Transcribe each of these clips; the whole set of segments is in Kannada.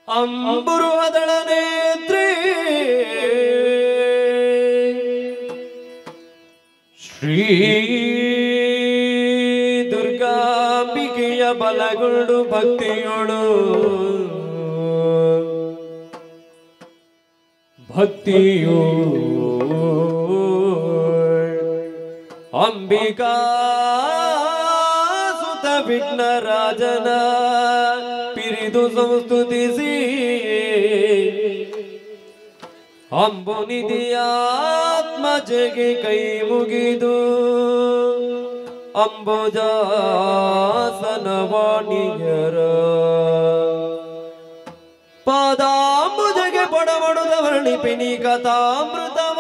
ಅಂಬುರುಹದಳ ನೇತ್ರಿ ಶ್ರೀ ದುರ್ಗಾಂಬಿಕೆಯ ಬಲಗೊಂಡು ಭಕ್ತಿಯೋಳು ಭಕ್ತಿಯೋ ಅಂಬಿಕಾ ಸುತ ವಿಘ್ನರಾಜನ ಪಿರಿದು ಸಂಸ್ತುತಿಸಿ ಅಂಬುನಿಧಿಯಾತ್ಮಜೆಗೆ ಕೈ ಮುಗಿದು ಅಂಬುಜಾಸನವಾಣಿಯರ ಪಾದಾಂಬುಜಗೆ ಪಡಮಡುದ ವರ್ಣಿಪಿನಿ ಕಥಾಮೃತವ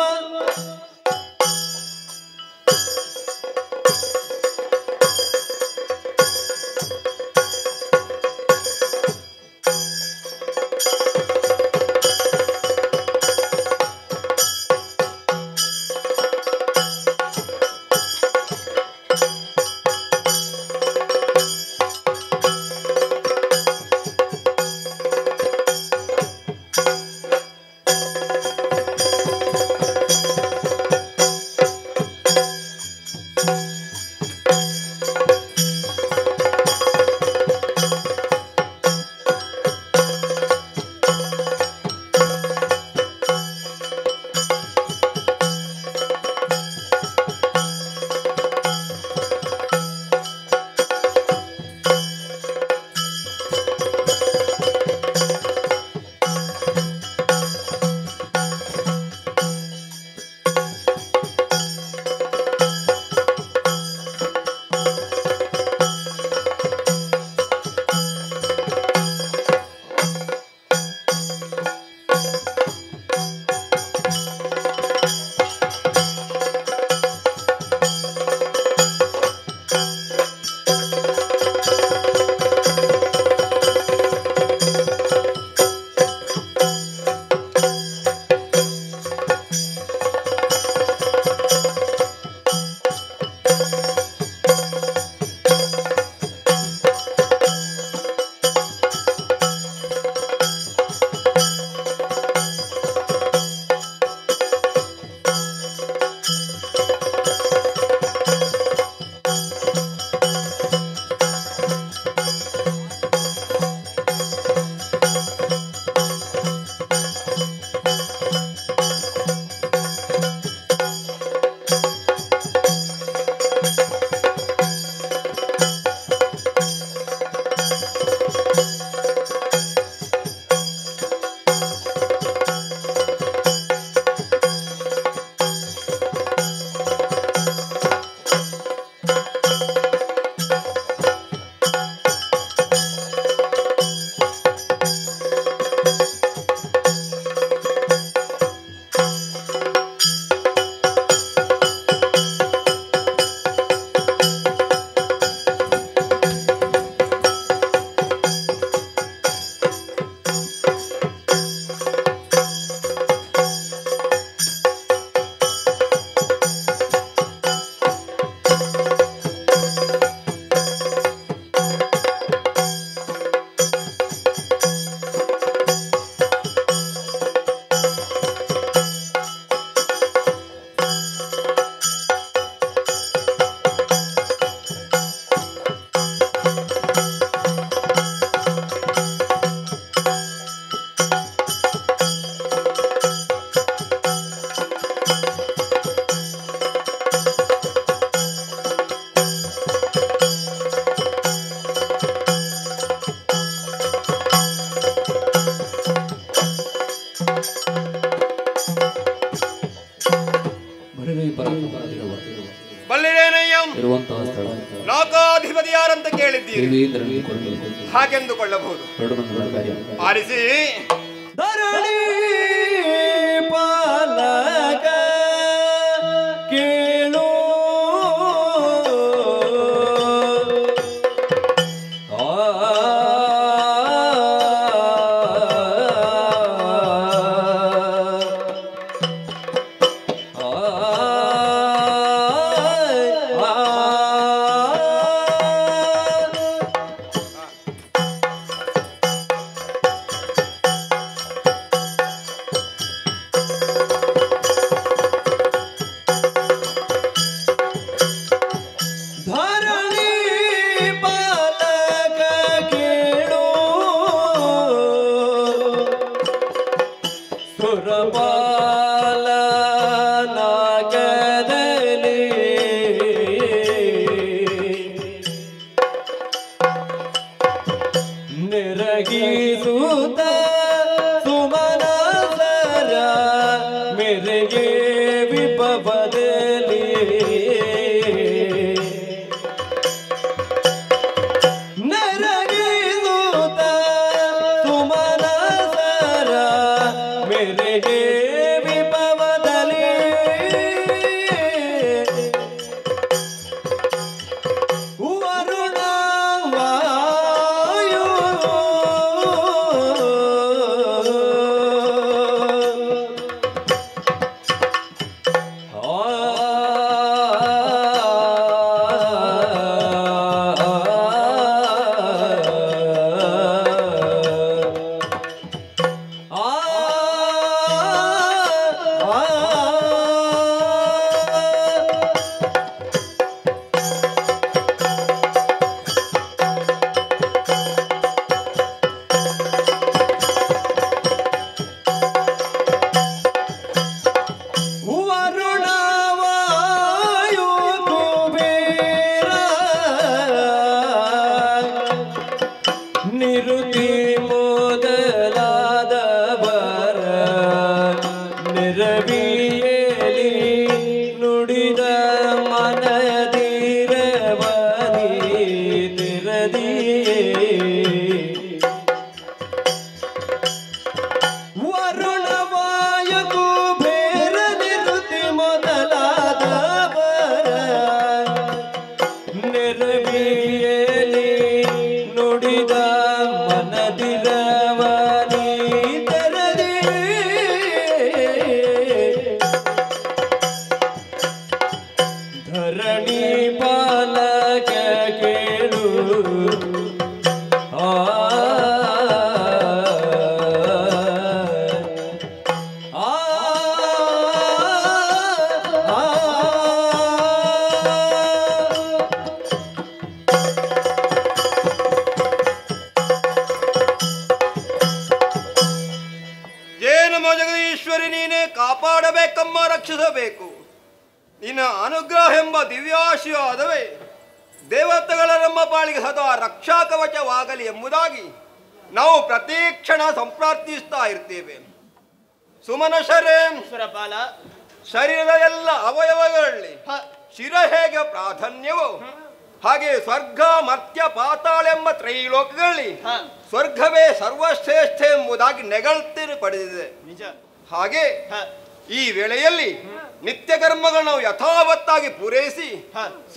ಲೋಕಾಧಿಪತಿ ಯಾರಂತ ಕೇಳಿದ್ದೀರಿ, ಹಾಗೆಂದುಕೊಳ್ಳಬಹುದು. ಆರಿಸಿ ಧರಣಿ ಪಾಲಕ ಕೇಳು ನರಗಿಸುತ್ತ ಸುಮನಸರ ಮೆರೆಗೆ ವಿಪವದಲ್ಲಿ ನರಗಿಸುತ್ತ ಸುಮನಸರ ಮೆರೆಗೆ ವಿಪವದಲ್ಲಿ ನಿರುತಿ ಮೊದಲಾದವರ ನೆರವಿಯಲಿ ನುಡಿದ ಮನದಿರವನಿ ತಿರದಿಯೇ ವರುಣವಾಯ ಕುಬೇರ ನಿರುತಿ ಮೊದಲಾದವರ ನೆರವಿಯಲಿ ನುಡಿದ ಮನದಿರವನಿ ತೆರದಿ ಧರಣಿ ಪಾಲಕ ಕೇಳು ಆ ಜಗದೀಶ್ವರಿ ನೀನೇ ಕಾಪಾಡಬೇಕಮ್ಮ, ರಕ್ಷಿಸಬೇಕು. ನಿನ್ನ ಅನುಗ್ರಹ ಎಂಬ ದಿವ್ಯಾಶಯವಾದವೇ ದೇವತೆಗಳ ನಮ್ಮ ಪಾಳಿಗೆ ಸದಾ ರಕ್ಷಾ ಕವಚವಾಗಲಿ ಎಂಬುದಾಗಿ ನಾವು ಪ್ರತೀಕ್ಷಣ ಸಂಪ್ರಾರ್ಥಿಸ್ತಾ ಇರ್ತೇವೆ. ಸುಮನಶರೇ, ಶರೀರದ ಎಲ್ಲ ಅವಯವಗಳಲ್ಲಿ ಶಿರ ಹೇಗೆ ಪ್ರಾಧಾನ್ಯವೋ ಹಾಗೆ ಸ್ವರ್ಗ ಮರ್ತ್ಯ ಪಾತಾಳ ಎಂಬ ತ್ರೈಲೋಕಗಳಲ್ಲಿ ಸ್ವರ್ಗವೇ ಸರ್ವಶ್ರೇಷ್ಠ ಎಂಬುದಾಗಿ ನೆಗಳ್ತಿರು ಪಡೆದಿದೆ. ಹಾಗೆ ಈ ವೇಳೆಯಲ್ಲಿ ನಿತ್ಯ ಕರ್ಮಗಳು ನಾವು ಯಥಾವತ್ತಾಗಿ ಪೂರೈಸಿ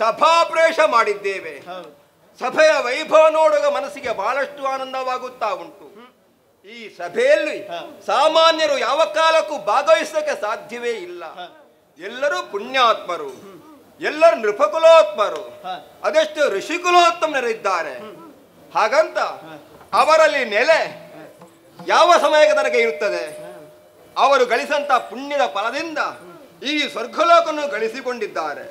ಸಭಾಪ್ರವೇಶ ಮಾಡಿದ್ದೇವೆ. ಸಭೆಯ ವೈಭವ ನೋಡುವ ಮನಸ್ಸಿಗೆ ಬಹಳಷ್ಟು ಆನಂದವಾಗುತ್ತಾ ಉಂಟು. ಈ ಸಭೆಯಲ್ಲಿ ಸಾಮಾನ್ಯರು ಯಾವ ಕಾಲಕ್ಕೂ ಭಾಗವಹಿಸಕ್ಕೆ ಸಾಧ್ಯವೇ ಇಲ್ಲ. ಎಲ್ಲರೂ ಪುಣ್ಯಾತ್ಮರು, ಎಲ್ಲರೂ ನೃಪಕುಲೋತ್ಮರು, ಅದೆಷ್ಟು ಋಷಿಕುಲೋತ್ತಮರಿದ್ದಾರೆ. ಹಾಗಂತ ಅವರಲ್ಲಿ ನೆಲೆ ಯಾವ ಸಮಯಕ್ಕೆ ತನಕ ಇರುತ್ತದೆ? ಅವರು ಗಳಿಸಂತ ಪುಣ್ಯದ ಫಲದಿಂದ ಈ ಸ್ವರ್ಗಲೋಕವನ್ನು ಗಳಿಸಿಕೊಂಡಿದ್ದಾರೆ,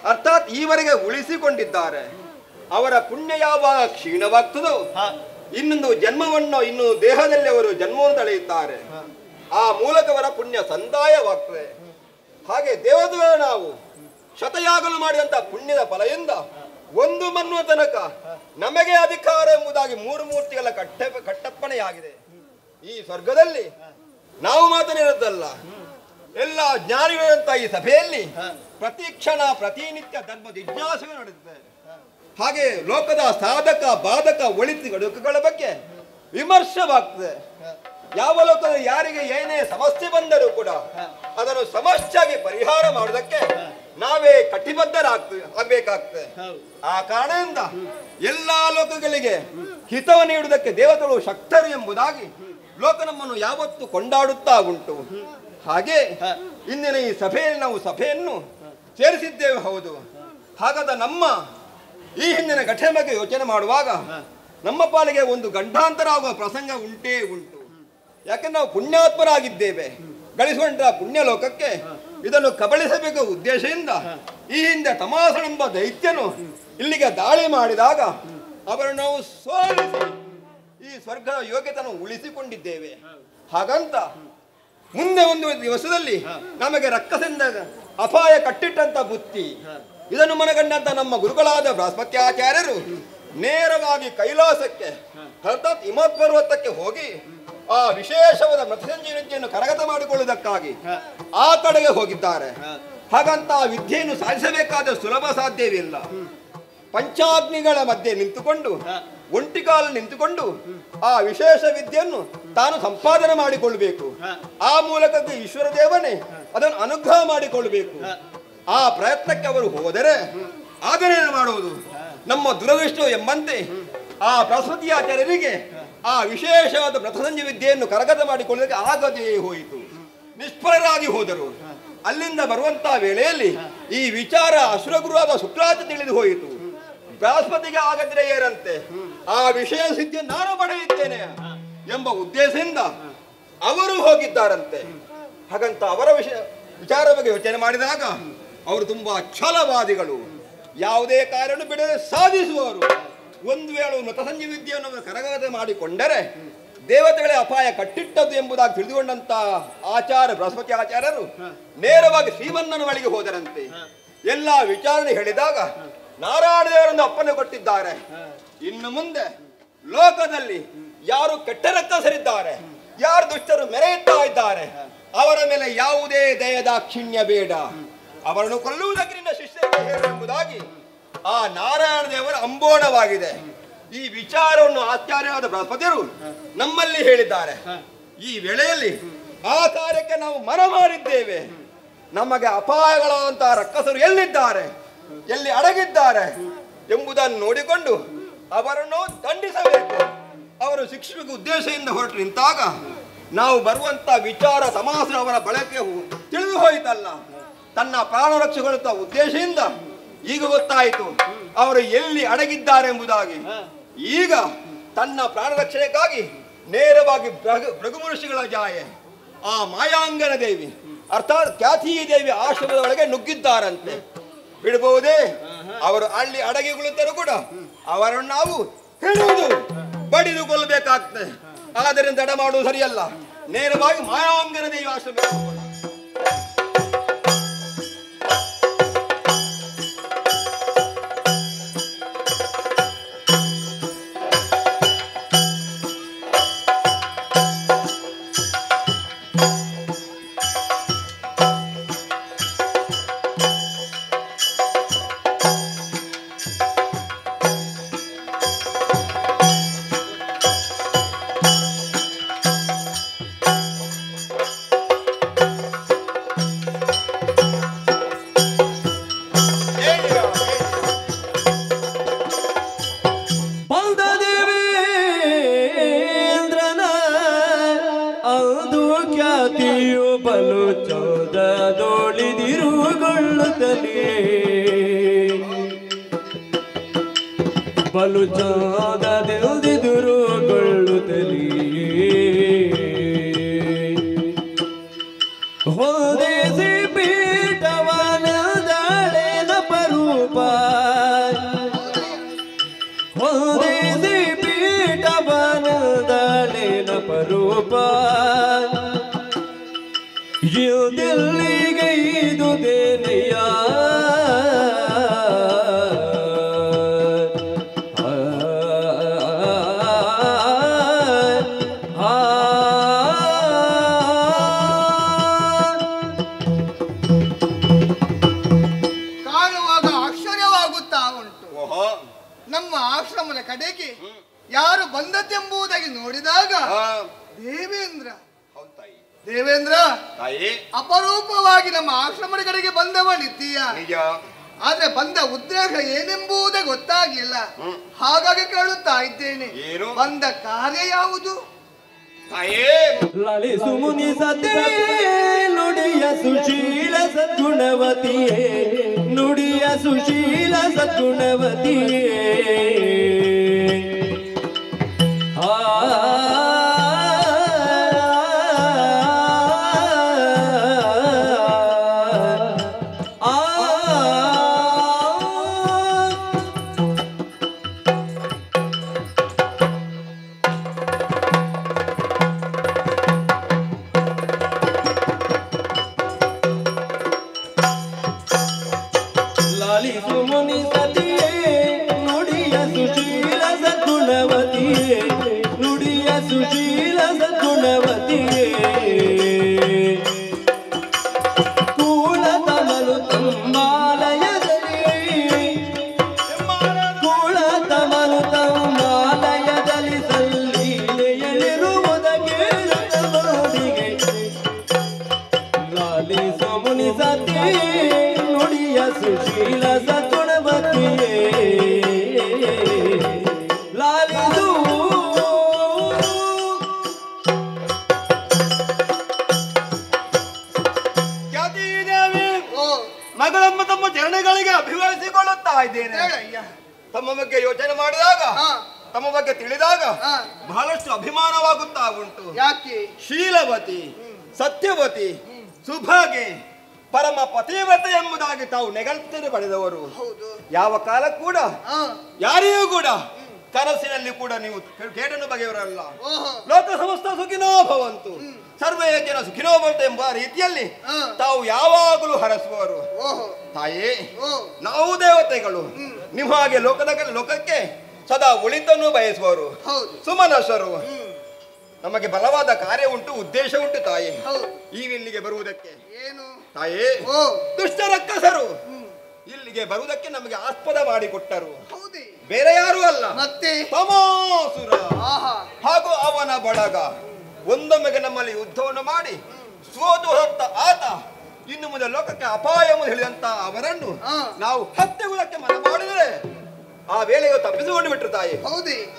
ಅರ್ಥಾತ್ ಈವರೆಗೆ ಉಳಿಸಿಕೊಂಡಿದ್ದಾರೆ. ಅವರ ಪುಣ್ಯ ಯಾವಾಗ ಕ್ಷೀಣವಾಗ್ತದೋ ಇನ್ನೊಂದು ಜನ್ಮವನ್ನು ಇನ್ನು ದೇಹದಲ್ಲಿ ಅವರು ಜನ್ಮವನ್ನು ತಳೆಯುತ್ತಾರೆ. ಆ ಮೂಲಕ ಅವರ ಪುಣ್ಯ ಸಂದಾಯವಾಗ್ತದೆ. ಹಾಗೆ ದೇವತೆಗಳು ನಾವು ಶತಯಾಗಲು ಮಾಡಿದಂತ ಪುಣ್ಯದ ಫಲದಿಂದ ಒಂದು ಮನ್ನುವ ತನಕ ನಮಗೆ ಅಧಿಕಾರ ಎಂಬುದಾಗಿ ಮೂರು ಮೂರ್ತಿಗಳ ಕಟ್ಟಪ್ಪಣೆಯಾಗಿದೆ. ಈ ಸ್ವರ್ಗದಲ್ಲಿ ನಾವು ಮಾತನಿರುತ್ತಲ್ಲ, ಎಲ್ಲ ಜ್ಞಾನಿಗಳಂತ ಈ ಸಭೆಯಲ್ಲಿ ಪ್ರತಿಕ್ಷಣ ಪ್ರತಿನಿತ್ಯ ಧರ್ಮ ಜಿಜ್ಞಾಸೆಗಳು ನಡೆಯುತ್ತದೆ. ಹಾಗೆ ಲೋಕದ ಸಾಧಕ ಬಾಧಕ ಒಳಿತುಗಳ ಬಗ್ಗೆ ವಿಮರ್ಶವಾಗ್ತದೆ. ಯಾವ ಲೋಕದಲ್ಲಿ ಯಾರಿಗೆ ಏನೇ ಸಮಸ್ಯೆ ಬಂದರೂ ಕೂಡ ಅದನ್ನು ಸಮಸ್ಯೆಯಾಗಿ ಪರಿಹಾರ ಮಾಡುವುದಕ್ಕೆ ನಾವೇ ಕಟಿಬದ್ಧರಾಗಬೇಕಾಗ್ತದೆ. ಆ ಕಾರಣದಿಂದ ಎಲ್ಲಾ ಲೋಕಗಳಿಗೆ ಹಿತವನ್ನು ನೀಡುವುದಕ್ಕೆ ದೇವತೆಗಳು ಶಕ್ತರು ಎಂಬುದಾಗಿ ಲೋಕ ನಮ್ಮನ್ನು ಯಾವತ್ತೂ ಕೊಂಡಾಡುತ್ತಾ ಉಂಟು. ಹಾಗೆ ಇಂದಿನ ಈ ಸಭೆಯಲ್ಲಿ ನಾವು ಸಭೆಯನ್ನು ಸೇರಿಸಿದ್ದೇವೆ. ಹೌದು, ಹಾಗಾದ ನಮ್ಮ ಈ ಹಿಂದಿನ ಘಟನೆ ಬಗ್ಗೆ ಯೋಚನೆ ಮಾಡುವಾಗ ನಮ್ಮ ಪಾಲಿಗೆ ಒಂದು ಗಂಡಾಂತರ ಆಗುವ ಪ್ರಸಂಗ ಉಂಟೇ ಉಂಟು. ಯಾಕೆಂದ್ರೆ ನಾವು ಪುಣ್ಯಾತ್ಮರಾಗಿದ್ದೇವೆ, ಗಳಿಸಿಕೊಂಡ ಪುಣ್ಯ ಲೋಕಕ್ಕೆ ಇದನ್ನು ಕಬಳಿಸಬೇಕು ಉದ್ದೇಶದಿಂದ ಈ ಹಿಂದೆ ತಮಾಸನೆಂಬ ದೈತ್ಯನು ಇಲ್ಲಿಗೆ ದಾಳಿ ಮಾಡಿದಾಗ ಅವರನ್ನು ನಾವು ಸೋಲಿಸಿ ಈ ಸ್ವರ್ಗದ ಯೋಗ್ಯತೆಯನ್ನು ಉಳಿಸಿಕೊಂಡಿದ್ದೇವೆ. ಹಾಗಂತ ಮುಂದೆ ಒಂದು ದಿವಸದಲ್ಲಿ ನಮಗೆ ರಕ್ಕಸದಿಂದ ಅಪಾಯ ಕಟ್ಟಿಟ್ಟಂತ ಬುತ್ತಿ ಇದನ್ನು ಮನಗಂಡಂತ ನಮ್ಮ ಗುರುಗಳಾದ ಬೃಹಸ್ಪತ್ಯಾಚಾರ್ಯರು ನೇರವಾಗಿ ಕೈಲಾಸಕ್ಕೆ ಅರ್ಥಾತ್ ಹಿಮತ್ ಪರ್ವತಕ್ಕೆ ಹೋಗಿ ಆ ವಿಶೇಷವಾದ ಮೃತಸಂಜೀವಿಯನ್ನು ಕರಗತ ಮಾಡಿಕೊಳ್ಳುವುದಕ್ಕಾಗಿ ಆ ಕಡೆಗೆ ಹೋಗಿದ್ದಾರೆ. ಹಾಗಂತ ಆ ವಿದ್ಯೆಯನ್ನು ಸಾಧಿಸಬೇಕಾದ ಸುಲಭ ಸಾಧ್ಯವಿಲ್ಲ. ಪಂಚಾಗ್ನಿಗಳ ಮಧ್ಯೆ ನಿಂತುಕೊಂಡು ಒಂಟಿಕಾಲ ನಿಂತುಕೊಂಡು ಆ ವಿಶೇಷ ವಿದ್ಯೆಯನ್ನು ತಾನು ಸಂಪಾದನೆ ಮಾಡಿಕೊಳ್ಳಬೇಕು. ಆ ಮೂಲಕಕ್ಕೆ ಈಶ್ವರ ದೇವನೇ ಅದನ್ನು ಅನುಗ್ರಹ ಮಾಡಿಕೊಳ್ಳಬೇಕು. ಆ ಪ್ರಯತ್ನಕ್ಕೆ ಅವರು ಹೋದರೆ ಆಗನೇನು ಮಾಡುವುದು? ನಮ್ಮ ದುರದೃಷ್ಟ ಎಂಬಂತೆ ಆ ಬೃಹಸ್ಪತಿಯಾಚಾರ್ಯರಿಗೆ ಆ ವಿಶೇಷವಾದ ಮೃತಸಂಜಿ ವಿದ್ಯೆಯನ್ನು ಕರಗತ ಮಾಡಿಕೊಳ್ಳಲಿಕ್ಕೆ ಆಗದೇ ಹೋಯಿತು. ನಿಷ್ಫಲರಾಗಿ ಹೋದರು. ಅಲ್ಲಿಂದ ಬರುವಂತಹ ವೇಳೆಯಲ್ಲಿ ಈ ವಿಚಾರ ಅಸುರಗುರುವಾದ ಶುಕ್ರಾಚಾರ್ಯ ತಿಳಿದು ಹೋಯಿತು. ಬೃಹಸ್ಪತಿಗೆ ಆಗದ್ರೆ ಏರಂತೆ ಆ ವಿಷಯ ಸಿದ್ಧಿ ನಾನು ಪಡೆಯುತ್ತೇನೆ ಎಂಬ ಉದ್ದೇಶದಿಂದ ಅವರು ಹೋಗಿದ್ದಾರಂತೆ. ಹಾಗಂತ ಅವರ ವಿಚಾರ ಬಗ್ಗೆ ಯೋಚನೆ ಮಾಡಿದಾಗ ಅವರು ತುಂಬಾ ಛಲವಾದಿಗಳು, ಯಾವುದೇ ಕಾರ್ಯವನ್ನು ಬಿಡದೆ ಸಾಧಿಸುವವರು. ಒಂದು ವೇಳೆ ಮೃತಸಂಜಿ ವಿದ್ಯೆಯನ್ನು ಕರಗತ ಮಾಡಿಕೊಂಡರೆ ದೇವತೆಗಳೇ ಅಪಾಯ ಕಟ್ಟಿಟ್ಟದ್ದು ಎಂಬುದಾಗಿ ತಿಳಿದುಕೊಂಡಂತ ಆಚಾರ್ಯ ಬೃಹಸ್ಪತಿ ಆಚಾರ್ಯರು ನೇರವಾಗಿ ಶ್ರೀಮನ್ನನ ಬಳಿಗೆ ಹೋದರಂತೆ. ಎಲ್ಲ ವಿಚಾರಣೆ ಹೇಳಿದಾಗ ನಾರಾಯಣ ದೇವರನ್ನು ಅಪ್ಪಣೆ ಕೊಟ್ಟಿದ್ದಾರೆ. ಇನ್ನು ಮುಂದೆ ಲೋಕದಲ್ಲಿ ಯಾರು ಕೆಟ್ಟ ರಕ್ಕಸರಿದ್ದಾರೆ, ಯಾರು ದುಷ್ಟರು ಮೆರೆಯುತ್ತಾ ಇದ್ದಾರೆ, ಅವರ ಮೇಲೆ ಯಾವುದೇ ದಯದಾಕ್ಷಿಣ್ಯ ಬೇಡ, ಅವರನ್ನು ಕೊಲ್ಲುವುದಕ್ಕೆ ನಿನ್ನ ಶಿಷ್ಯರಿಗೆ ಹೇಳು ಎಂಬುದಾಗಿ ಆ ನಾರಾಯಣ ದೇವರ ಅಂಬೋಣವಾಗಿದೆ. ಈ ವಿಚಾರವನ್ನು ಆಚಾರ್ಯರಾದ ಬೃಹಸ್ಪತಿಯರು ನಮ್ಮಲ್ಲಿ ಹೇಳಿದ್ದಾರೆ. ಈ ವೇಳೆಯಲ್ಲಿ ಆ ಕಾರ್ಯಕ್ಕೆ ನಾವು ಮನ ಮಾಡಿದ್ದೇವೆ. ನಮಗೆ ಅಪಾಯಗಳಂತಹ ರಕ್ಕಸರು ಎಲ್ಲಿದ್ದಾರೆ, ಎಲ್ಲಿ ಅಡಗಿದ್ದಾರೆ ಎಂಬುದನ್ನು ನೋಡಿಕೊಂಡು ಅವರನ್ನು ದಂಡಿಸಬೇಕು, ಅವರು ಶಿಕ್ಷಿಸುವ ಉದ್ದೇಶದಿಂದ ಹೊರಟು ನಿಂತಾಗ ನಾವು ಬರುವಂತ ವಿಚಾರ ಸಮಾಸ ಅವರ ಬಳಕೆ ತಿಳಿದು ಹೋಯಿತಲ್ಲ. ತನ್ನ ಪ್ರಾಣ ರಕ್ಷೆಗೊಳ್ಳುತ್ತ ಉದ್ದೇಶದಿಂದ ಈಗ ಗೊತ್ತಾಯಿತು ಅವರು ಎಲ್ಲಿ ಅಡಗಿದ್ದಾರೆ ಎಂಬುದಾಗಿ. ಈಗ ತನ್ನ ಪ್ರಾಣ ರಕ್ಷಣೆಗಾಗಿ ನೇರವಾಗಿ ಭೃಗುಮಋಷಿಗಳ ಜಾಯೆ ಆ ಮಾಯಾಂಗನ ದೇವಿ ಅರ್ಥಾತ್ ಖ್ಯಾತಿ ದೇವಿ ಆಶ್ರಮದ ಒಳಗೆ ನುಗ್ಗಿದ್ದಾರಂತೆ. ಬಿಡಬಹುದೇ? ಅವರು ಅಲ್ಲಿ ಅಡಗಿಕೊಳ್ಳುತ್ತಾರೆ ಕೂಡ ಅವರನ್ನು ನಾವು ಹಿಡಿದು ಬಡಿದುಕೊಳ್ಳಬೇಕಾಗ್ತದೆ. ಆದ್ದರಿಂದ ತಡ ಮಾಡುವುದು ಸರಿಯಲ್ಲ. ನೇರವಾಗಿ ಮಾಯಾಂಗನ ದೇವಿ ಆಶ್ರಮ ಬಲು ಚೋದದಿರುಗೊಳ್ಳುತ್ತಲೇ ಹೊಂದಿಸಿ ಪೀಠವನದಳೆನ ಪರೂಪ, ಹೊಂದಿಸಿ ಪೀಠವನದಳೆನ ಪರೂಪ ಯುದಿಲ್ಲಿಗೈದು ದೇನೆಯ ಕಡೆಗೆ ಯಾರು ಬಂದದ್ದೆಂಬುದಾಗಿ ನೋಡಿದಾಗ ದೇವೇಂದ್ರ ಅಪರೂಪವಾಗಿ ನಮ್ಮ ಆಶ್ರಮದ ಕಡೆಗೆ ಬಂದವನಿದ್ದೀಯ. ಆದ್ರೆ ಬಂದ ಉದ್ರೇಕ ಏನೆಂಬುದೇ ಗೊತ್ತಾಗಿಲ್ಲ. ಹಾಗಾಗಿ ಕೇಳುತ್ತಾ ಇದ್ದೇನೆ, ಬಂದ ಕಾರ್ಯ ಯಾವುದು? ಲಲಿಸು ಮುನಿ ಸತೆ ನುಡಿಯ ಸುಶೀಲ ಸದ್ಗುಣವತಿಯೇ, ನುಡಿಯ ಸುಶೀಲ ಸದ್ಗುಣವತಿಯೇ. ಲಾಲಿಸು ಮುನಿ ಸತಿಯೇ ನುಡಿಯ ಸುಶೀಲ ಸುಶೀಲ ಸದ್ಗುಣವತಿಯೇ ಕೂಳತಮಲು ತಂಬಾಲಯದಲ್ಲಿ ಕೂಳತಮಲು ತಂಬಾಲಯದಲ್ಲಿ ಸಲ್ಲೀಲೆಯಲ್ಲಿರುವುದ ಕೇಳುತ್ತ ಮೋದಿಗೆ ಲಾಲಿಸ ಮುನಿ ಸತಿ ನುಡಿಯ ಸುಶೀಲ ಸದ್ಗುಣವತಿಯೇ ಲಾಲಿಸು ಮಗಳಮ್ಮ ತಮ್ಮ ಚರಣಗಳಿಗೆ ಅಭಿವಹಿಸಿಕೊಳ್ಳುತ್ತಾ ಇದ್ದೇನೆ. ತಮ್ಮ ಬಗ್ಗೆ ಯೋಚನೆ ಮಾಡಿದಾಗ ತಮ್ಮ ಬಗ್ಗೆ ತಿಳಿದಾಗ ಬಹಳಷ್ಟು ಅಭಿಮಾನವಾಗುತ್ತಾ ಉಂಟು. ಯಾಕೆ? ಶೀಲವತಿ, ಸತ್ಯವತಿ, ಸುಭಾಗೆ, ಪರಮ ಪತಿವ್ರತೆ ಎಂಬುದಾಗಿ ತಾವು ನೆಗಲ್ತನೆ ಪಡೆದವರು. ಯಾವ ಕಾಲ ಕೂಡ ಯಾರಿಗೂ ಕೂಡ ಕನಸಿನಲ್ಲಿ ಕೂಡ ನೀವು ಕೇಡನ್ನು ಬಗೆಯವರಲ್ಲ. ಲೋಕ ಸಮಸ್ತ ಸುಖಿನೋ ಭವಂತು ಸರ್ವೇ ಜನ ಸುಖಿನೋ ಭವಂತು ಎಂಬ ರೀತಿಯಲ್ಲಿ ತಾವು ಯಾವಾಗಲೂ ಹರಸುವರು. ತಾಯೇ, ನಾವು ದೇವತೆಗಳು ನಿಮ್ಮ ಹಾಗೆ ಲೋಕಕ್ಕೆ ಸದಾ ಒಳಿತನ್ನು ಬಯಸುವರು, ಸುಮನಸ್ಸರು. ನಮಗೆ ಬಲವಾದ ಕಾರ್ಯ ಉಂಟು, ಉದ್ದೇಶ ಉಂಟು ತಾಯಿ ಇಲ್ಲಿಗೆ ಬರುವುದಕ್ಕೆ. ತಾಯೇ, ದುಷ್ಟ ರಕ್ಕಸರು ಇಲ್ಲಿಗೆ ಬರುವುದಕ್ಕೆ ನಮಗೆ ಆಸ್ಪದ ಮಾಡಿಕೊಟ್ಟರು, ಬೇರೆ ಯಾರು ಅಲ್ಲ, ತಮಾಸುರ ಹಾಗೂ ಅವನ ಬಳಗ. ಒಂದೊಮ್ಮೆಗೆ ನಮ್ಮಲ್ಲಿ ಯುದ್ಧವನ್ನು ಮಾಡಿ ಸೋತು ಹೊರಟ ಆತ ಇನ್ನು ಮುಂದೆ ಲೋಕಕ್ಕೆ ಅಪಾಯವನ್ನು ಹೇಳಿದಂತ ಅವರನ್ನು ನಾವು ಹತ್ಯೆಗುವುದಕ್ಕೆ ಮನ ಮಾಡಿದರೆ ಆ ವೇಳೆಯು ತಪ್ಪಿಸಿಕೊಂಡು ಬಿಟ್ಟರು ತಾಯಿ.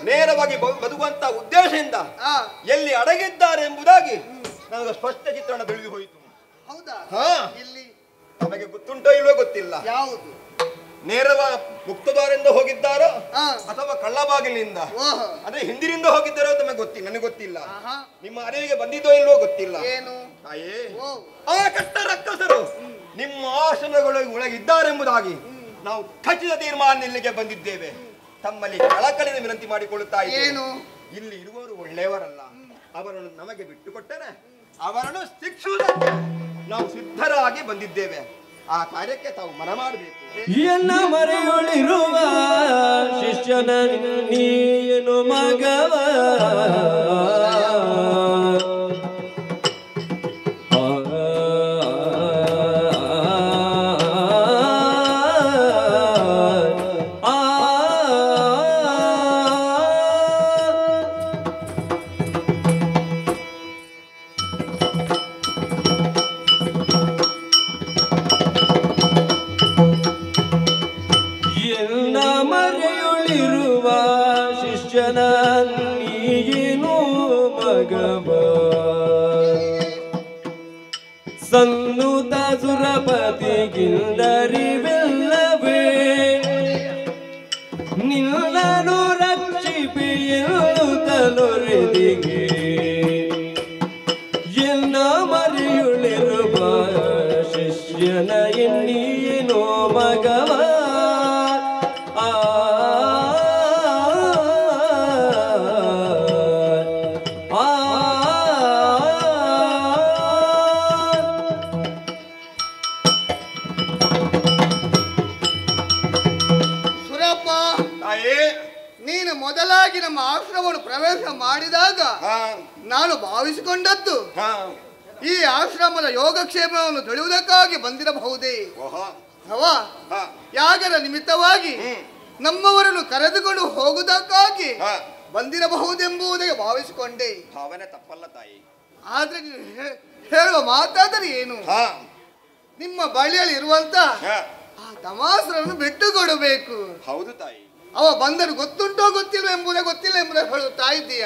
ನೇರವಾಗಿ ಬದುಕುವಂತ ಉದ್ದೇಶದಿಂದ ಎಲ್ಲಿ ಅಡಗಿದ್ದಾರೆ ಎಂಬುದಾಗಿ ನನಗೆ ಸ್ಪಷ್ಟ ಚಿತ್ರಣ ತಿಳಿದು ಹೋಯಿತು. ನಮಗೆ ಗೊತ್ತುಂಟೋ ಇಲ್ವೋ ಗೊತ್ತಿಲ್ಲ. ಯಾವುದು? ನೇರವಾಗಿ ಮುಕ್ತದ್ವಾರದಿಂದ ಹೋಗಿದ್ದಾರೋ ಅಥವಾ ಕಳ್ಳಬಾಗಿಲಿನಿಂದ ಅಂದ್ರೆ ಹಿಂದಿನಿಂದ ಹೋಗಿದ್ದಾರೋ ತಮಗೆ ಗೊತ್ತಿಲ್ಲ, ನನಗೆ ಗೊತ್ತಿಲ್ಲ. ನಿಮ್ಮ ಅರಿವಿಗೆ ಬಂದಿದ್ದೋ ಇಲ್ವೋ ಗೊತ್ತಿಲ್ಲ. ತಾಯೇ, ಆ ಕಟ್ಟ ರಕ್ಕಸರು ನಿಮ್ಮ ಆಶ್ರಮಗಳೊಳಗಿದ್ದಾರೆಂಬುದಾಗಿ ನಾವು ಖಚಿತ ತೀರ್ಮಾನ ಇಲ್ಲಿಗೆ ಬಂದಿದ್ದೇವೆ. ತಮ್ಮಲ್ಲಿ ಕಳಕಳಿನ ವಿನಂತಿ ಮಾಡಿಕೊಳ್ಳುತ್ತಾ ಇದ್ದೇನೆ. ಇಲ್ಲಿ ಇರುವವರು ಒಳ್ಳೆಯವರಲ್ಲ, ಅವರನ್ನು ನಮಗೆ ಬಿಟ್ಟುಕೊಟ್ಟರೆ ಅವರನ್ನು ಶಿಕ್ಷುವುದಕ್ಕೆ ನಾವು ಸಿದ್ಧರಾಗಿ ಬಂದಿದ್ದೇವೆ. ಆ ಕಾರ್ಯಕ್ಕೆ ತಾವು ಮನ ಮಾಡಬೇಕು. ಎನ್ನ ಮರೆಯೊಳಿರುವ ಶಿಷ್ಯನ ನೀನು ಮಗವ ಸನ್ನುತ ಸುರಪತಿ ಗಿಂದರಿವೆಲ್ಲವೇ ನಿನ್ನನು ರಕ್ಷಿಪಿ ಎನ್ನುತ್ತಲೊರೆದಿಗೆ ಎನ್ನ ಮರೆಯುಳಿರುವ ಶಿಷ್ಯನ ಎನ್ನಿಯೇನೋ ಮಗವ ಮೊದಲಾಗಿ ನಮ್ಮ ಆಶ್ರಮವನ್ನು ಪ್ರವೇಶ ಮಾಡಿದಾಗ ನಾನು ಭಾವಿಸಿಕೊಂಡದ್ದು ಈ ಆಶ್ರಮದ ಯೋಗಕ್ಷೇಮವನ್ನು ತಿಳಿಯುವುದಕ್ಕಾಗಿ ಬಂದಿರಬಹುದೇ ಅಥವಾ ಯಾಗದ ನಿಮಿತ್ತವಾಗಿ ನಮ್ಮವರನ್ನು ಕರೆದುಕೊಂಡು ಹೋಗುವುದಕ್ಕಾಗಿ ಬಂದಿರಬಹುದೆಂಬುದೇ ಭಾವಿಸಿಕೊಂಡೆ. ಭಾವನೆ ತಪ್ಪಲ್ಲ ತಾಯಿ. ಆದ್ರೆ ನೀವು ಹೇಳುವ ಮಾತಾದರೆ ಏನು? ನಿಮ್ಮ ಬಳಿಯಲ್ಲಿ ಇರುವಂತ ಆ ತಮಾಸರನ್ನು ಬಿಟ್ಟು ಕೊಡಬೇಕು. ಹೌದು ತಾಯಿ. ಅವ ಬಂದರು ಗೊತ್ತುಂಟೋ ಗೊತ್ತಿಲ್ಲ ಎಂಬುದೇ ಹೇಳುತ್ತಾ ಇದ್ದೀಯ.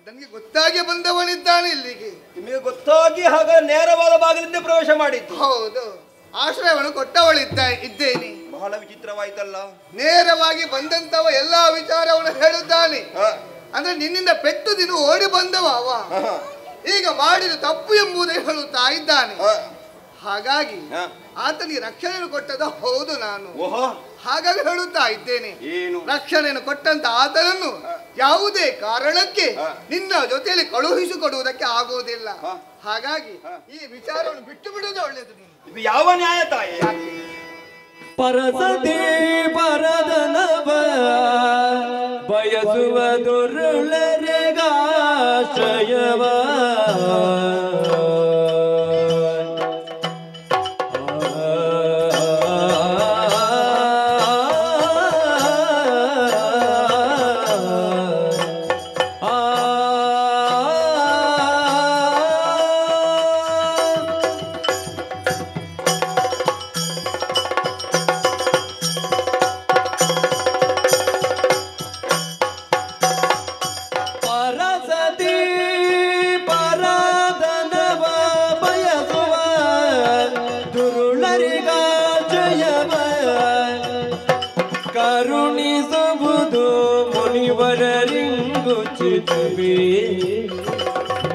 ನನಗೆ ಗೊತ್ತಾಗಿ ಬಂದವನಿದ್ದಾನೆ ಇಲ್ಲಿಗೆ. ನಿಮಗೆ ಗೊತ್ತಾಗಿ ಹಾಗ ನೇರವಾದ ಬಾಗಿಲಿಂದ ಪ್ರವೇಶ ಮಾಡಿದ್ದು? ಹೌದು, ಆಶ್ರಯವನ್ನು ಇದ್ದೇನೆ. ಬಹಳ ವಿಚಿತ್ರವಾಯ್ತಲ್ಲ. ನೇರವಾಗಿ ಬಂದಂತವ ಎಲ್ಲಾ ವಿಚಾರವನ್ನು ಹೇಳುತ್ತಾನೆ. ಅಂದ್ರೆ ನಿನ್ನಿಂದ ಪೆಟ್ಟು ದಿನ ಓಡಿ ಬಂದವ ಅವ ಈಗ ಮಾಡಿದ ತಪ್ಪು ಎಂಬುದೇ ಹೇಳುತ್ತಾ ಇದ್ದಾನೆ. ಹಾಗಾಗಿ ಆತನಿಗೆ ರಕ್ಷಣೆಯನ್ನು ಕೊಟ್ಟದ ಹೌದು ನಾನು. ಹಾಗಾಗಿ ಹೇಳುತ್ತಾ ಇದ್ದೇನೆ, ರಕ್ಷಣೆಯನ್ನು ಕೊಟ್ಟಂತ ಆತನನ್ನು ಯಾವುದೇ ಕಾರಣಕ್ಕೆ ನಿನ್ನ ಜೊತೆಯಲ್ಲಿ ಕಳುಹಿಸಿಕೊಡುವುದಕ್ಕೆ ಆಗುವುದಿಲ್ಲ. ಹಾಗಾಗಿ ಈ ವಿಚಾರವನ್ನು ಬಿಟ್ಟು ಬಿಡುವುದು ಒಳ್ಳೆಯದು. ಇದು ಯಾವ ನ್ಯಾಯ ತಾಯಿ? ಪರಸತಿ ಪರದನವ ಬಯಸುವ ದುರುಳರೆಗಾಶ್ರಯವ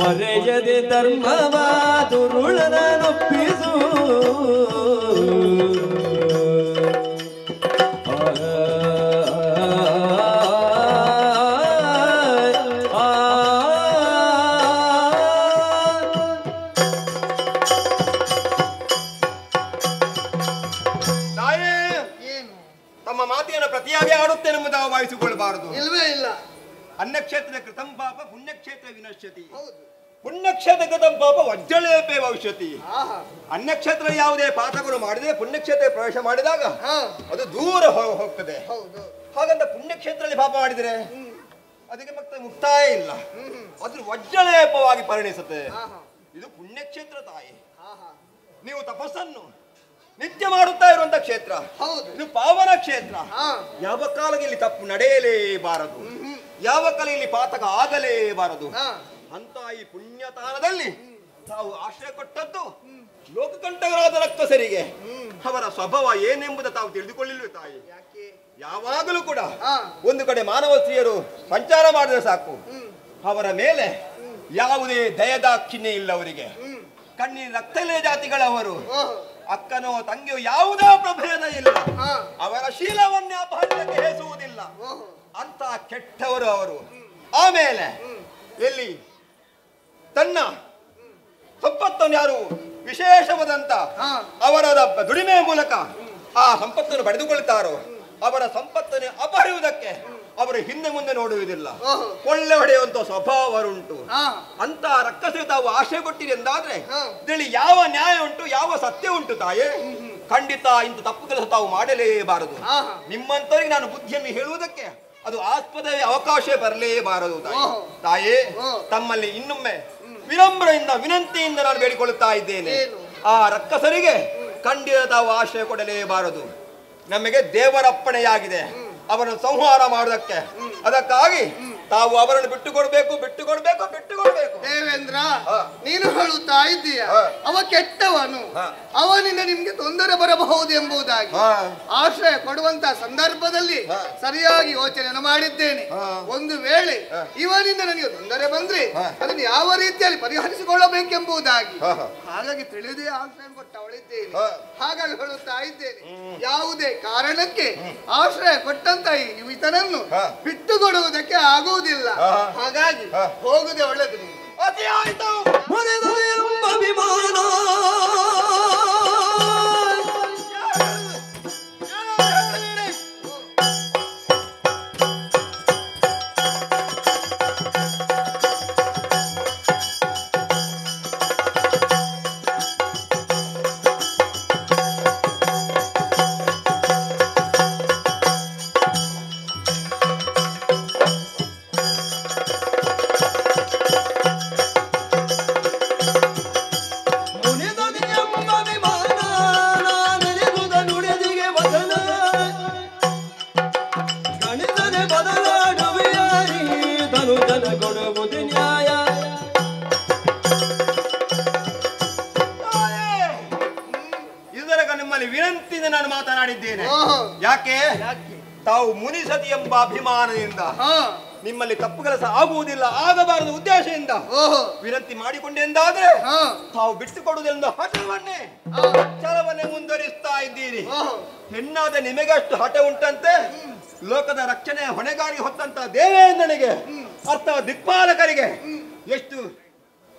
ಮರೆಯದೆ ಧರ್ಮವ ದುರುಳನೊಪ್ಪಿಸು ತಮ್ಮ ಮಾತಿನ ಪ್ರತಿಯಾಗಿ ಆಡುತ್ತೇನೆಂಬುದಾಗಿ ಭಾವಿಸಿಕೊಳ್ಳಬಾರದು. ಇಲ್ವೇ ಇಲ್ಲ. ಅನ್ಯಕ್ಷೇತ್ರ ಕೃತಂ ಪಾಪ ಪುಣ್ಯಕ್ಷೇತ್ರ ವಿನಶ್ಯತಿ. ಪುಣ್ಯಕ್ಷೇತ್ರ ಕೃತಂ ಪಾಪ ವಜ್ರಲೇಪೇ ಭವಿಷ್ಯತಿ. ಅನ್ಯಕ್ಷೇತ್ರ ಯಾವುದೇ ಪಾಪಗಳು ಮಾಡಿದ್ರೆ ಪುಣ್ಯಕ್ಷೇತ್ರ ಪ್ರವೇಶ ಮಾಡಿದಾಗ ಅದು ದೂರ ಹೋಗ್ತದೆ. ಹಾಗಂತ ಪುಣ್ಯಕ್ಷೇತ್ರದಲ್ಲಿ ಪಾಪ ಮಾಡಿದ್ರೆ ಅದಕ್ಕೆ ಮತ್ತೆ ಮುಕ್ತಾಯ ಇಲ್ಲ, ಅದ್ರ ವಜ್ರಲೇಪವಾಗಿ ಪರಿಣಿಸುತ್ತೆ. ಇದು ಪುಣ್ಯಕ್ಷೇತ್ರ ತಾಯಿ. ನೀವು ತಪಸ್ಸನ್ನು ನಿತ್ಯ ಮಾಡುತ್ತಾ ಇರುವಂತ ಕ್ಷೇತ್ರ, ಇದು ಪಾವನ ಕ್ಷೇತ್ರ. ಯಾವ ಕಾಲಕ್ಕೆ ಇಲ್ಲಿ ತಪ್ಪು ನಡೆಯಲೇಬಾರದು, ಯಾವ ಕಾಲ ಇಲ್ಲಿ ಪಾತಕ ಆಗಲೇಬಾರದು. ಅಂತ ಈ ಪುಣ್ಯತಾಣದಲ್ಲಿ ತಾವು ಆಶ್ರಯ ಕೊಟ್ಟದ್ದು ಲೋಕಕಂಠಕರಾದ ರಕ್ಕಸರಿಗೆ ಅವರ ಸ್ವಭಾವ ಏನೆಂಬುದು ತಾವು ತಿಳಿದುಕೊಳ್ಳಿಲ್ವೇ ತಾಯಿ? ಯಾವಾಗಲೂ ಕೂಡ ಒಂದು ಕಡೆ ಮಾನವ ಸ್ತ್ರೀಯರು ಸಂಚಾರ ಮಾಡಿದ್ರೆ ಸಾಕು, ಅವರ ಮೇಲೆ ಯಾವುದೇ ದಯದಾಕ್ಷಿಣ್ಯ ಇಲ್ಲ. ಅವರಿಗೆ ಕಣ್ಣಿನ ರಕ್ತಲೇ ಜಾತಿಗಳವರು, ಅಕ್ಕನೋ ತಂಗಿಯೋ ಯಾವುದೇ ಪ್ರಭೇದ ಇಲ್ಲ. ಅವರ ಶೀಲವನ್ನೇ ಅಪಹರಣಕ್ಕೆ ಹೇಸುವುದಿಲ್ಲ. ಅಂತ ಕೆಟ್ಟವರು ಅವರು. ಆಮೇಲೆ ಎಲ್ಲಿ ತನ್ನ ಸಂಪತ್ತನ್ನು ಯಾರು ವಿಶೇಷವಾದಂತ ಅವರ ದುಡಿಮೆಯ ಮೂಲಕ ಆ ಸಂಪತ್ತನ್ನು ಪಡೆದುಕೊಳ್ತಾರೋ ಅವರ ಸಂಪತ್ತನ್ನು ಅಪಹರಿಯುವುದಕ್ಕೆ ಅವರು ಹಿಂದೆ ಮುಂದೆ ನೋಡುವುದಿಲ್ಲ. ಕೊಳ್ಳೆ ಹೊಡೆಯುವಂತ ಸ್ವಭಾವರುಂಟು. ಅಂತ ರಕ್ಕಸರಿಗೆ ತಾವು ಆಶೆ ಕೊಟ್ಟಿದೆ ಎಂದಾದ್ರೆ ಇದರಲ್ಲಿ ಯಾವ ನ್ಯಾಯ ಉಂಟು, ಯಾವ ಸತ್ಯ ಉಂಟು ತಾಯೇ? ಖಂಡಿತ ಇಂಥ ತಪ್ಪು ಕೆಲಸ ತಾವು ಮಾಡಲೇಬಾರದು. ನಿಮ್ಮಂತವರಿಗೆ ನಾನು ಬುದ್ಧಿಯನ್ನು ಹೇಳುವುದಕ್ಕೆ ಅದು ಆಸ್ಪದವೇ ಅವಕಾಶ ಬರಲೇಬಾರದು ತಾಯೇ. ತಮ್ಮಲ್ಲಿ ಇನ್ನೊಮ್ಮೆ ವಿನಮ್ರದಿಂದ ವಿನಂತಿಯಿಂದ ನಾನು ಬೇಡಿಕೊಳ್ಳುತ್ತಾ ಇದ್ದೇನೆ, ಆ ರಕ್ಕಸರಿಗೆ ಖಂಡಿತ ತಾವು ಆಶ್ರಯ ಕೊಡಲೇಬಾರದು. ನಮಗೆ ದೇವರಪ್ಪಣೆಯಾಗಿದೆ ಅವರನ್ನು ಸಂಹಾರ ಮಾಡುವುದಕ್ಕೆ. ಅದಕ್ಕಾಗಿ ತಾವು ಅವರನ್ನು ಬಿಟ್ಟು ಕೊಡಬೇಕು. ದೇವೇಂದ್ರ, ನೀನು ಹೇಳುತ್ತಾ ಇದ್ದೀಯ ಅವ ಕೆಟ್ಟವನು, ಅವನಿಂದ ನಿಮ್ಗೆ ತೊಂದರೆ ಬರಬಹುದು ಎಂಬುದಾಗಿ. ಆಶ್ರಯ ಕೊಡುವಂತ ಸಂದರ್ಭದಲ್ಲಿ ಸರಿಯಾಗಿ ಯೋಚನೆಯನ್ನು ಮಾಡಿದ್ದೇನೆ. ಒಂದು ವೇಳೆ ಇವನಿಂದ ನನಗೆ ತೊಂದರೆ ಬಂದ್ರೆ ಅದನ್ನು ಯಾವ ರೀತಿಯಲ್ಲಿ ಪರಿಹರಿಸಿಕೊಳ್ಳಬೇಕೆಂಬುದಾಗಿ ಹಾಗಾಗಿ ತಿಳಿದೇ ಆಶ್ರಯ ಕೊಟ್ಟವಳಿದ್ದೇನೆ. ಹಾಗಾಗಿ ಹೇಳುತ್ತಾ ಇದ್ದೇನೆ, ಯಾವುದೇ ಕಾರಣಕ್ಕೆ ಆಶ್ರಯ ಕೊಟ್ಟಂತ ಈತನನ್ನು ಬಿಟ್ಟುಕೊಡುವುದಕ್ಕೆ ಆಗುವುದಿಲ್ಲ. ಹಾಗಾಗಿ ಹೋಗುದೇ ಒಳ್ಳೆದು. ಅಭಿಮಾನ ವಿನಂತಿಯಿಂದ ನಾನು ಮಾತನಾಡಿದ್ದೇನೆ. ಯಾಕೆ? ತಾವು ಮುನಿಸತಿ ಎಂಬ ಅಭಿಮಾನದಿಂದ ನಿಮ್ಮಲ್ಲಿ ತಪ್ಪು ಕೆಲಸ ಆಗುವುದಿಲ್ಲ, ಆಗಬಾರದು ಉದ್ದೇಶದಿಂದ ವಿನಂತಿ ಮಾಡಿಕೊಂಡೆಂದಾದ್ರೆ ತಾವು ಬಿಟ್ಟುಕೊಡುವುದೆಂದು ಹಠವನ್ನೇ ಛಲವನ್ನೇ ಮುಂದುವರಿಸ್ತಾ ಇದ್ದೀರಿ. ಹೆಣ್ಣಾದ ನಿಮಗಷ್ಟು ಹಠ ಉಂಟಂತೆ ಲೋಕದ ರಕ್ಷಣೆಯ ಹೊಣೆಗಾರಿ ಹೊತ್ತಂತ ದೇವೇಂದ್ರನಿಗೆ ಅರ್ಥ ದಿಕ್ಪಾಲಕರಿಗೆ ಎಷ್ಟು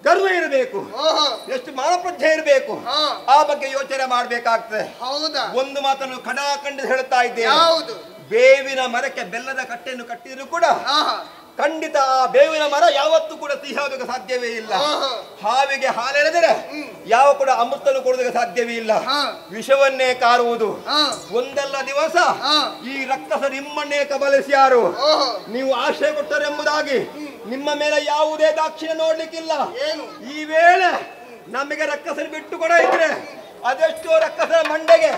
ಗರ್ವ ಇರಬೇಕು, ಓಹೋ ಎಷ್ಟು ಮಾನಪ್ರಜ್ಞೆ ಇರಬೇಕು, ಹಾ ಆ ಬಗ್ಗೆ ಯೋಚನೆ ಮಾಡ್ಬೇಕಾಗ್ತದೆ. ಹೌದಾ? ಒಂದು ಮಾತನ್ನು ಖಡಾಖಂಡಿತ ಹೇಳ್ತಾ ಇದ್ದೇನೆ, ಯಾವುದು? ಬೇವಿನ ಮರಕ್ಕೆ ಬೆಲ್ಲದ ಕಟ್ಟೆಯನ್ನು ಕಟ್ಟಿದ್ರು ಕೂಡ ಆಹಾ ಖಂಡಿತ ಆ ಬೇವಿನ ಮರ ಯಾವತ್ತೂ ಕೂಡ ಸಿಹಿಯಾಗೋದಕ್ಕೆ ಸಾಧ್ಯವೇ ಇಲ್ಲ. ಓಹೋ ಹಾವಿಗೆ ಹಾಲೆಳೆದರೆ ಯಾವ ಕೂಡ ಅಮೃತನು ಕೊಡೋದಕ್ಕೆ ಸಾಧ್ಯವೇ ಇಲ್ಲ, ಹಾ ವಿಷವನ್ನೇ ಕಾರುವುದು. ಹಾ ಒಂದಲ್ಲ ದಿವಸ ಹಾ ಈ ರಕ್ಕಸ ನಿಮ್ಮನ್ನೇ ಕಬಲಿಸ್ಯಾರು. ಓಹೋ ನೀವು ಆಶ್ರಯ ಕೊಟ್ಟರೆಂಬುದಾಗಿ ನಿಮ್ಮ ಮೇಲೆ ಯಾವುದೇ ದಾಕ್ಷಿಣ್ಯ ನೋಡ್ಲಿಕ್ಕಿಲ್ಲ. ಏನು? ಈ ವೇಳೆ ನಮಗೆ ರಕ್ಕಸನ ಬಿಟ್ಟು ಕೂಡ ಇದ್ರೆ ಅದೆಷ್ಟೋ ರಕ್ಕಸನ ಮಂಡೆಗೆ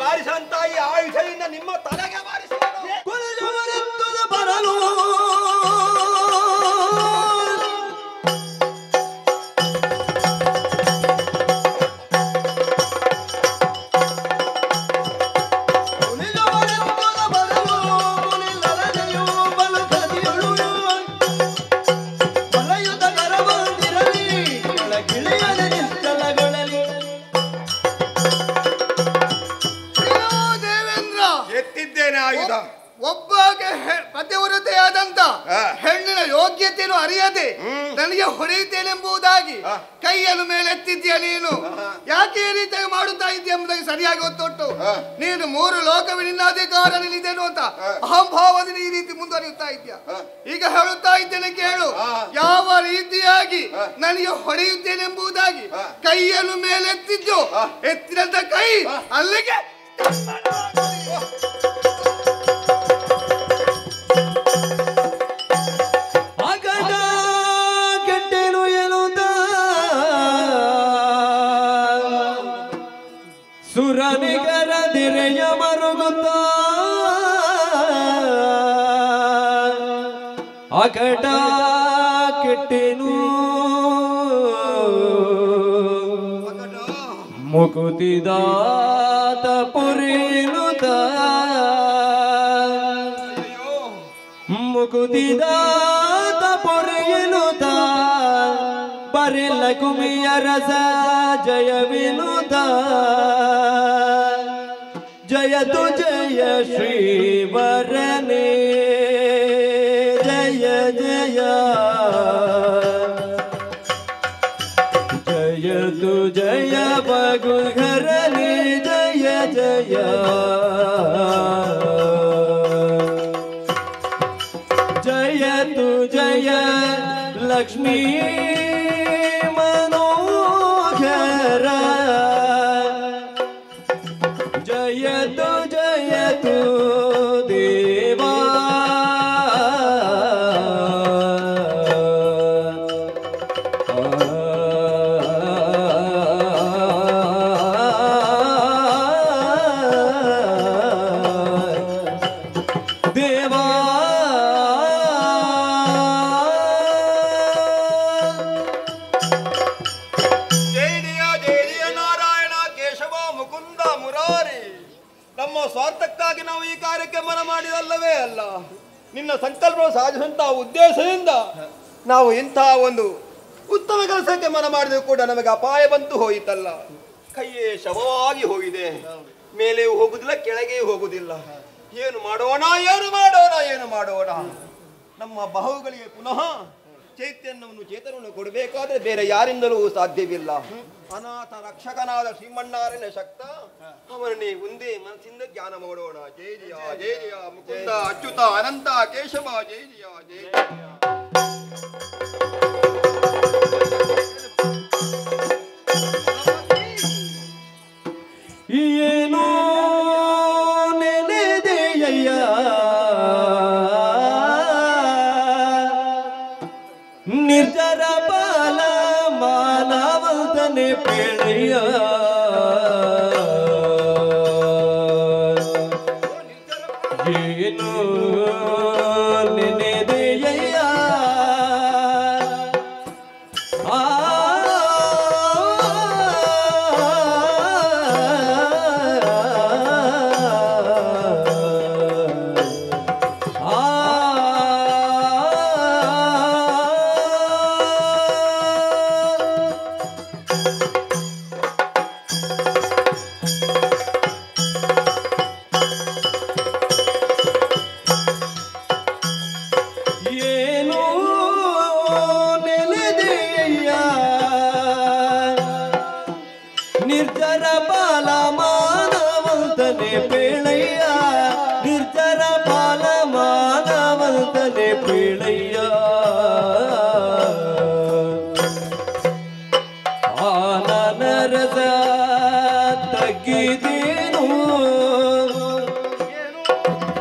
ಬಾರಿಸಂತ ಈ ಆಯುಷದಿಂದ ನಿಮ್ಮ ತಲೆಗೆ ಬಾರಿಸುವುದು. ಬರಲು ಒಬ್ಬಗೆ ಪತಿವ್ರತೆಯಾದಂತ ಹೆಣ್ಣಿನ ಯೋಗ್ಯತೆಯನ್ನು ಅರಿಯದೆ ನನಗೆ ಹೊಡೆಯುತ್ತೇನೆಂಬುದಾಗಿ ಕೈಯನ್ನು ಮೇಲೆತ್ತಿದ್ಯಾ ನೀನು? ಯಾಕೆ ಈ ರೀತಿಯಾಗಿ ಮಾಡುತ್ತಾ ಇದ್ದೀಯ ಎಂಬುದಾಗಿ ಸರಿಯಾಗಿ ಗೊತ್ತುಂಟು. ನೀನು 3 ಲೋಕವಿನ ಅಧಿಕಾರ ನಿಲ್ಲಿದ್ದೇನು ಅಂತ ಅಹಂಭಾವದಿಂದ ಈ ರೀತಿ ಮುಂದುವರಿಯುತ್ತಾ ಇದ್ಯಾ. ಈಗ ಹೇಳುತ್ತಾ ಇದ್ದೇನೆ ಕೇಳು, ಯಾವ ರೀತಿಯಾಗಿ ನನಗೆ ಹೊಡೆಯುತ್ತೇನೆಂಬುದಾಗಿ ಕೈಯನ್ನು ಮೇಲೆತ್ತಿದ್ದು ಎತ್ತಿದಂತ ಕೈ ಅಲ್ಲಿಗೆ ಕೆಟ್ಟೇನು ಎನ್ನುತ್ತ ಸುರನಿಗರ ದಿರೆಯ ಮರುಗುತ್ತ ಅಕಟ ಕೆಟ್ಟೇನು ಮುಕುತಿದಾತ ಪುರಿನುತ ಮುಕುತಿದಾತ ಪೊರೆಯನುತ ಬರೆಲ್ಲ ಕುಮಿಯ ರಸ ಜಯ ವಿನುತ ಜಯತು ಜಯ ಶ್ರೀವರನೇ ಜಯ ಜಯ ಜಯತು ಜಯ ಬಗುಘರನೇ ಜಯ ಜಯ जयतु जय लक्ष्मी मनोहर जयतु जयतु देवा देवा ನಮ್ಮ ಸ್ವಾರ್ಥಕ್ಕಾಗಿ ನಾವು ಈ ಕಾರ್ಯಕ್ಕೆ ಮನ ಮಾಡಿದಲ್ಲವೇ ಅಲ್ಲ, ನಿನ್ನ ಸಂಕಲ್ಪವನ್ನು ಸಾಧಿಸುವಂತಹ ಉದ್ದೇಶದಿಂದ ನಾವು ಇಂತಹ ಒಂದು ಉತ್ತಮ ಕೆಲಸಕ್ಕೆ ಮನ ಮಾಡಿದ್ರು ಕೂಡ ನಮಗೆ ಅಪಾಯ ಬಂತು ಹೋಯಿತಲ್ಲ. ಕೈಯೇ ಶವವಾಗಿ ಹೋಗಿದೆ, ಮೇಲೆಯೂ ಹೋಗುದಿಲ್ಲ ಕೆಳಗೆಯೂ ಹೋಗುದಿಲ್ಲ. ಏನು ಮಾಡೋಣ ಏನು ಮಾಡೋಣ ಏನು ಮಾಡೋಣ? ನಮ್ಮ ಬಾಹುಗಳಿಗೆ ಪುನಃ ಚೈತನ್ಯವನ್ನು ಚೇತನವನ್ನು ಕೊಡಬೇಕಾದ್ರೆ ಬೇರೆ ಯಾರಿಂದಲೂ ಸಾಧ್ಯವಿಲ್ಲ. ಅನಾಥ ರಕ್ಷಕನಾದ ಶ್ರೀಮನ್ನಾರಾಯಣ ಶಕ್ತ ಅವರನ್ನೇ ಒಂದೇ ಮನಸ್ಸಿಂದ ಜ್ಞಾನ ಮಾಡೋಣ. ಜಯ ಜಯ ಜಯ ಜಯ ಮುಕುಂದ ಅಚ್ಯುತ ಅನಂತ ಕೇಶವ ಜಯ ಜಯ ಜಯ ಏನೋ ನೆನೆದೆಯ್ಯ ನಿರ್ಜರ ಬಾಲ ಮಾನವಂತನೆ ಪೇಳೆಯ ಏನೋ ನೆನೆದೆಯ್ಯ ಪಾಲ ಮಾನವಂತನೆ ಪೇಳಯ್ಯ ನಿರ್ಜರ ಪಾಲ ಮಾನವಂತನೆ ಪೇಳಯ್ಯ ಆನನರಸ ತಗ್ಗಿದೀನು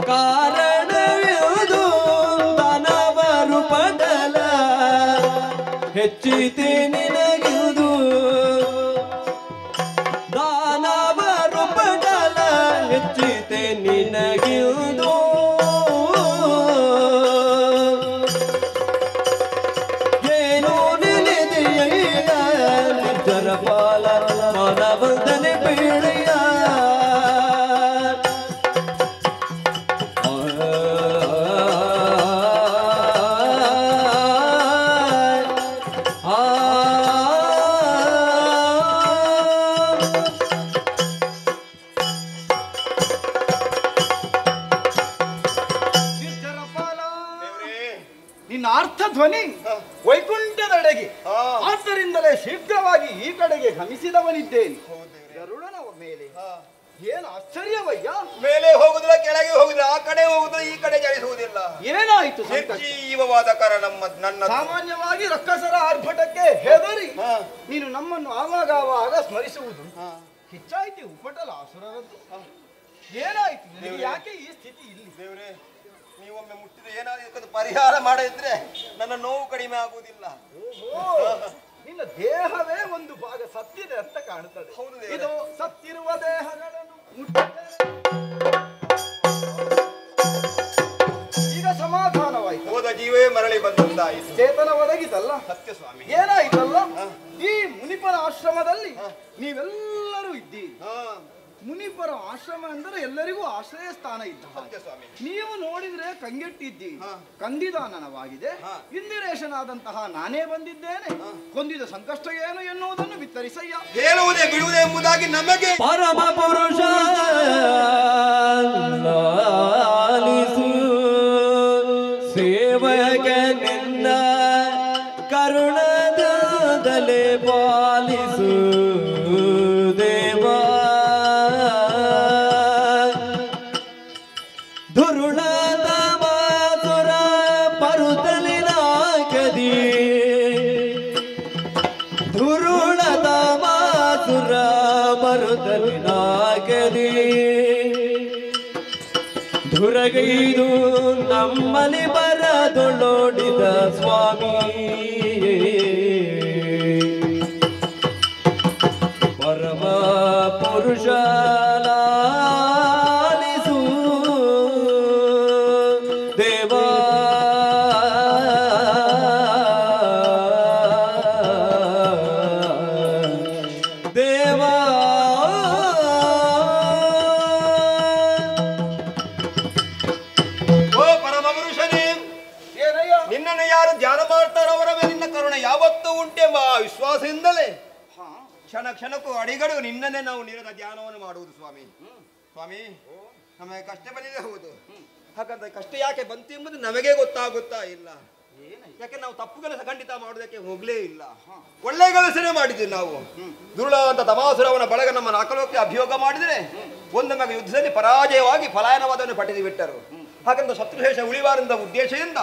ಕಾರಣವಿದು ತನವರು ಪಡಲ ಹೆಚ್ಚಿತೆ ನಿನಗಿದು ದಾನವರು ಪಡಲ ಹೆಚ್ಚಿತೆ ನಿನಗಿದು ಏನು ನೆನೆದೆಯಯ್ಯ ನಿರ್ಜರ ಪಾಲ ಮಾನವಂತನೆ ಪೇಳಯ್ಯ ನಿನ್ನ ಅರ್ಥ ಧ್ವನಿ ವೈಕುಂಠದೆಡೆಗೆ ಆದ್ದರಿಂದಲೇ ಶೀಘ್ರವಾಗಿ ಈ ಕಡೆಗೆ ಗಮಿಸಿದವನಿದ್ದೇನೆ ಗರುಡನ ಮೇಲೆ ಏನು ಆಶ್ಚರ್ಯವಯ್ಯ ಮೇಲೆ ಹೋಗುದಿಲ್ಲ ಕೆಳಗೆ ಹೋಗುದಿಲ್ಲ ಆ ಕಡೆ ಹೋಗುದಿಲ್ಲ ಈ ಕಡೆ ಚಲಿಸುವುದಿಲ್ಲ ಏನಾಯ್ತು ನಿರ್ಜೀವವಾದ ಕರ ನನ್ನ ಸಾಮಾನ್ಯವಾಗಿ ರಕ್ಕಸರ ಆರ್ಭಟಕ್ಕೆ ಹೆದರಿ ನೀನು ನಮ್ಮನ್ನು ಆವಾಗ ಸ್ಮರಿಸುವುದು ಹೆಚ್ಚಾಯ್ತು ಉಪಟಲ ಅಸುರರದ್ದು ಏನಾಯ್ತು ನಿನಗೆ ಯಾಕೆ ಈ ಸ್ಥಿತಿ ಇಲ್ಲಿ ದೇವ್ರೆ ನೀವೊಮ್ಮೆ ಮುಟ್ಟಿದ ಏನಾದ್ರು ಪರಿಹಾರ ಮಾಡಿದ್ರೆ ನನ್ನ ನೋವು ಕಡಿಮೆ ಆಗುವುದಿಲ್ಲ ನಿನ್ನ ದೇಹವೇ ಒಂದು ಭಾಗ ಸತ್ತಿದೆ ಅಂತ ಕಾಣುತ್ತದೆ ಹೌದು ದೇವರೇ. ಇದು ಸತ್ತಿರುವ ದೇಹಗಳನ್ನು ಮುಟ್ಟಿದರೆ ಈಗ ಸಮಾಧಾನವಾಯ್ತು ಹೋದ ಜೀವೇ ಮರಳಿ ಬಂದಂತಾಯಿತು ಚೇತನ ಒದಗಿತಲ್ಲ ಸತ್ಯ ಸ್ವಾಮಿ ಏನಾಯ್ತಲ್ಲ ಈ ಮುನಿಪರ ಆಶ್ರಮದಲ್ಲಿ ನೀವೆಲ್ಲರೂ ಇದ್ದೀರಿ ಮುನಿಪರ ಆಶ್ರಮ ಅಂದರೆ ಎಲ್ಲರಿಗೂ ಆಶ್ರಯ ಸ್ಥಾನ ಇದ್ದ ಸತ್ಯ ಸ್ವಾಮಿ ನೀವು ನೋಡಿದ್ರೆ ಕಂಗೆಟ್ಟಿದ್ದೀರಿ ಕಂದಿದಾನನವಾಗಿದೆ ಇಂದಿರೇಶನಾದಂತಹ ನಾನೇ ಬಂದಿದ್ದೇನೆ ಕೊಂದಿದ ಸಂಕಷ್ಟ ಏನು ಎನ್ನುವುದನ್ನು ಬಿತ್ತರಿಸಯ್ಯ ಹೇಳುವುದೇ ಬಿಡುವುದೇ ಎಂಬುದಾಗಿ ನಮಗೆ ಪರಮ ಪುರುಷ ಲಾಲಿಸು ಸೇವಕ ನಿನ್ನ ಕರುಣದಲೆ ಪಾಲಿಸು ದೇವಾ ದುರುಳದ ಮಾಸುರ ಪರುತಲಿನ ಕದಿ ದುರುಳದ ಮಾಸುರ ಪರುತಲಿನ ಕದಿ ದುರಗೈದು ನಮ್ಮಲ್ಲಿ ಬರದೊಳೋಡಿದ ಸ್ವಾಮಿ ಪರಮ ಪುರುಷ ಲಾಲಿಸು ದೇವಾ ದೇವಾ ಓ ಪರಮ ಪುರುಷನೇ ಏನಯ್ಯ ನಿನ್ನನ್ನು ಯಾರು ಧ್ಯಾನ ಮಾಡ್ತಾರೋ ಅವರ ಮೇಲಿನ ಕರುಣೆ ಯಾವತ್ತೂ ಉಂಟೆಂಬ ವಿಶ್ವಾಸದಿಂದಲೇ ಕ್ಷಣ ಕ್ಷಣಕ್ಕೂ ಅಡಿಗಡು ನಿನ್ನನ್ನೇ ನಾವು ನಿರದ ಧ್ಯಾನವನ್ನು ಮಾಡುವುದು ಸ್ವಾಮಿ ಸ್ವಾಮಿ ನಮಗೆ ಕಷ್ಟ ಬಂದಿದೆ ಹೌದು ಹಾಗಾದ್ರೆ ಕಷ್ಟ ಯಾಕೆ ಬಂತು ಎಂಬುದು ನಮಗೆ ಗೊತ್ತಾಗುತ್ತಾ ಇಲ್ಲ ಯಾಕೆ ನಾವು ತಪ್ಪು ಕೆಲಸ ಖಂಡಿತ ಮಾಡುವುದಕ್ಕೆ ಹೋಗ್ಲೇ ಇಲ್ಲ ಒಳ್ಳೆ ಕೆಲಸನೇ ಮಾಡಿದ್ದೀವಿ ನಾವು ದುರುಳ ಅಂತ ತಮಾಸುರವನ ಬಳಗ ನಮ್ಮ ನಾಲ್ಕಲೋಕ್ಕೆ ಅಭಿಯೋಗ ಮಾಡಿದರೆ ಒಂದೊಮ್ಮೆ ಯುದ್ಧದಲ್ಲಿ ಪರಾಜಯವಾಗಿ ಫಲಾಯನವಾದವನ್ನು ಪಡೆದು ಬಿಟ್ಟರು ಹಾಗಂತ ಶತ್ರುಶೇಷ ಉಳಿವಾರದ ಉದ್ದೇಶದಿಂದ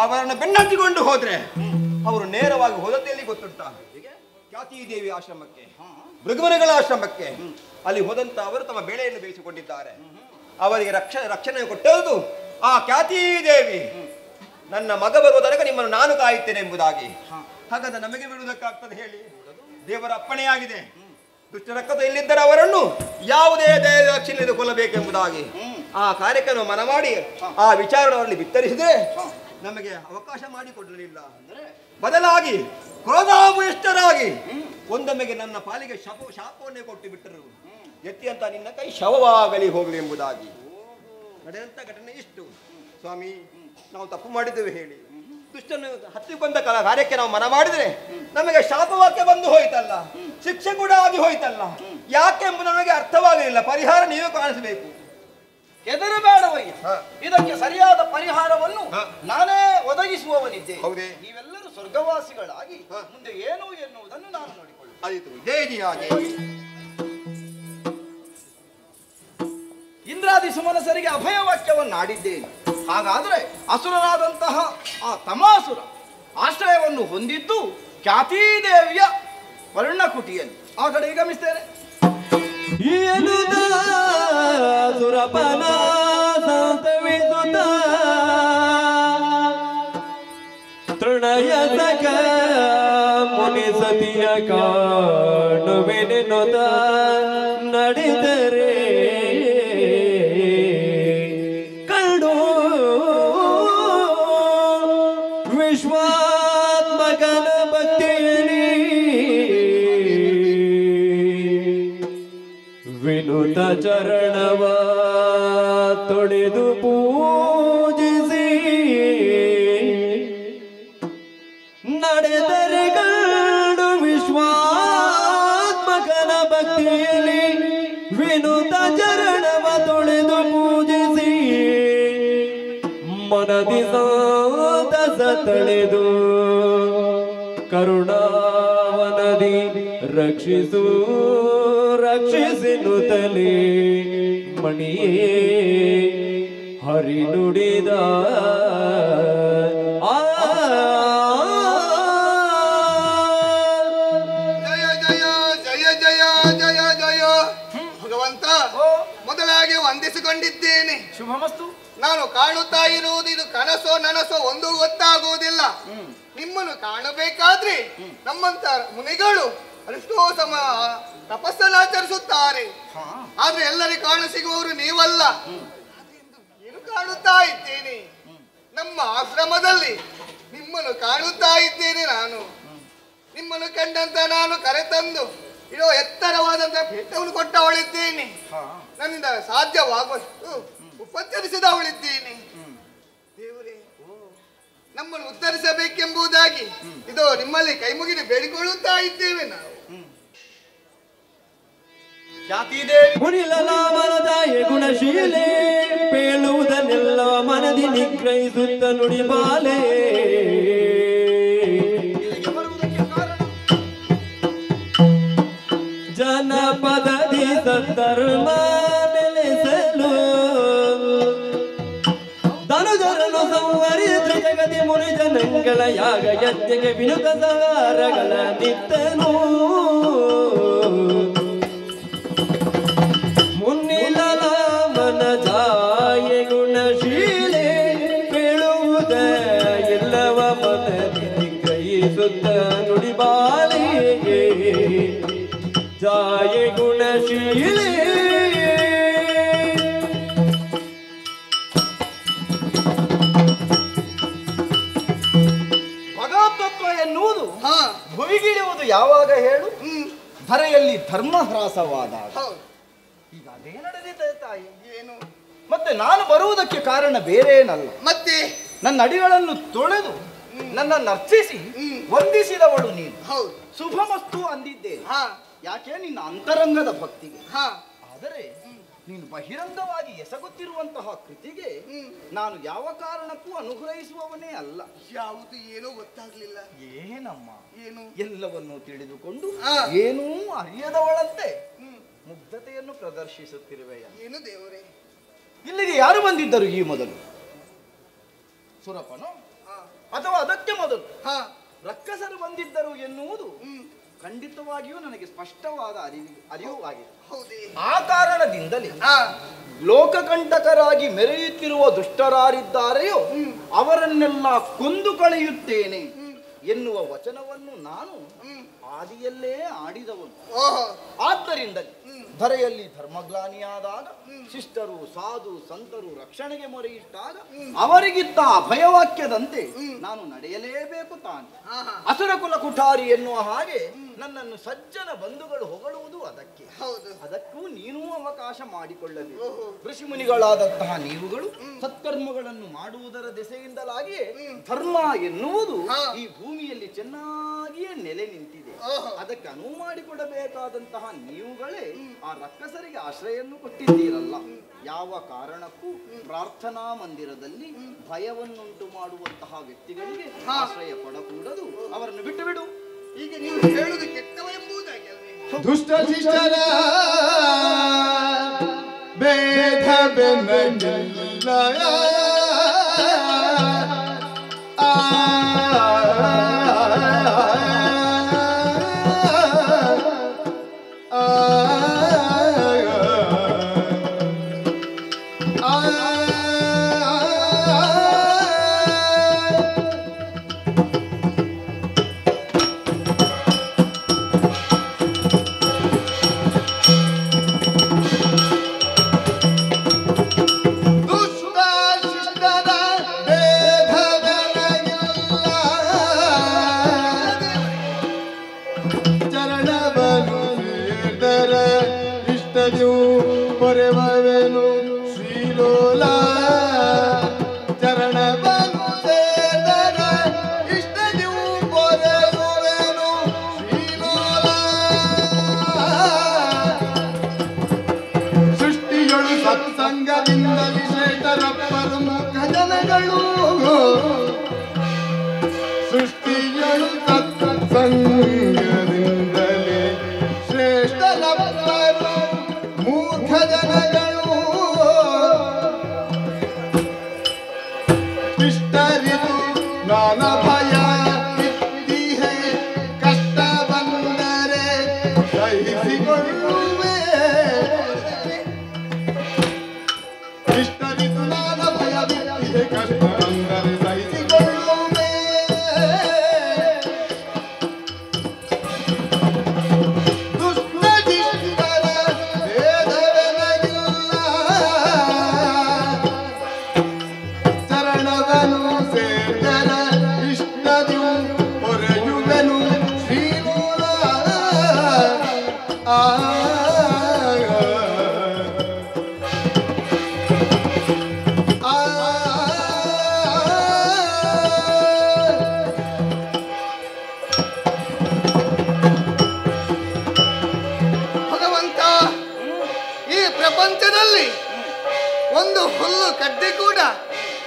ಅವರನ್ನು ಬೆನ್ನಟ್ಟಿಕೊಂಡು ಹೋದ್ರೆ ಅವರು ನೇರವಾಗಿ ಹೋದದ್ದೆಯಲ್ಲಿ ಗೊತ್ತುಂಟ ಖ್ಯಾತಿ ದೇವಿ ಆಶ್ರಮಕ್ಕೆ ಮೃಗಮನೆಗಳ ಆಶ್ರಮಕ್ಕೆ ಅಲ್ಲಿ ಹೋದಂತ ಅವರು ತಮ್ಮ ಬೆಳೆಯನ್ನು ಬೇಯಿಸಿಕೊಂಡಿದ್ದಾರೆ ಅವರಿಗೆ ರಕ್ಷಣೆ ಕೊಟ್ಟದ್ದು ಆ ಖ್ಯಾತಿ ದೇವಿ ನನ್ನ ಮಗ ಬರುವ ತನಕ ನಿಮ್ಮನ್ನು ನಾನು ಕಾಯುತ್ತೇನೆ ಎಂಬುದಾಗಿ ಹಾಗಾದ್ರೆ ನಮಗೆ ಬಿಡುವುದಕ್ಕಾಗ್ತದೆ ಹೇಳಿ ದೇವರ ಅಪ್ಪಣೆಯಾಗಿದೆ ದುಷ್ಟ ರಕ್ಕತ ಇಲ್ಲಿದ್ದರೆ ಅವರನ್ನು ಯಾವುದೇ ದಕ್ಷಿಣೆಯಿಂದ ಕೊಲ್ಲಬೇಕೆಂಬುದಾಗಿ ಆ ಕಾರ್ಯಕ್ರಮ ಮನ ಮಾಡಿ ಆ ವಿಚಾರವನ್ನು ಬಿತ್ತರಿಸಿದ್ರೆ ನಮಗೆ ಅವಕಾಶ ಮಾಡಿಕೊಡಲಿಲ್ಲ ಬದಲಾಗಿ ಕ್ರೋಧಾಮುಷ್ಟರಾಗಿ ಒಂದೊಮ್ಮೆಗೆ ನನ್ನ ಪಾಲಿಗೆ ಶಾಪವನ್ನೇ ಕೊಟ್ಟು ಬಿಟ್ಟರು ಎತ್ತಿ ಅಂತ ನಿನ್ನ ಕೈ ಶವವಾಗಲಿ ಹೋಗಲಿ ಎಂಬುದಾಗಿ ನಡೆದಂತ ಘಟನೆ ಇಷ್ಟು ಸ್ವಾಮಿ ನಾವು ತಪ್ಪು ಮಾಡಿದ್ದೇವೆ ಹೇಳಿ ದುಷ್ಟನ್ನು ಹತ್ತಿ ಬಂದ ಕಾರ್ಯಕ್ಕೆ ನಾವು ಮನ ಮಾಡಿದ್ರೆ ನಮಗೆ ಶಾಪವಾಕ್ಯ ಬಂದು ಹೋಯ್ತಲ್ಲ ಶಿಕ್ಷೆ ಕೂಡ ಆಗಿ ಹೋಯ್ತಲ್ಲ ಯಾಕೆಂಬುದು ನಮಗೆ ಅರ್ಥವಾಗಲಿಲ್ಲ ಪರಿಹಾರ ನೀವೇ ಕಾಣಿಸಬೇಕು ಹೆದರಬೇಡವಯ್ಯ ಇದಕ್ಕೆ ಸರಿಯಾದ ಪರಿಹಾರವನ್ನು ನಾನೇ ಒದಗಿಸುವವನಿದ್ದೆ ಹೌದೇ ನೀವೆಲ್ಲರೂ ಸ್ವರ್ಗವಾಸಿಗಳಾಗಿ ಮುಂದೆ ಏನು ಎನ್ನುವುದನ್ನು ನಾನು ನೋಡಿಕೊಳ್ಳುತ್ತೇನೆ ಆಯಿತು ಜಯ ಜಯ ಜಯ ಇಂದ್ರಾದಿ ಸುಮನಸರಿಗೆ ಅಭಯ ವಾಕ್ಯವನ್ನು ಆಡಿದ್ದೇನೆ. ಹಾಗಾದ್ರೆ ಅಸುರನಾದಂತಹ ಆ ತಮಾಸುರ ಆಶ್ರಯವನ್ನು ಹೊಂದಿದ್ದು ಖ್ಯಾತಿದೇವಿಯ ವರ್ಣಕುಟಿಯಲ್ಲಿ. ಆ ಕಡೆಗೆ ಗಮನಿಸ್ತೇನೆ. ಸುರಪನ ಸಂತವಿಸುತ್ತ ತೃಣಯ ಸಕ ಮುನಿ ಸತಿಯ ಕಾಣುವೆನೆನುತ ನಡೆದರೆ ಕಂಡು ವಿಶ್ವಾತ್ಮಕನ ಭಕ್ತಿಯಲ್ಲಿ ವಿನುತ ಚರಣವ ತೊಳೆದು ಪೂಜಿಸಿ ನಡೆದರೆ ಕಂಡು ವಿಶ್ವಾತ್ಮಕನ ಭಕ್ತಿಯಲ್ಲಿ ವಿನುತ ಚರಣವ ತೊಳೆದು ಪೂಜಿಸಿ ಮನದಿ ಸಂತಸ ತಳೆದು ಕರುಣಾವನದಿ ರಕ್ಷಿಸು ರಕ್ಷಿಸಿನುತ್ತಲೇ ಮಣಿಯೇ ಹರಿ ನುಡಿದ ಜಯ ಜಯ ಜಯ ಜಯ ಜಯ ಜಯ ಭಗವಂತ, ಮೊದಲಾಗಿ ವಂದಿಸಿಕೊಂಡಿದ್ದೇನೆ. ಶುಭಮಸ್ತು. ನಾನು ಕಾಣುತ್ತಾ ಇರುವುದು ಇದು ಕನಸೋ ನನಸೋ ಒಂದು ಗೊತ್ತಾಗುವುದಿಲ್ಲ. ನಿಮ್ಮನ್ನು ಕಾಣಬೇಕಾದ್ರೆ ನಮ್ಮಂತ ಮುನಿಗಳು ಅದೆಷ್ಟೋ ತಪಸ್ಸನ್ನಾಚರಿಸುತ್ತಾರೆ. ಆದ್ರೆ ಎಲ್ಲರಿಗೂ ಕಾಣ ಸಿಗುವವರು ನೀವಲ್ಲ. ಏನು ಕಾಣುತ್ತಾ ಇದ್ದೇನೆ ನಮ್ಮ ಆಶ್ರಮದಲ್ಲಿ ನಿಮ್ಮನ್ನು ಕಾಣುತ್ತಾ ಇದ್ದೇನೆ. ನಾನು ನಿಮ್ಮನ್ನು ಕಂಡಂತ ನಾನು ಕರೆತಂದು ಇರೋ ಎತ್ತರವಾದಂತಹ ಪೀಠವನ್ನು ಕೊಟ್ಟವಳಿದ್ದೇನೆ. ನನ್ನಿಂದ ಸಾಧ್ಯವಾಗುವಷ್ಟು ಉಪಚರಿಸಿದವಳಿದ್ದೇನೆ. ದೇವರೇ, ನಮ್ಮನ್ನು ಉತ್ತರಿಸಬೇಕೆಂಬುದಾಗಿ ಇದು ನಿಮ್ಮಲ್ಲಿ ಕೈ ಮುಗಿದು ಬೇಡಿಕೊಳ್ಳುತ್ತಾ ಇದ್ದೇವೆ ನಾವು. ಮುನಿಲಲ ಮನದಾಯ ಗುಣಶೀಲೆ ಪೇಳುವುದನ್ನೆಲ್ಲ ಮನದಿ ನಿಗ್ರಹಿಸುತ್ತ ನುಡಿಬಾಲೆ ಜನಪದದಿ ಸದ್ಧರ್ಮ ನೆಲೆಸಲು ಧನುಜರನು ಸಂವರಿದ್ರ ಜಗತಿ ಮುನಿ ಜನಗಳ ಯಾಗ ಯಜ್ಞಗೆ ವಿನುತ ಸವಾರಗಳ ನಿತ್ತನು ಮುನ್ನಿಲಲ ಮನ ಜಾಯ ಗುಣಶೀಲೆ ಬೀಳುವುದ ಎಲ್ಲವ ಮನದಿ ನಿಗ್ರಹಿಸುತ್ತ ನುಡಿಬಾಲೆ ಜಾಯ ಗುಣಶೀಲೆ. ಭಗವತತ್ವ ಎನ್ನುವುದು ಭುವಿಗಿಳಿಯುವುದು ಯಾವಾಗ ಹೇಳು? ಧರೆಯಲ್ಲಿ ಧರ್ಮ ಹ್ರಾಸವಾದಾಗ. ಈಗ ಅದೇ ನಡೆದಿದೆ ತಾಯಿ. ಏನು? ಮತ್ತೆ ನಾನು ಬರುವುದಕ್ಕೆ ಕಾರಣ ಬೇರೇನಲ್ಲ, ಮತ್ತೆ ನನ್ನ ಅಡಿಗಳನ್ನು ತೊಳೆದು ನನ್ನನ್ನು ಅರ್ಚಿಸಿ ವಂದಿಸಿದವಳು ನೀನು. ಹೌದು, ಶುಭಮಸ್ತು ಅಂದಿದ್ದೆ. ಯಾಕೆ? ನಿನ್ನ ಅಂತರಂಗದ ಭಕ್ತಿಗೆ. ಆದರೆ ನೀನು ಬಹಿರಂಗವಾಗಿ ಎಸಗುತ್ತಿರುವಂತಹ ಕೃತಿಗೆ ನಾನು ಯಾವ ಕಾರಣಕ್ಕೂ ಅನುಗ್ರಹಿಸುವವನೇ ಅಲ್ಲ. ಯಾವುದು ಏನೋ ಗೊತ್ತಾಗ್ಲಿಲ್ಲ. ಏನಮ್ಮ? ಏನು? ಎಲ್ಲವನ್ನೂ ತಿಳಿದುಕೊಂಡು ಏನೂ ಅರಿಯದವಳಂತೆ ಮುಗ್ಧತೆಯನ್ನು ಪ್ರದರ್ಶಿಸುತ್ತಿರುವೆಯ. ಏನು ದೇವರೇ? ಇಲ್ಲಿಗೆ ಯಾರು ಬಂದಿದ್ದರು ಈ ಮೊದಲು? ಸುರಪನು ಅಥವಾ ಅದಕ್ಕೆ ಮೊದಲು ರಕ್ಕಸರು ಬಂದಿದ್ದರು ಎನ್ನುವುದು ಖಂಡಿತವಾಗಿಯೂ ನನಗೆ ಸ್ಪಷ್ಟವಾದ ಅರಿವಾಗಿದೆ. ಆ ಕಾರಣದಿಂದಲೇ ಲೋಕಕಂಟಕರಾಗಿ ಮೆರೆಯುತ್ತಿರುವ ದುಷ್ಟರಾರಿದ್ದಾರೆಯೋ ಅವರನ್ನೆಲ್ಲ ಕೊಂದು ಕಳೆಯುತ್ತೇನೆ ಎನ್ನುವ ವಚನವನ್ನು ನಾನು ಆದಿಯಲ್ಲೇ ಆಡಿದವನು. ಆದ್ದರಿಂದ ಧರೆಯಲ್ಲಿ ಧರ್ಮಗ್ಲಾನಿಯಾದಾಗ ಶಿಷ್ಟರು ಸಾಧು ಸಂತರು ರಕ್ಷಣೆಗೆ ಮೊರೆಯಿಟ್ಟಾಗ ಅವರಿಗಿದ್ದ ಅಭಯವಾಕ್ಯದಂತೆ ನಾನು ನಡೆಯಲೇಬೇಕು ತಾನೆ. ಅಸುರಕುಲ ಕುಠಾರಿ ಎನ್ನುವ ಹಾಗೆ ನನ್ನನ್ನು ಸಜ್ಜನ ಬಂಧುಗಳು ಹೊಗಳುವುದು ಅದಕ್ಕೆ. ಅದಕ್ಕೂ ನೀನೂ ಅವಕಾಶ ಮಾಡಿಕೊಳ್ಳಬೇಕು. ಋಷಿಮುನಿಗಳಾದಂತಹ ನೀವುಗಳು ಸತ್ಕರ್ಮಗಳನ್ನು ಮಾಡುವುದರ ದೆಸೆಯಿಂದಲಾಗಿಯೇ ಧರ್ಮ ಎನ್ನುವುದು ಈ ಭೂಮಿಯಲ್ಲಿ ಚೆನ್ನಾಗಿಯೇ ನೆಲೆ ನಿಂತಿದೆ. ಅದಕ್ಕೆ ಅನುವು ಮಾಡಿಕೊಡಬೇಕಾದಂತಹ ನೀವುಗಳೇ ಆ ರಕ್ಕಸರಿಗೆ ಆಶ್ರಯನ್ನು ಕೊಟ್ಟಿದ್ದೀರಲ್ಲ. ಯಾವ ಕಾರಣಕ್ಕೂ ಪ್ರಾರ್ಥನಾ ಮಂದಿರದಲ್ಲಿ ಭಯವನ್ನುಂಟು ಮಾಡುವಂತಹ ವ್ಯಕ್ತಿಗಳಿಗೆ ಆಶ್ರಯ ಕೊಡಕೂಡದು. ಅವರನ್ನು ಬಿಟ್ಟು ಬಿಡು. ಈಗ ನೀವು ಹೇಳುವುದು ಕೆಟ್ಟವ ಎಂಬುದಾಗಿ ದುಷ್ಟ ಶಿಷ್ಟರ ಭೇದವೆನಗಿಲ್ಲ ಪೊರೆವನು ಶ್ರೀಲೋಲ ಚರಣವನ್ನು ಸೇದರ ಇಷ್ಟದಿವು ಪೊರೆಯುವೆನು ಶ್ರೀಲೋಲ ಸೃಷ್ಟಿಗಳು ಸತ್ಸಂಗದಿಂದಲಿ ಶ್ರೇಷ್ಠರಪ್ಪರು ಮುಖ ಜನಗಳು ಸೃಷ್ಟಿಗಳು ಸತ್ಸಂಗದಿಂದಲೇ ಶ್ರೇಷ್ಠರಪ್ಪರು ಮೂರ್ಖ ಜನಗಳು ಇಷ್ಟರಿದು ನಾನ ಭಯ ಇದ್ದೀಹೆ ಕಷ್ಟ ಬಂದರೆ ಸಹಿಸಿಕೊಳ್ಳುವೆ ಇಷ್ಟರಿದು ನಾನ ಭಯ ಇದ್ದೀಹೆ ಕಷ್ಟ ಬಂದರೆ ಸಹಿಸಿಕೊಳ್ಳುವೆ ಭಗವಂತ, ಈ ಪ್ರಪಂಚದಲ್ಲಿ ಒಂದು ಹುಲ್ಲು ಕಡ್ಡಿ ಕೂಡ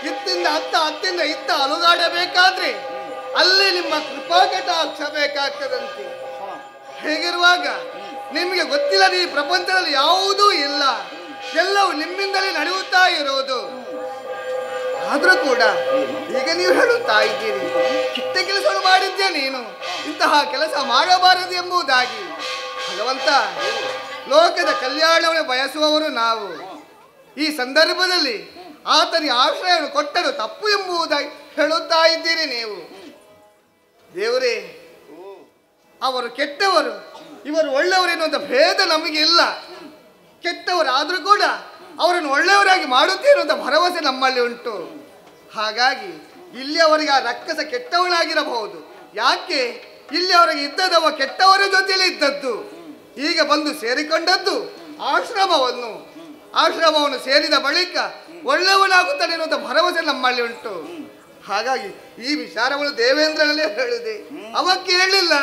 ಇತ್ತಿಂದ ಅತ್ತ ಅತ್ತಿಂದ ಇತ್ತ ಅಲುಗಾಡಬೇಕಾದ್ರೆ ಅಲ್ಲಿ ನಿಮ್ಮ ಕೃಪಾಕಟಾಕ್ಷ ಬೇಕಾಗ್ತದಂತೆ. ಹೇಗಿರುವಾಗ ನಿಮಗೆ ಗೊತ್ತಿಲ್ಲದ ಈ ಪ್ರಪಂಚದಲ್ಲಿ ಯಾವುದೂ ಇಲ್ಲ, ಎಲ್ಲವೂ ನಿಮ್ಮಿಂದಲೇ ನಡೆಯುತ್ತಾ ಇರೋದು. ಆದ್ರೂ ಕೂಡ ಈಗ ನೀವು ಹೇಳುತ್ತಾ ಇದ್ದೀರಿ, ಕೆಟ್ಟ ಕೆಲಸವನ್ನು ಮಾಡಿದ್ಯಾ ನೀನು, ಇಂತಹ ಕೆಲಸ ಮಾಡಬಾರದು ಎಂಬುದಾಗಿ. ಭಗವಂತ, ಲೋಕದ ಕಲ್ಯಾಣವನ್ನು ಬಯಸುವವರು ನಾವು. ಈ ಸಂದರ್ಭದಲ್ಲಿ ಆತನಿಗೆ ಆಶ್ರಯವನ್ನು ಕೊಟ್ಟರು ತಪ್ಪು ಎಂಬುದಾಗಿ ಹೇಳುತ್ತಾ ಇದ್ದೀರಿ ನೀವು. ದೇವರೇ, ಅವರು ಕೆಟ್ಟವರು, ಇವರು ಒಳ್ಳೆಯವರು ಎನ್ನುವಂಥ ಭೇದ ನಮಗೆ ಇಲ್ಲ. ಕೆಟ್ಟವರಾದರೂ ಕೂಡ ಅವರನ್ನು ಒಳ್ಳೆಯವರಾಗಿ ಮಾಡುತ್ತೇನೆ ಅಂತ ಭರವಸೆ ನಮ್ಮಲ್ಲಿ ಉಂಟು. ಹಾಗಾಗಿ ಇಲ್ಲಿ ಅವರಿಗೆ ಆ ರಕ್ಕಸ ಕೆಟ್ಟವನಾಗಿರಬಹುದು. ಯಾಕೆ ಇಲ್ಲಿ ಅವರಿಗೆ ಇದ್ದದವ ಕೆಟ್ಟವರ ಜೊತೆಯಲ್ಲಿ ಇದ್ದದ್ದು, ಈಗ ಬಂದು ಸೇರಿಕೊಂಡದ್ದು ಆಶ್ರಮವನ್ನು ಸೇರಿದ ಬಳಿಕ ಒಳ್ಳೆಯವನಾಗುತ್ತಾನೆ ಎನ್ನುವಂಥ ಭರವಸೆ ನಮ್ಮಲ್ಲಿ ಉಂಟು. ಹಾಗಾಗಿ ಈ ವಿಚಾರವನ್ನು ದೇವೇಂದ್ರನಲ್ಲೇ ಹೇಳಿದೆ, ಅವ ಕೇಳಲಿಲ್ಲ.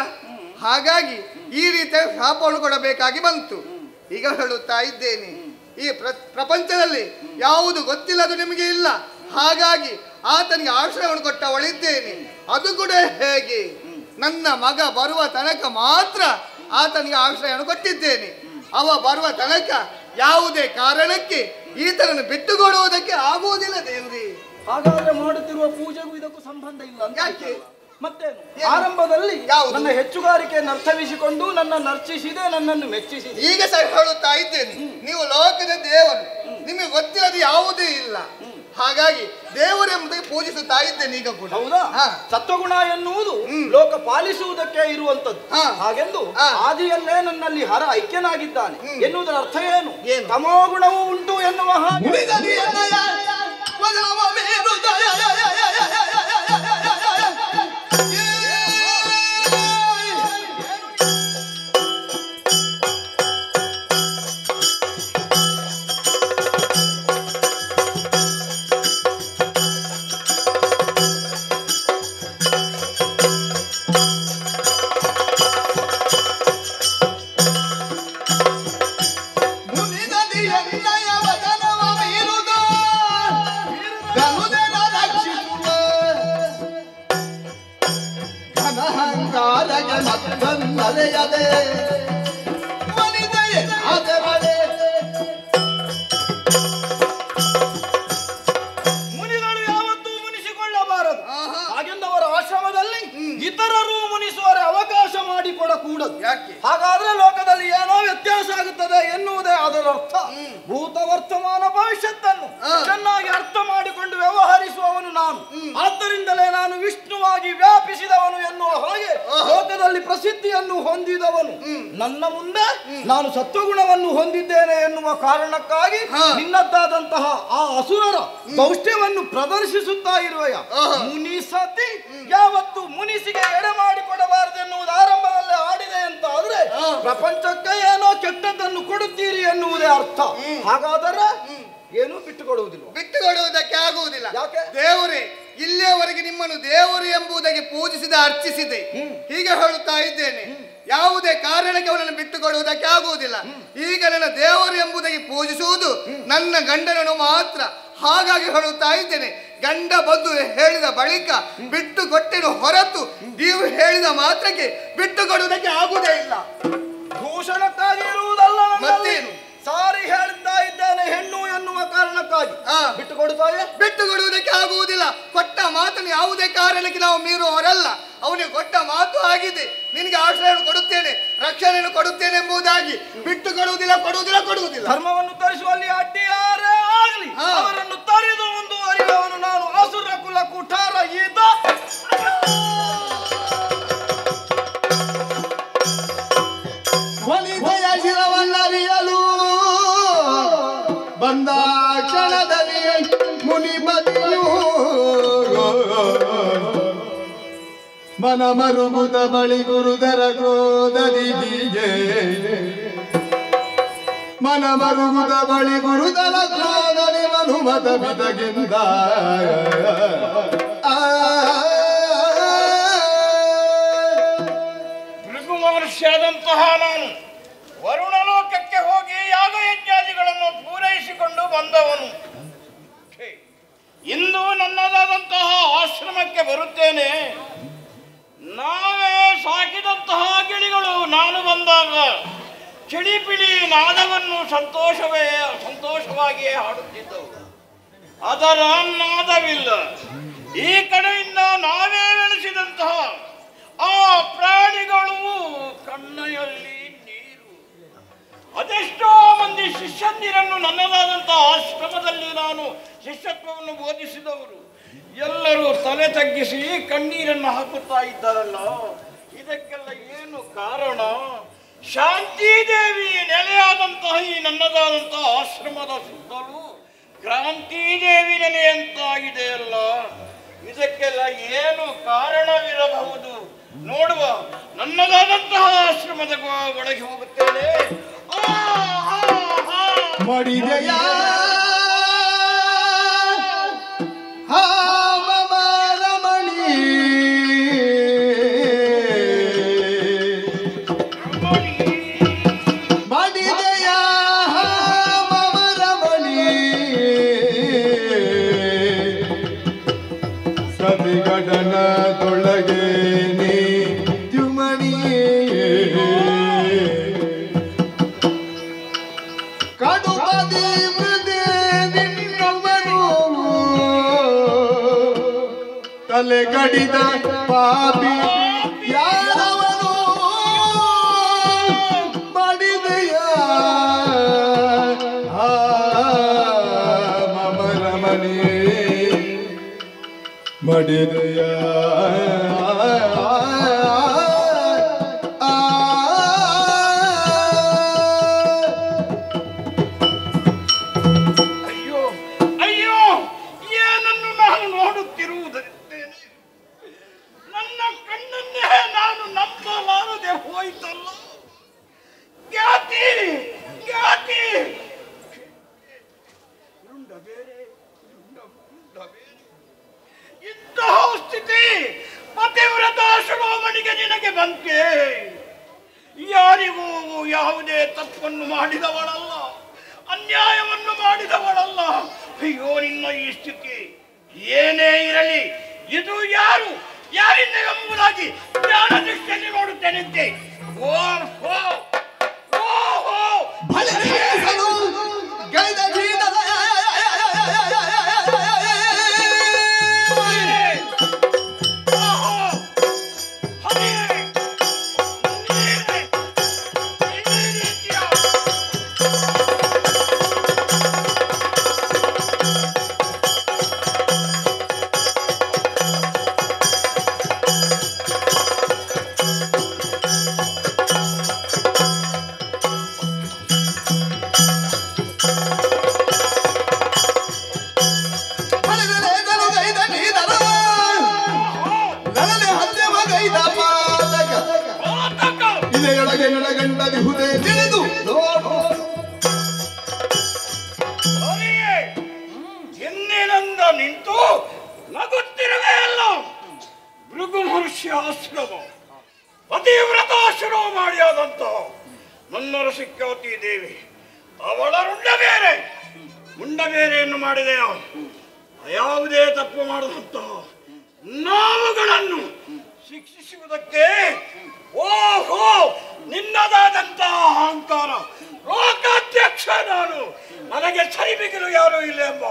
ಹಾಗಾಗಿ ಈ ರೀತಿಯ ಶಾಪವನ್ನು ಕೊಡಬೇಕಾಗಿ ಬಂತು. ಈಗ ಹೇಳುತ್ತಾ ಇದ್ದೇನೆ, ಈ ಪ್ರಪಂಚದಲ್ಲಿ ಯಾವುದು ಗೊತ್ತಿಲ್ಲದು ನಿಮಗೆ ಇಲ್ಲ. ಹಾಗಾಗಿ ಆತನಿಗೆ ಆಶ್ರಯವನ್ನು ಕೊಟ್ಟವಳಿದ್ದೇನೆ. ಅದು ಕೂಡ ಹೇಗೆ, ನನ್ನ ಮಗ ಬರುವ ತನಕ ಮಾತ್ರ ಆತನಿಗೆ ಆಶ್ರಯವನ್ನು ಕೊಟ್ಟಿದ್ದೇನೆ. ಅವ ಬರುವ ತನಕ ಯಾವುದೇ ಕಾರಣಕ್ಕೆ ಈತನನ್ನು ಬಿಟ್ಟುಕೊಡುವುದಕ್ಕೆ ಆಗುವುದಿಲ್ಲ ದೇವ್ರಿ. ಹಾಗಾದ್ರೆ ಮಾಡುತ್ತಿರುವ ಪೂಜೆಗೂ ಇದಕ್ಕೂ ಸಂಬಂಧ ಇಲ್ಲ ಅಂತ. ಯಾಕೆ? ಮತ್ತೇನು, ಆರಂಭದಲ್ಲಿ ಯಾವುದು? ನನ್ನ ಹೆಚ್ಚುಗಾರಿಕೆಯನ್ನು ಅರ್ಥವಿಸಿಕೊಂಡು ನನ್ನನ್ನು ಅರ್ಚಿಸಿದೆ, ನನ್ನನ್ನು ಮೆಚ್ಚಿಸಿದೆ. ಈಗ ಸಹ ಹೇಳುತ್ತಾ ಇದ್ದೇನೆ, ನೀವು ಲೋಕದ ದೇವರು, ನಿಮಗೆ ಗೊತ್ತಿಲ್ಲದ ಯಾವುದೂ ಇಲ್ಲ. ಹಾಗಾಗಿ ದೇವರೆಂಬುದಾಗಿ ಪೂಜಿಸುತ್ತಾ ಇದ್ದೇನೆ ಈಗ ಕೂಡ. ಹೌದಾ? ಸತ್ವಗುಣ ಎನ್ನುವುದು ಲೋಕ ಪಾಲಿಸುವುದಕ್ಕೆ ಇರುವಂತದ್ದು. ಹಾಗೆಂದು ಆದಿಯಲ್ಲೇ ನನ್ನಲ್ಲಿ ಹರ ಐಕ್ಯನಾಗಿದ್ದಾನೆ ಎನ್ನುವುದರ ಅರ್ಥ ಏನು? ತಮೋಗುಣವೂ ಉಂಟು ಎನ್ನುವ ಹಾಗೆ ಮಾಡಿಕೊಡಕೂಡದು. ಯಾಕೆ? ಹಾಗಾದ್ರೆ ಲೋಕದಲ್ಲಿ ಏನೋ ವ್ಯತ್ಯಾಸ ಆಗುತ್ತದೆ ಎನ್ನುವುದೇ ಅದರ ಅರ್ಥ. ಭೂತ ವರ್ತಮಾನ ಭವಿಷ್ಯತ್ತನ್ನು ಚೆನ್ನಾಗಿ ಅರ್ಥ ಮಾಡಿಕೊಂಡು ವ್ಯವಹರಿಸುವವನು ನಾನು. ಆದ್ದರಿಂದಲೇ ನಾನು ವಿಷ್ಣುವಾಗಿ ವ್ಯಾಪಿಸಿದವನು ಎನ್ನುವ ಹಾಗೆ ಲೋಕದಲ್ಲಿ ಪ್ರಸಿದ್ಧಿಯನ್ನು ಹೊಂದಿದವನು. ನನ್ನ ಮುಂದೆ ನಾನು ಸತ್ವಗುಣವನ್ನು ಹೊಂದಿದ್ದೇನೆ ಎನ್ನುವ ಕಾರಣಕ್ಕಾಗಿ ನಿನ್ನದ್ದಾದಂತಹ ಆ ಅಸುರರ ದೌಷ್ಟ್ಯವನ್ನು ಪ್ರದರ್ಶಿಸುತ್ತಾ ಇರುವೆಯ. ಮುನಿಸತಿ ಯಾವತ್ತು ಮುನಿಸಿಗೆ ಎಡೆ ಮಾಡಿಕೊಡಬಾರದೆನ್ನುವುದು ಆರಂಭದಲ್ಲೇ ಆಡಿದೆ ಅಂತ ಆದ್ರೆ ಪ್ರಪಂಚಕ್ಕೆ ಏನೋ ಕೆಟ್ಟದ್ದನ್ನು ಕೊಡುತ್ತೀರಿ ಎನ್ನುವುದೇ ಅರ್ಥ. ಹಾಗಾದರೆ ಏನು ಬಿಟ್ಟುಕೊಡುವುದಿಲ್ಲ, ಬಿಟ್ಟುಕೊಡುವುದಕ್ಕೆ ಆಗುವುದಿಲ್ಲ. ಯಾಕೆ? ದೇವರೇ ಇಲ್ಲಿಯವರೆಗೆ ನಿಮ್ಮನ್ನು ದೇವರು ಎಂಬುದಾಗಿ ಪೂಜಿಸಿದ ಅರ್ಚಿಸಿದೆ, ಹೀಗೆ ಹೇಳುತ್ತಾ ಇದ್ದೇನೆ. ಯಾವುದೇ ಕಾರಣಕ್ಕೆ ಅವನನ್ನು ಬಿಟ್ಟುಕೊಡುವುದಕ್ಕೆ ಆಗುವುದಿಲ್ಲ. ಈಗ ನನ್ನ ದೇವರು ಎಂಬುದಾಗಿ ಪೂಜಿಸುವುದು ನನ್ನ ಗಂಡನನ್ನು ಮಾತ್ರ. ಹಾಗಾಗಿ ಹೇಳುತ್ತಾ ಇದ್ದೇನೆ, ಗಂಡ ಬಂದು ಹೇಳಿದ ಬಳಿಕ ಬಿಟ್ಟು ಕೊಟ್ಟೆನು ಹೊರತು ನೀವು ಹೇಳಿದ ಮಾತ್ರಕ್ಕೆ ಬಿಟ್ಟು ಕೊಡುವುದಕ್ಕೆ ಆಗುವುದೇ ಇಲ್ಲ. ಭೂಷಣಕ್ಕಾಗಿ ಇರುವುದಲ್ಲ, ಮತ್ತೇನು? ಸಾರಿ ಹೇಳ್ತಾ ಇದ್ದೇನೆ ಹೆಣ್ಣು ಎನ್ನುವ ಕಾರಣಕ್ಕಾಗಿ ಬಿಟ್ಟು ಕೊಡುತ್ತಾರೆ. ಬಿಟ್ಟು ಕೊಡುವುದಕ್ಕೆ ಆಗುವುದಿಲ್ಲ. ಕೊಟ್ಟ ಮಾತನ್ನು ಯಾವುದೇ ಕಾರಣಕ್ಕೆ ನಾವು ಮೀರುವವರಲ್ಲ. ಅವನಿಗೆ ಕೊಟ್ಟ ಮಾತು ಆಗಿದೆ, ನಿನಗೆ ಆಶ್ರಯವನ್ನು ಕೊಡುತ್ತೇನೆ, ರಕ್ಷಣೆಯನ್ನು ಕೊಡುತ್ತೇನೆ ಎಂಬುದಾಗಿ ಬಿಟ್ಟು ಕೊಡುವುದಿಲ್ಲ, ಕೊಡುವುದಿಲ್ಲ, ಕೊಡುವುದಿಲ್ಲ. ಧರ್ಮವನ್ನು ತರಿಸುವಲ್ಲಿ ಅಡ್ಡಿ ಯಾರೇ ಆಗಲಿ ಅವರನ್ನು ತರಿದು ಮುಂದುವರಿಯುವವನು ನಾನು. ಅಸುರ ಕುಲ ಕುಠಾರ ಈತ ವನಿತೆಯ ಶಿರವನ್ನರಿಯಲು ಬಂದ ಕ್ಷಣದಲ್ಲಿ ಮುನಿಪತಿಯು ಮನ ಮರುಗುದ ಬಳಿ ಗುರುದರ ಕ್ರೋಧದಿಗೆ ಮನ ಮರುಗುದ ಬಳಿ ಗುರುದರ ಕ್ರೋಧನಿ ಮನುಮತ ಬಿದಗಿಂದ ಮಹರ್ಷಿಯಾದಂತಹ ನಾನು ವರುಣಲೋಕಕ್ಕೆ ಹೋಗಿ ಯಾಗಯಜ್ಞಾದಿಗಳನ್ನು ಪೂರೈಸಿಕೊಂಡು ಬಂದವನು. ಇಂದು ನನ್ನದಾದಂತಹ ಆಶ್ರಮಕ್ಕೆ ಬರುತ್ತೇನೆ. ನಾವೇ ಸಾಕಿದಂತಹ ಗಿಳಿಗಳು ನಾನು ಬಂದಾಗ ಚಿಳಿಪಿಳಿ ನಾದವನ್ನು ಸಂತೋಷವಾಗಿಯೇ ಹಾಡುತ್ತಿದ್ದವು. ಅದರ ನಾದವಿಲ್ಲ. ಈ ಕಡೆಯಿಂದ ನಾವೇ ಬೆಳೆಸಿದಂತಹ ಆ ಪ್ರಾಣಿಗಳು ಕಣ್ಣಲ್ಲಿ ನೀರು. ಅದೆಷ್ಟೋ ಮಂದಿ ಶಿಷ್ಯಂದಿರನ್ನು ನನ್ನದಾದಂತಹ ಆಶ್ರಮದಲ್ಲಿ ನಾನು ಶಿಷ್ಯತ್ವವನ್ನು ಬೋಧಿಸಿದವರು ಎಲ್ಲರೂ ತಲೆ ತಗ್ಗಿಸಿ ಕಣ್ಣೀರನ್ನು ಹಾಕುತ್ತಾ ಇದ್ದಾರಲ್ಲ. ಇದಕ್ಕೆಲ್ಲ ಏನು ಕಾರಣ? ಶಾಂತಿದೇವಿ ನೆಲೆಯಾದಂತಹ ಈ ನನ್ನದಾದಂತಹ ಆಶ್ರಮದ ಸುತ್ತಲೂ ಕ್ರಾಂತಿದೇವಿ ನೆಲೆಯಂತಾಗಿದೆಯಲ್ಲ. ಇದಕ್ಕೆಲ್ಲ ಏನು ಕಾರಣವಿರಬಹುದು? ನೋಡುವ, ನನ್ನದಾದಂತಹ ಆಶ್ರಮದ ಒಳಗೆ ಹೋಗುತ್ತೇನೆ. ಮಡಿದೆಯ ಗಡನದೊಳಗೆ ನೀ ಜುಮಣಿ ಕಡುಬದಿ ಮೃದೆ ನಿನ್ನವನು ತಲೆ ಕಡಿದ ಪಾಪಿ ಯಾರವನು ಮಾಡಿದೆಯ ಮಮರಮಣಿ ಮಡಿದೆಯ ಅಯ್ಯೋ ಅಯ್ಯೋ, ಏನನ್ನು ನಾನು ನೋಡುತ್ತಿರುವುದರಿದ್ದೇನೆ. ನನ್ನ ಕಣ್ಣನ್ನೇ ನಾನು ನಂಬಲಾರದೆ ಹೋಯಿತಲ್ಲ. ಖ್ಯಾತಿ ಖ್ಯಾತಿ ಇಂತಹ ಸ್ಥಿತಿ ಪತಿವ್ರತ ಶಿರೋಮಣಿಗೆ ನಿನಗೆ ಬಂತೆ. ಯಾರಿಗೂ ಯಾವುದೇ ತಪ್ಪನ್ನು ಮಾಡಿದವಳಲ್ಲ, ಅನ್ಯಾಯವನ್ನು ಮಾಡಿದವಳಲ್ಲ. ಅಯ್ಯೋ, ನಿನ್ನ ಈ ಸ್ಥಿತಿ ಏನೇ ಇರಲಿ, ಇದು ಯಾರಿಂದ ಎಂಬುದಾಗಿ ಜ್ಞಾನ ದೃಷ್ಟಿಯಲ್ಲಿ ನೋಡುತ್ತೇನೆ. ಓಹೋ ಓಹೋ, ಕೆಂಡವಿಹುದೇ ತಿಳಿದು ನೋಡು. ಎಂದಿನಿಂದ ನಿಂತು ನಗುತ್ತಿರುವೆ ಅಲ್ಲ. ಭೃಗು ಮಹರ್ಷಿ ಆಶ್ರಮ ಪತಿವ್ರತಾಶ್ರಮ ಮಾಡಿಯಾದಂತ ನನ್ನ ರಸಿಕ್ಯವತಿ ದೇವಿ, ಅವಳ ಮುಂಡ ಬೇರೆಯನ್ನು ಮಾಡಿದೆಯ. ಯಾವುದೇ ತಪ್ಪು ಮಾಡದಂತ ನಾವುಗಳನ್ನು ಶಿಕ್ಷಿಸುವುದಕ್ಕೆ ಓಹೋ ನಿನ್ನದಾದಂತಹ ಅಹಂಕಾರ. ಲೋಕಾಧ್ಯಕ್ಷ ನಾನು, ನನಗೆ ಸರಿಬಿಗಿಲು ಯಾರೂ ಇಲ್ಲ ಎಂಬ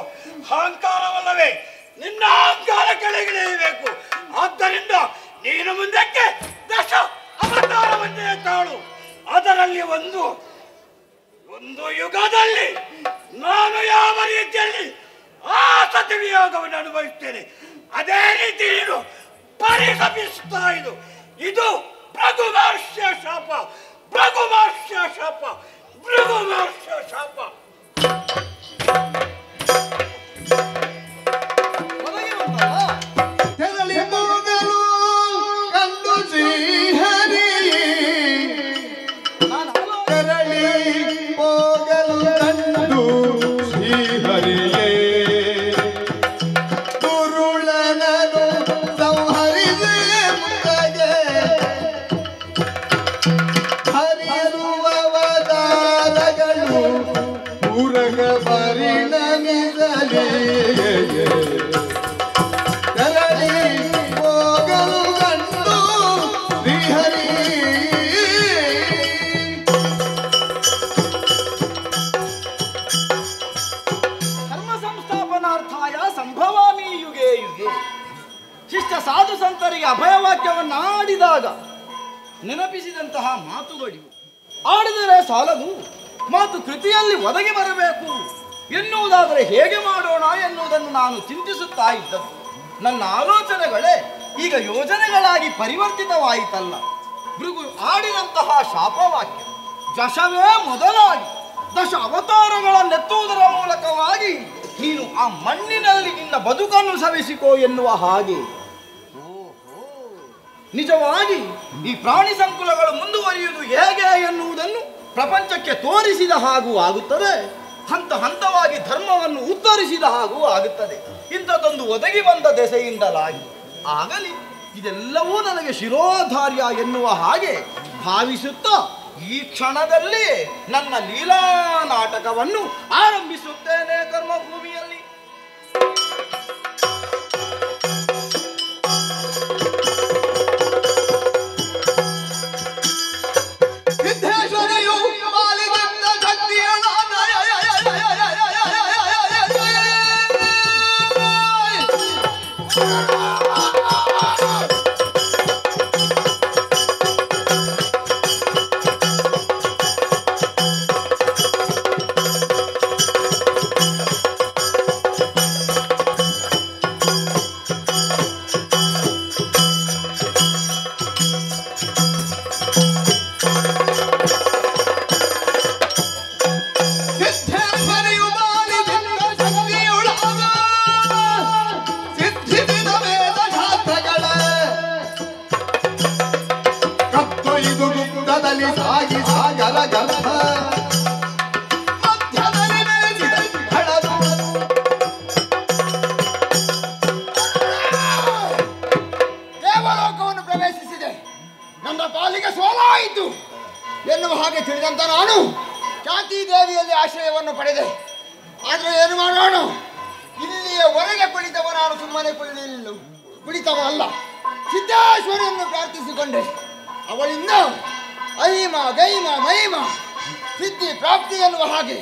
ಅಹಂಕಾರವಲ್ಲವೇ ನಿನ್ನ ಅಹಂಕಾರ ಕೆಳಗಿಳಿಯಬೇಕು. ಆದ್ದರಿಂದ ನೀನು ಮುಂದಕ್ಕೆ ದಶ ಅವತಾರವನ್ನೇ ತಾಳು. ಅದರಲ್ಲಿ ಒಂದು ಯುಗದಲ್ಲಿ ನಾನು ಯಾವ ರೀತಿಯಲ್ಲಿ ಆ ಸತಿವಿಯೋಗವನ್ನು ಅನುಭವಿಸ್ತೇನೆ, ಅದೇ ರೀತಿ ನೀನು ಪರಿತಪಿಸ್ತಾ ಇದ್ದು. ಇದು ಭೃಗು ಮಹರ್ಷಿಯ ಶಾಪ, ಭೃಗು ಮಹರ್ಷಿಯ ಶಾಪ, ಭೃಗು ಮಹರ್ಷಿಯ ಶಾಪ. ತೆರಳಿ ಹೋಗಲು ಕಂಡು ಶ್ರೀಹರಿ, ತೆರಳಿ ಹೋಗಲು ಕಂಡು ಶ್ರೀಹರಿಯೇ, ದುರುಳನನು ಸಂಹರಿಸಿ ಮುಂದಗೆ ಹರಿಸುವವತಾರಗಳು ಪೂರಕ ಪರಿಣಮಿಸಲಿ. ತೆರಳಿ ಹೋಗಲು ಕಂಡು ಶ್ರೀಹರಿ. ಧರ್ಮ ಸಂಸ್ಥಾಪನಾರ್ಥಾಯ ಸಂಭವಾಮಿ ಯುಗೆ ಯುಗೆ. ಶಿಷ್ಟ ಸಾಧು ಸಂತರಿಗೆ ಅಭಯವಾಕ್ಯವನ್ನು ಆಡಿದಾಗ ನೆನಪಿಸಿದಂತಹ ಮಾತುಗಳಿವು. ಆಡಿದರೆ ಸಾಲದು, ಮಾತು ಕೃತಿಯಲ್ಲಿ ಒದಗಿ ಬರಬೇಕು ಎನ್ನುವುದಾದರೆ ಹೇಗೆ ಮಾಡೋಣ ಎನ್ನುವುದನ್ನು ನಾನು ಚಿಂತಿಸುತ್ತಾ ಇದ್ದದ್ದು. ನನ್ನ ಆಲೋಚನೆಗಳೇ ಈಗ ಯೋಜನೆಗಳಾಗಿ ಪರಿವರ್ತಿತವಾಯಿತಲ್ಲ. ಭೃಗು ಆಡಿದಂತಹ ಶಾಪವಾಕ್ಯ ದಶವೇ ಮೊದಲಾಗಿ ದಶ ಅವತಾರಗಳನ್ನೆತ್ತುವುದರ ಮೂಲಕವಾಗಿ ನೀನು ಆ ಮಣ್ಣಿನಲ್ಲಿ ನಿನ್ನ ಬದುಕನ್ನು ಸವಿಸಿಕೋ ಎನ್ನುವ ಹಾಗೆ. ನಿಜವಾಗಿ ಈ ಪ್ರಾಣಿ ಸಂಕುಲಗಳು ಮುಂದುವರಿಯುವುದು ಹೇಗೆ ಎನ್ನುವುದನ್ನು ಪ್ರಪಂಚಕ್ಕೆ ತೋರಿಸಿದ ಹಾಗೂ ಆಗುತ್ತದೆ. ಹಂತ ಹಂತವಾಗಿ ಧರ್ಮವನ್ನು ಉತ್ತರಿಸಿದ ಹಾಗೂ ಆಗುತ್ತದೆ. ಇಂಥದ್ದೊಂದು ಒದಗಿ ಬಂದ ದೆಸೆಯಿಂದಲಾಗಿ ಆಗಲಿ ಇದೆಲ್ಲವೂ ನನಗೆ ಶಿರೋಧಾರ್ಯ ಎನ್ನುವ ಹಾಗೆ ಭಾವಿಸುತ್ತಾ ಈ ಕ್ಷಣದಲ್ಲಿ ನನ್ನ ಲೀಲಾ ನಾಟಕವನ್ನು ಆರಂಭಿಸುತ್ತೇನೆ ಕರ್ಮಭೂಮಿಯಲ್ಲಿ. ಸಿದ್ಧೇಶ್ವರಿಯು ಬಾಲಿದಂತ ಶಕ್ತಿಯ ಸಾಗಿ ಸಾಗರ ಗರ್ಭ ಮಧ್ಯದಲ್ಲಿ ಬೆಳೆಸಿದ ಹಳದು. ದೇವಲೋಕವನ್ನು ಪ್ರವೇಶಿಸಿದೆ, ನನ್ನ ಪಾಲಿಗೆ ಸೋಲಾಯಿತು ಎನ್ನುವ ಹಾಗೆ ತಿಳಿದಂತ ನಾನು ಖ್ಯಾತಿ ದೇವಿಯಲ್ಲಿ ಆಶ್ರಯವನ್ನು ಪಡೆದೆ. ಆದ್ರೆ ಏನು ಮಾಡೋಣ, ಇಲ್ಲಿಯವರೆಗೆ ಕುಳಿತವ ನಾನು ಸುಮ್ಮನೆ ಕುಳಿತವ ಅಲ್ಲ. ಸಿದ್ದೇಶ್ವರಿಯನ್ನು ಪ್ರಾರ್ಥಿಸಿಕೊಂಡೆ. ಅವಳಿಂದ ಐಮ ಗೈಮ ಮೈಮ ಸಿದ್ಧಿ ಪ್ರಾಪ್ತಿ ಎನ್ನುವ ಹಾಗೆ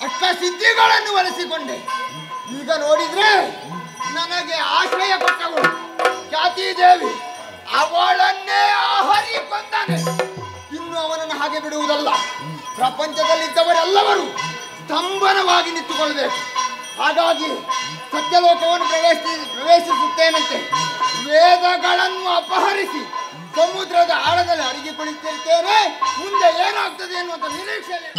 ಅಷ್ಟ ಸಿದ್ಧಿಗಳನ್ನು ಒಲಿಸಿಕೊಂಡೆ. ಈಗ ನೋಡಿದ್ರೆ ನನಗೆ ಆಶ್ರಯ ಕೊಟ್ಟವಳು ಖ್ಯಾತಿ ದೇವಿ, ಅವಳನ್ನೇ ಆಹರಿ ಕೊಂದಾನೆ. ಇನ್ನು ಅವನನ್ನು ಹಾಗೆ ಬಿಡುವುದಲ್ಲ. ಪ್ರಪಂಚದಲ್ಲಿದ್ದವರೆಲ್ಲವರು ಸ್ತಂಭನವಾಗಿ ನಿಂತುಕೊಳ್ಳಬೇಕು. ಹಾಗಾಗಿ ಸತ್ಯಲೋಕವನ್ನು ಪ್ರವೇಶಿಸುತ್ತೇನಂತೆ. ವೇದಗಳನ್ನು ಅಪಹರಿಸಿ ಸಮುದ್ರದ ಆಳದಲ್ಲಿ ಅಡಗಿ ಕುಳಿತಿರ್ತೇನೆ. ಮುಂದೆ ಏನಾಗ್ತದೆ ಎನ್ನುವಂತ ನಿರೀಕ್ಷೆಯಲ್ಲಿ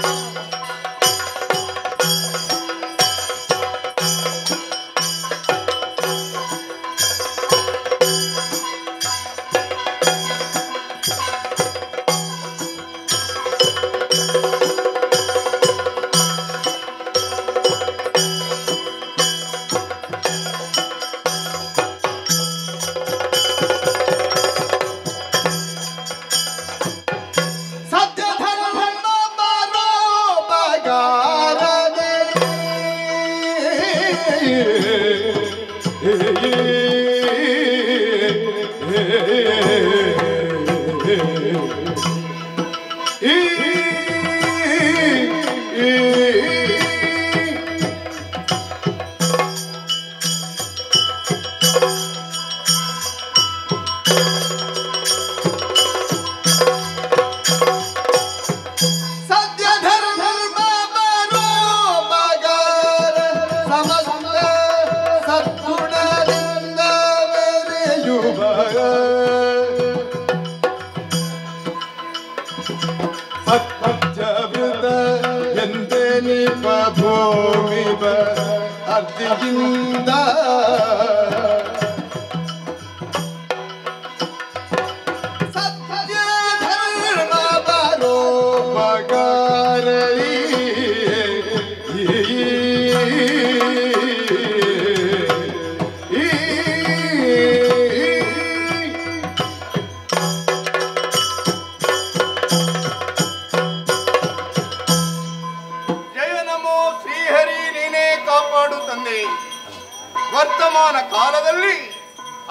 ವರ್ತಮಾನ ಕಾಲದಲ್ಲಿ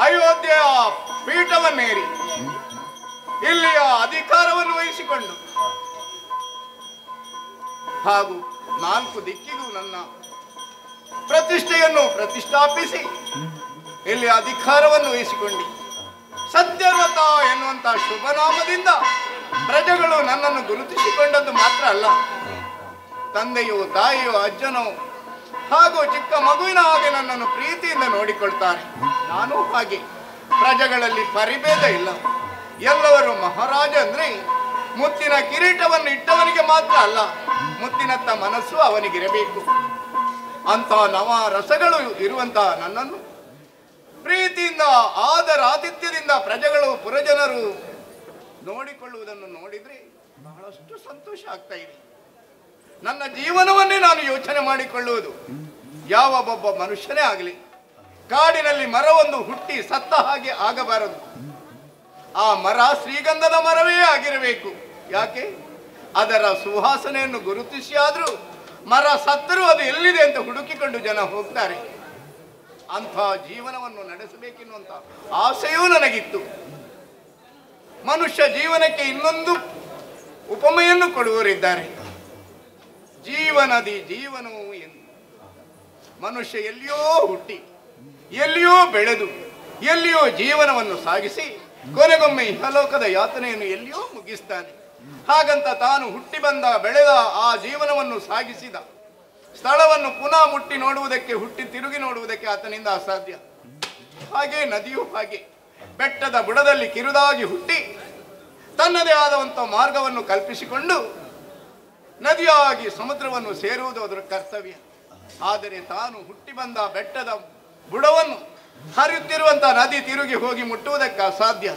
ಅಯೋಧ್ಯೆಯ ಪೀಠವನ್ನೇರಿ ಇಲ್ಲಿಯ ಅಧಿಕಾರವನ್ನು ವಹಿಸಿಕೊಂಡು ಹಾಗೂ 4 ದಿಕ್ಕಿಗೂ ನನ್ನ ಪ್ರತಿಷ್ಠೆಯನ್ನು ಪ್ರತಿಷ್ಠಾಪಿಸಿ ಇಲ್ಲಿ ಅಧಿಕಾರವನ್ನು ವಹಿಸಿಕೊಂಡು ಸತ್ಯವ್ರತ ಎನ್ನುವಂತಹ ಶುಭನಾಮದಿಂದ ಪ್ರಜೆಗಳು ನನ್ನನ್ನು ಗುರುತಿಸಿಕೊಂಡದ್ದು ಮಾತ್ರ ಅಲ್ಲ, ತಂದೆಯೋ ತಾಯಿಯೋ ಅಜ್ಜನೋ ಹಾಗೂ ಚಿಕ್ಕ ಮಗುವಿನ ಹಾಗೆ ನನ್ನನ್ನು ಪ್ರೀತಿಯಿಂದ ನೋಡಿಕೊಳ್ತಾರೆ. ನಾನು ಹಾಗೆ. ಪ್ರಜೆಗಳಲ್ಲಿ ಪರಿಭೇದ ಇಲ್ಲ. ಎಲ್ಲವರು ಮಹಾರಾಜ ಅಂದ್ರೆ ಮುತ್ತಿನ ಕಿರೀಟವನ್ನು ಇಟ್ಟವನಿಗೆ ಮಾತ್ರ ಅಲ್ಲ, ಮುತ್ತಿನತ್ತ ಮನಸ್ಸು ಅವನಿಗಿರಬೇಕು. ಅಂತ ನವ ರಸಗಳು ಇರುವಂತಹ ನನ್ನನ್ನು ಪ್ರೀತಿಯಿಂದ ಆದರಾತಿಥ್ಯದಿಂದ ಪ್ರಜೆಗಳು ಪುರಜನರು ನೋಡಿಕೊಳ್ಳುವುದನ್ನು ನೋಡಿದ್ರೆ ಬಹಳಷ್ಟು ಸಂತೋಷ ಆಗ್ತಾ ಇದೆ. ನನ್ನ ಜೀವನವನ್ನೇ ನಾನು ಯೋಚನೆ ಮಾಡಿಕೊಳ್ಳುವುದು. ಯಾವ ಒಬ್ಬ ಮನುಷ್ಯನೇ ಆಗಲಿ ಕಾಡಿನಲ್ಲಿ ಮರವೊಂದು ಹುಟ್ಟಿ ಸತ್ತ ಹಾಗೆ ಆಗಬಾರದು. ಆ ಮರ ಶ್ರೀಗಂಧದ ಮರವೇ ಆಗಿರಬೇಕು. ಯಾಕೆ? ಅದರ ಸುವಾಸನೆಯನ್ನು ಗುರುತಿಸಿ ಆದ್ರೂ ಮರ ಸತ್ತರೂ ಅದು ಎಲ್ಲಿದೆ ಅಂತ ಹುಡುಕಿಕೊಂಡು ಜನ ಹೋಗ್ತಾರೆ. ಅಂಥ ಜೀವನವನ್ನು ನಡೆಸಬೇಕೆನ್ನುವಂತ ಆಸೆಯೂ ನನಗಿತ್ತು. ಮನುಷ್ಯ ಜೀವನಕ್ಕೆ ಇನ್ನೊಂದು ಉಪಮೆಯನ್ನು ಕೊಡುವವರಿದ್ದಾರೆ. ಜೀವನದಿ ಜೀವನವು ಎಂದು. ಮನುಷ್ಯ ಎಲ್ಲಿಯೋ ಹುಟ್ಟಿ ಎಲ್ಲಿಯೋ ಬೆಳೆದು ಎಲ್ಲಿಯೋ ಜೀವನವನ್ನು ಸಾಗಿಸಿ ಕೊನೆಗೊಮ್ಮೆ ಇಹಲೋಕದ ಯಾತನೆಯನ್ನು ಎಲ್ಲಿಯೋ ಮುಗಿಸ್ತಾನೆ. ಹಾಗಂತ ತಾನು ಹುಟ್ಟಿ ಬಂದ ಬೆಳೆದ ಆ ಜೀವನವನ್ನು ಸಾಗಿಸಿದ ಸ್ಥಳವನ್ನು ಪುನಃ ಮುಟ್ಟಿ ನೋಡುವುದಕ್ಕೆ, ಹುಟ್ಟಿ ತಿರುಗಿ ನೋಡುವುದಕ್ಕೆ ಆತನಿಂದ ಅಸಾಧ್ಯ. ಹಾಗೆ ನದಿಯೂ ಹಾಗೆ ಬೆಟ್ಟದ ಬುಡದಲ್ಲಿ ಕಿರುದಾಗಿ ಹುಟ್ಟಿ ತನ್ನದೇ ಆದಂಥ ಮಾರ್ಗವನ್ನು ಕಲ್ಪಿಸಿಕೊಂಡು ನದಿಯಾಗಿ ಸಮುದ್ರವನ್ನು ಸೇರುವುದು ಅದರ ಕರ್ತವ್ಯ. ಆದರೆ ತಾನು ಹುಟ್ಟಿ ಬಂದ ಬೆಟ್ಟದ ಬುಡವನ್ನು ಹರಿಯುತ್ತಿರುವಂತಹ ನದಿ ತಿರುಗಿ ಹೋಗಿ ಮುಟ್ಟುವುದಕ್ಕೆ ಅಸಾಧ್ಯ.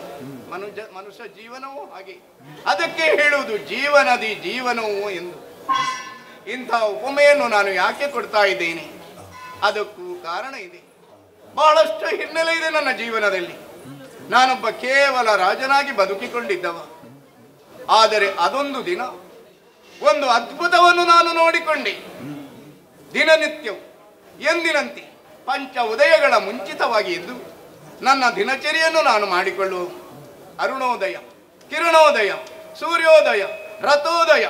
ಮನುಷ್ಯ ಜೀವನವೂ ಹಾಗೆ. ಅದಕ್ಕೆ ಹೇಳುವುದು ಜೀವನದಿ ಜೀವನವು ಎಂದು. ಇಂಥ ಉಪಮೆಯನ್ನು ನಾನು ಯಾಕೆ ಕೊಡ್ತಾ ಇದ್ದೇನೆ? ಅದಕ್ಕೂ ಕಾರಣ ಇದೆ. ಬಹಳಷ್ಟು ಹಿನ್ನೆಲೆ ಇದೆ ನನ್ನ ಜೀವನದಲ್ಲಿ. ನಾನೊಬ್ಬ ಕೇವಲ ರಾಜನಾಗಿ ಬದುಕಿಕೊಂಡಿದ್ದವ. ಆದರೆ ಅದೊಂದು ದಿನ ಒಂದು ಅದ್ಭುತವನ್ನು ನಾನು ನೋಡಿಕೊಂಡೆ. ದಿನನಿತ್ಯವೂ ಎಂದಿನಂತೆ ಪಂಚ ಉದಯಗಳ ಮುಂಚಿತವಾಗಿ ಎದ್ದು ನನ್ನ ದಿನಚರಿಯನ್ನು ನಾನು ಮಾಡಿಕೊಳ್ಳುವ ಅರುಣೋದಯ, ಕಿರಣೋದಯ, ಸೂರ್ಯೋದಯ, ರಥೋದಯ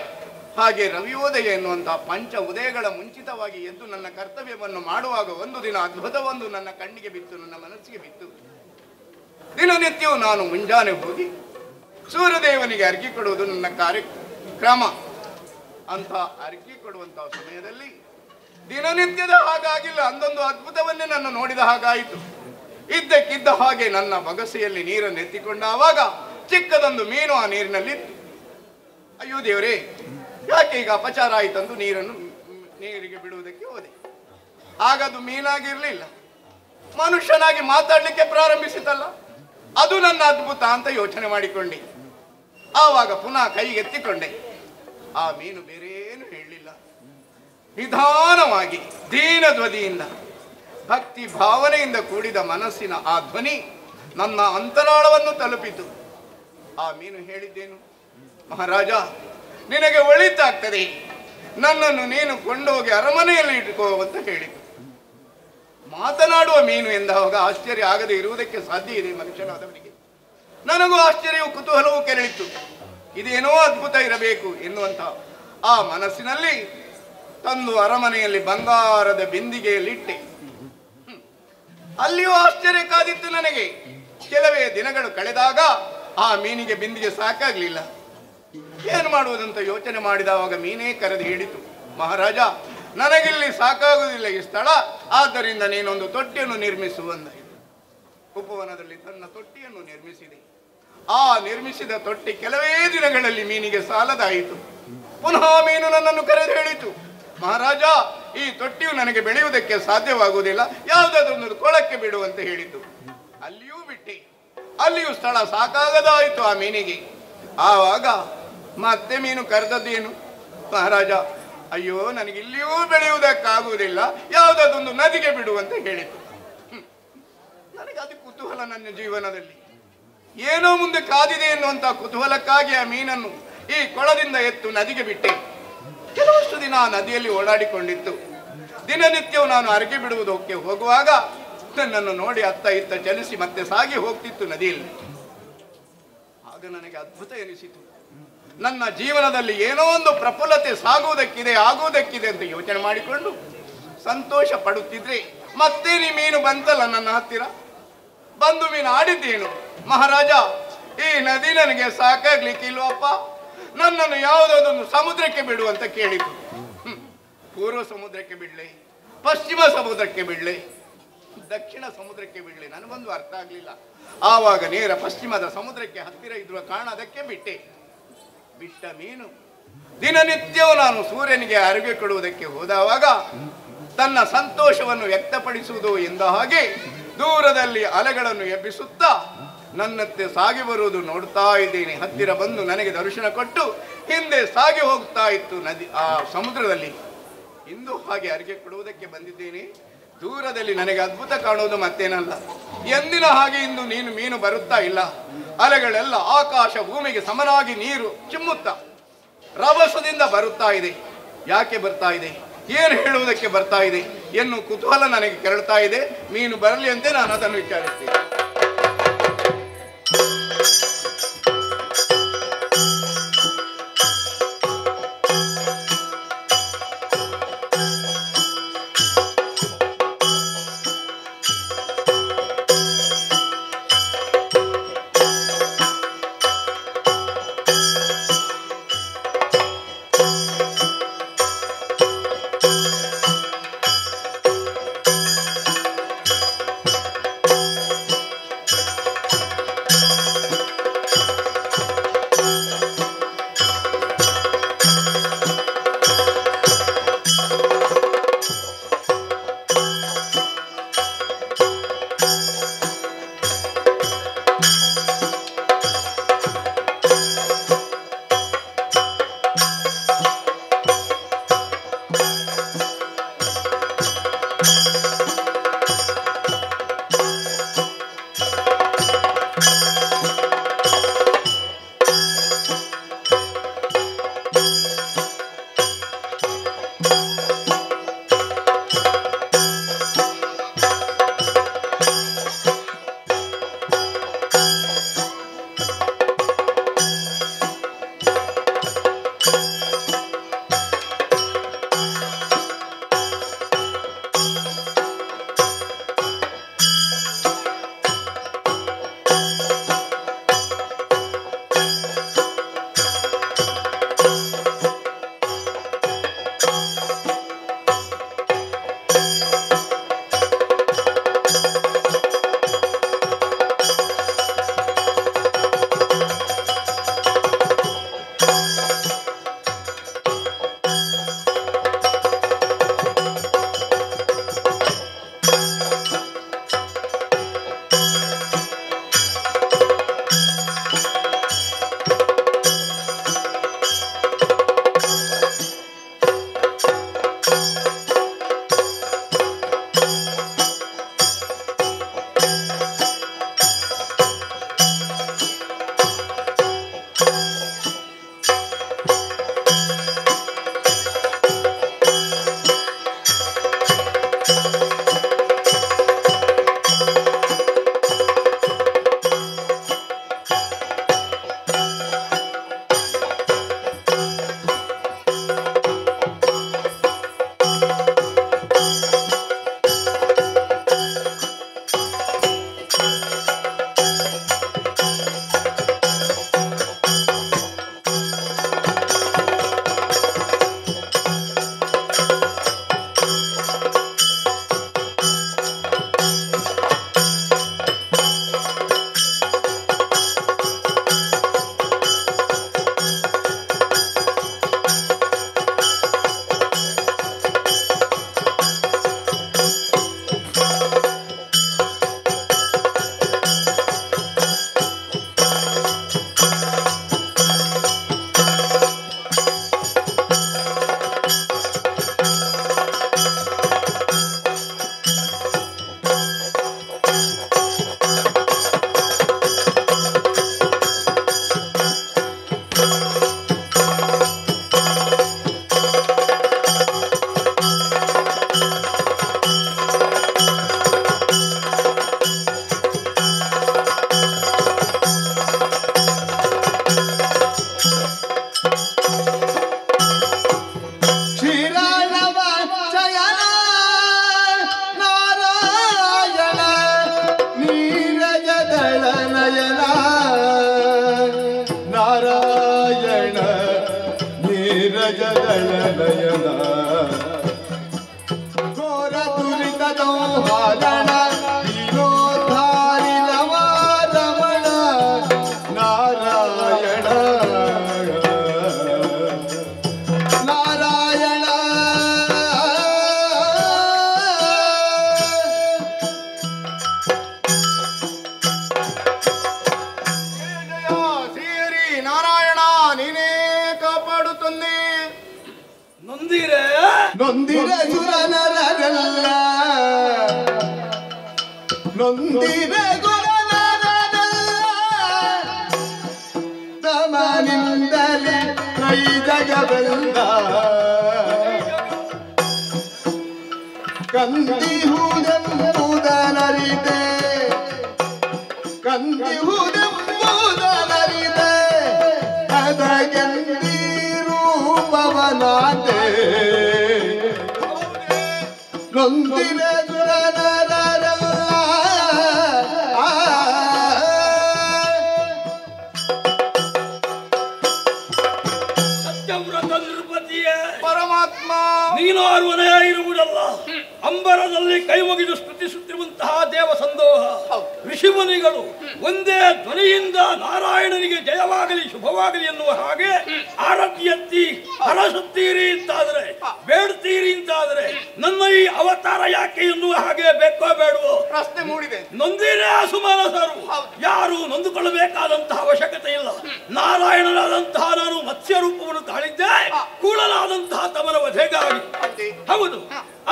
ಹಾಗೆ ರವಿಯೋದಯ ಎನ್ನುವಂತಹ ಪಂಚ ಉದಯಗಳ ಮುಂಚಿತವಾಗಿ ಎದ್ದು ನನ್ನ ಕರ್ತವ್ಯವನ್ನು ಮಾಡುವಾಗ ಒಂದು ದಿನ ಅದ್ಭುತವೊಂದು ನನ್ನ ಕಣ್ಣಿಗೆ ಬಿತ್ತು, ನನ್ನ ಮನಸ್ಸಿಗೆ ಬಿತ್ತು. ದಿನನಿತ್ಯವೂ ನಾನು ಮುಂಜಾನೆ ಹೋಗಿ ಸೂರ್ಯದೇವನಿಗೆ ಅರ್ಘ್ಯ ಕೊಡುವುದು ನನ್ನ ಕಾರ್ಯಕ್ರಮ. ಅಂತ ಅರ್ಘ್ಯ ಕೊಡುವಂತಹ ಸಮಯದಲ್ಲಿ ದಿನನಿತ್ಯದ ಹಾಗಾಗಿಲ್ಲ, ಅಂದೊಂದು ಅದ್ಭುತವನ್ನೇ ನನ್ನ ನೋಡಿದ ಹಾಗಾಯಿತು. ಇದ್ದಕ್ಕಿದ್ದ ಹಾಗೆ ನನ್ನ ಬಗಸೆಯಲ್ಲಿ ನೀರನ್ನು ಎತ್ತಿಕೊಂಡ ಆವಾಗ ಚಿಕ್ಕದೊಂದು ಮೀನು ಆ ನೀರಿನಲ್ಲಿತ್ತು. ಅಯ್ಯೋ ದೇವರೇ, ಯಾಕೆ ಈಗ ಅಪಚಾರ ಆಯಿತಂದು ನೀರಿಗೆ ಬಿಡುವುದಕ್ಕೆ ಹೋದೆ. ಆಗದು ಮೀನಾಗಿರ್ಲಿಲ್ಲ, ಮನುಷ್ಯನಾಗಿ ಮಾತಾಡ್ಲಿಕ್ಕೆ ಪ್ರಾರಂಭಿಸಿತಲ್ಲ, ಅದು ನನ್ನ ಅದ್ಭುತ ಅಂತ ಯೋಚನೆ ಮಾಡಿಕೊಂಡೆ. ಆವಾಗ ಪುನಃ ಕೈಗೆತ್ತಿಕೊಂಡೆ. ಆ ಮೀನು ಬೇರೇನು ಹೇಳಲಿಲ್ಲ. ನಿಧಾನವಾಗಿ ದೀನ ಧ್ವನಿಯಿಂದ ಭಕ್ತಿ ಭಾವನೆಯಿಂದ ಕೂಡಿದ ಮನಸ್ಸಿನ ಆ ಧ್ವನಿ ನನ್ನ ಅಂತರಾಳವನ್ನು ತಲುಪಿತು. ಆ ಮೀನು ಹೇಳಿದ್ದೇನು? ಮಹಾರಾಜ, ನಿನಗೆ ಒಳಿತಾಗ್ತದೆ, ನನ್ನನ್ನು ನೀನು ಕೊಂಡೋಗಿ ಅರಮನೆಯಲ್ಲಿ ಇಟ್ಕೋ ಅಂತ ಹೇಳಿತು. ಮಾತನಾಡುವ ಮೀನು ಎಂದಾಗ ಆಶ್ಚರ್ಯ ಆಗದೆ ಇರುವುದಕ್ಕೆ ಸಾಧ್ಯ ಇದೆ ಮನುಷ್ಯನಾದವನಿಗೆ. ನನಗೂ ಆಶ್ಚರ್ಯವು ಕುತೂಹಲವೂ ಕೆರಳಿತು. ಇದೇನೋ ಅದ್ಭುತ ಇರಬೇಕು ಎನ್ನುವಂತ ಆ ಮನಸ್ಸಿನಲ್ಲಿ ತಂದು ಅರಮನೆಯಲ್ಲಿ ಬಂಗಾರದ ಬಿಂದಿಗೆಯಲ್ಲಿಟ್ಟೆ. ಅಲ್ಲಿಯೂ ಆಶ್ಚರ್ಯ ಕಾದಿತ್ತು ನನಗೆ. ಕೆಲವೇ ದಿನಗಳು ಕಳೆದಾಗ ಆ ಮೀನಿಗೆ ಬಿಂದಿಗೆ ಸಾಕಾಗ್ಲಿಲ್ಲ. ಏನು ಮಾಡುವುದಂತ ಯೋಚನೆ ಮಾಡಿದವಾಗ ಮೀನೇ ಕರೆದು ಹೇಳಿತು, ಮಹಾರಾಜ, ನನಗಿಲ್ಲಿ ಸಾಕಾಗುವುದಿಲ್ಲ ಈ ಸ್ಥಳ, ಆದ್ದರಿಂದ ನೀನೊಂದು ತೊಟ್ಟಿಯನ್ನು ನಿರ್ಮಿಸುವಂದ. ಉಪವನದಲ್ಲಿ ತನ್ನ ತೊಟ್ಟಿಯನ್ನು ನಿರ್ಮಿಸಿದೆ. ಆ ನಿರ್ಮಿಸಿದ ತೊಟ್ಟಿ ಕೆಲವೇ ದಿನಗಳಲ್ಲಿ ಮೀನಿಗೆ ಸಾಲದಾಯಿತು. ಪುನಃ ಮೀನು ನನ್ನನ್ನು ಕರೆದು ಹೇಳಿತು, ಮಹಾರಾಜ, ಈ ತೊಟ್ಟಿಯು ನನಗೆ ಬೆಳೆಯುವುದಕ್ಕೆ ಸಾಧ್ಯವಾಗುವುದಿಲ್ಲ, ಯಾವುದಾದ್ರೊಂದು ಕೊಳಕ್ಕೆ ಬಿಡು ಅಂತ ಹೇಳಿತು. ಅಲ್ಲಿಯೂ ಬಿಟ್ಟೆ. ಅಲ್ಲಿಯೂ ಸ್ಥಳ ಸಾಕಾಗದಾಯಿತು ಆ ಮೀನಿಗೆ. ಆವಾಗ ಮತ್ತೆ ಮೀನು ಕರೆದದ್ದೇನು, ಮಹಾರಾಜ, ಅಯ್ಯೋ, ನನಗೆ ಇಲ್ಲಿಯೂ ಬೆಳೆಯುವುದಕ್ಕಾಗುವುದಿಲ್ಲ, ಯಾವುದಾದೊಂದು ನದಿಗೆ ಬಿಡುವಂತ ಹೇಳಿತು. ನನಗೆ ಅದು ಕುತೂಹಲ. ನನ್ನ ಜೀವನದಲ್ಲಿ ಏನೋ ಮುಂದೆ ಕಾದಿದೆ ಎನ್ನುವಂತ ಕುತೂಹಲಕ್ಕಾಗಿ ಆ ಮೀನನ್ನು ಈ ಕೊಳದಿಂದ ಎತ್ತು ನದಿಗೆ ಬಿಟ್ಟೆ. ಕೆಲವಷ್ಟು ದಿನ ಆ ನದಿಯಲ್ಲಿ ಓಡಾಡಿಕೊಂಡಿತ್ತು. ದಿನನಿತ್ಯವೂ ನಾನು ಅರಗಿ ಬಿಡುವುದಕ್ಕೆ ಹೋಗುವಾಗ ನನ್ನನ್ನು ನೋಡಿ ಅತ್ತ ಇತ್ತ ಚಲಿಸಿ ಮತ್ತೆ ಸಾಗಿ ಹೋಗ್ತಿತ್ತು ನದಿಯಲ್ಲಿ. ಆಗ ನನಗೆ ಅದ್ಭುತ ಎನಿಸಿತು. ನನ್ನ ಜೀವನದಲ್ಲಿ ಏನೋ ಒಂದು ಪ್ರಫುಲ್ಲತೆ ಸಾಗುವುದಕ್ಕಿದೆ, ಆಗುವುದಕ್ಕಿದೆ ಅಂತ ಯೋಚನೆ ಮಾಡಿಕೊಂಡು ಸಂತೋಷ ಪಡುತ್ತಿದ್ರೆ ಮತ್ತೆ ನೀ ಮೀನು ಬಂತಲ್ಲ ನನ್ನ ಹತ್ತಿರ. ಬಂದು ಮೀನು ಆಡಿದ್ದೇನು, ಮಹಾರಾಜ, ಈ ನದಿ ನನಗೆ ಸಾಕಾಗ್ಲಿಕ್ಕಿಲ್ವಪ್ಪ, ನನ್ನನ್ನು ಯಾವುದಾದೊಂದು ಸಮುದ್ರಕ್ಕೆ ಬಿಡು ಅಂತ ಕೇಳಿತು. ಪೂರ್ವ ಸಮುದ್ರಕ್ಕೆ ಬಿಡ್ಲೆ, ಪಶ್ಚಿಮ ಸಮುದ್ರಕ್ಕೆ ಬಿಡ್ಲೆ, ದಕ್ಷಿಣ ಸಮುದ್ರಕ್ಕೆ ಬಿಡ್ಲೆ, ನನಗೊಂದು ಅರ್ಥ ಆಗ್ಲಿಲ್ಲ. ಆವಾಗ ನೇರ ಪಶ್ಚಿಮದ ಸಮುದ್ರಕ್ಕೆ ಹತ್ತಿರ ಇರುವ ಕಾರಣ ಅದಕ್ಕೆ ಬಿಟ್ಟೆ. ಬಿಟ್ಟ ಮೀನು ದಿನನಿತ್ಯವೂ ನಾನು ಸೂರ್ಯನಿಗೆ ಅರಿವೆ ಕೊಡುವುದಕ್ಕೆ ಹೋದವಾಗ ತನ್ನ ಸಂತೋಷವನ್ನು ವ್ಯಕ್ತಪಡಿಸುವುದು ಎಂದ ಹಾಗೆ ದೂರದಲ್ಲಿ ಅಲೆಗಳನ್ನು ಎಬ್ಬಿಸುತ್ತಾ ನನ್ನತ್ತೆ ಸಾಗಿ ಬರುವುದು ನೋಡ್ತಾ ಇದ್ದೇನೆ. ಹತ್ತಿರ ಬಂದು ನನಗೆ ದರ್ಶನ ಕೊಟ್ಟು ಹಿಂದೆ ಸಾಗಿ ಹೋಗ್ತಾ ಇತ್ತು ನದಿ ಆ ಸಮುದ್ರದಲ್ಲಿ. ಇಂದು ಹಾಗೆ ಅರಿಕೆ ಕೊಡುವುದಕ್ಕೆ ಬಂದಿದ್ದೇನೆ. ದೂರದಲ್ಲಿ ನನಗೆ ಅದ್ಭುತ ಕಾಣುವುದು ಮತ್ತೇನಲ್ಲ, ಎಂದಿನ ಹಾಗೆ ಇಂದು ಮೀನು ಬರುತ್ತಾ ಇಲ್ಲ. ಅಲೆಗಳೆಲ್ಲ ಆಕಾಶ ಭೂಮಿಗೆ ಸಮನಾಗಿ ನೀರು ಚಿಮ್ಮುತ್ತಾ ರಭಸದಿಂದ ಬರುತ್ತಾ ಇದೆ. ಯಾಕೆ ಬರ್ತಾ ಇದೆ, ಏನು ಹೇಳುವುದಕ್ಕೆ ಬರ್ತಾ ಇದೆ ಎನ್ನು ಕುತೂಹಲ ನನಗೆ ಕೆರಳ್ತಾ ಇದೆ. ಮೀನು ಬರಲಿ ಅಂತೆ ನಾನು ಅದನ್ನು ವಿಚಾರಿಸ್ತೇನೆ. ಗಜದಳ ನಯನ ಘೋರ ದುರಿತ ಸಂಹಾರಣ ದೀನೋದ್ಧಾರಿ ನವ ರಮಣ ನಾರಾಯಣ ನಾರಾಯಣ ಶ್ರೀಹರಿ ನಾರಾಯಣ ನೀನೇ ಕಾಪಾಡುತ್ತಂದೆ. ನೊಂದಿರೆ ನೊಂದಿರ ಸುರನರಲ್ಲ ನೊಂದಿರ ಗುರನರಲ್ಲ ತಮನಿಂದಲೇ ಕೈ ಜಗವೆಲ್ಲ ಕಂದಿಹುದೆಂಬುದನರಿದೆ ಕಂದಿಹುದೆಂಬುದನರಿದೆ ಅದಗೆಂದಿ ರೂಪವನಾದೆ ನೊಂದಿರ ಸುರನರಲ್ಲ ಸತ್ಯವ್ರತ ನೃಪತಿಯೇ, ಪರಮಾತ್ಮ ನೀನು ಅರ್ವನೇ ಇರುವುದಲ್ಲ. ಅಂಬರದಲ್ಲಿ ಕೈ ಮುಗಿದು ಸ್ತುತಿಸುತ್ತಿರುವಂತಹ ದೇವ ಸಂದೋಹ ಋಷಿಮುನಿಗಳು ಒಂದೇ ಧ್ವನಿಯಿಂದ ನಾರಾಯಣನಿಗೆ ಜಯವಾಗಲಿ ಶುಭವಾಗಲಿ ಎನ್ನುವ ಹಾಗೆ ಆರತಿ ಎತ್ತಿ ಹರಸುತ್ತೀರಿ ಅಂತಾದರೆ, ಬೇಡ್ತೀರಿ ಅಂತಾದರೆ ನನ್ನ ಈ ಅವತಾರ ಯಾಕೆ ಎನ್ನುವ ಹಾಗೆ ಬೇಕೋ ಬೇಡವೋ ಪ್ರಶ್ನೆ ಮೂಡಿದೆ. ನೊಂದಿರೇ ಅಸುಮಾನಸರು. ಯಾರು ನೊಂದುಕೊಳ್ಳಬೇಕಾದಂತಹ ಅವಶ್ಯಕತೆ ಇಲ್ಲ. ನಾರಾಯಣನಾದಂತಹ ನಾನು ಮತ್ಸ್ಯ ರೂಪವನ್ನು ತಾಳಿದ್ದೆ ಕೂಳಲಾದಂತಹ ತಮನ ವಧೆಗಾಗಿ. ಹೌದು,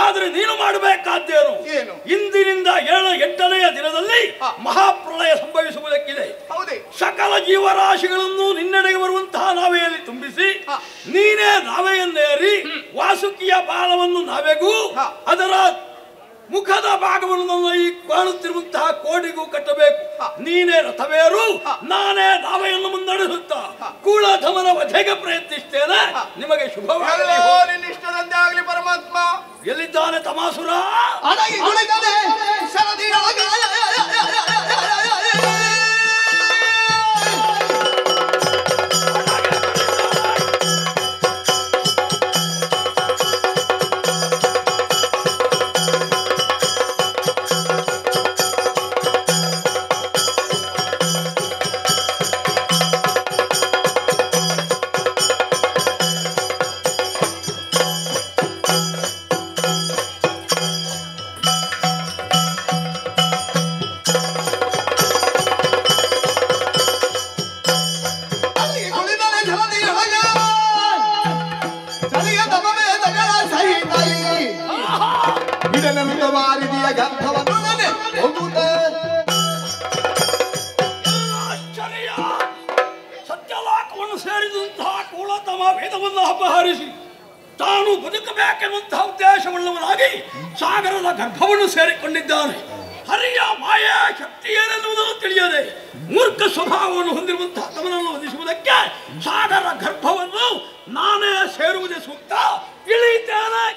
ಆದರೆ ನೀನು ಮಾಡಬೇಕಾದ್ದೇನು? ಏನು? ಇಂದಿನಿಂದ 8ನೆಯ ದಿನದಲ್ಲಿ ಮಹಾಪ್ರಳಯ ಸಂಭವಿಸುವುದಕ್ಕಿದೆ. ಹೌದೇ? ಸಕಲ ಜೀವರಾಶಿಗಳನ್ನು ನಿನ್ನೆಡೆಗೆ ಬರುವಂತಹ ನಾವೆಯಲ್ಲಿ ತುಂಬಿಸಿ ನೀನೇ ನಾವೆಯನ್ನೇರಿ ವಾಸುಕಿಯ ಬಾಲವನ್ನು ನಾವೆಗೂ ಅದರ ಮುಖದ ಭಾಗವನ್ನು ನನ್ನ ಈ ಕಾಣುತ್ತಿರುವಂತಹ ಕೋಡಿಗೂ ಕಟ್ಟಬೇಕು. ನೀನೇ ರಥವೇರು, ನಾನೇ ನಾವೆಯನ್ನು ಮುನ್ನಡೆಸುತ್ತಾ ಕೂಳಧಮನ ವಧೆಗೆ ಪ್ರಯತ್ನಿಸ್ತೇನೆ. ನಿಮಗೆ ಶುಭವಾಗಲಿ. ನಿನ್ನಿಷ್ಟದಂತೆ ಆಗಲಿ ಪರಮಾತ್ಮ. ಎಲ್ಲಿದ್ದಾನೆ ತಮಾಸುರ? ಅಡಗಿ ಕುಳಿತದೆ ಸರದಿಯೊಳಗೆ ಮಾರಿದಿಯ ಗಂಧವನ್ನು ಆಶ್ಚರ್ಯ! ಸತ್ಯಲೋಕವನ್ನು ಸೇರಿದಂತಹ ಕೂಳತಮ ವೇದವನ್ನು ಅಪಹರಿಸಿ ತಾನು ಬದುಕಬೇಕೆನ್ನುವಂತಹ ಉದ್ದೇಶವುಳ್ಳವನಾಗಿ ಸಾಗರದ ಗರ್ಭವನ್ನು ಸೇರಿಕೊಂಡಿದ್ದಾನೆ. ಹರಿಯ ಮಾಯಾ ಶಕ್ತಿ ಏನೆನ್ನುವುದನ್ನು ತಿಳಿಯದೆ ಮೂರ್ಖ ಸ್ವಭಾವವನ್ನು ಹೊಂದಿರುವಂತಹ ತಮನನ್ನು ವಧಿಸುವುದಕ್ಕೆ ಸಾಗರ ಗರ್ಭವನ್ನು ನಾನೇ ಸೇರುವುದೇ ಸೂಕ್ತ. ಇಳಿತೇನೆ.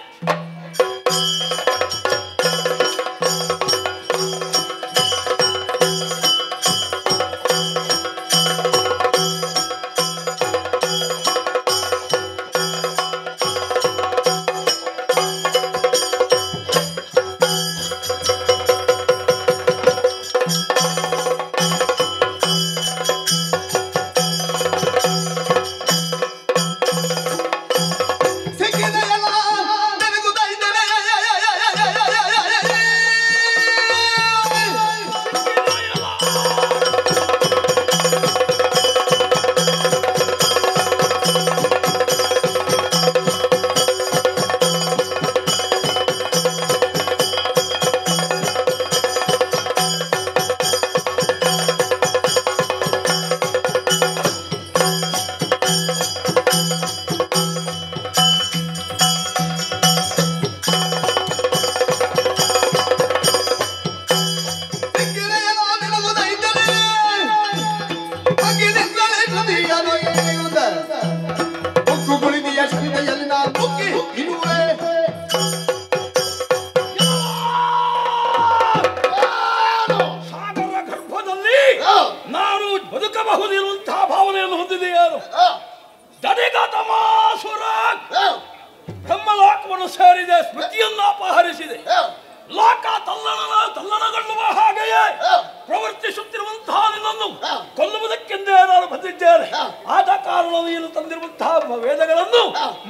ಆದ ಕಾರಣ ನೀನು ತಂದಿರುವಂತಹ ವೇದಗಳನ್ನು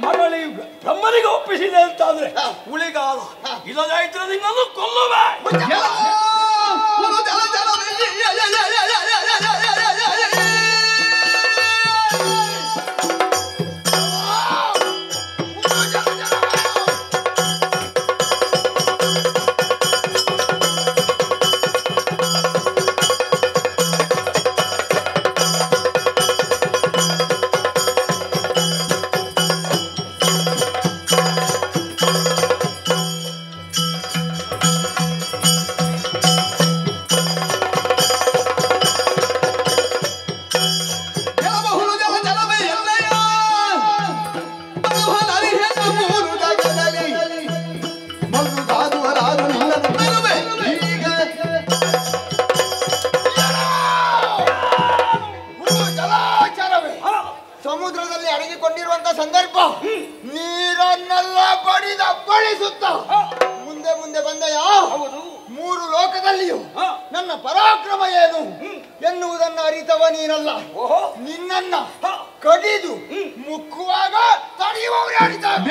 ಮರಳಿ ಬ್ರಹ್ಮನಿಗೆ ಒಪ್ಪಿಸಿದೆ ಅಂತಾದ್ರೆ ಉಳಿಗಾಲ ಇಲ್ಲದಾಯ್ತು ನಿನ್ನನ್ನು ಕೊಲ್ಲುವೆ. ಸಮುದ್ರದಲ್ಲಿ ಅಡಗಿಕೊಂಡಿರುವಂತ ಸಂದರ್ಭ ನೀರನ್ನೆಲ್ಲ ಬಡಿದ ಬಳಿಸುತ್ತ ಮುಂದೆ ಮುಂದೆ ಬಂದೆಯ. ಮೂರು ಲೋಕದಲ್ಲಿಯೂ ನನ್ನ ಪರಾಕ್ರಮ ಏನು ಎನ್ನುವುದನ್ನು ಅರಿತವ ನೀನಲ್ಲ. ನಿನ್ನನ್ನ ಕಡಿದು ಮುಕ್ಕುವಾಗ ತಡೆಯುವವರು ಯಾರಿದ್ದಾರೆ?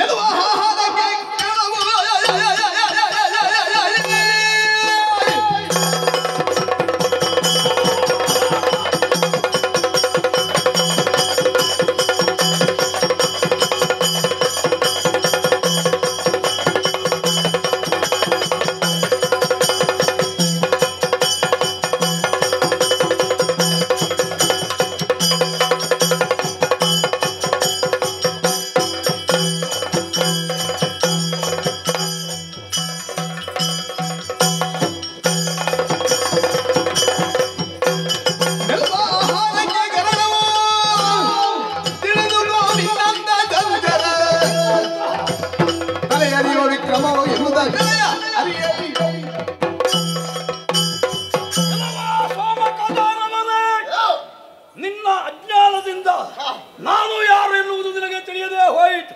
ನಿನ್ನ ಅಜ್ಞಾನದಿಂದ ನಾನು ಯಾರು ಎನ್ನುವುದು ನಿನಗೆ ತಿಳಿಯದೆ ಹೋಯಿತು.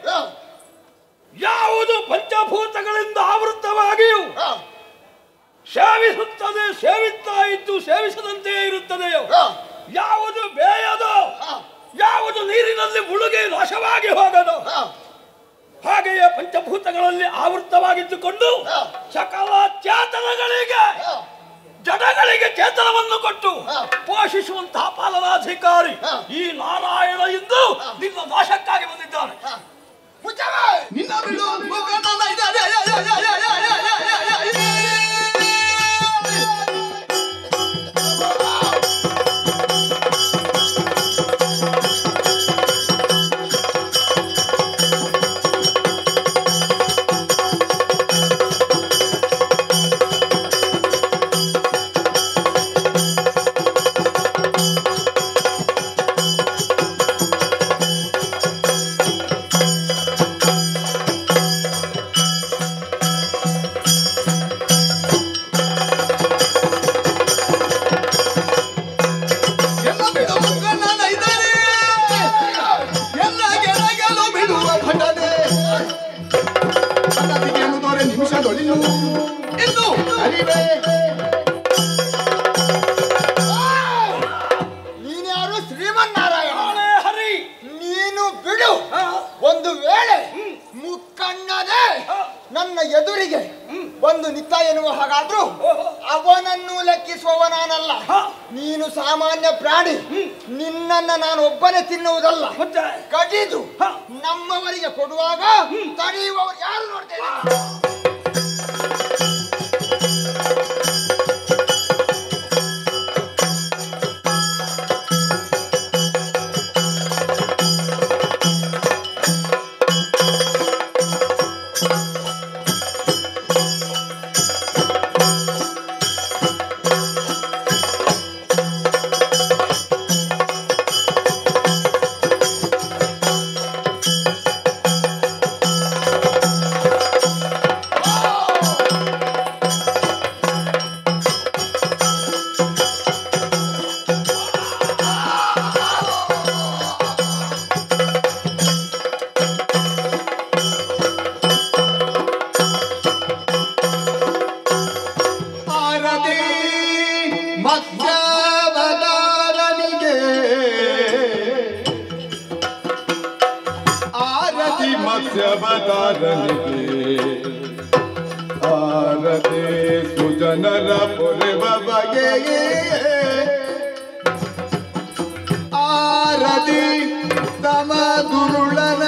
ಯಾವುದು ಪಂಚಭೂತಗಳಿಂದ ಆವೃತವಾಗಿಯೂ ಸೇವಿಸುತ್ತದೆ, ಸೇವಿಸ್ತಾ ಇದ್ದು ಸೇವಿಸದಂತೆಯೇ ಇರುತ್ತದೆಯೋ, ಯಾವುದು ಬೇಯದೋ, ಯಾವುದು ನೀರಿನಲ್ಲಿ ಮುಳುಗಿ ನಾಶವಾಗಿ ಹೋಗದೋ, ಹಾಗೆಯೇ ಪಂಚಭೂತಗಳಲ್ಲಿ ಆವೃತವಾಗಿದ್ದುಕೊಂಡು ಸಕಲ ಚೇತನಗಳಿಗೆ ಜಡಗಳಿಗೆ ಚೇತನವನ್ನು ಕೊಟ್ಟು ಪೋಷಿಸುವಂತಹ ಪಾಲನಾಧಿಕಾರಿ ಈ ನಾರಾಯಣ ಇಂದು ನಿನ್ನ ನಾಶಕ್ಕಾಗಿ ಬಂದಿದ್ದಾನೆ. ನೀನ್ಯಾರು? ಶ್ರೀಮನ್ನಾರಾಯಣ. ಹರಿ, ನೀನು ಬಿಡು. ಒಂದು ವೇಳೆ ಮುಕ್ಕಣ್ಣದೆ ನನ್ನ ಎದುರಿಗೆ ಒಂದು ನಿತ್ತ ಎನ್ನುವ ಹಾಗಾದ್ರೂ ಅವನನ್ನು ಲೆಕ್ಕಿಸುವವ ನಾನಲ್ಲ. ನೀನು ಸಾಮಾನ್ಯ ಪ್ರಾಣಿ. ನಿನ್ನನ್ನ ನಾನು ಒಬ್ಬನೇ ತಿನ್ನುವುದಲ್ಲ, ಕಡಿದು ನಮ್ಮವರಿಗೆ ಕೊಡುವಾಗ ತಡೆಯುವವರು ಯಾರು ನೋಡ್ತೇನೆ. ಮತ್ಸ್ಯವತಾರನಿಗೆ ಆರತಿ ಸುಜನರ ಪೊರೆವ ಬಗೆಯೇ ಆರತಿ ತಮ ದುರುಳನ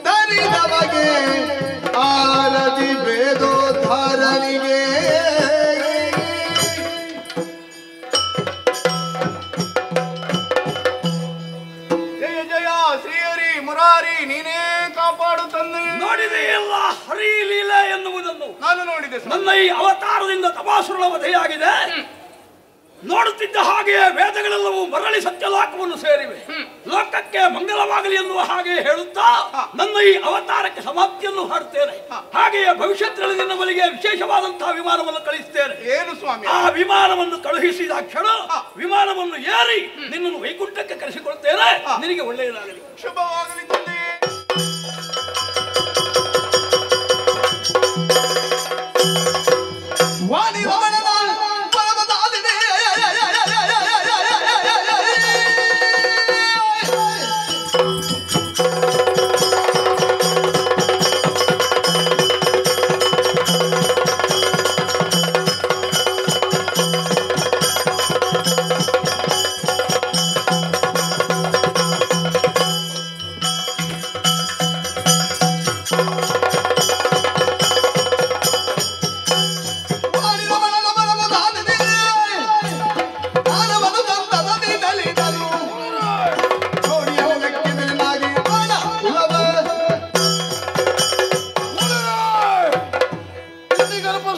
ತರಿದ ಬಗೆ ಆರತಿ ವೇದೋದ್ಧಾರನಿಗೆ ಜಯ ಜಯ ಶ್ರೀಹರಿ ಮುರಾರಿ ನೀನೇ ಕಾಪಾಡು ತಂದೆ. ನೋಡಿದೆಯಲ್ಲ ಹರಿ ಲೀಲೆ ಎನ್ನುವುದನ್ನು. ನಾನು ನೋಡಿದೆ ಸ್ವಾಮಿ. ನನ್ನ ಈ ಅವತಾರದಿಂದ ತಪಾಸುರನ ವಧೆಯಾಗಿದೆ. ನೋಡುತ್ತಿದ್ದ ಹಾಗೆಯೇ ವೇದಗಳೆಲ್ಲವೂ ಮರಳಿ ಸತ್ಯಲೋಕವನ್ನು ಸೇರಿವೆ. ಲೋಕಕ್ಕೆ ಮಂಗಲವಾಗಲಿ ಎನ್ನುವ ಹಾಗೆ ಹೇಳುತ್ತಾ ನನ್ನ ಈ ಅವತಾರಕ್ಕೆ ಸಮಾಪ್ತಿಯನ್ನು ಹಾಡುತ್ತೇನೆ. ಹಾಗೆಯೇ ಭವಿಷ್ಯದಲ್ಲಿ ನಿನ್ನ ಬಳಿಗೆ ವಿಶೇಷವಾದಂತಹ ವಿಮಾನವನ್ನು ಕಳಿಸುತ್ತೇನೆ. ಏನು ಸ್ವಾಮಿ? ಆ ವಿಮಾನವನ್ನು ಕಳುಹಿಸಿದ ಕ್ಷಣ ವಿಮಾನವನ್ನು ಏರಿ ನಿನ್ನನ್ನು ವೈಕುಂಠಕ್ಕೆ ಕರೆಸಿಕೊಳ್ತೇನೆ. ನಿನಗೆ ಒಳ್ಳೆಯದಾಗಲಿ. ಶುಭವಾಗಲಿ ತಂದೆ.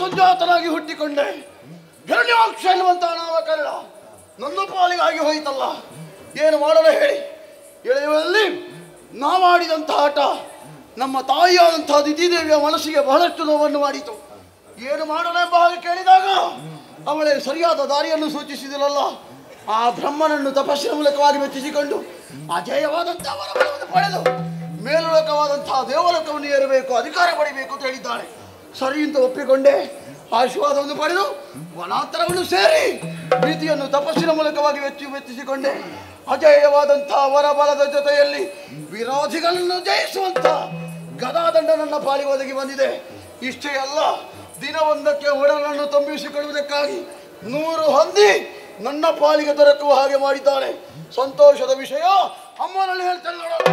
ಸಂಜಾತನಾಗಿ ಹುಟ್ಟಿಕೊಂಡೆ. ಗರಣ್ಯಾಕ್ಷ ಎನ್ನುವಂತ ನಾಮಕರಣ ನನ್ನ ಪಾಲಿಗಾಗಿ ಹೋಯಿತಲ್ಲ. ಏನು ಮಾಡಲು ಹೇಳಿ? ಎಳೆಯುವಲ್ಲಿ ನಾ ಮಾಡಿದಂತಹ ಆಟ ನಮ್ಮ ತಾಯಿಯಾದಂತಹ ದಿತಿದೇವಿಯ ಮನಸ್ಸಿಗೆ ಬಹಳಷ್ಟು ನೋವನ್ನು ಮಾಡಿತು. ಏನು ಮಾಡಲೆಂಬ ಹಾಗೆ ಕೇಳಿದಾಗ ಅವಳೇ ಸರಿಯಾದ ದಾರಿಯನ್ನು ಸೂಚಿಸಿದಳಲ್ಲ. ಆ ಬ್ರಹ್ಮನನ್ನು ತಪಸ್ಸಿನ ಮೂಲಕವಾಗಿ ಮೆಚ್ಚಿಸಿಕೊಂಡು ಅಜೇಯವಾದಂತಹ ವರವನ್ನು ಪಡೆದು ಮೇಲುಲೋಕವಾದಂತಹ ದೇವಲೋಕವನ್ನು ಏರಬೇಕು, ಅಧಿಕಾರ ಪಡಿಬೇಕು ಅಂತ ಹೇಳಿದ್ದಾಳೆ. ಸರಿ ಅಂತ ಒಪ್ಪಿಕೊಂಡೆ. ಆಶೀರ್ವಾದವನ್ನು ಪಡೆದು ವನಾಂತರವನ್ನು ಸೇರಿ ಪ್ರೀತಿಯನ್ನು ತಪಸ್ಸಿನ ಮೂಲಕವಾಗಿ ಮೆಚ್ಚಿಸಿಕೊಂಡೆ. ಅಜೇಯವಾದಂತಹ ವರಬಲದ ಜೊತೆಯಲ್ಲಿ ವಿರೋಧಿಗಳನ್ನು ಜಯಿಸುವಂತ ಗದಾದಂಡ ನನ್ನ ಪಾಲಿಗೆ ಒದಗಿ ಬಂದಿದೆ. ಇಷ್ಟೇ ಅಲ್ಲ, ದಿನವೊಂದಕ್ಕೆ ಒಡಲನ್ನು ತುಂಬಿಸಿಕೊಳ್ಳುವುದಕ್ಕಾಗಿ 100 ಹಂದಿ ನನ್ನ ಪಾಲಿಗೆ ದೊರಕುವ ಹಾಗೆ ಮಾಡಿದ್ದಾಳೆ. ಸಂತೋಷದ ವಿಷಯ ಅಮ್ಮನಲ್ಲಿ ಹೇಳ್ತಾಳೆ ನೋಡೋಣ.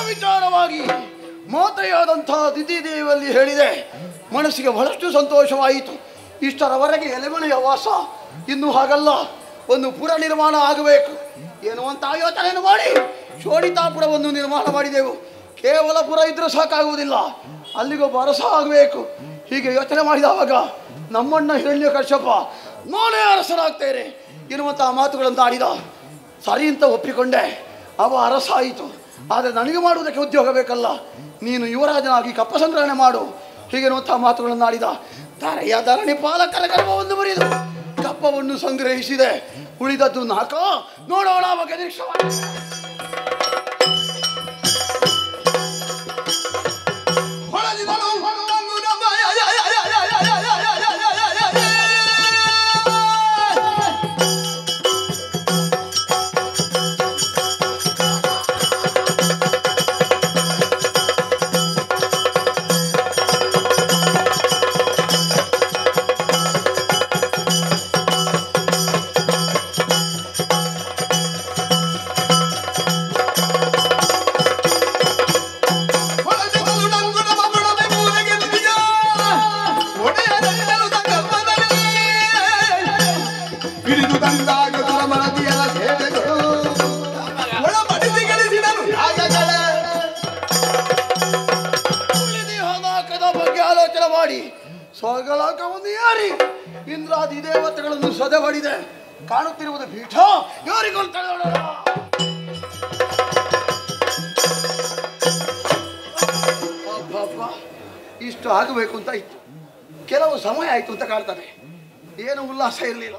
ವಿಚಾರವಾಗಿ ಮಾತೆಯಾದಂತಹ ದಿತಿದೇವಿಯಲ್ಲಿ ಹೇಳಿದೆ. ಮನಸ್ಸಿಗೆ ಬಹಳಷ್ಟು ಸಂತೋಷವಾಯಿತು. ಇಷ್ಟರವರೆಗೆ ಎಲೆಮನೆಯ ವಾಸ, ಇನ್ನು ಹಾಗಲ್ಲ, ಒಂದು ಪುರ ನಿರ್ಮಾಣ ಆಗಬೇಕು ಎನ್ನುವಂತ ಯೋಚನೆಯನ್ನು ಮಾಡಿ ಶೋಣಿತಾಪುರವನ್ನು ನಿರ್ಮಾಣ ಮಾಡಿದೆವು. ಕೇವಲ ಪುರ ಇದ್ರೆ ಸಾಕಾಗುವುದಿಲ್ಲ, ಅಲ್ಲಿಗೊಬ್ಬ ಅರಸ ಆಗಬೇಕು. ಹೀಗೆ ಯೋಚನೆ ಮಾಡಿದವಾಗ ನಮ್ಮಣ್ಣ ಹಿರಣ್ಯಕಶ್ಯಪ ನಾನೇ ಅರಸನಾಗ್ತೇನೆ ಎನ್ನುವಂತಹ ಮಾತುಗಳನ್ನು ಆಡಿದ. ಸರಿ ಅಂತ ಒಪ್ಪಿಕೊಂಡೆ. ಅವ ಅರಸ ಆಯಿತು. ಆದರೆ ನನಗೆ ಮಾಡುವುದಕ್ಕೆ ಉದ್ಯೋಗ ಬೇಕಲ್ಲ, ನೀನು ಯುವರಾಜನಾಗಿ ಕಪ್ಪ ಸಂಗ್ರಹಣೆ ಮಾಡು ಹೀಗೆನ್ನುವಂತಹ ಮಾತುಗಳನ್ನು ಆಡಿದ. ಧರೆಯ ಧರಣಿ ಪಾಲಕರ ಗರ್ಭವನ್ನು ಮುರಿದು ಕಪ್ಪವನ್ನು ಸಂಗ್ರಹಿಸಿದೆ. ಉಳಿದದ್ದು 4 ನೋಡೋಣ. ಅವಾಗ ನಿರೀಕ್ಷೆ ಸ್ವರ್ಗಲೋಕ ಒಂದು ಯಾರಿ ಇಂದ್ರಾದಿ ದೇವತೆಗಳನ್ನು ಸದೆಬಡಿದೆ ಕಾಣುತ್ತಿರುವುದು ಪೀಠ ಯಾರಿಗೊಳ್ತಾಳೆ ಇಷ್ಟು ಆಗಬೇಕು ಅಂತ ಇತ್ತು. ಕೆಲವು ಸಮಯ ಆಯ್ತು ಅಂತ ಕಾಣ್ತದೆ. ಏನು ಉಲ್ಲಾಸ ಇರಲಿಲ್ಲ.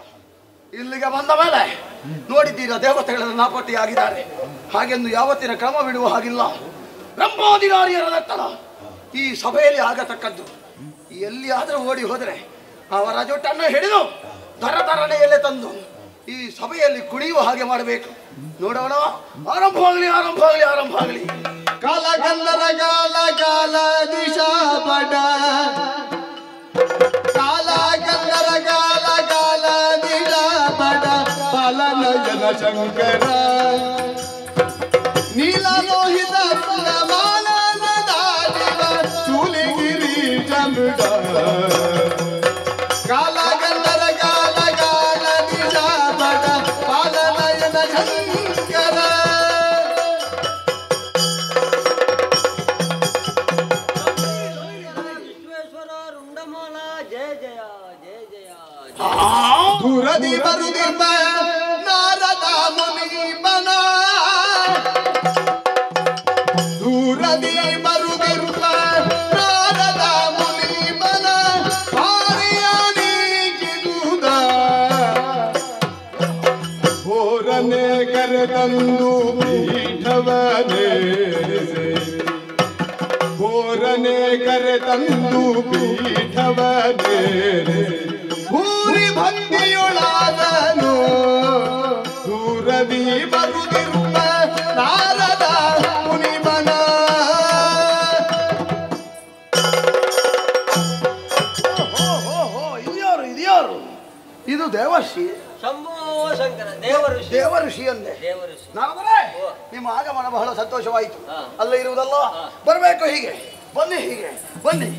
ಇಲ್ಲಿಗೆ ಬಂದ ಮೇಲೆ ನೋಡಿದ್ದೀರಾ ದೇವತೆಗಳೆಲ್ಲ ನಾಪತ್ತೆಯಾಗಿದ್ದಾರೆ. ಹಾಗೆಂದು ಯಾವತ್ತಿನ ಕ್ರಮ ಬಿಡುವ ಹಾಗಿಲ್ಲ. ಬ್ರಹ್ಮಾದಿನಾರಿಯರ ದತ್ತನ ಈ ಸಭೆಯಲ್ಲಿ ಆಗತಕ್ಕದ್ದು. ಎಲ್ಲಿಯಾದರೂ ಓಡಿ ಹೋದರೆ ಅವರ ಜೊಟ್ಟನ್ನು ಹಿಡಿದು ದರದರನೆಯಲ್ಲೇ ತಂದು ಈ ಸಭೆಯಲ್ಲಿ ಕುಣಿಯುವ ಹಾಗೆ ಮಾಡಬೇಕು. ನೋಡೋಣ. ಆರಂಭವಾಗಲಿ ಆರಂಭವಾಗಲಿ ಆರಂಭವಾಗಲಿ. ಕಾಲ ಗಂಧರ ಗಾಲ ಗಾಲ ದಿಶಾ ಬಡ ಕಾಲ ಗಂಧರ ಗಾಲ ಗಾಲ ದಿಶಾ ಬಡ ಬಾಲನಯನ ಶಂಕರ ನೀಲ ಲೋಹಿತ ಮಾನನ ದಾಡಿವ ಚೂಲಿಗಿರಿ ಚಂಬಡ ಕಾಲ ಗಂಧರ ಗಾಲ ಗಾಲ ದಿಶಾ ಬಡ ಬಾಲನಯನ ಶಂಕರ ದೂರದಿ ಬರುದಿರ್ಬ ನಾರದ ಮುನಿ ಮನ ದೂರದಿ ಬರುದಿರ್ಬ ನಾರದ ಮುನಿ ಮನ ಹಾರಿಯಾನಿಗಿರುವುದ ಹೋರನೆ ಕರೆತಂದು ಪೀಠವನೇ ಹೋರನೆ ಕರೆತಂದು ಪೀಠವನೇ ಭೂರಿ ಭಂಗಿಯೊಳಾದನು ದೂರದಿ ಬರುದಿರುವ ನಾರದ ಮುನಿಮನ ಇದ್ಯಾರು ಇದು ದೇವರ್ಷಿ ಶಂಭೋ ಶಂಕರ ದೇವಋಷಿ ದೇವಋಷಿ ಅಂದೆ. ದೇವಋಷಿ ನಾರದರೆ ನಿಮ್ಮ ಆಗಮನ ಬಹಳ ಸಂತೋಷವಾಯಿತು. ಅಲ್ಲ ಇರುವುದಲ್ಲ. ಬರಬೇಕು ಹೀಗೆ ಬನ್ನಿ ಹೀಗೆ ಬನ್ನಿ.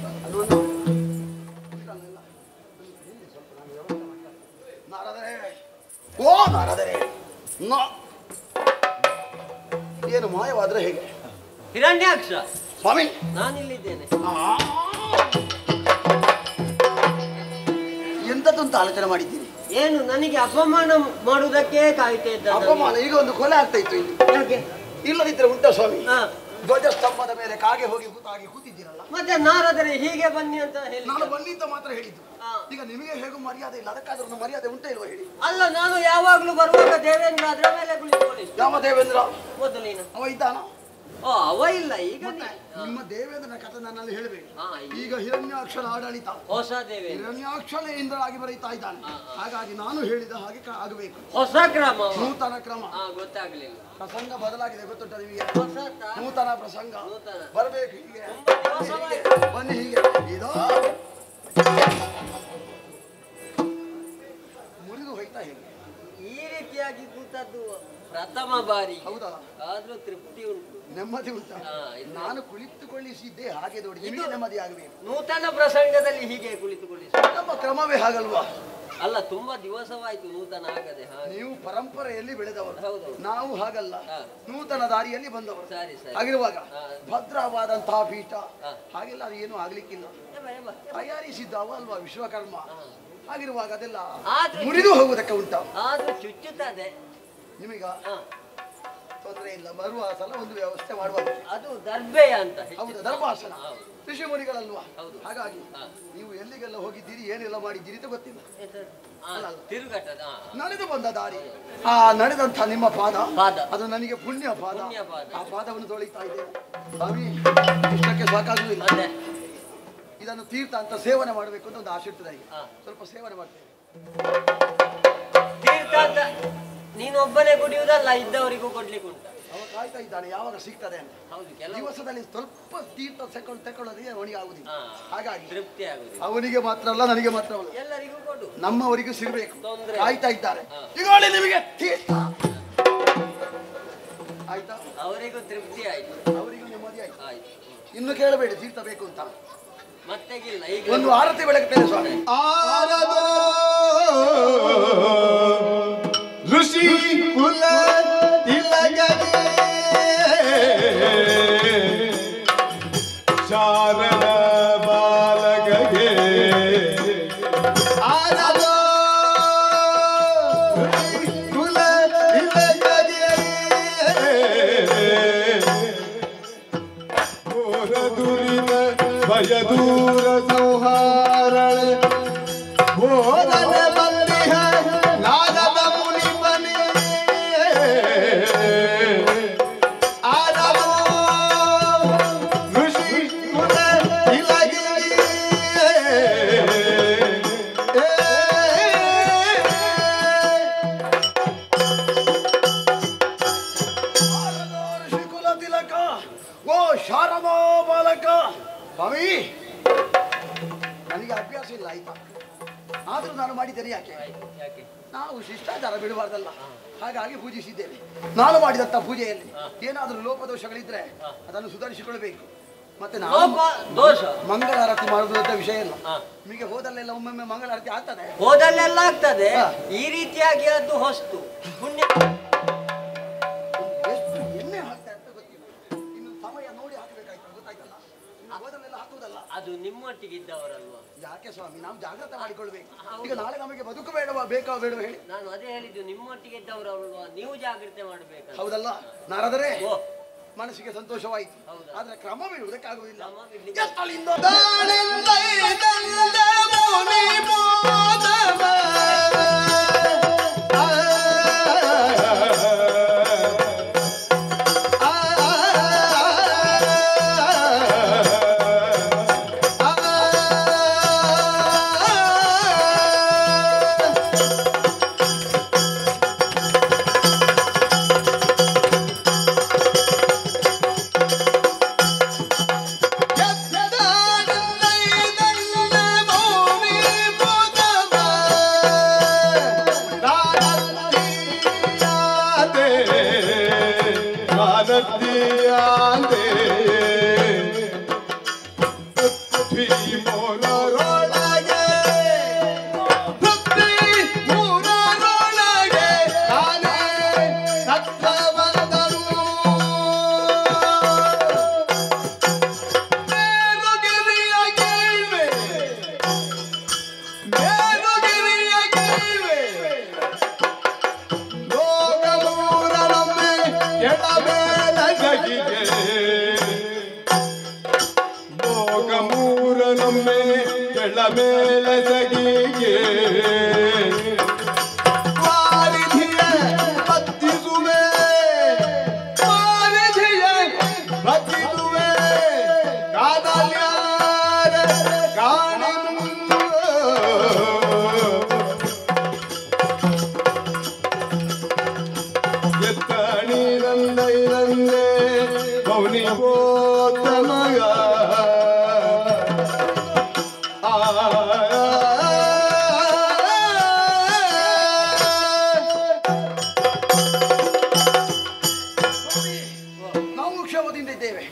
ನಾರದರೆ ಓ ನಾರದರೆ ಏನು ಮಾಯವಾದ್ರೆ ಹೇಗೆ ಹಿರಣ್ಯಾಕ್ಷ ಸ್ವಾಮಿ ನಾನಿಲ್ಲಿದ್ದೇನೆ. ಎಂತದಂತ ಆಲೋಚನೆ ಮಾಡಿದ್ದೀನಿ. ಏನು ನನಗೆ ಅಪಮಾನ ಮಾಡುವುದಕ್ಕೆ ಕಾಯ್ತಾ ಇದ್ದ. ಅಪಮಾನ ಈಗ ಒಂದು ಕೊಲೆ ಆಗ್ತಾ ಇತ್ತು ಇಲ್ಲಿ. ಯಾಕೆ ಇಲ್ಲದಿದ್ರೆ ಉಂಟ ಸ್ವಾಮಿ. ಹಾ. ಧ್ವಜಸ್ತಂಭದ ಮೇಲೆ ಕಾಗೆ ಹೋಗಿ ಕೂತಾಗಿ ಕೂತಿದ್ದೀರಲ್ಲ. ಮತ್ತೆ ನಾರದರೆ ಹೀಗೆ ಬನ್ನಿ ಅಂತ ಹೇಳಿ ನಾನು ಬನ್ನಿ ಅಂತ ಮಾತ್ರ ಹೇಳಿದ್ದು. ಹಾ. ಈಗ ನಿಮಗೆ ಹೇಗೂ ಮರ್ಯಾದೆ ಇಲ್ಲ. ಅದಕ್ಕಾದ್ರೂ ಒಂದು ಮರ್ಯಾದೆ ಉಂಟ ಇಲ್ವಾ ಹೇಳಿ. ಅಲ್ಲ ನಾನು ಯಾವಾಗ್ಲೂ ಬರುವಾಗ ದೇವೇಂದ್ರ ಅದರ ಮೇಲೆ ಕುಳಿತುಕೊಳ್ಳಿ. ಯಾವ ದೇವೇಂದ್ರ ಮೊದಲಿನ ಅವ ಇದ್ದಾನ? ಓ ಅವ ಇಲ್ಲ ಈಗ ನಿಮ್ಮ ದೇವೇಂದ್ರನ ಕಥೆ ನನ್ನಲ್ಲಿ ಹೇಳಬೇಕು. ಹಾ, ಈಗ ಹಿರಣ್ಯಾಕ್ಷನ ಆಡಳಿತ ಹೊಸ ದೇವೇಂದ್ರ ಹಿರಣ್ಯಾಕ್ಷನೇ ಇಂದ್ರನಾಗಿ ಬರೀತಾ ಇದ್ದಾನೆ. ಹಾಗಾಗಿ ನಾನು ಹೇಳಿದ ಹಾಗೆ ಆಗಬೇಕು. ಹೊಸ ಕ್ರಮ ನೂತನ ಕ್ರಮ. ಗೊತ್ತಾಗ್ಲಿಲ್ಲ. ಪ್ರಸಂಗ ಬದಲಾಗಿದೆ ಗೊತ್ತುಂಟ ನಿಮಗೆ. ಹೊಸತ ನೂತನ ಪ್ರಸಂಗ ನೂತನ. ಬರಬೇಕು ಹೀಗೆ ಬನ್ನಿ ಹೀಗೆ. ಇದೋ ಮುರಿದು ಹೋಯ್ತಾ ಹೇಗೆ ಈ ರೀತಿಯಾಗಿ ಕೂತದ್ದು ಪ್ರಥಮ ಬಾರಿ. ಹೌದಾ? ಆದ್ರೂ ತೃಪ್ತಿ ಉಂಟು, ನೆಮ್ಮದಿ ಉಂಟ. ಇದು ನಾನು ಕುಳಿತುಕೊಳ್ಳಿಸಿದ್ದೆ ಹಾಗೆ ನೋಡಿ ನಿಮಗೆ ನೆಮ್ಮದಿ ಆಗಬೇಕು. ನೂತನ ಪ್ರಸಂಗದಲ್ಲಿ ಹೀಗೆ ಕುಳಿತುಕೊಳ್ಳಿ. ನಮ್ಮ ಕ್ರಮವೇ ಹಾಗಲ್ವಾ? ಅಲ್ಲ ತುಂಬಾ ದಿವಸವಾಯ್ತು ನೂತನ ಆಗದೆ. ನೀವು ಪರಂಪರೆಯಲ್ಲಿ ಬೆಳೆದವರು, ಹೌದು. ನಾವು ಹಾಗಲ್ಲ, ನೂತನ ದಾರಿಯಲ್ಲಿ ಬಂದವರು. ಸರಿ ಸರಿ. ಆಗಿರುವಾಗ ಹಾ. ಭದ್ರವಾದಂತಹ ಪೀಠ ಹಾ. ಹಾಗೆಲ್ಲ ಅದು ಏನು ಆಗ್ಲಿಕ್ಕಿಲ್ಲ. ಬಾ. ತಯಾರಿಸಿದ್ದಾವ ಅಲ್ವಾ ವಿಶ್ವಕರ್ಮ. ಆಗಿರುವಾಗ ಅದೆಲ್ಲ ಆದ್ರೆ ಮುರಿದು ಹೋಗುವುದಕ್ಕೆ ಉಂಟ. ಆದ್ರೂ ಚುಚ್ಚುತ್ತದೆ ನಿಮಗ ಹಾ. ತೊಂದರೆ ಇಲ್ಲ. ಬರುವ ಸಲ ಒಂದು ವ್ಯವಸ್ಥೆ ಮಾಡುವ. ಅದು ದರ್ಬೆಯ ಅಂತ ಹೌದು, ಧರ್ಮಾಸನ. ಹೌದು. ಋಷಿ ಮುನಿಗಳಲ್ವಾ. ಹೌದು. ಹಾಗಾಗಿ ಹಾ. ನೀವು ಎಲ್ಲಿಗೆಲ್ಲ ಹೋಗಿದ್ದೀರಿ ಏನೆಲ್ಲ ಮಾಡಿದ್ದೀರಿ ಅಂತ ಗೊತ್ತಿಲ್ಲ. ತಿರುಗಟ್ಟದ ನಡೆದು ಬಂದ ದಾರಿ, ಆ ನಡೆದಂತ ನಿಮ್ಮ ಪಾದ ಅದು ನನಗೆ ಪುಣ್ಯ ಪಾದ. ಪುಣ್ಯ ಪಾದ. ಆ ಪಾದವನ್ನು ತೊಳಿತಾ ಇದ್ದೇನೆ ಸ್ವಾಮಿ. ಇಷ್ಟಕ್ಕೆ ಸಾಕಾಗುವುದಿಲ್ಲ. ಅದೇ ಇದನ್ನು ತೀರ್ಥ ಅಂತ ಸೇವನೆ ಮಾಡಬೇಕು ಅಂತ ಒಂದು ಆಸೆ ಇರ್ತದೆ. ಹಾ. ಸ್ವಲ್ಪ ಸೇವನೆ ಮಾಡ್ತೇವೆ. ತೀರ್ಥ ಅಂತ ನೀನೊಬ್ಬನೇ ಕುಡಿಯುವುದಲ್ಲ, ಇದ್ದವರಿಗೂ ಕೊಡ್ಲಿಕ್ಕೆ ಉಂಟ. ಅವ ಕಾಯ್ತಾ ಇದ್ದಾನೆ ಯಾವಾಗ ಸಿಗ್ತದೆ ಅಂತ. ಹೌದು, ಕೆಲವು ದಿವಸದಲ್ಲಿ ಸ್ವಲ್ಪ ತೀರ್ಥ ತಕೊಳ್ಳೋದೇ ಅವನಿಗೆ ಆಗುದಿಲ್ಲ. ಹಾ. ಹಾಗಾಗಿ ತೃಪ್ತಿ ಆಗುದಿಲ್ಲ. ಅವನಿಗೆ ಮಾತ್ರ ಅಲ್ಲ ನನಗೆ ಮಾತ್ರ ಅಲ್ಲ, ಎಲ್ಲರಿಗೂ ಕೊಡು. ನಮ್ಮವರಿಗೂ ಸಿಗಬೇಕು. ತೊಂದ್ರೆ ಕಾಯ್ತಾ ಇದ್ದಾರೆ. ಹಾ. ಈಗ ನಿಮಗೆ ತೀರ್ಥ ಆಯ್ತಾ? ಅವರಿಗೂ ತೃಪ್ತಿ ಆಯ್ತು, ಅವರಿಗೂ ನೆಮ್ಮದಿ ಆಯ್ತು. ಆಯ್ತು. ಇನ್ನು ಕೇಳಬೇಡಿ ತೀರ್ಥ ಬೇಕು ಅಂತ. ಮತ್ತೆಗಿಲ್ಲ. ಈಗ ಒಂದು ಆರತಿ ಬೆಳಗ್ತೇನೆ ಸ್ವಾಮಿ. ಆರದೋ ಋಷಿ ಕುಲ ತಿಲಗದೆ ಶಾರದ ಬಾಲಗಗೆ ಭಯದೂರ ಸಂಹಾರಳೆ ಬೋಧನೆ ಬಂದಿಹ ನಾರದ ಮುನಿಪನೇ ಆರವೋ ಋಷಿ ಕುಲ ಇಲಗಿರಿ ಋಷಿಕುಲ ತಿಲಕ ಓ ಶಾರದಾ ಬಾಲಕ. ಸ್ವಾಮಿ, ನನಗೆ ಅಭ್ಯಾಸ ಇಲ್ಲ ಆಯ್ತಾ, ಆದರೂ ನಾನು ಮಾಡಿದ್ದೇನೆ. ಯಾಕೆ? ನಾವು ಶಿಷ್ಟಾಚಾರ ಬಿಡಬಾರ್ದಲ್ಲ, ಹಾಗಾಗಿ ಪೂಜಿಸಿದ್ದೇವೆ. ನಾನು ಮಾಡಿದಂಥ ಪೂಜೆಯಲ್ಲಿ ಏನಾದರೂ ಲೋಪದೋಷಗಳಿದ್ರೆ ಅದನ್ನು ಸುಧಾರಿಸಿಕೊಳ್ಳಬೇಕು. ಮತ್ತೆ ನಾವು ದೋಷ ಮಂಗಳಾರತಿ ಮಾಡುವುದಂತ ವಿಷಯ ಇಲ್ಲ. ನಿಮಗೆ ಹೋದಲ್ಲೆಲ್ಲ ಒಮ್ಮೊಮ್ಮೆ ಮಂಗಳಾರತಿ ಆಗ್ತದೆ, ಹೋದಲ್ಲೆಲ್ಲ ಆಗ್ತದೆ. ಈ ರೀತಿಯಾಗಿ ಅದು ಹೊಸ್ತು ಪುಣ್ಯ. ಎಷ್ಟು ಎಣ್ಣೆ ಹಾಕ್ತಾರೆ ಅಂತ ಗೊತ್ತಿಲ್ಲ, ಇನ್ನು ಸಮಯ ನೋಡಿ ಹಾಕಬೇಕಾಯ್ತು. ಗೊತ್ತಾಯ್ತಲ್ಲ, ಹೋದಲ್ಲೆಲ್ಲ ಹಾಕುವುದಲ್ಲ. ಅದು ನಿಮ್ಮೊಟ್ಟಿಗೆ ಇದ್ದವರಲ್ವಾ? ಯಾಕೆ ಸ್ವಾಮಿ, ನಾವು ಜಾಗ್ರತೆ ಮಾಡಿಕೊಳ್ಬೇಕು. ಈಗ ನಾಳೆ ನಮಗೆ ಬದುಕು ಬೇಡವಾ, ಬೇಕಾ ಬೇಡವಾ ಹೇಳಿ? ನಾನು ಅದೇ ಹೇಳಿದ್ದು, ನಿಮ್ಮೊಟ್ಟಿಗೆ ಇದ್ದವರಲ್ವಾ, ನೀವು ಜಾಗ್ರತೆ ಮಾಡಬೇಕು. ಹೌದಲ್ಲ ನಾರದರೆ? ಓ, ಮನಸ್ಸಿಗೆ ಸಂತೋಷವಾಯಿತು, ಹೌದಾ? ಆದ್ರೆ ಕ್ರಮ ಬಿಡುವುದಕ್ಕಾಗುವುದಿಲ್ಲ. ಕ್ರಮ ಬಿಡ್ಲಿಕ್ಕೆ- ಎತ್ತಲಿಂದ ಮೇಲೆ ಸಗಿಗೆ ವಾರಿಧಿಯ ಬತ್ತಿಸುವೆ ವಾರಿಧಿಯ ಬತ್ತಿಸುವೆ ಕಾದಲ್ಯಾರ ಕಾಣಿಮು ಎತ್ತಣಿ ನಂದೈರಂದೆ ಮೌನಿ ಗೋತಮಗ ನಾವು ಕ್ಷೇಮದಿಂದ ಇದ್ದೇವೆ.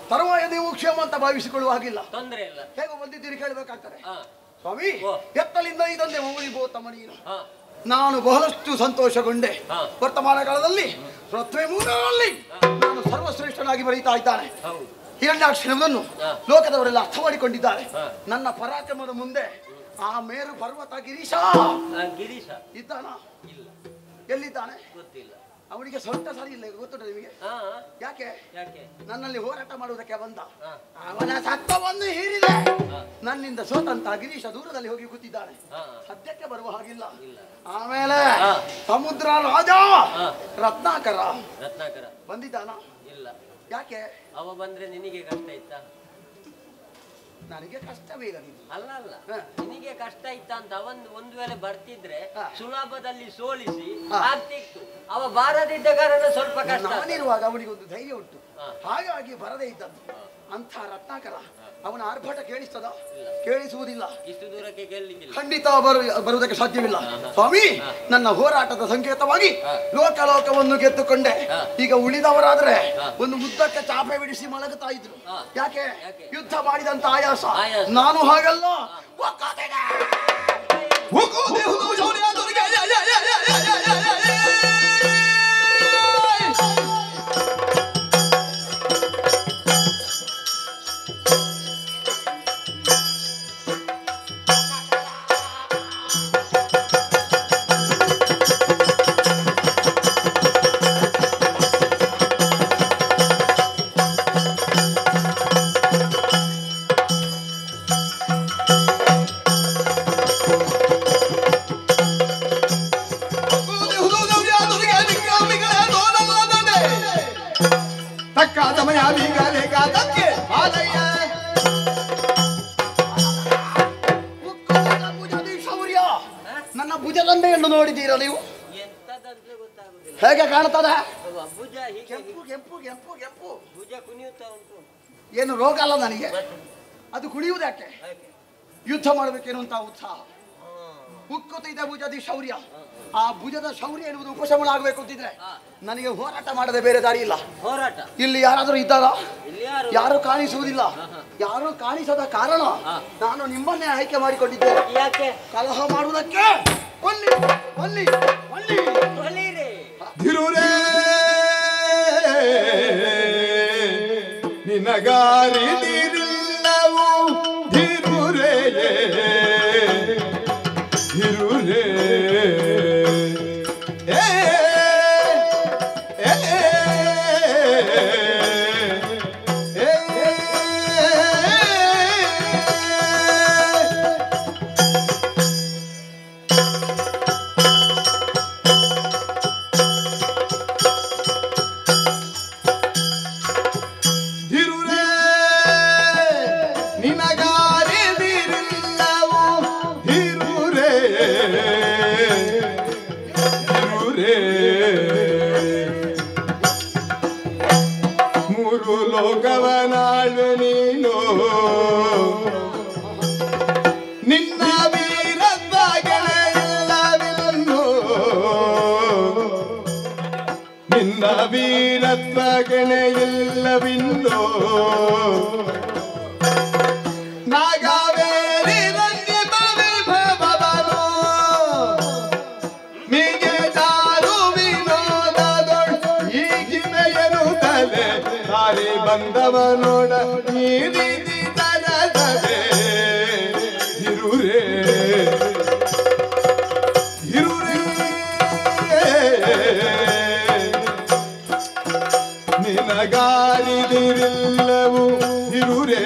ತರುವಾಯ ನೀವು ಕ್ಷೇಮ ಅಂತ ಭಾವಿಸಿಕೊಳ್ಳುವ ಹಾಗಿಲ್ಲ. ತೊಂದರೆ ಇಲ್ಲ. ಹೇಗೋ ಬಂದಿದ್ದೀರಿ ಕೇಳಬೇಕಾಗ್ತದೆ. ಹಾ. ಸ್ವಾಮಿ, ಓ. ಎತ್ತಲಿಂದ ಇದೊಂದೇ ಮೌನಿ ಗೋತಮ ನೀನು. ಹಾ. ನಾನು ಬಹಳಷ್ಟು ಸಂತೋಷಗೊಂಡೆ. ಹಾ. ವರ್ತಮಾನ ಕಾಲದಲ್ಲಿ ಪ್ರಥಮ ಮೂರರಲ್ಲಿ ನಾನು ಸರ್ವಶ್ರೇಷ್ಠನಾಗಿ ಬರೀತಾ ಇದ್ದಾನೆ. ಹೌದು. ಹಿರಣ್ಯಾಕ್ಷರವನ್ನು ಹಾ. ಲೋಕದವರೆಲ್ಲ ಅರ್ಥ ಮಾಡಿಕೊಂಡಿದ್ದಾರೆ. ಹಾ. ನನ್ನ ಪರಾಕ್ರಮದ ಮುಂದೆ ಆ ಮೇರು ಪರ್ವತ ಗಿರೀಶ ಗಿರೀಶ ಇದ್ದಾನ? ಇಲ್ಲ, ಎಲ್ಲಿದ್ದಾನೆ ಗೊತ್ತಿಲ್ಲ. ಅವನಿಗೆ ಸ್ವಲ್ಪ ಸರಿ ಇಲ್ಲ, ಗೊತ್ತುಂಟ ನಿಮಗೆ? ಹಾ. ಯಾಕೆ? ಯಾಕೆ? ನನ್ನಲ್ಲಿ ಹೋರಾಟ ಮಾಡುವುದಕ್ಕೆ ಬಂದ. ಹಾ. ಅವನ ಸತ್ವವನ್ನು ಹೀರಿದೆ. ಹಾ. ನನ್ನಿಂದ ಸೋತಂತ ಗಿರೀಶ ದೂರದಲ್ಲಿ ಹೋಗಿ ಕೂತಿದ್ದಾನೆ. ಹಾ. ಸದ್ಯಕ್ಕೆ ಬರುವ ಹಾಗಿಲ್ಲ. ಇಲ್ಲ. ಆಮೇಲೆ ಹಾ. ಸಮುದ್ರ ರಾಜ ಹಾ. ರತ್ನಾಕರ ರತ್ನಾಕರ ಬಂದಿದ್ದಾನ? ಇಲ್ಲ. ಯಾಕೆ? ಅವ ಬಂದ್ರೆ ನಿನಗೆ ಕಷ್ಟ ಇತ್ತಾ? ನನಗೆ ಕಷ್ಟವೇ ಇಲ್ಲ. ನೀನು ಅಲ್ಲ ಅಲ್ಲ, ಹಾ. ನಿನಗೆ ಕಷ್ಟ ಇತ್ತ ಅಂತ ಅವನ್ ಒಂದು ವೇಳೆ ಬರ್ತಿದ್ರೆ ಹಾ. ಸುಲಭದಲ್ಲಿ ಸೋಲಿಸಿ ಹಾ. ಆಗ್ತಿತ್ತು. ಅವ ಬಾರದಿದ್ದ ಕಾರಣ ಸ್ವಲ್ಪ ಕಷ್ಟ. ನಾನಿರುವಾಗ ಅವನಿಗೆ ಒಂದು ಧೈರ್ಯ ಉಂಟು, ಹಾ. ಹಾಗಾಗಿ ಬರದೇ ಇದ್ದದ್ದು. ಅಂಥ ರತ್ನಾಕರ ಹಾ. ಅವನ ಆರ್ಭಟ ಕೇಳಿಸ್ತದ? ಇಲ್ಲ. ಕೇಳಿಸುವುದಿಲ್ಲ. ಇಷ್ಟು ದೂರಕ್ಕೆ ಗೆಲ್ಲಿಕ್ಕಿಲ್ಲ. ಖಂಡಿತ ಬರುವುದಕ್ಕೆ ಸಾಧ್ಯವಿಲ್ಲ. ಹಾ, ಹಾ. ಸ್ವಾಮಿ, ಹಾ. ನನ್ನ ಹೋರಾಟದ ಸಂಕೇತವಾಗಿ ಹಾ. ಲೋಕಲೋಕವನ್ನು ಗೆದ್ದುಕೊಂಡೆ. ಹಾ. ಈಗ ಉಳಿದವರಾದ್ರೆ ಹಾ. ಒಂದು ಮುದ್ದಕ್ಕೆ ಚಾಪೆ ಬಿಡಿಸಿ ಮಲಗುತ್ತಾ ಇದ್ರು. ಹಾ. ಯಾಕೆ? ಯಾಕೆ? ಯುದ್ಧ ಮಾಡಿದಂತ ಆಯಾಸ. ಆಯಾಸ. ನಾನು ಹಾಗಲ್ಲ. ಸಮಯ ಬಿಗಲಿಗಾದಕ್ಕೆ ಆಲಯ್ಯ ಶೌರ್ಯ ನನ್ನ ಭುಜದಂಡೆಯನ್ನು ನೋಡಿದ್ದೀರಾ ನೀವು? ಎಂತದಂತಲೇ ಗೊತ್ತಾಗುದಿಲ್ಲ. ಹೇಗೆ ಕಾಣ್ತದೆ? ಭುಜ ಹೀಗೆ ಕೆಂಪು ಕೆಂಪು ಕೆಂಪು ಕೆಂಪು. ಭುಜ ಕುಣಿಯುತ್ತಾ ಉಂಟು. ಏನು ರೋಗ ಅಲ್ಲ ನನಗೆ. ಅದು ಕುಣಿಯುವುದು ಯಾಕೆ? ಹಾಗೆ. ಯುದ್ಧ ಮಾಡಬೇಕೇನುವಂತ ಉತ್ಸಾಹ. ಉಕ್ಕುತ್ತಿದ್ದ ಭುಜದಿ ಶೌರ್ಯ. ಆ ಭುಜದ ಶೌರ್ಯ ಎನ್ನುವುದು ಉಪಶಮನ ಆಗಬೇಕು ಅಂತಿದ್ರೆ ನನಗೆ ಹೋರಾಟ ಮಾಡದೆ ಬೇರೆ ದಾರಿ ಇಲ್ಲ. ಹೋರಾಟ ಇಲ್ಲಿ ಯಾರಾದರೂ ಇದ್ದಾರಾ? ಇಲ್ಲಿ ಯಾರು? ಯಾರು ಕಾಣಿಸುವುದಿಲ್ಲ. ಯಾರು ಕಾಣಿಸದ ಕಾರಣ ನಾನು ನಿಮ್ಮನ್ನೇ ಆಯ್ಕೆ ಮಾಡಿಕೊಂಡಿದ್ದೇನೆ. ಯಾಕೆ? ಕಲಹ ಮಾಡುವುದಕ್ಕೆ. ಒಲ್ಲಿ ಒಲ್ಲಿ ಒಲ್ಲಿ ಹೊಲೀರಿ. ಧಿರುರೇ ನಿನಗಾರಿದಿರಿಲ್ಲವು ಧಿರುರೇ ಧಿರುರೇ ಮೂರು ಲೋಕವನಾಳು ನೀನು ನಿನ್ನ ವೀರತ್ವಗಳೆಲ್ಲವಿನ್ನು ನಿನ್ನ ವೀರತ್ವಗಳೆಲ್ಲವಿನ್ನು ನಾಗಾವೇರಿ ರಂಗಿ ಭವನು ಮಿಗೆ ಚಾರು ವಿನೋದದೊಳ್ ಈ ಕಿಮೆಯನು ತಲೆ ಸಾರಿ ಬಂದವನೋಡ ಈ ರೀತಿ ತರದದೆ ಇರುರೇ ಇರುರೇ ನಿನಗಾರಿದಿರಿಲ್ಲವು ಇರುರೇ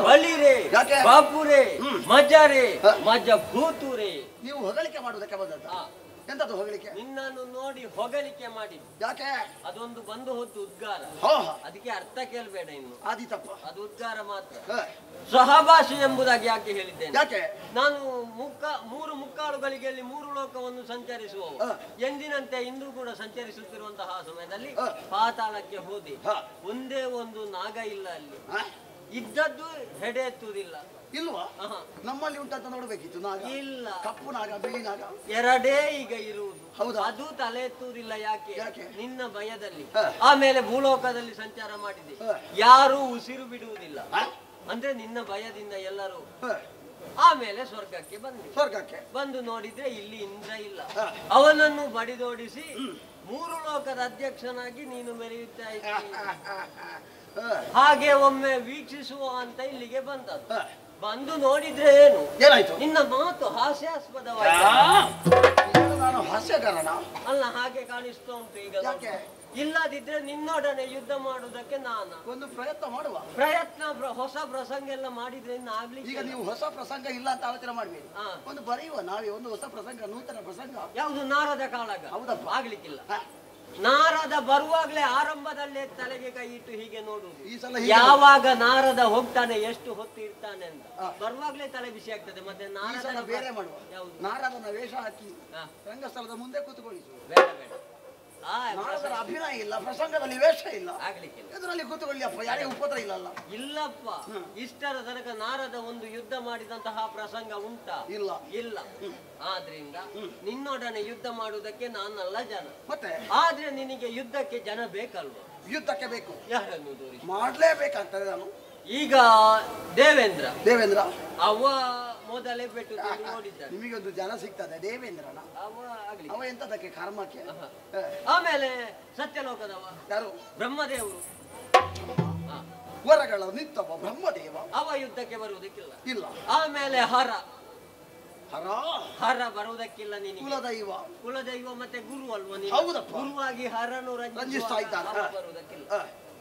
ಬಲಿರೆ ಬಾಪುರೆ ಮಜಾರೆ ಮಜ ಭೂತುರೆ. ನೀವು ಹೊಗಳಿಕೆ ಮಾಡುವುದಕ್ಕೆ ಬಂದದ್ದು. ಎಂತದ್ದು ಹೊಗಳಿಕೆ? ನಿನ್ನನ್ನು ನೋಡಿ ಹೊಗಳಿಕೆ ಮಾಡಿ. ಯಾಕೆ? ಅದೊಂದು ಬಂದು ಹೊತ್ತು ಉದ್ಗಾರ. ಅದಕ್ಕೆ ಅರ್ಥ ಕೇಳಬೇಡ ಇನ್ನು. ಆದೀತಪ್ಪ. ಅದು ಉದ್ಗಾರ ಮಾತ್ರ. ಸಹಭಾಷಿ ಎಂಬುದಾಗಿ ಯಾಕೆ ಹೇಳಿದ್ದೇನೆ? ಯಾಕೆ? ನಾನು ಮೂರು ಮುಕ್ಕಾಲುಗಳಿಗೆ ಮೂರು ಲೋಕವನ್ನು ಸಂಚರಿಸುವವು. ಎಂದಿನಂತೆ ಇಂದು ಕೂಡ ಸಂಚರಿಸುತ್ತಿರುವಂತಹ ಸಮಯದಲ್ಲಿ ಪಾತಾಳಕ್ಕೆ ಹೋದೆ. ಒಂದೇ ಒಂದು ನಾಗ ಇಲ್ಲ ಅಲ್ಲಿ. ಇದ್ದದ್ದು ಹೆಡೆ ಎತ್ತುವುದಿಲ್ಲ. ಇಲ್ವಾ? ನಮ್ಮಲ್ಲಿ ಉಂಟಂತ ನೋಡ್ಬೇಕಿತ್ತು ನಾಗ. ಇಲ್ಲ. ಕಪ್ಪು ನಾಗ ಬಿಳಿ ನಾಗ ಎರಡೇ ಈಗ ಇರುವುದು. ಹೌದಾ? ಅದು ತಲೆ ಎತ್ತುವುದಿಲ್ಲ. ಯಾಕೆ? ನಿನ್ನ ಭಯದಲ್ಲಿ. ಹ. ಆಮೇಲೆ ಭೂಲೋಕದಲ್ಲಿ ಸಂಚಾರ ಮಾಡಿದೆ. ಯಾರು ಉಸಿರು ಬಿಡುವುದಿಲ್ಲ. ಅಂದ್ರೆ ನಿನ್ನ ಭಯದಿಂದ ಎಲ್ಲರೂ. ಆಮೇಲೆ ಸ್ವರ್ಗಕ್ಕೆ ಬಂದು ನೋಡಿದ್ರೆ ಇಲ್ಲಿ ಇಂದ್ರ ಇಲ್ಲ. ಅವನನ್ನು ಬಡಿದೋಡಿಸಿ ಮೂರು ಲೋಕದ ಅಧ್ಯಕ್ಷನಾಗಿ ನೀನು ಮೆರೆಯುತ್ತಾ ಇದ್ದೀಯ. ಹಾಗೆ ಒಮ್ಮೆ ವೀಕ್ಷಿಸುವ ಅಂತ ಇಲ್ಲಿಗೆ ಬಂದದ್ದು. ಬಂದು ನೋಡಿದ್ರೆ ಏನು? ಏನಾಯ್ತು? ನಿನ್ನ ಮಾತು ಹಾಸ್ಯಾಸ್ಪದವಾಯಿತು. ನಾನು ಹಾಸ್ಯಗಾರನ ಅಲ್ಲ, ಹಾಗೆ ಕಾಣಿಸ್ತಾ ಉಂಟು ಈಗ. ಯಾಕೆ? ಇಲ್ಲದಿದ್ರೆ ನಿನ್ನೊಡನೆ ಯುದ್ಧ ಮಾಡುವುದಕ್ಕೆ ನಾನು ಒಂದು ಪ್ರಯತ್ನ ಮಾಡುವ. ಹೊಸ ಪ್ರಸಂಗ ಎಲ್ಲ ಮಾಡಿದ್ರೆ ಆಗ್ಲಿಕ್ಕೆ. ಈಗ ನೀವು ಹೊಸ ಪ್ರಸಂಗ ಇಲ್ಲ ಅಂತ ಆಲೋಚನೆ ಮಾಡ್ಬೇಡಿ. ಒಂದು ಬರೆಯುವ ನಾವೇ ಒಂದು ಹೊಸ ಪ್ರಸಂಗ, ನೂತನ ಪ್ರಸಂಗ. ಯಾವುದು? ನಾರದ ಕಾಳಗ. ಹೌದಪ್ಪ. ಆಗ್ಲಿಕ್ಕಿಲ್ಲ. ನಾರದ ಬರುವಾಗ್ಲೇ ಆರಂಭದಲ್ಲೇ ತಲೆಗೆ ಕೈ ಇಟ್ಟು ಹೀಗೆ ನೋಡುವುದು. ಈ ಸಲ ಯಾವಾಗ ನಾರದ ಹೋಗ್ತಾನೆ, ಎಷ್ಟು ಹೊತ್ತು ಇರ್ತಾನೆ ಅಂತ ಬರುವಾಗ್ಲೇ ತಲೆ ಬಿಸಿ ಆಗ್ತದೆ. ಮತ್ತೆ ನಾರದ ಬೇರೆ ಮಾಡುವ. ನಾರದನ ವೇಷ ಹಾಕಿ ರಂಗಸ್ಥಳದ ಮುಂದೆ ಕೂತ್ಕೊಳ್ಳಿಸುವ. ಬೇಡ ಬೇಡ. ನಾರದರ ಅಭಿನಯ ಇಲ್ಲ, ಪ್ರಸಂಗದಲ್ಲಿ ವೇಷ ಇಲ್ಲ. ಆಗ್ಲಿಕ್ಕಿಲ್ಲ. ಎದುರಲ್ಲಿ ಕೂತ್ಕೊಳ್ಳಿಯಪ್ಪ, ಯಾರೇ ಉಪದ್ರ ಇಲ್ಲಲ್ಲ. ಇಲ್ಲಪ್ಪ, ಇಷ್ಟರ ತನಕ ನಾರದ ಒಂದು ಯುದ್ಧ ಮಾಡಿದಂತಹ ಪ್ರಸಂಗ ಉಂಟಾ? ಇಲ್ಲ ಇಲ್ಲ. ಆದ್ರಿಂದ ನಿನ್ನೊಡನೆ ಯುದ್ಧ ಮಾಡುವುದಕ್ಕೆ ನಾನಲ್ಲ ಜನ. ಮತ್ತೆ ಆದ್ರೆ ನಿನಗೆ ಯುದ್ಧಕ್ಕೆ ಜನ ಬೇಕಲ್ವ? ಯುದ್ಧಕ್ಕೆ ಬೇಕು. ಯಾರನ್ನು ತೋರಿಸಿ ಮಾಡ್ಲೇಬೇಕಂತದೆ ನಾನು. ಈಗ ದೇವೇಂದ್ರ ಅವ ಮೊದಲೇ ಬಿಟ್ಟು ನೋಡಿದ್ದಾನೆ. ನಿಮಗೊಂದು ಜನ ಸಿಗ್ತದೆ ದೇವೇಂದ್ರನ. ಅವ ಎಂತದಕ್ಕೆ ಕರ್ಮಕ್ಕೆ. ಆಮೇಲೆ ಸತ್ಯಲೋಕದವ ಯಾರು? ಬ್ರಹ್ಮದೇವರು. ವರಗಳ ನಿತ್ತವ ಬ್ರಹ್ಮದೇವ. ಅವ ಯುದ್ಧಕ್ಕೆ ಬರುವುದಕ್ಕಿಲ್ಲ. ಇಲ್ಲ. ಆಮೇಲೆ ಹರ ಹರ ಬರುವುದಕ್ಕಿಲ್ಲ ನಿನಗೆ. ಕುಲದೈವ ಮತ್ತೆ ಗುರು ಅಲ್ವಾ ನೀನು? ಹೌದಪ್ಪ. ಗುರುವಾಗಿ ಹರನು ರಂಜಿಸ್ತಾ ಇದ್ದಾನೆ. ಅವ ಬರುವುದಕ್ಕಿಲ್ಲ.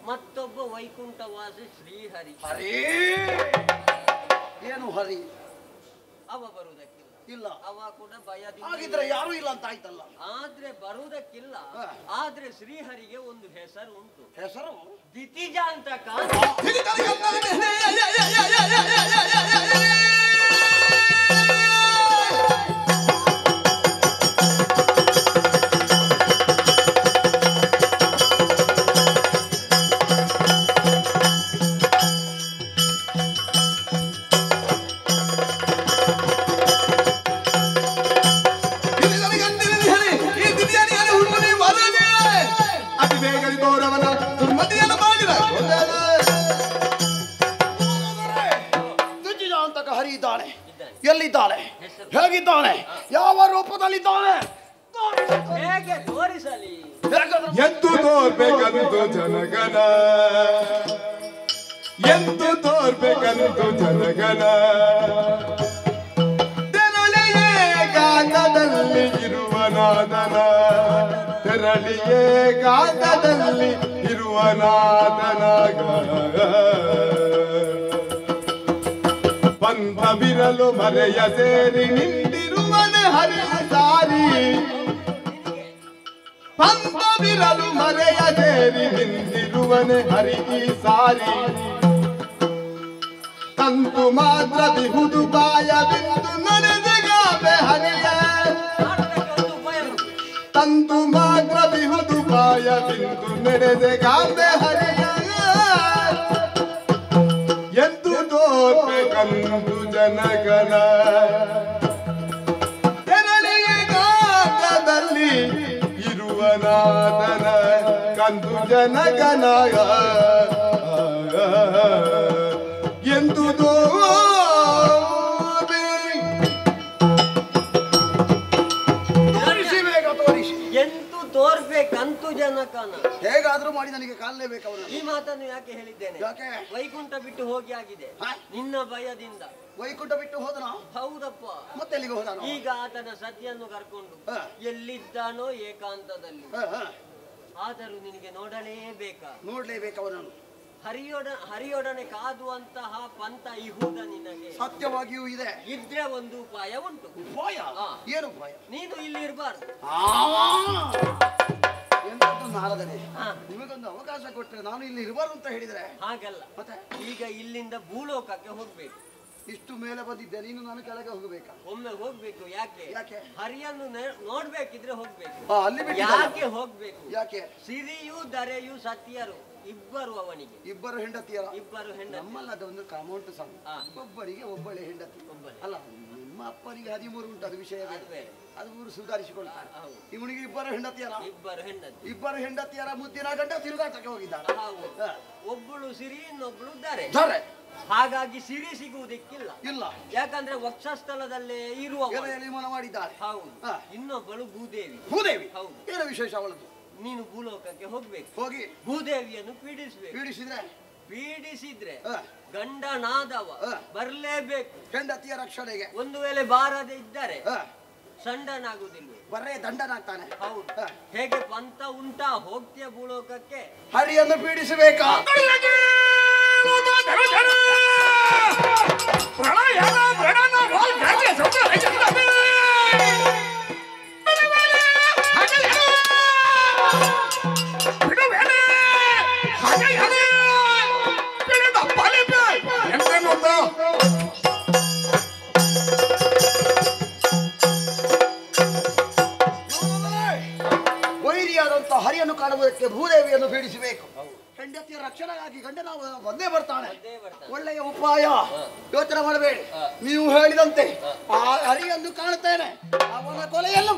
ಮತ್ತೊಬ್ಬ ವೈಕುಂಠವಾಸಿ ಶ್ರೀಹರಿ. ಏನು ಹರಿ? ಅವ ಬರುವುದಕ್ಕಿಲ್ಲ. ಇಲ್ಲ. ಅವ ಕೂಡ ಭಯದಿಂದ. ಹಾಗಿದ್ರೆ ಯಾರು ಇಲ್ಲ ಅಂತ ಆಯ್ತಲ್ಲ. ಆದ್ರೆ ಬರುವುದಕ್ಕಿಲ್ಲ. ಆದ್ರೆ ಶ್ರೀಹರಿಗೆ ಒಂದು ಹೆಸರು ಉಂಟು. ಹೆಸರು ದಿತಿಜ ಅಂತ ಎಲ್ಲಿದ್ದಾನೆ? ಹೇಗಿದ್ದಾನೆ? ಯಾವ ರೂಪದಲ್ಲಿದ್ದಾನೆ? ಹೇಗೆ ತೋರಿಸಲಿ? ಎಂದು ತೋರ್ಬೇಕಂದು ಜನಗಣ, ಎಂದು ತೋರ್ಬೇಕಂದು ಜನಗಣ, ತೆರಳಿಯೇ ಗಾನದಲ್ಲಿ ಇರುವ ನಾದನ, ತೆರಳಿಯೇ ಗಾನದಲ್ಲಿ ಇರುವ ನಾದನಾಗ ಪಂಥವಿರಲು ಮರೆಯ ಸೇರಿ ನಿಂತಿರುವನೆ ಹರಿಯ ಸಾರಿ, ಪಂಥವಿರಲು ಮರೆಯ ಸೇರಿ ನಿಂತಿರುವನೆ ಹರಿಯ ಸಾರಿ, ತಂತು ಮಾತ್ರ ಬಿಹುದು ಬಾಯ ಬಿಂದು ನಡೆದಗಾವೆ ಹರಿಯ, ತಂತು ಮಾತ್ರ ಬಿಹುದು ಬಾಯ ಬಿಂದು ನಡೆದಗಾವೆ ಹರಿಯ, ಎಂದು ತೋರ್ಬೇಕಂದು ಜನಗಣ, ತೆರಳಿಯ ಗಾತ್ರದಲ್ಲಿ ಇರುವ ನಾದನ ಕಂದು ಜನಗಣ, ಎಂದು ಎಂದು ತೋರ್ಬೇಕಂತು ಜನಕನ. ಹೇಗಾದ್ರೂ ಮಾಡಿ ನನಗೆ ಕಾಣಲೇಬೇಕು ಅವನು. ಈ ಮಾತನ್ನು ಯಾಕೆ ಹೇಳಿದ್ದೇನೆ? ಯಾಕೆ? ವೈಕುಂಠ ಬಿಟ್ಟು ಹೋಗಿ ಆಗಿದೆ ನಿನ್ನ ಭಯದಿಂದ. ವೈಕುಂಠ ಬಿಟ್ಟು ಹೋದನ? ಹೌದಪ್ಪ. ಮತ್ತೆ ಎಲ್ಲಿಗೆ ಹೋದನು? ಈಗ ಆತನ ಸತಿಯನ್ನು ಕರ್ಕೊಂಡು ಎಲ್ಲಿದ್ದಾನೋ ಏಕಾಂತದಲ್ಲಿ. ಆದರೂ ನಿನಗೆ ನೋಡಲೇಬೇಕಾ? ನೋಡ್ಲೇಬೇಕು ಅವನನ್ನು. ಹರಿಯೊಡನೆ ಕಾದುವಂತಹ ಪಂಥ ಇಹುದ ನಿನಗೆ. ಸತ್ಯವಾಗಿಯೂ ಇದೆ. ಇದ್ರೆ ಒಂದು ಉಪಾಯ ಉಂಟು. ಉಪಾಯ? ಏನು ಉಪಾಯ? ನೀನು ಇಲ್ಲಿ ಇರಬಾರ್ದು. ಎಂತದ್ದು ನಾರದನೆ, ನಿಮಗೊಂದು ಅವಕಾಶ ಕೊಟ್ಟರೆ ನಾನು ಇಲ್ಲಿ ಇರಬಾರ್ದು ಅಂತ ಹೇಳಿದ್ರೆ ಹಾಗಲ್ಲ. ಮತ್ತೆ ಈಗ ಇಲ್ಲಿಂದ ಭೂಲೋಕಕ್ಕೆ ಹೋಗ್ಬೇಕು. ಇಷ್ಟು ಮೇಲೆ ಬಂದಿದ್ದೆ ನೀನು, ನಾನು ಕೆಳಗೆ ಹೋಗಬೇಕಾ? ಒಮ್ಮೆ ಹೋಗ್ಬೇಕು. ಯಾಕೆ? ಯಾಕೆ? ಹರಿಯನ್ನು ನೋಡ್ಬೇಕಿದ್ರೆ ಹೋಗ್ಬೇಕು. ಅಲ್ಲಿ ಯಾಕೆ ಹೋಗ್ಬೇಕು? ಯಾಕೆ? ಸಿರಿಯು ಧರೆಯು ಸತಿಯರು ಇಬ್ಬರು ಅವನಿಗೆ. ಇಬ್ಬರು ಹೆಂಡತಿಯರ? ಇಬ್ಬರು ಹೆಂಡತಿ. ನಮ್ಮಲ್ಲ ಅದೊಂದು ಕಾಮೌಂಟ್ ಸಮ. ಒಬ್ಬರಿಗೆ ಒಬ್ಬಳೆ ಹೆಂಡತಿ. ಅಲ್ಲ, ನಿಮ್ಮ ಅಪ್ಪನಿಗೆ 13 ಉಂಟು, ಅದು ವಿಷಯ ಬೇರೆ. ಅದು 3 ಸುಧಾರಿಸಿಕೊಳ್ತಾರೆ. ಇವನಿಗೆ ಇಬ್ಬರು ಹೆಂಡತಿಯರ? ಇಬ್ಬರು ಹೆಂಡತಿ. ಇಬ್ಬರು ಹೆಂಡತಿಯರ ಮುದ್ದಿನ ಗಂಡ ತಿರುಗಾಟಕ್ಕೆ ಹೋಗಿದ್ದಾನೆ. ಒಬ್ಬಳು ಸಿರಿ, ಇನ್ನೊಬ್ಬಳು ಧರೆ. ಹಾಗಾಗಿ ಸಿರಿ ಸಿಗುವುದಕ್ಕಿಲ್ಲ. ಇಲ್ಲ. ಯಾಕಂದ್ರೆ ವಕ್ಷಸ್ಥಳದಲ್ಲೇ ಇರುವ ಮನ ಮಾಡಿದ್ದಾರೆ. ಹೌದು. ಇನ್ನೊಬ್ಬಳು ಭೂದೇವಿ. ಭೂದೇವಿ? ಹೌದು. ಏನು ವಿಶೇಷ ಅವಳದು? ನೀನು ಭೂಲೋಕಕ್ಕೆ ಹೋಗ್ಬೇಕು. ಹೋಗಿ ಭೂದೇವಿಯನ್ನು ಪೀಡಿಸ್ಬೇಕು. ಪೀಡಿಸಿದ್ರೆ ಗಂಡನಾದವ ಬರ್ಲೇಬೇಕು ಹೆಂಡತಿಯ ರಕ್ಷಣೆಗೆ. ಒಂದು ವೇಳೆ ಬಾರದೆ ಇದ್ದರೆ ಸಂಡನಾಗುವುದಿಲ್ಲ, ಬರೇ ದಂಡನಾಗ್ತಾನೆ. ಹೌದು. ಹೇಗೆ ಪಂಥ ಉಂಟಾ? ಹೋಗ್ತೀಯ ಭೂಲೋಕಕ್ಕೆ? ಹರಿಯನ್ನು ಪೀಡಿಸಬೇಕಾ? ವೈರಿಯಾದಂತ ಹರಿಯನ್ನು ಕಾಣುವುದಕ್ಕೆ ಭೂದೇವಿಯನ್ನು ಪೀಡಿಸಬೇಕು. ಹೆಂಡತಿಯ ರಕ್ಷಣೆಗಾಗಿ ಗಂಡನ ಬಂದೇ ಬರ್ತಾನೆ. ಒಳ್ಳೆಯ ಉಪಾಯ. ಯೋಚನೆ ಮಾಡಬೇಡಿ, ನೀವು ಹೇಳಿದಂತೆ ಆ ಹರಿಯನ್ನು ಕಾಣುತ್ತೇನೆ, ಅವನ ಕೊಲೆಯನ್ನು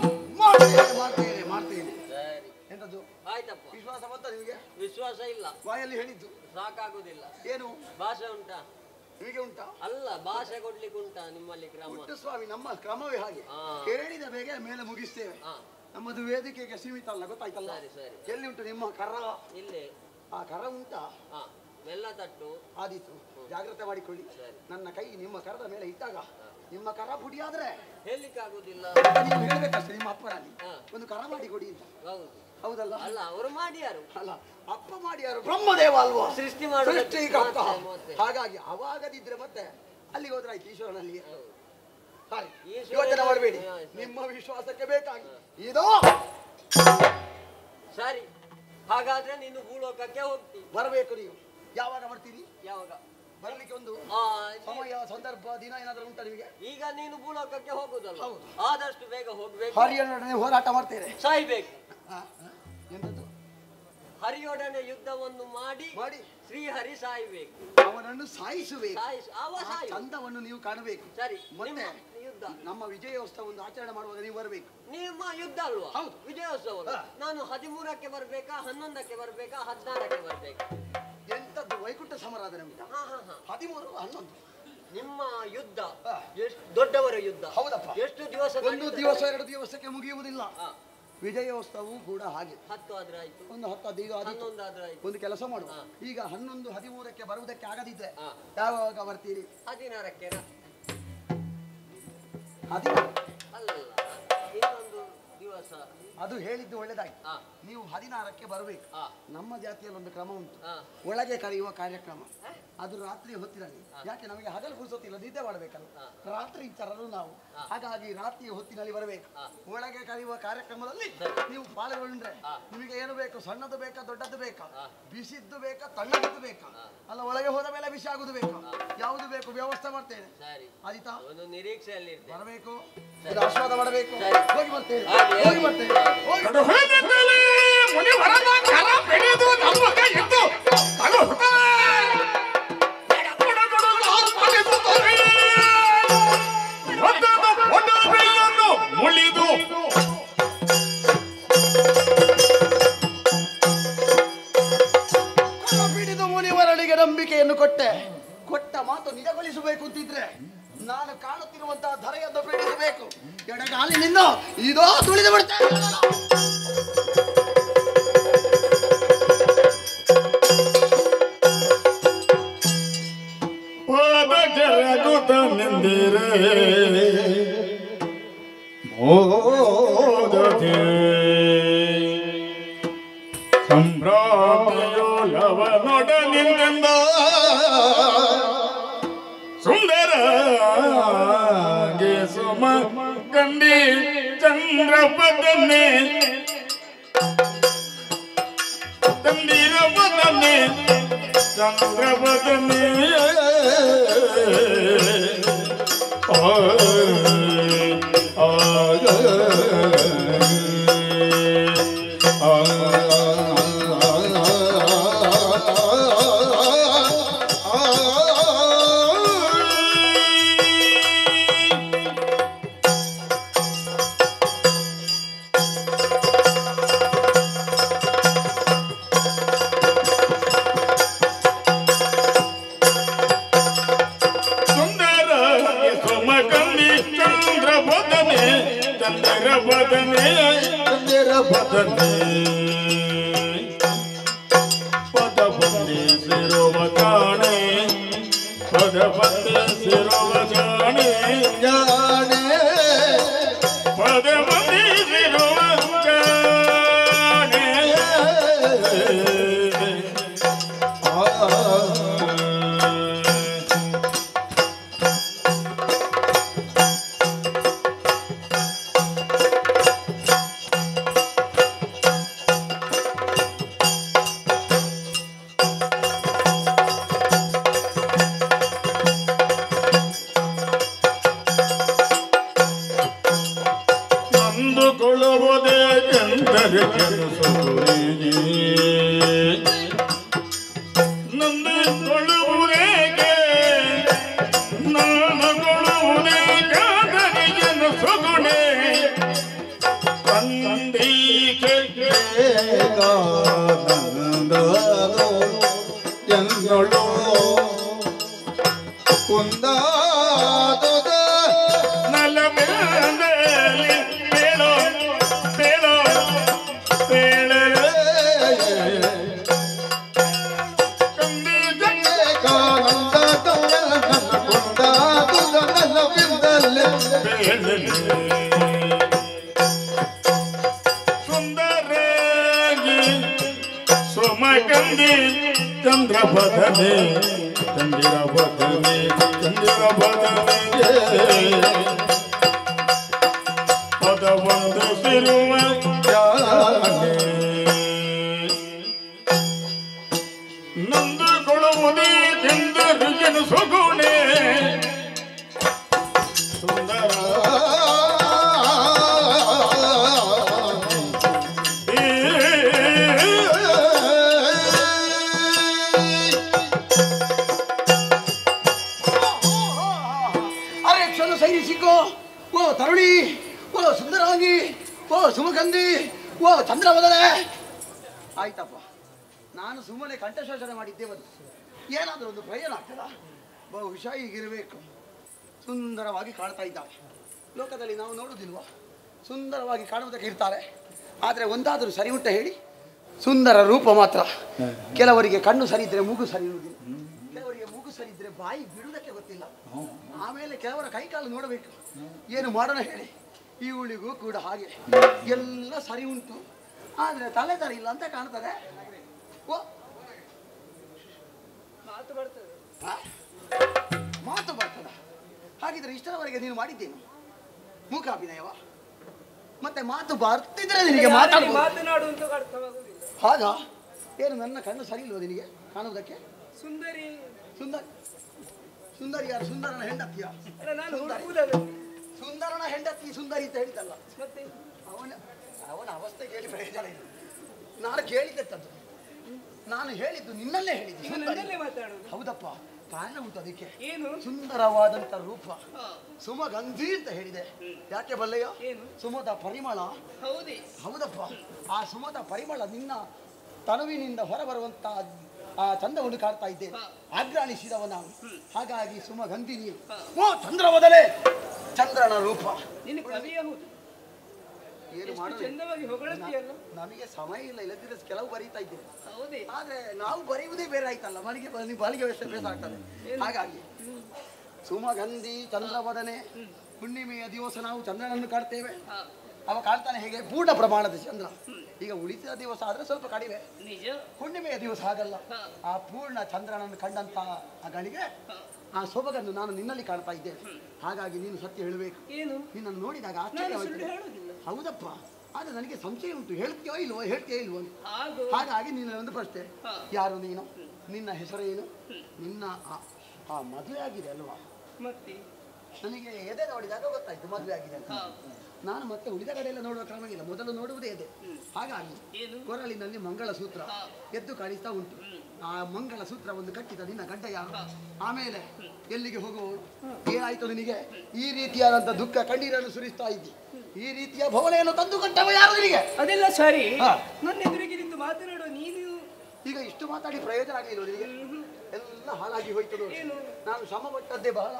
ಮಾಡ್ತೇನೆ. ಎಂತದ್ದು? ಆಯ್ತಪ್ಪ. ವಿಶ್ವಾಸ ಬಂತ ನಿಮಗೆ? ವಿಶ್ವಾಸ ಇಲ್ಲ. ಬಾಯಲ್ಲಿ ಹೇಳಿದ್ದು ಸಾಕಾಗುದಿಲ್ಲ. ಏನು ಭಾಷೆ ಉಂಟಾ? ನಿಮಗೆ ಉಂಟಾ? ಅಲ್ಲ, ಭಾಷೆ ಕೊಡ್ಲಿಕ್ಕೆ ಉಂಟಾ ನಿಮ್ಮಲ್ಲಿ ಕ್ರಮ? ಸ್ವಾಮಿ, ನಮ್ಮ ಕ್ರಮವೇ ಹಾಗೆ. ಹೇಳಿದ ಬೇಗ ಮೇಲೆ ಮುಗಿಸ್ತೇವೆ. ನಮ್ಮದು ವೇದಿಕೆಗೆ ಸೀಮಿತ ಅಲ್ಲ, ಗೊತ್ತಾಯ್ತಲ್ಲ? ಎಲ್ಲಿ ಉಂಟು ನಿಮ್ಮ ಕರ? ಇಲ್ಲೇ. ಆ ಕರ ಉಂಟಾ? ಬೆಲ್ಲ ತಟ್ಟು ಆದೀತು. ಜಾಗ್ರತೆ ಮಾಡಿಕೊಳ್ಳಿ. ನನ್ನ ಕೈ ನಿಮ್ಮ ಕರದ ಮೇಲೆ ಇಟ್ಟಾಗ ನಿಮ್ಮ ಕರ ಪುಡಿಯಾದ್ರೆ ಹೇಳಲಿಕ್ಕಾಗುದಿಲ್ಲ. ನೀವು ಹೇಳ್ಬೇಕಷ್ಟೇ ನಿಮ್ಮ ಅಪ್ಪನಲ್ಲಿ ಒಂದು ಕರ ಮಾಡಿ ಕೊಡಿ ಅಂತ. ಹೌದಲ್ಲ? ಅಲ್ಲ ಅವರು ಮಾಡ್ಯಾರು. ಅಲ್ಲ, ಅಪ್ಪ ಮಾಡ್ಯಾರು ಬ್ರಹ್ಮದೇವ ಅಲ್ವಾ, ಸೃಷ್ಟಿ ಮಾಡುವ ಸೃಷ್ಟಿಕರ್ತ. ಹಾಗಾಗಿ ಅವಾಗದಿದ್ರೆ ಮತ್ತೆ ಅಲ್ಲಿಗೆ ಹೋದ್ರಾಯ್ತು ಈಶ್ವರನಲ್ಲಿ. ಯೋಚನೆ ಮಾಡಬೇಡಿ, ನಿಮ್ಮ ವಿಶ್ವಾಸಕ್ಕೆ ಬೇಕಾಗಿ ಇದೋ. ಸರಿ, ಹಾಗಾದ್ರೆ ನೀನು ಭೂಲೋಕಕ್ಕೆ ಹೋಗ್ತಿ. ಬರಬೇಕು. ನೀವು ಯಾವಾಗ ಬರ್ತೀರಿ? ಯಾವಾಗ ಬರ್ಲಿಕ್ಕೆ ಒಂದು ಸಮಯ ಸಂದರ್ಭ ದಿನ ಏನಾದ್ರೂ ಉಂಟಾ ನಿಮಗೆ? ಈಗ ನೀನು ಭೂಲೋಕಕ್ಕೆ ಹೋಗುದಲ್ಲ, ಆದಷ್ಟು ಬೇಗ ಹೋಗ್ಬೇಕು. ಹರಿಯನೊಡನೆ ಹೋರಾಟ ಮಾಡ್ತೇನೆ. ಸಾಯ್ಬೇಕು. ಎಂತದ್ದು? ಹರಿಯೊಡನೆ ಯುದ್ಧವನ್ನು ಮಾಡಿ ಶ್ರೀಹರಿ ಸಾಯ್ಬೇಕು. ಅವನನ್ನು ಸಾಯಿಸಬೇಕು. ಚಂದವನ್ನು ನೀವು ಕಾಣಬೇಕು. ಸರಿ, ಮತ್ತೆ ಯುದ್ಧ ನಮ್ಮ ವಿಜಯೋತ್ಸವವನ್ನು ಆಚರಣೆ ಮಾಡುವಾಗ ನೀವು ಬರಬೇಕು. ನಿಮ್ಮ ಯುದ್ಧ ಅಲ್ವಾ? ಹೌದು, ವಿಜಯೋತ್ಸವ. ನಾನು 13ಕ್ಕೆ ಬರ್ಬೇಕಾ, 11ಕ್ಕೆ ಬರ್ಬೇಕಾ, 16ಕ್ಕೆ ಬರ್ಬೇಕಾ? ಎಂತದ್ದು ವೈಕುಂಠ ಸಮಾರಾಧನೆ ಉಂಟಾ? 13, 11. ನಿಮ್ಮ ಯುದ್ಧ ಎಷ್ಟು ದೊಡ್ಡವರ ಯುದ್ಧ? ಹೌದಪ್ಪ. ಎಷ್ಟು ದಿವಸ? ಒಂದು ದಿವಸ 2 ದಿವಸಕ್ಕೆ ಮುಗಿಯುವುದಿಲ್ಲ. ವಿಜಯೋತ್ಸವವು ಕೂಡ ಹಾಗೆ. 10 ಆದ್ರೆ ಆಯ್ತು, ಒಂದು 10, 15, 11 ಆದ್ರೆ ಆಯ್ತು. ಒಂದು ಕೆಲಸ ಮಾಡುವ. ಈಗ 11, 13ಕ್ಕೆ ಬರುವುದಕ್ಕೆ ಆಗದಿದ್ದೆ ಯಾವಾಗ ಬರ್ತೀರಿ? 16ಕ್ಕೆ. 16 ಅಲ್ಲ, ಇನ್ನೊಂದು ದಿವಸ. ಅದು ಹೇಳಿದ್ದು ಒಳ್ಳೆದಾಯ್ತು. ನೀವು 16ಕ್ಕೆ ಬರಬೇಕು. ನಮ್ಮ ಜಾತಿಯಲ್ಲಿ ಒಂದು ಕ್ರಮ ಉಂಟು, ಒಳಗೆ ಕರೆಯುವ ಕಾರ್ಯಕ್ರಮ. ಅದು ರಾತ್ರಿ ಹೊತ್ತಿನಲ್ಲಿ. ಯಾಕೆ ನಮಗೆ ಹಗಲು ಪುರ್ಸೊತ್ತಿಲ್ಲ, ನಿದ್ದೆ ಮಾಡಬೇಕಲ್ಲ. ರಾತ್ರಿ ತರಲು ನಾವು. ಹಾಗಾಗಿ ರಾತ್ರಿಯ ಹೊತ್ತಿನಲ್ಲಿ ಬರಬೇಕು. ಒಳಗೆ ಕರೆಯುವ ಕಾರ್ಯಕ್ರಮದಲ್ಲಿ ನೀವು ಪಾಲ್ಗೊಂಡ್ರೆ ನಿಮಗೆ ಏನು ಬೇಕು? ಸಣ್ಣದು ಬೇಕಾ, ದೊಡ್ಡದು ಬೇಕಾ, ಬಿಸಿದ್ದು ಬೇಕಾ, ತಣ್ಣದ್ದು ಬೇಕಾ? ಅಲ್ಲ, ಒಳಗೆ ಹೋದ ಮೇಲೆ ಬಿಸಿ ಆಗುದು ಬೇಕಾ? ಯಾವುದು ಬೇಕು ವ್ಯವಸ್ಥೆ ಮಾಡ್ತೇನೆ. ಆಯ್ತಾ? ಒಂದು ನಿರೀಕ್ಷೆಯಲ್ಲಿ ಬರಬೇಕು, ಆಶೀರ್ವಾದ ಮಾಡಬೇಕು. ಹೋಗಿ ಬರ್ತೇನೆ, ಹೋಗಿ ಬರ್ತೇನೆ. ಮುನಿವರನ ಕರ ಬೆಳೆದು ನಮ್ಮ ಕೈಯಿಟ್ಟು ಮುಳಿದು ಬಿಡಿದು ಮುನಿವರನಿಗೆ ನಂಬಿಕೆಯನ್ನು ಕೊಟ್ಟ ಮಾತು ನಿಜಗೊಳಿಸಬೇಕು ಅಂತಿದ್ರೆ ನಾನು ಕಾಣುತ್ತಿರುವಂತಹ ಧರೆಯನ್ನು ಬಿಡಿಸಬೇಕು. ಎಡಗಾಲಿನಿಂದ ಇದೋ ತುಳಿದು ಬಿಡ್ತೇನೆ. ಪಾದ ಜರಗುತ್ತ ನಿಂದಿರೆ ಮೋದತೆ ಸಂಭ್ರಾಂತಿಯೋಲವನೊಡನಿಂದ ಸುಂದರ ಸುಮ ಕಂಡಿ ಚಂದ್ರಪದನೆ ಚಂದಿರಪದನೆ ಚಂದ್ರಪದನೆ ಪದಬಂದಿ ಸಿರುವ ಜಾಣೆ ಪದಬಂದಿ ಸಿರುವ ಜಾಣೆ ಜಾಣೆ ಪದಬಂದಿ ಸಿರುವ ಜಾಣೆ ನಂದುಕೊಳ್ಳುವುದೇ ಎಂದರೆ ಕೆಲಸವರಿಗೆ ನಂದುಕೊಳ್ಳುವುದೇಗೆ ನಾನುಕೊಳ್ಳುವುದೇ ಕಾದರಿಯನ್ನು ಸುಗುಣೆ ತಂದೀಕೆ എന്നൊള്ളൂ കുന്താതുത നലമേന്തലി പേളോ പേളോ പേളരെ കന്ദി ജനേ കാനന്ദ ಬದನೆ ಚಂದಿರ ಬದನೆ ಚಂದಿರ ಬದನೆಗೆ ಪದವೊಂದು ಸಿರುವ ಜಾನೆ ನಂದುಕೊಳ್ಳುವುದೇ ಚಂದರಿಯನು ಸುಗುಣೆ ಸುಂದರ ಸೈನಿಸಿಕೋ ಓ ತರುಣಿ ಓ ಸುಂದರಾಂಗಿ ಓ ಸುಮಗಂಧಿ ಓ ಚಂದ್ರವದನೆ ಆಯ್ತಪ್ಪ. ನಾನು ಸುಮ್ಮನೆ ಕಂಠಶೋಷಣೆ ಮಾಡಿದ್ದೇವದು. ಏನಾದರೂ ಒಂದು ಪ್ರಯೋಜನ ಆಗ್ತದ? ಬಹುಶಃ ಹೀಗಿರಬೇಕು. ಸುಂದರವಾಗಿ ಕಾಣ್ತಾ ಇದ್ದಾಳೆ. ಲೋಕದಲ್ಲಿ ನಾವು ನೋಡುವುದಿಲ್ವ? ಸುಂದರವಾಗಿ ಕಾಣುವುದಕ್ಕೆ ಇರ್ತಾರೆ. ಆದರೆ ಒಂದಾದರೂ ಸರಿ ಉಂಟ ಹೇಳಿ? ಸುಂದರ ರೂಪ ಮಾತ್ರ. ಕೆಲವರಿಗೆ ಕಣ್ಣು ಸರಿ ಇದ್ರೆ ಮೂಗು ಸರಿ ಇರುವುದಿಲ್ಲ, ಕೆಲವರಿಗೆ ಮೂಗು ಸರಿ ಇದ್ರೆ ಬಾಯಿ ಬಿಡುವುದಕ್ಕೆ ಗೊತ್ತಿಲ್ಲ. ಆಮೇಲೆ ಕೆಲವರ ಕೈಕಾಲು ನೋಡಬೇಕು. ಏನು ಮಾಡೋಣ ಹೇಳಿ? ಇವಳಿಗೂ ಕೂಡ ಹಾಗೆ ಎಲ್ಲ ಸರಿ ಉಂಟು, ಆದರೆ ತಲೆ ಸರಿ ಇಲ್ಲ ಅಂತ ಕಾಣ್ತದೆ. ಓ ಮಾತು ಬರ್ತದ? ಹಾಗಿದ್ರೆ ಇಷ್ಟರವರೆಗೆ ನೀನು ಮಾಡಿದ್ದೇನು? ಮೂಕಾಭಿನಯವ? ಮತ್ತೆ ಮಾತು ಬರ್ತಿದ್ರೆ ನಿನಗೆ ಮಾತನಾಡುವಂತ ಹಾಗ? ಏನು ನನ್ನ ಕಣ್ಣು ಸರಿ ಇಲ್ವ ನಿನಗೆ ಕಾಣುವುದಕ್ಕೆ? ಸುಂದರಿ ಸುಂದರಿ ಸುಂದರಿ ಯಾರು? ಸುಂದರನ ಹೆಂಡತಿಯ? ಸುಂದರನ ಹೆಂಡತಿ ಸುಂದರಿ ಅಂತ ಹೇಳಿದ್ದಲ್ಲ. ಅವನ ಅವಸ್ಥೆ ಕೇಳಿ ಪ್ರಯೋಜನ ಇಲ್ಲ. ನಾನು ಕೇಳಿದ್ದದ್ದು, ನಾನು ಹೇಳಿದ್ದು ನಿನ್ನಲ್ಲೇ ಹೇಳಿದ್ದು. ಹೌದಪ್ಪ, ಕಾರಣ ಉಂಟು ಅದಕ್ಕೆ. ಏನು? ಸುಂದರವಾದಂತ ರೂಪ, ಸುಮಗಂಧಿ ಅಂತ ಹೇಳಿದೆ. ಯಾಕೆ ಬಲ್ಲೆಯ? ಸುಮದ ಪರಿಮಳ. ಹೌದಪ್ಪ, ಆ ಸುಮದ ಪರಿಮಳ ನಿನ್ನ ತನುವಿನಿಂದ ಹೊರಬರುವಂತ ಆ ಚಂದವನ್ನು ಕಾಣ್ತಾ ಇದ್ದೇನೆ. ಆಗ್ರಾಣಿಸಿದವ ನಾನು. ಹಾಗಾಗಿ ಸುಮಗಂಧಿ ನೀನು. ಓ ಚಂದ್ರವದನೆ, ಚಂದ್ರನ ರೂಪ. ಏನು ಮಾಡೋದು? ನಮಗೆ ಸಮಯ ಇಲ್ಲ, ಇಲ್ಲದಿದ್ರೆ ಕೆಲವು ಬರೀತಾ ಇದ್ದೇವೆ. ಆದ್ರೆ ನಾವು ಬರೆಯುವುದೇ ಬೇರೆ ಆಯ್ತಲ್ಲ, ಬಾಳಿಗೆ ವ್ಯವಸ್ಥೆ ಬೇಸ ಆಗ್ತದೆ. ಹಾಗಾಗಿ ಸುಮಗಂಧಿ ಚಂದ್ರವದನೆ, ಹುಣ್ಣಿಮೆಯ ದಿವಸ ನಾವು ಚಂದ್ರನನ್ನು ಕಾಡ್ತೇವೆ. ಅವ ಕಾಣ್ತಾನೆ ಹೇಗೆ? ಪೂರ್ಣ ಪ್ರಮಾಣದ ಚಂದ್ರ. ಈಗ ಉಳಿದ ದಿವಸ ಆದ್ರೆ ಸ್ವಲ್ಪ ಕಡಿಮೆ, ಹುಣ್ಣಿಮೆಯ ದಿವಸ ಹಾಗಲ್ಲ. ಆ ಪೂರ್ಣ ಚಂದ್ರನನ್ನು ಕಂಡಂತ ಆ ಗಳಿಗೆ ಆ ಸೊಬಗನ್ನು ನಾನು ನಿನ್ನಲ್ಲಿ ಕಾಣ್ತಾ ಇದ್ದೇನೆ. ಹಾಗಾಗಿ ನೀನು ಸತ್ಯ ಹೇಳಬೇಕು. ನಿನ್ನನ್ನು ನೋಡಿದಾಗ ಆಶ್ಚರ್ಯವಾಯ್ತು. ಹೌದಪ್ಪ, ಆದ್ರೆ ನನಗೆ ಸಂಶಯ ಉಂಟು. ಹೇಳ್ತೀಯೋ ಇಲ್ವೋ ಅಂತ. ಹಾಗಾಗಿ ನಿನ್ನ ಒಂದು ಪ್ರಶ್ನೆ, ಯಾರು ನೀನು? ನಿನ್ನ ಹೆಸರೇನು? ನಿನ್ನ ಆ ಮದುವೆ ಆಗಿದೆ ಅಲ್ವಾ? ನನಗೆ ಎದೆ ನೋಡಿದಾಗ ಗೊತ್ತಾಯ್ತು ಮದುವೆ ಆಗಿದೆ ಅಂತ. ನಾನು ಮತ್ತೆ ಉಳಿದ ಕಡೆ ಎಲ್ಲ ನೋಡುವ ಕ್ರಮ ಇಲ್ಲ, ಮೊದಲು ನೋಡುವುದೇ ಎದೆ. ಹಾಗಾಗಿ ಕೊರಳಿನಲ್ಲಿ ಮಂಗಳಸೂತ್ರ ಎದ್ದು ಕಾಣಿಸ್ತಾ ಉಂಟು. ಆ ಮಂಗಳ ಸೂತ್ರವನ್ನು ಕಟ್ಟಿದ ನಿನ್ನ ಗಂಡ ಯಾರು? ಆಮೇಲೆ ಎಲ್ಲಿಗೆ ಹೋಗುವವರು? ಏನಾಯ್ತು ನಿನಗೆ? ಈ ರೀತಿಯಾದಂತ ದುಃಖ ಕಣ್ಣೀರನ್ನು ಸುರಿಸ್ತಾ ಇದ್ದಿ. ಈ ರೀತಿಯ ಭವನೆಯನ್ನು ತಂದು ಕಟ್ಟವ ಯಾರು ನಿನಗೆ? ಅದೆಲ್ಲ ಸರಿ, ನನ್ನ ಎದುರಿಗೆ ನಿಂತು ಮಾತನಾಡುವ ನೀನು ಈಗ ಇಷ್ಟು ಮಾತಾಡಿ ಪ್ರಯೋಜನ ಆಗಲಿಲ್ಲ ನಿನಗೆ. ಎಲ್ಲ ಹಾಳಾಗಿ ಹೋಯ್ತದು. ನಾನು ಶ್ರಮ ಪಟ್ಟದ್ದೇ ಬಹಳ,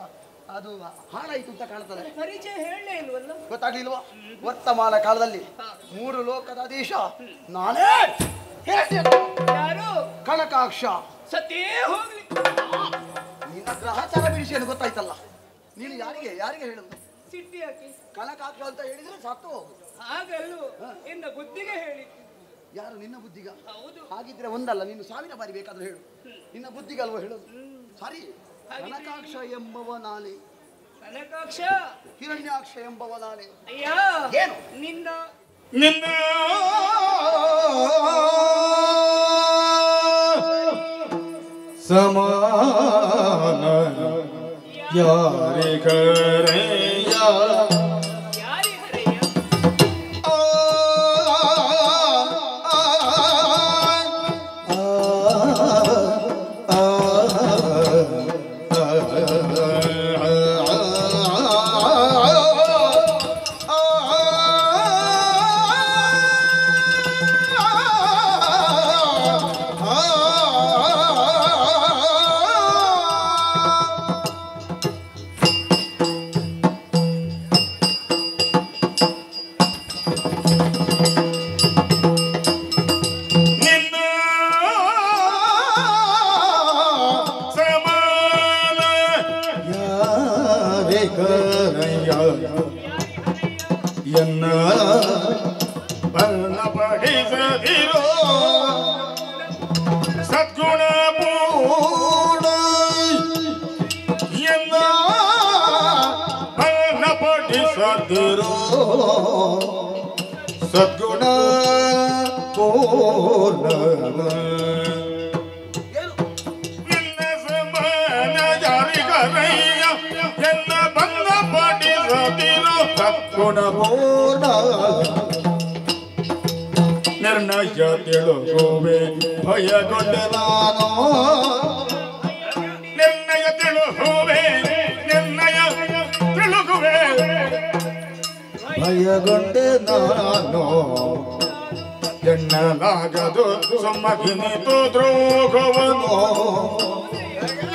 ಅದು ಹಾಳಾಯಿತು ಅಂತ ಕಾಣ್ತದೆ. ಪರಿಚಯ ಹೇಳಲೇ ಇಲ್ವಲ್ಲ? ಗೊತ್ತಾಗ್ಲಿಲ್ವಾ? ವರ್ತಮಾನ ಕಾಲದಲ್ಲಿ 3 ಲೋಕದ ದೇಶ ನಾನೇ. ಯಾರು? ಕನಕಾಕ್ಷ. ಸತ್ತೇ ಹೋಗ್ಲಿ. ನಿನ್ನ ಗ್ರಹಚಾರ ಬಿಡಿಸಿ ಅಂತ ಗೊತ್ತಾಯ್ತಲ್ಲ. ನೀನು ಯಾರಿಗೆ ಹೇಳುದು? ಸಿಟ್ಟಿ ಹಾಕಿ ಕನಕಾಕ್ಷ ಅಂತ ಹೇಳಿದ್ರೆ ಸತ್ತು ಹೋಗು. ಹಾಗಲ್ಲೂ ನಿನ್ನ ಬುದ್ಧಿಗೆ ಹೇಳಿದ್ದು. ಯಾರು? ನಿನ್ನ ಬುದ್ಧಿಗ? ಹೌದು. ಹಾಗಿದ್ರೆ ಒಂದಲ್ಲ, ನೀನು 1000 ಬಾರಿ ಬೇಕಾದ್ರೂ ಹೇಳು. ನಿನ್ನ ಬುದ್ಧಿಗಲ್ವ ಹೇಳೋದು? ಸರಿ. ಕನಕಾಕ್ಷ ಎಂಬವ ನಾನೇ. ಕನಕಾಕ್ಷ? ಹಿರಣ್ಯಾಕ್ಷ ಎಂಬವ ನಾನೇ. ಅಯ್ಯ, ಏನು? ನಿನ್ನ ಸಮಾನ ಯಾರಿಗರೆಯ ಎನ್ನ ಬಣ್ಣ ಪಡಿಸದಿರೋ ಸದ್ಗುಣ ಸದಿರೋ ಸದ್ಗುಣ ಪೂರ್ಣ ನಿನ್ನ ಸಮಾನ ಜಾರಿಗರಯ್ಯ ಎನ್ನ ಬಂದ ಪಡಿಸದಿರೋ ಸದ್ಗುಣ ಪೂರ್ಣ ನಿರ್ಣಯ ತಿಳುಗುವೆ ಭಯಗೊಂಡ ನಾನು ನಿರ್ಣಯ ತಿಳುಗುವೆ ನಿರ್ಣಯ ತಿಳುಗುವೆ ಭಯಗೊಂಡೆ ನಾನು ಎನ್ನಲಾಗದು ಸುಮ್ಮಗಿನಿತು ದ್ರೋಗವನು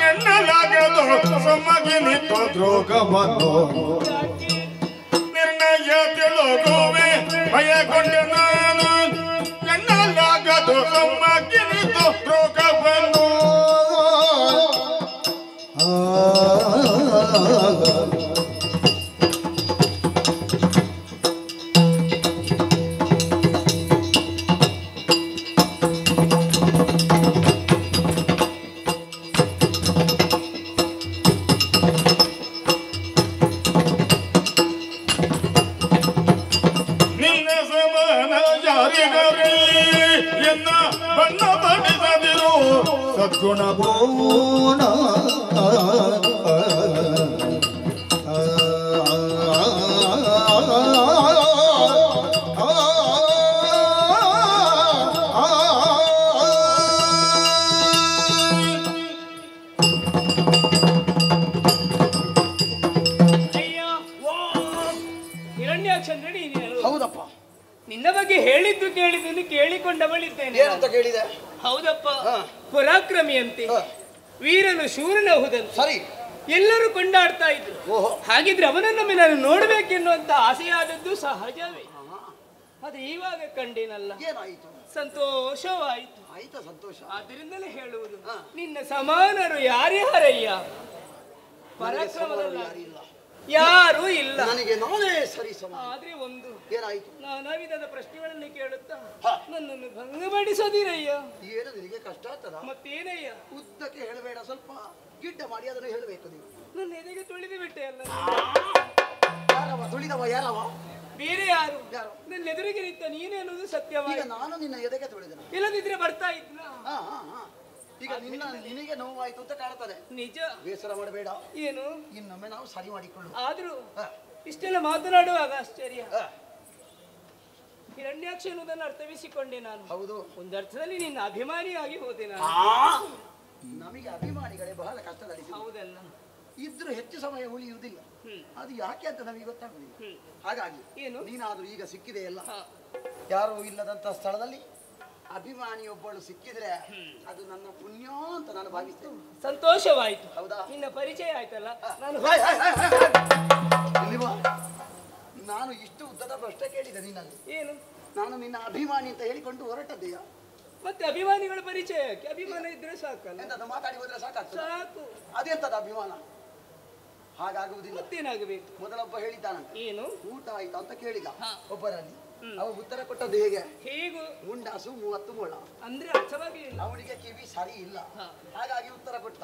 ಎನ್ನಲಾಗದು ಸುಮ್ಮಗಿನಿತು ದ್ರೋಗವನು ನಿರ್ಣಯ ತಿಳುಗುವೆ ಭಯಗೊಂಡೆ ನಾನು ಎನ್ನಲಾಗದು ಸುಮ್ಮಗಿನಿತು ದ್ರೋಗವನು ಸದ್ಗುಣ ಪೂರ್ಣ ಹೌದಪ್ಪ, ನಿನ್ನ ಬಗ್ಗೆ ಹೇಳಿದ್ದು ಕೇಳಿದ್ದು ಕೇಳಿಕೊಂಡವಳಿದ್ದೇನೆ. ಏನಂತ ಕೇಳಿದೆ? ಹೌದಪ್ಪ, ಪರಾಕ್ರಮಿ ಅಂತೆ, ವೀರನು ಶೂರನಹುದನು. ಸರಿ, ಎಲ್ಲರೂ ಕೊಂಡಾಡ್ತಾ ಇದ್ರು. ಹಾಗಿದ್ರೆ ಅವನನ್ನೊಮ್ಮೆ ನಾನು ನೋಡ್ಬೇಕೆನ್ನುವಂತ ಆಸೆಯಾದದ್ದು ಸಹಜವೇ. ಅದು ಇವಾಗ ಕಂಡೇನಲ್ಲ, ಏನಾಯಿತು? ಸಂತೋಷವಾಯಿತು. ಆಯ್ತಾ ಸಂತೋಷ? ಆದ್ರಿಂದಲೇ ಹೇಳುವುದು, ನಿನ್ನ ಸಮಾನರು ಯಾರ್ಯಾರಯ್ಯ? ಪರಾಕ್ರಮದಲ್ಲಿ ಯಾರೂ ಇಲ್ಲ. ನನಗೆ ನಾನೇ ಸರಿ ಸಮ. ಆದ್ರೆ ಒಂದು, ಏನಾಯ್ತು? ನಾನಾ ವಿಧದ ಪ್ರಶ್ನೆಗಳನ್ನು ಕೇಳುತ್ತಾ ನನ್ನನ್ನು ಭಂಗಪಡಿಸೋದಿರಯ್ಯ. ಏನು ನಿನಗೆ ಕಷ್ಟ ಆಗ್ತದ? ಮತ್ತೇನಯ್ಯ? ಉದ್ದಕ್ಕೆ ಹೇಳಬೇಡ, ಸ್ವಲ್ಪ ಗಿಡ್ಡ ಮಾಡಿ ಅದನ್ನು ಹೇಳಬೇಕು. ನೀವು ನನ್ನ ಎದೆಗೆ ತುಳಿದು ಬಿಟ್ಟೆ ಅಲ್ಲ. ಯಾರವ ತುಳಿದವ? ಯಾರವ? ಬೇರೆ ಯಾರು? ನನ್ನ ಎದುರಿಗೆ ನಿಂತ ನೀನೇ ಅನ್ನೋದು ಸತ್ಯವಾಗಿ. ಈಗ ನಾನು ನಿನ್ನ ಎದೆಗೆ ತುಳಿದನ, ಇಲ್ಲದಿದ್ರೆ ಬರ್ತಾ ಇದ್ನ. ಈಗ ನಿನಗೆ ನೋವಾಯ್ತು ಅಂತ ಕಾಣ್ತದೆ. ನಿಜ, ಬೇಸರ ಮಾಡಬೇಡ. ಏನು? ಇನ್ನೊಮ್ಮೆ ನಾವು ಸರಿ ಮಾಡಿಕೊಳ್ಳು. ಆದ್ರೂ ಇಷ್ಟೆಲ್ಲ ಮಾತನಾಡುವಾಗ ಆಶ್ಚರ್ಯ. ಹಿರಣ್ಯಾಕ್ಷ ಎನ್ನುವುದನ್ನು ಅರ್ಥವಿಸಿಕೊಂಡೆ ನಾನು. ಹೌದು, ಒಂದು ಅರ್ಥದಲ್ಲಿ ನಿನ್ನ ಅಭಿಮಾನಿಯಾಗಿ ಹೋದೆ ನಾನು. ನಮಗೆ ಅಭಿಮಾನಿಗಳೇ ಬಹಳ ಕಷ್ಟದಲ್ಲಿ. ಹೌದಲ್ಲ, ಇದ್ರೂ ಹೆಚ್ಚು ಸಮಯ ಉಳಿಯುವುದಿಲ್ಲ. ಅದು ಯಾಕೆ ಅಂತ ನಮಗೆ ಗೊತ್ತಾಗುದಿಲ್ಲ. ಹಾಗಾಗಿ ಏನು, ನೀನಾದ್ರೂ ಈಗ ಸಿಕ್ಕಿದೆಯಲ್ಲ, ಯಾರೂ ಇಲ್ಲದಂತ ಸ್ಥಳದಲ್ಲಿ ಅಭಿಮಾನಿಯೊಬ್ಬಳು ಸಿಕ್ಕಿದ್ರೆ ಅದು ನನ್ನ ಪುಣ್ಯ ಅಂತ ನಾನು ಭಾವಿಸ್ತೇನೆ. ಸಂತೋಷವಾಯ್ತು. ಹೌದಾ? ನಿನ್ನ ಪರಿಚಯ ಆಯ್ತಲ್ಲ. ನಾನು ಇಷ್ಟು ಉದ್ದದ ಪ್ರಶ್ನೆ ಕೇಳಿದೆ ನಿನ್ನಲ್ಲಿ. ಏನು? ನಾನು ನಿನ್ನ ಅಭಿಮಾನಿ ಅಂತ ಹೇಳಿಕೊಂಡು ಹೊರಟದ್ದೆಯಾ? ಮತ್ತೆ ಅಭಿಮಾನಿಗಳ ಪರಿಚಯಕ್ಕೆ ಅಭಿಮಾನ ಇದ್ರೆ ಸಾಕಲ್ಲ. ಎಂತದ ಮಾತಾಡಿ ಹೋದ್ರೆ ಸಾಕಾಗ್ತದೆ? ಸಾಕು. ಅದೆಂತದ ಅಭಿಮಾನ? ಹಾಗಾಗುವುದಿಲ್ಲ. ಮತ್ತೇನಾಗಬೇಕು? ಮೊದಲೊಬ್ಬ ಹೇಳಿದ್ದಾನಂತ, ಏನು ಊಟ ಆಯ್ತಾ ಅಂತ ಕೇಳಿದ ಒಬ್ಬರಲ್ಲಿ. ಅವ ಉತ್ತರ ಕೊಟ್ಟದ್ದು ಹೇಗೆ? ಹೇಗೂ ಮುಂಡಾಸು 30 ಮೊಳ ಅಂದ್ರೆ ಅರ್ಥವಾಗಲಿಲ್ಲ. ಅವನಿಗೆ ಕಿವಿ ಸರಿ ಇಲ್ಲ, ಹಾಗಾಗಿ ಉತ್ತರ ಕೊಟ್ಟ.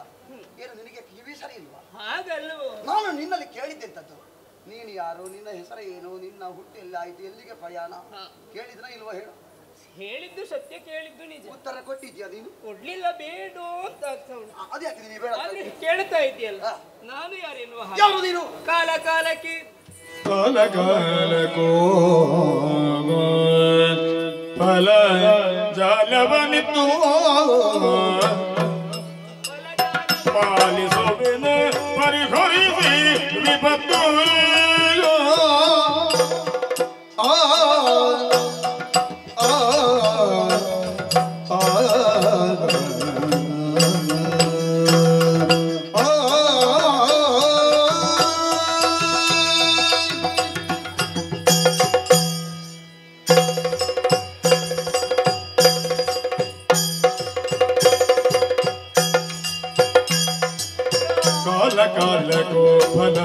ಏನು ನಿನಗೆ ಕಿವಿ ಸರಿ ಇಲ್ವಾ? ಹಾಗಲ್ವೋ? ನಾನು ನಿನ್ನಲ್ಲಿ ಕೇಳಿದ್ದೆಂತದ್ದು, ನೀನು ಯಾರು, ನಿನ್ನ ಹೆಸರು ಏನು, ನಿನ್ನ ಹುಟ್ಟೆಲ್ಲ ಆಯ್ತು, ಎಲ್ಲಿಗೆ ಪ್ರಯಾಣ ಕೇಳಿದ್ರ ಇಲ್ವಾ ಹೇಳು? ಹೇಳಿದ್ದು ಸತ್ಯ, ಕೇಳಿದ್ದು ನಿಜ. ಉತ್ತರ ಕೊಟ್ಟಿದ್ಯಾ ನೀನು? ಕೊಡ್ಲಿಲ್ಲ, ಬೇಡ ಅಂತ ಆಗ್ತಾ ಉಂಟು. ಅದ್ಯಾಕೆ ನೀನು ಬೇಡ? ಆದ್ರೆ ಕೇಳ್ತಾ ಇದೆಯಲ್ಲ, ನಾನು ಯಾರೆನ್ನುವ ಯಾರು ನೀನು? ಕಾಲ ಕಾಲಕ್ಕೆ ಕಾಲ ಕಾಲಕ್ಕೋ ಫಲ ಜಾಲವನಿತ್ತು ಪಾಲಿಸುವೆನ ಪರಿಹರಿಸಿ ವಿಪತ್ತು ಕಾಲಕ್ಕೋ ಫಲ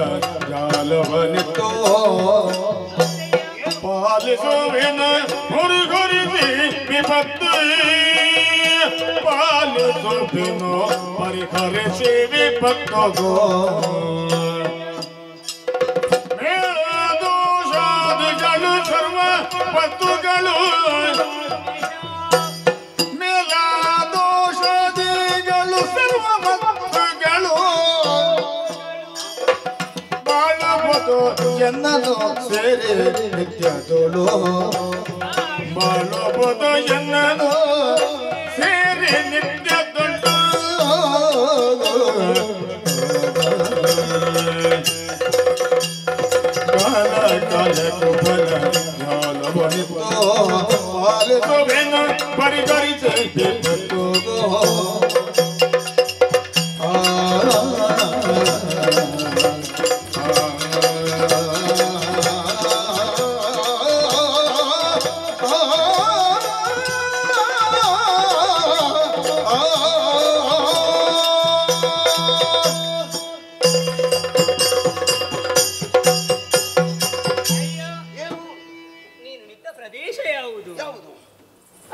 ಜಾಲವನಿತ್ತೋ ಪಾಲಿಸುವೆನ ಹುರುಗೊರಿಸಿ ವಿಪತ್ತು ಪಾಲಿಸುವೆನೋ ಪರಿಹರಿಸಿ ವಿಪತ್ತು ಮೇದು ವಸ್ತುಗಳು ಮೇಲಾದೋಷದಿಗಳು ಸರ್ವ ವಸ್ತುಗಳು ಬಾಳುವುದು ಎನ್ನಲು ಸೇರಿ ನಿತ್ಯದೋಳು ಬಾಳುವುದು ಎನ್ನಲು ಸೇರಿ ನಿತ್ಯದೊಂದು ಕಾಲ ಕಾಲಕ್ಕೂ ಬಲ ಜ್ಞಾನವನಿತು ಪಾಲಿಸುವೆನು ಪರಿಗಣಿಸಿ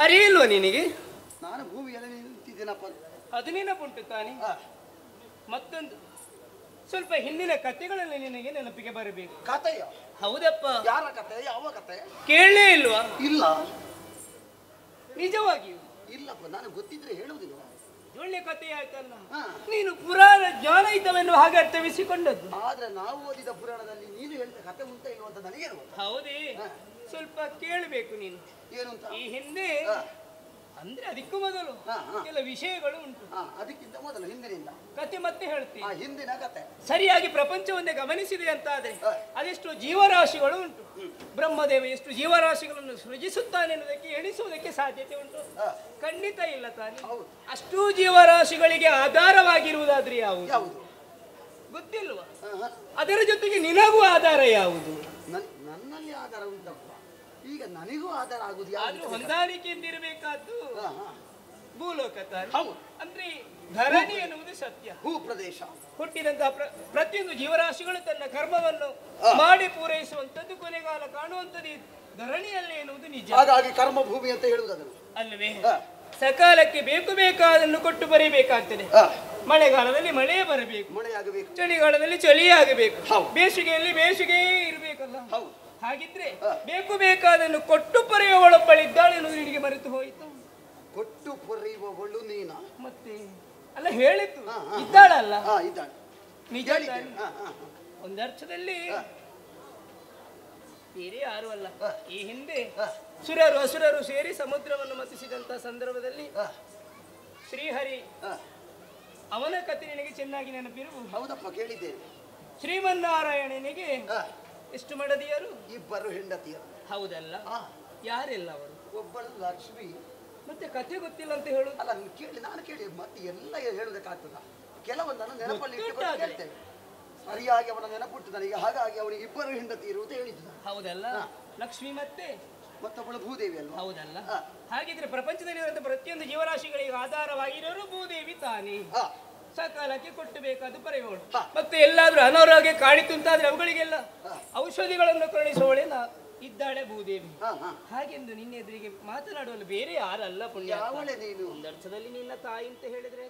ಅರಿಯಿಲ್ವ ನಿನಗೆ? ನಾನು ಭೂಮಿಯಲ್ಲಿ ನಿಂತಿದ್ದೇನಪ್ಪ. ಅದು ನೆನಪುಂಟು ತಾನೆ. ಮತ್ತೊಂದು ಸ್ವಲ್ಪ ಹಿಂದಿನ ಕಥೆಗಳಲ್ಲಿ ನಿನಗೆ ನೆನಪಿಗೆ ಬರಬೇಕು. ಕಥೆಯ? ಹೌದಪ್ಪ. ಯಾರ ಕಥೆ? ಯಾವ ಕಥೆ? ಕೇಳಲೇ ಇಲ್ವಾ? ಇಲ್ಲ. ನಿಜವಾಗಿಯೂ ಇಲ್ಲಪ್ಪ, ನಾನು ಗೊತ್ತಿದ್ರೆ ಹೇಳುವುದಿಲ್ಲ. ಒಳ್ಳೆ ಕಥೆ ಆಯ್ತಲ್ಲ. ನೀನು ಪುರಾಣ ಜ್ಞಾನ ಇದ್ದವೆನ್ನು ಹಾಗೆ ಅರ್ಥವಿಸಿಕೊಂಡದ್ದು. ಆದ್ರೆ ನಾವು ಓದಿದ ಪುರಾಣದಲ್ಲಿ ನೀನು ಹೇಳಿದ ಕಥೆ ಉಂಟ ಇಲ್ವ ಅಂತ ನನಗೆ ಹೌದೇ? ಸ್ವಲ್ಪ ಕೇಳಬೇಕು ನೀನು. ಏನು ಅಂತ? ಈ ಹಿಂದೆ ಅಂದ್ರೆ ಅದಕ್ಕೂ ಮೊದಲು ಕೆಲ ವಿಷಯಗಳು ಉಂಟು. ಅದಕ್ಕಿಂತ ಮೊದಲು ಹಿಂದಿನಿಂದ ಕತೆ ಮತ್ತೆ ಹೇಳ್ತೀನಿ. ಹಿಂದಿನ ಕತೆ ಸರಿಯಾಗಿ ಪ್ರಪಂಚವನ್ನೇ ಗಮನಿಸಿದೆ ಅಂತ ಆದ್ರೆ ಅದೆಷ್ಟು ಜೀವರಾಶಿಗಳು ಉಂಟು. ಬ್ರಹ್ಮದೇವ ಎಷ್ಟು ಜೀವರಾಶಿಗಳನ್ನು ಸೃಜಿಸುತ್ತಾನೆ ಎನ್ನುವುದಕ್ಕೆ ಎಣಿಸುವುದಕ್ಕೆ ಸಾಧ್ಯತೆ ಉಂಟು? ಖಂಡಿತ ಇಲ್ಲ ತಾನೆ. ಅಷ್ಟೂ ಜೀವರಾಶಿಗಳಿಗೆ ಆಧಾರವಾಗಿರುವುದಾದ್ರೆ ಯಾವುದು ಗೊತ್ತಿಲ್ವಾ? ಅದರ ಜೊತೆಗೆ ನಿನಗೂ ಆಧಾರ ಯಾವುದು? ನನ್ನಲ್ಲಿ ಆಧಾರ ಉಂಟಪ್ಪ. ಈಗ ನನಗೂ ಆಧಾರ ಆಗುದು ಆದ್ರೂ ಹೊಂದಾಣಿಕೆಯಿಂದ ಇರಬೇಕಾದ್ದು ಭೂಲೋಕ ತಾನೆ. ಅಂದ್ರೆ ಧರಣಿ ಎನ್ನುವುದು ಸತ್ಯ. ಭೂ ಪ್ರದೇಶ ಹುಟ್ಟಿದಂತಹ ಪ್ರತಿಯೊಂದು ಜೀವರಾಶಿಗಳು ತನ್ನ ಕರ್ಮವನ್ನು ಮಾಡಿ ಪೂರೈಸುವಂತದ್ದು, ಕೊನೆಗಾಲ ಕಾಣುವಂಥದ್ದು ಧರಣಿಯಲ್ಲಿ ಎನ್ನುವುದು ನಿಜ. ಹಾಗಾಗಿ ಕರ್ಮ ಭೂಮಿ ಅಂತ ಹೇಳುವುದು ಅದನ್ನು ಅಲ್ಲವೇ? ಸಕಾಲಕ್ಕೆ ಬೇಕು ಬೇಕಾದನ್ನು ಕೊಟ್ಟು ಬರೀಬೇಕಾಗ್ತದೆ. ಮಳೆಗಾಲದಲ್ಲಿ ಮಳೆ ಬರಬೇಕು, ಮಳೆಯಾಗಬೇಕು. ಚಳಿಗಾಲದಲ್ಲಿ ಚಳಿಯೇ ಆಗಬೇಕು, ಬೇಸಿಗೆಯಲ್ಲಿ ಬೇಸಿಗೆಯೇ ಇರಬೇಕಲ್ಲ. ಹಾಗಿದ್ರೆ ಬೇಕು ಬೇಕಾದನ್ನು ಕೊಟ್ಟು ಪೊರೆಯುವವಳೊಬ್ಬಳಿದ್ದಾಳೆ ಎನ್ನುವುದು ನಿನಗೆ ಮರೆತು ಹೋಯಿತು. ಕೊಟ್ಟು ಪೊರೆಯುವವಳು ನೀನ? ಮತ್ತೆ ಅಲ್ಲ ಹೇಳಿದ್ದು ಇದ್ದಾಳಲ್ಲ. ಇದ್ದಾಳೆ, ನಿಜ. ಒಂದರ್ಥದಲ್ಲಿ ಬೇರೆ ಯಾರು ಅಲ್ಲ. ಈ ಹಿಂದೆ ಸುರರು ಅಸುರರು ಸೇರಿ ಸಮುದ್ರವನ್ನು ಮತಿಸಿದಂತಹ ಸಂದರ್ಭದಲ್ಲಿ ಶ್ರೀಹರಿ ಅವನ ಕಥೆ ನಿನಗೆ ಚೆನ್ನಾಗಿ ನೆನಪಿರುವುದು. ಹೌದಪ್ಪ, ಕೇಳಿದ್ದೇನೆ. ಶ್ರೀಮನ್ನಾರಾಯಣನಿಗೆ ಎಷ್ಟು ಮಡದಿಯರು? ಇಬ್ಬರು ಹೆಂಡತಿಯರು. ಹೌದಲ್ಲ? ಯಾರೆಲ್ಲ ಅವರು? ಒಬ್ಬಳು ಲಕ್ಷ್ಮಿ. ಮತ್ತೆ ಕಥೆ ಗೊತ್ತಿಲ್ಲ ಅಂತ ಹೇಳುದು? ಅಲ್ಲ, ಕೇಳಿ, ನಾನು ಕೇಳಿ ಮತ್ತೆ ಎಲ್ಲ ಹೇಳುವುದಕ್ಕಾಗ್ತದ? ಕೆಲವೊಂದನ್ನು ನೆನಪಲ್ಲಿ ಹೇಳ್ತೇವೆ. ಸರಿಯಾಗಿ ಅವನ ನೆನಪುಟ್ಟು ನನಗೆ. ಹಾಗಾಗಿ ಅವನಿಗೆ ಇಬ್ಬರು ಹೆಂಡತಿ ಇರುವುದು ಹೇಳಿದ್ದು. ಹೌದಲ್ಲ? ಲಕ್ಷ್ಮಿ ಮತ್ತೆ ಮತ್ತೊಬ್ಬಳು ಭೂದೇವಿ ಅಲ್ವಾ? ಹೌದಲ್ಲ? ಹಾಗಿದ್ರೆ ಪ್ರಪಂಚದಲ್ಲಿರುವಂತಹ ಪ್ರತಿಯೊಂದು ಜೀವರಾಶಿಗಳಿಗೆ ಆಧಾರವಾಗಿರೋರು ಭೂದೇವಿ ತಾನೇ. ಸಕಾಲಕ್ಕೆ ಕೊಟ್ಟು ಬೇಕಾದ ಪರೆಯೋಳು. ಮತ್ತೆ ಎಲ್ಲಾದ್ರೂ ಅನಾರೋಗ್ಯ ಕಾಣಿತು ಅಂತಾದ್ರೆ ಅವುಗಳಿಗೆಲ್ಲ ಔಷಧಿಗಳನ್ನು ಕರುಣಿಸುವಳೆ ಇದ್ದಾಳೆ ಭೂದೇವಿ. ಹಾಗೆಂದು ನಿನ್ನ ಎದುರಿಗೆ ಮಾತನಾಡುವಲ್ಲಿ ಬೇರೆ ಯಾರಲ್ಲ ಪುಣ್ಯ. ಒಂದರ್ಥದಲ್ಲಿ ನಿನ್ನ ತಾಯಿ ಅಂತ ಹೇಳಿದ್ರೆ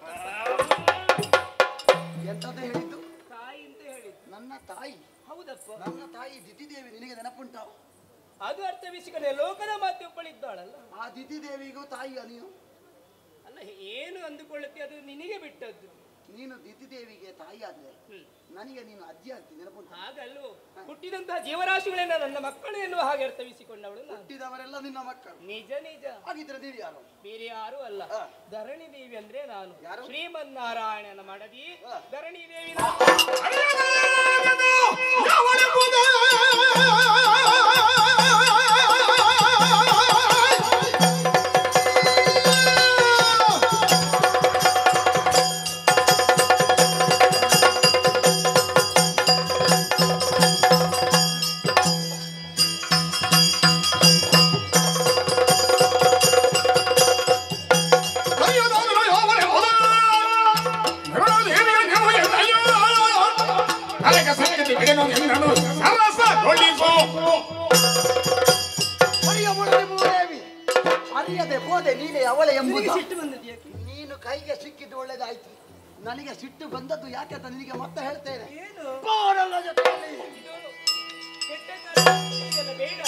ಎಂತದ್ದು ಹೇಳಿದ್ದು? ತಾಯಿ ಅಂತ ಹೇಳಿದ್ದು. ನನ್ನ ತಾಯಿ? ಹೌದಪ್ಪ, ನನ್ನ ತಾಯಿ ದಿತಿದೇವಿ. ನಿನಗೆ ನೆನಪುಂಟ? ಅದು ಅರ್ಥವಿಸಿಕೊಂಡೆ. ಲೋಕದ ಮಾತೆ ಒಬ್ಬಳಿದ್ದಾಳಲ್ಲ, ಆ ದಿತಿದೇವಿಗೂ ತಾಯಿಯ ನೀನು? ಅಲ್ಲ, ಏನು ಅಂದುಕೊಳ್ಳುತ್ತೆ ಅದು ನಿನಗೆ ಬಿಟ್ಟದ್ದು. ನೀನು ದಿತಿದೇವಿಗೆ ತಾಯಿ ಆದ್ರೆ ನನಗೆ ನೀನು ಅಜ್ಜಿ ಆಗ್ತೀನಿ, ನೆನಪುಂಟ? ಹಾಗಲ್ವೋ? ಹುಟ್ಟಿದಂತಹ ಜೀವರಾಶಿಗಳನ್ನ ನನ್ನ ಮಕ್ಕಳು ಎನ್ನುವ ಹಾಗೆ ಅರ್ಥವಿಸಿಕೊಂಡವಳು. ಹುಟ್ಟಿದವರೆಲ್ಲ ನಿನ್ನ ಮಕ್ಕಳು? ನಿಜ ನಿಜ. ಹಾಗಿದ್ರೆ ನೀವು ಯಾರು? ಬೇರೆ ಯಾರು ಅಲ್ಲ, ಧರಣಿ ದೇವಿ ಅಂದ್ರೆ ನಾನು. ಶ್ರೀಮನ್ನಾರಾಯಣನ ಮಡದಿ ಧರಣಿ ದೇವಿ. ಅರಿಯದೆ ಹೋದೆ ನೀನೇ ಅವಳೆ ಎಂಬುದು. ಸಿಟ್ಟು ಬಂದದ್ದು ಯಾಕೆ? ನೀನು ಕೈಗೆ ಸಿಕ್ಕಿದ್ದು ಒಳ್ಳೇದಾಯ್ತು. ನನಗೆ ಸಿಟ್ಟು ಬಂದದ್ದು ಯಾಕೆ ಅಂತ ನಿನಗೆ ಮತ್ತೆ ಹೇಳ್ತೇನೆ. ಏನು ಜೊತೆಯಲ್ಲಿ ಬೇಡ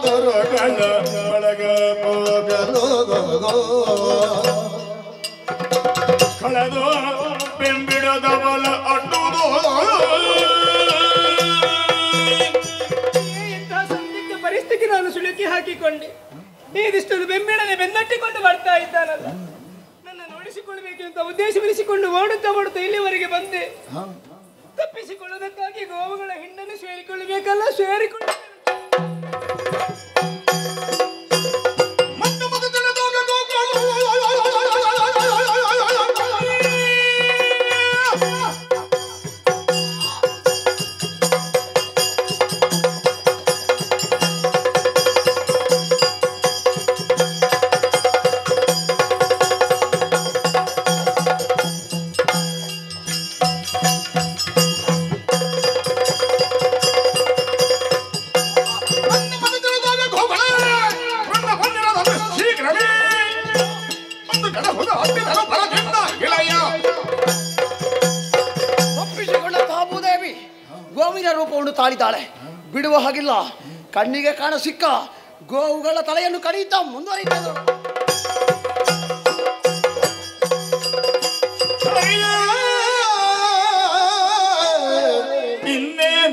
ದೊರಗಣ ಒಳಗ ಹೋಗಲು ಕಳೆದು ಬೆಂಬಿಡದವಲ ಅಡ್ಡುವುದು ಎಂತಹ ಸಂದಿಗ್ಧ ಪರಿಸ್ಥಿತಿ ನಾನು ಸುಳುಕಿ ಹಾಕಿಕೊಂಡೆ. ನೀದಿಷ್ಟೊಂದು ಬೆಂಬಿಡನೆ ಬೆನ್ನಟ್ಟಿಕೊಂಡು ಬರ್ತಾ ಇದ್ದಾನಲ್ಲ, ನನ್ನ ನೋಡಿಸಿಕೊಳ್ಬೇಕು ಅಂತ ಉದ್ದೇಶವಿರಿಸಿಕೊಂಡು ಓಡುತ್ತಾ ಇಲ್ಲಿವರೆಗೆ ಬಂದೆ. ತಪ್ಪಿಸಿಕೊಳ್ಳೋದಕ್ಕಾಗಿ ಗೋವುಗಳ ಹಿಂಡನ್ನು ಸೇರಿಕೊಳ್ಳಬೇಕಲ್ಲ, ರೂಪವನ್ನು ತಾಳಿದ್ದಾಳೆ. ಬಿಡುವ ಹಾಗಿಲ್ಲ. ಕಣ್ಣಿಗೆ ಕಾಣ ಸಿಕ್ಕ ಗೋವುಗಳ ತಲೆಯನ್ನು ಕಡಿಯುತ್ತಾ ಮುಂದುವರಿಯುತ್ತದೆ.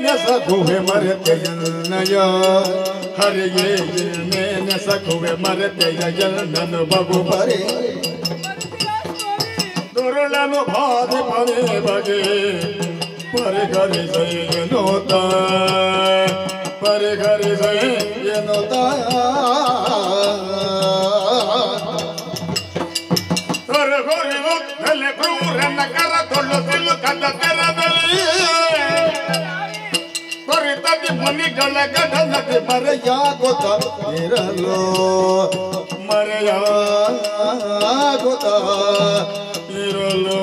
ನೆಸಗುವೆ ಮರೆತೆಯನ್ನಯ ಹರಿಗೆ ನೆಸಗುವೆ ಮರೆತೆಯ ನನ್ನ ಬಗು ಬರೆ ದುರುಳನು ಬಾಧಿ ಪದೇ ಬಗೆ ಪರಿಗರಿಸೈ ಎನ್ನುತ್ತ ಪರಿಗರಿಸೈ ಎನ್ನುತ್ತ ತೊರಗೊರಿವು ತಲೆ ಕ್ರೂರನ್ನ ಕರ ತೊಳ್ಳುತ್ತಿಲ್ಲು ಕಂದ ತೆರದಲ್ಲಿ ಕೊರಿತದಿ ಮುನಿಗಳ ಗಡನದಿ ಮರೆಯಾಗುತ್ತ ಇರಲು ಮರೆಯಾಗುತ್ತ ಇರಲು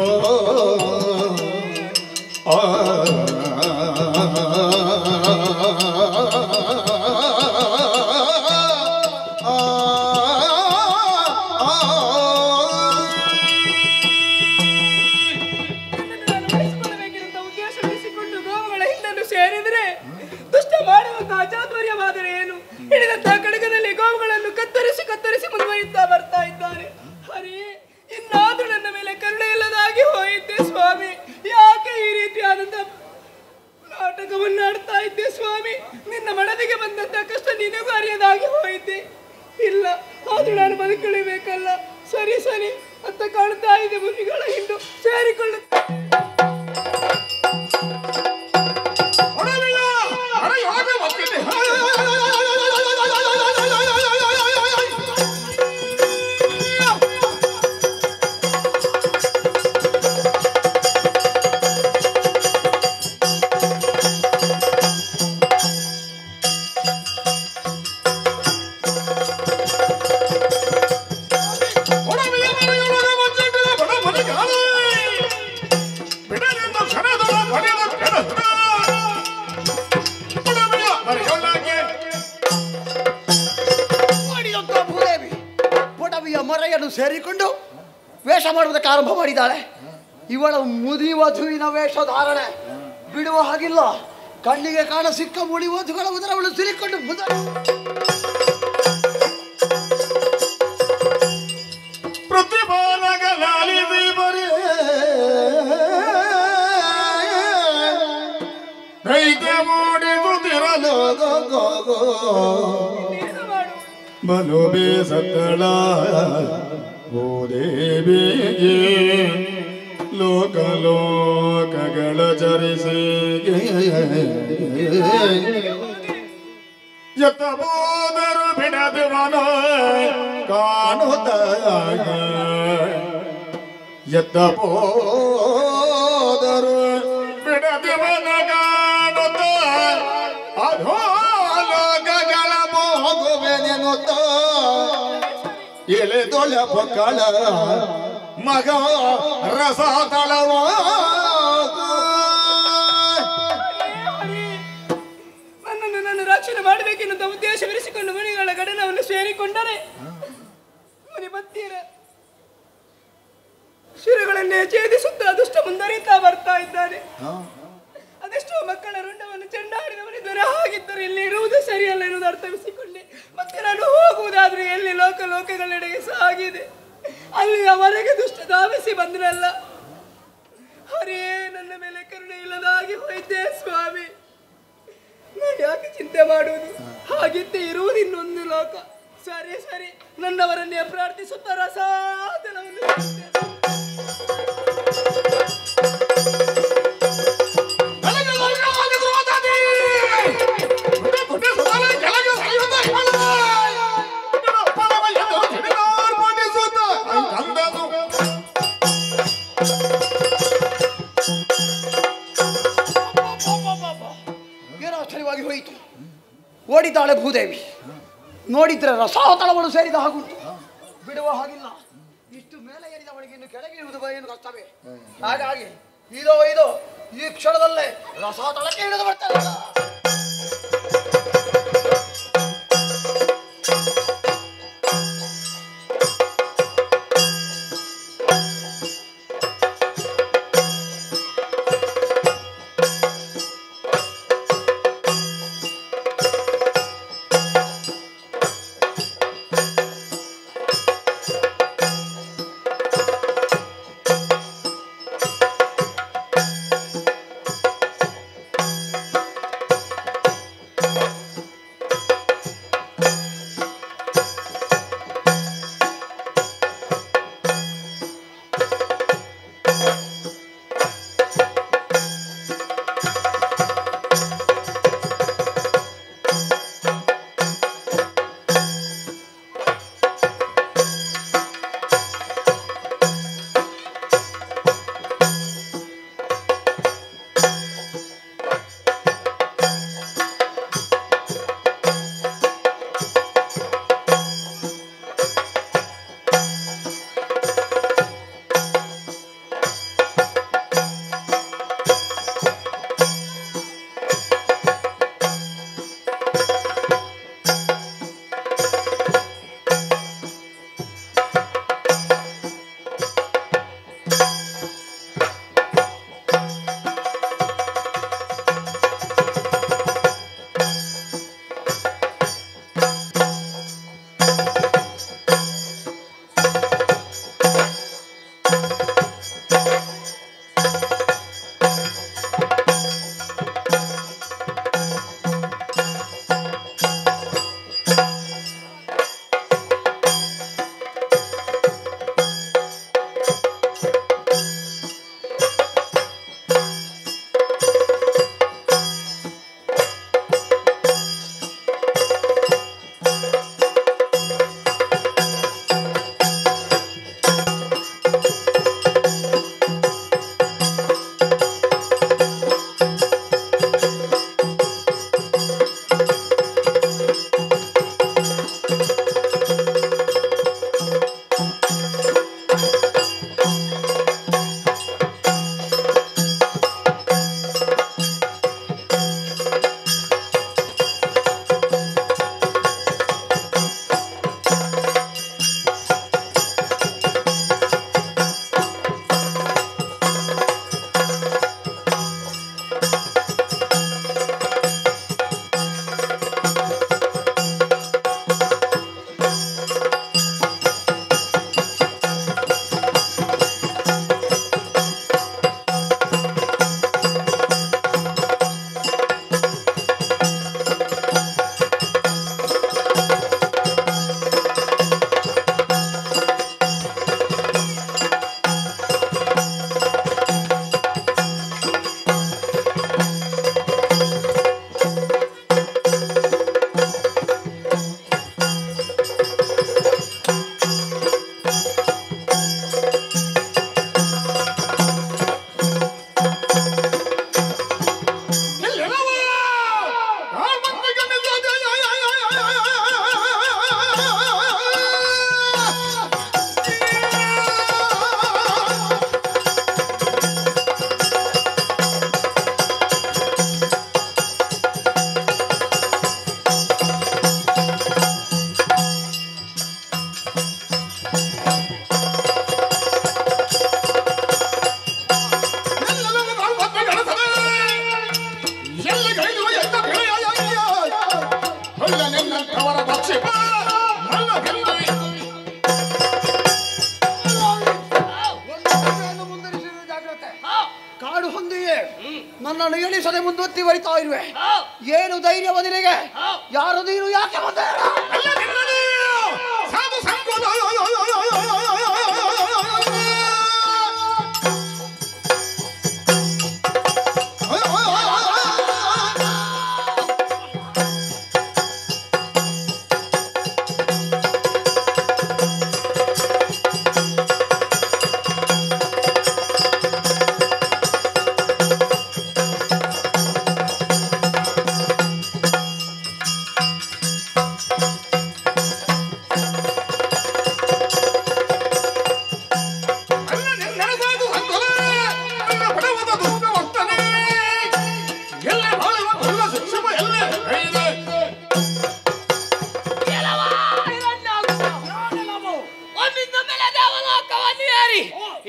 ಹಿಡಿದಂತಹ ಕಡಗದಲ್ಲಿ ಗೋವುಗಳನ್ನು ಕತ್ತರಿಸಿ ಮುಂದುವರಿಯುತ್ತಾ ಬರ್ತಾ ಇದ್ದಾರೆ. ಹರಿ, ಇನ್ನಾದ್ರೂ ನನ್ನ ಮೇಲೆ ಕರುಣೆ ಇಲ್ಲದಾಗಿ ಹೋಯಿತೆ ಸ್ವಾಮಿ. ಯಾಕೆ ಈ ರೀತಿಯಾದಂತಹ ನಾಟಕವನ್ನು ಆಡ್ತಾ ಇದ್ದೆ ಸ್ವಾಮಿ? ನಿನ್ನ ಮನದಿಗೆ ಬಂದಂತಹ ಕಷ್ಟ ನಿನಗೂ ಅರಿಯದಾಗಿ ಹೋಯಿತೆ. ಇಲ್ಲ, ಆದ್ರೂ ನಾನು ಬದುಕಲೇಬೇಕಲ್ಲ. ಸರಿ ಅಂತ ಕಾಣ್ತಾ ಇದೆ. ಮುನಿಗಳ ಹಿಂಡು ಸೇರಿಕೊಳ್ಳುತ್ತೆ. ಸೇರಿಕೊಂಡು ವೇಷ ಮಾಡುವುದಕ್ಕೆ ಆರಂಭ ಮಾಡಿದ್ದಾಳೆ. ಇವಳ ಮುದಿ ವಧುವಿನ ವೇಷಧಾರಣೆ ಬಿಡುವ ಹಾಗಿಲ್ಲ. ಕಣ್ಣಿಗೆ ಕಾಣ ಸಿಕ್ಕ ಮುಡಿ ವಧುಗಳ ಉದರವನ್ನು ಸಿರಿಕೊಂಡು ಪ್ರತಿಭಾನಗಲಾಲಿದೆ ಬರೇ ದೈತ್ಯ ಮೂಡಿಸುತ್ತಿರಲು ಬಲು ಬೇಸತ್ತಳ ಓ ದೇವಿಗೆ ಲೋಕಗಳ ಚರಿಸಿಗೆ ಎತ್ತಬೋದರು ಬಿಡದು ಮನ ಕಾಣುತ್ತ ಎತ್ತಬೋದರು ಬಿಡದು ಮನ ಕಾಣುತ್ತ ಅದೋ ಲೋಕಗಳ ಹೋಗುವೆನೆನ್ನುತ್ತ ಎಳೆದೊಳ ಪಕ್ಕಳ ಮಗ ರಸ ತಳವ ನನ್ನನ್ನು ರಕ್ಷಣೆ ಮಾಡಬೇಕೆನ್ನುವ ಉದ್ದೇಶವಿರಿಸಿಕೊಂಡು ಮುನಿಗಳ ಗಡನವನ್ನು ಸೇರಿಕೊಂಡರೆ ಮುನಿ ಭಕ್ತಿಯರ ಶಿರಗಳನ್ನೇ ಛೇದಿಸುತ್ತಾ ದುಷ್ಟ ಮುಂದರಿತಾ ಬರ್ತಾ ಇದ್ದಾನೆ. ಅದೆಷ್ಟೋ ಮಕ್ಕಳ ರುಂಡವನ್ನು ಚೆಂಡಾಡಿದವನಿದ್ದರೆ ಹಾಗಿದ್ದರೆ ಇಲ್ಲಿ ಇರುವುದು ಸರಿಯಲ್ಲ ಎನ್ನುವುದು ಅರ್ಥವಿಸಿಕೊಂಡು ಲೋಕಗಳೆಡೆಗೆ ಸಾಗಿದೆ. ಅಲ್ಲಿಯವರೆಗೆ ದುಷ್ಟ ಧಾವಿಸಿ ಬಂದ್ರಲ್ಲ. ಹರೇ, ನನ್ನ ಮೇಲೆ ಕರುಣೆ ಇಲ್ಲದಾಗಿ ಹೋಯ್ತೆ ಸ್ವಾಮಿ. ನಾನು ಯಾಕೆ ಚಿಂತೆ ಮಾಡುವುದು? ಹಾಗಿದ್ದೆ ಇರುವುದು ಇನ್ನೊಂದು ಲೋಕ. ಸರಿ ಸರಿ, ನನ್ನವರನ್ನೇ ಪ್ರಾರ್ಥಿಸುತ್ತಾ ರಸಾದನವನ್ನು ಏನೋ ಆಶ್ಚರ್ಯವಾಗಿ ಹೋಯಿತು. ಓಡಿದ್ದಾಳೆ ಭೂದೇವಿ. ನೋಡಿದ್ರೆ ರಸಾತಳವಳು ಸೇರಿದ ಹಾಗುಂಟು. ಬಿಡುವ ಹಾಗಿಲ್ಲ. ಇಷ್ಟು ಮೇಲೆ ಏರಿದವಳಿಗೆ ಇನ್ನು ಕೆಳಗೆ ಇರುವುದು ಏನು ಕಷ್ಟವೇ. ಹಾಗಾಗಿ ಇದೋ ಈ ಕ್ಷಣದಲ್ಲೇ ರಸಾತಳಕ್ಕೆ ಹಿಡಿದು ಬರ್ತಾರೆ. ಅವರ ಪಕ್ಷಿ ಗಮನಿಸದೆ ಮುಂದುವತ್ತಿ ಬರಿತಾ ಇರುವೆ. ಏನು ಧೈರ್ಯ ನಿನಗೆ? ಯಾರು ನೀನು? ಯಾಕೆ ಬಂದೆ?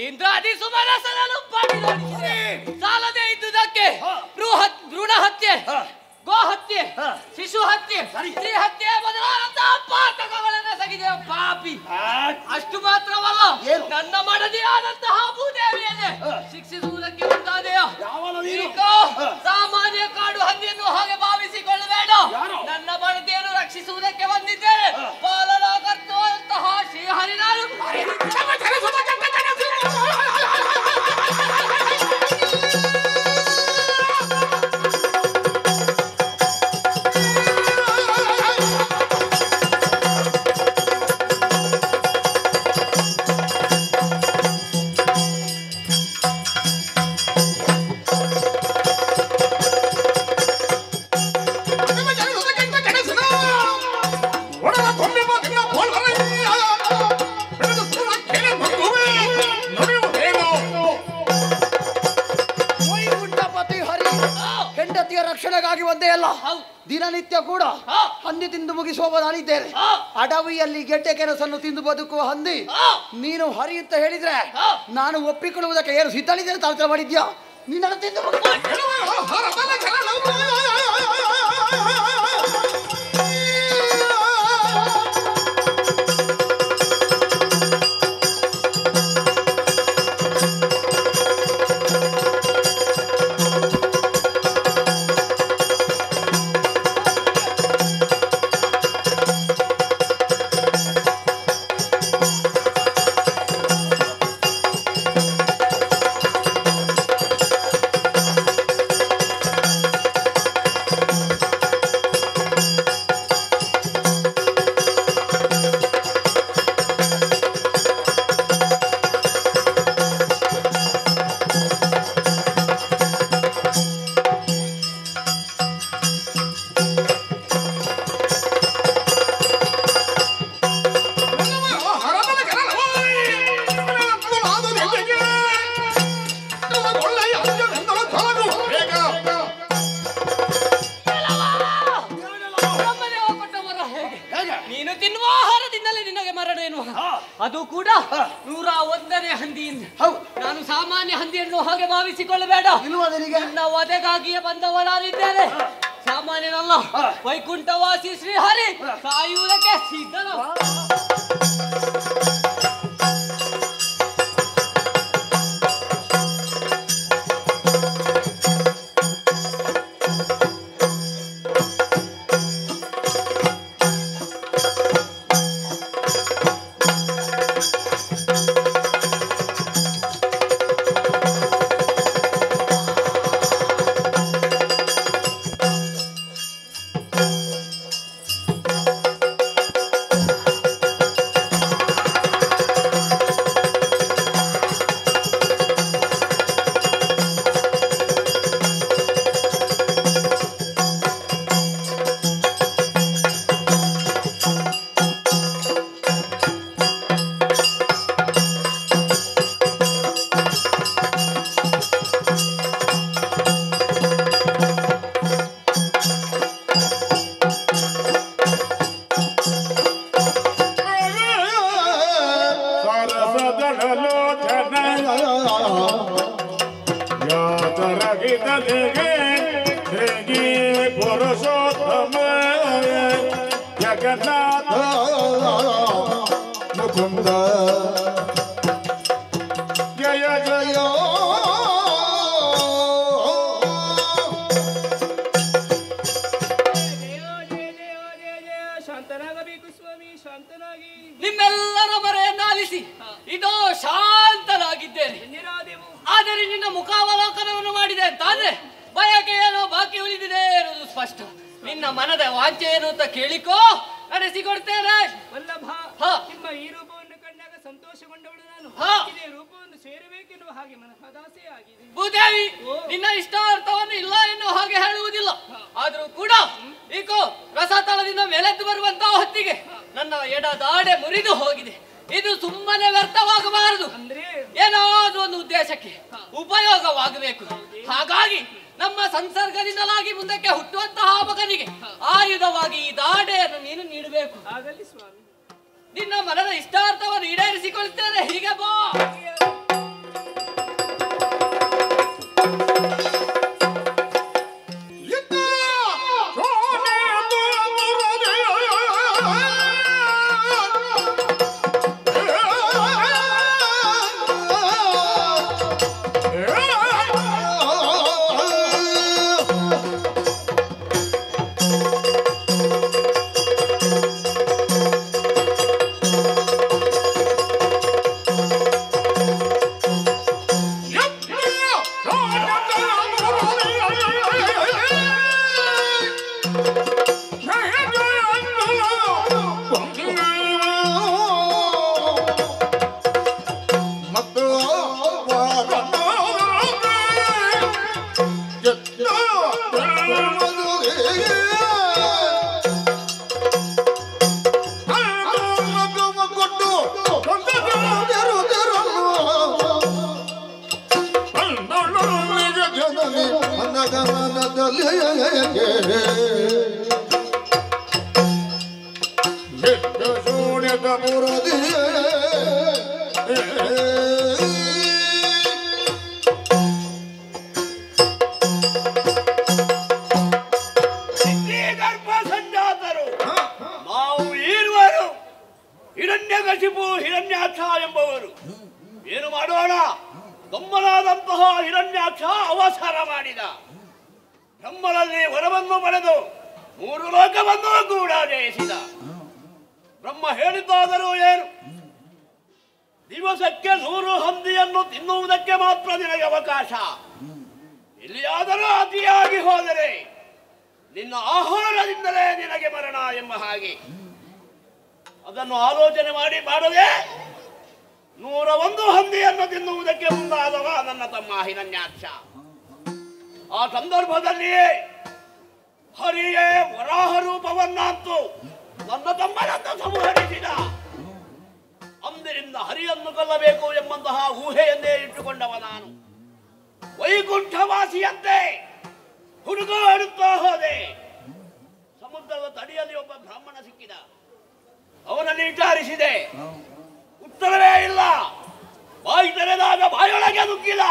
ಇಂದ್ರಾದಿ ಸುಮನಸನನ್ನು ಪಡೆದೊಡಿಸಿದೆ. ಸಾಲದೇ ಇದ್ದುದಕ್ಕೆ ಭ್ರೂಣ ಹತ್ಯೆ, ಗೋ ಹತ್ಯೆ, ಶಿಶು ಹತ್ಯೆ, ಸ್ತ್ರೀ ಹತ್ಯೆ ಮೊದಲಾದಂತಹ ಪಾತಕಗಳನ್ನು ಸಗಿದ ಪಾಪಿ. ಅಷ್ಟು ಮಾತ್ರವಲ್ಲ, ನನ್ನ ಮಡದಿಯಾದಂತಹ ಭೂದೇವಿಯನ್ನೇ ಶಿಕ್ಷಿಸುವುದಕ್ಕೆ ಮುಂದಾದೆಯ. ಸಾಮಾನ್ಯ ಕಾಡು ಹಂದಿಯನ್ನು ಹಾಗೆ ಭಾವಿಸಿಕೊಳ್ಳಬೇಡ. ನನ್ನ ಮಡದಿಯನ್ನು ರಕ್ಷಿಸುವುದಕ್ಕೆ ಬಂದಿದ್ದೇನೆ. ಪಾಲನಾಕರ್ತವಂತಹ ಶ್ರೀಹರಿ ನಾನು. ರಕ್ಷಣೆಗಾಗಿ ಒಂದೇ ಅಲ್ಲ, ದಿನನಿತ್ಯ ಕೂಡ ಹಂದಿ ತಿಂದು ಮುಗಿಸುವ ನಾನಿದ್ದೇನೆ. ಅಡವಿಯಲ್ಲಿ ಗೆಡ್ಡೆ ಕೆಲಸನ್ನು ತಿಂದು ಬದುಕುವ ಹಂದಿ ನೀನು ಹರಿಯುತ್ತ ಹೇಳಿದ್ರೆ ನಾನು ಒಪ್ಪಿಕೊಳ್ಳುವುದಕ್ಕೆ ಏನು ಸಿದ್ಧಳಿದ್ದೇನೆ ತಾಳ್ತ ಮಾಡಿದ್ಯಾ? ನಿನ್ನನ್ನು ತಿಂದು ಅದು ಕೂಡ 101ನೇ ಹಂದಿಯಿಂದ. ನಾನು ಸಾಮಾನ್ಯ ಹಂದಿಯನ್ನು ಹಾಗೆ ಭಾವಿಸಿಕೊಳ್ಳಬೇಡ. ನನ್ನ ವಧೆಗಾಗಿಯೇ ಬಂದವನಾಗಿದ್ದೇನೆ, ಸಾಮಾನ್ಯನಲ್ಲ. ವೈಕುಂಠವಾಸಿ ಶ್ರೀಹರಿ ಸಾಯುವುದಕ್ಕೆ ಸಿದ್ಧನ. ಆಗಬೇಕು ಸ್ವಾಮಿ, ಶಾಂತನಾಗಿ. ನಿಮ್ಮೆಲ್ಲರ ಮರೆಯನ್ನಾಲಿಸಿ ಇದೋ ಶಾಂತನಾಗಿದ್ದೇನೆ. ಆದರೆ ನಿನ್ನ ಮುಖಾವಲೋಕನವನ್ನು ಮಾಡಿದೆ ಅಂತಾದ್ರೆ ಬಯಕೆ ಏನೋ ಬಾಕಿ ಉಳಿದಿದೆ ಅನ್ನೋದು ಸ್ಪಷ್ಟ. ನಿನ್ನ ಮನದ ವಾಂಚೆ ಏನು ಅಂತ ಕೇಳಿಕೋ, ನಡೆಸಿಕೊಡ್ತೇನೆ. ವಲ್ಲಭ, ನಿಮ್ಮ ಈ ರೂಪವನ್ನು ಕಂಡಾಗ ಸಂತೋಷಗೊಂಡವಳು ನಾನು. ಇದೇ ರೂಪವನ್ನು ಸೇರಬೇಕೆನ್ನುವ ಹಾಗೆ ಮನದಾಸೆ ಆಗಿದೆ. ಭೂದೇವಿ, ನಿನ್ನ ಇಷ್ಟಾರ್ಥವನ್ನು ಇಲ್ಲ ಎನ್ನುವ ಹಾಗೆ ಹೇಳುವುದಿಲ್ಲ. ಆದರೂ ಕೂಡ ಈಗೋ ರಸತಳದಿಂದ ಮೇಲೆದ್ದು ಬರುವಂತಹ ಹೊತ್ತಿಗೆ ನನ್ನ ಎಡದಾಡೆ ಮುರಿದು ಹೋಗಿದೆ. ಇದು ಸುಮ್ಮನೆ ವ್ಯರ್ಥವಾಗಬಾರದು. ಏನಾದ್ರೂ ಒಂದು ಉದ್ದೇಶಕ್ಕೆ ಉಪಯೋಗವಾಗಬೇಕು. ಹಾಗಾಗಿ ನಮ್ಮ ಸಂಸರ್ಗದಿಂದಲಾಗಿ ಮುಂದಕ್ಕೆ ಹುಟ್ಟುವಂತಹ ಮಗನಿಗೆ ಆಯುಧವಾಗಿ ಈ ದಾಡೆಯನ್ನು ನೀನು ನೀಡಬೇಕು. ಆಗಲಿ ಸ್ವಾಮಿ. ನಿನ್ನ ಮನದ ಇಷ್ಟಾರ್ಥವನ್ನು ಈಡೇರಿಸಿಕೊಳ್ತೇನೆ. ಹೀಗೆ ಬಾ. ಹಿರಣ್ಯಕಶಿಪು ಹಿರಣ್ಯಾಕ್ಷ ಎಂಬವರು. ಏನು ಮಾಡೋಣ? ಗಮ್ಮನಾದಂತಹ ಹಿರಣ್ಯಾಕ್ಷ ಅವಸರ ಮಾಡಿದ. ಬ್ರಹ್ಮನಲ್ಲಿ ವರವನ್ನು ಪಡೆದು 3 ಲೋಕವನ್ನು ಕೂಡ ಜಯಿಸಿದ. ಬ್ರಹ್ಮ ಹೇಳಿದ್ದಾದರೂ ಏನು? ದಿವಸಕ್ಕೆ 100 ಹಂದಿಯನ್ನು ತಿನ್ನುವುದಕ್ಕೆ ಮಾತ್ರ ನಿನಗೆ ಅವಕಾಶ. ಎಲ್ಲಿಯಾದರೂ ಅತಿಯಾಗಿ ಹೋದರೆ ನಿನ್ನ ಆಹಾರದಿಂದಲೇ ನಿನಗೆ ಮರಣ ಎಂಬ ಹಾಗೆ. ಅದನ್ನು ಆಲೋಚನೆ ಮಾಡದೆ 101 ಹಂದಿಯನ್ನು ತಿನ್ನುವುದಕ್ಕೆ ಮುಂದಾದವ ನನ್ನ ತಮ್ಮ ಹಿರಣ್ಯಾಕ್ಷ. ಆ ಸಂದರ್ಭದಲ್ಲಿಯೇ ಹರಿಯೇ ವರಾಹ ರೂಪವನ್ನಂತೂ ನನ್ನ ತಮ್ಮನನ್ನು ಸಂಹರಿಸಿದ. ಅಂದಿನಿಂದ ಹರಿಯನ್ನು ಕೊಲ್ಲಬೇಕು ಎಂಬಂತಹ ಊಹೆಯನ್ನೇ ಇಟ್ಟುಕೊಂಡವ ನಾನು. ವೈಕುಂಠವಾಸಿಯಂತೆ ಹುಡುಕಾಡುತ್ತಾ ಹೋದೆ. ಸಮುದ್ರದ ತಡಿಯಲ್ಲಿ ಒಬ್ಬ ಬ್ರಾಹ್ಮಣ ಸಿಕ್ಕಿದ. ಅವನಲ್ಲಿ ವಿಚಾರಿಸಿದೆ, ಉತ್ತರವೇ ಇಲ್ಲ. ಬಾಯಿ ತೆರೆದಾಗ ಬಾಯೊಳಗೆ ನುಗ್ಗಿದ.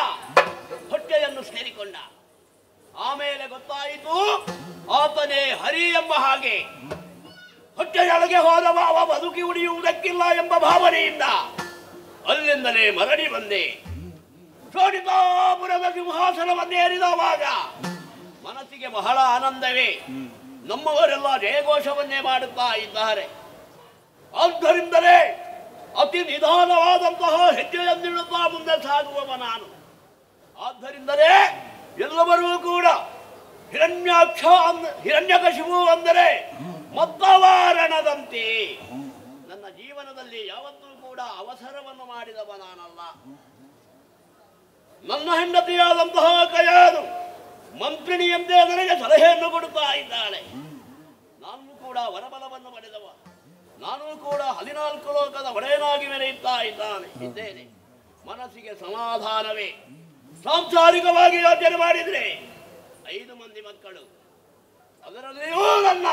ಹೊಟ್ಟೆಯನ್ನು ಸೇರಿಕೊಂಡ. ಆಮೇಲೆ ಗೊತ್ತಾಯಿತು ಆತನೇ ಹರಿ ಎಂಬ ಹಾಗೆ. ಹೊಟ್ಟೆಯೊಳಗೆ ಹೋದವ ಅವ ಬದುಕಿ ಉಳಿಯುವುದಕ್ಕಿಲ್ಲ ಎಂಬ ಭಾವನೆಯಿಂದ ಅಲ್ಲಿಂದಲೇ ಮರಳಿ ಬಂದೆ. ಶೋಣಿತಾಪುರದ ಸಿಂಹಾಸನವನ್ನೇರಿದವಾಗ ಮನಸ್ಸಿಗೆ ಬಹಳ ಆನಂದವೇ. ನಮ್ಮವರೆಲ್ಲ ಜಯಘೋಷವನ್ನೇ ಮಾಡುತ್ತಾ ಇದ್ದಾರೆ. ಆದ್ದರಿಂದಲೇ ಅತಿ ನಿಧಾನವಾದಂತಹ ಹೆಜ್ಜೆಯನ್ನಿಡುತ್ತಾ ಮುಂದೆ ಸಾಗುವವ ನಾನು. ಆದ್ದರಿಂದಲೇ ಎಲ್ಲವರೂ ಕೂಡ ಹಿರಣ್ಯಕಶಿಪು ಅಂದರೆ ಮದ್ದವಾರಣದಂತೆ. ನನ್ನ ಜೀವನದಲ್ಲಿ ಯಾವತ್ತೂ ಕೂಡ ಅವಸರವನ್ನು ಮಾಡಿದವ ನಾನಲ್ಲ. ನನ್ನ ಹೆಂಡತಿಯಾದಂತಹ ಕಯಾನು ಮಂತ್ರಿಣಿಯಂತೆ ನನಗೆ ಸಲಹೆಯನ್ನು ಕೊಡುತ್ತಾ ಇದ್ದಾಳೆ. ನಾನು ಕೂಡ ವರಬಲವನ್ನು ಪಡೆದವ. ನಾನು ಕೂಡ 14 ಲೋಕದ ಒಡೆಯನಾಗಿ ಮೆರೆಯುತ್ತಾ ಇದ್ದೇನೆ. ಮನಸ್ಸಿಗೆ ಸಮಾಧಾನವೇ. ಸಾಂಸಾರಿಕವಾಗಿ ಯೋಚನೆ ಮಾಡಿದ್ರೆ 5 ಮಂದಿ ಮಕ್ಕಳು, ಅದರಲ್ಲಿಯೂ ನನ್ನ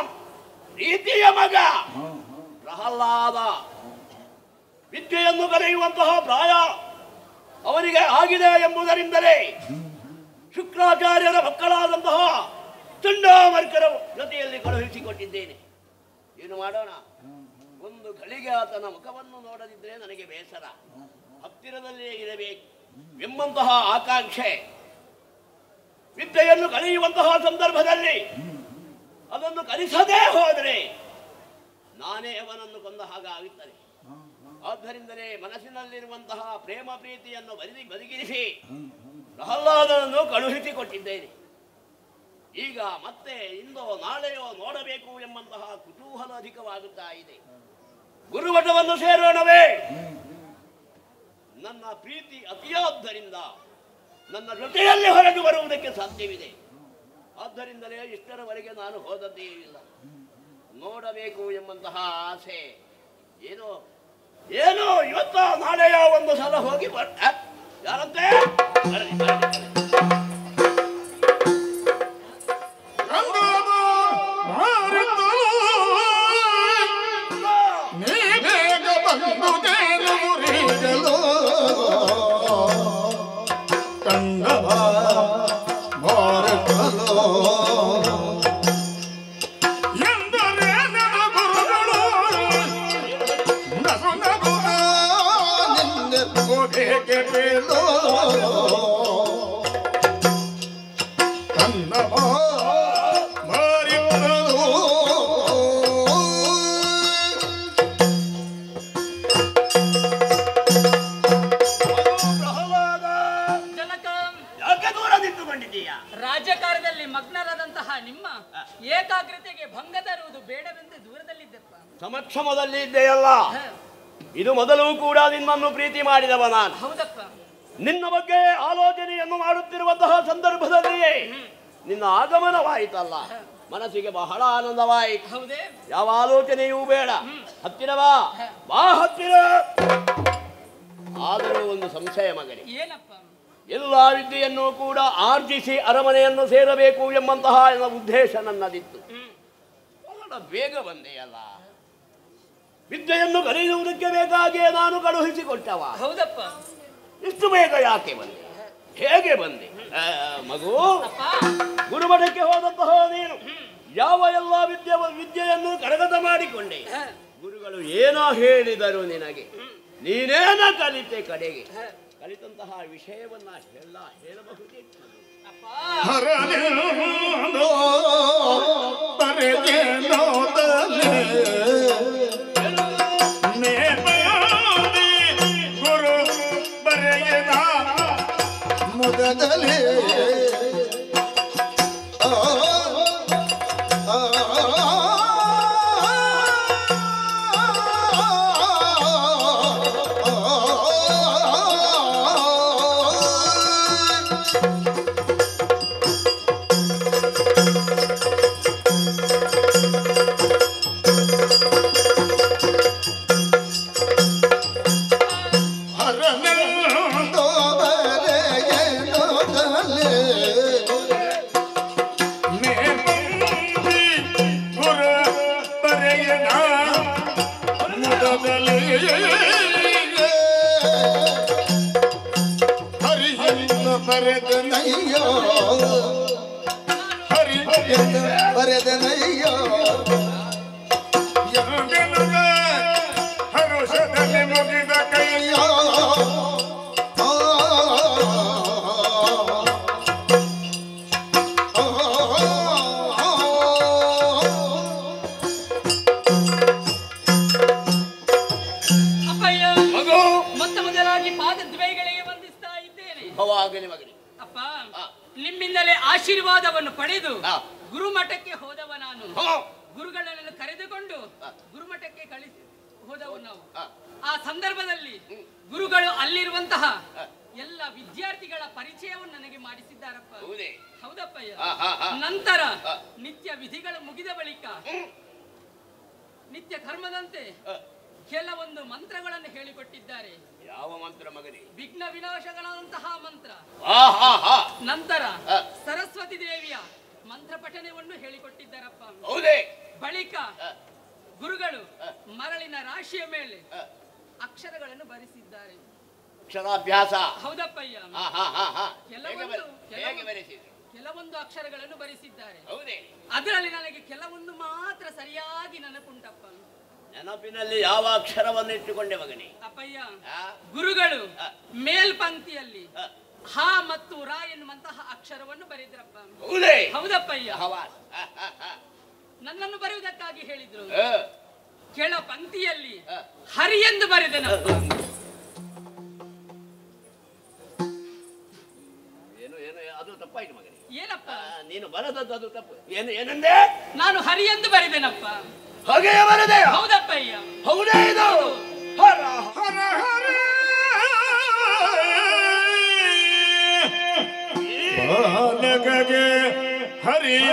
ಪ್ರೀತಿಯ ಮಗ ಪ್ರಹ್ಲಾದ. ವಿದ್ಯೆಯನ್ನು ಕಲಿಯುವಂತಹ ಪ್ರಾಯ ಅವನಿಗೆ ಆಗಿದೆ ಎಂಬುದರಿಂದಲೇ ಶುಕ್ರಾಚಾರ್ಯರ ಮಕ್ಕಳಾದಂತಹ ಚಂಡಾಮರ್ಕರ ಜೊತೆಯಲ್ಲಿ ಕಳುಹಿಸಿಕೊಟ್ಟಿದ್ದೇನೆ. ಏನು ಮಾಡೋಣ? ಒಂದು ಗಳಿಗೆ ಆತನ ಮುಖವನ್ನು ನೋಡದಿದ್ರೆ ನನಗೆ ಬೇಸರ. ಹತ್ತಿರದಲ್ಲಿಯೇ ಇರಬೇಕು ಎಂಬಂತಹ ಆಕಾಂಕ್ಷೆ. ವಿದ್ಯೆಯನ್ನು ಕಲಿಯುವಂತಹ ಸಂದರ್ಭದಲ್ಲಿ ಅದನ್ನು ಕಲಿಸದೇ ಹೋದರೆ ನಾನೇ ಅವನನ್ನು ಕೊಂದ ಹಾಗೆ ಆಗುತ್ತದೆ. ಆದ್ದರಿಂದಲೇ ಮನಸ್ಸಿನಲ್ಲಿರುವಂತಹ ಪ್ರೇಮ ಪ್ರೀತಿಯನ್ನು ಬದಿಗಿರಿಸಿ ಪ್ರಹ್ಲಾದನನ್ನು ಕಳುಹಿಸಿಕೊಟ್ಟಿದ್ದೇನೆ. ಈಗ ಮತ್ತೆ ಇಂದೋ ನಾಳೆಯೋ ನೋಡಬೇಕು ಎಂಬಂತಹ ಕುತೂಹಲ ಅಧಿಕವಾಗುತ್ತಾ ಇದೆ. ಗುರುಮಠವನ್ನು ಸೇರೋಣವೇ? ನನ್ನ ಪ್ರೀತಿ ಅತಿಯಾದ್ದರಿಂದ ನನ್ನ ಜೊತೆಯಲ್ಲಿ ಹೊರಟು ಬರುವುದಕ್ಕೆ ಸಾಧ್ಯವಿದೆ. ಆದ್ದರಿಂದಲೇ ಇಷ್ಟರವರೆಗೆ ನಾನು ಹೋದದ್ದೇ ಇಲ್ಲ. ನೋಡಬೇಕು ಎಂಬಂತಹ ಆಸೆ ಏನೋ ಇವತ್ತ ನಾಳೆಯ ಒಂದು ಸಲ ಹೋಗಿ ಯಾರಂತೆ ರಾಜಕಾರಣದಲ್ಲಿ ಮಗ್ನರಾದಂತಹ ನಿಮ್ಮ ಏಕಾಗ್ರತೆಗೆ ಭಂಗ ತರುವುದು ಬೇಡವೆಂದು ದೂರದಲ್ಲಿದ್ದಪ್ಪ. ಸಮಕ್ಷಮದಲ್ಲಿ ಇದ್ದೆಯಲ್ಲ. ಇದು ಮೊದಲು ಕೂಡ ನಿನ್ನನ್ನು ಪ್ರೀತಿ ಮಾಡಿದವ ನಾನು. ಹೌದಪ್ಪ. ನಿನ್ನ ಬಗ್ಗೆ ಆಲೋಚನೆಯನ್ನು ಮಾಡುತ್ತಿರುವಂತಹ ಸಂದರ್ಭದಲ್ಲಿಯೇ ನಿನ್ನ ಆಗಮನವಾಯಿತಲ್ಲ, ಮನಸ್ಸಿಗೆ ಬಹಳ ಆನಂದವಾಯಿತು. ಹೌದೇ? ಯಾವ ಆಲೋಚನೆಯೂ ಬೇಡ, ಹತ್ತಿರವಾ ಬಾ ಹತ್ತಿರ. ಆದರೂ ಒಂದು ಸಂಶಯ ಮಗನೇ. ಏನಪ್ಪ? ಎಲ್ಲ ವಿದ್ಯೆಯನ್ನು ಕೂಡ ಆರ್ಜಿಸಿ ಅರಮನೆಯನ್ನು ಸೇರಬೇಕು ಎಂಬಂತಹ ಉದ್ದೇಶ ನನ್ನದಿತ್ತು. ಬಹಳ ಬೇಗ ಬಂದೆಯಲ್ಲ. ವಿದ್ಯೆಯನ್ನು ಕಲಿಯುವುದಕ್ಕೆ ಬೇಕಾಗಿಯೇ ನಾನು ಕಳುಹಿಸಿಕೊಟ್ಟವ. ಹೌದಪ್ಪ. ಇಷ್ಟು ಬೇಗ ಯಾಕೆ ಬಂದೆ? ಹೇಗೆ ಬಂದೆ? ಮಗು, ಗುರುಮಠಕ್ಕೆ ಹೋದಂತಹ ನೀನು ಯಾವ ಎಲ್ಲ ವಿದ್ಯೆಯನ್ನು ಕರಗತ ಮಾಡಿಕೊಂಡೆ. ಗುರುಗಳು ಏನೋ ಹೇಳಿದರು ನಿನಗೆ, ನೀನೇನ ಕಲಿತೆ? ಕಡೆಗೆ ಕಲಿತಂತಹ ವಿಷಯವನ್ನ ಹೇಳಬಹುದಿತ್ತು. ಗುರು ಬರೆಯದ ಮುದದಲ್ಲಿ ಬರೆದನಯ್ಯೋ ಹರುಷದಲ್ಲಿ ಮುಗಿದ ಕೈಯೋ ಅಪ್ಪಯ್ಯ, ಮೊತ್ತ ಮೊದಲಾಗಿ ಪಾದದ್ವಯಗಳಿಗೆ ವಂದಿಸ್ತಾ ಇದ್ದೇನೆ. ಅಪ್ಪ, ನಿಮ್ಮಿಂದಲೇ ಆಶೀರ್ವಾದವನ್ನು ಪಡೆದು ಗುರುಮಠಕ್ಕೆ ಹೋದವ ನಾನು. ಗುರುಗಳನ್ನು ಕರೆದುಕೊಂಡು ಗುರುಮಠಕ್ಕೆ ಕಳಿಸಿ ಹೋದವು ನಾವು. ಆ ಸಂದರ್ಭದಲ್ಲಿ ಗುರುಗಳು ಅಲ್ಲಿರುವಂತಹ ಎಲ್ಲ ವಿದ್ಯಾರ್ಥಿಗಳ ಪರಿಚಯವನ್ನು ನನಗೆ ಮಾಡಿಸಿದ್ದಾರಪ್ಪ. ಹೌದಪ್ಪಯ್ಯ. ನಂತರ ನಿತ್ಯ ವಿಧಿಗಳು ಮುಗಿದ ಬಳಿಕ ನಿತ್ಯ ಕರ್ಮದಂತೆ ಕೆಲವೊಂದು ಮಂತ್ರಗಳನ್ನು ಹೇಳಿಕೊಟ್ಟಿದ್ದಾರೆ. ಯಾವ ಮಂತ್ರ ಮಗನೇ? ವಿಘ್ನ ವಿನಾಶಗಳಂತಹ ಮಂತ್ರ. ನಂತರ ಸರಸ್ವತಿ ದೇವಿಯ ಮಂತ್ರ ಪಠಣೆಯನ್ನು ಹೇಳಿಕೊಟ್ಟಿದ್ದಾರಪ್ಪ. ಬಳಿಕ ಗುರುಗಳು ಮರಳಿನ ರಾಶಿಯ ಮೇಲೆ ಅಕ್ಷರಗಳನ್ನು ಬರೆಸಿದ್ದಾರೆ. ಅಕ್ಷರಾಭ್ಯಾಸ. ಹೌದಪ್ಪಯ್ಯ. ಕೆಲವೊಂದು ಅಕ್ಷರಗಳನ್ನು ಬರೆಸಿದ್ದಾರೆ. ಅದರಲ್ಲಿ ನನಗೆ ಕೆಲವೊಂದು ಮಾತ್ರ ಸರಿಯಾಗಿ ನೆನಪುಂಟಪ್ಪ. ನೆನಪಿನಲ್ಲಿ ಯಾವ ಅಕ್ಷರವನ್ನು ಇಟ್ಟುಕೊಂಡೆ ಮಗನೇ? ಅಪ್ಪಯ್ಯ, ಗುರುಗಳು ಮೇಲ್ಪಂಕ್ತಿಯಲ್ಲಿ ಹ ಮತ್ತು ರ ಎನ್ನುವಂತಹ ಅಕ್ಷರವನ್ನು ಬರೆದ್ರಪ್ಪ. ಹೌದಪ್ಪಯ್ಯ. ನನ್ನನ್ನು ಬರೆಯುವುದಕ್ಕಾಗಿ ಹೇಳಿದ್ರು. ಕೆಳ ಪಂಕ್ತಿಯಲ್ಲಿ ಹರಿ ಎಂದು ಬರೆದೆನಪ್ಪ. ಏನು ಏನು ಅದು ತಪ್ಪಾಯ್ತು ಮಗನೇ. ಏನಪ್ಪ ನೀನು ಬರದದ್ದು ಅದು ತಪ್ಪು. ಏನಂದೆ? ನಾನು ಹರಿ ಎಂದು ಬರೆದೆನಪ್ಪ. ಹಾಗೆ ಬರದೆ? ಹೌದಪ್ಪಯ್ಯ. ಹೌದೇ ಇದು? ಹರ ಹರ ಹರ ಬಾಲಕಗೆ ಹರಿಯ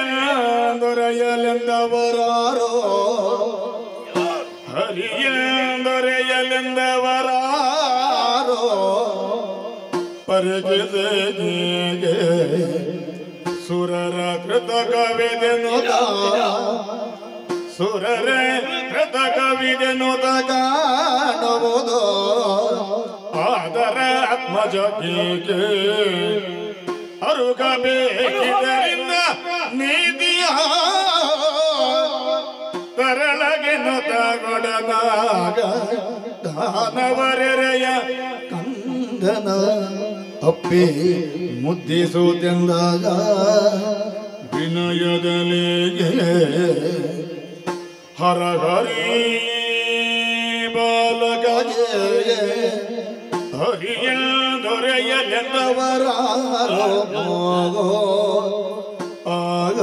ದೊರೆಯಲೆಂದವರಾರೋ, ಹರಿಯ ದೊರೆಯಲೆಂದವರಾರೋ, ಪರಿಗಿದೆಗೆ ಸುರರ ಕೃತಕವಿದೆನುತ, ಸುರರೇ ಕೃತಕವಿದೆನುತ ಕಾಣುವುದು ಆದರ ಆತ್ಮಜಗೀಗೆ ಅರುಗಬೇಕಿದರಿಂದ ನೀತಿಯ ತರಳಗೆನು ತಗೊಡದಾಗ ದಾನವರೆರೆಯ ಕಂದನ ಅಪ್ಪಿ ಮುದ್ದಿಸುತ್ತೆಂದಾಗ ವಿನಯದಲಿಗೆ ಹರಹರಿ ಬಾಲಕಗೆ ಹರಿಯ ದೊರೆಯಲೆಂದವರಾರೋ ಆಗ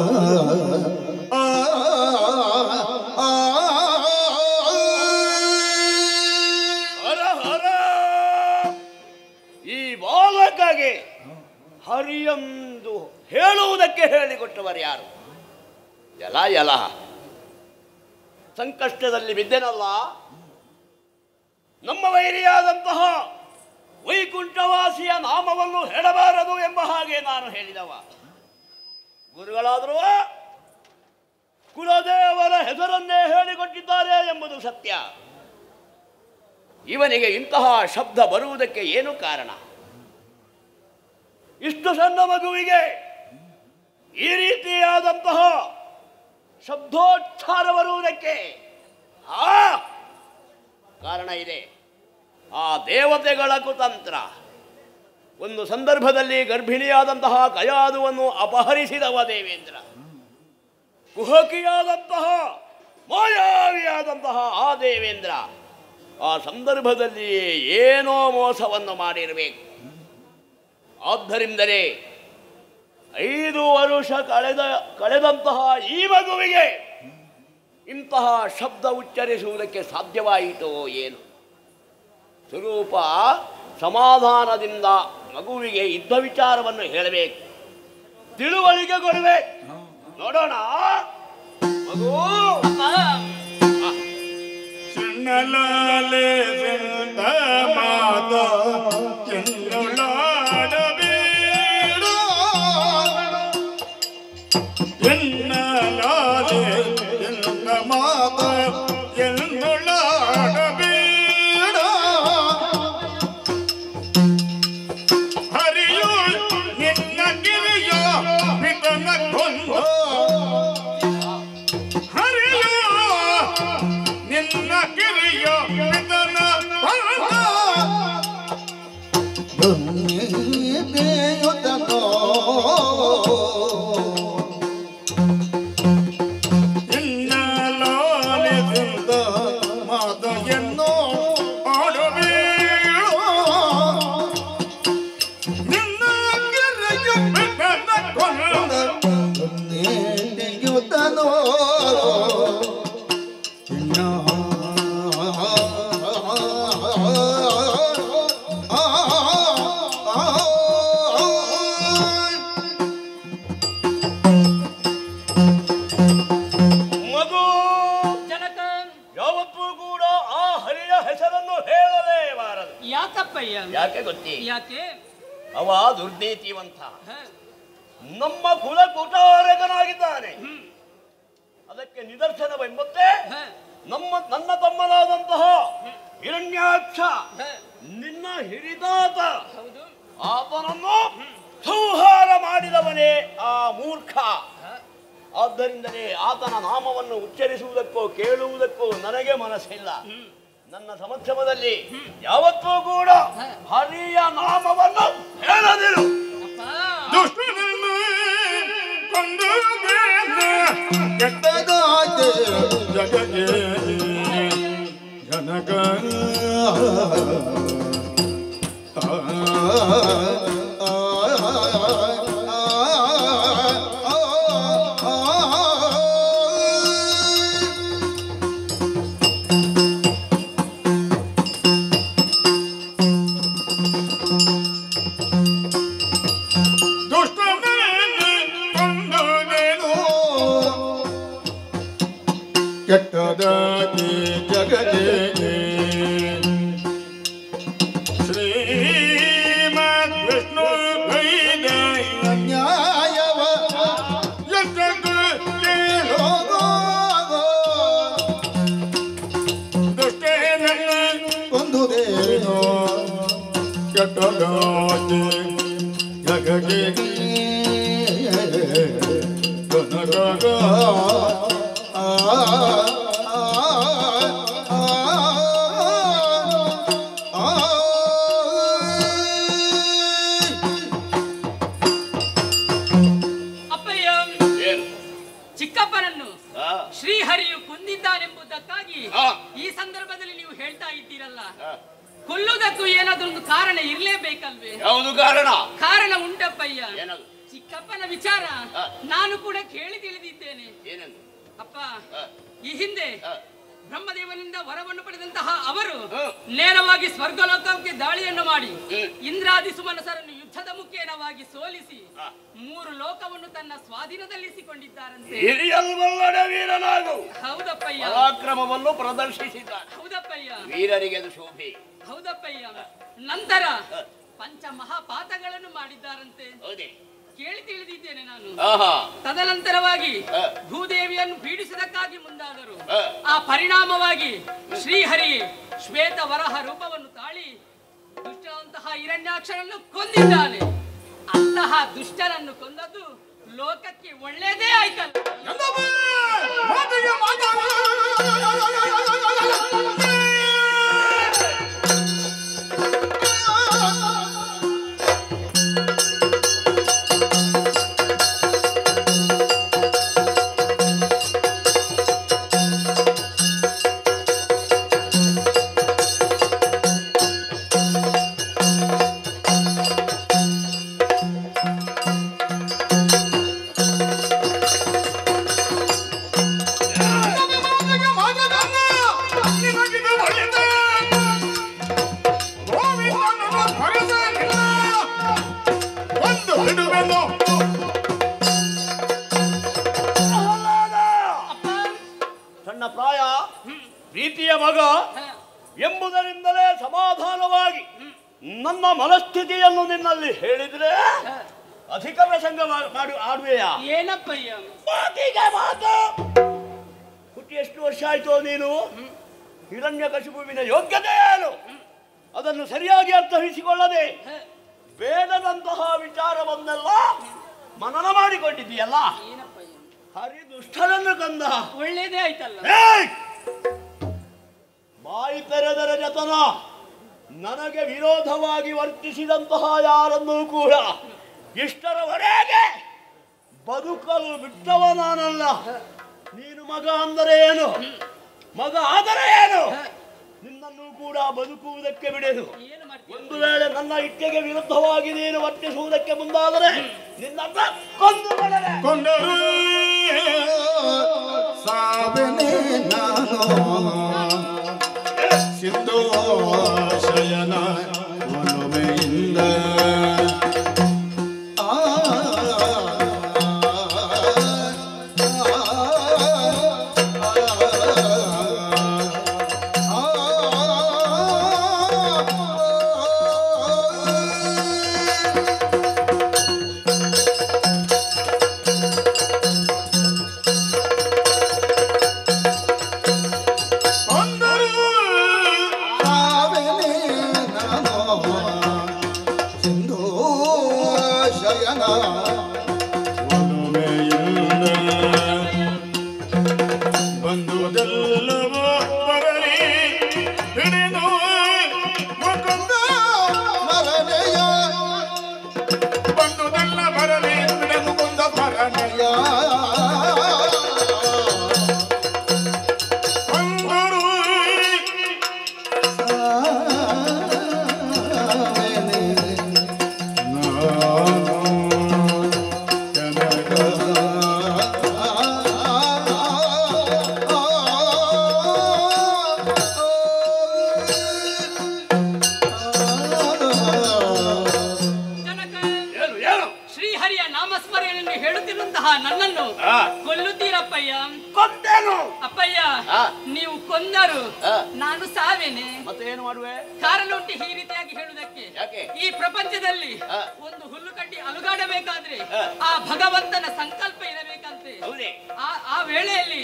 ಹರ ಹರ. ಈ ಬಾಲಕಗೆ ಹರಿಯೆಂದು ಹೇಳುವುದಕ್ಕೆ ಹೇಳಿಕೊಟ್ಟವರು ಯಾರು? ಎಲ ಎಲ ಸಂಕಷ್ಟದಲ್ಲಿ ಬಿದ್ದೆನಲ್ಲ, ನಮ್ಮ ವೈರಿಯಾದಂತಹ ವೈಕುಂಠವಾಸಿಯ ನಾಮವನ್ನು ಹೇಳಬಾರದು ಎಂಬ ಹಾಗೆ ನಾನು ಹೇಳಿದವ. ಗುರುಗಳಾದರೂ ಕುಲದೇವರ ಹೆಸರನ್ನೇ ಹೇಳಿಕೊಟ್ಟಿದ್ದಾರೆ ಎಂಬುದು ಸತ್ಯ. ಇವನಿಗೆ ಇಂತಹ ಶಬ್ದ ಬರುವುದಕ್ಕೆ ಏನು ಕಾರಣ? ಇಷ್ಟು ಸಣ್ಣ ಮಗುವಿಗೆ ಈ ರೀತಿಯಾದಂತಹ ಶಬ್ದೋಚ್ಚಾರ ಬರುವುದಕ್ಕೆ ಕಾರಣ ಇದೆ. ಆ ದೇವತೆಗಳ ಕುತಂತ್ರ. ಒಂದು ಸಂದರ್ಭದಲ್ಲಿ ಗರ್ಭಿಣಿಯಾದಂತಹ ಕಯಾದುವನ್ನು ಅಪಹರಿಸಿದವ ದೇವೇಂದ್ರ. ಕುಹಕಿಯಾದಂತಹ ಮಾಯಾವಿಯಾದಂತಹ ಆ ದೇವೇಂದ್ರ ಆ ಸಂದರ್ಭದಲ್ಲಿ ಏನೋ ಮೋಸವನ್ನು ಮಾಡಿರಬೇಕು. ಆದ್ದರಿಂದಲೇ 5 ವರುಷ ಕಳೆದಂತಹ ಈ ಮಗುವಿಗೆ ಇಂತಹ ಶಬ್ದ ಉಚ್ಚರಿಸುವುದಕ್ಕೆ ಸಾಧ್ಯವಾಯಿತೋ ಏನು? ಸ್ವರೂಪ ಸಮಾಧಾನದಿಂದ ಮಗುವಿಗೆ ಇದ್ದ ವಿಚಾರವನ್ನು ಹೇಳಬೇಕು, ತಿಳುವಳಿಕೆ ಕೊಡಬೇಕು. ನೋಡೋಣ ಮಗು. ಚಿನ್ನಲಾಲೆ ಚಂದ ಮಾತ ಚೆನ್ನಲಾಡಬೇಡ, ಎನ್ನಲಾಲೆ ಚಂದ ಮಾತ ಎನ್ನಲಾಡಬೇಡ, ಹರಿಯು ನಿನ್ನ ಗಿರಿಯ ಪಿತನ ಕೊಂದ, ಹರಿಯು ನಿನ್ನ ಗಿರಿಯ ಪಿತನ ಕೊಂದ, ದೇಯುತನೋ ಇನ್ನಲಾಲಿಸಿದ ಮಾತೆಯನ್ನು ಆಡುವೇಳು, ನಿನ್ನ ಗಿರಿಯ ಪಿತನ ಕೊಂದ, ದೇಯುತನೋ ಮಗು. ಜನಕ ಯಾವತ್ತೂ ಕೂಡ ಆ ಹರಿಯ ಹೆಸರನ್ನು ಹೇಳಲೇಬಾರದು. ಯಾಕಪ್ಪಯ್ಯ? ಯಾಕೆ ಗೊತ್ತಿ? ಯಾಕೆ? ಅವ ದುರ್ನೀತಿವಂತ, ನಮ್ಮ ಕುಲ ಕುಟಾರಕನಾಗಿದ್ದಾನೆ. ಅದಕ್ಕೆ ನಿದರ್ಶನವೆಂಬುತ್ತೆ ನನ್ನ ತಮ್ಮನಾದಂತಹ ಹಿರಣ್ಯಾಕ್ಷ ನಿನ್ನ ಹಿರಿದಾತ, ಆತನನ್ನು ಸಂಹಾರ ಮಾಡಿದವನೇ ಆ ಮೂರ್ಖ. ಆದ್ದರಿಂದಲೇ ಆತನ ನಾಮವನ್ನು ಉಚ್ಚರಿಸುವುದಕ್ಕೋ ಕೇಳುವುದಕ್ಕೋ ನನಗೆ ಮನಸ್ಸಿಲ್ಲ. ನನ್ನ ಸಮಕ್ಷಮದಲ್ಲಿ ಯಾವತ್ತೂ ಕೂಡ ಹರಿಯ ನಾಮವನ್ನು ಹೇಳದಿರು. ದುಷ್ಟನನ್ನು ಕೊಂದು ಕೆಟ್ಟದಾದೆ ಜಗಕ್ಕೆ ಕನಕ ಕೆಟ್ಟದಾಗಿ ಜಗತ್ತಿಗೆ ಶ್ರೀಮದ್ ವಿಷ್ಣು ಕೈದ ನ್ಯಾಯವ ಎಷ್ಟಕ್ಕೆ ಕೇಳೋಗೋ ದುಷ್ಟೇನ ಕೊಂದುದೇನೋ ಕೆಟ್ಟದಾಗಿ ಜಗತ್ತಿಗೆ ಕನಕ ಚಿಕ್ಕಪ್ಪನನ್ನು ಶ್ರೀಹರಿಯು ಕೊಂದಿದ್ದಾನೆಂಬುದಕ್ಕಾಗಿ ಈ ಸಂದರ್ಭದಲ್ಲಿ ನೀವು ಹೇಳ್ತಾ ಇದ್ದೀರಲ್ಲ, ಕೊಲ್ಲುವುದಕ್ಕೂ ಏನಾದ್ರೂ ಒಂದು ಕಾರಣ ಇರ್ಲೇಬೇಕಲ್ವೇ? ಯಾವುದು ಕಾರಣ? ಕಾರಣ ಉಂಟಪ್ಪಯ್ಯ. ಚಿಕ್ಕಪ್ಪನ ವಿಚಾರ ನಾನು ಕೂಡ ಕೇಳಿ ತಿಳಿದಿದ್ದೇನೆ. ಅಪ್ಪ, ಈ ಹಿಂದೆ ಬ್ರಹ್ಮದೇವನಿಂದ ವರವನ್ನು ಪಡೆದಂತಹ ಅವರು ನೇರವಾಗಿ ಸ್ವರ್ಗಲೋಕಕ್ಕೆ ದಾಳಿಯನ್ನು ಮಾಡಿ ಇಂದ್ರಾದಿ ಸುಮನಸರನ್ನು ಯುದ್ಧದ ಮುಖೇನವಾಗಿ ಸೋಲಿಸಿ 3 ಲೋಕವನ್ನು ತನ್ನ ಸ್ವಾಧೀನದಲ್ಲಿಸಿಕೊಂಡಿದ್ದಾರಂತೆ. ಹೌದಪ್ಪಯ್ಯ. ಪರಾಕ್ರಮವನ್ನು ಪ್ರದರ್ಶಿಸಿದ್ದಾರೆ. ಹೌದಪ್ಪಯ್ಯ. ವೀರರಿಗೆ ಅದು ಶೋಭೆ. ಹೌದಪ್ಪಯ್ಯ. ನಂತರ ಪಂಚ ಮಹಾಪಾತಗಳನ್ನು ಮಾಡಿದ್ದಾರಂತೆ. ಕೇಳಿ ತಿಳಿದಿದ್ದೇನೆ ನಾನು. ತದನಂತರವಾಗಿ ಭೂದೇವಿಯನ್ನು ಪೀಡಿಸದಕ್ಕಾಗಿ ಮುಂದಾದರು. ಆ ಪರಿಣಾಮವಾಗಿ ಶ್ರೀಹರಿ ಶ್ವೇತ ವರಹ ರೂಪವನ್ನು ತಾಳಿ ದುಷ್ಟನಂತಹ ಹಿರಣ್ಯಾಕ್ಷರನ್ನು ಕೊಂದಿದ್ದಾನೆ. ಅಂತಹ ದುಷ್ಟನನ್ನು ಕೊಂದದ್ದು ಲೋಕಕ್ಕೆ ಒಳ್ಳೇದೇ ಆಯ್ತಲ್ಲ. ಸಣ್ಣ ಪ್ರಾಯ, ಪ್ರೀತಿಯ ಮಗ ಎಂಬುದರಿಂದಲೇ ಸಮಾಧಾನವಾಗಿ ನನ್ನ ಮನಸ್ಥಿತಿಯನ್ನು ನಿನ್ನಲ್ಲಿ ಹೇಳಿದ್ರೆ ಅಧಿಕ ಪ್ರಸಂಗ ಮಾಡಿ ಆಡುವೆಯಾ? ಏನಪ್ಪಯ್ಯ ಮಾತು ಹುಟ್ಟಿ ಎಷ್ಟು ವರ್ಷ ಆಯ್ತು ನೀನು? ಹಿರಣ್ಯಕಶಿಪುವಿನ ಯೋಗ್ಯತೆ ಏನು ಅದನ್ನು ಸರಿಯಾಗಿ ಅರ್ಥೈಸಿಕೊಳ್ಳದೆ ವೇದದಂತಹ ವಿಚಾರವನ್ನೆಲ್ಲ ಮನನ ಮಾಡಿಕೊಂಡಿದ್ದೀಯಲ್ಲ. ಹರಿದುಷ್ಟನನ್ನು ಕಂದ ಒಳ್ಳೇದೇ ಆಯ್ತಲ್ಲ. ಬಾಯಿ ತೆರೆದರ ಜತನ ನನಗೆ ವಿರೋಧವಾಗಿ ವರ್ತಿಸಿದಂತಹ ಯಾರನ್ನೂ ಕೂಡ ಇಷ್ಟರವರೆಗೆ ಬದುಕಲು ಬಿಟ್ಟವ ನಾನಲ್ಲ. ನೀನು ಮಗ ಅಂದರೆ ಏನು, ಮಗ ಆದರೆ ಏನು, ನಿನ್ನನ್ನು ಕೂಡ ಬದುಕುವುದಕ್ಕೆ ಬಿಡೆದು. ಒಂದು ವೇಳೆ ನನ್ನ ಇಚ್ಛೆಗೆ ವಿರುದ್ಧವಾಗಿ ನೀನು ವರ್ತಿಸುವುದಕ್ಕೆ ಮುಂದಾದರೆ ನಿನ್ನನ್ನು ಕೊಂದರು ಸಾವನೆ ನಾನು ಸಿಂಧು ಶಯನ ಒಲುಮೆಯಿಂದ ನಾಮಸ್ಮರಣೆಯನ್ನು ಹೇಳುತ್ತಿರುವಂತಹ ನನ್ನನ್ನು ಕೊಲ್ಲುತ್ತೀರಪ್ಪಯ್ಯ. ಕೊಂದೇನು ಅಪ್ಪಯ್ಯ, ನೀವು ಕೊಂದರು ನಾನು ಸಾವೇನೆ. ಮತ್ತೆ ಏನು ಮಾಡುವೆ? ಕಾರಣ ಉಂಟು ಈ ರೀತಿಯಾಗಿ ಹೇಳುವುದಕ್ಕೆ. ಈ ಪ್ರಪಂಚದಲ್ಲಿ ಒಂದು ಹುಲ್ಲು ಕಟ್ಟಿ ಅಲುಗಾಡಬೇಕಾದ್ರೆ ಆ ಭಗವಂತನ ಸಂಕಲ್ಪ ಇರಬೇಕಂತೆ. ಆ ವೇಳೆಯಲ್ಲಿ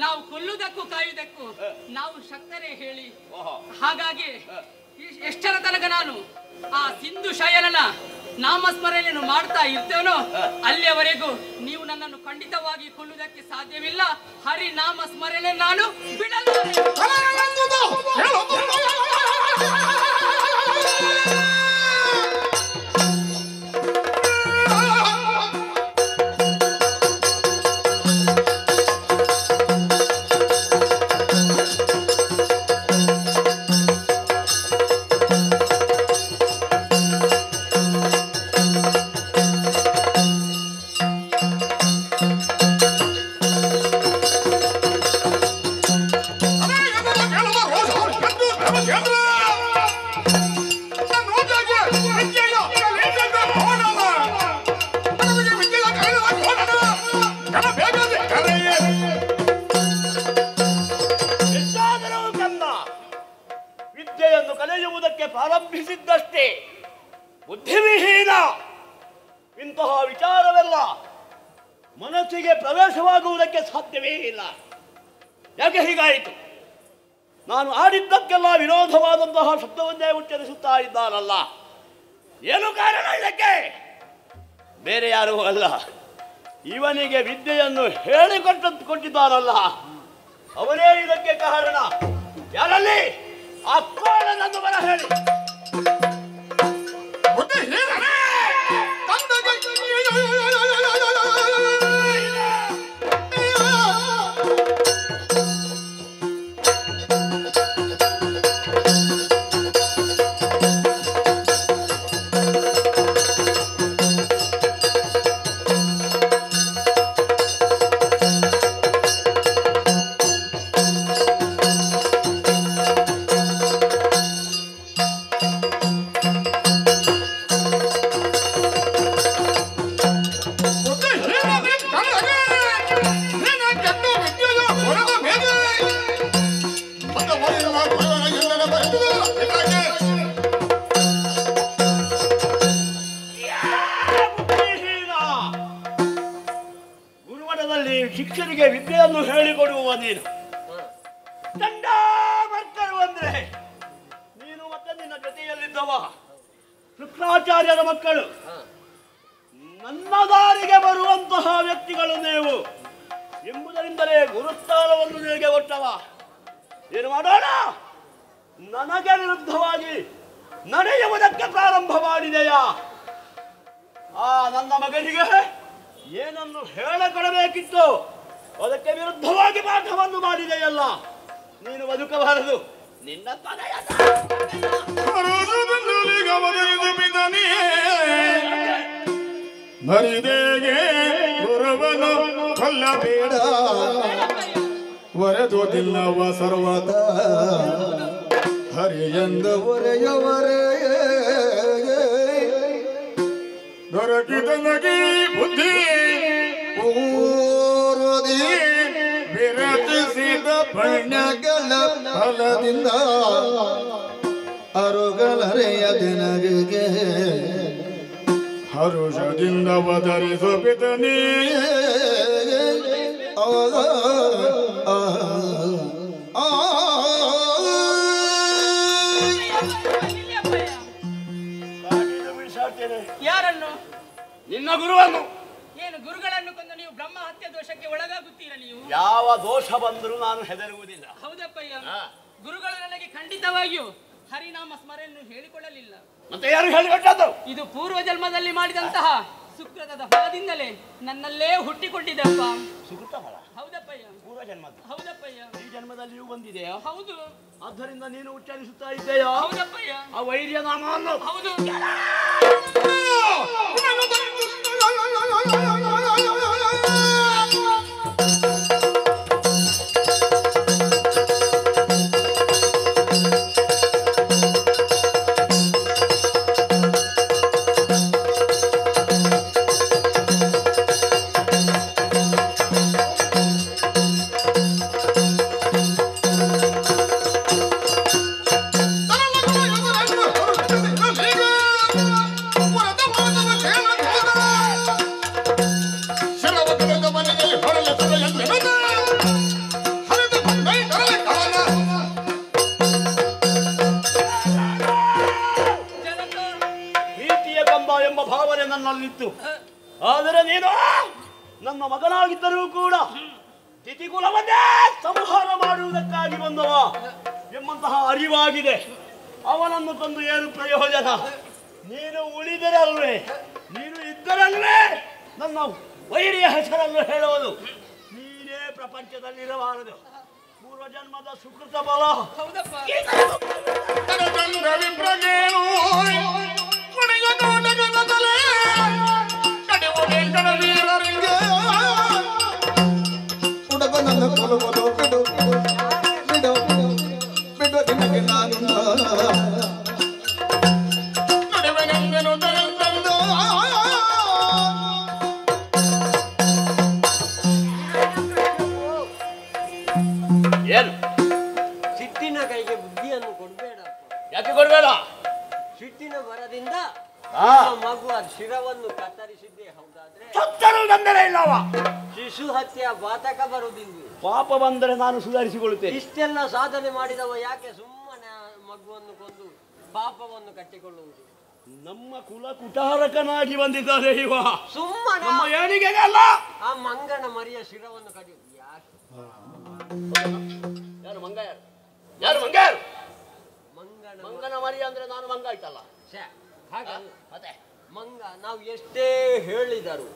ನಾವು ಕೊಲ್ಲುವುದಕ್ಕೂ ಕಾಯುವುದಕ್ಕೂ ನಾವು ಶಕ್ತರೇ ಹೇಳಿ. ಹಾಗಾಗಿ ಎಷ್ಟರ ತನಕ ನಾನು ಆ ಸಿಂಧು ಶಯನನ ನಾಮಸ್ಮರಣೆಯನ್ನು ಮಾಡ್ತಾ ಇರ್ತೇವನೋ ಅಲ್ಲಿಯವರೆಗೂ ನೀವು ನನ್ನನ್ನು ಖಂಡಿತವಾಗಿ ಕೊಲ್ಲುವುದಕ್ಕೆ ಸಾಧ್ಯವಿಲ್ಲ. ಹರಿ ನಾಮ ಸ್ಮರಣೆ ನಾನು ಬಿಡಲು. ವಿದ್ಯೆಯನ್ನು ಕಲಿಯುವುದಕ್ಕೆ ಪ್ರಾರಂಭಿಸಿದ್ದಷ್ಟೇ ಬುದ್ಧಿವಿಹೀನ. ಇಂತಹ ವಿಚಾರವೆಲ್ಲ ಮನಸ್ಸಿಗೆ ಪ್ರವೇಶವಾಗುವುದಕ್ಕೆ ಸಾಧ್ಯವೇ ಇಲ್ಲ. ಯಾಕೆ ಹೀಗಾಯಿತು? ನಾನು ಆಡಿದ್ದಕ್ಕೆಲ್ಲ ವಿರೋಧವಾದಂತಹ ಶಬ್ದವನ್ನೇ ಉಚ್ಚರಿಸುತ್ತಾ ಇದ್ದಾನಲ್ಲ. ಏನು ಕಾರಣ ಇದಕ್ಕೆ? ಬೇರೆ ಯಾರೂ ಅಲ್ಲ, ಇವನಿಗೆ ವಿದ್ಯೆಯನ್ನು ಹೇಳಿಕೊಟ್ಟಿದ್ದಾನಲ್ಲ, ಅವನೇ ಇದಕ್ಕೆ ಕಾರಣ. ಯಾರಲ್ಲಿ? ಆ ಕೋಳನನ್ನು ಬರ ಹೇಳಿ. ಶಿಕ್ಷರಿಗೆ ವಿದ್ಯೆಯನ್ನು ಹೇಳಿಕೊಡುವ ನೀನು ಚಂಡಾಮರ್ಕರು ಅಂದ್ರೆ ನೀನು ಮತ್ತೆ ನಿನ್ನ ಜೊತೆಯಲ್ಲಿದ್ದವ ಶುಕ್ರಾಚಾರ್ಯರ ಮಕ್ಕಳು, ನನ್ನ ದಾರಿಗೆ ಬರುವಂತಹ ವ್ಯಕ್ತಿಗಳು ನೀವು ಎಂಬುದರಿಂದಲೇ ಗುರುಸ್ಥಾನವನ್ನು ನಿನಗೆ ಕೊಟ್ಟವ. ಏನು ಮಾಡೋಣ? ನನಗೆ ವಿರುದ್ಧವಾಗಿ ನಡೆಯುವುದಕ್ಕೆ ಪ್ರಾರಂಭ ಮಾಡಿದೆಯಾ? ಆ ನನ್ನ ಮಗನಿಗೆ ಏನನ್ನು ಹೇಳಿಕೊಡಬೇಕಿತ್ತು, ಅದಕ್ಕೆ ವಿರುದ್ಧವಾಗಿ ಪಾಠವನ್ನು ಮಾಡಿದೆಯಲ್ಲ. ನೀನು ಬದುಕಬಾರದು. ನಿನ್ನ ಮರಿದೇಗೆ ಗುರುವನು ಕೊಲ್ಲಬೇಡ, ವರೆದುದಿಲ್ಲವ ಸರ್ವತ ಹರಿಯಂದ ಒರೆಯವರೇ ದೊರಕಿದ ನಗಿ ಬುದ್ಧಿ ಪೂರ್ವದಿ ವಿರಚಿಸಿದ ಪುಣ್ಯಗಳ ಫಲದಿಂದ ಅರುಗಳರೆಯ ದಿನಗೆ ಹರುಷದಿಂದ ಬದರಿಸು ಪಿತನೇ. ಯಾರನ್ನು? ನಿನ್ನ ಗುರುವನ್ನು. ಏನು ಗುರುಗಳನ್ನು ಕೊಂದು ನೀವು ಬ್ರಹ್ಮ ಹತ್ಯೆ ದೋಷಕ್ಕೆ ಒಳಗಾಗುತ್ತೀರಾ? ನೀವು ಯಾವ ದೋಷ ಬಂದರೂ ನಾನು ಹೆದರುವುದಿಲ್ಲ. ಹೌದಪ್ಪಯ್ಯ, ಗುರುಗಳು ನನಗೆ ಖಂಡಿತವಾಗಿಯೂ ಹರಿನಾಮ ಸ್ಮರಣೆಯನ್ನು ಹೇಳಿಕೊಳ್ಳಲಿಲ್ಲ. ಮತ್ತೆ ಯಾರು ಹೇಳಿಕೊಟ್ಟದ್ದು? ಇದು ಪೂರ್ವ ಜನ್ಮದಲ್ಲಿ ಮಾಡಿದಂತಹ ಸುಕೃತದ ಫಲದಿಂದಲೇ ನನ್ನಲ್ಲೇ ಹುಟ್ಟಿಕೊಂಡಿದ್ದಪ್ಪ. ಸುಕೃತ ಫಲ? ಹೌದಪ್ಪಯ್ಯ. ಪೂರ್ವ ಜನ್ಮದ? ಹೌದಪ್ಪಯ್ಯ. ಈ ಜನ್ಮದಲ್ಲಿಯೂ ಬಂದಿದೆಯಾ? ಹೌದು. ಆದ್ದರಿಂದ ನೀನು ಉಚ್ಚರಿಸುತ್ತಾ ಇದ್ದೀಯಾ? ಹೌದಪ್ಪಯ್ಯ. ಆ ವೈರ್ಯ ನಾಮವನ್ನು? ಹೌದು. ಹೆಸರಿನಲ್ಲಿತ್ತು. ಆದರೆ ನೀನು ನನ್ನ ಮಗನಾಗಿದ್ದರೂ ಕೂಡ ತಿಥಿಕುಲವನ್ನೇ ಸಂಹಾರ ಮಾಡುವುದಕ್ಕಾಗಿ ಬಂದವ ಎಂಬಂತಹ ಅರಿವಾಗಿದೆ. ಅವನನ್ನು ತಂದು ಏನು ಪ್ರಯೋಜನ? ನೀನು ಉಳಿದರೆ ಅಲ್ವೇ, ನೀನು ಇದ್ದರಲ್ವೇ ನನ್ನ ವೈರಿಯ ಹೆಸರನ್ನು ಹೇಳುವುದು. ನೀನೇ ಪ್ರಪಂಚದಲ್ಲಿರಬಾರದು. ಪೂರ್ವಜನ್ಮದ ಸುಕೃತ ಬಲ. ನನ್ನ ಕೊಲುವುದು ಬಿಡು ಬಿಡು ಬಿಡು ನಿನಗೆ ನಾನು ಏನು ಸಿಟ್ಟಿನ ಕೈಗೆ ಬುದ್ಧಿಯನ್ನು ಕೊಡಬೇಡ. ಯಾಕೆ ಕೊಡಬೇಡ? ಸಿಟ್ಟಿನ ಬರದಿಂದ ಮಗುವ ಶಿರವನ್ನು ಕತ್ತರಿಸಿದ್ದೇ ಹೌದಾದ್ರೆ ಸತ್ತರೂ ತೊಂದರೆ ಇಲ್ಲವ. ಶಿಶು ಹತ್ಯೆ ಬಾತಕ ಬರುವುದಿಲ್ಲ. ಪಾಪ ಬಂದರೆ ನಾನು ಸುಧಾರಿಸಿಕೊಳ್ಳುತ್ತೇನೆ. ಇಷ್ಟೆಲ್ಲ ಸಾಧನೆ ಮಾಡಿದವ ಯಾಕೆ ಸುಮ್ಮನೆ ಮಗುವನ್ನು ಕೊಂದು ಪಾಪವನ್ನು ಕಟ್ಟಿಕೊಳ್ಳುವುದು? ನಮ್ಮ ಕುಲ ಕುಟಾರಕನಾಗಿ ಬಂದಿದ್ದಾರೆ ಇವ. ಸುಮ್ಮನೆ ನಮ್ಮ ಏನಿಗೆ ಅಲ್ಲ. ಆ ಮಂಗನ ಮರಿಯ ಶಿರವನ್ನು ಕಡಿಯುವುದು ಯಾಕೆ? ಯಾರು ಮಂಗ? ಯಾರು ಯಾರು ಮಂಗ? ಯಾರು ಮಂಗನ ಮರಿ ಅಂದ್ರೆ ನಾನು ಮಂಗ ಆಯ್ತಲ್ಲ. ಹಾಗಲ್ಲ. ಮತ್ತೆ ಮಂಗ ನಾವು ಎಷ್ಟೇ ಹೇಳಿದರು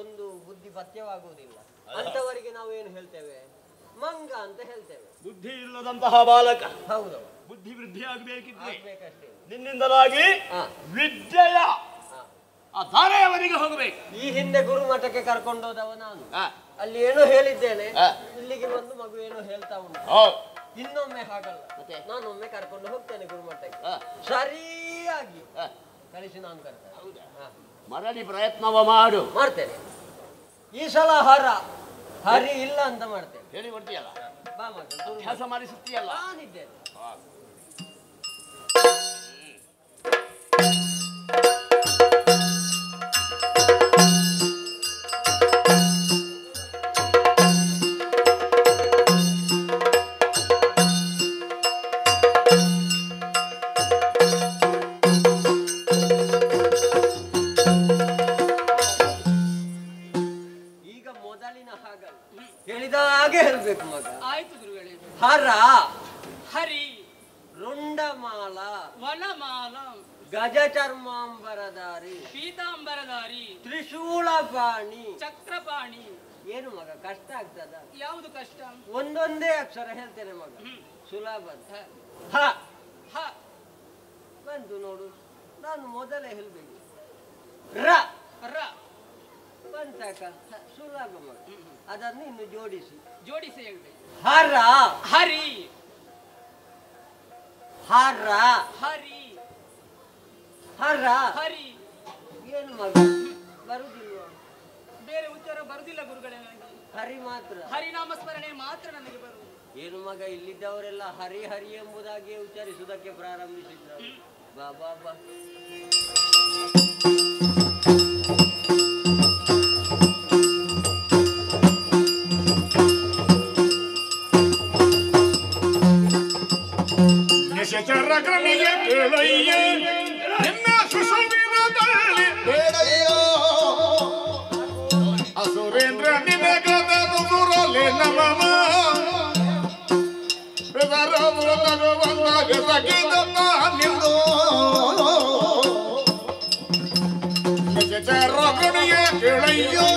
ಒಂದು ಬುದ್ಧಿ ಪಥ್ಯವಾಗುವುದಿಲ್ಲ. ಅಂತವರಿಗೆ ನಾವು ಏನು ಹೇಳ್ತೇವೆ? ಮಂಗ ಅಂತ ಹೇಳ್ತೇವೆ. ಬುದ್ಧಿ ಇಲ್ಲದಂತಹ ಬಾಲಕ. ಹೌದು, ಬುದ್ಧಿ ವೃದ್ಧಿ ಆಗಬೇಕಿದ್ರೆ ಆಗ್ಬೇಕಷ್ಟೇ. ನಿನ್ನಿಂದಲಾಗಿ ವಿದ್ಯೆಯ ಆ ಧಾರೆಯವರಿಗೆ ಹೋಗಬೇಕು. ಈ ಹಿಂದೆ ಗುರುಮಠಕ್ಕೆ ಕರ್ಕೊಂಡೋದವ ನಾನು. ಅಲ್ಲಿ ಏನೋ ಹೇಳಿದ್ದೇನೆ, ಇಲ್ಲಿಗೆ ಬಂದು ಮಗು ಏನೋ ಹೇಳ್ತಾ ಉಂಟು. ಇನ್ನೊಮ್ಮೆ ಹಾಗಲ್ಲ, ನಾನೊಮ್ಮೆ ಕರ್ಕೊಂಡು ಹೋಗ್ತೇನೆ ಗುರುಮಠಕ್ಕೆ. ಸರಿಯಾಗಿ ಕಳಿಸಿ ನಾನು ಕರ್ತೇನೆ. ಮರಳಿ ಪ್ರಯತ್ನವ ಮಾಡು. ಮಾಡ್ತೇನೆ. ಈ ಸಲ ಹರಿ ಇಲ್ಲ ಅಂತ ಮಾಡ್ತೇನೆ. ಹೇಳಿ ಕೊಡ್ತೀಯಲ್ಲ, ಬಾ ಮಾಡ್ತೇನೆ. ಅಭ್ಯಾಸ ಮಾಡಿಸುತ್ತೀಯಲ್ಲ. ನಾನಿದ್ದೇನೆ. ಹೇಳಿದ ಹಾಗೆ ಹೇಳ್ಬೇಕು ಮಗ. ಆಯ್ತು ಗುರುಗಳೇ. ಹರಿ ರುಂಡಮಾಲ ವನಮಾಲ ಗಜಚರ್ಮಾಂಬರಧಾರಿ ಪೀತಾಂಬರಧಾರಿ ತ್ರಿಶೂಲಪಾಣಿ ಚಕ್ರಪಾಣಿ. ಏನು ಮಗ ಕಷ್ಟ ಆಗ್ತದ? ಯಾವುದು ಕಷ್ಟ? ಒಂದೊಂದೇ ಅಕ್ಷರ ಹೇಳ್ತೇನೆ ಮಗ, ಸುಲಭ. ಬಂತು ನೋಡು, ನಾನು ಮೊದಲೇ ಹೇಳ್ಬೇಕು. ಬಂತಕ ಸುಲಭ ಮಗ, ಅದನ್ನು ಇನ್ನು ಜೋಡಿಸಿ ಹೇಳ್ಬೇಕು. ಹರಿ ಏನು ಮಗ ಬರುದಿಲ್ವ? ಬೇರೆ ಉಚ್ಚಾರ ಬರುದಿಲ್ಲ ಗುರುಗಳೇ. ಹರಿ ಮಾತ್ರ, ಹರಿನಾಮ ಸ್ಮರಣೆ ಮಾತ್ರ ನನಗೆ ಬರುವುದು. ಏನು ಮಗ, ಇಲ್ಲಿದ್ದವರೆಲ್ಲ ಹರಿ ಹರಿ ಎಂಬುದಾಗಿ ಉಚ್ಚರಿಸುವುದಕ್ಕೆ ಪ್ರಾರಂಭಿಸಿದ್ರು. ಬಾ ಬಾ ಬಾ. ನಿಶಚರಕ್ರಮಿಗೆ ಕೇಳಯ್ಯ ನಿನ್ನ ಸುಸುವಿನದಲ್ಲಿ ಬೇಡಯ್ಯೋ ಅಸುರೇಂದ್ರ ನಿನಗದ ದುರಲೆ ನಮಮ ಬೆದರವು ನಗುವಂದಾಗ ಸಗಿದ ನಿಂದು ನಿಶಚರಕ್ರಮಿಗೆ ಕೇಳಯ್ಯೋ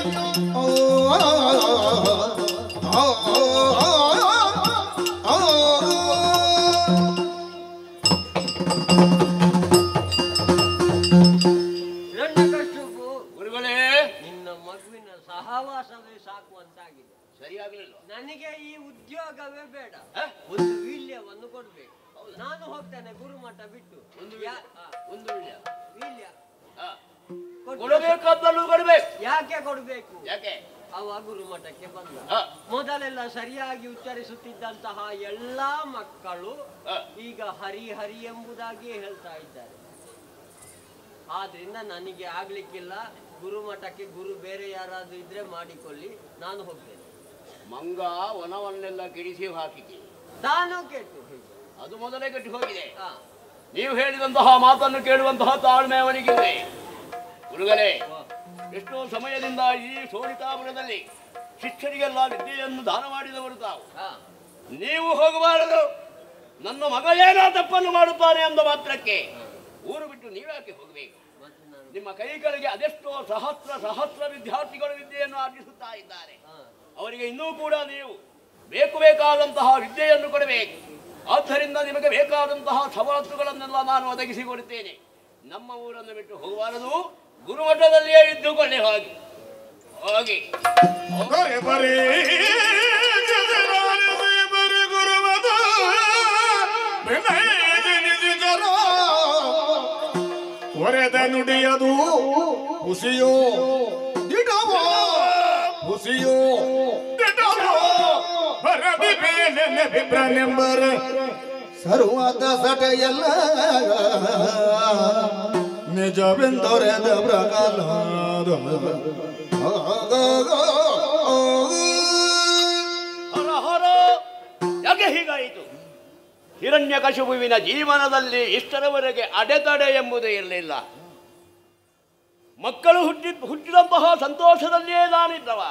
ಸಹವಾಸವೇ ಸಾಕು ಅಂತಾಗಿದೆ. ಸರಿಯಾಗಲಿಲ್ಲ. ನನಗೆ ಈ ಉದ್ಯೋಗವೇ ಬೇಡ, ಒಂದು ವೀಲ್ಯವನ್ನು ಕೊಡ್ಬೇಕು. ನಾನು ಹೋಗ್ತೇನೆ ಗುರುಮಠ ಬಿಟ್ಟು. ಒಂದು ವೀಲ್ಯ ಕೊಡಬೇಕಾದಲ್ಲೂ ಕೊಡ್ಬೇಕು. ಯಾಕೆ ಕೊಡ್ಬೇಕು? ಯಾಕೆ? ಅವ ಗುರುಮಠಕ್ಕೆ ಬಂದ ಮೊದಲೆಲ್ಲ ಸರಿಯಾಗಿ ಉಚ್ಚರಿಸುತ್ತಿದ್ದಂತಹ ಎಲ್ಲಾ ಮಕ್ಕಳು ಈಗ ಹರಿ ಹರಿ ಎಂಬುದಾಗಿಯೇ ಹೇಳ್ತಾ ಇದ್ದಾರೆ. ಆದ್ರಿಂದ ನನಗೆ ಆಗ್ಲಿಕ್ಕಿಲ್ಲ. ಗುರುಮಠಕ್ಕೆ ಗುರು ಬೇರೆ ಯಾರಾದ್ರೂ ಇದ್ರೆ ಮಾಡಿಕೊಳ್ಳಿ, ನಾನು ಹೋಗ್ತೇನೆ. ಮಂಗ ವನವನ್ನೆಲ್ಲ ಕಿಡಿಸಿ ಹಾಕಿದೆ. ತಾನು ಕೆಟ್ಟು ಅದು ಮೊದಲೇ ಕೆಟ್ಟು ಹೋಗಿದೆ. ನೀವು ಹೇಳಿದಂತಹ ಮಾತನ್ನು ಕೇಳುವಂತಹ ತಾಳ್ಮೆ ಅವನಿಗಿದೆ. ಗುರುಗಳೇ, ಎಷ್ಟೋ ಸಮಯದಿಂದ ಈ ಸೋನಿತಾಪುರದಲ್ಲಿ ಶಿಷ್ಯರಿಗೆಲ್ಲ ವಿದ್ಯೆಯನ್ನು ದಾನ ಮಾಡಿದವರು ತಾವು. ನೀವು ಹೋಗಬಾರದು. ನನ್ನ ಮಗ ಏನೋ ತಪ್ಪನ್ನು ಮಾಡುತ್ತಾನೆ ಅಂದ ಮಾತ್ರಕ್ಕೆ ಊರು ಬಿಟ್ಟು ನೀವ್ಯಾಕೆ ಹೋಗಬೇಕು? ನಿಮ್ಮ ಕೈಗಳಿಗೆ ಅದೆಷ್ಟೋ ಸಹಸ್ರ ವಿದ್ಯಾರ್ಥಿಗಳು ವಿದ್ಯೆಯನ್ನು ಆರ್ಜಿಸುತ್ತಾ ಇದ್ದಾರೆ. ಅವರಿಗೆ ಇನ್ನೂ ಕೂಡ ನೀವು ಬೇಕಾದಂತಹ ವಿದ್ಯೆಯನ್ನು ಕೊಡಬೇಕು. ಆದ್ದರಿಂದ ನಿಮಗೆ ಬೇಕಾದಂತಹ ಸವಲತ್ತುಗಳನ್ನೆಲ್ಲ ನಾನು ಒದಗಿಸಿಕೊಡುತ್ತೇನೆ. ನಮ್ಮ ಊರನ್ನು ಬಿಟ್ಟು ಹೋಗಬಾರದು. ಗುರುಮಠದಲ್ಲಿಯೇ ಇದ್ದುಕೊಳ್ಳಿ. ಹೋಗಿ ಒರೆದ ನುಡಿಯದು ಹುಸಿಯೋ ದಿಡವೋ ಹುಸಿಯೋ ದಿಡವೋ ಬರದಿ ಬೇನೆ ಬಿಬ್ರನೆಂಬರ ಸರ್ವಾತ ಸಟೆಯಲ್ಲ ನಿಜವೆಂದೊರೆದ ಪ್ರಕಾಲ ಹರ ಯಾಕೆ ಹೀಗಾಯಿತು? ಹಿರಣ್ಯಕಶಿಪುವಿನ ಜೀವನದಲ್ಲಿ ಇಷ್ಟರವರೆಗೆ ಅಡೆತಡೆ ಎಂಬುದೇ ಇರಲಿಲ್ಲ. ಮಕ್ಕಳು ಹುಟ್ಟಿದಂತಹ ಸಂತೋಷದಲ್ಲಿಯೇ ನಾನಿದ್ದವ.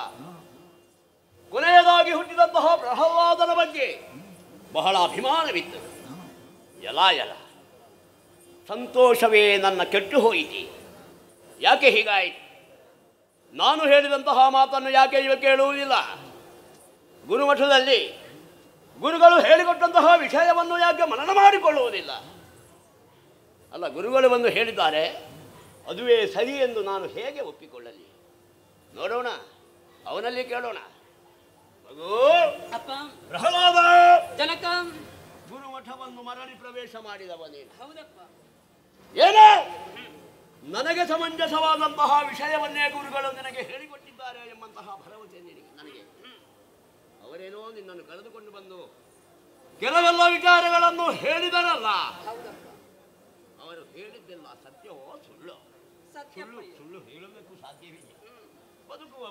ಕೊನೆಯದಾಗಿ ಹುಟ್ಟಿದಂತಹ ಪ್ರಹ್ಲಾದನ ಬಗ್ಗೆ ಬಹಳ ಅಭಿಮಾನವಿತ್ತು. ಎಲ ಸಂತೋಷವೇ ನನ್ನ ಕೆಟ್ಟು ಹೋಯಿತು. ಯಾಕೆ ಹೀಗಾಯಿತು? ನಾನು ಹೇಳಿದಂತಹ ಮಾತನ್ನು ಯಾಕೆ ಇವ ಕೇಳುವುದಿಲ್ಲ? ಗುರುಮಠದಲ್ಲಿ ಗುರುಗಳು ಹೇಳಿಕೊಟ್ಟಂತಹ ವಿಷಯವನ್ನು ಯಾಕೆ ಮನನ ಮಾಡಿಕೊಳ್ಳುವುದಿಲ್ಲ? ಅಲ್ಲ, ಗುರುಗಳು ಬಂದು ಹೇಳಿದ್ದಾರೆ, ಅದುವೇ ಸರಿ ಎಂದು ನಾನು ಹೇಗೆ ಒಪ್ಪಿಕೊಳ್ಳಲಿ? ನೋಡೋಣ, ಅವನಲ್ಲಿ ಕೇಳೋಣ. ಮಗು ಪ್ರಹ್ಲಾದ, ಜನಕ, ಗುರುಮಠವನ್ನು ಮರಳಿ ಪ್ರವೇಶ ಮಾಡಿದವನೇ. ಹೌದಪ್ಪ. ಏನು ನನಗೆ ಸಮಂಜಸವಾದಂತಹ ವಿಷಯವನ್ನೇ ಗುರುಗಳು ನನಗೆ ಹೇಳಿಕೊಟ್ಟಿದ್ದಾರೆ ಎಂಬಂತಹ ಭರವಸೆ ನನಗೆ. ಅವರೇನೋ ನಿನ್ನನ್ನು ಕರೆದುಕೊಂಡು ಬಂದು ಕೆಲವೆಲ್ಲ ವಿಚಾರಗಳನ್ನು ಹೇಳಿದರಲ್ಲ, ಅವರು ಹೇಳಿದ್ದೆಲ್ಲ ಸತ್ಯವೋ ಸುಳ್ಳು? ಸುಳ್ಳು ಹೇಳಬೇಕು ಸಾಧ್ಯವಿಲ್ಲ. ಬದುಕುವ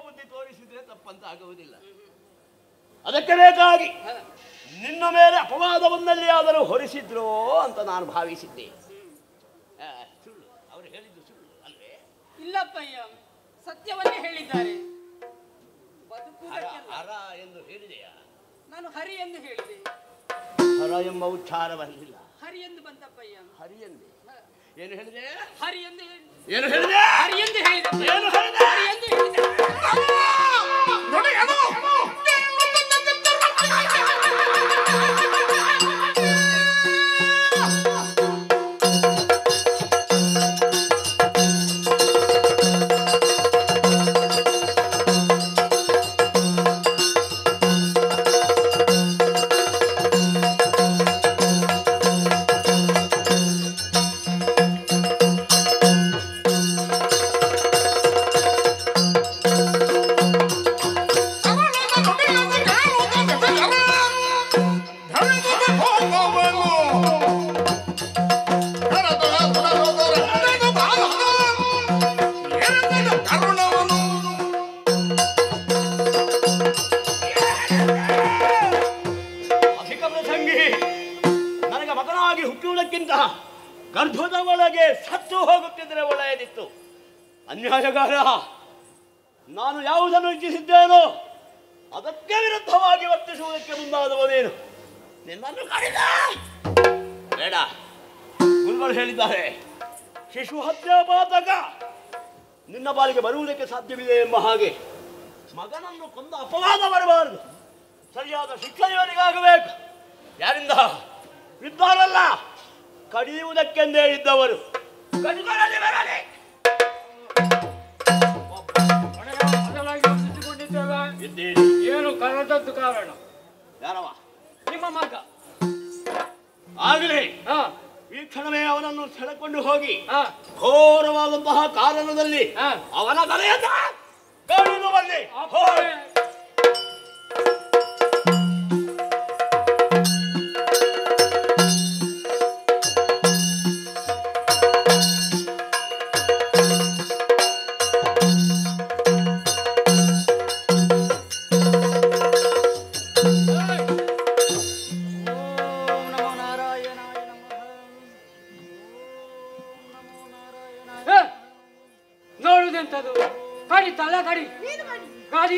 ಬುದ್ಧಿ ತೋರಿಸಿದ್ರೆ ತಪ್ಪಂತ ಆಗುವುದಿಲ್ಲ. ಅದಕ್ಕೆ ಬೇಕಾಗಿ ನಿನ್ನ ಮೇಲೆ ಅಪವಾದವನ್ನಲ್ಲಿ ಆದರೂ ಹೊರಿಸಿದ್ರೋ ಅಂತ ನಾನು ಭಾವಿಸಿದ್ದೆ. ಸುಳ್ಳು, ಅವರು ಹೇಳಿದ್ದು ಸುಳ್ಳು ಅಲ್ವೇ? ಇಲ್ಲಪ್ಪಯ್ಯ, ಸತ್ಯವನ್ನೇ ಹೇಳಿದ್ದಾರೆ. ಹರ ಎಂದು ಹೇಳಿದೆಯಾ? ನಾನು ಹರಿ ಎಂದು ಹೇಳಿದೆ. ಹರ ಎಂಬ ಉಚ್ಚಾರ ಬರಲಿಲ್ಲ. ಹರಿ ಎಂದು ಬಂತಪ್ಪಯ್ಯ. ಹರಿ ಎಂದೆ. ಏನು ಹೇಳಿದೆ? ಹರಿ ಎಂದು ಹೇಳಿದೆ. ಏನು ಹೇಳಿದೆ? ಹರಿ ಎಂದು ಹೇಳಿದೆ. ಏನು ಹೇಳಿದೆ? ಹರಿ ಎಂದು ಹೇಳಿದೆ. ಗರ್ಭದ ಒಳಗೆ ಸತ್ತು ಹೋಗುತ್ತಿದ್ದರೆ ಒಳ್ಳೆಯದಿತ್ತು. ಅನ್ಯಾಯಗಾರ, ನಾನು ಯಾವುದನ್ನು ಇಚ್ಛಿಸಿದ್ದೇನೋ ಅದಕ್ಕೆ ವಿರುದ್ಧವಾಗಿ ವರ್ತಿಸುವುದಕ್ಕೆ ಮುಂದಾದವನೇನು? ನಿನ್ನನ್ನು ಕಾಡಿದ ಬೇಡ. ಗುರುಗಳು ಹೇಳಿದ್ದಾರೆ, ಶಿಶು ಹತ್ಯಾಪಾತಕ ನಿನ್ನ ಬಾಲಿಗೆ ಬರುವುದಕ್ಕೆ ಸಾಧ್ಯವಿದೆ ಎಂಬ ಹಾಗೆ ಮಗನನ್ನು ಕೊಂದ ಅಪವಾದ ಬರಬಾರದು. ಸರಿಯಾದ ಶಿಕ್ಷೆ ಇವರಿಗಾಗಬೇಕು. ಯಾರಿಂದ? ಇದ್ದಾರಲ್ಲ, ಕಡಿಯುವುದಕ್ಕೆಂದೇ ಇದ್ದವರು. ಏನು ಕರೆದದ್ದು ಕಾರಣ? ಯಾರವ? ನಿಮ್ಮ ಮಗ. ಆಗಲಿ, ಈ ಕ್ಷಣವೇ ಅವನನ್ನು ಸೆಳೆಕೊಂಡು ಹೋಗಿ ಘೋರವಾದಂತಹ ಕಾರಣದಲ್ಲಿ ಅವನ ತಲೆಯತ್ತ ಕಡಿದು ಬನ್ನಿ.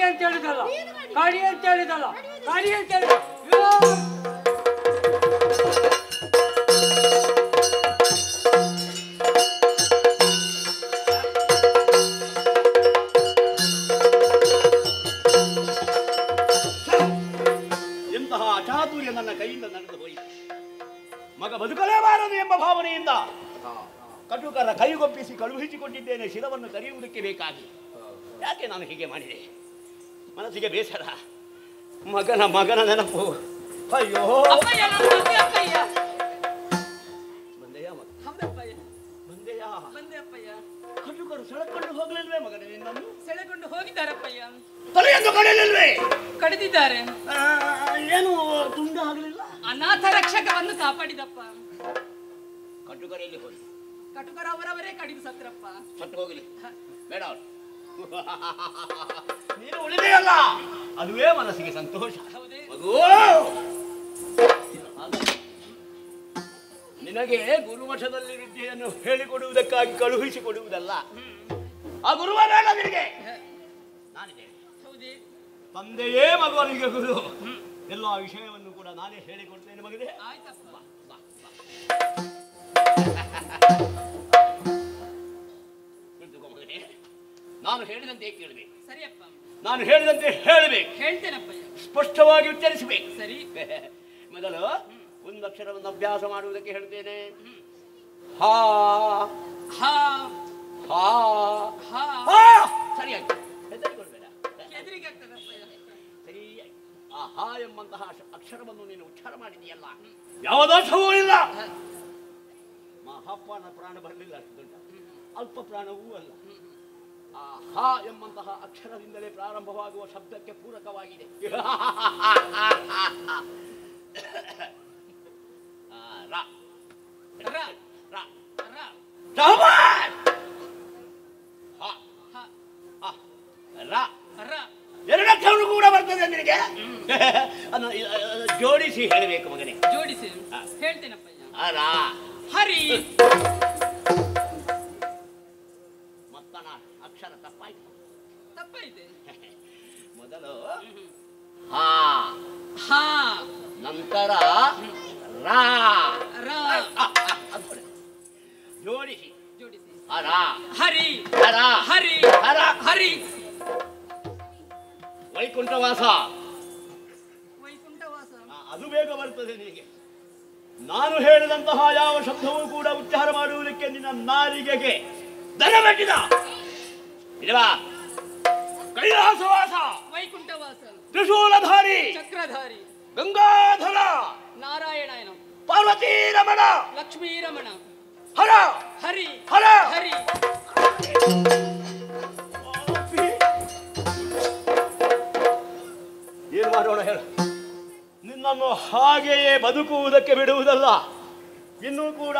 ಅಂತ ಹೇಳಿದಲ್ಲ, ಕಡಿ ಅಂತ ಹೇಳಿದಲ್ಲ, ಕಡಿ ಅಂತ ಹೇಳಿದ. ಎಂತಹ ಅಚಾತುರ್ಯ ನನ್ನ ಕೈಯಿಂದ ನಡೆದು ಹೋಯಿತು. ಮಗ ಬದುಕಲೇಬಾರದು ಎಂಬ ಭಾವನೆಯಿಂದ ಕಟುಕರ ಕೈಗೊಪ್ಪಿಸಿ ಕಳುಹಿಸಿಕೊಂಡಿದ್ದೇನೆ ಶಿರವನ್ನು ಕರೆಯುವುದಕ್ಕೆ ಬೇಕಾಗಿ. ಯಾಕೆ ನಾನು ಹೀಗೆ ಮಾಡಿದೆ? ಮನಸ್ಸಿಗೆ ಬೇಸರ, ಮಗನ ನೆನಪು. ಅಯ್ಯೋ ಬಂದೆಯ ಕಟುಕರು ಸೆಳೆಕೊಂಡು ಹೋಗಲಿಲ್ವೇ ಮಗನೇ ನಿನ್ನನ್ನು? ಸೆಳೆಕೊಂಡು ಹೋಗಿದ್ದಾರಪ್ಪಯ್ಯ. ತಲೆಯನ್ನು ಕಡಿಯಲಿಲ್ವೇ? ಕಡಿದಿದ್ದಾರೆ. ಏನು ತುಂಡು ಆಗಲಿಲ್ಲ? ಅನಾಥ ರಕ್ಷಕವನ್ನು ಕಾಪಾಡಿದಪ್ಪ. ಕಟುಕರಲ್ಲಿ ಹೋಗಿ ಕಟುಕರ ಅವರವರೇ ಕಡಿದು ಸತ್ರಪ್ಪ. ಸತ್ತು ಹೋಗಲಿ ಬೇಡ. ನೀನು ಉಳಿದೆಯಲ್ಲ, ಅದುವೇ ಮನಸ್ಸಿಗೆ ಸಂತೋಷ. ಮಗು, ನಿನಗೆ ಗುರುಮಠದಲ್ಲಿ ವಿದ್ಯೆಯನ್ನು ಹೇಳಿಕೊಡುವುದಕ್ಕಾಗಿ ಕಳುಹಿಸಿಕೊಡುವುದಲ್ಲ. ಆ ಗುರುವ ಬೇಡ ನಿನಗೆ, ನಾನಿದೆ. ತಂದೆಯೇ ಮಗುವನಿಗೆ ಗುರು. ಎಲ್ಲ ವಿಷಯವನ್ನು ಕೂಡ ನಾನೇ ಹೇಳಿಕೊಡ್ತೇನೆ ಮಗನೇ. ಮಗನೇ, ನಾನು ಹೇಳಿದಂತೆ ಕೇಳಬೇಕು. ಸರಿಯಪ್ಪ. ನಾನು ಹೇಳಿದಂತೆ ಹೇಳಬೇಕು. ಹೇಳ್ತೇನಪ್ಪ. ಸ್ಪಷ್ಟವಾಗಿ ಉಚ್ಚರಿಸಬೇಕು. ಸರಿ. ಮೊದಲು ಒಂದು ಅಕ್ಷರವನ್ನು ಅಭ್ಯಾಸ ಮಾಡುವುದಕ್ಕೆ ಹೇಳ್ತೇನೆ. ಹಾ ಹಾ ಹಾ ಹಾ. ಸರಿಯಾಗಿ ಹೆದರಿಕೊಳ್ಬೇಡ. ಸರಿಯಾಗಿ ಆ ಹಾ ಎಂಬಂತಹ ಅಕ್ಷರವನ್ನು ನೀನು ಉಚ್ಚಾರ ಮಾಡಿದೆಯಲ್ಲ, ಯಾವ ದೋಷವೂ ಇಲ್ಲ. ಮಹಾಪ್ರಾಣ ಪ್ರಾಣ ಬರಲಿಲ್ಲ, ಅಷ್ಟು ದೊಡ್ಡ ಅಲ್ಪ ಪ್ರಾಣವೂ ಅಲ್ಲ. ಆ ಹಾ ಎಂಬಂತಹ ಅಕ್ಷರದಿಂದಲೇ ಪ್ರಾರಂಭವಾಗುವ ಶಬ್ದಕ್ಕೆ ಪೂರಕವಾಗಿದೆ. ಎರಡಕ್ಷರ ಕೂಡ ಬರ್ತದೆ ನಿನಗೆ. ಜೋಡಿಸಿ ಹೇಳಬೇಕು ಮಗನೇ. ಜೋಡಿಸಿ ಹೇಳ್ತೇನಪ್ಪ. ಹರಿ ಮತ್ತನ ಅಕ್ಷರ ತಪ್ಪಾಯ್ತು. ತಪ್ಪಾಯ್ತೆ. ಮೊದಲು ಹಾ ಹಾ, ನಂತರ ರಾ ರಾ. ಜೋಡಿಸಿ ಜೋಡಿಸಿ ಹರ ಹರಿ ಹರ ಹರಿ ಹರ ಹರಿ. ವೈಕುಂಠವಾಸ. ವೈಕುಂಠವಾಸ ಅದು ಬೇಗ ಬರ್ತದೆ ನಿನಗೆ. ನಾನು ಹೇಳಿದಂತಹ ಯಾವ ಶಬ್ದವೂ ಕೂಡ ಉಚ್ಚಾರ ಮಾಡುವುದಕ್ಕೆ ನಿನ್ನ ನಾಲಿಗೆಗೆ ದನ ಬೆಟ್ಟಿದ ಇಲ್ವಾ? ಕೈಲಾಸವಾಸ, ವೈಕುಂಠವಾಸ, ತ್ರಿಶೂಲಧಾರಿ, ಚಕ್ರಧಾರಿ, ಗಂಗಾಧರ, ನಾರಾಯಣಾಯನ, ಪಾರ್ವತೀ ರಮಣ, ಲಕ್ಷ್ಮೀ ರಮಣ, ಹರ ಹರಿ ಹರ ಹರಿ. ಏನು ಮಾಡೋಣ ಹೇಳ? ನಿನ್ನನ್ನು ಹಾಗೆಯೇ ಬದುಕುವುದಕ್ಕೆ ಬಿಡುವುದಲ್ಲ, ಇನ್ನೂ ಕೂಡ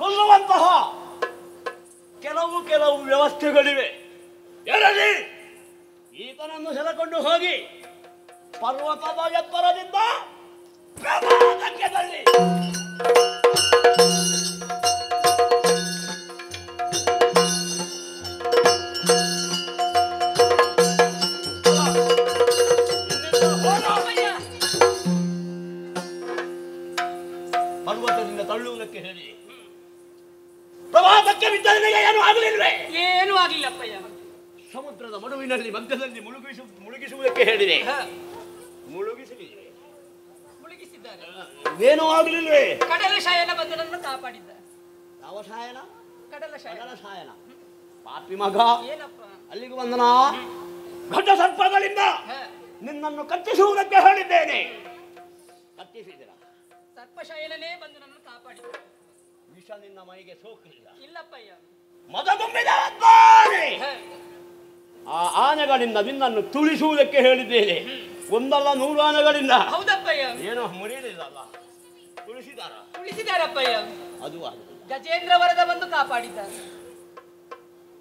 ಕೊಲ್ಲುವಂತಹ ಕೆಲವು ವ್ಯವಸ್ಥೆಗಳಿವೆ. ಎರಲಿ ಈತನನ್ನು ಸೆಳೆಕೊಂಡು ಹೋಗಿ ಪರ್ವತದ ಎತ್ತರದಿಂದ ಪ್ರಮಾದಕ್ಕೆ ತಳ್ಳಿ ಪರ್ವತದಿಂದ ತಳ್ಳುವುದಕ್ಕೆ ಹೇಳಿ. ಪ್ರವಾಹಕ್ಕೆ ಬಿದ್ದರೆ ಏನು ಆಗಲಿಲ್ವೇ? ಏನು ಆಗ್ಲಿಲ್ಲಪ್ಪಯ್ಯ. ಸಮುದ್ರದ ಮಡುವಿನಲ್ಲಿ ಮಧ್ಯದಲ್ಲಿ ಮುಳುಗಿಸುವುದಕ್ಕೆ ಹೇಳಿದೆ. ಮುಳುಗಿಸಲಿಲ್ಲ, ಮುಳುಗಿಸಿದ್ದಾರೆ. ಏನೂ ಆಗಲಿಲ್ವೇ? ಕಡಲ ಶಯನ ಬಂದು ನನ್ನನ್ನು ಕಾಪಾಡಿದ್ದ. ಯಾವ ಶಾಯನ? ಕಡಲ ಶಾಯನ. ಪಾಪಿ ಮಗ, ಏನಪ್ಪ ಅಲ್ಲಿಗೆ ಬಂದನ. ಘಟ ಸರ್ಪಗಳಿಂದ ನಿನ್ನನ್ನು ಕತ್ತಿಸುವುದಕ್ಕೆ ಹೇಳಿದ್ದೇನೆ. ಕತ್ತಿಸಿದಿರ? ಸರ್ಪಶಯನನೇ ಬಂದು ನನ್ನನ್ನು ಕಾಪಾಡಿದ್ದ. ವಿಷ ನಿನ್ನ ಮೈಗೆ ಸೋಕಲಿಲ್ಲ? ಇಲ್ಲಪ್ಪಯ್ಯ. ಮದ ತುಂಬಿದ ಆ ಆನೆಗಳಿಂದ ನಿನ್ನನ್ನು ತುಳಿಸುವುದಕ್ಕೆ ಹೇಳಿದ್ದೇನೆ. ಒಂದಲ್ಲ 100 ಆನೆಗಳಿಂದ. ಹೌದಪ್ಪಯ್ಯ. ಏನೋ ಮುರಿಯಲಿಲ್ಲ ಅಲ್ಲ, ತುಳಿಸಿದಾರಪ್ಪಯ್ಯ. ಅದು ಗಜೇಂದ್ರ ವರದ ಬಂದು ಕಾಪಾಡಿದ್ದ.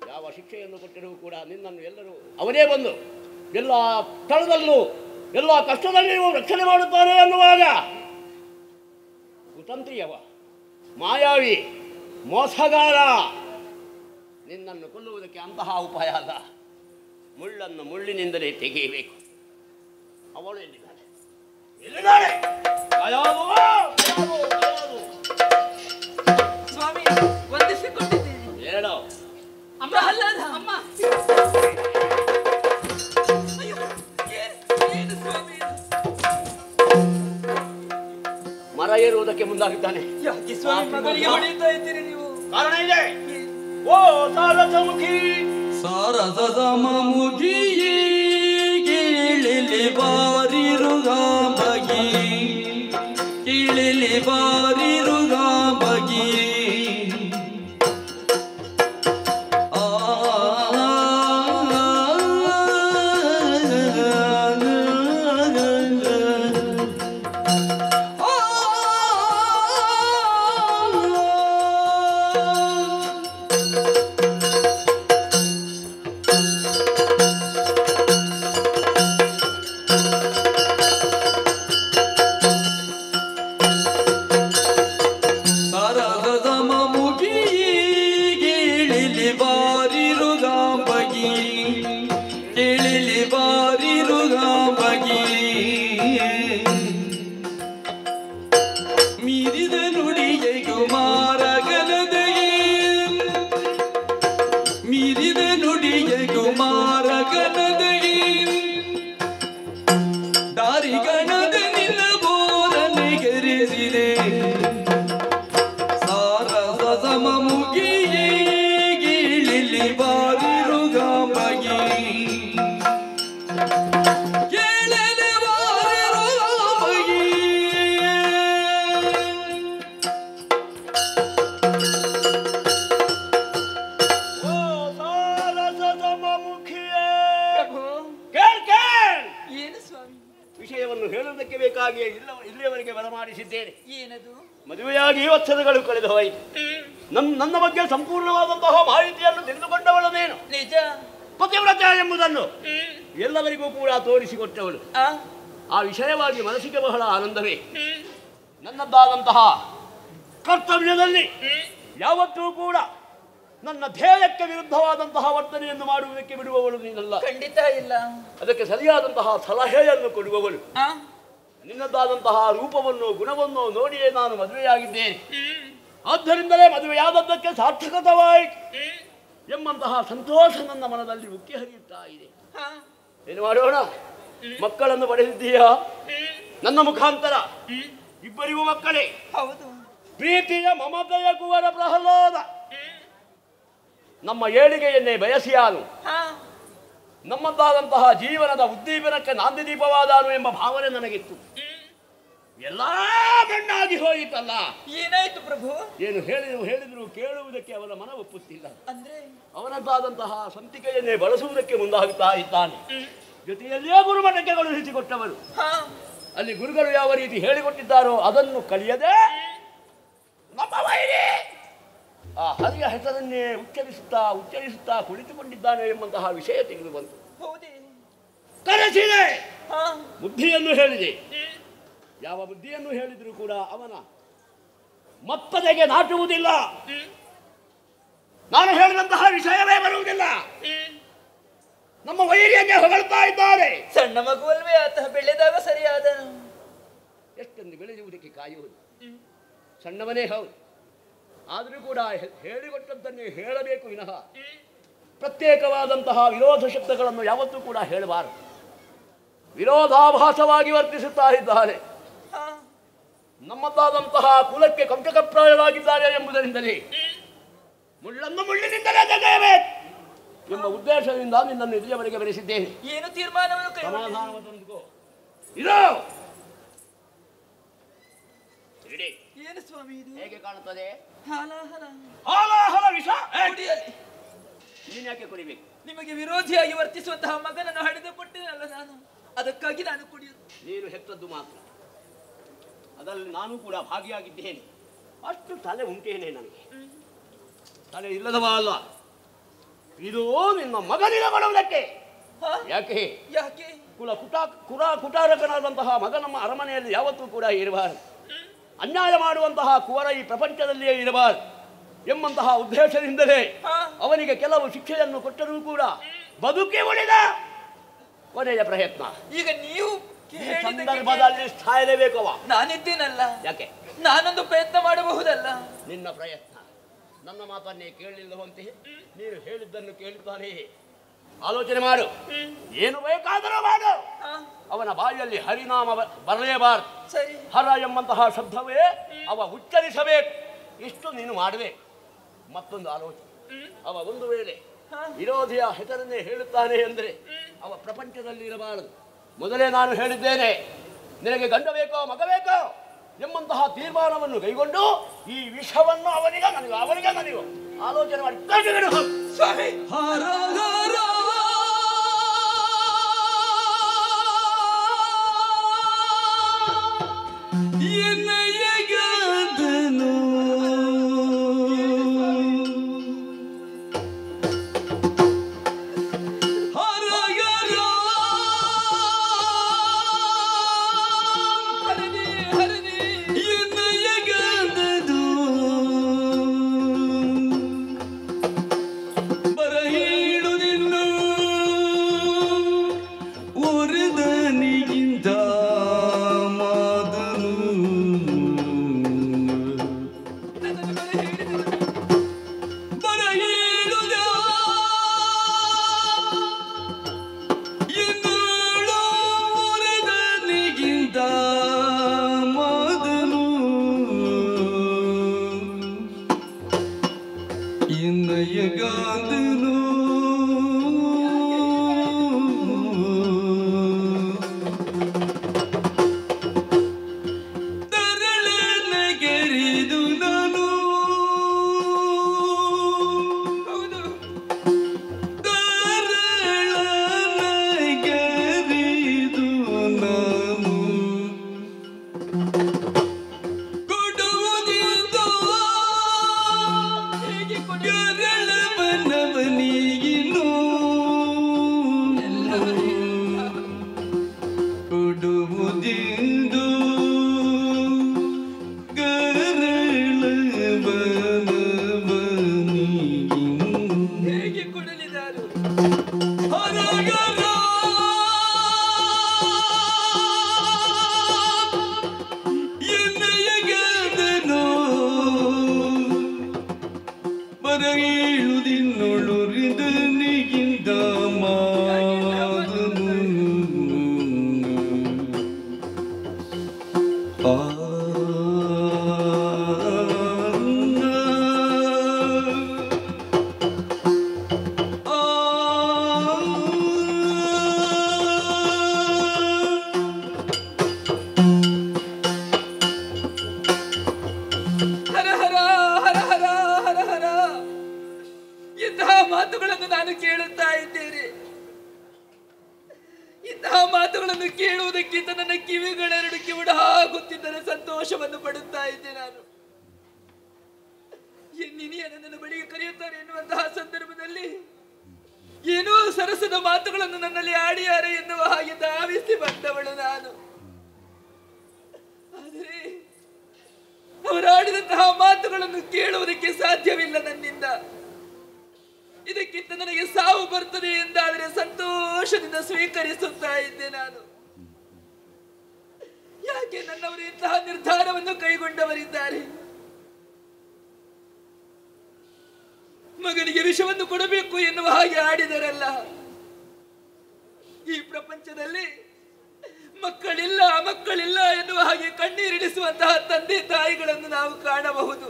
ಯಾವ ಶಿಕ್ಷೆಯನ್ನು ಕೊಟ್ಟರೂ ಕೂಡ ನಿನ್ನನ್ನು ಎಲ್ಲರೂ ಅವನೇ ಬಂದು ಎಲ್ಲ ಸ್ಥಳದಲ್ಲೂ ಎಲ್ಲ ಕಷ್ಟದಲ್ಲಿಯೂ ರಕ್ಷಣೆ ಮಾಡುತ್ತಾನೆ ಅನ್ನುವಾಗ ಕುತಂತ್ರಿಯವ, ಮಾಯಾವಿ, ಮೋಸಗಾರ ನಿನ್ನನ್ನು ಕೊಲ್ಲುವುದಕ್ಕೆ ಅಂತಹ ಉಪಾಯ ಅಲ್ಲ. ಮುಳ್ಳನ್ನು ಮುಳ್ಳಿನಿಂದಲೇ ತೆಗೆಯಬೇಕು. ಅವಳು ಎಲ್ಲಿದ್ದಾಳೆ? ಎಲ್ಲಿದ್ದಾಳೆ? ಸ್ವಾಮಿ ವಂದಿಸಿಕೊಂಡಿದ್ದೇನೆ. ಹೇಳೋ. ಅಮ್ಮ ಅಲ್ಲದ ಅಮ್ಮ. ಏನು ಸ್ವಾಮಿ? ಮರ ಏರುವುದಕ್ಕೆ ಮುಂದಾಗಿದ್ದಾನೆ. ಯಾಕೆ ಸ್ವಾಮಿ ಮಗಳಿಗೆ ಹೊಡೆಯುತ್ತಾ ಇದ್ದೀರಿ ನೀವು? ಕಾರಣ ಇದೆ. ಓ ಸಾರಸಮುಖಿ ಸಾರಸಮುಖಿ ಕೀಳಿಲಿ ಬಾರಿರುಗಾಂಬಗಿ ಕೀಳಿಲಿ ಬಾರಿರುಗಾಂಬಗಿ ವಿಷಯವನ್ನು ಹೇಳುವುದಕ್ಕೆ ಬೇಕಾಗಿ ಇಲ್ಲಿಯವರೆಗೆ ಬರಮಾಡಿಸಿದ್ದೇನೆ. ಏನದು? ಮದುವೆಯಾಗಿ ವರ್ಷಗಳು ಕಳೆದು ಹೋಯಿತು. ನನ್ನ ಬಗ್ಗೆ ಸಂಪೂರ್ಣವಾದಂತಹ ಮಾಹಿತಿಯನ್ನು ತಿಳಿದುಕೊಂಡವಳು ನೀನು. ನಿಜ. ಪತಿವ್ರತ ಎಂಬುದನ್ನು ಎಲ್ಲವರಿಗೂ ಕೂಡ ತೋರಿಸಿಕೊಟ್ಟವಳು. ಆ ವಿಷಯವಾಗಿ ಮನಸ್ಸಿಗೆ ಬಹಳ ಆನಂದವೇ. ನನ್ನದಾದಂತಹ ಕರ್ತವ್ಯದಲ್ಲಿ ಯಾವತ್ತೂ ಕೂಡ ನನ್ನ ಧ್ಯೇಯಕ್ಕೆ ವಿರುದ್ಧವಾದಂತಹ ವರ್ತನೆಯನ್ನು ಮಾಡುವುದಕ್ಕೆ ಬಿಡುವವಳು ನೀನಲ್ಲ. ಖಂಡಿತ ಇಲ್ಲ. ಅದಕ್ಕೆ ಸರಿಯಾದಂತಹ ಸಲಹೆಯನ್ನು ಕೊಡುವವಳು. ನಿನ್ನದಾದಂತಹ ರೂಪವನ್ನು ಗುಣವನ್ನು ನೋಡಿಯೇ ನಾನು ಮದುವೆಯಾಗಿದ್ದೇನೆ. ಆದ್ದರಿಂದಲೇ ಮದುವೆಯಾದದ್ದಕ್ಕೆ ಸಾರ್ಥಕತವಾಯಿತು ಎಂಬಂತಹ ಸಂತೋಷ ನನ್ನ ಮನದಲ್ಲಿ ಉಕ್ಕಿ ಹರಿಯುತ್ತಾ ಇದೆ. ಏನು ಮಾಡೋಣ? ಮಕ್ಕಳನ್ನು ಪಡೆದಿದ್ದೀಯಾ? ನನ್ನ ಮುಖಾಂತರ ಇಬ್ಬರಿಗೂ ಮಕ್ಕಳೇ. ಹೌದು. ಪ್ರೀತಿಯ ಮಮತೆಯ ಕುವರ ಪ್ರಹ್ಲಾದ ನಮ್ಮ ಏಳಿಗೆಯನ್ನೇ ಬಯಸಿಯಾನು. ನಮ್ಮದಾದಂತಹ ಜೀವನದ ಉದ್ದೀಪನಕ್ಕೆ ನಾಂದಿ ದೀಪವಾದಾನು ಎಂಬ ಭಾವನೆ ನನಗಿತ್ತು. ಎಲ್ಲ ಮಣ್ಣಾಗಿ ಹೋಯಿತಲ್ಲ. ಏನಾಯ್ತು ಪ್ರಭು? ಏನು ಹೇಳಿದ್ರು ಕೇಳುವುದಕ್ಕೆ ಅವನ ಮನ ಒಪ್ಪುತ್ತಿಲ್ಲ. ಅಂದ್ರೆ ಅವನದ್ದಾದಂತಹ ಸ್ವಂತಿಕೆಯನ್ನೇ ಬಳಸುವುದಕ್ಕೆ ಮುಂದಾಗುತ್ತಾ ಇದ್ದಾನೆ. ಜೊತೆಯಲ್ಲಿಯೇ ಗುರುಮಠಕ್ಕೆ ಕಳುಹಿಸಿಕೊಟ್ಟವರು. ಅಲ್ಲಿ ಗುರುಗಳು ಯಾವ ರೀತಿ ಹೇಳಿಕೊಟ್ಟಿದ್ದಾರೋ ಅದನ್ನು ಕಲಿಯದೆ ನಮ್ಮ ವೈರಿ ಆ ಹರಿಯ ಹೆಸರನ್ನೇ ಉಚ್ಚರಿಸುತ್ತಾ ಕುಳಿತುಕೊಂಡಿದ್ದಾನೆ ಎಂಬಂತಹ ವಿಷಯ ತಿಳಿದು ಬಂತು. ಕರೆಸಿದೆ, ಬುದ್ಧಿಯನ್ನು ಹೇಳಿದೆ. ಯಾವ ಬುದ್ಧಿಯನ್ನು ಹೇಳಿದರೂ ಕೂಡ ಅವನ ಮತ್ತದೆಗೆ ನಾಟುವುದಿಲ್ಲ. ನಾನು ಹೇಳಿದಂತಹ ವಿಷಯವೇ ಬರುವುದಿಲ್ಲ. ನಮ್ಮ ವೈರಿಯನ್ನೇ ಹೊಗಳ್ತಾ ಇದ್ದಾರೆ. ಸಣ್ಣ ಮಗುವಲ್ವೇ ಆತ ಬೆಳೆದಾಗ ಸರಿಯಾದ ಎಷ್ಟೊಂದು ಬೆಳೆಯುವುದಕ್ಕೆ ಕಾಯುವುದು. ಸಣ್ಣವನೇ ಹೌದು, ಆದರೂ ಕೂಡ ಹೇಳಿಕೊಟ್ಟದ್ದನ್ನೇ ಹೇಳಬೇಕು ವಿನಃ ಪ್ರತ್ಯೇಕವಾದಂತಹ ವಿರೋಧ ಶಬ್ದಗಳನ್ನು ಯಾವತ್ತೂ ಕೂಡ ಹೇಳಬಾರದು. ವಿರೋಧಾಭಾಸವಾಗಿ ವರ್ತಿಸುತ್ತಾ ಇದ್ದಾರೆ. ನಮ್ಮದಾದಂತಹ ಕುಲಕ್ಕೆ ಕಂಟಕಪ್ರಾಯವಾಗಿದ್ದಾರೆ ಎಂಬುದರಿಂದಲೇ ಮುಳ್ಳನ್ನು ಮುಳ್ಳಿನಿಂದಲೇ ತೆಗೆಯಬೇಕು ಎಂಬ ಉದ್ದೇಶದಿಂದ ನಿನ್ನನ್ನು ಇಲ್ಲಿಯವರೆಗೆ ಬರೆಸಿದ್ದೇನೆ. ಏನು ತೀರ್ಮಾನವನ್ನು ಸಮಾಧಾನವೊಂದಿಗೋ ಇದು ಏನು ಸ್ವಾಮಿ ಇದು? ಹೇಗೆ ಕಾಣುತ್ತದೆ? ಹಾಲಾಹಲ ವಿಷ ನೀನು ಯಾಕೆ ಕುಡಿಬೇಕು? ನಿಮಗೆ ವಿರೋಧಿಯಾಗಿ ವರ್ತಿಸುವಂತಹ ಮಗನನ್ನು ಹಡೆದುಕೊಟ್ಟಿನಲ್ಲ ನಾನು, ಅದಕ್ಕಾಗಿ ನಾನು ಕುಡಿಯುವುದು. ನೀನು ಹೆತ್ತದ್ದು ಮಾತ್ರ, ಅದರಲ್ಲಿ ನಾನು ಕೂಡ ಭಾಗಿಯಾಗಿದ್ದೇನೆ. ಅಷ್ಟು ತಲೆ ಉಂಟೇನೆ ನನಗೆ. ತಲೆ ಇಲ್ಲದವ ಅಲ್ಲ. ಇದು ನಿನ್ನ ಮಗನಿಗೆ ಕೊಡುವುದಕ್ಕೆ. ಯಾಕೆ ಯಾಕೆ? ಕುಟಾರಕನಾದಂತಹ ಮಗ ನಮ್ಮ ಅರಮನೆಯಲ್ಲಿ ಯಾವತ್ತೂ ಕೂಡ ಇರಬಾರದು. ಅನ್ಯಾಯ ಮಾಡುವಂತಹ ಕುವರ ಈ ಪ್ರಪಂಚದಲ್ಲಿಯೇ ಇರಬಾರದು ಎಂಬಂತಹ ಉದ್ದೇಶದಿಂದಲೇ ಅವನಿಗೆ ಕೆಲವು ಶಿಕ್ಷೆಯನ್ನು ಕೊಟ್ಟರೂ ಕೂಡ ಬದುಕಿ ಉಳಿದ ಕೊನೆಯ ಪ್ರಯತ್ನ. ಈಗ ನೀವು ಈ ಸಂದರ್ಭದಲ್ಲಿ ಸಾಯಲೇಬೇಕು ಅವ. ನಾನಿದ್ದೇನಲ್ಲ, ಯಾಕೆ ನಾನೊಂದು ಪ್ರಯತ್ನ ಮಾಡಬಹುದಲ್ಲ? ನಿನ್ನ ಪ್ರಯತ್ನ ನನ್ನ ಮಾತನ್ನೇ ಕೇಳಲಿಲ್ಲವಂತೆ ನೀನು ಹೇಳಿದ್ದನ್ನು ಕೇಳುತ್ತಾನೆ. ಆಲೋಚನೆ ಮಾಡು, ಏನು ಬೇಕಾದರೂ ಮಾಡು. ಅವನ ಬಾಯಲ್ಲಿ ಹರಿನಾಮ ಬರಲೇಬಾರದು. ಸರಿ, ಹರ ಎಂಬಂತಹ ಶಬ್ದವೇ ಅವ ಉಚ್ಚರಿಸಬೇಕು. ಇಷ್ಟು ನೀನು ಮಾಡಬೇಕು. ಮತ್ತೊಂದು ಆಲೋಚನೆ, ಅವ ಒಂದು ವೇಳೆ ವಿರೋಧಿಯ ಹೆಸರನ್ನೇ ಹೇಳುತ್ತಾನೆ ಅಂದರೆ ಅವ ಪ್ರಪಂಚದಲ್ಲಿ ಇರಬಾರದು. ಮೊದಲೇ ನಾನು ಹೇಳಿದ್ದೇನೆ, ನಿನಗೆ ಗಂಡ ಬೇಕೋ ಮಗ ಬೇಕೋ ಎಂಬಂತಹ ತೀರ್ಮಾನವನ್ನು ಕೈಗೊಂಡು ಈ ವಿಷವನ್ನು ಅವನಿಗೆ ನನಗೂ ಆಲೋಚನೆ ಮಾಡಿ ಸ್ವಾಮಿ. ಮಾತುಗಳನ್ನು ನಾನು ಕೇಳುತ್ತಾ ಇದ್ದೇನೆ. ಇಂತಹ ಮಾತುಗಳನ್ನು ಕೇಳುವುದಕ್ಕಿಂತ ನನ್ನ ಕಿವಿಗಳೆರಡು ಕಿವುಡಾಗುತ್ತಿದ್ದರೆ ಸಂತೋಷವನ್ನು ಪಡುತ್ತಾ ಇದ್ದೆ. ನಾನು ಎನ್ನಿನಿಯ ನನ್ನನ್ನು ಬಳಿಗೆ ಕರೆಯುತ್ತಾರೆ ಎನ್ನುವಂತಹ ಸಂದರ್ಭದಲ್ಲಿ ಏನೋ ಸರಸದ ಮಾತುಗಳನ್ನು ನನ್ನಲ್ಲಿ ಆಡಿಯಾರೆ ಎನ್ನುವ ಹಾಗೆ ಧಾವಿಸಿ ಬಂದವಳು ನಾನು. ಆದರೆ ಅವರಾಡಿದಂತಹ ಮಾತುಗಳನ್ನು ಕೇಳುವುದಕ್ಕೆ ಸಾಧ್ಯವಿಲ್ಲ ನನ್ನಿಂದ. ಇದಕ್ಕಿಂತ ನನಗೆ ಸಾವು ಬರ್ತದೆ ಎಂದಾದರೆ ಸಂತೋಷದಿಂದ ಸ್ವೀಕರಿಸುತ್ತಾ ಇದ್ದೆ ನಾನು. ಯಾಕೆ ನನ್ನವರು ಇಂತಹ ನಿರ್ಧಾರವನ್ನು ಕೈಗೊಂಡವರಿದ್ದಾರೆ? ಮಗನಿಗೆ ವಿಷವನ್ನು ಕೊಡಬೇಕು ಎನ್ನುವ ಹಾಗೆ ಆಡಿದರಲ್ಲ. ಈ ಪ್ರಪಂಚದಲ್ಲಿ ಮಕ್ಕಳಿಲ್ಲ ಮಕ್ಕಳಿಲ್ಲ ಎನ್ನುವ ಹಾಗೆ ಕಣ್ಣೀರಿಡಿಸುವಂತಹ ತಂದೆ ತಾಯಿಗಳನ್ನು ನಾವು ಕಾಣಬಹುದು.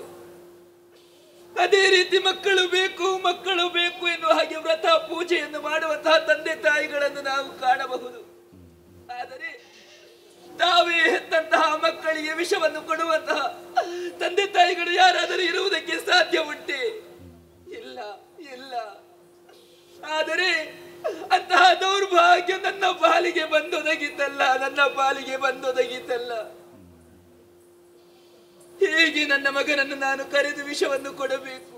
ಅದೇ ರೀತಿ ಮಕ್ಕಳು ಬೇಕು ಎನ್ನುವ ಹಾಗೆ ವ್ರತ ಪೂಜೆಯನ್ನು ಮಾಡುವಂತಹ ತಂದೆ ತಾಯಿಗಳನ್ನು ನಾವು ಕಾಣಬಹುದು. ಆದರೆ ತಾವೇ ಹೆತ್ತಂತಹ ಮಕ್ಕಳಿಗೆ ವಿಷವನ್ನು ಕೊಡುವಂತಹ ತಂದೆ ತಾಯಿಗಳು ಯಾರಾದರೂ ಇರುವುದಕ್ಕೆ ಸಾಧ್ಯ ಉಂಟೆ? ಇಲ್ಲ ಇಲ್ಲ. ಆದರೆ ಅಂತಹ ದೌರ್ಭಾಗ್ಯ ನನ್ನ ಪಾಲಿಗೆ ಬಂದೊದಗಿದ್ದಲ್ಲ. ಹೇಗೆ ನನ್ನ ಮಗನನ್ನು ನಾನು ಕರೆದು ವಿಷವನ್ನು ಕೊಡಬೇಕು?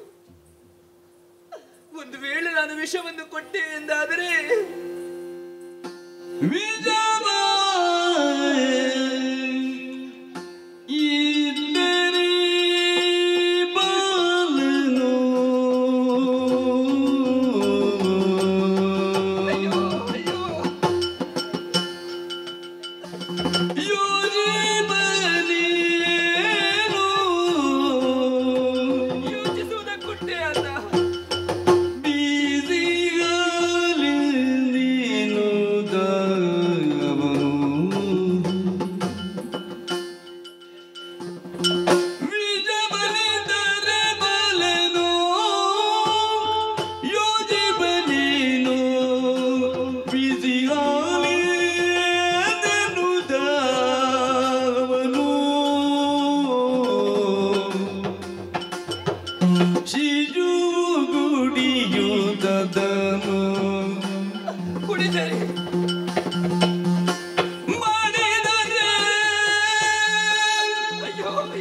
ಒಂದು ವೇಳೆ ನಾನು ವಿಷವನ್ನು ಕೊಟ್ಟೆ ಎಂದಾದರೆ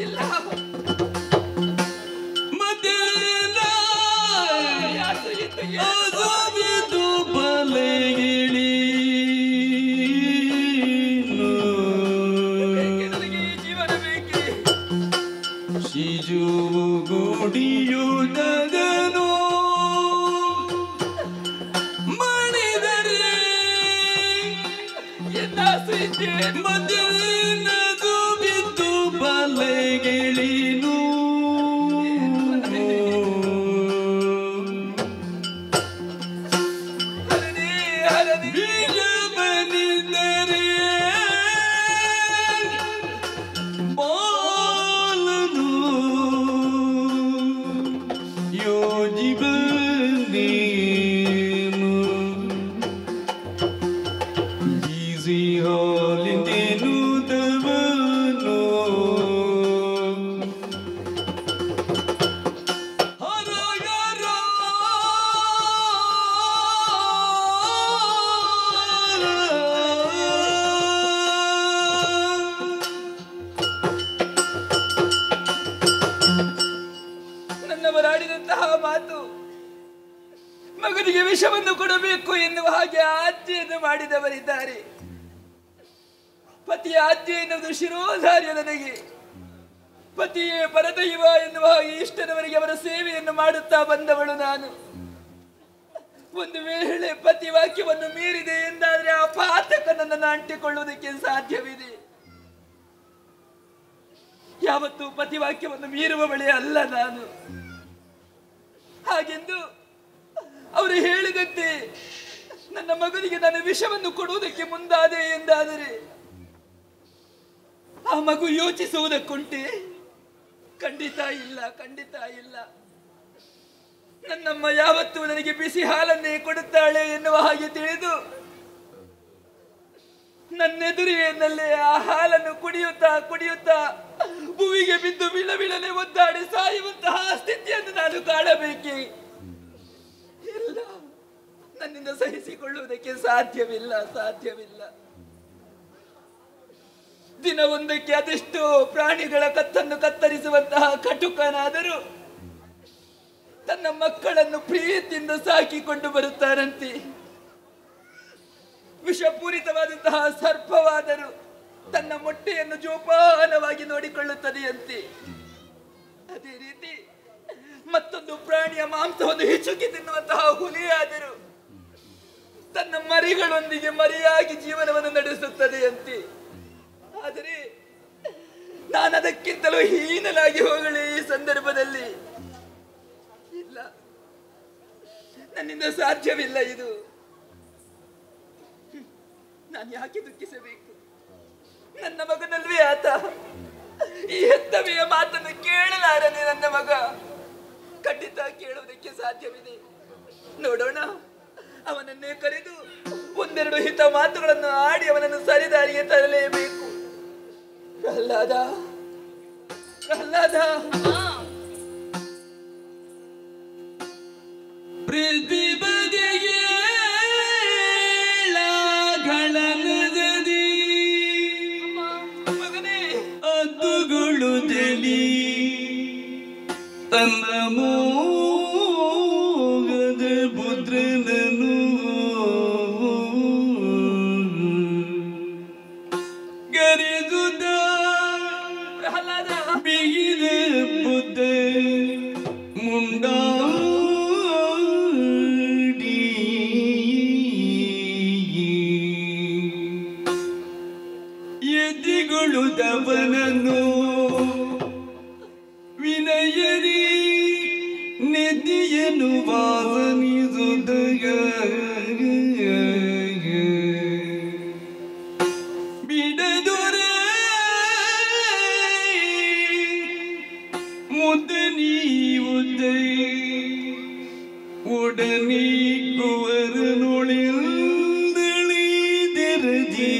ಇಲ್ಲ. ಅದುಬಿದು ಬಲೆಗಿಳಿ ನನಗೆ ಈ ಜೀವನ ಬೇಕೆ. ಶಿಜುವು ಗುಡಿಯುವುದನು ಮಣಿದರೆ ಎನ್ನಾಸೆ ಇದೆ. ಮದನದು ಬಿದ್ದು ಬಲೆಗಿಳಿನು ಬೀಜ ಬನಿದರೆ ಬಾಲನು ಯೋಜಿ ಬಂದೇನು ಬೀಸಿ ಹಾಲಿಂದೇನು ದವನು ನನ್ನವರಾಡಿದಂತಹ ಮಾತು ಮಗನಿಗೆ ವಿಷವನ್ನು ಕೊಡಬೇಕು ಎನ್ನುವ ಹಾಗೆ ಆಜ್ಞೆಯನ್ನು ಮಾಡಿದವರಿದ್ದಾರೆ. ಪತಿಯ ಆಜ್ಞೆ ಎನ್ನುವುದು ಶಿರೋಧಾರ್ಯ ನನಗೆ. ಪತಿಯೇ ಪರದೈವ ಎನ್ನುವ ಹಾಗೆ ಇಷ್ಟರವರೆಗೆ ಅವರ ಸೇವೆಯನ್ನು ಮಾಡುತ್ತಾ ಬಂದವಳು ನಾನು. ಒಂದು ವೇಳೆ ಪತಿ ವಾಕ್ಯವನ್ನು ಮೀರಿದೆ ಎಂದಾದ್ರೆ ಆ ಪಾತಕ ನನ್ನನ್ನು ಅಂಟಿಕೊಳ್ಳುವುದಕ್ಕೆ ಸಾಧ್ಯವಿದೆ. ಯಾವತ್ತೂ ಪತಿವಾಕ್ಯವನ್ನು ಮೀರುವ ಬಳಿ ಅಲ್ಲ ನಾನು. ಹಾಗೆಂದು ಅವರು ಹೇಳಿದಂತೆ ನನ್ನ ಮಗನಿಗೆ ನಾನು ವಿಷವನ್ನು ಕೊಡುವುದಕ್ಕೆ ಮುಂದಾದೆ ಎಂದಾದರೆ ಆ ಮಗು ಯೋಚಿಸುವುದಕ್ಕುಂಟೆ? ಖಂಡಿತ ಇಲ್ಲ, ಖಂಡಿತ ಇಲ್ಲ. ನನ್ನಮ್ಮ ಯಾವತ್ತೂ ನನಗೆ ಬಿಸಿ ಹಾಲನ್ನೇ ಕೊಡುತ್ತಾಳೆ ಎನ್ನುವ ಹಾಗೆ ತಿಳಿದು ನನ್ನೆದುರಿನಲ್ಲೇ ಆ ಹಾಲನ್ನು ಕುಡಿಯುತ್ತಾ ಕುಡಿಯುತ್ತಾ ಭೂಮಿಗೆ ಬಿದ್ದು ಬಿಳಬಿಳನೆ ಒದ್ದಾಡಿ ಸಾಯುವಂತಹ ಸ್ಥಿತಿಯನ್ನು ನಾನು ಕಾಣಬೇಕೆ? ಇಲ್ಲ, ನನ್ನಿಂದ ಸಹಿಸಿಕೊಳ್ಳುವುದಕ್ಕೆ ಸಾಧ್ಯವಿಲ್ಲ, ಸಾಧ್ಯವಿಲ್ಲ. ದಿನವೊಂದಕ್ಕೆ ಅದೆಷ್ಟೋ ಪ್ರಾಣಿಗಳ ಕತ್ತನ್ನು ಕತ್ತರಿಸುವಂತಹ ಕಟುಕನಾದರೂ ತನ್ನ ಮಕ್ಕಳನ್ನು ಪ್ರೀತಿಯಿಂದ ಸಾಕಿಕೊಂಡು ಬರುತ್ತಾರಂತೆ. ವಿಷಪೂರಿತವಾದಂತಹ ಸರ್ಪವಾದರೂ ತನ್ನ ಮೊಟ್ಟೆಯನ್ನು ಜೋಪಾನವಾಗಿ ನೋಡಿಕೊಳ್ಳುತ್ತದೆಯಂತೆ. ಅದೇ ರೀತಿ ಮತ್ತೊಂದು ಪ್ರಾಣಿಯ ಮಾಂಸವನ್ನು ಹೆಚ್ಚುಕಿ ತಿನ್ನುವಂತಹ ಹುಲಿಯಾದರೂ ತನ್ನ ಮರಿಗಳೊಂದಿಗೆ ಮರಿಯಾಗಿ ಜೀವನವನ್ನು ನಡೆಸುತ್ತದೆಯಂತೆ. ಆದರೆ ನಾನು ಅದಕ್ಕಿಂತಲೂ ಹೀನಲಾಗಿ ಹೋಗಲಿ ಈ ಸಂದರ್ಭದಲ್ಲಿ. ಇಲ್ಲ, ನನ್ನಿಂದ ಸಾಧ್ಯವಿಲ್ಲ ಇದು. ನಾನು ಯಾಕೆ ದುಃಖಿಸಬೇಕು? ನನ್ನ ಮಗನಲ್ವೇ ಆತ. ಈ ಹೆತ್ತವೆಯ ಮಾತನ್ನು ಕೇಳಲಾರನೆ ನನ್ನ ಮಗ. ಖಂಡಿತ ಕೇಳುವುದಕ್ಕೆ ಸಾಧ್ಯವಿದೆ. ನೋಡೋಣ, ಅವನನ್ನೇ ಕರೆದು ಒಂದೆರಡು ಹಿತ ಮಾತುಗಳನ್ನು ಆಡಿ ಅವನನ್ನು ಸರಿದಾರಿಗೆ ತರಲೇಬೇಕು. ಪ್ರಹ್ಲಾದ, ಪ್ರಹ್ಲಾದ, ಪ್ರತಿಬದಿಗೆ ಗಳನದಿ ಅದ್ದುಗಳು ಜಲಿ ತನ್ನ ಮೋಗದ ಪುತ್ರನನು ಗರಿದುದ ಪ್ರಹ್ಲಾದ, ಬಿಗಿದ ಬುದ್ಧ ಮುಂಡ ಎದ್ದಿಗೊಳ್ಳುವುದವನನ್ನು ವಿನಯರಿ ನೆದ್ದಿಯನ್ನು ವಾಸನಿಸುತ್ತಗ ಬಿಡದೊರೆ ಮುದ್ದ ನೀವುದ್ದ ಒಡನೆ ಕುವರನೊಳಿಲ್ದಳಿದೆರದಿ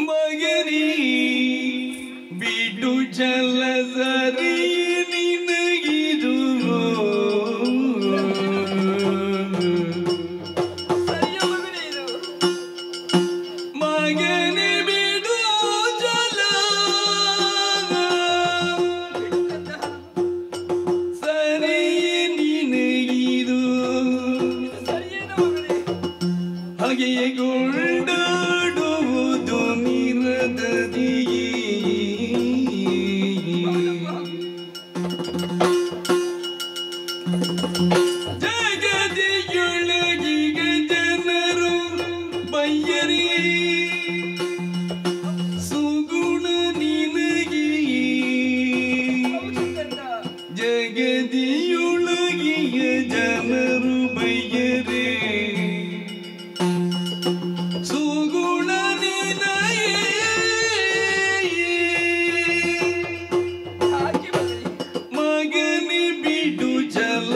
ಮಗನಿ ಬಿಡು ಜಲಸರಿ ನಿನಗಿದು ಸುಗುಣ ನಿನಗೆ ಜಗದಿಯೊಳಗಿಯ ಜನರು ಬಯ್ಯರೆ ಸುಗುಣ ಮಗನಿ ಬಿಡು ಜಲ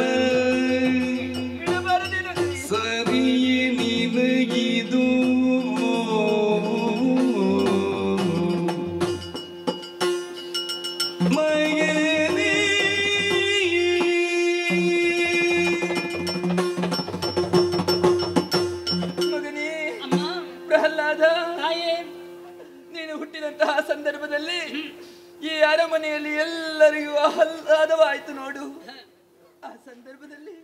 ಸರಿಯೇ ನಿನಗಿದು ಮಗನೇ ಮಗನೇ ಪ್ರಹ್ಲಾದ ನೀನು ಹುಟ್ಟಿದಂತಹ ಸಂದರ್ಭದಲ್ಲಿ ಈ ಅರಮನೆಯಲ್ಲಿ ಎಲ್ಲರಿಗೂ ಆಹ್ಲಾದವಾಯಿತು ನೋಡು. ಆ ಸಂದರ್ಭದಲ್ಲಿ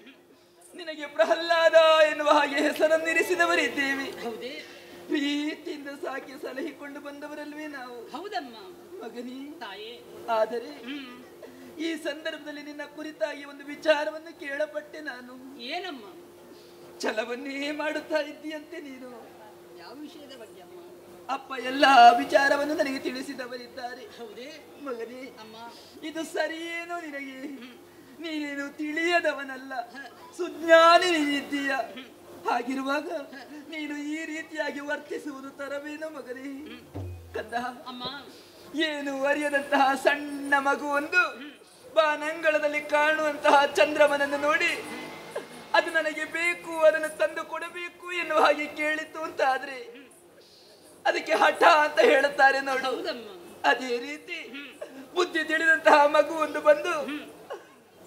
ನಿನಗೆ ಪ್ರಹ್ಲಾದ ಎನ್ನುವ ಹಾಗೆ ಹೆಸರನ್ನಿರಿಸಿದವರಿದ್ದೇವೆ. ಪ್ರೀತಿಯಿಂದ ಸಾಕಿ ಸಲಹಿಕೊಂಡು ಬಂದವರಲ್ವೇ ನಾವು. ಹೌದಮ್ಮ ಮಗನೇ ತಾಯೇ. ಆದರೆ ಈ ಸಂದರ್ಭದಲ್ಲಿ ನಿನ್ನ ಕುರಿತಾಗಿ ಒಂದು ವಿಚಾರವನ್ನು ಕೇಳಪಟ್ಟೆ ನಾನು. ಏನಮ್ಮ? ಛಲವನ್ನೇ ಮಾಡುತ್ತಾ ಇದ್ದೀಯಂತೆ ನೀನು. ಯಾವ ವಿಷಯದ ಬಗ್ಗೆ ಅಮ್ಮ? ಅಪ್ಪ ಎಲ್ಲ ವಿಚಾರವನ್ನು ನನಗೆ ತಿಳಿಸಿದವರಿದ್ದಾರೆ. ಹೌದೇ ಮಗನೇ ಅಮ್ಮ? ಇದು ಸರಿಯೇನೋ ನಿನಗೆ? ನೀನೇನು ತಿಳಿಯದವನಲ್ಲ, ಸುಜ್ಞಾನಿ ನೀತೀಯ. ಹಾಗಿರುವಾಗ ನೀನು ಈ ರೀತಿಯಾಗಿ ವರ್ತಿಸುವುದು ತರವೇನೋ ಮಗನೇ? ಕಂದ ಅಮ್ಮ, ಏನು ಅರಿಯದಂತಹ ಸಣ್ಣ ಮಗುವೊಂದು ಬಾನಂಗಳದಲ್ಲಿ ಕಾಣುವಂತಹ ಚಂದ್ರಮನನ್ನು ನೋಡಿ ಅದು ನನಗೆ ಬೇಕು, ಅದನ್ನು ತಂದು ಕೊಡಬೇಕು ಎನ್ನುವ ಹಾಗೆ ಕೇಳಿತು ಅಂತ ಆದ್ರೆ ಅದಕ್ಕೆ ಹಠ ಅಂತ ಹೇಳುತ್ತಾರೆ ನೋಡು. ಅದೇ ರೀತಿ ಬುದ್ಧಿ ತಿಳಿದಂತಹ ಮಗು ಒಂದು ಬಂದು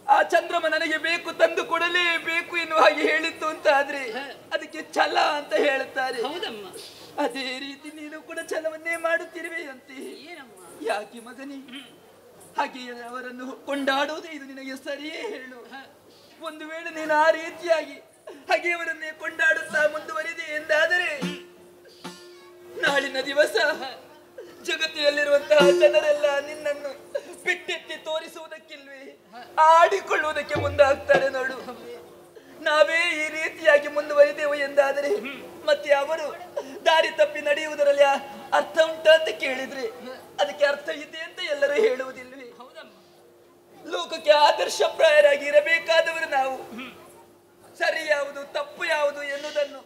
ಆ ಚಂದ್ರಮ ನನಗೆ ಬೇಕು, ತಂದು ಕೊಡಲೇಬೇಕು ಎನ್ನುವ ಹಾಗೆ ಹೇಳಿತ್ತು ಅಂತ ಆದ್ರೆ ಅದಕ್ಕೆ ಛಲ ಅಂತ ಹೇಳುತ್ತಾರೆ. ಅದೇ ರೀತಿ ನೀನು ಕೂಡ ಛಲವನ್ನೇ ಮಾಡುತ್ತಿರುವೆಯಂತೆ. ಯಾಕೆ ಮಗನೇ ಹಾಗೆ ಅವರನ್ನು ಕೊಂಡಾಡುವುದು ಇದು ನಿನಗೆ ಸರಿಯೇ ಹೇಳು? ಒಂದು ವೇಳೆ ನೀನು ಆ ರೀತಿಯಾಗಿ ಹಾಗೆ ಅವರನ್ನೇ ಕೊಂಡಾಡುತ್ತಾ ಮುಂದುವರಿದೆ ಎಂದಾದರೆ ನಾಳಿನ ದಿವಸ ಜಗತ್ತಿನಲ್ಲಿರುವಂತಹ ಜನರೆಲ್ಲ ನಿನ್ನನ್ನು ಬಿಟ್ಟೆತ್ತಿ ತೋರಿಸುವುದಕ್ಕಿಲ್ವೇ, ಆಡಿಕೊಳ್ಳುವುದಕ್ಕೆ ಮುಂದಾಗ್ತಾರೆ ನೋಡು. ನಾವೇ ಈ ರೀತಿಯಾಗಿ ಮುಂದುವರಿದೆವು ಎಂದಾದರೆ ಮತ್ತೆ ಅವರು ದಾರಿ ತಪ್ಪಿ ನಡೆಯುವುದರಲ್ಲಿ ಅರ್ಥ ಉಂಟ ಅಂತ ಕೇಳಿದ್ರೆ ಅದಕ್ಕೆ ಅರ್ಥ ಇದೆ ಅಂತ ಎಲ್ಲರೂ ಹೇಳುವುದಿಲ್ವೇ? ಲೋಕಕ್ಕೆ ಆದರ್ಶಪ್ರಾಯರಾಗಿ ಇರಬೇಕಾದವರು ನಾವು. ಸರಿ ಯಾವುದು ತಪ್ಪು ಯಾವುದು ಎನ್ನುವುದನ್ನು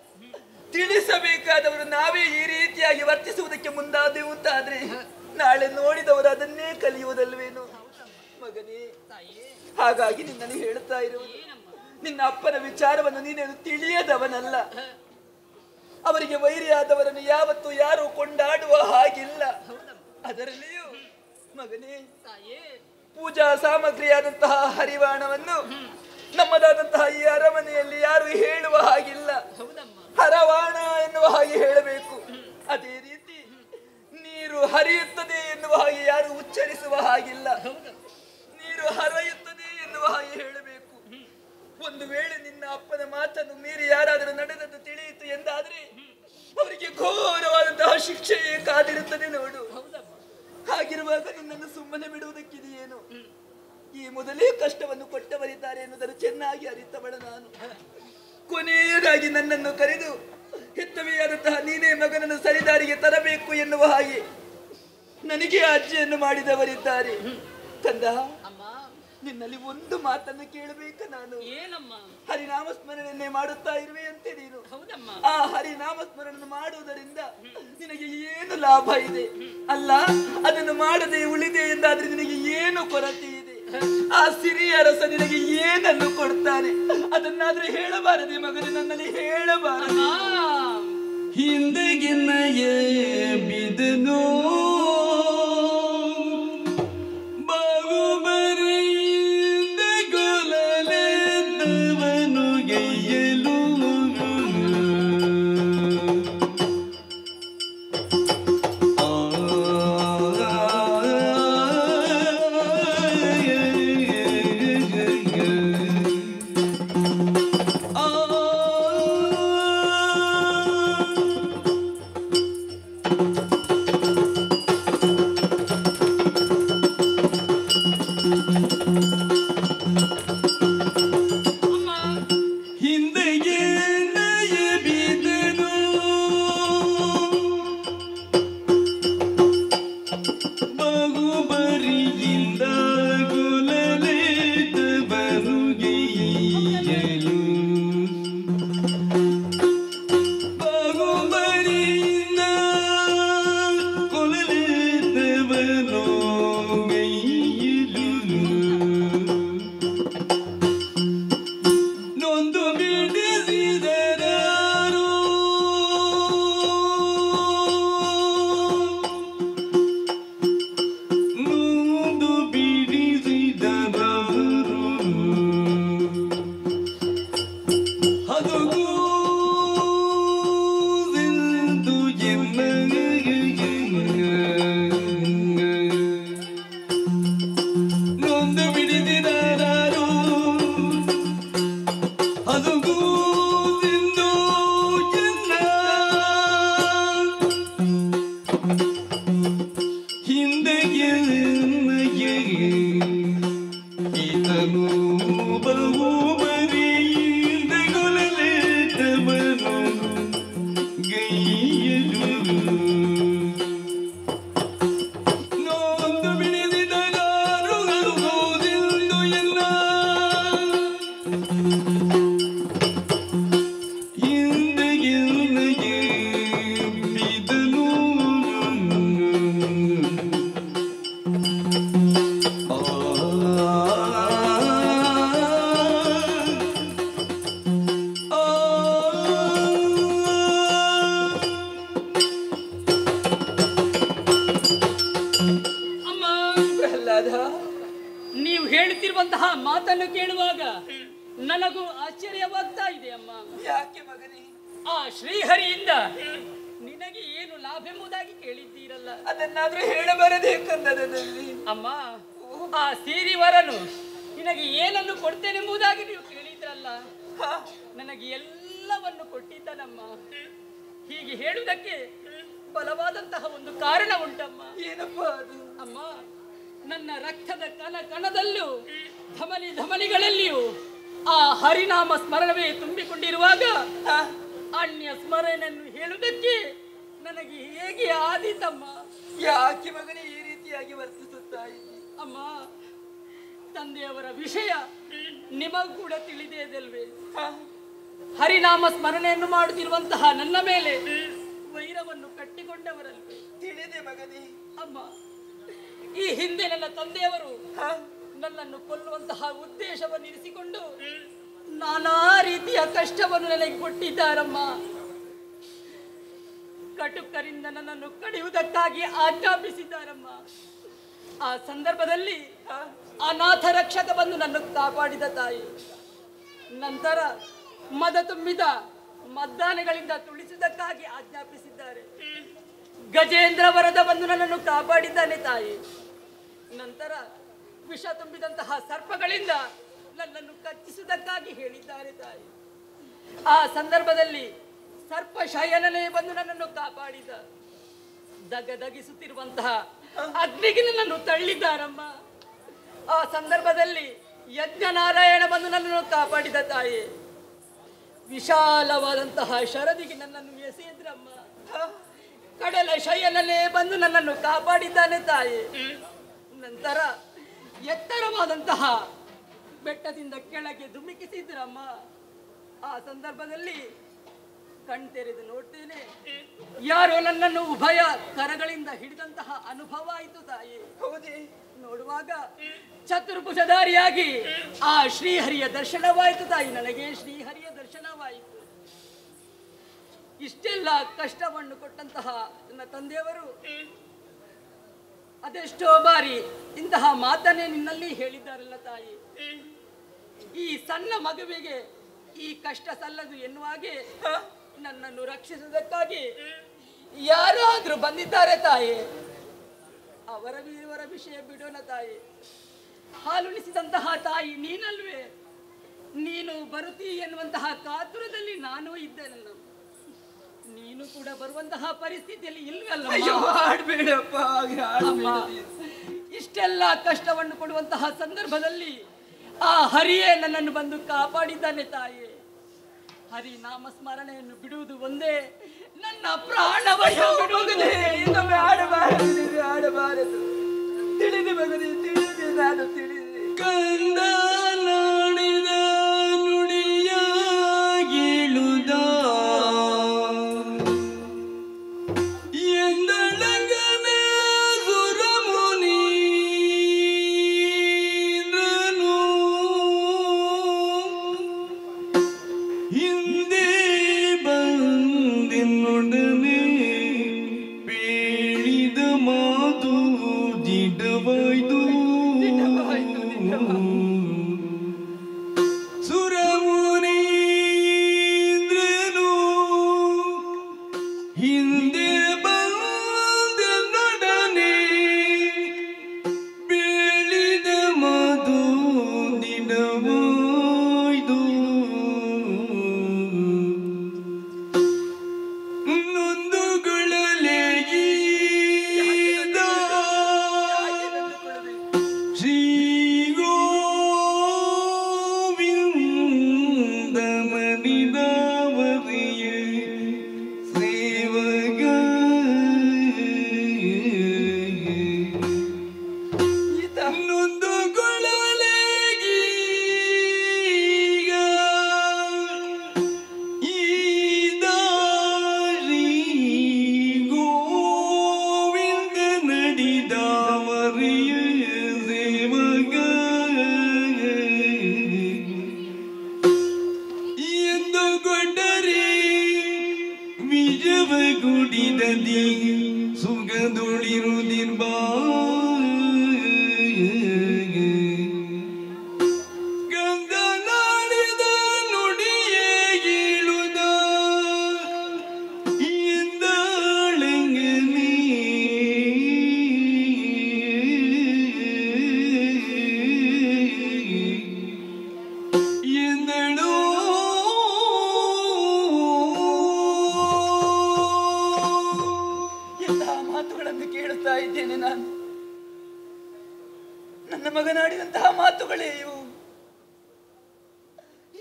ತಿಳಿಸಬೇಕಾದವರು ನಾವೇ ಈ ರೀತಿಯಾಗಿ ವರ್ತಿಸುವುದಕ್ಕೆ ಮುಂದಾದೆವು ಅಂತ ಆದ್ರೆ ನಾಳೆ ನೋಡಿದವರು ಅದನ್ನೇ ಕಲಿಯುವುದಲ್ವೇನು ಮಗನೇ? ಹಾಗಾಗಿ ನಿನ್ನನ್ನು ಹೇಳ್ತಾ ಇರುವುದು, ನಿನ್ನ ಅಪ್ಪನ ವಿಚಾರವನ್ನು ನೀನೇನು ತಿಳಿಯದವನಲ್ಲ. ಅವರಿಗೆ ವೈರಿಯಾದವರನ್ನು ಯಾವತ್ತೂ ಯಾರು ಕೊಂಡಾಡುವ ಹಾಗಿಲ್ಲ. ಅದರಲ್ಲಿಯೂ ಮಗನೇ ಪೂಜಾ ಸಾಮಗ್ರಿಯಾದಂತಹ ಹರಿವಾಣವನ್ನು ನಮ್ಮದಾದಂತಹ ಈ ಅರಮನೆಯಲ್ಲಿ ಯಾರು ಹೇಳುವ ಹಾಗಿಲ್ಲ. ಹರವಾಣ ಎನ್ನುವ ಹಾಗೆ ಹೇಳಬೇಕು. ಅದೇ ರೀತಿ ನೀರು ಹರಿಯುತ್ತದೆ ಎನ್ನುವ ಹಾಗೆ ಯಾರು ಉಚ್ಚರಿಸುವ ಹಾಗಿಲ್ಲ. ನೀರು ಹರಿಯುತ್ತದೆ ಎನ್ನುವ ಹಾಗೆ ಹೇಳಬೇಕು. ಒಂದು ವೇಳೆ ನಿನ್ನ ಅಪ್ಪನ ಮಾತನ್ನು ಮೀರಿ ಯಾರಾದರೂ ನಡೆದದ್ದು ತಿಳಿಯಿತು ಎಂದಾದ್ರೆ ಅವರಿಗೆ ಘೋರವಾದಂತಹ ಶಿಕ್ಷೆಯೇ ಕಾದಿರುತ್ತದೆ ನೋಡು. ಹಾಗಿರುವಾಗ ನಿನ್ನನ್ನು ಸುಮ್ಮನೆ ಬಿಡುವುದಕ್ಕಿದೆಯೇನು? ಈ ಮೊದಲೇ ಕಷ್ಟವನ್ನು ಕೊಟ್ಟವರಿದ್ದಾರೆ ಎನ್ನುವುದನ್ನು ಚೆನ್ನಾಗಿ ಅರಿತವಳ ನಾನು. ಕೊನೆಯದಾಗಿ ನನ್ನನ್ನು ಕರೆದು ಹೆತ್ತವೆಯಾದಂತಹ ನೀನೇ ಮಗನನ್ನು ಸರಿದಾರಿಗೆ ತರಬೇಕು ಎನ್ನುವ ಹಾಗೆ ನನಗೆ ಅಜ್ಜಿಯನ್ನು ಮಾಡಿದವರಿದ್ದಾರೆ. ಕಂದ, ನಿನ್ನಲ್ಲಿ ಒಂದು ಮಾತನ್ನು ಕೇಳಬೇಕ ನಾನು. ಏನಮ್ಮ? ಹರಿನಾಮ ಸ್ಮರಣೆಯನ್ನೇ ಮಾಡುತ್ತಾ ಇರುವೆ ಅಂತೆ ನೀನು. ಆ ಹರಿನಾಮ ಸ್ಮರಣೆ ಮಾಡುವುದರಿಂದ ನಿನಗೆ ಏನು ಲಾಭ ಇದೆ? ಅಲ್ಲ, ಅದನ್ನು ಮಾಡದೆ ಉಳಿದೆ ಎಂದಾದ್ರೆ ನಿನಗೆ ಏನು ಕೊರತೆ ಇದೆ? ಆ ಸಿರಿಯ ರಸ ನಿನಗೆ ಏನನ್ನು ಕೊಡ್ತಾನೆ? ಅದನ್ನಾದ್ರೆ ಹೇಳಬಾರದೆ ಮಗನೇ, ನನ್ನಲ್ಲಿ ಹೇಳಬಾರದು. ಹಿಂದೆಗಿನ್ನಯ ಬಿದನು ಬಾಗುಬರಿಯಿಂದ ಗೊಲಲೆದ್ದವನು ಗೆಯ್ಯಲು ಹಿಂದೆಗೆ ಈತನು ಬಹು ಬರಿಯಿಂದಗೊಲಲೇತವನು ಗೈಯಲು ನೋಂದು ಬಿಡಿದಿದಗಾರು ಹೋದೆಂದು ಎಲ್ಲ ಹಿಂದೆಗೆ ಬಿದನು ನೀವು ಹೇಳುತ್ತಿರುವಂತಹ ಮಾತನ್ನು ಕೇಳುವಾಗ ನನಗೂ ಆಶ್ಚರ್ಯವಾಗ್ತಾ ಇದೆ ಅಮ್ಮ. ಯಾಕೆ ಮಗನೇ? ಆ ಶ್ರೀಹರಿಯಿಂದ ನಿನಗೆ ಏನು ಲಾಭ ಎಂಬುದಾಗಿ ಕೇಳಿದ್ದೀರಲ್ಲ, ಅದನ್ನಾದ್ರೂ ಹೇಳಬಾರದೆ ಕನ್ನಡದಲ್ಲಿ. ಅಮ್ಮ, ಆ ಸಿರಿವರನು ನಿನಗೆ ಏನನ್ನು ಕೊಡ್ತೇನೆಂಬುದಾಗಿ ನೀವು ಕೇಳಿದ್ರಲ್ಲ, ನನಗೆ ಎಲ್ಲವನ್ನು ಕೊಟ್ಟಿದ್ದನಮ್ಮ. ಹೀಗೆ ಹೇಳುವುದಕ್ಕೆ ಬಲವಾದಂತಹ ಒಂದು ಕಾರಣ ಉಂಟಮ್ಮ. ಏನಪ್ಪ ಅದು? ಅಮ್ಮ, ನನ್ನ ರಕ್ತದ ಕಣ ಕಣದಲ್ಲೂ ಧಮನಿ ಧಮನಿಗಳಲ್ಲಿಯೂ ಆ ಹರಿನಾಮ ಸ್ಮರಣವೇ ತುಂಬಿಕೊಂಡಿರುವಾಗ ಅನ್ಯ ಸ್ಮರಣೆಯನ್ನು ಹೇಳುವುದಕ್ಕೆ ನನಗೆ ಹೇಗೆ ಆದೀತಮ್ಮ. ಯಾಕೆ ಮಗನೇ ಈ ರೀತಿಯಾಗಿ ವರ್ತಿಸುತ್ತಾ ಇದ್ದಿ? ಅಮ್ಮ, ತಂದೆಯವರ ವಿಷಯ ನಿಮಗೂ ಕೂಡ ತಿಳಿದೇದಲ್ವೇ? ಹರಿನಾಮ ಸ್ಮರಣೆಯನ್ನು ಮಾಡುತ್ತಿರುವಂತಹ ನನ್ನ ಮೇಲೆ ವೈರವನ್ನು ಕಟ್ಟಿಕೊಂಡವರಲ್ವೇ? ತಿಳಿದೆ ಮಗನೇ. ಅಮ್ಮ, ಈ ಹಿಂದೆ ನನ್ನ ತಂದೆಯವರು ನನ್ನನ್ನು ಕೊಲ್ಲುವಂತಹ ಉದ್ದೇಶವನ್ನು ಇರಿಸಿಕೊಂಡು ನಾನಾ ರೀತಿಯ ಕಷ್ಟವನ್ನು ನನಗೆ ಕೊಟ್ಟಿದ್ದಾರಮ್ಮ. ಕಟುಕರಿಂದ ನನ್ನನ್ನು ಕಡಿಯುವುದಕ್ಕಾಗಿ ಆಜ್ಞಾಪಿಸಿದ್ದಾರಮ್ಮ. ಆ ಸಂದರ್ಭದಲ್ಲಿ ಅನಾಥ ರಕ್ಷಕ ಬಂದು ನನ್ನನ್ನು ಕಾಪಾಡಿದ ತಾಯಿ. ನಂತರ ಮದ ತುಂಬಿದ ಮದ್ದಾನೆಗಳಿಂದ ತುಳಿಸುವುದಕ್ಕಾಗಿ ಆಜ್ಞಾಪಿಸಿದ್ದಾರೆ. ಗಜೇಂದ್ರ ವರದ ಬಂದು ನನ್ನನ್ನು ಕಾಪಾಡಿದ್ದಾನೆ ತಾಯಿ. ನಂತರ ವಿಷ ತುಂಬಿದಂತಹ ಸರ್ಪಗಳಿಂದ ನನ್ನನ್ನು ಕಚ್ಚಿಸುವುದಕ್ಕಾಗಿ ಹೇಳಿದ್ದಾರೆ ತಾಯಿ. ಆ ಸಂದರ್ಭದಲ್ಲಿ ಸರ್ಪ ಶಯನನೇ ಬಂದು ನನ್ನನ್ನು ಕಾಪಾಡಿದ. ದಗದಗಿಸುತ್ತಿರುವಂತಹ ಅಗ್ನಿಗೆ ನನ್ನನ್ನು ತಳ್ಳಿದ್ದಾರಮ್ಮ. ಆ ಸಂದರ್ಭದಲ್ಲಿ ಯಜ್ಞನಾರಾಯಣ ಬಂದು ನನ್ನನ್ನು ಕಾಪಾಡಿದ ತಾಯಿ. ವಿಶಾಲವಾದಂತಹ ಶರದಿಗೆ ನನ್ನನ್ನು ಎಸೆಯಿದ್ರಮ್ಮ. ಕಡಲ ಶಯನನೇ ಬಂದು ನನ್ನನ್ನು ಕಾಪಾಡಿದ್ದಾನೆ ತಾಯಿ. ನಂತರ ಎತ್ತರವಾದಂತಹ ಬೆಟ್ಟದಿಂದ ಕೆಳಗೆ ಧುಮುಕಿಸಿದ್ರಮ್ಮ. ಆ ಸಂದರ್ಭದಲ್ಲಿ ಕಣ್ತೆರೆದು ನೋಡ್ತೇನೆ, ಯಾರೋ ನನ್ನನ್ನು ಉಭಯ ಕರಗಳಿಂದ ಹಿಡಿದಂತಹ ಅನುಭವ ಆಯಿತು ತಾಯಿ. ಹೌದೇ? ನೋಡುವಾಗ ಚತುರ್ಭುಜಧಾರಿಯಾಗಿ ಆ ಶ್ರೀಹರಿಯ ದರ್ಶನವಾಯಿತು ತಾಯಿ. ನನಗೆ ಶ್ರೀಹರಿಯ ದರ್ಶನವಾಯಿತು. ಇಷ್ಟೆಲ್ಲ ಕಷ್ಟವನ್ನು ಕೊಟ್ಟಂತಹ ನನ್ನ ತಂದೆಯವರು ಅದೆಷ್ಟೋ ಬಾರಿ ಇಂತಹ ಮಾತನ್ನೇ ನಿನ್ನಲ್ಲಿ ಹೇಳಿದ್ದಾರಲ್ಲ ತಾಯಿ. ಈ ಸಣ್ಣ ಮಗುವಿಗೆ ಈ ಕಷ್ಟ ಸಲ್ಲದು ಎನ್ನುವಾಗೆ ನನ್ನನ್ನು ರಕ್ಷಿಸುವುದಕ್ಕಾಗಿ ಯಾರಾದ್ರೂ ಬಂದಿದ್ದಾರೆ ತಾಯಿ. ಅವರ ವಿಷಯ ಬಿಡೋಣ ತಾಯಿ. ಹಾಲುಣಿಸಿದಂತಹ ತಾಯಿ ನೀನಲ್ವೇ? ನೀನು ಬರುತ್ತೀ ಎನ್ನುವಂತಹ ಕಾತುರದಲ್ಲಿ ನಾನು ಇದ್ದೇನಲ್ಲ. ನೀನು ಕೂಡ ಬರುವಂತಹ ಪರಿಸ್ಥಿತಿಯಲ್ಲಿ ಇಲ್ವಲ್ಲ. ಇಷ್ಟೆಲ್ಲ ಕಷ್ಟವನ್ನು ಕೊಡುವಂತಹ ಸಂದರ್ಭದಲ್ಲಿ ಆ ಹರಿಯೇ ನನ್ನನ್ನು ಬಂದು ಕಾಪಾಡಿದ್ದಾನೆ ತಾಯಿ. ಹರಿ ನಾಮ ಸ್ಮರಣೆಯನ್ನು ಬಿಡುವುದು ಒಂದೇ ನನ್ನ ಪ್ರಾಣವನ್ನು ಬಿಡುವುದೇ. ಇನ್ನೊಮ್ಮೆ ಆಡಬಾರದು. ತಿಳಿದು ಮಗನೇ, ತಿಳಿದು ನಾನು ತಿಳಿದೆ. ಕಂದ ನಾಡಿದ ನುಡಿಯಾಗಿಳುದ ಎಂದಳಗನ ಸುರಮುನೀಂದ್ರನು ಹಿಂದೆ ಬಂದೆನ್ನೊಡನೆ ಪೇಳಿದ ಮಾತು ದಿಡವಾಯ್ತು. ಸುಗದುಳಿರುದಿರ್ಬಾ ಗಂಗನಾಡಿದ ನುಡಿಯೇ ಗೀಳುದ ಎಂದಾಳಂಗನೇ ಎಂದಳು ಎಂತಹ ಮಾತುಗಳನ್ನು ಕೇಳುತ್ತಾ ಇದ್ದೇನೆ ನಾನು. ನನ್ನ ಮಗನಾಡಿದಂತಹ ಮಾತುಗಳೇ ಇವು.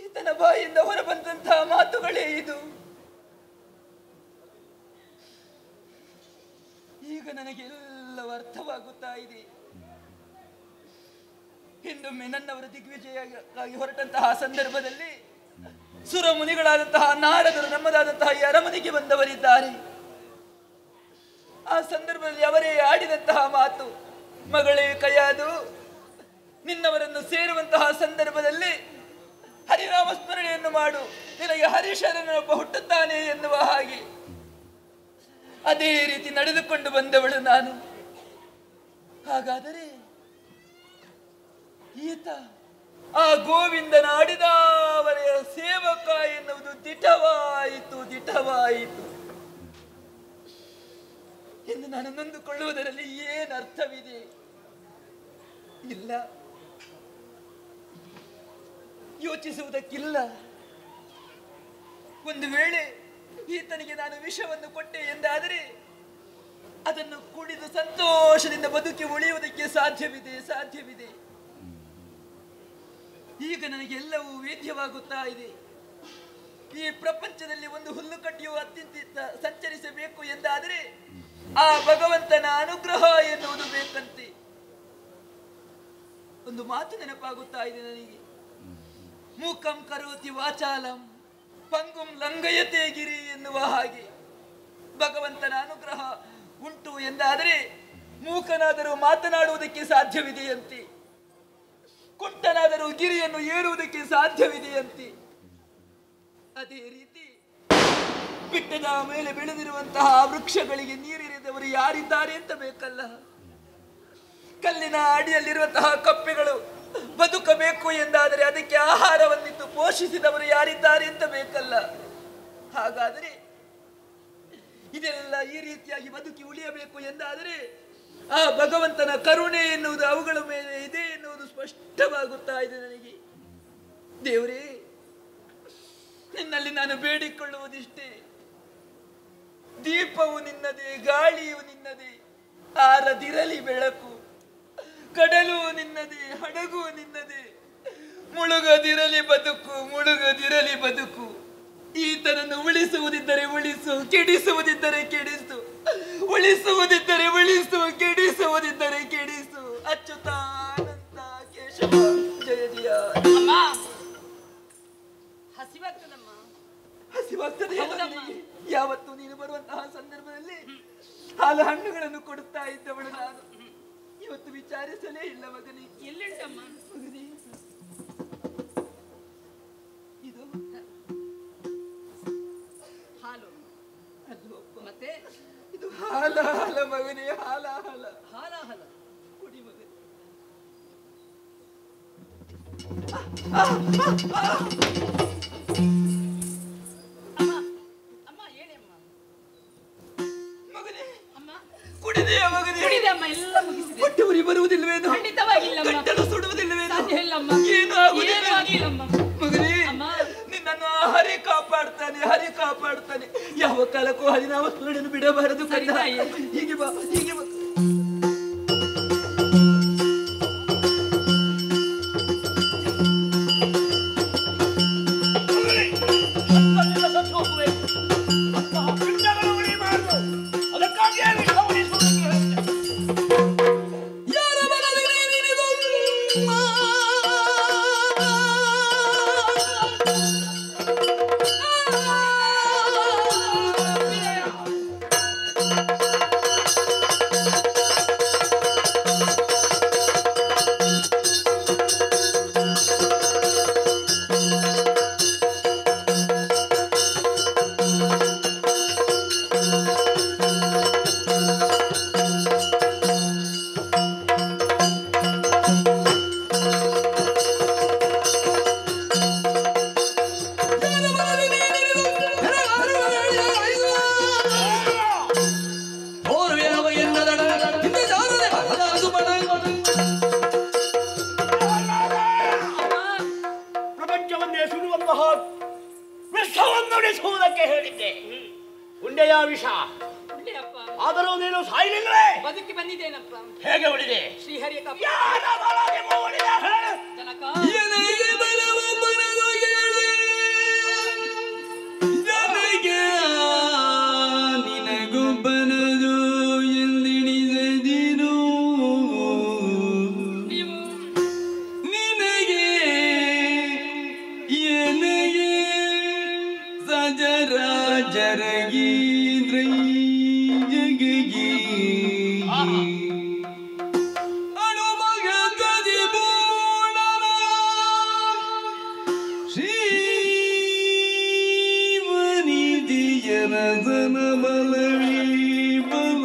ಈತನ ಬಾಯಿಂದ ಹೊರಬಂದಂತಹ ಮಾತುಗಳೇ ಇದು. ಈಗ ನನಗೆಲ್ಲವೂ ಅರ್ಥವಾಗುತ್ತಾ ಇದೆ. ಹಿಂದೊಮ್ಮೆ ನನ್ನವರ ದಿಗ್ವಿಜಯಕ್ಕಾಗಿ ಹೊರಟಂತಹ ಸಂದರ್ಭದಲ್ಲಿ ಸುರ ಮುನಿಗಳಾದಂತಹ ನಾರದರು ನಮ್ಮದಾದಂತಹ ಈ ಅರಮನೆಗೆ ಬಂದವರಿದ್ದಾರೆ. ಆ ಸಂದರ್ಭದಲ್ಲಿ ಅವರೇ ಆಡಿದಂತಹ ಮಾತು, ಮಗಳೇ ಕೈಯಾದು ನಿನ್ನವರನ್ನು ಸೇರುವಂತಹ ಸಂದರ್ಭದಲ್ಲಿ ಹರಿನಾಮ ಸ್ಮರಣೆಯನ್ನು ಮಾಡು, ನಿನಗೆ ಹರಿಶರನೊಬ್ಬ ಹುಟ್ಟುತ್ತಾನೆ ಎನ್ನುವ ಹಾಗೆ ಅದೇ ರೀತಿ ನಡೆದುಕೊಂಡು ಬಂದವಳು ನಾನು. ಹಾಗಾದರೆ ಈತ ಆ ಗೋವಿಂದನ ಆಡಿದವರ ಸೇವಕ ಎನ್ನುವುದು ದಿಟವಾಯಿತು ಎಂದು ನಾನು ನೊಂದುಕೊಳ್ಳುವುದರಲ್ಲಿ ಏನು ಅರ್ಥವಿದೆ? ಇಲ್ಲ, ಯೋಚಿಸುವುದಕ್ಕಿಲ್ಲ. ಒಂದು ವೇಳೆ ಈತನಿಗೆ ನಾನು ವಿಷವನ್ನು ಕೊಟ್ಟೆ ಎಂದಾದರೆ ಅದನ್ನು ಕುಡಿದು ಸಂತೋಷದಿಂದ ಬದುಕಿ ಉಳಿಯುವುದಕ್ಕೆ ಸಾಧ್ಯವಿದೆ. ಈಗ ನನಗೆಲ್ಲವೂ ವೇದ್ಯವಾಗುತ್ತಾ ಇದೆ. ಈ ಪ್ರಪಂಚದಲ್ಲಿ ಒಂದು ಹುಲ್ಲುಕಟ್ಟಿಯು ಅತ್ಯಂತ ಸಂಚರಿಸಬೇಕು ಎಂದಾದರೆ ಆ ಭಗವಂತನ ಅನುಗ್ರಹ ಎನ್ನುವುದು ಬೇಕಂತೆ. ಒಂದು ಮಾತು ನೆನಪಾಗುತ್ತಾ ಇದೆ ನನಗೆ. ಮೂಕಂ ಕರೋತಿ ವಾಚಾಲಂ ಪಂಗುಂ ಲಂಘಯತೆ ಗಿರಿ ಎನ್ನುವ ಹಾಗೆ ಭಗವಂತನ ಅನುಗ್ರಹ ಉಂಟು ಎಂದಾದರೆ ಮೂಕನಾದರೂ ಮಾತನಾಡುವುದಕ್ಕೆ ಸಾಧ್ಯವಿದೆಯಂತೆ, ಕುಂಟನಾದರೂ ಗಿರಿಯನ್ನು ಏರುವುದಕ್ಕೆ ಸಾಧ್ಯವಿದೆಯಂತೆ. ಅದೇ ರೀತಿ ಬೆಟ್ಟದ ಮೇಲೆ ಬೆಳೆದಿರುವಂತಹ ವೃಕ್ಷಗಳಿಗೆ ನೀರಿರಿದವರು ಯಾರಿದ್ದಾರೆ ಅಂತ ಬೇಕಲ್ಲ. ಕಲ್ಲಿನ ಅಡಿಯಲ್ಲಿರುವಂತಹ ಕಪ್ಪೆಗಳು ಬದುಕಬೇಕು ಎಂದಾದರೆ ಅದಕ್ಕೆ ಆಹಾರವನ್ನಿತ್ತು ಪೋಷಿಸಿದವರು ಯಾರಿದ್ದಾರೆ ಅಂತ ಬೇಕಲ್ಲ. ಹಾಗಾದರೆ ಇದೆಲ್ಲ ಈ ರೀತಿಯಾಗಿ ಬದುಕಿ ಉಳಿಯಬೇಕು ಎಂದಾದರೆ ಆ ಭಗವಂತನ ಕರುಣೆ ಎನ್ನುವುದು ಅವುಗಳ ಮೇಲೆ ಇದೆ ಎನ್ನುವುದು ಸ್ಪಷ್ಟವಾಗುತ್ತಾ ಇದೆ ನನಗೆ. ದೇವರೇ, ನಿನ್ನಲ್ಲಿ ನಾನು ಬೇಡಿಕೊಳ್ಳುವುದಿಷ್ಟೇ. ದೀಪವು ನಿನ್ನದೇ, ಗಾಳಿಯು ನಿನ್ನದೇ, ಆರದಿರಲಿ ಬೆಳಕು. ಕಡಲು ನಿನ್ನದೇ, ಹಡಗು ನಿನ್ನದೇ, ಮುಳುಗದಿರಲಿ ಬದುಕು. ಈತನನ್ನು ಉಳಿಸುವುದಿದ್ದರೆ ಉಳಿಸು, ಕೆಡಿಸುವುದಿದ್ದರೆ ಕೆಡಿಸು. ಉಳಿಸುವುದಿದ್ದರೆ ಉಳಿಸು, ಕೆಡಿಸುವುದಿದ್ದರೆ ಕೆಡಿಸು. ಅಚ್ಯುತಾನಂದ ಕೇಶವ ಜಯ ಜಯ. ಹಸಿವಾಗ್ತದೆ. ಯಾವತ್ತು ನೀನು ಬರುವಂತಹ ಸಂದರ್ಭದಲ್ಲಿ ಹಾಲು ಹಣ್ಣುಗಳನ್ನು ಕೊಡುತ್ತಾ ಇದ್ದವಳು ನಾನು. ಇವತ್ತು ವಿಚಾರಿಸಲೇ ಇಲ್ಲ ಮಗನೇ. ಎಲ್ಲುಂಟಮ್ಮ ಮಗನೇ, ಇದು ಹಾಲು ಅಲ್ವಪ್ಪ, ಮತ್ತೆ ಇದು ಹಾಲ ಮಗನೇ, ಹಾಲ ಕುಡಿ ಮಗನೇ. ಅಮ್ಮ ಹೇಳಿ ಅಮ್ಮ. ಮಗನೇ, ಅಮ್ಮ ಕುಡಿದೆಯ ಮಗನೇ? ಕುಡಿದೆ ಅಮ್ಮ, ಎಲ್ಲ ಮುಗಿಸಿದೆ. ಹೊಟ್ಟೆ ಉರಿ ಬರುವುದಿಲ್ವೇನು? ಖಂಡಿತವಾಗಿಲ್ಲಮ್ಮ. ಗಂಟಲು ಸುಡುವುದಿಲ್ವೇನು? ಸಾಧ್ಯ ಇಲ್ಲಮ್ಮ. ಏನು ಆಗಿಲ್ಲಮ್ಮ ಮಗನೇ. ಅಮ್ಮ, ನಿನ್ನನ್ನು ಹರಿ ಕಾಪಾಡ್ತಾನೆ. ಯಾವ ಕಾಲಕ್ಕೂ ಹರಿನಾಮ ಸ್ಮರಣೆಯನ್ನು ಬಿಡಬಾರದು. ಸರಿ ತಾಯಿ. ಹೀಗೆ ಬಾ. ವಿಷ. ಉಳ್ಳಿಯಪ್ಪ, ಆದರೂ ನೀನು ಸಾಯಲಿಲ್ಲವೇ? ಬದುಕಿ ಬಂದಿದ್ದೇನಪ್ಪ. ಹೇಗೆ ಉಳಿದೆ? ಶ್ರೀಹರಿಯ ಕಪ್ಪ. ಯಾರ ಬಲಗೆ ಮೂಡಿದ ಹೇಳು? ಜನಕ ಎನಗೆ ಬಲವ ಬರದು ಹೇಳಿ ನನಗೆ ನಿನಗೊಬ್ಬನದು ಎಂದೆಣಿಸದಿರು ನಿನಗೆ ಎನಗೆ ಸಜರಾಜರಗೀದ್ರೈ ಜಗಗಿ ಅಣುಮಗ ಕದಿ ಬೂಣನ ಶ್ರೀವನಿಧಿಯನದನ ಬಲವೇ ಬಲ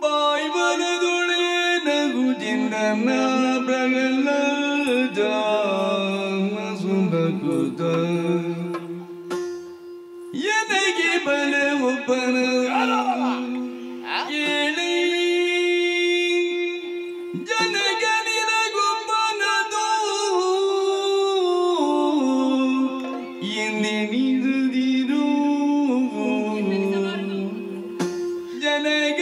ಬಾಯ್ ಬಲದೊಳೆ ನಗುಜಿಂದನ ಪ್ರಗಲ ಜಾಮ ಸುಂದಕುತ ಎನಗೆ ಬಲ ಒಬ್ಬನ ಕೇಳಿ ಜನಗನಿನಗೊಬ್ಬನದು ಎಂದೆಣಿಸದಿರು ಜನಗ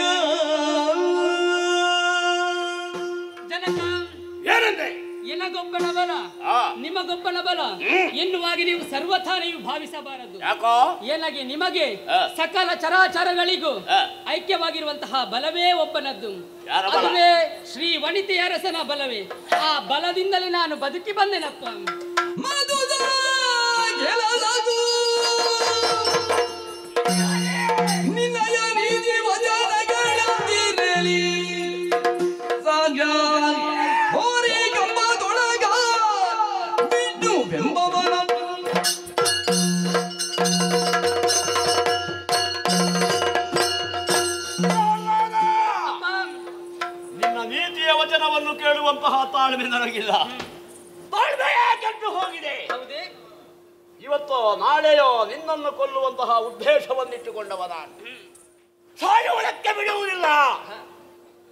ಜನಕ ಏನಂತೆ? ಎನಗೊಬ್ಬನ ಬಲ ನಿಮಗೊಬ್ಬನ ಬಲ ಎನ್ನುವಾಗಿ ನೀವು ಸರ್ವಥಾ ನೀವು ಭಾವಿಸಬಾರದು. ಯಾಕೋ? ಏನಾಗಿ ನಿಮಗೆ ಸಕಲ ಚರಾಚರಗಳಿಗೂ ಐಕ್ಯವಾಗಿರುವಂತಹ ಬಲವೇ ಒಬ್ಬನದ್ದು. ಯಾರ ಬಲ? ಅದುವೇ ಶ್ರೀ ವನಿತೆಯ ಅರಸನ ಬಲವೇ. ಆ ಬಲದಿಂದಲೇ ನಾನು ಬದುಕಿ ಬಂದೆನಪ್ಪ. ಮಧುದ ಗೆಲಸಗು ನಿನ್ನಯ ನೀತಿ ವಚನಗಳಂತಿರಲಿ ಸಾಗ ಹೋರಿ ಕಂಬದೊಳಗ ಬಿಟ್ಟು ಬೆಂಬವನ ನಿನ್ನ ನೀತಿಯ ವಚನವನ್ನು ಕೇಳುವಂತಹ ತಾಳ್ಮೆ ನನಗಿಲ್ಲ. ತಾಳ್ಮೆಯೇ ಕೆಟ್ಟು ಹೋಗಿದೆ. ಹೌದೇ? ಇವತ್ತು ನಾಳೆಯೋ ನಿನ್ನನ್ನು ಕೊಲ್ಲುವಂತಹ ಉದ್ದೇಶವನ್ನಿಟ್ಟುಕೊಂಡವ ನಾನು. ಸಾಯುವುದಕ್ಕೆ ಬಿಡುವುದಿಲ್ಲ.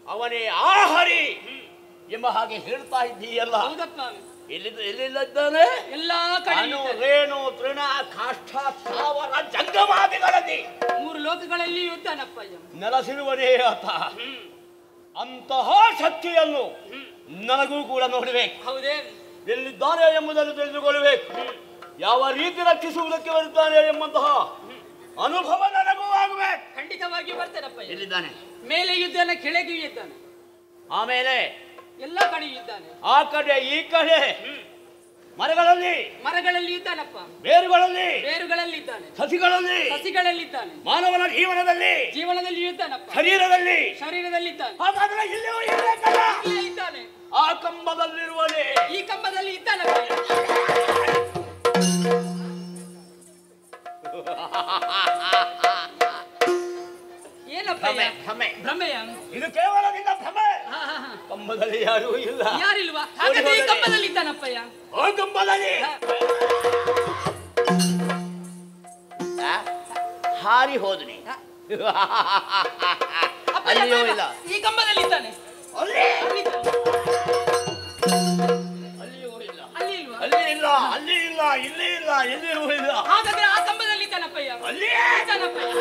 ಅವನೇ ಆಹರಿ ಎಂಬ ಹಾಗೆ ಹೇಳ್ತಾ ಇದ್ದೀಯಲ್ಲ. ಹೌದಪ್ಪ. ಎಲ್ಲಿದ್ದಾನೆ? ಎಲ್ಲಾ ಕಡೆ ಅಣು, ರೇಣು, ತೃಣ, ಕಾಷ್ಠ, ಸ್ಥಾವರ, ಜಂಗಮಾದಿಗಳಲ್ಲಿ 3 ಲೋಕಗಳಲ್ಲಿ ಇದ್ದಾನಪ್ಪ. ನೆಲೆಸಿರುವನೇ ಆತ. ಅಂತಹ ಶಕ್ತಿಯನ್ನು ನನಗೂ ಕೂಡ ನೋಡಬೇಕು. ಹೌದೇ? ಎಲ್ಲಿದ್ದಾನೆ ಎಂಬುದನ್ನು ತಿಳಿದುಕೊಳ್ಳಬೇಕು. ಯಾವ ರೀತಿ ರಕ್ಷಿಸುವುದಕ್ಕೆ ಬರುತ್ತಾನೆ ಎಂಬಂತಹ ಅನುಭವ ನನಗೂ ಆಗಬೇಕು. ಖಂಡಿತವಾಗಿ ಬರ್ತೇನಪ್ಪ. ಎಲ್ಲಿದ್ದಾನೆ? ಮೇಲೆಯೂ ಇದ್ದಾನೆ, ಕೆಳಗೆಯೂ ಇದ್ದಾನೆ, ಆಮೇಲೆ ಎಲ್ಲ ಕಡೆಯೂ ಇದ್ದಾನೆ. ಆ ಕಡೆ ಈ ಕಡೆ ಮರಗಳಲ್ಲಿ ಇದ್ದಾನಪ್ಪ. ಬೇರುಗಳಲ್ಲಿ ಇದ್ದಾನೆ. ಸಸಿಗಳಲ್ಲಿ ಇದ್ದಾನೆ. ಮಾನವನ ಜೀವನದಲ್ಲಿ ಇದ್ದಾನಪ್ಪ. ಶರೀರದಲ್ಲಿ ಇದ್ದಾನೆ. ಹಾಗಾದ್ರೆ ಇಲ್ಲಿಯೂ ಇರಬೇಕಲ್ಲ? ಇಲ್ಲೇ ಇದ್ದಾನೆ. ಆ ಕಂಬದಲ್ಲಿರುವನೇ ಈ ಕಂಬದಲ್ಲಿ ಇದ್ದಾನಪ್ಪ. ಏನಪ್ಪ? ಭ್ರಮೆಯ? ಇದು ಕೇವಲ ನಿನ್ನ ಭ್ರಮೆ. ಕಂಬದಲ್ಲಿ ಯಾರೂ ಇಲ್ಲ. ಯಾರಿಲ್ವಾ? ಹಾಗಾದ್ರೆ ಈ ಕಂಬದಲ್ಲಿ ಇದ್ದಾನಪ್ಪಯ್ಯ. ಆ ಕಂಬದಲ್ಲಿ ಹಾರಿ ಹೋದ್ನಿ. ಅಲ್ಲಿಯೂ ಇಲ್ಲ. ಈ ಕಂಬದಲ್ಲಿ ಇದ್ದಾನೆ. ಅಲ್ಲಿಯೂ ಇಲ್ಲ. ಅಲ್ಲಿ ಇಲ್ವಾ? ಅಲ್ಲಿ ಇಲ್ಲ, ಅಲ್ಲಿ ಇಲ್ಲ, ಇಲ್ಲಿ ಇಲ್ಲ, ಎಲ್ಲಿಯೂ ಇಲ್ಲ. ಹಾಗಾದ್ರೆ ಆ ಕಂಬದಲ್ಲಿ ಇದ್ದಾನಪ್ಪಯ್ಯ. ಅಲ್ಲಿಯೇ ಇದ್ದಾನಪ್ಪಯ್ಯ.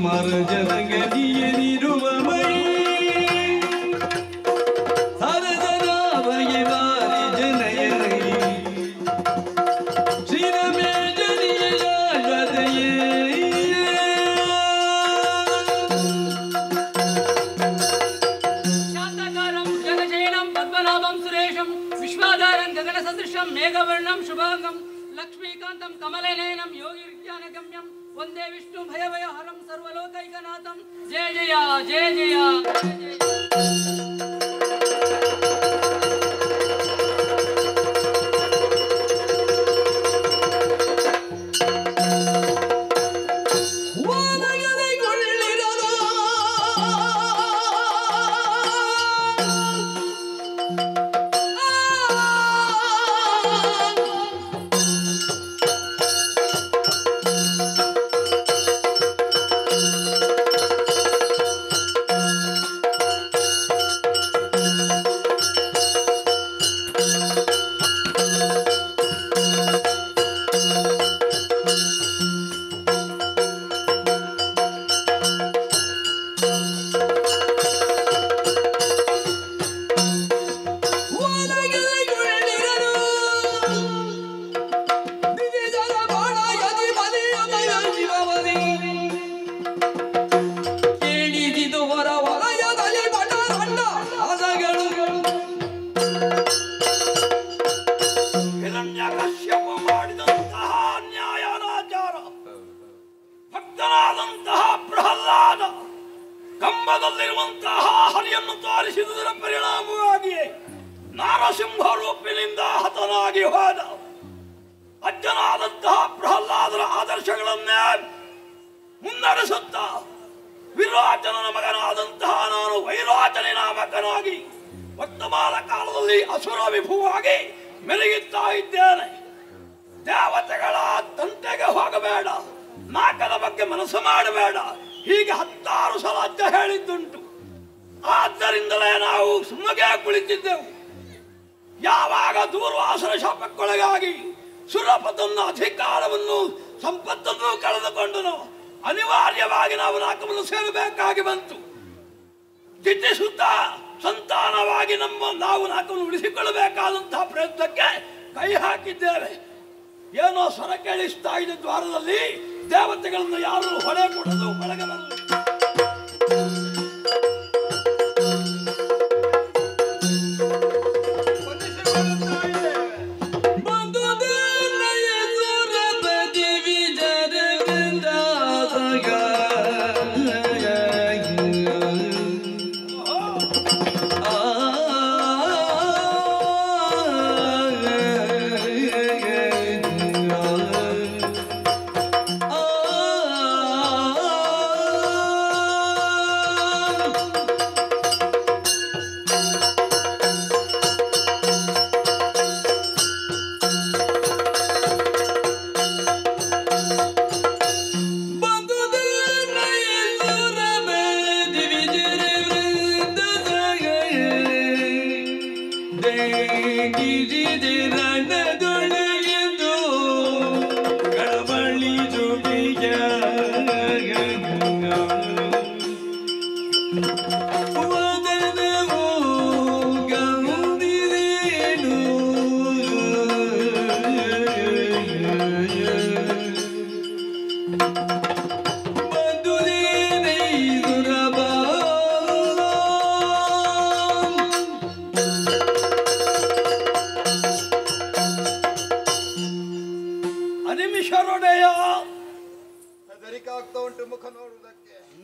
ಮರಜನ ಗದಿಯಲಿರುವ ಮೈ ಸರಜನ ಬಗೆ ಬಾರಿ ಜನಯನೈ ಶ್ರೀರಮೇ ಜನಿಯ ಜತೆಯೇ ಶಾಂತಾಕಾರಂ ಜಗಜೇನಂ ಪದ್ಮನಾಭಂ ಸುರೇಶಂ ವಿಶ್ವಾಧಾರಂ ಗಗನ ಸದೃಶಂ ಮೇಘವರ್ಣಂ ಶುಭಾಂಗಂ ಲಕ್ಷ್ಮೀಕಾಂತಂ ಕಮಲನಯನಂ ಯೋಗಿ ವಿಜ್ಞಾನಗಮ್ಯಂ ವಂದೇ ವಿಷ್ಣು ಭಯವಯಹರಂ ಸರ್ವಲೋಕೈಕನಾಥಂ ಜಯ ಜಯ ಜಯ ಜಯ ಜಯ ಕಂಬದಲ್ಲಿರುವಂತಹ ಹರಿಯನ್ನು ತೋರಿಸಿದುದರ ಪರಿಣಾಮವಾಗಿಯೇ ನಾರಸಿಂಹ ರೂಪಿನಿಂದ ಹತನಾಗಿ ಹೋದ. ಅಜ್ಜನಾದಂತಹ ಪ್ರಹ್ಲಾದರ ಆದರ್ಶಗಳನ್ನೇ ಮುನ್ನಡೆಸುತ್ತ ವಿರೋಚನನ ಮಗನಾದಂತಹ ನಾನು ವೈರೋಚನೆ ನಾಮಕನಾಗಿ ವರ್ತಮಾನ ಕಾಲದಲ್ಲಿ ಅಸುರ ವಿಭುವಾಗಿ ಮೆರೆಯುತ್ತಾ ಇದ್ದೇನೆ. ದೇವತೆಗಳ ತಂಟೆಗೆ ಹೋಗಬೇಡ, ನಾಕದ ಬಗ್ಗೆ ಮನಸ್ಸು ಮಾಡಬೇಡ, ಹೀಗೆ 10 ಸಲ ಅಜ್ಜ ಹೇಳಿದ್ದುಂಟು. ಆದ್ದರಿಂದಲೇ ನಾವು ಸುಮ್ಮನೆ ಕುಳಿತಿದ್ದೆವು. ಯಾವಾಗ ದೂರ್ವಾಸನ ಶಾಪಕ್ಕೊಳಗಾಗಿ ಸುರಪತನ್ನ ಅಧಿಕಾರವನ್ನು ಸಂಪತ್ತನ್ನು ಕಳೆದುಕೊಂಡನು, ಅನಿವಾರ್ಯವಾಗಿ ನಾವು ನಾಕವನ್ನು ಸೇರಬೇಕಾಗಿ ಬಂತು. ಜಿಟ್ಟಿಸುತ್ತ ಸಂತಾನವಾಗಿ ನಾವು ನಾಕವನ್ನು ಉಳಿಸಿಕೊಳ್ಳಬೇಕಾದಂತಹ ಪ್ರಯತ್ನಕ್ಕೆ ಕೈ ಹಾಕಿದ್ದೇವೆ. ಏನೋ ಸ್ವರ ಕೇಳಿಸ್ತಾ ಇದೆ ದ್ವಾರದಲ್ಲಿ. ದೇವತೆಗಳನ್ನು ಯಾರು ಹೊಳೆ ಕೊಡಲು ಒಳಗೆ ಬರಲಿ.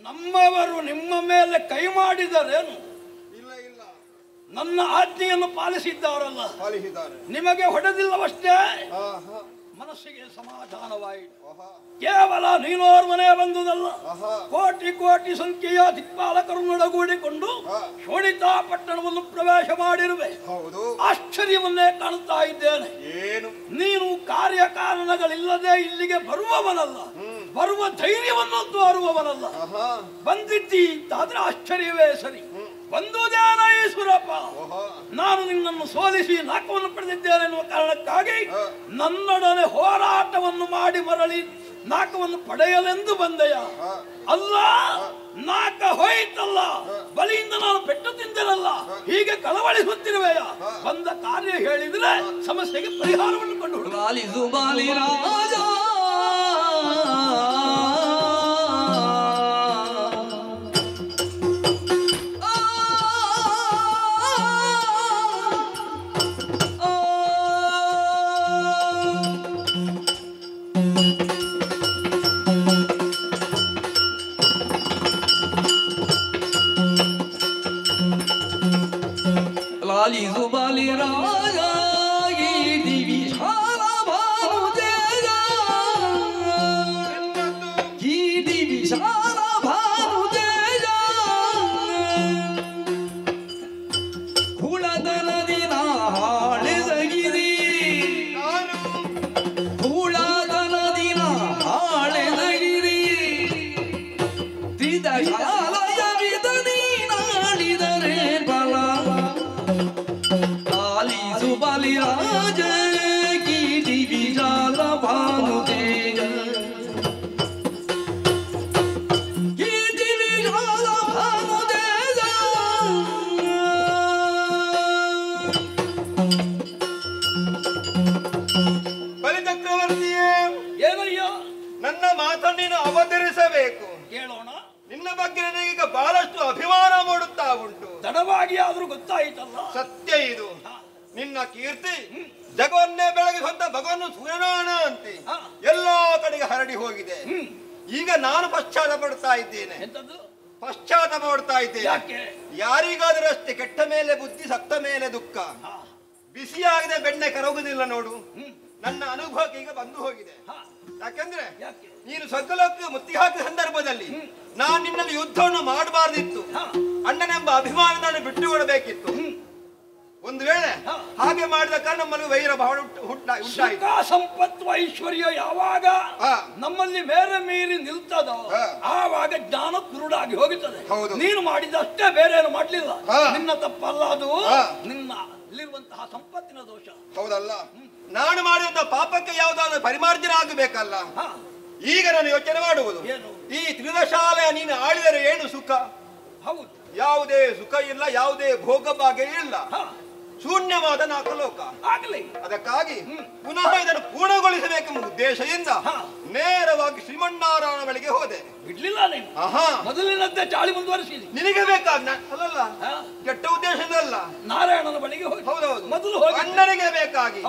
ನಮ್ಮವರು ನಿಮ್ಮ ಮೇಲೆ ಕೈ ಮಾಡಿದರೇನು? ಇಲ್ಲ ಇಲ್ಲ, ನನ್ನ ಆಜ್ಞೆಯನ್ನು ಪಾಲಿಸಿದ್ದಾರಲ್ಲ, ಪಾಲಿಸಿದ್ದಾರೆ. ನಿಮಗೆ ಹೊಡೆದಿಲ್ಲವಷ್ಟೇ, ಮನಸ್ಸಿಗೆ ಸಮಾಧಾನವಾಯಿತು. ಕೇವಲ ನೀನೋರ್ವನೇ ಬಂದುದಲ್ಲ, ಕೋಟಿ ಕೋಟಿ ಸಂಖ್ಯೆಯ ದಿಕ್ಪಾಲಕರನ್ನೊಡಗೂಡಿಕೊಂಡು ಶೋಣಿತಾ ಪಟ್ಟಣವನ್ನು ಪ್ರವೇಶ ಮಾಡಿರುವೆ. ಆಶ್ಚರ್ಯವನ್ನೇ ಕಾಣುತ್ತಾ ಇದ್ದೇನೆ. ಏನು? ನೀನು ಕಾರ್ಯಕಾರಣಗಳಿಲ್ಲದೆ ಇಲ್ಲಿಗೆ ಬರುವವನಲ್ಲ, ಬರುವ ಧೈರ್ಯವನ್ನು ತೋರುವವನಲ್ಲ. ಬಂದಿದ್ದಿ ಅಂತಾದ್ರೆ ಆಶ್ಚರ್ಯವೇ ಸರಿ. ಬಂದುದೇನ ಈಶ್ವರಪ್ಪ, ನಾನು ನಿನ್ನನ್ನು ಸೋಲಿಸಿ ನಾಕವನ್ನು ಪಡೆದಿದ್ದೇನೆ ಎನ್ನುವ ಕಾರಣಕ್ಕಾಗಿ ನನ್ನೊಡನೆ ಹೋರಾಟವನ್ನು ಮಾಡಿ ಮರಳಿ ನಾಕವನ್ನು ಪಡೆಯಲೆಂದು ಬಂದೆಯ? ಅಲ್ಲ, ನಾಕ ಹೋಯಿತಲ್ಲ, ಬಲಿಯಿಂದ ನಾನು ಪೆಟ್ಟು ತಿಂದಿರಲ್ಲ, ಹೀಗೆ ಕಳವಳಿಸುತ್ತಿರುವೆಯ? ಬಂದ ಕಾರ್ಯ ಹೇಳಿದ್ರೆ ಸಮಸ್ಯೆಗೆ ಪರಿಹಾರವನ್ನು ಕಂಡು लालिसु बाली राजा की दिवी शाला भानु तेजा की दिवी शाला भानु तेजा कुळದ ನದಿನ ಹಾಳೆದಗಿರಿ ಕುಳದ ನದಿನ ಹಾಳೆದಗಿರಿ ತಿದ ಶಾಲಯ ವಿದನಿ ನಾಡಿದರೆ ಬಲ लालिसु बाली राज की दिवी जाला भानु तेज की दिवी जाला भानु तेज ಬಲಿಚಕ್ರವರ್ತಿಯೇ, ಏನಯ್ಯ? ನನ್ನ ಮಾತನ್ನು ನೀನು ಅವತರಿಸಬೇಕು. ಕೇಳೋಣ. ನಿನ್ನ ಬಗ್ಗೆ ನನಗೀಗ ಬಹಳಷ್ಟು ಅಭಿಮಾನ ಮೂಡುತ್ತಾ ಉಂಟು. ತಡವಾಗಿ ಆದ್ರೂ ಗೊತ್ತಾಯಿತಲ್ಲ. ಸತ್ಯ ಇದು. ನಿನ್ನ ಕೀರ್ತಿ ಜಗವನ್ನೇ ಬೆಳಗಿಸುವಂತ ಭಗವನ್ನು ಸೂರ್ಯನಾಣ ಅಂತೆ ಎಲ್ಲಾ ಕಡೆಗೆ ಹರಡಿ ಹೋಗಿದೆ. ಈಗ ನಾನು ಪಶ್ಚಾತ್ತಾಪ ಪಡ್ತಾ ಇದ್ದೇನೆ. ಪಶ್ಚಾತ್ತಾಪ ಪಡ್ತಾ ಇದ್ದೇನೆ. ಯಾರಿಗಾದರೂ ಅಷ್ಟೇ, ಕೆಟ್ಟ ಮೇಲೆ ಬುದ್ಧಿ, ಸತ್ತ ಮೇಲೆ ದುಃಖ. ಬಿಸಿಯಾಗದೆ ಬೆಣ್ಣೆ ಕರಗುವುದಿಲ್ಲ ನೋಡು. ನನ್ನ ಅನುಭವಕ್ಕೆ ಈಗ ಬಂದು ಹೋಗಿದೆ. ಯಾಕೆಂದ್ರೆ ನೀನು ಸ್ವರ್ಗಲೋಕಕ್ಕೆ ಮುತ್ತಿ ಹಾಕಿದ ಸಂದರ್ಭದಲ್ಲಿ ನಾನು ನಿನ್ನಲ್ಲಿ ಯುದ್ಧವನ್ನು ಮಾಡಬಾರ್ದಿತ್ತು. ಅಣ್ಣನೆಂಬ ಅಭಿಮಾನವನ್ನು ಬಿಟ್ಟುಕೊಡಬೇಕಿತ್ತು. ಒಂದು ವೇಳೆ ಹಾಗೆ ಮಾಡಿದ ಕಾರಣ ನಮ್ಮಲ್ಲಿ ವೈರ ಭಾವ ಉಂಟಾಯಿತು. ಸಂಪತ್ತು ಐಶ್ವರ್ಯ ಯಾವಾಗ ನಮ್ಮಲ್ಲಿ ಮೇರೆ ಮೀರಿ ನಿಲ್ತದೋ ಆವಾಗ ಜ್ಞಾನ ಕುರುಡಾಗಿ ಹೋಗುತ್ತದೆ. ನೀನು ಮಾಡಿದಷ್ಟೇ ಬೇರೆ ಏನು ಮಾಡ್ಲಿಲ್ಲ. ನಿನ್ನ ತಪ್ಪಲ್ಲ, ಅದು ನಿನ್ನಲ್ಲಿರುವಂತಹ ಸಂಪತ್ತಿನ ದೋಷ. ಹೌದಲ್ಲ, ನಾನು ಮಾಡಿದಂತಹ ಪಾಪಕ್ಕೆ ಯಾವುದಾದ್ರೂ ಪರಿಮಾರ್ಜನೆ ಆಗಬೇಕಲ್ಲ. ಈಗ ನಾನು ಯೋಚನೆ ಮಾಡುವುದು, ಈ ತ್ರಿದಶಾಲೆಯ ನೀನು ಆಳಿದರೆ ಏನು ಸುಖ? ಹೌದು, ಯಾವುದೇ ಸುಖ ಇಲ್ಲ, ಯಾವುದೇ ಭೋಗ ಭಾಗ್ಯ ಇಲ್ಲ, ಶೂನ್ಯವಾದ ನಾಕಲೋಕ ಆಗಲಿ. ಅದಕ್ಕಾಗಿ ಪುನಃ ಇದನ್ನು ಪೂರ್ಣಗೊಳಿಸಬೇಕೆಂಬ ಉದ್ದೇಶದಿಂದ ನೇರವಾಗಿ ಶ್ರೀಮನ್ನಾರಾಯಣ ಬಳಿಗೆ ಹೋದೆ. ಬಿಡ್ಲಿಲ್ಲ ನೀನು. ಮೊದಲಿನದ್ದೇ ಚಾಳಿ ಮುಂದುವರಿಸಿದಿ. ನಿನಗೆ ಬೇಕಾಗ್ನ ಅಲ್ಲಲ್ಲ, ಕೆಟ್ಟ ಉದ್ದೇಶದಲ್ಲ, ನಾರಾಯಣನ ಬಳಿಗೆ ಹೋಗಿ. ಹೌದೌದು, ಮೊದಲು ಹೋಗಿ ಅಣ್ಣನಿಗೆ ಬೇಕಾಗಿ.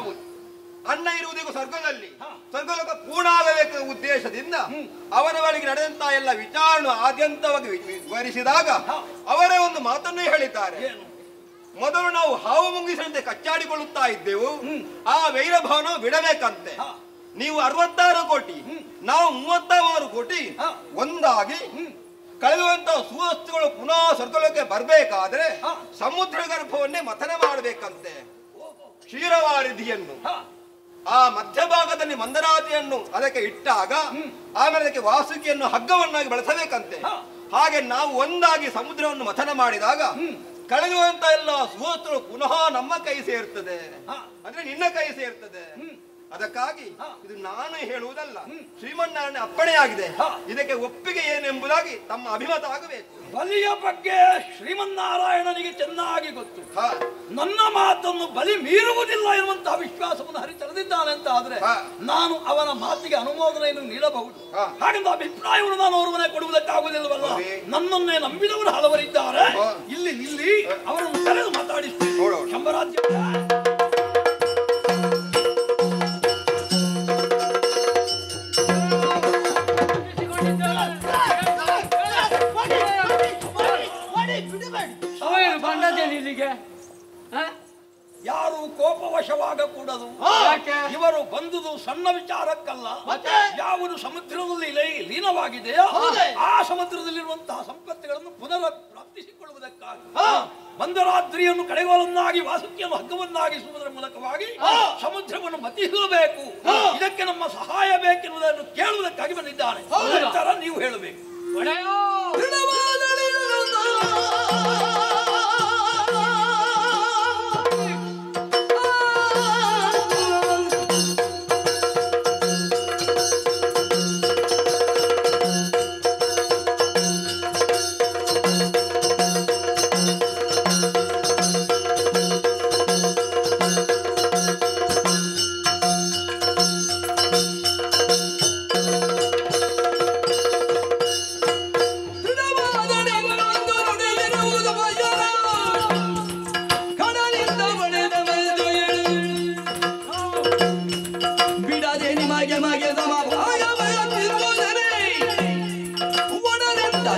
ಅಣ್ಣ ಇರುವುದೀಗ ಸ್ವರ್ಗದಲ್ಲಿ, ಸ್ವರ್ಗಲೋಕ ಪೂರ್ಣ ಆಗಬೇಕೆಂಬ ಉದ್ದೇಶದಿಂದ ಅವರ ಬಳಿಗೆ ನಡೆದಂತಹ ಎಲ್ಲ ವಿಚಾರಣೆ ಆದ್ಯಂತವಾಗಿ ವಿವರಿಸಿದಾಗ ಅವರೇ ಒಂದು ಮಾತನ್ನು ಹೇಳಿದ್ದಾರೆ. ಮೊದಲು ನಾವು ಹಾವು ಮುಂಗಿಸಂತೆ ಕಚ್ಚಾಡಿಕೊಳ್ಳುತ್ತಾ ಇದ್ದೆವು, ಆ ವೈರಭಾವನ ಬಿಡಬೇಕಂತೆ. ನೀವು 66 ಕೋಟಿ, ನಾವು 36 ಕೋಟಿ ಒಂದಾಗಿ ಕಳೆಯುವಂತಹ ಸುವಸ್ತುಗಳು ಪುನಃ ಸ್ವರ್ಗಲೋಕಕ್ಕೆ ಬರಬೇಕಾದ್ರೆ ಸಮುದ್ರ ಗರ್ಭವನ್ನೇ ಮಥನ ಮಾಡಬೇಕಂತೆ. ಕ್ಷೀರವಾರಿಧಿಯನ್ನು ಆ ಮಧ್ಯಭಾಗದಲ್ಲಿ ಮಂದರಾತಿಯನ್ನು ಅದಕ್ಕೆ ಇಟ್ಟಾಗ ಆಮೇಲೆ ಅದಕ್ಕೆ ವಾಸುಕಿಯನ್ನು ಹಗ್ಗವನ್ನಾಗಿ ಬಳಸಬೇಕಂತೆ. ಹಾಗೆ ನಾವು ಒಂದಾಗಿ ಸಮುದ್ರವನ್ನು ಮಥನ ಮಾಡಿದಾಗ ಕಳೆಯುವಂತ ಎಲ್ಲ ಸುವಸ್ತುಗಳು ಪುನಃ ನಮ್ಮ ಕೈ ಸೇರ್ತದೆ, ಅಂದ್ರೆ ನಿನ್ನ ಕೈ ಸೇರ್ತದೆ. ಅದಕ್ಕಾಗಿ ಇದು ನಾನು ಹೇಳುವುದಲ್ಲ, ಶ್ರೀಮನ್ನಾರಾಯಣ ಅಪ್ಪಣೆಯಾಗಿದೆ. ಇದಕ್ಕೆ ಒಪ್ಪಿಗೆ ಏನೆಂಬುದಾಗಿ ತಮ್ಮ ಅಭಿಮತ ಆಗಬೇಕು. ಬಲಿಯ ಬಗ್ಗೆ ಶ್ರೀಮನ್ನಾರಾಯಣನಿಗೆ ಚೆನ್ನಾಗಿ ಗೊತ್ತು. ನನ್ನ ಮಾತನ್ನು ಬಲಿ ಮೀರುವುದಿಲ್ಲ ಎನ್ನುವಂತಹ ವಿಶ್ವಾಸವನ್ನು ಹರಿತರೆದಿದ್ದಾನೆ ಅಂತ ಆದ್ರೆ ನಾನು ಅವನ ಮಾತಿಗೆ ಅನುಮೋದನೆಯನ್ನು ನೀಡಬಹುದು. ಹಾಗೆಂದು ಅಭಿಪ್ರಾಯವನ್ನು ನಾನು ಅವರ ಮನೆ ಕೊಡುವುದಕ್ಕಾಗುವುದಿಲ್ಲವಲ್ಲ. ನನ್ನನ್ನೇ ನಂಬಿದವರು ಹಲವರಿದ್ದಾರೆ. ಇಲ್ಲಿ ನಿಲ್ಲಿ ಅವರನ್ನು ಕರೆದು ಮಾತಾಡಿಸ್ತೀನಿ. ಶಂಭರಾಜ್ಯ ಯಾರು ಕೋಪವಶವಾಗಕೂಡದು. ಇವರು ಬಂದುದು ಸಣ್ಣ ವಿಚಾರಕ್ಕಲ್ಲ, ಯಾವುದು ಸಮುದ್ರದಲ್ಲಿ ಲೀನವಾಗಿದೆಯೋ ಆ ಸಮುದ್ರದಲ್ಲಿರುವಂತಹ ಸಂಪತ್ತುಗಳನ್ನು ಪುನರ್ ಪ್ರಾಪ್ತಿಸಿಕೊಳ್ಳುವುದಕ್ಕಾಗಿ ಮಂದರಾತ್ರಿಯನ್ನು ಕಡೆಗೋಲನ್ನಾಗಿ ವಾಸುಕಿಯನ್ನು ಹಗ್ಗವನ್ನಾಗಿಸುವುದರ ಮೂಲಕವಾಗಿ ಸಮುದ್ರವನ್ನು ಮತಿಸಬೇಕು. ಇದಕ್ಕೆ ನಮ್ಮ ಸಹಾಯ ಬೇಕೆನ್ನುವುದನ್ನು ಕೇಳುವುದಕ್ಕಾಗಿ ಬಂದಿದ್ದಾನೆ. ನಂತರ ನೀವು ಹೇಳಬೇಕು.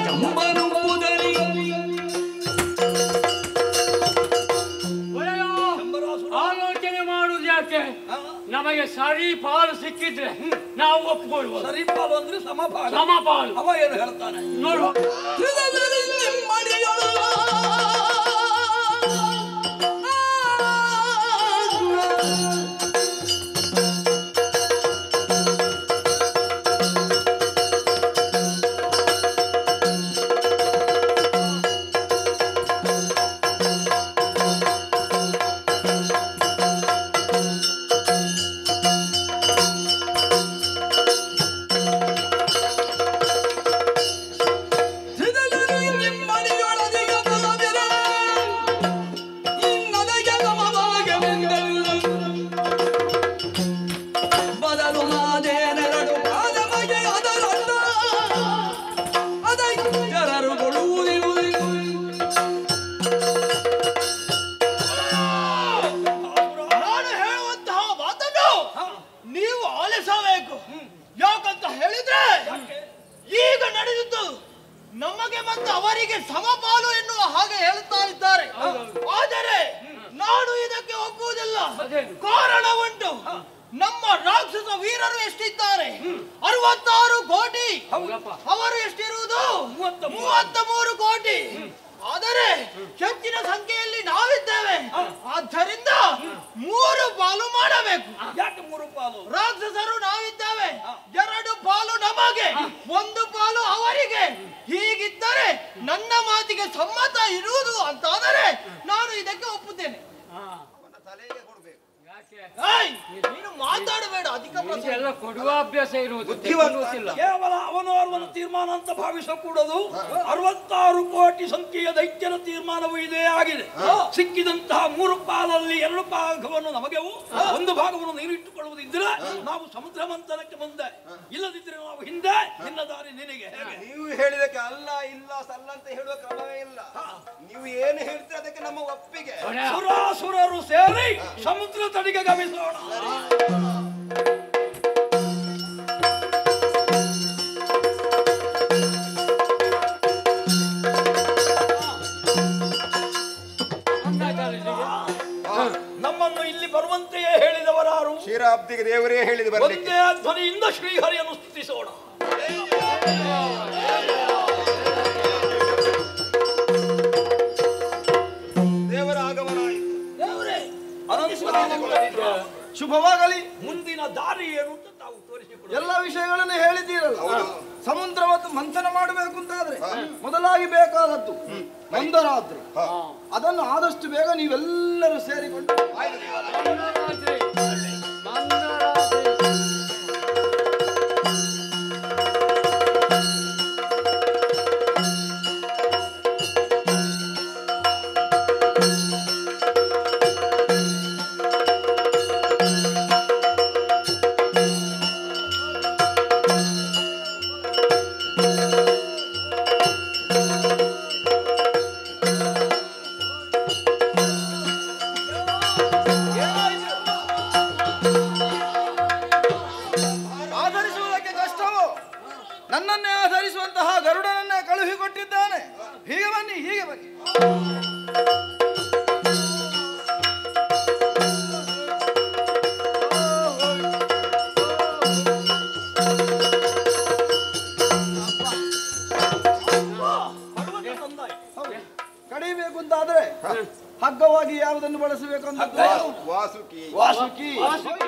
ಜಂಬನುವುದರಿ ಆಲೋಚನೆ ಮಾಡುದು ಯಾಕೆ? ನಮಗೆ ಸರಿ ಪಾಲು ಸಿಕ್ಕಿದ್ರೆ ನಾವು ಒಪ್ಪಿಕೊಳ್ಳುವ. ಸರಿ ಪಾಲು ಅಂದ್ರೆ ಸಮಪಾಲು. ಸಮಪಾಲು. ಅವ ಏನು ಹೇಳ್ತಾನೆ ನೋಡುವ. ನಮಗೆ ಮತ್ತು ಅವರಿಗೆ ಸಮಪಾಲು ಎನ್ನುವ ಹಾಗೆ ಹೇಳುತ್ತಾ ಇದ್ದಾರೆ. ಆದರೆ ನಾನು ಇದಕ್ಕೆ ಒಪ್ಪುವುದಿಲ್ಲ. ಕಾರಣ ಉಂಟು. ನಮ್ಮ ರಾಕ್ಷಸ ವೀರರು ಎಷ್ಟಿದ್ದಾರೆ? 66 ಕೋಟಿ. ಅವರು ಎಷ್ಟಿರುವುದು? 33 ಕೋಟಿ. ಆದರೆ ಹೆಚ್ಚಿನ ಸಂಖ್ಯೆಯಲ್ಲಿ ನಾವಿದ್ದೇವೆ. ಆದ್ದರಿಂದ 3 ಪಾಲು ಮಾಡಬೇಕು. ಯಾಕೆ 3 ಪಾಲು? ರಾಕ್ಷಸರು ನಾವಿದ್ದೇವೆ, 2 ಪಾಲು ನಮಗೆ, 1 ಪಾಲು ಅವರಿಗೆ. ಹೀಗಿದ್ದರೆ ನನ್ನ ಮಾತಿಗೆ ಸಮ್ಮತ ಇರುವುದು ಅಂತಾದರೆ ನಾನು ಇದಕ್ಕೆ ಒಪ್ಪುತ್ತೇನೆ. ನೀನು ಮಾತಾಡಬೇಡ. ಅಧಿಕ ಎಲ್ಲ ಕೊಡುವ ಅಭ್ಯಾಸ ಇರುವುದು. ಕೇವಲ ಅವನವರನ್ನು ತೀರ್ಮಾನ ಅಂತ ಭಾವಿಸಕೂಡದು. 66 ಕೋಟಿ ಸಂಖ್ಯೆಯ ದೈತ್ಯರ ತೀರ್ಮಾನವೂ ಇದೇ ಆಗಿದೆ. ಸಿಕ್ಕಿದಂತಹ 3 ಪಾಲಲ್ಲಿ 2 ಭಾಗವನ್ನು ನಮಗೆ, 1 ಭಾಗವನ್ನು ನೀರಿಟ್ಟುಕೊಳ್ಳುವುದಿದ್ರೆ ನಾವು ಸಮುದ್ರ ಮಂಥನಕ್ಕೆ ಮುಂದೆ, ಇಲ್ಲದಿದ್ದರೆ ನಾವು ಹಿಂದೆ, ನಿನ್ನ ದಾರಿ ನಿನಗೆ. ನೀವು ಹೇಳಿದಕ್ಕೆ ಅಲ್ಲ ಇಲ್ಲ ಸಲ್ಲ ಅಂತ ಹೇಳುವ ಕ್ರಮವೇ ಇಲ್ಲ. ನೀವು ಏನು ಹೇಳ್ತೀರಿ ಅದಕ್ಕೆ ನಮ್ಮ ಒಪ್ಪಿಗೆ. ಸುರಾಸುರರು ಸೇರಿ ಸಮುದ್ರ ತಡಿಗೆ ಗಮಿಸೋಣ. ನಮ್ಮನ್ನು ಇಲ್ಲಿ ಬರುವಂತೆಯೇ ಹೇಳಿದವರಾರು? ಕ್ಷೀರಾಬ್ದಿಗೆ ದೇವರೇ ಹೇಳಿದ ಒಂದೇ ಧ್ವನಿಯಿಂದ ಶ್ರೀಹರಿಯನ್ನು ಸ್ತುತಿಸೋಣ. ದೇವರ ಆಗಮನಾಯಿತು. ಶುಭವಾಗಲಿ. ಮುಂದಿನ ದಾರಿ ಏನು ಅಂತ ತಾವು ತೋರಿಸಿಕೊಡಿ. ಎಲ್ಲ ವಿಷಯಗಳನ್ನು ಹೇಳಿದ್ದೀರಲ್ಲ. ಸಮುದ್ರ ಮತ್ತು ಮಂಥನ ಮಾಡಬೇಕು ಅಂತಾದ್ರೆ ಮೊದಲಾಗಿ ಬೇಕಾದದ್ದು ಮಂದರಾತ್ರಿ. ಅದನ್ನು ಆದಷ್ಟು ಬೇಗ ನೀವೆಲ್ಲರೂ ಸೇರಿಕೊಂಡು ನನ್ನನ್ನೇ ಆಧರಿಸುವಂತಹ ಗರುಡನನ್ನೇ ಕಳುಹಿಕೊಟ್ಟಿದ್ದಾನೆ. ಹೀಗೆ ಬನ್ನಿ, ಹೀಗೆ ಬನ್ನಿ. ಕಡಿಬೇಕು ಅಂತಾದ್ರೆ ಹಗ್ಗವಾಗಿ ಯಾವುದನ್ನು ಬಳಸಬೇಕು ಅಂತ ವಾಸುಕಿ. ವಾಸುಕಿ. ವಾಸುಕಿ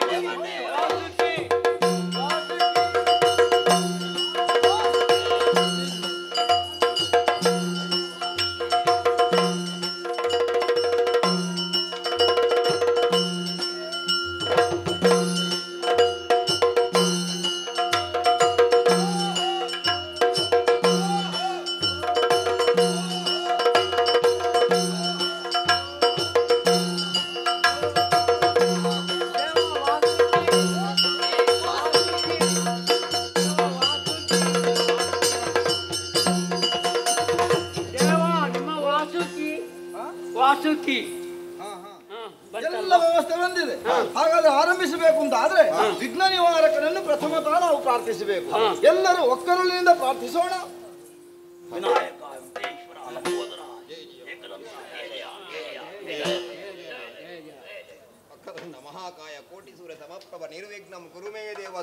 ಎಲ್ಲ ವ್ಯವಸ್ಥೆ ಬಂದಿದೆ. ಹಾಗಾದ್ರೆ ಆರಂಭಿಸಬೇಕು ಅಂತ ಆದ್ರೆ ವಿಘ್ನ ನಿವಾರಕನನ್ನು ಪ್ರಥಮತಃ ನಾವು ಪ್ರಾರ್ಥಿಸಬೇಕು. ಎಲ್ಲರೂ ಒಕ್ಕರುಳಿನಿಂದ ಪ್ರಾರ್ಥಿಸೋಣ.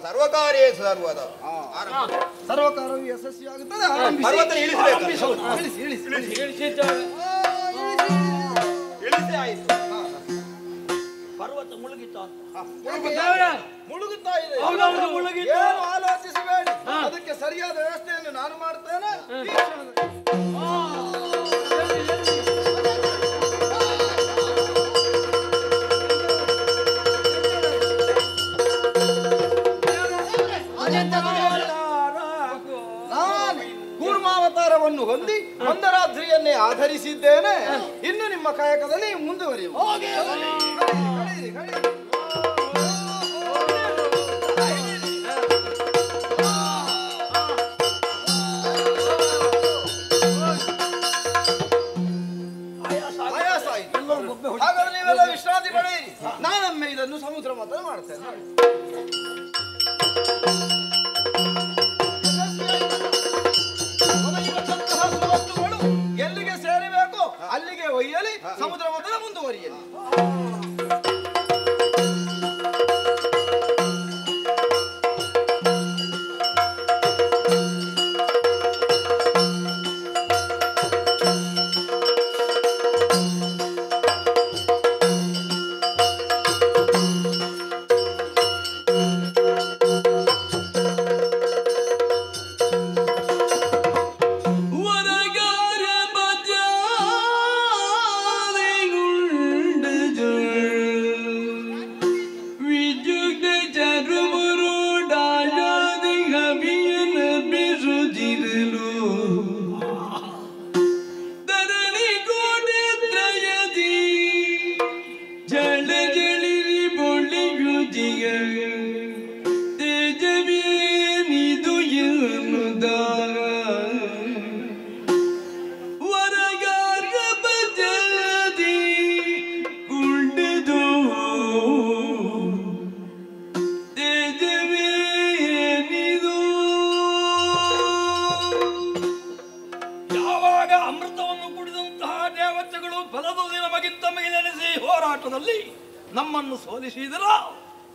ಸರ್ವಕಾರ್ಯೇ ಸರ್ವದ ಸರ್ವಕಾರವು ಯಶಸ್ವಿಯಾಗುತ್ತದೆ. ಪರ್ವತ ಇಳಿಸಬೇಕು. ಇಳಿಸಿ ಆಯಿತು. ಪರ್ವತ ಮುಳುಗಿತಾ ಮುಳುಗುತ್ತಾ ಇದೆ. ಏನು ಆಲೋಚಿಸಬೇಡಿ, ಅದಕ್ಕೆ ಸರಿಯಾದ ವ್ಯವಸ್ಥೆಯನ್ನು ನಾನು ಮಾಡ್ತೇನೆ. ಈ ಕ್ಷಣದಲ್ಲಿ. ನಾನು ಕೂರ್ಮಾವತಾರವನ್ನು ಹೊಂದಿ ಮಂದರಾತ್ರಿಯನ್ನೇ ಆಧರಿಸಿದ್ದೇನೆ. ಇನ್ನು ನಿಮ್ಮ ಕಾಯಕದಲ್ಲಿ ಮುಂದುವರಿಯುವ. ಹಾಗಾದ್ರೆ ನೀವೆಲ್ಲ ವಿಶ್ರಾಂತಿ ಪಡೆಯಿರಿ. ನಾನೊಮ್ಮೆ ಇದನ್ನು ಸಮುದ್ರ ಮಾತ್ರ ಮಾಡ್ತೇನೆ. ವಸ್ತುಗಳು ಎಲ್ಲಿಗೆ ಸೇರಬೇಕು ಅಲ್ಲಿಗೆ ಒಯ್ಯಲಿ, ಸಮುದ್ರ ಮಾತ್ರ ಮುಂದುವರಿಯಲಿ. ನಮ್ಮನ್ನು ಸೋಲಿಸಿದರ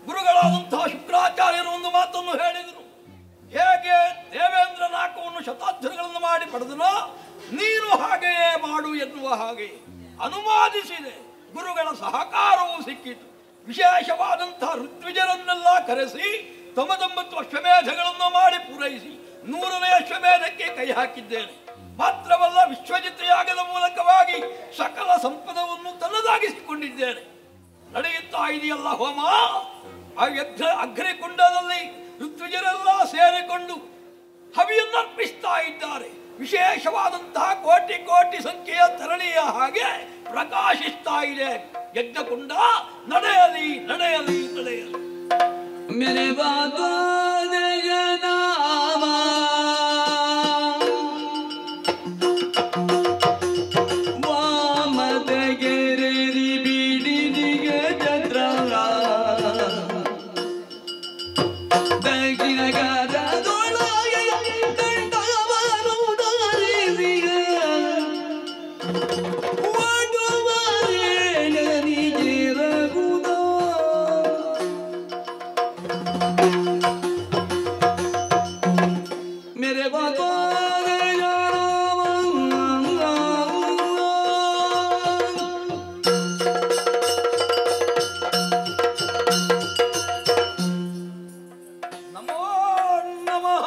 ಗುರುಗಳಾದಂತಹ ಶುಕ್ರಾಚಾರ್ಯರು ಒಂದು ಮಾತನ್ನು ಹೇಳಿದರು. ಹೇಗೆ ದೇವೇಂದ್ರ ನಾಕವನ್ನು ಶತಾಬ್ದಗಳನ್ನು ಮಾಡಿ ಪಡೆದನೋ ನೀನು ಹಾಗೆಯೇ ಮಾಡು ಎನ್ನುವ ಹಾಗೆ ಅನುವಾದಿಸಿದೆ. ಗುರುಗಳ ಸಹಕಾರವೂ ಸಿಕ್ಕಿತು. ವಿಶೇಷವಾದಂತಹ ಋತ್ವಿಜರನ್ನೆಲ್ಲ ಕರೆಸಿ 99 ಅಶ್ವಮೇಧಗಳನ್ನು ಮಾಡಿ ಪೂರೈಸಿ 100ನೇ ಅಶ್ವಮೇಧಕ್ಕೆ ಕೈ ಹಾಕಿದ್ದೇನೆ. ಮಾತ್ರವಲ್ಲ, ವಿಶ್ವಜಿತ್ ಯಾಗದ ಮೂಲಕವಾಗಿ ಸಕಲ ಸಂಪದವನ್ನು ತನ್ನದಾಗಿಸಿಕೊಂಡಿದ್ದೇನೆ. ನಡೆಯುತ್ತಾ ಇದೆಯಲ್ಲ ಹೋಮ. ಆ ಅಗ್ನಿಕುಂಡದಲ್ಲಿ ಋತ್ವಿಜರೆಲ್ಲ ಸೇರಿಕೊಂಡು ಹವಿಯನ್ನು ಅರ್ಪಿಸ್ತಾ ಇದ್ದಾರೆ. ವಿಶೇಷವಾದಂತಹ ಕೋಟಿ ಕೋಟಿ ಸಂಖ್ಯೆಯ ತರಣಿಯ ಹಾಗೆ ಪ್ರಕಾಶಿಸ್ತಾ ಇದೆ ಯಜ್ಞಕುಂಡ. ನಡೆಯಲಿ ನಡೆಯಲಿ ನಡೆಯಲಿ. मेरे नामा वामदगिरि बिडिनिग चंद्र दक्षिण गारदोಳಗೆ ತಂಡವನ್ನು ದಾರಿಸಿಗ ವಾಡುವರೆ ನಿಜರಗುದ मेरे बातों ನಮೋ ನಮಃ.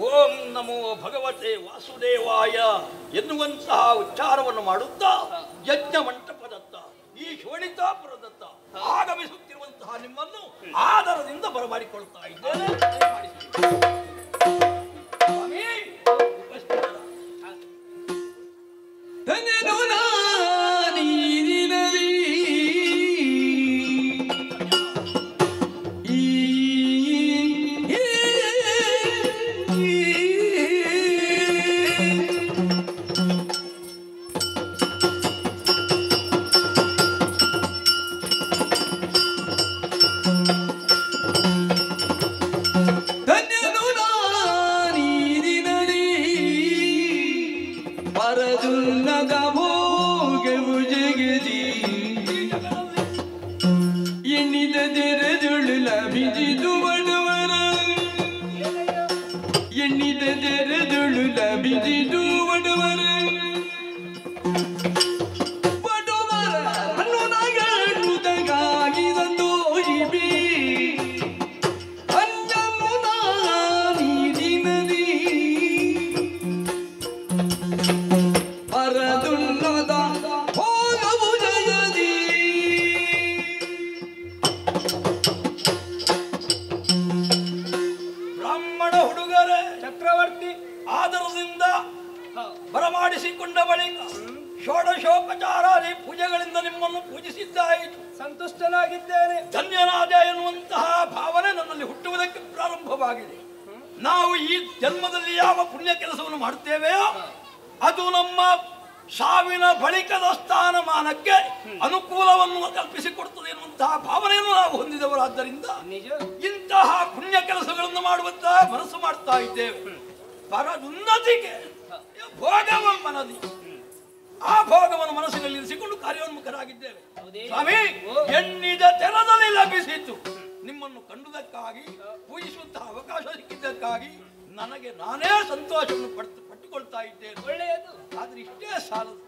ಓಂ ನಮೋ ಭಗವತೆ ವಾಸುದೇವಾಯ ಎನ್ನುವಂತಹ ಉಚ್ಚಾರವನ್ನು ಮಾಡುತ್ತಾ ಯಜ್ಞ ಮಂಟಪದತ್ತ ಈ ಶೋಣಿತಾಪುರದತ್ತ ಆಗಮಿಸುತ್ತಿರುವಂತಹ ನಿಮ್ಮನ್ನು ಆದರದಿಂದ ಬರಮಾಡಿಕೊಳ್ತಾ ಇದ್ದೇನೆ. ಎಣ್ಣಿದ ತೆರೆದುಳು ಲಭಿಸಿದು ಬಡ ಬಿಡಿದು ಒಡವರ ಅನ್ನುನಗಾಗಿದಂದು ಇಬಿ ಅಂಜಮ್ಮನ ನೀರಿನದಿ ಪರದುಲ್ಲದ ಹೋಗವು ಜಯದಿ ಬ್ರಾಹ್ಮಣ ಹುಡುಗರೇ ಚಕ್ರವರ್ತಿ ಆದರದಿಂದ ಬರಮಾಡಿಸಿಕೊಂಡ ಬಳಿಕ ಷೋಡಶೋಪಚಾರಾದಿ ಪೂಜೆಗಳಿಂದ ನಿಮ್ಮನ್ನು ಪೂಜಿಸಿದ್ದಾಯಿತು. ಸಂತುಷ್ಟನಾಗಿದ್ದೇನೆ, ಧನ್ಯನಾದೆ ಎನ್ನುವಂತಹ ಭಾವನೆ ನನ್ನಲ್ಲಿ ಹುಟ್ಟುವುದಕ್ಕೆ ಪ್ರಾರಂಭವಾಗಿದೆ. ನಾವು ಈ ಜನ್ಮದಲ್ಲಿ ಯಾವ ಪುಣ್ಯ ಕೆಲಸವನ್ನು ಮಾಡುತ್ತೇವೆಯೋ ಅದು ನಮ್ಮ ಸಾವಿನ ಬಳಿಕದ ಸ್ಥಾನಮಾನಕ್ಕೆ ಅನುಕೂಲವನ್ನು ಕಲ್ಪಿಸಿಕೊಡುತ್ತದೆ ಎನ್ನುವಂತಹ ಭಾವನೆಯನ್ನು ನಾವು ಹೊಂದಿದವರಾದ್ದರಿಂದ ಇಂತಹ ಪುಣ್ಯ ಕೆಲಸಗಳನ್ನು ಮಾಡುವಂತಹ ಮನಸ್ಸು ಮಾಡ್ತಾ ಇದ್ದೇವೆ. ಪರದುನ್ನತಿಗೆ ಭೋಗವ ಮನದಿ, ಆ ಭೋಗವನ್ನು ಮನಸ್ಸಿನಲ್ಲಿ ಇರಿಸಿಕೊಂಡು ಕಾರ್ಯೋನ್ಮುಖರಾಗಿದ್ದೇವೆ. ಸ್ವಾಮಿ, ಎಣ್ಣಿದ ತೆರದಲ್ಲಿ ಲಭಿಸಿತು. ನಿಮ್ಮನ್ನು ಕಂಡುದಕ್ಕಾಗಿ, ಪೂಜಿಸುವಂತಹ ಅವಕಾಶ ಸಿಕ್ಕಿದ್ದಕ್ಕಾಗಿ ನನಗೆ ನಾನೇ ಸಂತೋಷವನ್ನು ಪಟ್ಟುಕೊಳ್ತಾ ಇದ್ದೇನೆ. ಒಳ್ಳೆಯದು, ಆದ್ರೆ ಇಷ್ಟೇ ಸಾಲದು.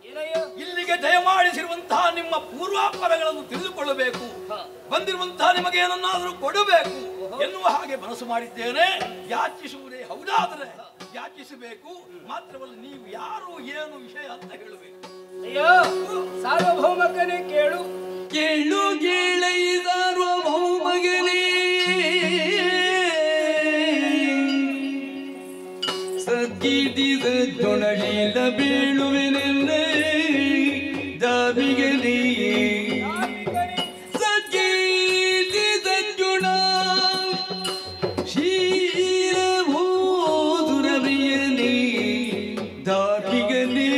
ಇಲ್ಲಿಗೆ ದಯಮಾಡಿಸಿರುವಂತಹ ನಿಮ್ಮ ಪೂರ್ವಾಪರಗಳನ್ನು ತಿಳಿದುಕೊಳ್ಳಬೇಕು, ಬಂದಿರುವಂತಹ ನಿಮಗೆ ಏನನ್ನಾದರೂ ಕೊಡಬೇಕು ಎನ್ನುವ ಹಾಗೆ ಮನಸ್ಸು ಮಾಡಿದ್ದೇನೆ. ಯಾಚಿಸುವುದೇ ಹೌದಾದರೆ ಯಾಚಿಸಬೇಕು, ಮಾತ್ರವಲ್ಲ ನೀವು ಯಾರು ಏನು ವಿಷಯ ಅಂತ ಹೇಳಬೇಕು. ಅಯ್ಯೋ ಸಾರ್ವಭೌಮಕನೇ ಕೇಳು, ಕೇಳು ಕೇಳೈ ಸಾರ್ವಭೌಮಗನೇ, ಸದ್ಗೀತಿ ಸಜ್ಜೊಣಗಿಲ್ಲ ಬೀಳುವೆನೆಲ್ಲೇ ದಾಬಿಗನೇ, ಸದ್ಗೀತಿ ಸಜ್ಜುಣ ಶೀಲಭೂಸುರವಿಯನೇ ದಾಬಿಗನೇ,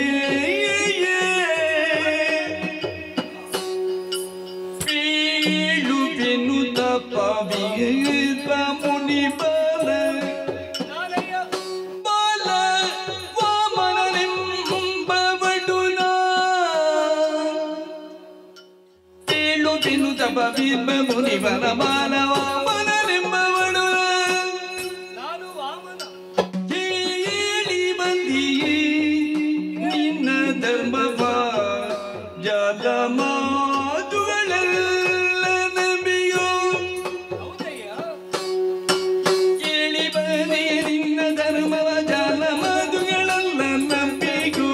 ಮುನಿ ಬಾಲ ಬಾಲ ವಾಮನನೆಂಬವಡುನ ಕೇಳು ಬಿನು ತಪ ಬಿಂಬ ಮುನಿ ಬಲ ಬಾಲ ವಾಮನನೆಂಬವಡು ನಾನು ವಾಮನ ಕೇಳಿ ಬಂದಿಯೇ ನಿನ್ನ ಧರ್ಮವ ಜಾತ ಮಾತುಗಳೆಲ್ಲ ನಂಬಿಯೋ ನಿನ್ನ ಧರ್ಮವ ಜಾಲ ಮಾತುಗಳೆಲ್ಲ ನಂಬಿಗೂ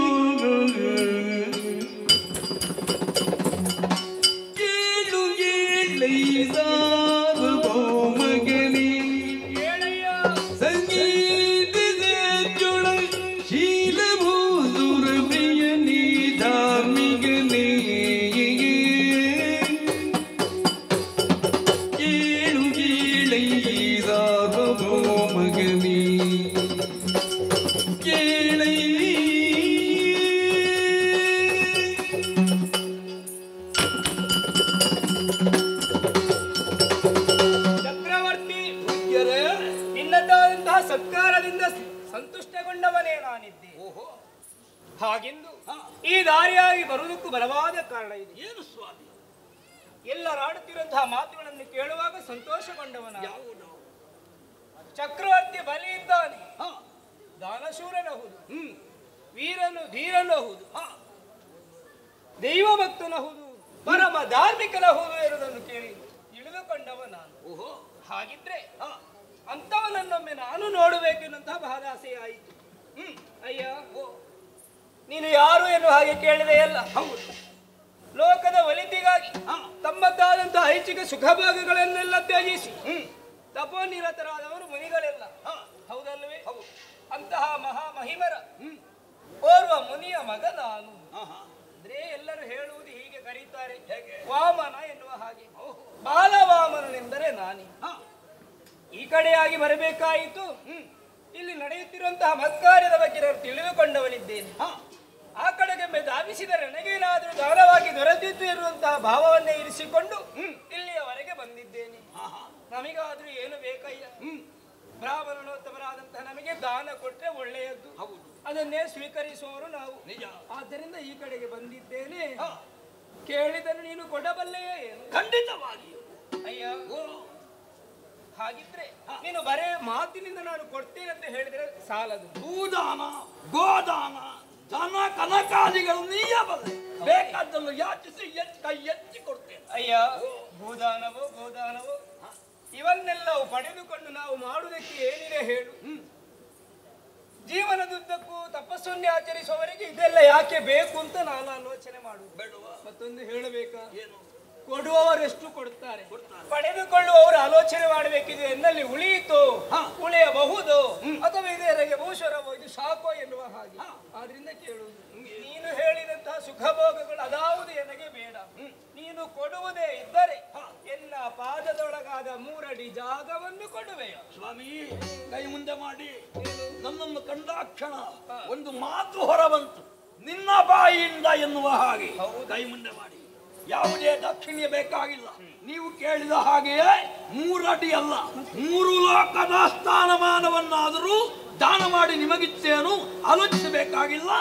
ಕೇಳು ಕೇಳೈ ಸಾರ್ವಭೌಮಗನೇ, ಸಂಗೀತ ಜೋಳ ಶೀಲಭೂಸುರ ಪ್ರಿಯನೇ ಧಾರ್ಮಿಕನೇ, ಕೇಳು ಕೇಳೈ ಸಾರ್ವಭೌಮಗನೇ, ಕೇಳೈ ಚಕ್ರವರ್ತಿ, ನಿನ್ನದಾದಂತಹ ಸತ್ಕಾರದಿಂದ ಸಂತುಷ್ಟಗೊಂಡವನೇ ನಾನಿದ್ದೆ. ಹಾಗೆಂದು ಈ ದಾರಿಯಾಗಿ ಬರುವುದಕ್ಕೂ ಬಲವಾದ ಕಾರಣ ಇದೆ. ಏನು ಸ್ವಾಮಿ? ಎಲ್ಲರಾಡುತ್ತಿರುವಂತಹ ಮಾತುಗಳನ್ನು ಕೇಳುವಾಗ ಸಂತೋಷಗೊಂಡವನ ಚಕ್ರವರ್ತಿ ಬಲಿ ಇದ್ದಾನೆ, ದಾನಶೂರನಹುದು, ವೀರನು ಧೀರನಹುದು, ದೈವ ಭಕ್ತನಹುದು, ಪರಮ ಧಾರ್ಮಿಕನಹುದು ಎನ್ನುವುದನ್ನು ಕೇಳಿ ತಿಳಿದುಕೊಂಡವ ನಾನು. ಹಾಗಿದ್ರೆ ಅಂತವನನ್ನೊಮ್ಮೆ ನಾನು ನೋಡಬೇಕೆನ್ನುವಂತಹ ಬಹಳ ಆಸೆ ಆಯಿತು. ಅಯ್ಯ, ನೀನು ಯಾರು ಎನ್ನುವ ಹಾಗೆ ಕೇಳಿದೆಯಲ್ಲ. ಲೋಕದ ಒಲಿತಿಗಾಗಿ ತಮ್ಮದಾದಂತಹ ಐಚ್ಛಿಕ ಸುಖಭಾಗಗಳನ್ನೆಲ್ಲ ತ್ಯಜಿಸಿ ತಪೋನಿರತರಾದವರು ಮುನಿಗಳೆಲ್ಲ, ಹೌದಲ್ವೇ? ಅಂತಹ ಮಹಾಮಹಿಮರ ಓರ್ವ ಮುನಿಯ ಮಗ ನಾನು. ಅಂದ್ರೆ ಎಲ್ಲರೂ ಹೇಳುವುದು ಹೀಗೆ ಕರೀತಾರೆ, ವಾಮನ ಎನ್ನುವ ಹಾಗೆ. ಬಾಲವಾಮನನೆಂದರೆ ನಾನೇ. ಈ ಕಡೆಯಾಗಿ ಬರಬೇಕಾಯಿತು. ಇಲ್ಲಿ ನಡೆಯುತ್ತಿರುವಂತಹ ಮತ್ಕಾರ್ಯದ ಬಗ್ಗೆ ನಾನು ತಿಳಿದುಕೊಂಡವನಿದ್ದೇನೆ. ಆ ಕಡೆಗೆ ಧಾವಿಸಿದರೆ ನನಗೇನಾದರೂ ದಾನವಾಗಿ ದೊರೆತಿತ್ತು ಇರುವಂತಹ ಭಾವವನ್ನೇ ಇರಿಸಿಕೊಂಡು ಇಲ್ಲಿಯವರೆಗೆ ಬಂದಿದ್ದೇನೆ. ನಮಗಾದ್ರೂ ಏನು ಬೇಕಯ್ಯ? ಬ್ರಾಹ್ಮಣೋತ್ತಮರಾದಂತಹ ನಮಗೆ ದಾನ ಕೊಟ್ಟರೆ ಒಳ್ಳೆಯದ್ದು, ಅದನ್ನೇ ಸ್ವೀಕರಿಸುವವರು ನಾವು. ಆದ್ದರಿಂದ ಈ ಕಡೆಗೆ ಬಂದಿದ್ದೇನೆ. ಕೇಳಿದನು ನೀನು ಕೊಡಬಲ್ಲೆಯೇ? ಏನು? ಖಂಡಿತವಾಗಿ ಅಯ್ಯ, ಹಾಗಿದ್ರೆ ನೀನು ಬರೇ ಮಾತಿನಿಂದ ನಾನು ಕೊಡ್ತೇನೆ ಅಂತ ಹೇಳಿದ್ರೆ ಸಾಲದು. ಭೂದಾನ, ಗೋದಾನ, ಧನ ಕನಕಾದಿಗಳು ನೀಯೇ ಬಲ್ಲೆ. ಬೇಕಾದ್ದನ್ನು ಯಾಚಿಸಿ ಕೈ ಎತ್ತಿ ಕೊಡ್ತೇನೆ. ಅಯ್ಯ, ಭೂದಾನವೋ ಗೋದಾನವೋ ಇವನ್ನೆಲ್ಲವೂ ಪಡೆದುಕೊಂಡು ನಾವು ಮಾಡುವುದಕ್ಕೆ ಏನಿದೆ ಹೇಳು? ಜೀವನದುದ್ದಕ್ಕೂ ತಪಸ್ಸನ್ನೇ ಆಚರಿಸುವವರಿಗೆ ಇದೆಲ್ಲ ಯಾಕೆ ಬೇಕು ಅಂತ ನಾನು ಆಲೋಚನೆ ಮಾಡುವುದು ಬೇಡವಾ? ಮತ್ತೊಂದು ಹೇಳಬೇಕಾ? ಏನು? ಕೊಡುವವರೆಷ್ಟು ಕೊಡ್ತಾರೆ, ಪಡೆದುಕೊಳ್ಳುವವರು ಆಲೋಚನೆ ಮಾಡಬೇಕಿದೆ. ಎನ್ನಲ್ಲಿ ಉಳಿಯಿತು, ಉಳಿಯಬಹುದು, ಅಥವಾ ಇದೆರಗೆ ಬಹುಶರವೋ ಇದು ಸಾಕೋ ಎನ್ನುವ ಹಾಗೆ. ಆದ್ರಿಂದ ಕೇಳುವುದು, ನೀನು ಹೇಳಿದಂತಹ ಸುಖಭೋಗಗಳು ಅದಾವುದು ನನಗೆ ಬೇಡ. ನೀನು ಕೊಡುವುದೇ ಇದ್ದರೆ ಎಲ್ಲ ಪಾದದೊಳಗಾದ 3 ಅಡಿ ಜಾಗವನ್ನು ಕೊಡುವೆಯ. ಸ್ವಾಮಿ, ಕೈ ಮುಂದೆ ಮಾಡಿ. ನನ್ನನ್ನು ಕಂಡಾಕ್ಷಣ ಒಂದು ಮಾತು ಹೊರ ಬಂತು, ನಿನ್ನ ಬಾಯಿಯಿಂದ ಎನ್ನುವ ಹಾಗೆ. ಕೈ ಮುಂದೆ ಮಾಡಿ. ಯಾವುದೇ ದಕ್ಷಿಣೆ ಬೇಕಾಗಿಲ್ಲ. ನೀವು ಕೇಳಿದ ಹಾಗೆಯೇ 3 ಅಡಿ ಅಲ್ಲ, 3 ಲೋಕದ ಸ್ಥಾನಮಾನವನ್ನಾದರೂ ದಾನ ಮಾಡಿ ನಿಮಗಿತ್ತೇನು, ಆಲೋಚಿಸಬೇಕಾಗಿಲ್ಲ.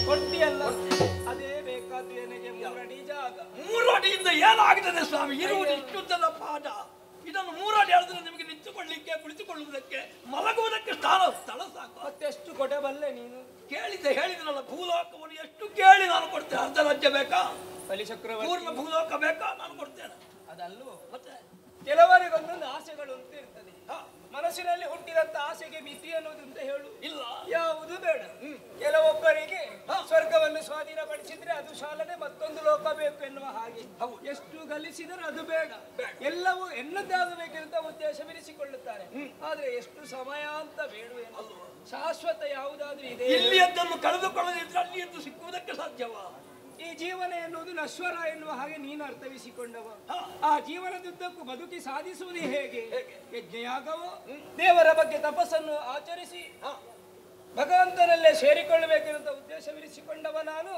ಕೊಟ್ಟಿಯಲ್ಲ, ಅದೇ ಬೇಕಾದ ನನಗೆ 3 ಅಡಿ ಜಾಗ. 3 ಅಡಿಯಿಂದ ಏನಾಗುತ್ತದೆ ಸ್ವಾಮಿ? ಇರುವುದು ಇಷ್ಟುದ್ದದ ಪಾದ. ಇದನ್ನು 3 ಅಡಿ ಹೇಳಿದ್ರೆ ನಿಮಗೆ ನಿಂತುಕೊಳ್ಳಿಕ್ಕೆ, ಕುಳಿತುಕೊಳ್ಳುವುದಕ್ಕೆ, ಮಲಗುವುದಕ್ಕೆ ಸ್ಥಳ ಸಾಕು. ಮತ್ತೆಷ್ಟು ಕೊಡಬಲ್ಲೆ ನೀನು? ಹೇಳಿದ್ರಲ್ಲ, ಭೂಲೋಕವನ್ನು ಎಷ್ಟು ಕೇಳಿ ನಾನು ಕೊಡ್ತೇನೆ. ಅರ್ಧ ರಾಜ್ಯ ಬೇಕಾ? ಬಲಿಚಕ್ರವರ್ತಿ ಪೂರ್ಣ ಭೂಲೋಕ ಬೇಕಾ? ನಾನು ಕೊಡ್ತೇನೆ. ಅದಲ್ವೋ? ಮತ್ತೆ ಕೆಲವರಿಗೊಂದೊಂದು ಆಸೆಗಳು ಅಂತ ಇರ್ತದೆ. ಮನಸ್ಸಿನಲ್ಲಿ ಹುಟ್ಟಿದಂತ ಆಸೆಗೆ ಮಿತಿ ಅನ್ನೋದು ಅಂತ ಹೇಳು ಇಲ್ಲ. ಯಾವುದು ಬೇಡ. ಕೆಲವೊಬ್ಬರಿಗೆ ಸ್ವರ್ಗವನ್ನು ಸ್ವಾಧೀನಪಡಿಸಿದ್ರೆ ಅದು ಸಾಲದೆ ಮತ್ತೊಂದು ಲೋಕ ಬೇಕು ಎನ್ನುವ ಹಾಗೆ. ಎಷ್ಟು ಗಳಿಸಿದರೂ ಅದು ಬೇಡ. ಎಲ್ಲವೂ ಎನ್ನದಾಗಬೇಕೆಂತ ಉದ್ದೇಶವಿರಿಸಿಕೊಳ್ಳುತ್ತಾರೆ. ಆದ್ರೆ ಎಷ್ಟು ಸಮಯ ಅಂತ ಬೇಡುವೇನಲ್ಲ. ಶಾಶ್ವತ ಯಾವುದಾದ್ರೂ ಇದೆ. ಇಲ್ಲಿಯದ್ದನ್ನು ಕಳೆದುಕೊಳ್ಳದಿದ್ರೆ ಅಲ್ಲಿಯದ್ದು ಸಿಕ್ಕುವುದಕ್ಕೆ ಸಾಧ್ಯವಾ? ಈ ಜೀವನ ಎನ್ನುವುದು ನಶ್ವರ ಎನ್ನುವ ಹಾಗೆ ನೀನು ಅರ್ಥವಿಸಿಕೊಂಡವ. ಆ ಜೀವನದುದ್ದಕ್ಕೂ ಬದುಕಿ ಸಾಧಿಸುವುದು ಹೇಗೆ? ಯಜ್ಞಯಾಗವೋ, ದೇವರ ಬಗ್ಗೆ ತಪಸ್ಸನ್ನು ಆಚರಿಸಿ ಭಗವಂತನಲ್ಲೇ ಸೇರಿಕೊಳ್ಳಬೇಕೆನ್ನುವ ಉದ್ದೇಶವಿರಿಸಿಕೊಂಡವ ನಾನು.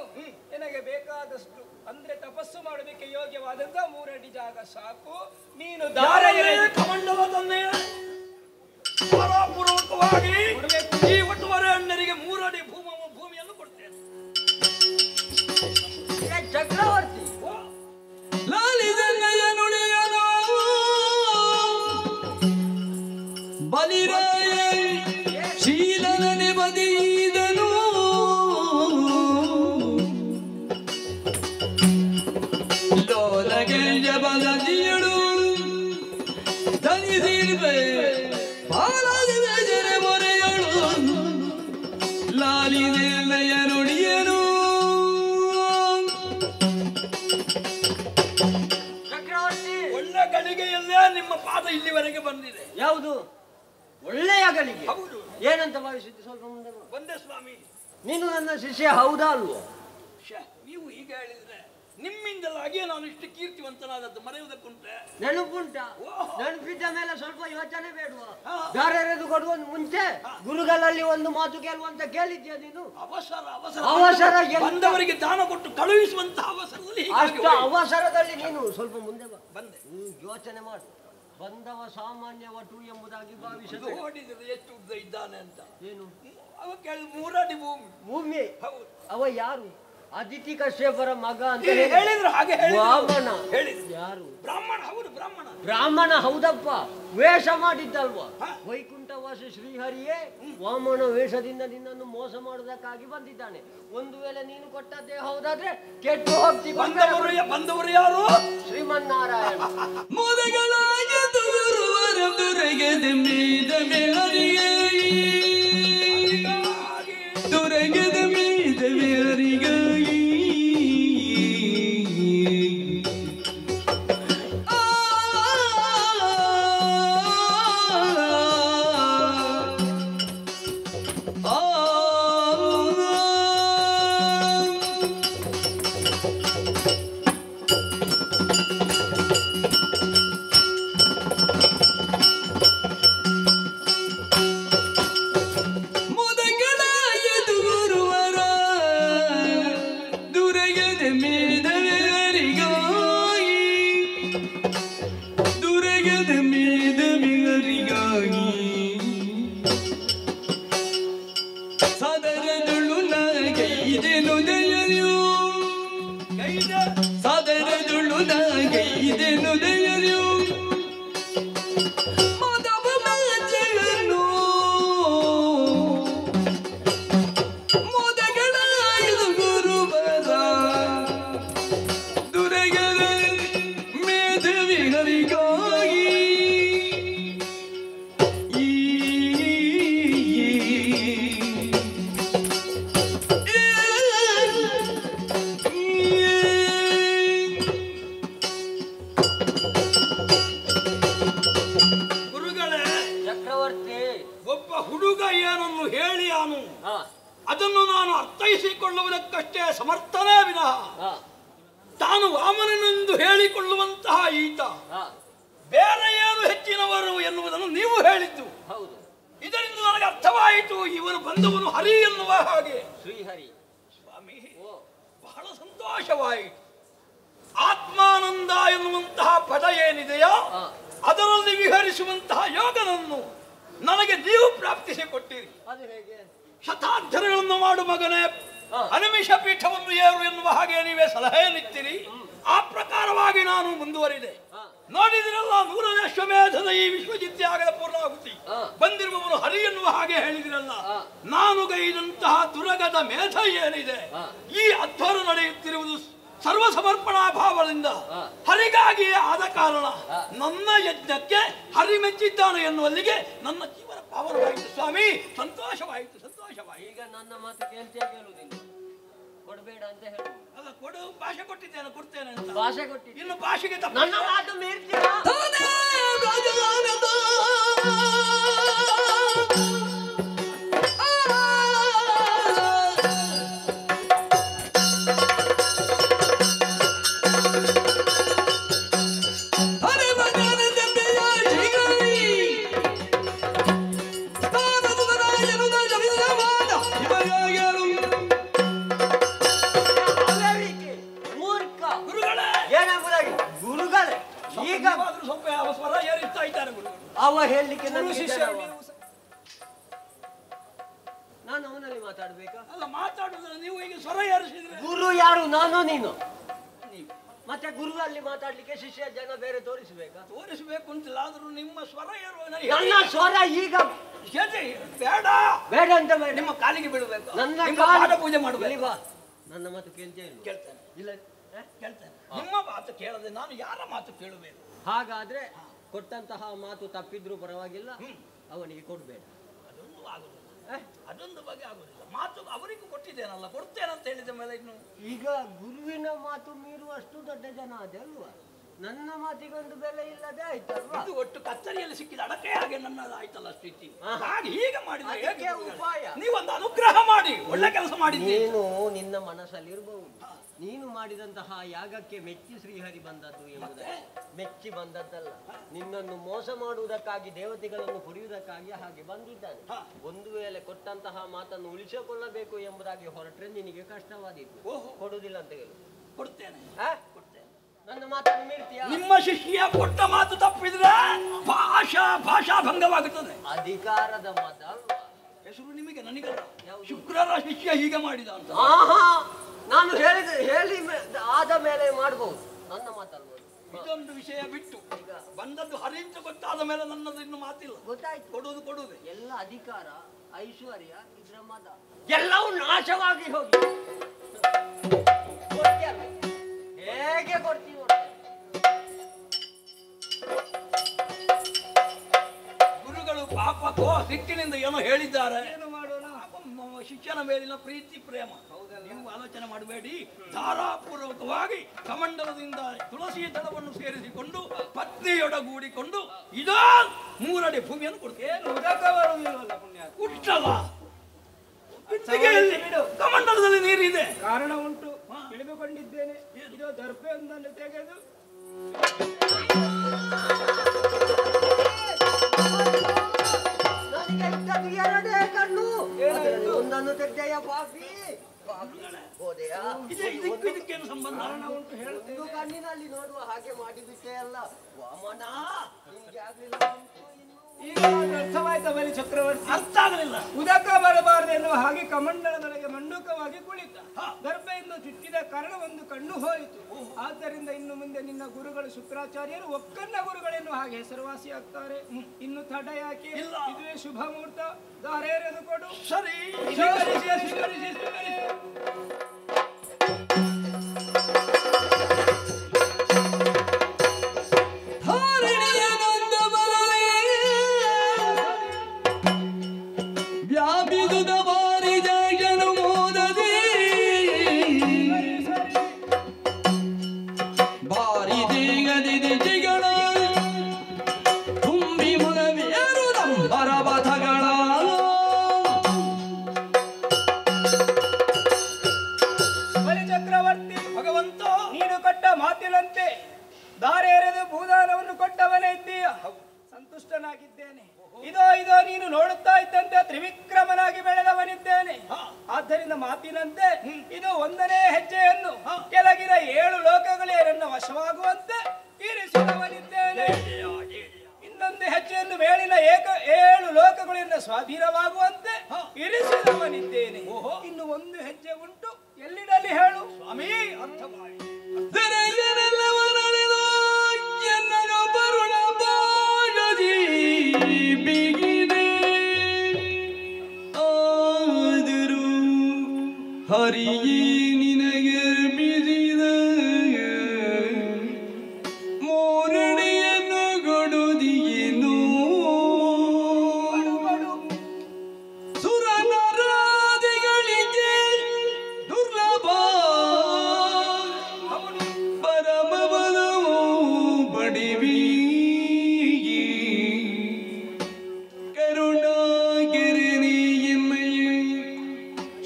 ನಿನಗೆ ಬೇಕಾದಷ್ಟು ಅಂದ್ರೆ ತಪಸ್ಸು ಮಾಡೋದಕ್ಕೆ ಯೋಗ್ಯವಾದಂತ 3 ಅಡಿ ಜಾಗ ಸಾಕು. ನೀನು ಪೂರ್ವಕವಾಗಿ ಈ ಒಟ್ಟುವರೆ ಅಣ್ಣರಿಗೆ 3 ಅಡಿ ಭೂಮಿಯನ್ನು ಕೊಡ್ತೇನೆ. ಚಕ್ರವರ್ತಿ ಲಾಲಿದನ್ನಯ ನುಡಿಯನು ಬಲಿರಾಯ ಶೀಲನೆ ಬದಿದನು ಲೋಲಗೆ ಬಲದಿಯಳು ಧನಿಸಿರ್ಬೆ ಬಾಲದ ಬೇಜರೆ ಮೊರೆಯಳು ಲಾಲಿದನ್ನಯ ನುಡಿಯನು. ಒಳ್ಳೆ ಗಳಿಗೆಯಲ್ಲೇ ನಿಮ್ಮ ಪಾದ ಇಲ್ಲಿವರೆಗೆ ಬಂದಿದೆ. ಯಾವುದು ಒಳ್ಳೆಯ ಗಳಿಗೆ? ಹೌದು. ಏನಂತ ಭಾವಿಸಿದ್ದು? ಸ್ವಲ್ಪ ಮುಂದೆ ಬಂದೆ ಸ್ವಾಮಿ. ನೀನು ನನ್ನ ಶಿಷ್ಯ ಹೌದಾ ಅಲ್ವೋ? ನೀವು ಈಗ ಹೇಳಿದ್ರೆ ನಿಮ್ಮಿಂದಲಾಗಿಯೇ ನಾನು ಇಷ್ಟು ಕೀರ್ತಿವಂತನಾದದ್ದು ಮರೆಯುವುದಕ್ಕುಂಟೆ? ನೆನಪುಂಟ? ನೆನಪಿದ್ದ ಮೇಲೆ ಸ್ವಲ್ಪ ಯೋಚನೆ ಬೇಡವಾ? ದಾರೆರೆದು ಕೊಡುವ ಮುಂಚೆ ಗುರುಗಳಲ್ಲಿ ಒಂದು ಮಾತು ಕೇಳುವಂತ ಕೇಳಿದ್ಯಾ ನೀನು? ಅವಸರ ಬಂದವರಿಗೆ ದಾನ ಕೊಟ್ಟು ಕಳುಹಿಸುವಂತ ಅವಸರದಲ್ಲಿ ಅಷ್ಟು ಅವಸರದಲ್ಲಿ ನೀನು ಸ್ವಲ್ಪ ಮುಂದೆ ಬಂದೆ. ಯೋಚನೆ ಮಾಡು. ಬಂದವ ಸಾಮಾನ್ಯ ವಟು ಎಂಬುದಾಗಿ ಭಾವಿಸಿದೆ. ನೋಡಿದ್ರೆ ಎಷ್ಟು ಉದ್ದ ಇದ್ದಾನೆ ಅಂತ. ಏನು ಅವ ಕೇಳಿ 3 ಅಡಿ ಭೂಮಿ. ಅವ ಯಾರು? ಅದಿತಿ ಕಶ್ಯಪರ ಮಗ ಅಂತ ಹೇಳಿದ್ರು. ಹಾಗೆ ವಾಮನ. ಯಾರು? ಬ್ರಾಹ್ಮಣ. ಹೌದು, ಬ್ರಾಹ್ಮಣ. ಬ್ರಾಹ್ಮಣ ಹೌದಪ್ಪ. ವೇಷ ಮಾಡಿದ್ದಲ್ವಾ? ವೈಕುಂಠವಾಸಿ ಶ್ರೀಹರಿಯೇ ವಾಮನ ವೇಷದಿಂದ ನಿನ್ನನ್ನು ಮೋಸ ಮಾಡುವುದಕ್ಕಾಗಿ ಬಂದಿದ್ದಾನೆ. ಒಂದು ವೇಳೆ ನೀನು ಕೊಟ್ಟದ್ದೇ ಹೌದಾದ್ರೆ ಕೆಟ್ಟು ಹೋಗ್ತಿ. ಬಂದವರು ಯಾರು? ಶ್ರೀಮನ್ನಾರಾಯಣ. ಮುದಗಳಾಗಿ ದೊರೆಗೆದ ಮೀದ ಮೇಳರಿಗೆ ದೊರೆಗೆದ ಮೀದ ಮೇಳರಿಗಾಗಿ ನಾನು ಅದನ್ನು ನಾನು ಅರ್ಥೈಸಿಕೊಳ್ಳುವುದಕ್ಕಷ್ಟೇ ಸಮರ್ಥನೇ ವಿನಃ ತಾನು ವಾಮನನೆಂದು ಹೇಳಿಕೊಳ್ಳುವಂತಹ ಈತ ಬೇರೆ ಏನು ಹೆಚ್ಚಿನವರು ಎನ್ನುವುದನ್ನು ನೀವು ಹೇಳಿದ್ದು. ಇದರಿಂದ ನನಗೆ ಅರ್ಥವಾಯಿತು, ಇವನು ಬಂದವನು ಹರಿ ಎನ್ನುವ ಹಾಗೆ. ಶ್ರೀಹರಿ ಸ್ವಾಮಿ, ಬಹಳ ಸಂತೋಷವಾಯಿತು. ಆತ್ಮಾನಂದ ಎನ್ನುವಂತಹ ಪದ ಏನಿದೆಯೋ ಅದರಲ್ಲಿ ವಿಹರಿಸುವಂತಹ ಯೋಗನನ್ನು ನನಗೆ ನೀವು ಪ್ರಾಪ್ತಿಸಿಕೊಟ್ಟಿರಿ. ಶತಾಕ್ಷರಗಳನ್ನು ಮಾಡು ಮಗನೇ, ಅನಿಮಿಷ ಪೀಠವನ್ನು ಏರು ಎನ್ನುವ ಹಾಗೆ ನೀವೇ ಸಲಹೆಯನ್ನಿತ್ತಿರಿ. ಆ ಪ್ರಕಾರವಾಗಿ ನಾನು ಮುಂದುವರಿದೆ. ನೋಡಿದಿರಲ್ಲ, 100ನೇ ಅಶ್ವಮೇಧದ ಈ ವಿಶ್ವಜಿತ್ಯಾಗದ ಪೂರ್ಣಾಹುತಿ ಬಂದಿರುವವನು ಹರಿ ಎನ್ನುವ ಹಾಗೆ ಹೇಳಿದಿರಲ್ಲ. ನಾನು ಗೈದಂತಹ ದುರಗದ ಮೇಧ ಏನಿದೆ, ಈ ಅಧ್ವರ ನಡೆಯುತ್ತಿರುವುದು ಸರ್ವ ಸಮರ್ಪಣಾ ಭಾವದಿಂದ ಹರಿಗಾಗಿಯೇ ಆದ ಕಾರಣ ನನ್ನ ಯಜ್ಞಕ್ಕೆ ಹರಿ ಮೆಚ್ಚಿದ್ದಾನೆ ಎನ್ನುವಲ್ಲಿಗೆ ನನ್ನ ಜೀವನ ಪಾವನವಾಯಿತು. ಸ್ವಾಮಿ, ಸಂತೋಷವಾಯಿತು, ಸಂತೋಷವಾಯಿತು. ಈಗ ನನ್ನ ಮಾತು ಕೇಳ್ತಿಯಾ ಕೇಳುವುದಿಲ್ಲ? ಕೊಡಬೇಡ ಅಂತ ಹೇಳು. ಅಲ್ಲ, ಕೊಡು, ಭಾಷೆ ಕೊಟ್ಟಿದ್ದೇನೆ, ಕೊಡ್ತೇನೆ ಅಂತ. ಭಾಷೆ ಕೊಟ್ಟಿದ್ದೆ, ಇನ್ನು ಭಾಷೆಗೆ ತಪ್ಪು. ನನ್ನ ಮಾತು ಮೀರ್ತೀರಾ? ಅವ ಹೇಳಲಿಕ್ಕೆ ನಾನು ಅವನಲ್ಲಿ ಮಾತಾಡ್ಬೇಕಾ? ಅಲ್ಲ, ಮಾತಾಡುವುದಲ್ಲ, ನೀವು ಈಗ ಸ್ವರ ಏರಿಸಿದ್ರೆ. ಗುರು ಯಾರು? ನಾನು ನೀನು? ಮತ್ತೆ ಗುರು ಅಲ್ಲಿ ಮಾತಾಡ್ಲಿಕ್ಕೆ ಶಿಷ್ಯ ಜನ ಬೇರೆ ತೋರಿಸಬೇಕಾ? ತೋರಿಸಬೇಕು ಅಂತಿಲ್ಲ, ಆದ್ರೂ ನಿಮ್ಮ ಸ್ವರ ಏರುವ. ನನ್ನ ಸ್ವರ ಈಗ ಬೇಡ ಬೇಡ ಅಂತ ಬೇಡ, ನಿಮ್ಮ ಕಾಲಿಗೆ ಬೀಳಬೇಕು. ನನ್ನ ಪಾದ ಪೂಜೆ ಮಾಡಬೇಕು. ನನ್ನ ಮಾತು ಕೇಳ್ತೇನೆ? ಕೇಳ್ತೇನೆ. ಇಲ್ಲ, ಕೇಳ್ತೇನೆ. ನಿಮ್ಮ ಮಾತು ಕೇಳದೆ ನಾನು ಯಾರ ಮಾತು ಕೇಳಬೇಕು? ಹಾಗಾದ್ರೆ ಕೊಟ್ಟಂತಹ ಮಾತು ತಪ್ಪಿದ್ರೂ ಪರವಾಗಿಲ್ಲ, ಅವನಿಗೆ ಕೊಡ್ಬೇಡ. ಅದೊಂದು ಆಗುದಿಲ್ಲ, ಅದೊಂದು ಬಗ್ಗೆ ಆಗುದಿಲ್ಲ. ಮಾತು ಅವರಿಗೂ ಕೊಟ್ಟಿದ್ದೇನಲ್ಲ, ಕೊಡ್ತೇನಂತ ಹೇಳಿದ ಮೇಲೆ ಇನ್ನು ಈಗ ಗುರುವಿನ ಮಾತು ಮೀರುವಷ್ಟು ದೊಡ್ಡ ಜನ ಅದೇ ಅಲ್ವಾ? ನನ್ನ ಮಾತಿಗೊಂದು ಬೆಲೆ ಇಲ್ಲದೆ ಆಯ್ತಲ್ವಾ? ಇದು ಒಟ್ಟು ಕತ್ತರಿಯಲ್ಲಿ ಸಿಕ್ಕಿದ ಅಡಕೆ ಹಾಗೆ ನನ್ನ ಆಯ್ತಲ್ಲ ಸ್ಥಿತಿ. ಹಾಗೆ ಹೀಗೆ ಮಾಡಿದ್ರೆ ಉಪಾಯ. ನೀವೊಂದು ಅನುಗ್ರಹ ಮಾಡಿ ಒಳ್ಳೆ ಕೆಲಸ ಮಾಡಿದ್ದೀರಿ. ನೀನು ನಿನ್ನ ಮನಸ್ಸಲ್ಲಿ ಇರಬಹುದು, ನೀನು ಮಾಡಿದಂತಹ ಯಾಗಕ್ಕೆ ಮೆಚ್ಚಿ ಶ್ರೀಹರಿ ಬಂದದ್ದು ಎಂಬುದೇ ಮೆಚ್ಚಿ ಬಂದದ್ದಲ್ಲ. ನಿನ್ನನ್ನು ಮೋಸ ಮಾಡುವುದಕ್ಕಾಗಿ, ದೇವತೆಗಳನ್ನು ಪುರಿಯುವುದಕ್ಕಾಗಿ ಹಾಗೆ ಬಂದಿದ್ದಾನೆ. ಒಂದು ವೇಳೆ ಕೊಟ್ಟಂತಹ ಮಾತನ್ನು ಉಳಿಸಿಕೊಳ್ಳಬೇಕು ಎಂಬುದಾಗಿ ಹೊರಟ್ರೆ ನಿನಗೆ ಕಷ್ಟವಾದೀತು. ಕೊಡುವುದಿಲ್ಲ ಅಂತ ಹೇಳು. ಕೊಡ್ತೇನೆ, ನನ್ನ ಮಾತನ್ನು ಮೀರ್ತೀಯ? ನಿಮ್ಮ ಶಿಷ್ಯ ಕೊಟ್ಟ ಮಾತು ತಪ್ಪಿದ್ರೆ ಭಾಷಾ ಭಂಗವಾಗುತ್ತದೆ. ಅಧಿಕಾರದ ಮಾತ ಅಲ್ವಾ? ಹೆಸರು ನಿಮಗೆ, ನನಗಲ್ಲ. ಶುಕ್ರರ ಶಿಷ್ಯ ಹೀಗೆ ಮಾಡಿದ ಅಂತ. ನಾನು ಹೇಳಿ ಆದ ಮೇಲೆ ಮಾಡಬಹುದು, ನನ್ನ ಮಾತಲ್ಬೋದು. ಇದೊಂದು ವಿಷಯ ಬಿಟ್ಟು ಬಂದದ್ದು ಹರಿ ಅಂತ ಗೊತ್ತಾದ ಮೇಲೆ ನನ್ನದು ಇನ್ನು ಮಾತಿಲ್ಲ. ಗೊತ್ತಾಯ್ತು, ಕೊಡುವುದು ಎಲ್ಲ ಅಧಿಕಾರ, ಐಶ್ವರ್ಯ, ಇದ್ರ ಮದ ಎಲ್ಲವೂ ನಾಶವಾಗಿ ಹೋಗಿ ಹೇಗೆ ಕೊಡ್ತೀವಿ? ಗುರುಗಳು ಪಾಪಕ್ಕೋ ಸಿಟ್ಟಿನಿಂದ ಏನೋ ಹೇಳಿದ್ದಾರೆ. ಏನು ಮಾಡೋಣ? ಶಿಷ್ಯನ ಮೇಲಿನ ಪ್ರೀತಿ ಪ್ರೇಮ. ನೀವು ಆಲೋಚನೆ ಮಾಡಬೇಡಿ. ಧಾರಾಪೂರ್ವಕವಾಗಿ ಕಮಂಡಲದಿಂದ ತುಳಸಿ ದಳವನ್ನು ಸೇರಿಸಿಕೊಂಡು ಪತ್ನಿಯೊಡಗೂಡಿಕೊಂಡು ಇದೋ 3 ಅಡಿ ಭೂಮಿಯನ್ನು ಕೊಡ್ತೇನೆ. ಉಂಟಲ್ಲ, ಕಮಂಡಲದಲ್ಲಿ ನೀರಿದೆ. ಕಾರಣ ಉಂಟು, ತಿಳಿದುಕೊಂಡಿದ್ದೇನೆ. ಇದು ದರ್ಪೆಯೊಂದನ್ನು ತೆಗೆದು ಎರಡೇ ಕಣ್ಣು, ಒಂದನ್ನು ತೆಗೆಯ ಪಾಪಿ. ಇದಕ್ಕೇನು ಸಂಬಂಧ? ಉಂಟು ಹೇಳುತ್ತೇನೆ. ಕಣ್ಣಿನಲ್ಲಿ ನೋಡುವ ಹಾಗೆ ಮಾಡಿಬಿಟ್ಟೆ ಅಲ್ಲ ವಾಮನ, ನಿಮಗೆ ಆಗ್ಲಿಲ್ಲ. ಈಗ ಅರ್ಥವಾಯ್ತ ಬಲಿ ಚಕ್ರವರ್ತಿ? ಅರ್ಥ ಆಗಲಿಲ್ಲ. ಉದಕ ಬರಬಾರದು ಎನ್ನುವ ಹಾಗೆ ಕಮಂಡಲದೊಳಗೆ ಮಂಡೂಕವಾಗಿ ಕುಳಿತ. ಗರ್ಭೆಯಿಂದ ಚುಚ್ಚಿದ ಕಾರಣ ಒಂದು ಕಣ್ಣು ಹೋಯಿತು. ಆದ್ದರಿಂದ ಇನ್ನು ಮುಂದೆ ನಿನ್ನ ಗುರುಗಳು ಶುಕ್ರಾಚಾರ್ಯರು ಒಕ್ಕನ್ನ ಗುರುಗಳೆನ್ನುವ ಹಾಗೆ ಹೆಸರುವಾಸಿ ಆಗ್ತಾರೆ. ಇನ್ನು ತಡ ಯಾಕೆ? ಇದುವೇ ಶುಭ ಮುಹೂರ್ತ. ದಾರೇರೆದು ಕೊಡು. ಸರಿ, ಸ್ವೀಕರಿಸಿ. ವ್ಯಾಪಿಸುದ ಬಾರಿ ಜಗನು ಮೋದದಿ ಬಾರಿ ದೇಗದಿದೆ ಜಿಗಳ ತುಂಬಿ ಮುಲವೇರು ನಂಬರ ಬಥಗಳ ಮಾತಿನಂತೆ ಇದು 1ನೇ ಹೆಜ್ಜೆಯನ್ನು ಕೆಳಗಿನ 7 ಲೋಕಗಳೇ ನನ್ನ ವಶವಾಗುವಂತೆ ಇರಿಸಿದವನಿದ್ದೇನೆ. ಇನ್ನೊಂದು ಹೆಜ್ಜೆಯನ್ನು ಮೇಲಿನ 7 ಲೋಕಗಳು ನನ್ನ ಸ್ವಾಧೀನವಾಗುವಂತೆ ಇರಿಸಿದವನಿದ್ದೇನೆ. ಇನ್ನು 1 ಹೆಜ್ಜೆ ಉಂಟು, ಎಲ್ಲಿಡಲಿ ಹೇಳು ಸ್ವಾಮಿ? ಅರ್ಥ ಮಾಡಿ. ಹರಿಯೇ ನಿನಗೆ ಬಿರಿದ ಮೋರಣಿಯನ್ನು ಕೊಡುದಿಯೇನು ಸುರನರಾದಿಗಳಿಗೆ ದುರ್ಲಭ ಪರಮಪದವು ಬಡಿವಿ ಕರುಣಾಗಿರಿ ಎಮ್ಮಯ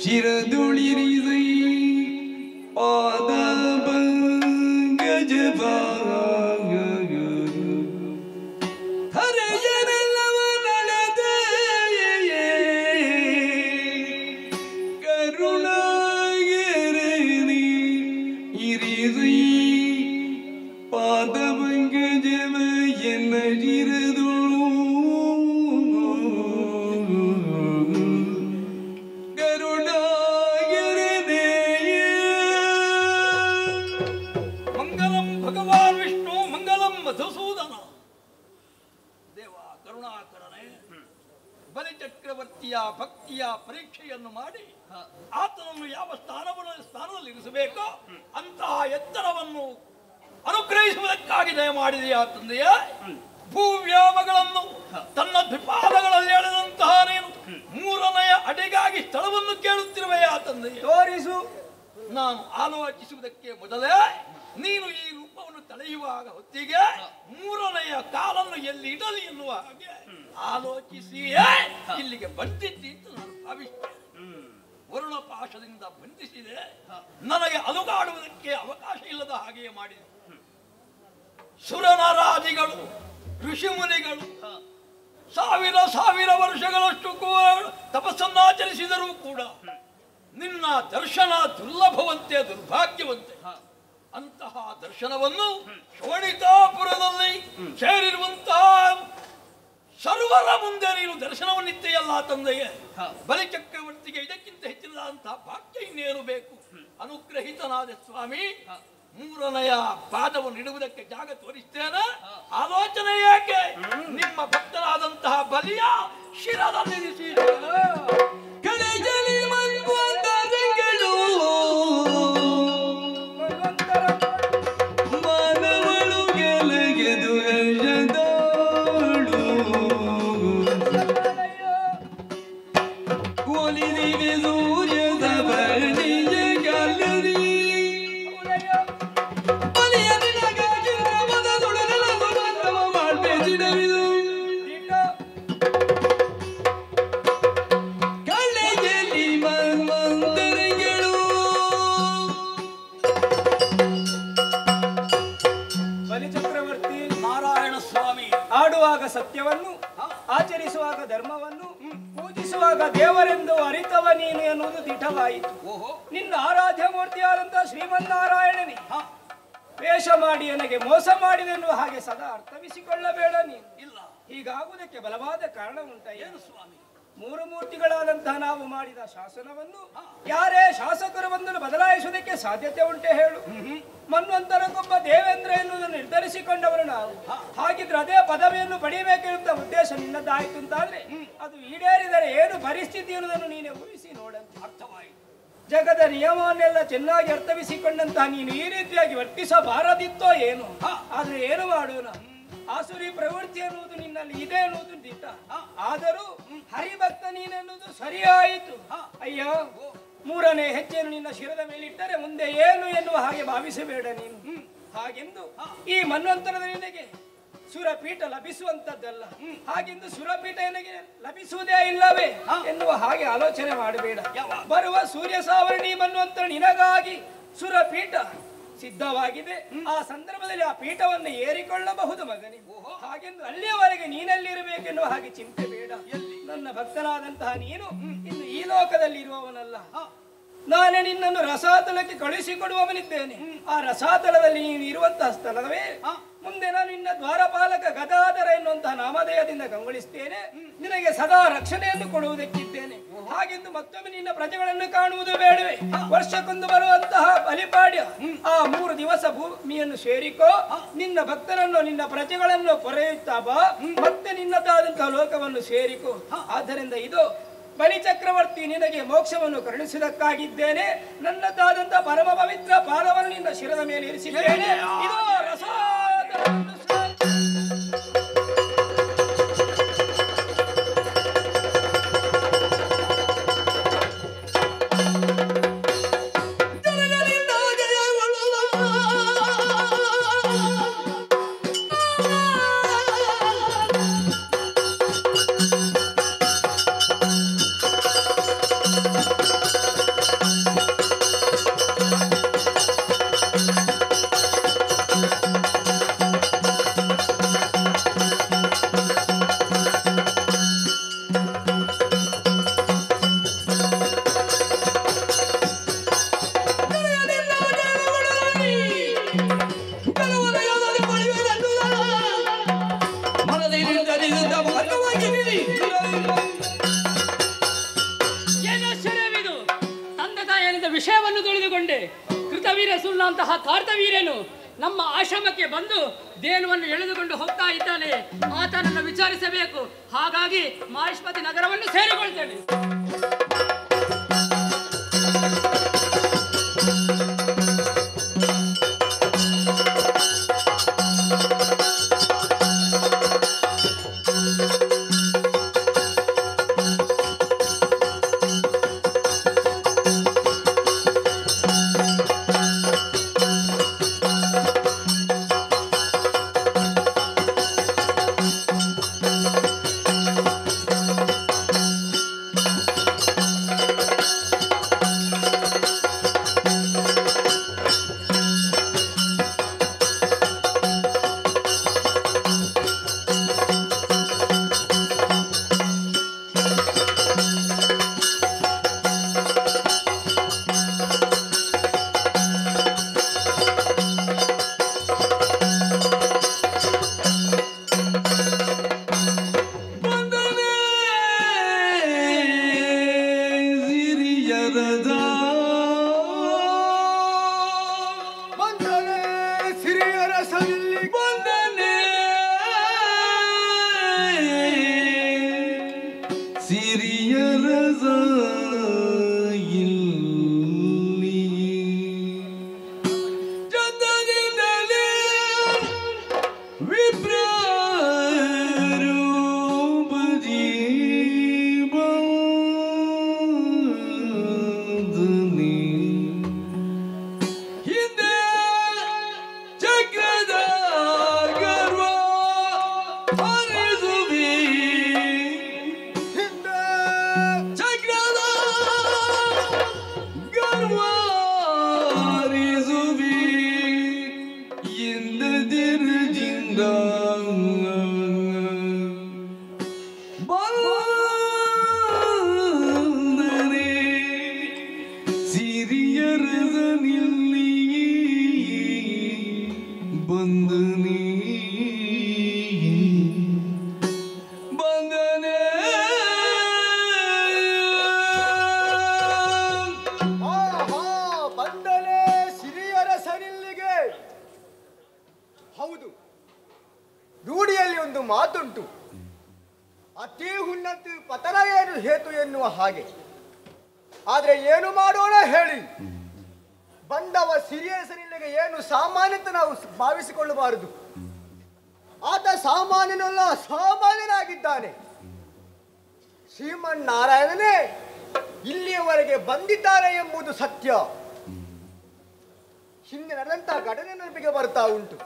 ಶಿರದುಳಿರಿಸೈ ಪಾದ ಗಜಭ ಹರೆಯರೆಲ್ಲವ ನಡೆದೆ ಕರುಣಾಗಿರಿ ಇರಿಸೈ ಪಾದ ಗಜವ ಎನ್ನ ಶಿರದುಳು ಮಂಗಲಂ ಭಗವಾನ್ ವಿಷ್ಣು ಮಂಗಲಂ ಮಧುಸೂದನ. ದೇವ ಕರುಣಾಕರನೇ, ಬಲಿಚಕ್ರವರ್ತಿಯ ಭಕ್ತಿಯ ಪರೀಕ್ಷೆಯನ್ನು ಮಾಡಿ ಆತನನ್ನು ಯಾವ ಸ್ಥಾನದಲ್ಲಿ ಇರಿಸಬೇಕೋ ಅಂತಹ ಎತ್ತರವನ್ನು ಅನುಗ್ರಹಿಸುವುದಕ್ಕಾಗಿ ದಯ ಮಾಡಿದೆಯಾ ತಂದೆಯ. ಭೂವ್ಯಾಮಗಳನ್ನು ತನ್ನ ದ್ವಿಪಾದಗಳಲ್ಲಿ ಎಳೆದಂತಹ ನೀನು 3ನೆಯ ಅಡಿಗಾಗಿ ಸ್ಥಳವನ್ನು ಕೇಳುತ್ತಿರುವೆಯಾ ತಂದೆಯ? ತೋರಿಸು. ನಾನು ಆಲೋಚಿಸುವುದಕ್ಕೆ ಮೊದಲೇ ನೀನು ಈ ರೂಪವನ್ನು ತಳೆಯುವಾಗ ಹೊತ್ತಿಗೆ 3ನೆಯ ಕಾಲನ್ನು ಎಲ್ಲಿ ಇಡಲಿ ಎನ್ನುವ ಹಾಗೆ ಆಲೋಚಿಸಿಯೇ ಇಲ್ಲಿಗೆ ಬಂದಿದ್ದಿ ಅಂತ ನಾನು ಭಾವಿಸ್ತೇನೆ. ವರುಣ ಪಾಶದಿಂದ ಬಂಧಿಸಿದೆ, ನನಗೆ ಅಲುಗಾಡುವುದಕ್ಕೆ ಅವಕಾಶ ಇಲ್ಲದ ಹಾಗೆಯೇ ಮಾಡಿದೆ. ಸುರನರಾದಿಗಳು ಋಷಿಮುನಿಗಳು ಸಾವಿರ ವರ್ಷಗಳಷ್ಟು ತಪಸ್ಸನ್ನಾಚರಿಸಿದರೂ ಕೂಡ ನಿನ್ನ ದರ್ಶನ ದುರ್ಲಭವಂತೆ ದುರ್ಭಾಗ್ಯವಂತೆ. ಅಂತಹ ದರ್ಶನವನ್ನು ಶೋಣಿತಾಪುರದಲ್ಲಿ ಸೇರಿರುವಂತಹ ಸರ್ವರ ಮುಂದೆ ನೀನು ದರ್ಶನವನ್ನಿತ್ತೆಯಲ್ಲ ತಂದೆಯೇ. ಬಲಿಚಕ್ರವರ್ತಿಗೆ ಇದಕ್ಕಿಂತ ಹೆಚ್ಚಿನದಂತಹ ಭಾಗ್ಯ ಇನ್ನೇನು ಬೇಕು? ಅನುಗ್ರಹಿತನಾದ ಸ್ವಾಮಿ, 3ನೆಯ ಪಾದವನ್ನು ಇಡುವುದಕ್ಕೆ ಜಾಗ ತೋರಿಸ್ತೇನೆ. ಆಲೋಚನೆ ಯಾಕೆ? ನಿಮ್ಮ ಭಕ್ತರಾದಂತಹ ಬಲಿಯ ಶಿರದಲ್ಲಿರಿಸಿ ಮಾನವಳು ಗೆಲಗೆದು ಎಳೆದಾಳು ಒಲಿದಿವೆ ಸೂರ್ಯದ ಬಳಿಯ ಗಲ್ಲರಿ ಬಲಿಯ ನಿನಗಾಗಿ ಮೊದಲೊಡನೆಲ್ಲ ಸುಗಂಧವ ಮಾಡ್ಬೇಜಿಡವಿದು ಕಳೆಯಲ್ಲಿ ಮಂತರಗಳು ಬಲಿಚಕ್ರವರ್ತಿ ನಾರಾಯಣ ಸ್ವಾಮಿ ಆಡುವಾಗ ಸತ್ಯವನ್ನು, ಆಚರಿಸುವಾಗ ಧರ್ಮವನ್ನು, ಪೂಜಿಸುವಾಗ ದೇವರೆಂದು ಅರಿತವ ನೀನು ಎನ್ನುವುದು ದಿಟವಾಯಿತು. ನಿನ್ನ ಆರಾಧ್ಯ ಮೂರ್ತಿಯಾದಂತಹ ಶ್ರೀಮನ್ನಾರಾಯಣನೇ ವೇಷ ಮಾಡಿ ನನಗೆ ಮೋಸ ಮಾಡಿದೆನ್ನುವ ಹಾಗೆ ಸದಾ ಅರ್ಥವಿಸಿಕೊಳ್ಳಬೇಡ ನೀನು. ಇಲ್ಲ, ಹೀಗಾಗುವುದಕ್ಕೆ ಬಲವಾದ ಕಾರಣ ಉಂಟ. ಏನು ಸ್ವಾಮಿ? 3 ಮೂರ್ತಿಗಳಾದಂತಹ ನಾವು ಮಾಡಿದ ಶಾಸನವನ್ನು ಯಾರೇ ಶಾಸಕರು ಬಂದು ಬದಲಾಯಿಸುವುದಕ್ಕೆ ಸಾಧ್ಯತೆ ಉಂಟೆ ಹೇಳು? ಮನ್ವಂತರಕ್ಕೊಬ್ಬ ದೇವೇಂದ್ರ ಎನ್ನುವುದನ್ನು ನಿರ್ಧರಿಸಿಕೊಂಡವರು ನಾವು. ಹಾಗಿದ್ರೆ ಅದೇ ಪದವಿಯನ್ನು ಪಡೆಯಬೇಕೆಂಬ ಉದ್ದೇಶ ನಿನ್ನದಾಯಿತು ಅಂತಾದ್ರೆ ಅದು ಈಡೇರಿದರೆ ಏನು ಪರಿಸ್ಥಿತಿ ಎನ್ನುವುದನ್ನು ನೀನೇ ಊಹಿಸಿ ನೋಡಂತ. ಅರ್ಥವಾಯಿತು. ಜಗದ ನಿಯಮವನ್ನೆಲ್ಲ ಚೆನ್ನಾಗಿ ಅರ್ಥವಿಸಿಕೊಂಡಂತಹ ನೀನು ಈ ರೀತಿಯಾಗಿ ವರ್ತಿಸಬಾರದಿತ್ತೋ ಏನು? ಆದ್ರೆ ಏನು ಮಾಡೋಣ? ಆಸುರಿ ಪ್ರವೃತ್ತಿ ಎನ್ನುವುದು ನಿನ್ನಲ್ಲಿ ಇದೆ ಎನ್ನುವುದು ದಿಟ್ಟ. ಆದರೂ ಹರಿಭಕ್ತ ನೀನೆನ್ನುವುದು ಸರಿಯಾಯಿತು. ಅಯ್ಯ, 3ನೇ ಹೆಜ್ಜೆಯನ್ನು ನಿನ್ನ ಶಿರದ ಮೇಲಿಟ್ಟರೆ ಮುಂದೆ ಏನು ಎನ್ನುವ ಹಾಗೆ ಭಾವಿಸಬೇಡ ನೀನು. ಹಾಗೆಂದು ಈ ಮನ್ವಂತರದ ನಿನಗೆ ಸುರಪೀಠ ಲಭಿಸುವಂತದ್ದಲ್ಲ. ಹಾಗೆಂದು ಸುರಪೀಠ ನನಗೆ ಲಭಿಸುವುದೇ ಇಲ್ಲವೇ ಎನ್ನುವ ಹಾಗೆ ಆಲೋಚನೆ ಮಾಡಬೇಡ. ಬರುವ ಸೂರ್ಯ ಸಾವರ್ಣಿ ಮನ್ವಂತರ ನಿನಗಾಗಿ ಸುರಪೀಠ ಸಿದ್ಧವಾಗಿದೆ. ಆ ಸಂದರ್ಭದಲ್ಲಿ ಆ ಪೀಠವನ್ನು ಏರಿಕೊಳ್ಳಬಹುದು ಮಗನೇ. ಹಾಗೆಂದು ಅಲ್ಲಿಯವರೆಗೆ ನೀನಲ್ಲಿರಬೇಕೆನ್ನುವ ಹಾಗೆ ಚಿಂತೆ ಬೇಡ. ನನ್ನ ಭಕ್ತನಾದಂತಹ ನೀನು ಇನ್ನು ಈ ಲೋಕದಲ್ಲಿ ಇರುವವನಲ್ಲ. ನಾನೇ ನಿನ್ನನ್ನು ರಸಾತಲಕ್ಕೆ ಕಳುಹಿಸಿಕೊಡುವವನಿದ್ದೇನೆ. ಆ ರಸಾತಲದಲ್ಲಿ ನೀನು ಇರುವಂತಹ ಸ್ಥಳವೇ ಮುಂದೆ ನಾನು ನಿನ್ನ ದ್ವಾರಪಾಲಕ ಗದಾಧರ ಎನ್ನುವಂತಹ ನಾಮಧೇಯದಿಂದ ಕಂಗೊಳಿಸ್ತೇನೆ. ನಿನಗೆ ಸದಾ ರಕ್ಷಣೆಯನ್ನು ಕೊಡುವುದಕ್ಕಿದ್ದೇನೆ. ಹಾಗೆಂದು ಮತ್ತೊಮ್ಮೆ ನಿನ್ನ ಪ್ರಜೆಗಳನ್ನು ಕಾಣುವುದು ಬೇಡವೇ? ವರ್ಷಕ್ಕೊಂದು ಬರುವಂತಹ ಬಲಿಪಾಡ್ಯ ಆ 3 ದಿವಸ ಭೂಮಿಯನ್ನು ಸೇರಿಕೋ, ನಿನ್ನ ಭಕ್ತರನ್ನು ನಿನ್ನ ಪ್ರಜೆಗಳನ್ನು ಪೊರೆಯುತ್ತಾ ಬಾ, ಮತ್ತೆ ನಿನ್ನದಾದಂತಹ ಲೋಕವನ್ನು ಸೇರಿಕೋ. ಆದ್ದರಿಂದ ಇದು ಬಲಿ ಚಕ್ರವರ್ತಿ ನಿನಗೆ ಮೋಕ್ಷವನ್ನು ಕರುಣಿಸುವುದಕ್ಕಾಗಿದ್ದೇನೆ. ನನ್ನದಾದಂತಹ ಪರಮ ಪವಿತ್ರ ಪಾದವನ್ನು ನಿನ್ನ ಶಿರದ ಮೇಲೆ ಇರಿಸಿದ್ದೇನೆ. ಇದು ವಿಷಯವನ್ನು ತಿಳಿದುಕೊಂಡೆ. ಕೃತವೀರ ಸುಳ್ಳಂತಹ ಕಾರ್ತವೀರ್ಯನು ನಮ್ಮ ಆಶ್ರಮಕ್ಕೆ ಬಂದು ದೇನುವನ್ನು ಎಳೆದುಕೊಂಡು ಹೋಗ್ತಾ ಇದ್ದಾನೆ. ಆತನನ್ನು ವಿಚಾರಿಸಬೇಕು. ಹಾಗಾಗಿ ಮಾಹಿಷ್ಮತಿ ನಗರವನ್ನು ಸೇರಿಕೊಳ್ತೇನೆ. ರೂಢಿಯಲ್ಲಿ ಒಂದು ಮಾತುಂಟು, ಅತಿ ಉನ್ನತಿ ಪತನ ಏನು ಹೇತು ಎನ್ನುವ ಹಾಗೆ. ಆದ್ರೆ ಏನು ಮಾಡೋಣ ಹೇಳಿ, ಬಂದವ ಸಿರಿಯ ಹೆಸರಿಲ್ಲಿಗೆ ಏನು ಸಾಮಾನ್ಯತ ನಾವು ಭಾವಿಸಿಕೊಳ್ಳಬಾರದು. ಆತ ಸಾಮಾನ್ಯನಲ್ಲ, ಸಾಮಾನ್ಯನಾಗಿದ್ದಾನೆ. ಶ್ರೀಮನ್ನಾರಾಯಣನೇ ಇಲ್ಲಿಯವರೆಗೆ ಬಂದಿದ್ದಾನೆ ಎಂಬುದು ಸತ್ಯ. ಹಿಂದೆ ನಡೆದಂತಹ ಘಟನೆ ನೆನಪಿಗೆ ಬರ್ತಾ ಉಂಟು.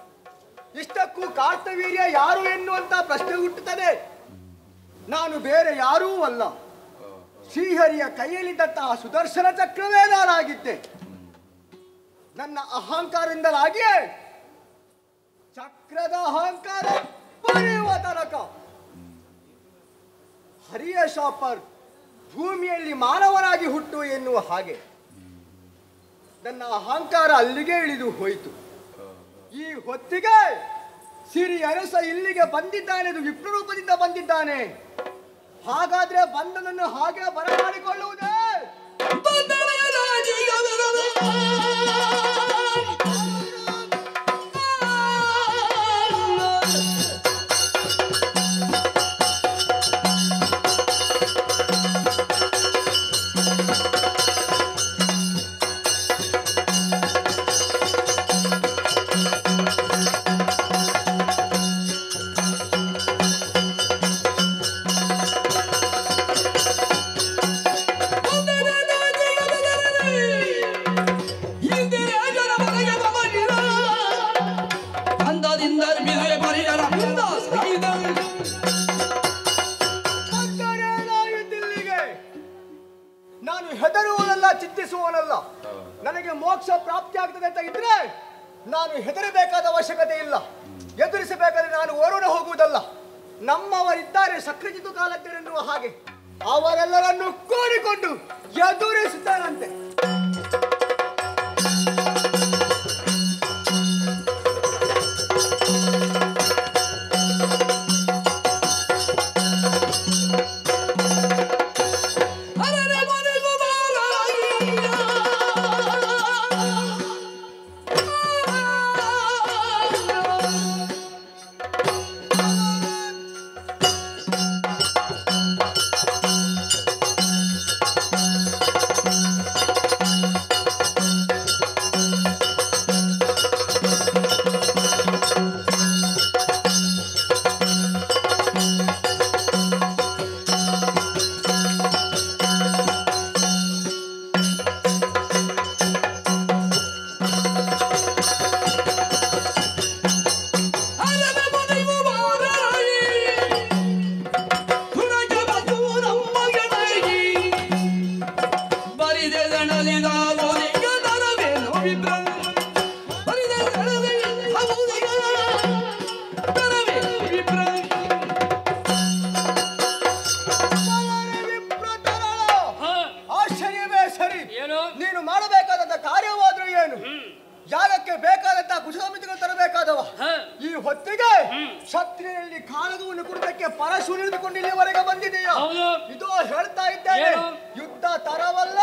ಇಷ್ಟಕ್ಕೂ ಕಾರ್ತವೀರ್ಯ ಯಾರು ಎನ್ನುವಂತ ಪ್ರಶ್ನೆ ಹುಟ್ಟುತ್ತದೆ. ನಾನು ಬೇರೆ ಯಾರೂ ಅಲ್ಲ, ಶ್ರೀಹರಿಯ ಕೈಯಲ್ಲಿದ್ದಂತಹ ಸುದರ್ಶನ ಚಕ್ರವೇ ನಾನಾಗಿದ್ದೆ. ನನ್ನ ಅಹಂಕಾರದಿಂದಲಾಗಿಯೇ ಚಕ್ರದ ಅಹಂಕಾರ ಬರೆಯುವ ತನಕ ಹರಿಯ ಶಾಪರ್ ಭೂಮಿಯಲ್ಲಿ ಮಾನವನಾಗಿ ಹುಟ್ಟು ಎನ್ನುವ ಹಾಗೆ ನನ್ನ ಅಹಂಕಾರ ಅಲ್ಲಿಗೆ ಇಳಿದು ಹೋಯಿತು. ಈ ಹೊತ್ತಿಗೆ ಸಿರಿ ಅರಸ ಇಲ್ಲಿಗೆ ಬಂದಿದ್ದಾನೆ, ಅದು ವಿಪ್ರರೂಪದಿಂದ ಬಂದಿದ್ದಾನೆ. ಹಾಗಾದ್ರೆ ಬಂದನನ್ನು ಹಾಗೆ ಬರಮಾಡಿಕೊಳ್ಳುವುದೇ? ನಾನು ಹೆದರುವನಲ್ಲ, ಚಿಂತಿಸುವವನಲ್ಲ. ನನಗೆ ಮೋಕ್ಷ ಪ್ರಾಪ್ತಿ ಆಗ್ತದೆ ಅಂತ ಇದ್ರೆ ನಾನು ಹೆದರಬೇಕಾದ ಅವಶ್ಯಕತೆ ಇಲ್ಲ. ಎದುರಿಸಬೇಕಾದ್ರೆ ನಾನು ಓರೋಣ ಹೋಗುವುದಲ್ಲ. ನಮ್ಮವರಿದ್ದಾರೆ ಸಕ್ರಜಿತು ಕಾಲಜ್ಞರೆನ್ನುವ ಹಾಗೆ, ಅವರೆಲ್ಲರನ್ನು ಕೂಡಿಕೊಂಡು ಎದುರಿಸುತ್ತಾರಂತೆ. ನೀನು ಮಾಡಬೇಕಾದಂತ ಕಾರ್ಯವಾದ್ರೂ ಏನು? ಯಾಗಕ್ಕೆ ಬೇಕಾದಂತ ಕುಶಲಮಿತಿಗಳು ತರಬೇಕಾದವ. ಈ ಹೊತ್ತಿಗೆ ಕ್ಷತ್ರಿಯಲ್ಲಿ ಕಾಳಗವನ್ನು ಕುರಿತಕ್ಕೆ ಪರಶು ನಿಳಿದುಕೊಂಡು ಇಲ್ಲಿವರೆಗೆ ಬಂದಿದೆಯಾ? ಇದು ಹೇಳ್ತಾ ಇದ್ದೇನೆ, ಯುದ್ಧ ತರವಲ್ಲ.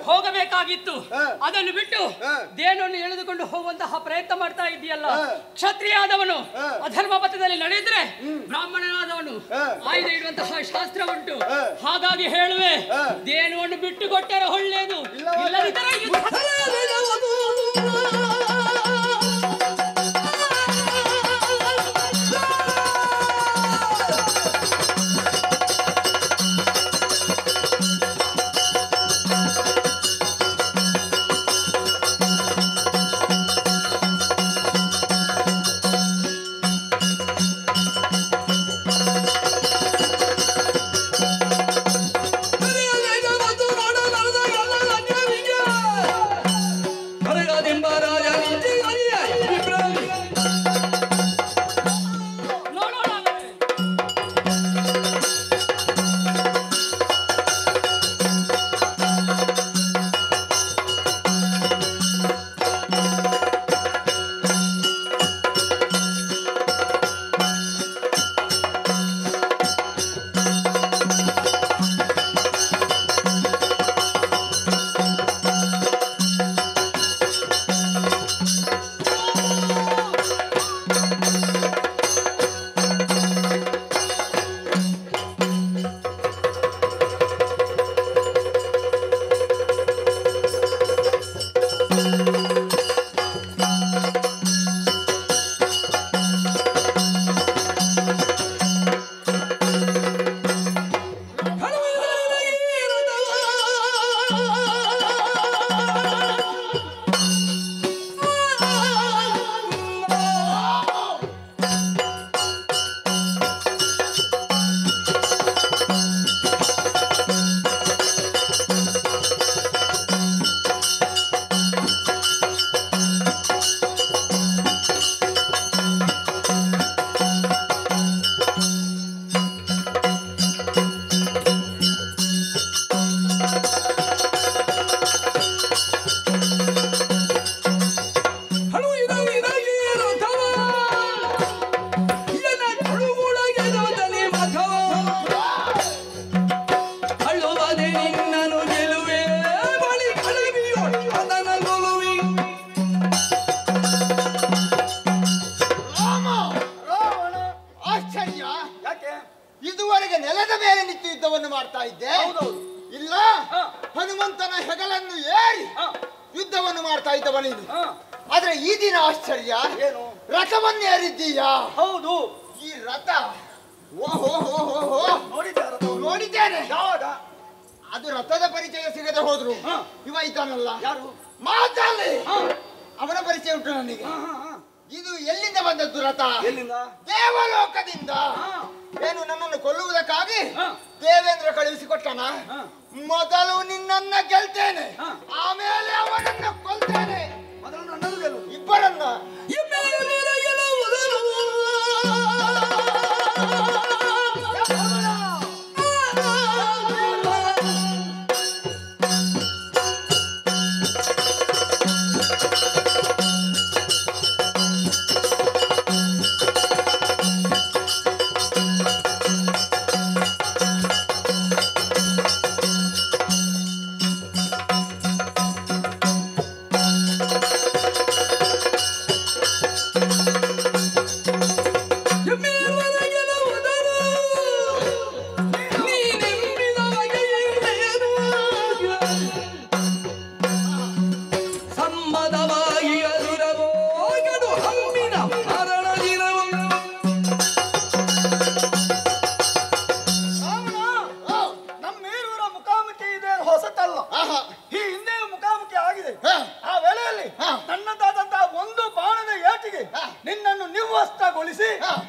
ಹೋಗಬೇಕಾಗಿತ್ತು, ಅದನ್ನು ಬಿಟ್ಟು ದೇನನ್ನು ಎಳೆದುಕೊಂಡು ಹೋಗುವಂತಹ ಪ್ರಯತ್ನ ಮಾಡ್ತಾ ಇದೆಯಲ್ಲ. ಕ್ಷತ್ರಿಯಾದವನು ಅಧರ್ಮ ಪಥದಲ್ಲಿ ನಡೆದ್ರೆ ಬ್ರಾಹ್ಮಣನಾದವನು ಆಯುಧ ಇಡುವಂತಹ ಶಾಸ್ತ್ರ ಉಂಟು. ಹಾಗಾಗಿ ಹೇಳುವೆ, ದೇನವನ್ನು ಬಿಟ್ಟು ಕೊಟ್ಟರೆ ಒಳ್ಳೆಯದು, ಇಲ್ಲದಿದ್ದರೆ ಎಲ್ಲ ಭಗವಂತನ ಹೆಗಲನ್ನು ಏರಿ ಯುದ್ಧವನ್ನು ಮಾಡ್ತಾ ಇದ್ದವ ನೀನು. ಆದ್ರೆ ಈ ದಿನ ಆಶ್ಚರ್ಯ, ಏನು ರಥವನ್ನು ಏರಿದ್ದೀಯಾ? ಹೌದು. ಈ ರಥ ನೋಡಿದ್ದೇನೆ. ಯಾವಾಗ? ಅದು ರಥದ ಪರಿಚಯ ಸಿಗದೆ ಹೋದ್ರು ಇವ ಇದ್ದಾನಲ್ಲ, ಯಾರು ಮಾತಾಲಿ, ಅವನ ಪರಿಚಯ ಉಂಟು ನನಗೆ. ಇದು ಎಲ್ಲಿಂದ ಬಂದದ್ದು ರಥ? ಎಲ್ಲಿಂದ? ದೇವಲೋಕದಿಂದ. ಏನು ನನ್ನನ್ನು ಕೊಲ್ಲುವುದಕ್ಕಾಗಿ ದೇವೇಂದ್ರ ಕಳುಹಿಸಿಕೊಟ್ಟನ? ಮೊದಲು ನಿನ್ನನ್ನ ಗೆಲ್ತೇನೆ, ಆಮೇಲೆ ಅವನನ್ನ ಕೊಲ್ತೇನೆ. ಮೊದಲು ನನ್ನನ್ನು ಗೆಲ್ಲು, ಇಬ್ಬರನ್ನ.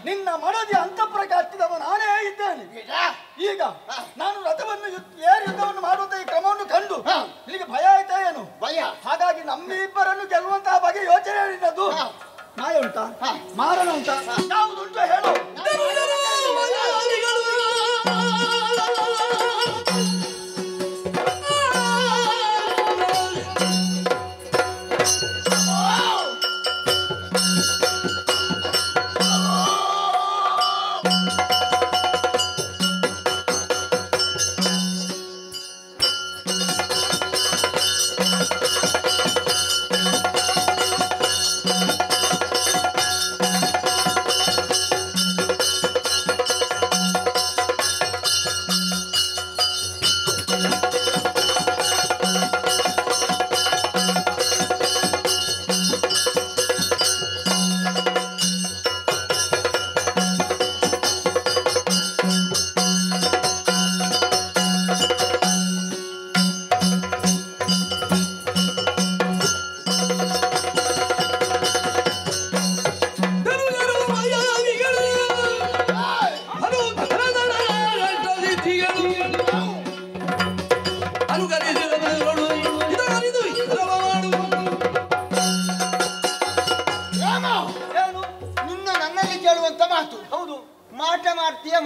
ನಿನ್ನ ಮಡದಿ ಅಂತಃಪುರಕ್ಕೆ ಹತ್ತಿದವ ನಾನೇ ಇದ್ದೇನೆ. ಈಗ ನಾನು ರಥವನ್ನು ಏರಿ ಯುದ್ಧವನ್ನು ಮಾಡುವಂತ ಈ ಕ್ರಮವನ್ನು ಕಂಡು ನಿನಗೆ ಭಯ ಆಯ್ತಾ ಏನು? ಭಯ. ಹಾಗಾಗಿ ನಮ್ಮಿಬ್ಬರನ್ನು ಗೆಲ್ಲುವಂತಹ ಬಗ್ಗೆ ಯೋಚನೆ ಹೇಳಿದ್ದು. ನಾಯ ಉಂಟಾ, ಮಾರಣ ಉಂಟಾ, ಯಾವುದುಂಟು ಹೇಳು.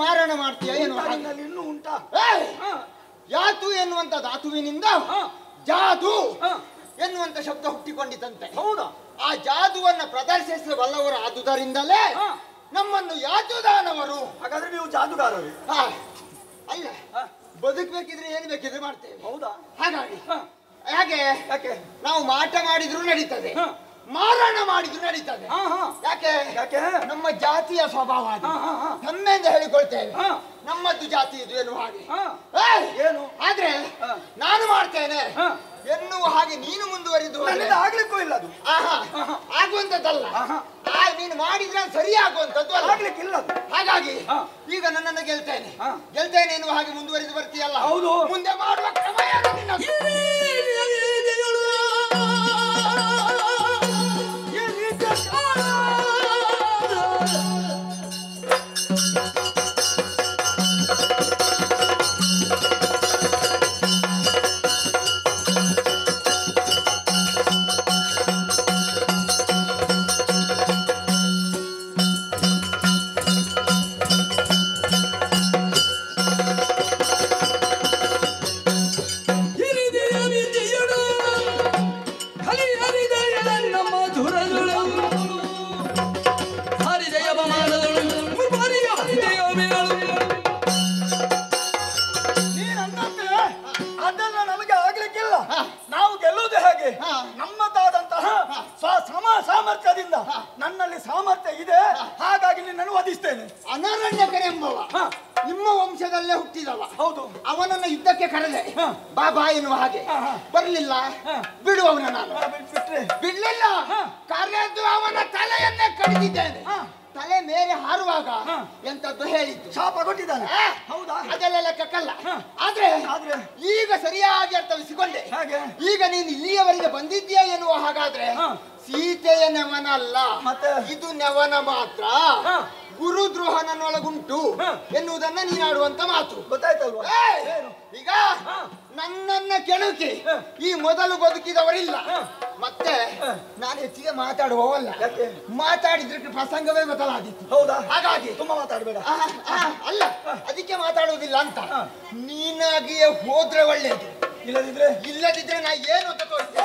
ಮಾರಣ ಮಾಡ್ತೀಯ ಏನು? ಇನ್ನೂ ಉಂಟಾ? ಯಾತು ಎನ್ನುವಂತ ಧಾತುವಿನಿಂದ ಜಾದು ಎನ್ನುವಂತ ಶಬ್ದ ಹುಟ್ಟಿಕೊಂಡಿತಂತೆ. ಹೌದಾ? ಆ ಜಾದುವನ್ನ ಪ್ರದರ್ಶಿಸಬಲ್ಲವರು ಆದುದರಿಂದಲೇ ನಮ್ಮನ್ನು ಯಾತುದಾನವರು. ಹಾಗಾದ್ರೆ ನೀವು ಜಾದುಗಾರರು? ಅಲ್ಲ, ಬದುಕಬೇಕಿದ್ರೆ ಏನು ಬೇಕಿದ್ರೆ ಮಾಡ್ತೇವೆ. ಹೌದಾ? ಹಾಗಾಗಿ ಯಾಕೆ ನಾವು ಮಾಟ ಮಾಡಿದ್ರು ನಡೀತದೆ, ಮಾರಣ ಮಾಡಿದ್ರು ನಡೀತದೆ. ಯಾಕೆ? ನಮ್ಮ ಜಾತಿಯ ಸ್ವಭಾವ ಹೆಮ್ಮೆಯಿಂದ ಹೇಳಿಕೊಳ್ತೇವೆ. ನಮ್ಮದ್ದು ಜಾತಿ ಇದು ಎನ್ನುವ ಹಾಗೆ. ಏನು ಆದ್ರೆ ನಾನು ಮಾಡ್ತೇನೆ ಎನ್ನುವ ಹಾಗೆ ನೀನು ಮುಂದುವರಿದು ಆಗ್ಲಿಕ್ಕೂ ಇಲ್ಲ. ಅದು ಆಗುವಂತದ್ದಲ್ಲ. ನೀನು ಮಾಡಿದ್ರೆ ಸರಿ ಆಗುವಂತದ್ದು ಆಗ್ಲಿಕ್ಕಿಲ್ಲ. ಹಾಗಾಗಿ ಈಗ ನನ್ನನ್ನು ಗೆಲ್ತೇನೆ ಎನ್ನುವ ಹಾಗೆ ಮುಂದುವರಿದು ಬರ್ತೀಯಲ್ಲ. ಹೌದು. ಮುಂದೆ ಮಾಡುವ ಕ್ರಮ ನನ್ನಲ್ಲಿ ಸಾಮರ್ಥ್ಯ ಇದೆ. ಹಾಗಾಗಿ ನಿನ್ನನ್ನು ವಧಿಸ್ತೇನೆ. ಅನರಣ್ಯಕರೆಂಬವ ನಿಮ್ಮ ವಂಶದಲ್ಲೇ ಹುಟ್ಟಿದವ. ಹೌದು. ಅವನನ್ನ ಯುದ್ಧಕ್ಕೆ ಕರೆದೆ, ಬಾ ಬಾ ಎನ್ನುವ ಹಾಗೆ ಬರ್ಲಿಲ್ಲ. ಬಿಡು ಅವನ ನಾನು ಬಿಡ್ಲಿಲ್ಲ. ಕರೆದು ಅವನ ತಲೆಯನ್ನೇ ಕಡಿದಿದ್ದೇನೆ. ತಲೆ ಮೇಲೆ ಹಾರುವಾಗ ಎಂತದ್ದು ಹೇಳಿದ್ದು ಶಾಪ ಕೊಟ್ಟಿದ್ದಾನೆ. ಹೌದಾ? ಅದೆಲ್ಲ ಲೆಕ್ಕಕ್ಕಲ್ಲ. ಆದ್ರೆ ಈಗ ಸರಿಯಾಗಿ ಅರ್ಥವಿಸಿಕೊಂಡೆ. ಈಗ ನೀನು ಇಲ್ಲಿಯವರೆಗೆ ಬಂದಿದ್ದೀಯಾ ಎನ್ನುವ ಹಾಗಾದ್ರೆ ಸೀತೆಯ ನೆವನಲ್ಲ, ಇದು ನೆವನ ಮಾತ್ರ. ಗುರುದ್ರೋಹನನ್ನೊಳಗುಂಟು ಎನ್ನುವುದನ್ನ ನೀನಾಡುವಂತ ಮಾತು ಗೊತ್ತಾಯ್ತಲ್ವಾ? ಈಗ ನನ್ನನ್ನ ಕೆಣಕಿ ಈ ಮೊದಲು ಬದುಕಿದವರಿಲ್ಲ. ಮತ್ತೆ ನಾನು ಹೆಚ್ಚಿಗೆ ಮಾತಾಡುವವಲ್ಲ. ಮಾತಾಡಿದ್ರೆ ಪ್ರಸಂಗವೇ ಬದಲಾದಿತ್ತು. ಹೌದಾ? ಹಾಗಾಗಿ ತುಂಬಾ ಮಾತಾಡಬೇಡ. ಅಲ್ಲ, ಅದಕ್ಕೆ ಮಾತಾಡುವುದಿಲ್ಲ ಅಂತ. ನೀನಾಗಿಯೇ ಹೋದ್ರೆ ಒಳ್ಳೇದು. ಇಲ್ಲದಿದ್ರೆ ನಾ ಏನು ಅಂತ ತೋರಿಸ್ತೀನಿ.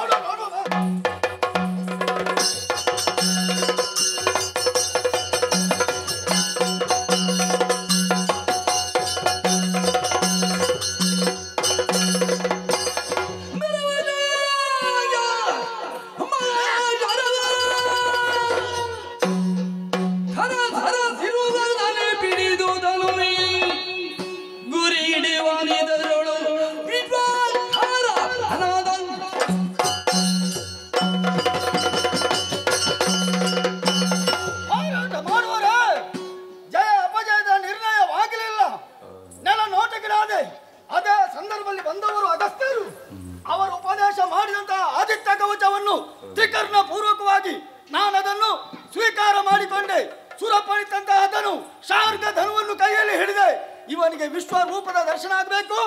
ಇವನಿಗೆ ವಿಶ್ವರೂಪದ ದರ್ಶನ ಆಗಬೇಕು.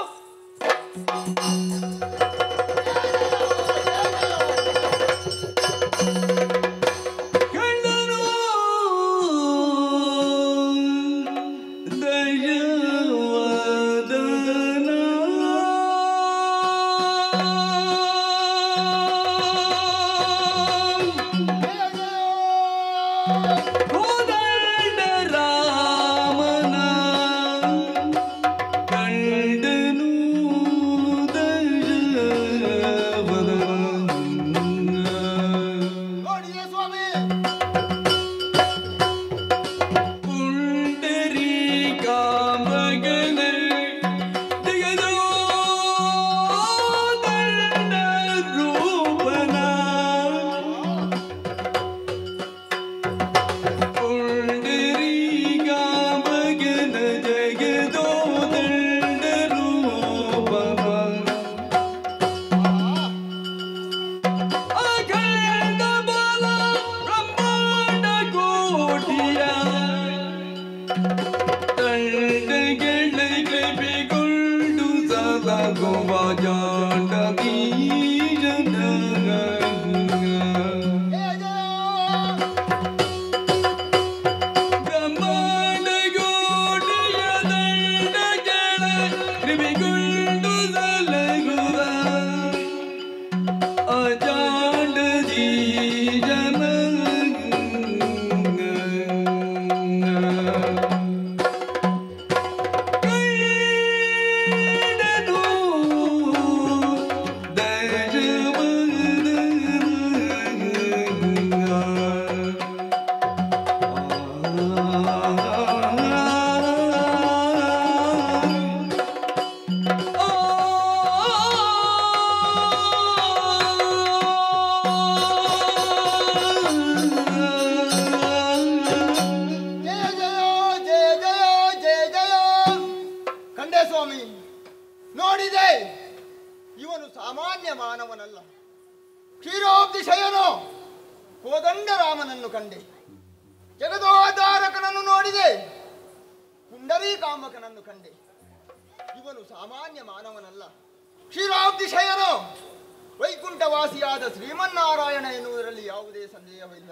ವೈಕುಂಠವಾಸಿಯಾದ ಶ್ರೀಮನ್ನಾರಾಯಣ ಎನ್ನುವುದರಲ್ಲಿ ಯಾವುದೇ ಸಂದೇಹವಿಲ್ಲ.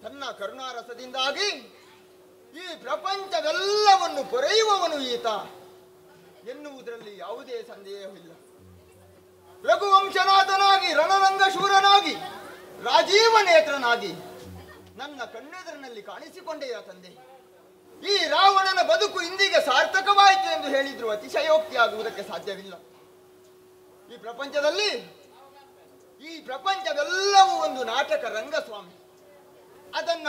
ತನ್ನ ಕರುಣಾರಸದಿಂದಾಗಿ ಈ ಪ್ರಪಂಚವೆಲ್ಲವನ್ನು ಪೊರೆಯುವವನು ಈತ ಎನ್ನುವುದರಲ್ಲಿ ಯಾವುದೇ ಸಂದೇಹವಿಲ್ಲ. ರಘುವಂಶನಾಥನಾಗಿ, ರಣರಂಗ ಶೂರನಾಗಿ, ರಾಜೀವ ನೇತ್ರನಾಗಿ ನನ್ನ ಕಣ್ಣೆದುರಿನಲ್ಲಿ ಕಾಣಿಸಿಕೊಂಡೆಯ ತಂದೆ. ಈ ರಾವಣನ ಬದುಕು ಇಂದಿಗೆ ಸಾರ್ಥಕವಾಯಿತು ಎಂದು ಹೇಳಿದ್ರು ಅತಿಶಯೋಕ್ತಿಯಾಗುವುದಕ್ಕೆ ಸಾಧ್ಯವಿಲ್ಲ. ಈ ಪ್ರಪಂಚವೆಲ್ಲವೂ ಒಂದು ನಾಟಕ ರಂಗಸ್ವಾಮಿ. ಅದನ್ನ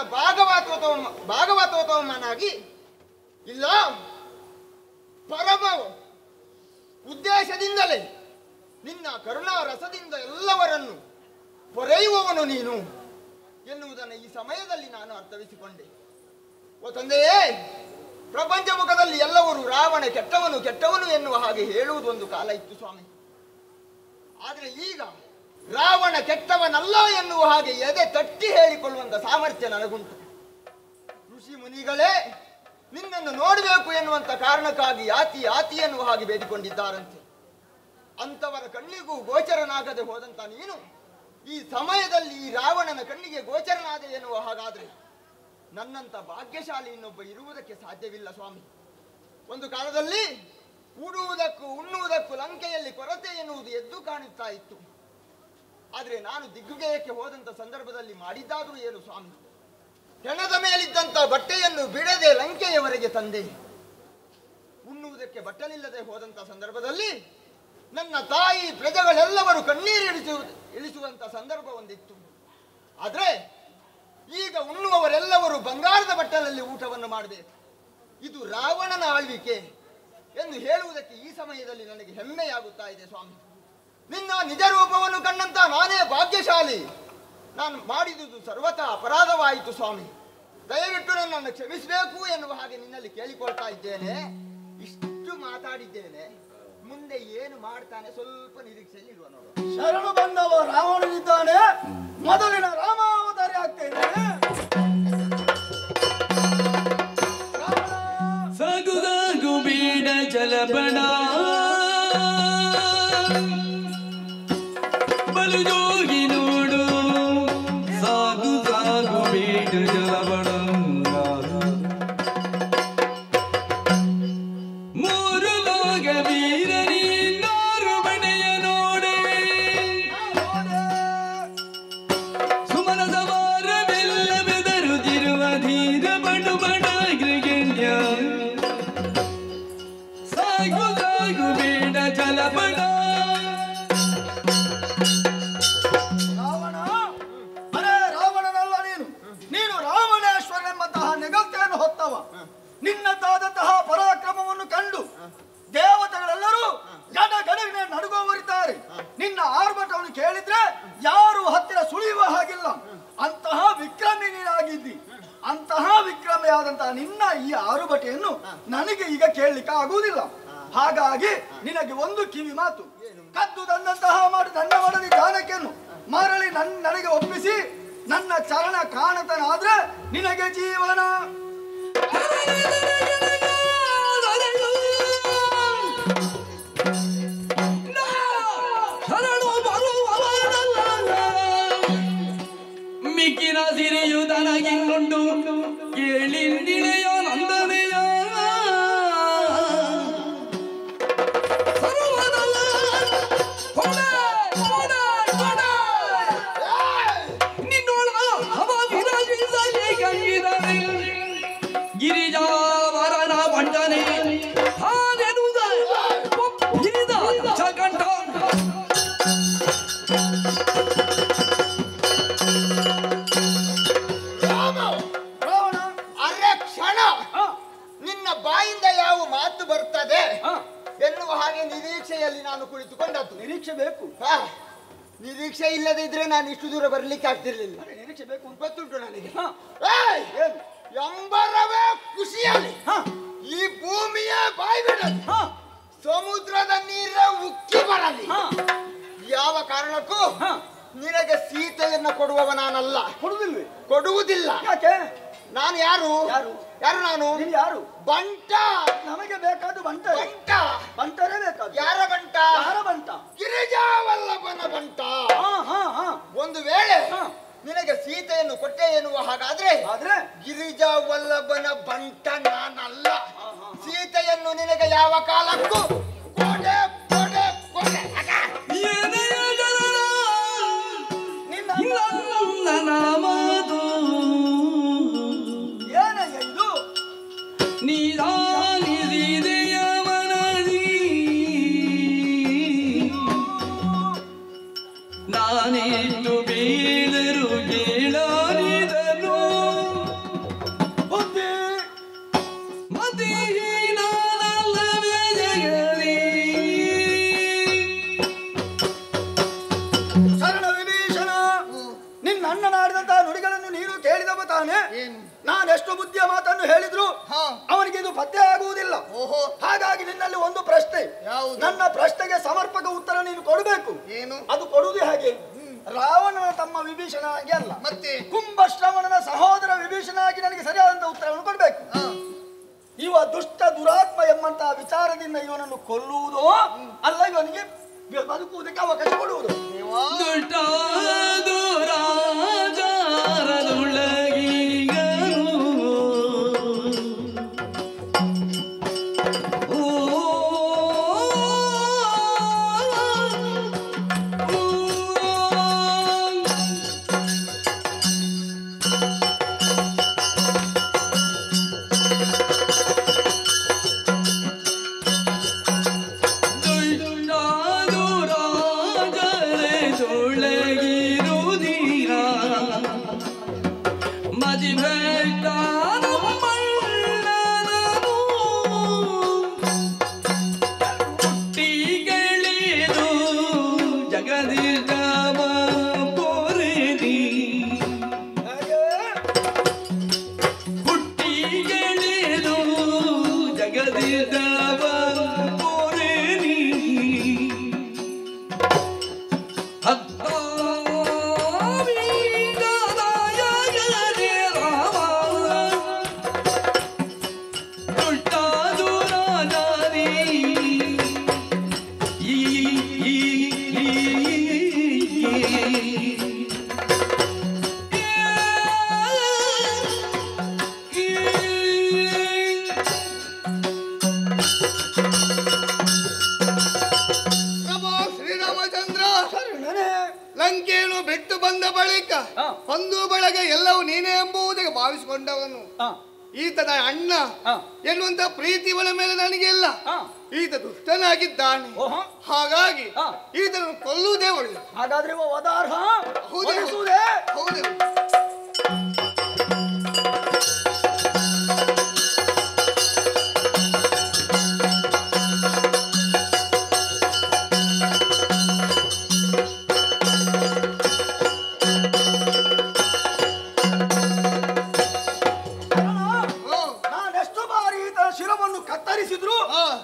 ಭಾಗವತೋತ್ತಮನಾಗಿ ಇಲ್ಲ ಪರಮ ಉದ್ದೇಶದಿಂದಲೇ ನಿನ್ನ ಕರುಣಾ ರಸದಿಂದ ಎಲ್ಲವರನ್ನು ಪೊರೆಯುವವನು ನೀನು ಎನ್ನುವುದನ್ನು ಈ ಸಮಯದಲ್ಲಿ ನಾನು ಅರ್ಥವಿಸಿಕೊಂಡೆ. ಓ ತಂದೆಯೇ, ಪ್ರಪಂಚ ಮುಖದಲ್ಲಿ ಎಲ್ಲವರು ರಾವಣ ಕೆಟ್ಟವನು ಎನ್ನುವ ಹಾಗೆ ಹೇಳುವುದೊಂದು ಕಾಲ ಇತ್ತು ಸ್ವಾಮಿ. ಆದರೆ ಈಗ ರಾವಣ ಕೆಟ್ಟವನಲ್ಲ ಎನ್ನುವ ಹಾಗೆ ಎದೆ ತಟ್ಟಿ ಹೇಳಿಕೊಳ್ಳುವಂತ ಸಾಮರ್ಥ್ಯ ನನಗುಂಟು. ಋಷಿ ಮುನಿಗಳೇ ನಿನ್ನನ್ನು ನೋಡಬೇಕು ಎನ್ನುವಂತ ಕಾರಣಕ್ಕಾಗಿ ಆತಿ ಎನ್ನುವ ಹಾಗೆ ಬೇಡಿಕೊಂಡಿದ್ದಾರಂತೆ. ಅಂತವರ ಕಣ್ಣಿಗೂ ಗೋಚರನಾಗದೆ ಹೋದಂತ ನೀನು ಈ ಸಮಯದಲ್ಲಿ ಈ ರಾವಣನ ಕಣ್ಣಿಗೆ ಗೋಚರನಾದೆ ಎನ್ನುವ ಹಾಗಾದ್ರೆ ನನ್ನಂತ ಭಾಗ್ಯಶಾಲಿ ಇನ್ನೊಬ್ಬ ಇರುವುದಕ್ಕೆ ಸಾಧ್ಯವಿಲ್ಲ ಸ್ವಾಮಿ. ಒಂದು ಕಾಲದಲ್ಲಿ ಕೂಡುವುದಕ್ಕೂ ಉಣ್ಣುವುದಕ್ಕೂ ಲಂಕೆಯಲ್ಲಿ ಕೊರತೆ ಎನ್ನುವುದು ಎದ್ದು ಕಾಣುತ್ತಾ ಇತ್ತು. ಆದರೆ ನಾನು ದಿಗ್ವಿಜಯಕ್ಕೆ ಹೋದಂತ ಸಂದರ್ಭದಲ್ಲಿ ಮಾಡಿದ್ದಾದ್ರೂ ಏನು ಸ್ವಾಮಿ, ಹೆಣದ ಮೇಲಿದ್ದಂತ ಬಟ್ಟೆಯನ್ನು ಬಿಡದೆ ಲಂಕೆಯವರೆಗೆ ತಂದೆ. ಉಣ್ಣುವುದಕ್ಕೆ ಬಟ್ಟಲಿಲ್ಲದೆ ಹೋದಂತ ಸಂದರ್ಭದಲ್ಲಿ ನನ್ನ ತಾಯಿ ಪ್ರಜೆಗಳೆಲ್ಲವರು ಕಣ್ಣೀರು ಇಳಿಸುವಂತ ಸಂದರ್ಭ ಒಂದಿತ್ತು. ಆದ್ರೆ ಈಗ ಉಣ್ಣುವವರೆಲ್ಲವರು ಬಂಗಾರದ ಬಟ್ಟಲಲ್ಲಿ ಊಟವನ್ನು ಮಾಡಬೇಕು. ಇದು ರಾವಣನ ಆಳ್ವಿಕೆ ಎಂದು ಹೇಳುವುದಕ್ಕೆ ಈ ಸಮಯದಲ್ಲಿ ನನಗೆ ಹೆಮ್ಮೆಯಾಗುತ್ತಾ ಇದೆ ಸ್ವಾಮಿ. ನಿನ್ನ ನಿಜ ರೂಪವನ್ನು ಕಂಡಂತ ನಾನೇ ಭಾಗ್ಯಶಾಲಿ. ನಾನು ಮಾಡಿದುದು ಸರ್ವತಾ ಅಪರಾಧವಾಯಿತು ಸ್ವಾಮಿ. ದಯವಿಟ್ಟು ನನ್ನನ್ನು ಕ್ಷಮಿಸಬೇಕು ಎನ್ನುವ ಹಾಗೆ ನಿನ್ನಲ್ಲಿ ಕೇಳಿಕೊಳ್ತಾ ಇದ್ದೇನೆ. ಇಷ್ಟು ಮಾತಾಡಿದ್ದೇನೆ, ಮುಂದೆ ಏನು ಮಾಡ್ತಾನೆ ಸ್ವಲ್ಪ ನಿರೀಕ್ಷೆಯಲ್ಲಿ ಇರುವ ನೋಡು. ಶರಣು ಬಂದವ ರಾವಣನಿದ್ದಾನೆ, ಮೊದಲಿನ ರಾಮಾವತಾರಿ ಆಗ್ತೇನೆ. ಸಾಗು ಬೇಡ ಜಲಬಣ ಬಲು ಜೋಗಿ ನೋಡು, ಸಾಗು ಬೇಡ ಜಲಬಣ ಮೂರು ಲೋಕ ವೀರನಿ ನಾರು ಬಣೆಯ ನೋಡೆ ಸುಮನದ ವಾರವೆಲ್ಲ ಬೆದರುತ್ತಿರುವ ಧೀರ ಬಡು ಬಡಾಗ್ರಿಗೆಣ್ಯ ಸಾಗು ಬೇಡ ಜಲಬಣ. ರಾವಣನಲ್ಲ ನೀನು ರಾವಣೇಶ್ವರನೆಂಬಂತಹ ನೆಗಲ್ತೆಯನ್ನು ಹೊತ್ತವ. ನಿನ್ನದಾದಂತಹ ಪರಾಕ್ರಮವನ್ನು ಕಂಡು ದೇವತೆಗಳೆಲ್ಲರೂ ಗಡಗಡನೆ ನಡುಗುವರಿದ್ದಾರೆ. ನಿನ್ನ ಆರ್ಭಟವನ್ನು ಕೇಳಿದ್ರೆ ಯಾರು ಹತ್ತಿರ ಸುಳಿಯುವ ಹಾಗಿಲ್ಲ. ಅಂತಹ ವಿಕ್ರಮಿ ನೀನಾಗಿದ್ದಿ. ಅಂತಹ ವಿಕ್ರಮಿಯಾದಂತಹ ನಿನ್ನ ಈ ಆರುಭಟೆಯನ್ನು ನನಗೆ ಈಗ ಕೇಳಲಿಕ್ಕೆ ಆಗುವುದಿಲ್ಲ. ಹಾಗಾಗಿ ನಿನಗೆ ಒಂದು ಕಿವಿ ಮಾತು, ಕದ್ದು ತಂದಂತಹ ನನ್ನ ಮಡದಿ ಜಾನಕಿಯನ್ನು ಮರಳಿ ನನಗೆ ಒಪ್ಪಿಸಿ ನನ್ನ ಚರಣ ಕಾಣತನಾದ್ರೆ ನಿನಗೆ ಜೀವನ. ಮಿಕ್ಕಿನ ಸಿರಿಯು ತನಗಿಂಗೊಂಡು ಕೇಳಿಂಡಿಳೆಯ ನಂದನೆಯ ನಿನ್ನೋಳ ಹವ ವಿರಾಜಿಸಲೇ ಕಂಗಿದರೆ ಗಿರಿಜಾವರನ ಬಂಡನೆ ಹಾನೆನುವುದ ಹಿರಿದ ಜಗಂಟ ಕ್ಷಣ ನಿನ್ನ ಬಾಯಿಂದ ಯಾವ ಮಾತು ಬರ್ತದೆ ಎನ್ನುವ ಹಾಗೆ ನಿರೀಕ್ಷೆಯಲ್ಲಿ ನಾನು ಕುಳಿತುಕೊಂಡದ್ದು. ನಿರೀಕ್ಷೆ ಬೇಕು. ನಿರೀಕ್ಷೆ ಇಲ್ಲದೆ ಇದ್ರೆ ನಾನು ಇಷ್ಟು ದೂರ ಬರ್ಲಿಕ್ಕೆ ಆಗ್ತಿರ್ಲಿಲ್ಲ. ನಿರೀಕ್ಷೆ ಬೇಕು ಅಂತ ಗೊತ್ತುಂಟು ನನಗೆ. ಎಂಬರವೇ ಖುಷಿಯಲ್ಲಿ ಈ ಭೂಮಿಯ ಬಾಯಿ ಬಿಡಲಿ, ಸಮುದ್ರದ ನೀರ ಉಕ್ಕಿ ಬರಲಿ, ಯಾವ ಕಾರಣಕ್ಕೂ ನಿನಗೆ ಸೀತೆಯನ್ನ ಕೊಡುವವ ನಾನಲ್ಲ. ಕೊಡುವುದಿಲ್ಲ. ಯಾಕೆ? ನಾನು ಯಾರು ನಾನು ಯಾರು? ಬಂಟ. ನಮಗೆ ಬೇಕಾದ ಬಂಟ. ಬಂಟರೇ ಬೇಕಾದ. ಯಾರ ಬಂಟ? ಗಿರಿಜಾವಲ್ಲಭನ ಬಂಟ. ಒಂದು ವೇಳೆ ನಿನಗೆ ಸೀತೆಯನ್ನು ಕೊಟ್ಟೆ ಎನ್ನುವ ಹಾಗಾದ್ರೆ ಗಿರಿಜಾವಲ್ಲಭನ ಬಂಟ ನಾನಲ್ಲ. ಸೀತೆಯನ್ನು ನಿನಗೆ ಯಾವ ಕಾಲಕ್ಕೂ ಕೊಡೆ ಕೊಡೆ ಕೊಡೆ. ನಾಮದು ಏನಯ್ಯ ಇದು? ನೀರಾನಿದೆಯ ಮನದಿ ನಾನಿಟ್ಟು ಬೀಳರು ಕೇಳಾರಿದನು ಮತಿ ನಾನಲ್ಲವೇ ಶರಣ ವಿಭೀಷಣ, ನಿನ್ನ ಅಣ್ಣನಾಡಿದಂತಹ ನುಡಿಗಳನ್ನು ನೀನು ಕೇಳಿದವ ತಾನೆ. ನಾನೆಷ್ಟು ಬುದ್ಧಿಯ ಮಾತನ್ನು ಹೇಳಿದ್ರು ಅವನಿಗೆ ಇದು ಪತ್ತೆ ಆಗುವುದಿಲ್ಲ. ಹಾಗಾಗಿ ನಿನ್ನಲ್ಲಿ ಒಂದು ಪ್ರಶ್ನೆ, ನನ್ನ ಪ್ರಶ್ನೆಗೆ ಸಮರ್ಪಕ ಉತ್ತರ ನೀನು ಕೊಡಬೇಕು. ಅದು ಕೊಡುವುದು ಹಾಗೆ, ರಾವಣನ ತಮ್ಮ ವಿಭೀಷಣನಾಗಿ ಅಲ್ಲ, ಮತ್ತೆ ಕುಂಭಶ್ರವಣನ ಸಹೋದರ ವಿಭೀಷಣನಾಗಿ ನನಗೆ ಸರಿಯಾದಂತ ಉತ್ತರವನ್ನು ಕೊಡಬೇಕು. ಇವ ದುಷ್ಟ ದುರಾತ್ಮ ಎಂಬಂತಹ ವಿಚಾರದಿಂದ ಇವನನ್ನು ಕೊಲ್ಲುವುದೋ ಅಲ್ಲ ಇವನಿಗೆ ಬದುಕುವುದಕ್ಕೆ ಅವಕಾಶ ಕೊಡುವುದು. ಲಂಕೆಯನ್ನು ಬಿಟ್ಟು ಬಂದ ಬಳಿಕ ಬಂಧು ಬಳಗ ಎಲ್ಲವೂ ನೀನೇ ಎಂಬುವುದಕ್ಕೆ ಭಾವಿಸಿಕೊಂಡವನು. ಈತನ ಅಣ್ಣ ಎನ್ನುವಂತ ಪ್ರೀತಿ ಇವನ ಮೇಲೆ ನನಗಿಲ್ಲ. ಈತ ದುಷ್ಟನಾಗಿದ್ದಾನೆ, ಹಾಗಾಗಿ ಈತನನ್ನು ಕೊಲ್ಲುವುದೇ ಒಳ್ಳೆ. ಹಾಗಾದ್ರೆ ವದಾರ್ಹ ಹೌದೇ.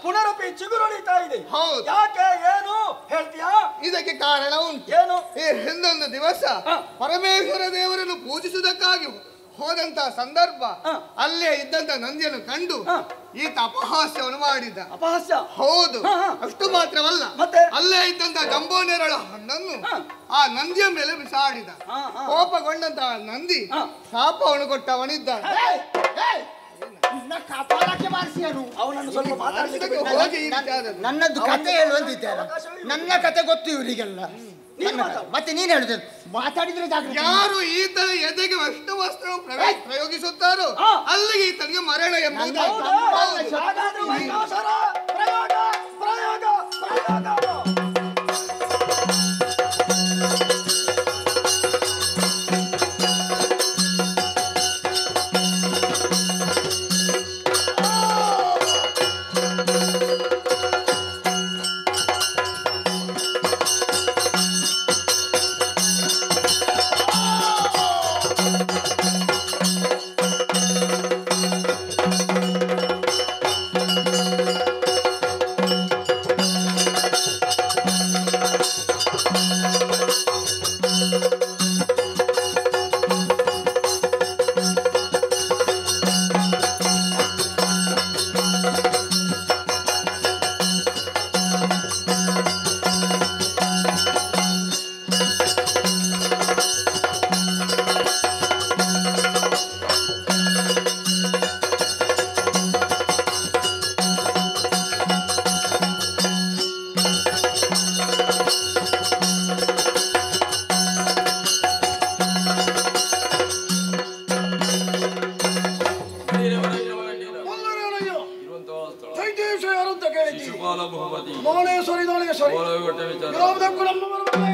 ಪುನರಪಿ ಚಿಗುರೊಳಿತಾ ಇದೆ. ಯಾಕೆ, ಏನು ಹೇಳ್ತೀಯಾ? ಇದಕ್ಕೆ ಕಾರಣ ಉಂಟು. ಏನು? ಈ ಹಿಂದೊಂದು ದಿವಸ ಪರಮೇಶ್ವರ ದೇವರನ್ನು ಪೂಜಿಸುವುದಕ್ಕಾಗಿ ಹೋದಂತ ಸಂದರ್ಭ ಅಲ್ಲೇ ಇದ್ದಂತ ನಂದಿಯನ್ನು ಕಂಡು ಈತ ಅಪಹಾಸ್ಯವನ್ನು ಮಾಡಿದ. ಅಪಹಾಸ್ಯ? ಹೌದು. ಅಷ್ಟು ಮಾತ್ರವಲ್ಲ, ಅಲ್ಲೇ ಇದ್ದಂತ ಜಂಬೋನೇರಳ ಹಣ್ಣನ್ನು ಆ ನಂದಿಯ ಮೇಲೆ ಬಿಸಾಡಿದ. ಕೋಪಗೊಂಡಂತ ನಂದಿ ಶಾಪವನ್ನು ಕೊಟ್ಟವನಿದ್ದಾನೆ. ಕಪಾಲಕ್ಕೆ ಬಾರಿಸಿಯನು ಅವನನ್ನು ಸ್ವಲ್ಪ ಮಾತಾಡ್ಲಿಕ್ಕೆ ನನ್ನದು ಕತೆ ಹೇಳುವಂತಿದ್ದೇನೆ. ನನ್ನ ಕತೆ ಗೊತ್ತು ಇವರಿಗೆಲ್ಲ. ಮತ್ತೆ ನೀನ್ ಹೇಳುದು ಮಾತಾಡಿದ್ರೆ ಯಾರು ಈತನ ಎದೆಗೆ ವಸ್ತ್ರ ಪ್ರಯೋಗಿಸುತ್ತಾರೋ ಅಲ್ಲಿಗೆ ಈತನಿಗೆ ಮರಣ ಎಂಬುದು. ಮೌನೇಶ್ವರಿ ದಾಳಿಗೇಶ್ವರಿ ಯಾವುದಕ್ಕೂ ನಮ್ಮ ಬರಬಾರದೆ.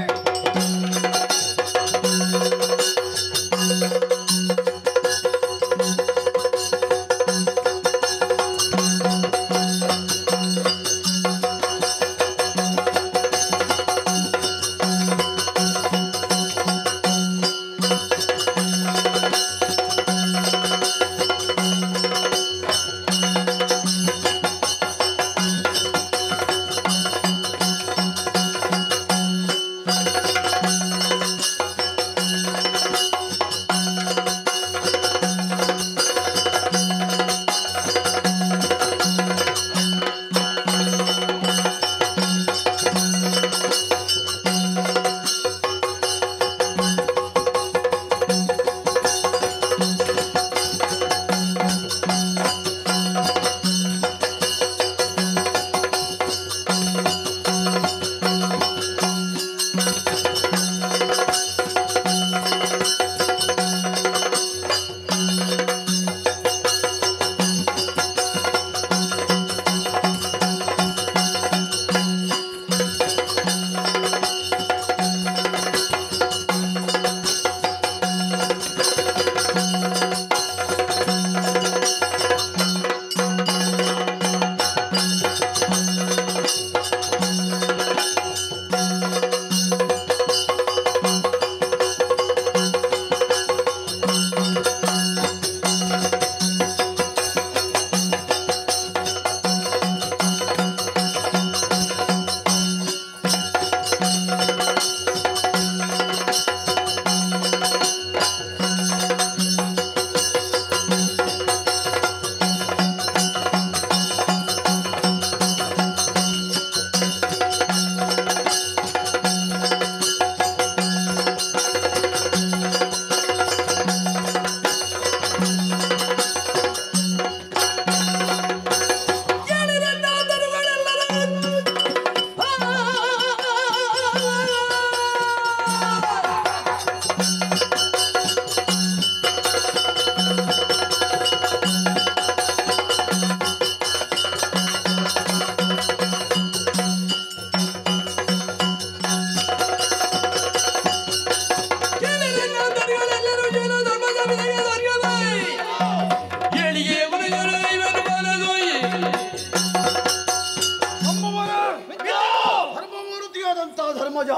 ಧರ್ಮಜ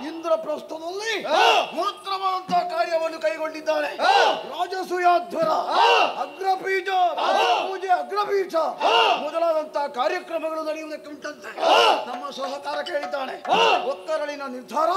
ಇಂದ್ರಪ್ರಸ್ಥದಲ್ಲಿ ಮಹತ್ತರವಾದಂತಹ ಕಾರ್ಯವನ್ನು ಕೈಗೊಂಡಿದ್ದಾನೆ. ರಾಜಸೂಯಾಧ್ವರ, ಅಗ್ರಪೀಠ, ಪೂಜೆ ಅಗ್ರಪೀಠ ಮೊದಲಾದಂತಹ ಕಾರ್ಯಕ್ರಮಗಳು ನಡೆಯುವುದಕ್ಕೆ ಉಂಟಂತೆ ನಮ್ಮ ಸಹಕಾರ ಕೇಳಿದ್ದಾನೆ. ಒಕ್ಕರಳಿನ ನಿರ್ಧಾರ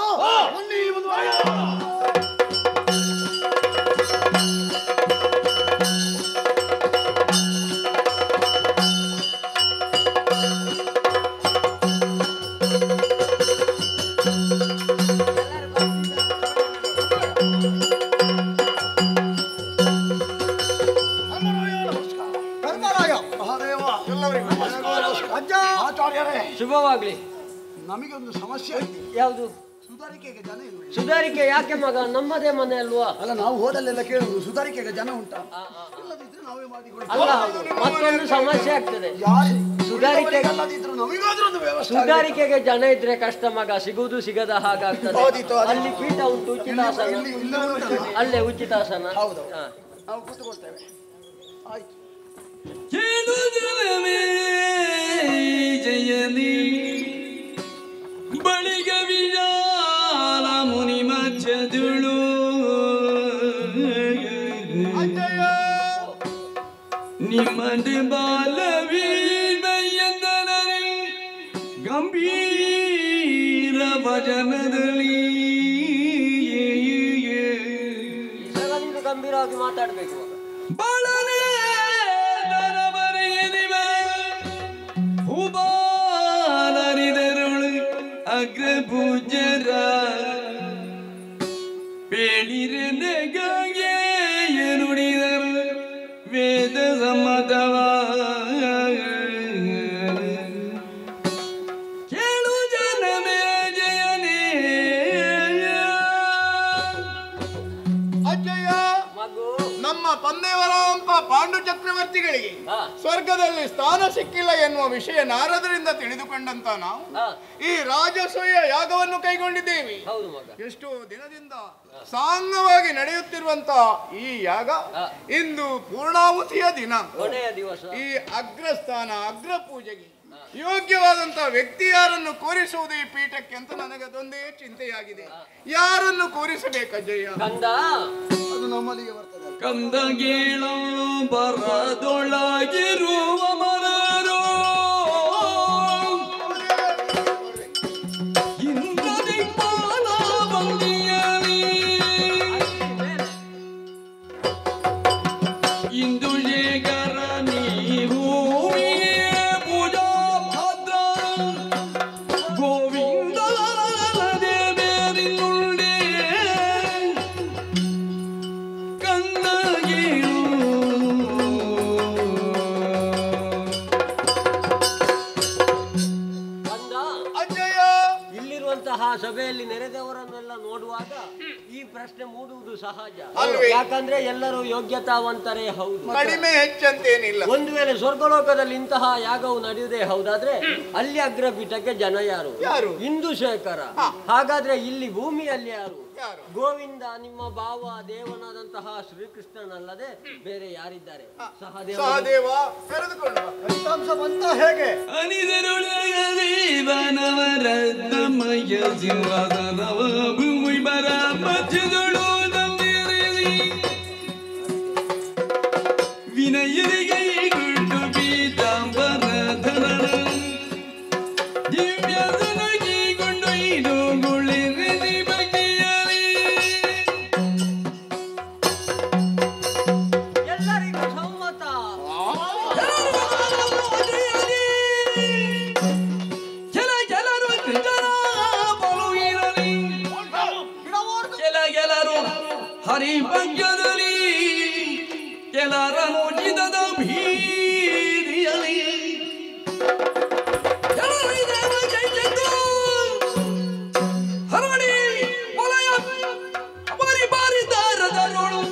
ಶುಭವಾಗ್ಲಿ. ನಮಗೆ ಒಂದು ಸಮಸ್ಯೆ ಯಾವುದು? ಸುಧಾರಿಕೆಗೆ ಜನ ಇಲ್ಲ. ಸುಧಾರಿಕೆ ಯಾಕೆ ಮಗ? ನಮ್ಮದೇ ಮನೆ ಅಲ್ವಾ? ಅಲ್ಲ, ನಾವು ಹೋದಲ್ಲೆಲ್ಲ ಕೇಳುದು ಸುಧಾರಿಕೆಗೆ ಜನ ಉಂಟಾ? ಇಲ್ಲದಿದ್ರೆ ನಾವೇ ಅಲ್ಲ, ಮತ್ತೊಂದು ಸಮಸ್ಯೆ ಆಗ್ತದೆ. ಸುಧಾರಿಕೆಗೆ ಜನ ಇದ್ರೆ ಕಷ್ಟ ಮಗ, ಸಿಗುವುದು ಸಿಗದ ಹಾಗಾಗ್ತದೆ. ಅಲ್ಲಿ ಪೀಠ ಉಂಟು, ಉಚಿತಾಸನ, ಅಲ್ಲೇ ಉಚಿತಾಸನ. ನಾವು ಕೂತ್ಕೊಳ್ತೇವೆ. ಆಯ್ತು. ಕೇಳು ಜನಮೇ ಜಯನಿ ಬಳಿಗ ವಿಜಾಲ ಮುನಿ ಮಧ್ಯದುಳು ನಿಮ್ಮದೆ ಬಾಲವೀರ್ಮಯ್ಯಂದರಲ್ಲಿ ಗಂಭೀರ ಭಜನದಲ್ಲಿ ಗಂಭೀರವಾಗಿ ಮಾತಾಡ್ಬೇಕು. ಬಾಳನೆ ಹೂಬಾಲರಿದರುಳು ಅಗ್ರಭುಜರ ಪೇಳಿರೆನೆಗೆ ನುಡಿದರು ವೇದ ಸಮ್ಮತವ ಕೇಳು ಜನಮೇ ಜಯನೇ ಅಜ್ಜಯ್ಯ, ನಮ್ಮ ತಂದೆಯವರಂತ ಪಾಂಡು ಚಕ್ರವರ್ತಿಗಳಿಗೆ ಸ್ವರ್ಗದಲ್ಲಿ ಸ್ಥಾನ ಸಿಕ್ಕಿಲ್ಲ ಎನ್ನುವ ವಿಷಯ ನಾರದರಿಂದ ತಿಳಿದುಕೊಂಡಂತ ನಾವು ಈ ರಾಜಸೂಯ ಯಾಗವನ್ನು ಕೈಗೊಂಡಿದ್ದೇವೆ. ಎಷ್ಟೋ ದಿನದಿಂದ ಸಾಂಗವಾಗಿ ನಡೆಯುತ್ತಿರುವಂತಹ ಈ ಯಾಗ ಇಂದು ಪೂರ್ಣಾಹುತಿಯ ದಿನ. ಈ ಅಗ್ರಸ್ಥಾನ, ಅಗ್ರ ಪೂಜೆಗೆ ಯೋಗ್ಯವಾದಂತಹ ವ್ಯಕ್ತಿ ಯಾರನ್ನು ಕೂರಿಸುವುದು ಈ ಪೀಠಕ್ಕೆ ಅಂತ ನನಗದೊಂದೇ ಚಿಂತೆಯಾಗಿದೆ. ಯಾರನ್ನು ಕೂರಿಸಬೇಕಜ್ಜಯ್ಯ? ಅದು ನಮ್ಮಲ್ಲಿಗೆ ಬರ್ತದೆ. ಕಂದಗೇಳೋ ಬರದೊಳಗಿರುವ ಮರರೋ ಇಂದ್ರದಿ ಪಾಲ ಬಂದಿಯಲಿ ಇಂದು ಶೇಖರ ನೀವು ಪೂಜಾ ಭದ್ರ ಗೋವಿಂದ ದೇವೇರಿನುಳ್ಳಿ ಕಂದಗೇಳು ನೆರೆದವರನ್ನೆಲ್ಲ ನೋಡುವಾಗ ಈ ಪ್ರಶ್ನೆ ಮೂಡುವುದು ಸಹಜ. ಅಲ್ವೇ? ಯಾಕಂದ್ರೆ ಎಲ್ಲರೂ ಯೋಗ್ಯತಾವಂತರೇ ಹೌದು, ಕಡಿಮೆ ಹೆಚ್ಚಂತೇನಿಲ್ಲ. ಒಂದು ವೇಳೆ ಸ್ವರ್ಗಲೋಕದಲ್ಲಿ ಇಂತಹ ಯಾಗವು ನಡೆಯುವುದೇ ಹೌದಾದ್ರೆ ಅಲ್ಲಿ ಅಗ್ರಪೀಠಕ್ಕೆ ಜನ ಯಾರು? ಇಂದುಶೇಖರ. ಹಾಗಾದ್ರೆ ಇಲ್ಲಿ ಭೂಮಿಯಲ್ಲಿ ಯಾರು? ಗೋವಿಂದ, ನಿಮ್ಮ ಭಾವ ದೇವನಾದಂತಹ ಶ್ರೀಕೃಷ್ಣನಲ್ಲದೆ ಬೇರೆ ಯಾರಿದ್ದಾರೆ? ಸಹದೇವ ಕರೆದುಕೊಂಡು ಹೇಗೆ ದೇವನವರತ್ನಮಯ ಸಿಂಹಾಸನವ ಭೂಮಿ ಬರ ಮಧ್ಯದಳು ವಿನಯರಿಗೆ ಗುಂಡು ಪೀತಾಂಬರ ಧರಣ ದಿವ್ಯದನಗಿ ಗುಂಡು ಇದು ಗುಳಿರಿ ಬಗೆಯಲಿ. ಎಲ್ಲರಿಗೂ ಸಮ್ಮತ. ಕೆಲರು ಕೃಷ್ಣನ ಬಲುವಿರಲಿ, ಕೆಲರು ಹರಿಭಂಗದಲ್ಲಿ, ಕೆಲರನು ಜಿದದ ಭೀರಿಯಲಿ. ಹರಡಿ ವಲಯ ಬರಿ ಬಾರಿದಾರದರುಳು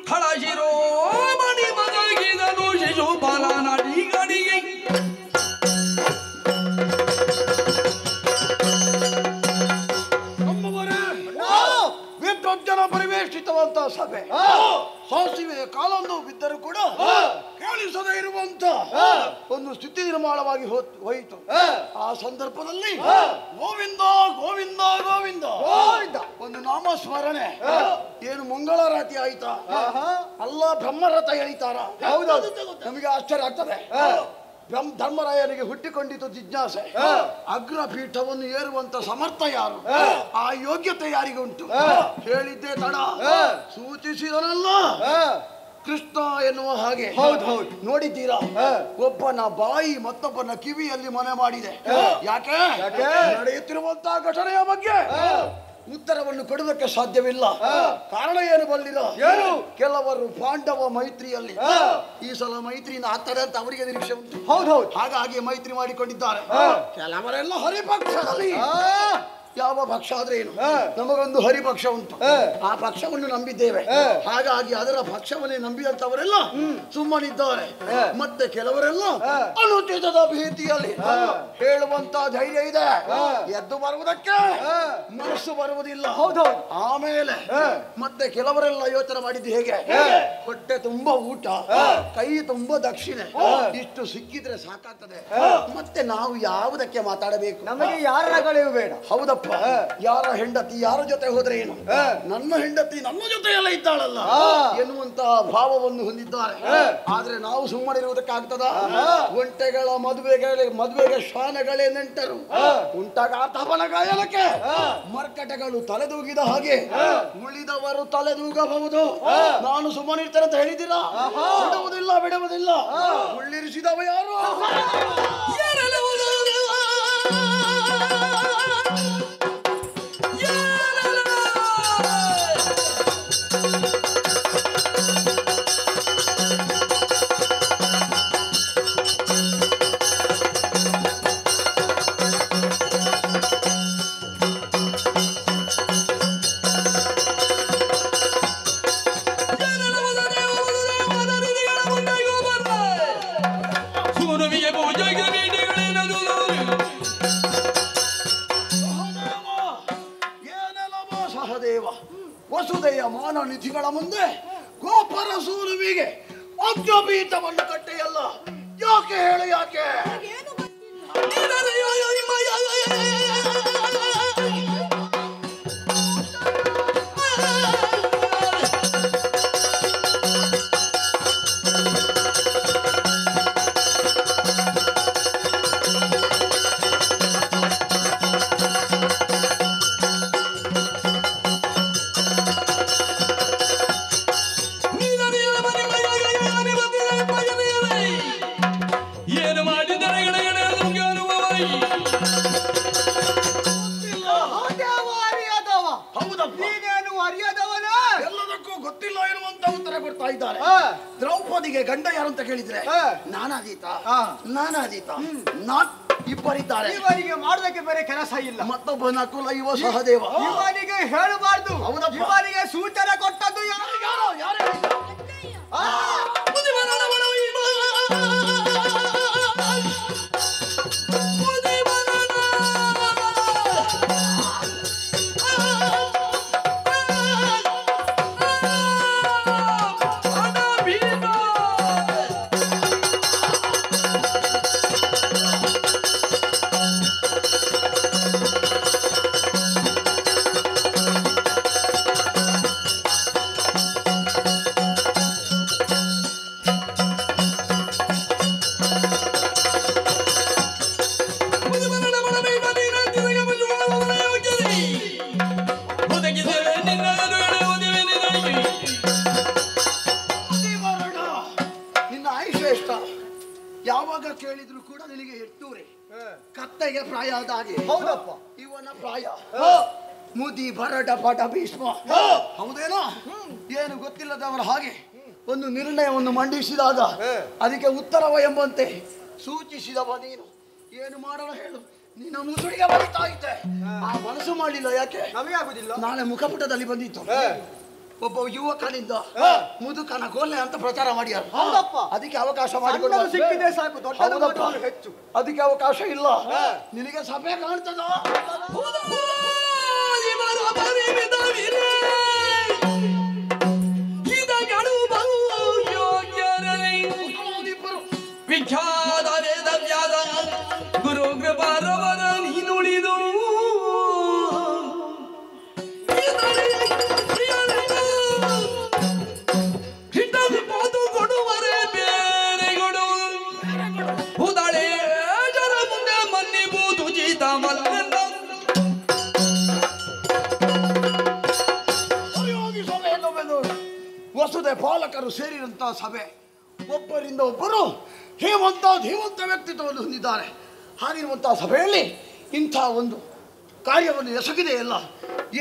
ಖಳಶಿರೋ ಮಣಿ ಬದಗಿದನು ಶಿಶುಪಾಲ ನಡಿಗಡಿಗೆ. ವಿಪ್ರಜ್ಞನ ಪರಿವೇಷ್ಟಿತವಂತ ಸಭೆ, ಸಾಸಿವೆ ಕಾಲೊಂದು ಬಿದ್ದರೂ ಕೂಡ ಕೇಳಿಸದೇ ಇರುವಂತ ಒಂದು ಸ್ಥಿತಿ ನಿರ್ಮಾಣವಾಗಿ ಹೋಯಿತು. ಆ ಸಂದರ್ಭದಲ್ಲಿ ಗೋವಿಂದ ಗೋವಿಂದ ಗೋವಿಂದ ಒಂದು ನಾಮಸ್ಮರಣೆ ಏನು ಮಂಗಳಾರತಿ ಆಯ್ತಾ? ಅಲ್ಲ ಬ್ರಹ್ಮರಥ ಎಳಿತಾರ? ಹೌದೌದು, ನಮಗೆ ಆಶ್ಚರ್ಯ ಆಗ್ತದೆ. ಧರ್ಮರಾಯನಿಗೆ ಹುಟ್ಟಿಕೊಂಡಿತು ಜಿಜ್ಞಾಸೆ, ಅಗ್ರಪೀಠವನ್ನು ಏರುವಂತ ಸಮರ್ಥ ಯಾರು? ಆ ಯೋಗ್ಯತೆ ಯಾರಿಗುಂಟು? ಹೇಳಿದ್ದೆ ತಡ, ಸೂಚಿಸಿದನಲ್ಲ ಕೃಷ್ಣ ಎನ್ನುವ ಹಾಗೆ. ನೋಡಿದ್ದೀರಾ, ಒಬ್ಬನ ಬಾಯಿ ಮತ್ತೊಬ್ಬನ ಕಿವಿಯಲ್ಲಿ ಮನೆ ಮಾಡಿದೆ. ಯಾಕೆ? ನಡೆಯುತ್ತಿರುವಂತಹ ಘಟನೆಯ ಬಗ್ಗೆ ಉತ್ತರವನ್ನು ಕೊಡುವುದಕ್ಕೆ ಸಾಧ್ಯವಿಲ್ಲ. ಕಾರಣ ಏನು ಬಲ್ಲಿರ? ಕೆಲವರು ಪಾಂಡವ ಮೈತ್ರಿಯಲ್ಲಿ ಈ ಸಲ ಮೈತ್ರಿಯಿಂದ ಆಗ್ತದೆ ಅಂತ ಅವರಿಗೆ ನಿರೀಕ್ಷೆ ಉಂಟು. ಹೌದೌದು, ಹಾಗಾಗಿ ಮೈತ್ರಿ ಮಾಡಿಕೊಂಡಿದ್ದಾರೆ. ಕೆಲವರೆಲ್ಲ ಹರಿಪಕ್ಷದಲ್ಲಿ. ಯಾವ ಪಕ್ಷ ಆದ್ರೆ ಏನು, ನಮಗೊಂದು ಹರಿಪಕ್ಷ ಉಂಟು, ಆ ಪಕ್ಷವನ್ನು ನಂಬಿದ್ದೇವೆ. ಹಾಗಾಗಿ ಅದರ ಪಕ್ಷವನ್ನೇ ನಂಬಿದಂತವರೆಲ್ಲ ಸುಮ್ಮನಿದ್ದಾರೆ. ಮತ್ತೆ ಕೆಲವರೆಲ್ಲ ಅನುಚಿತದ ಭೀತಿಯಲ್ಲಿ ಹೇಳುವಂತ ಧೈರ್ಯ ಇದೆ, ಎದ್ದು ಬರುವುದಕ್ಕೆ ಮನಸ್ಸು ಬರುವುದಿಲ್ಲ. ಹೌದೌದು. ಆಮೇಲೆ ಮತ್ತೆ ಕೆಲವರೆಲ್ಲ ಯೋಚನೆ ಮಾಡಿದ್ದು ಹೇಗೆ, ಹೊಟ್ಟೆ ತುಂಬಾ ಊಟ, ಕೈ ತುಂಬಾ ದಕ್ಷಿಣೆ, ಇಷ್ಟು ಸಿಕ್ಕಿದ್ರೆ ಸಾಕಾಗ್ತದೆ, ಮತ್ತೆ ನಾವು ಯಾವುದಕ್ಕೆ ಮಾತಾಡಬೇಕು? ನಮಗೆ ಯಾರ ರಗಳೆಯೂ ಬೇಡ. ಹೌದಪ್ಪ, ಯಾರ ಹೆಂಡತಿ ಯಾರ ಜೊತೆ ಹೋದ್ರೆ ಏನು, ನನ್ನ ಹೆಂಡತಿ ನನ್ನ ಜೊತೆಯಲ್ಲ ಇದ್ದಾಳಲ್ಲ ಎನ್ನುವಂತಹ ಭಾವವನ್ನು ಹೊಂದಿದ್ದಾರೆ. ಆದ್ರೆ ನಾವು ಸುಮ್ಮನಿರುವುದಕ್ಕಾಗ್ತದ? ಒಂಟೆಗಳ ಮದುವೆಗೆ ಶಾನೆಗಳೇ ನೆಂಟರು, ಉಂಟಾಗ ತಪನ ಗಾಯನಕ್ಕೆ ಮರ್ಕಟಗಳು ತಲೆದೂಗಿದ ಹಾಗೆ ಉಳಿದವರು ತಲೆದೂಗಬಹುದು. ನಾನು ಸುಮ್ಮನಿರ್ತೇನೆ ಅಂತ ಹೇಳಿದ್ದೀರಾ? ಬಿಡುವುದಿಲ್ಲ ಬಿಡುವುದಿಲ್ಲ. ಉಳ್ಳಿರಿಸಿದವ ಯಾರು? ವಸುದೆಯ ಮಾನ ನಿಧಿಗಳ ಮುಂದೆ ಗೋಪರ ಸೂನುವಿಗೆ ಅಗ್ರಪೀಠವನ್ನು ಕಟ್ಟೆಯಲ್ಲ. ಯಾಕೆ ಹೇಳು, ಯಾಕೆ? ದ್ರೌಪದಿಗೆ ಗಂಡ ಯಾರು ಅಂತ ಕೇಳಿದ್ರೆ ನಾನಾದೀತ ನಾನಾದೀತ ನಾಟ್ ಇಬ್ಬರಿದ್ದಾರೆ. ಇವನಿಗೆ ಮಾಡೋದಕ್ಕೆ ಬೇರೆ ಕೆಲಸ ಇಲ್ಲ. ಮತ್ತೊಬ್ಬ ನಕುಲ ಇವ ಸಹದೇವ. ಇವನಿಗೆ ಹೇಳಬಾರ್ದು. ಇವನಿಗೆ ಸೂಚನೆ ಕೊಟ್ಟದ್ದು ಯಾರು? ಯಾವಾಗ ಕೇಳಿದ್ರು ಕೂಡ ನಿನಗೆ 800 ಕತ್ತೆಗೆ ಪ್ರಾಯ ಆದ ಹಾಗೆ. ಹೌದಪ್ಪ. ಇವನ ಪ್ರಾಯ ಮುದಿ ಬರಡ ಪಟ ಭೀಷ್ಮ. ಹೌದೇನೋ? ಏನು ಗೊತ್ತಿಲ್ಲದವರ ಹಾಗೆ ಒಂದು ನಿರ್ಣಯವನ್ನು ಮಂಡಿಸಿದಾಗ ಅದಕ್ಕೆ ಉತ್ತರವ ಎಂಬಂತೆ ಸೂಚಿಸಿದವ ನೀನು. ಏನು ಮಾಡೋಣ ಹೇಳು? ನಿನ್ನ ಮುಸುಡಿಗೆ ಬರಿತಾ ಇದ್ದೆ. ಆ ಮನಸ್ಸು ಮಾಡಲಿಲ್ಲ. ಯಾಕೆ? ನಮಗೆ ಆಗುದಿಲ್ಲ. ನಾಳೆ ಮುಖಪುಟದಲ್ಲಿ ಬಂದಿತ್ತು ಒಬ್ಬ ಯುವಕನಿಂದ ಮುದುಕನ ಕೊಲ್ಲೆ ಅಂತ ಪ್ರಚಾರ ಮಾಡ್ಯಾರ. ಹೌದಪ್ಪ. ಅದಕ್ಕೆ ಅವಕಾಶ ಮಾಡಿಕೊಡು. ಸಿಕ್ಕಿದೆ ಸಾಕು. ದೊಡ್ಡ ಹೆಚ್ಚು. ಅದಕ್ಕೆ ಅವಕಾಶ ಇಲ್ಲ. ನಿನಗೆ ಸಭೆ ಕಾಣ್ತದ? ವಿಖ್ಯಾತ ವೇದ ವ್ಯಾದ ಗುರು ಕೃಪಾರವರ ನೀನುಳಿದು ಕೊಡುವರೆ ಬೇರೆ ಕೊಡು ಉದಳೆ ಜರ ಮುಂದೆ ಮನ್ನಿಬೂದು ಜೀತ ಮಲ್ಲ ವಸುದೆ ಪಾಲಕರು ಸೇರಿದಂತಹ ಸಭೆ. ಒಬ್ಬರಿಂದ ಒಬ್ಬರು ಧೀಮಂತ ವ್ಯಕ್ತಿತ್ವವನ್ನು ಹೊಂದಿದ್ದಾರೆ. ಹಾಗಿರುವಂತಹ ಸಭೆಯಲ್ಲಿ ಇಂಥ ಒಂದು ಕಾರ್ಯವನ್ನು ಎಸಗಿದೆಯಲ್ಲ,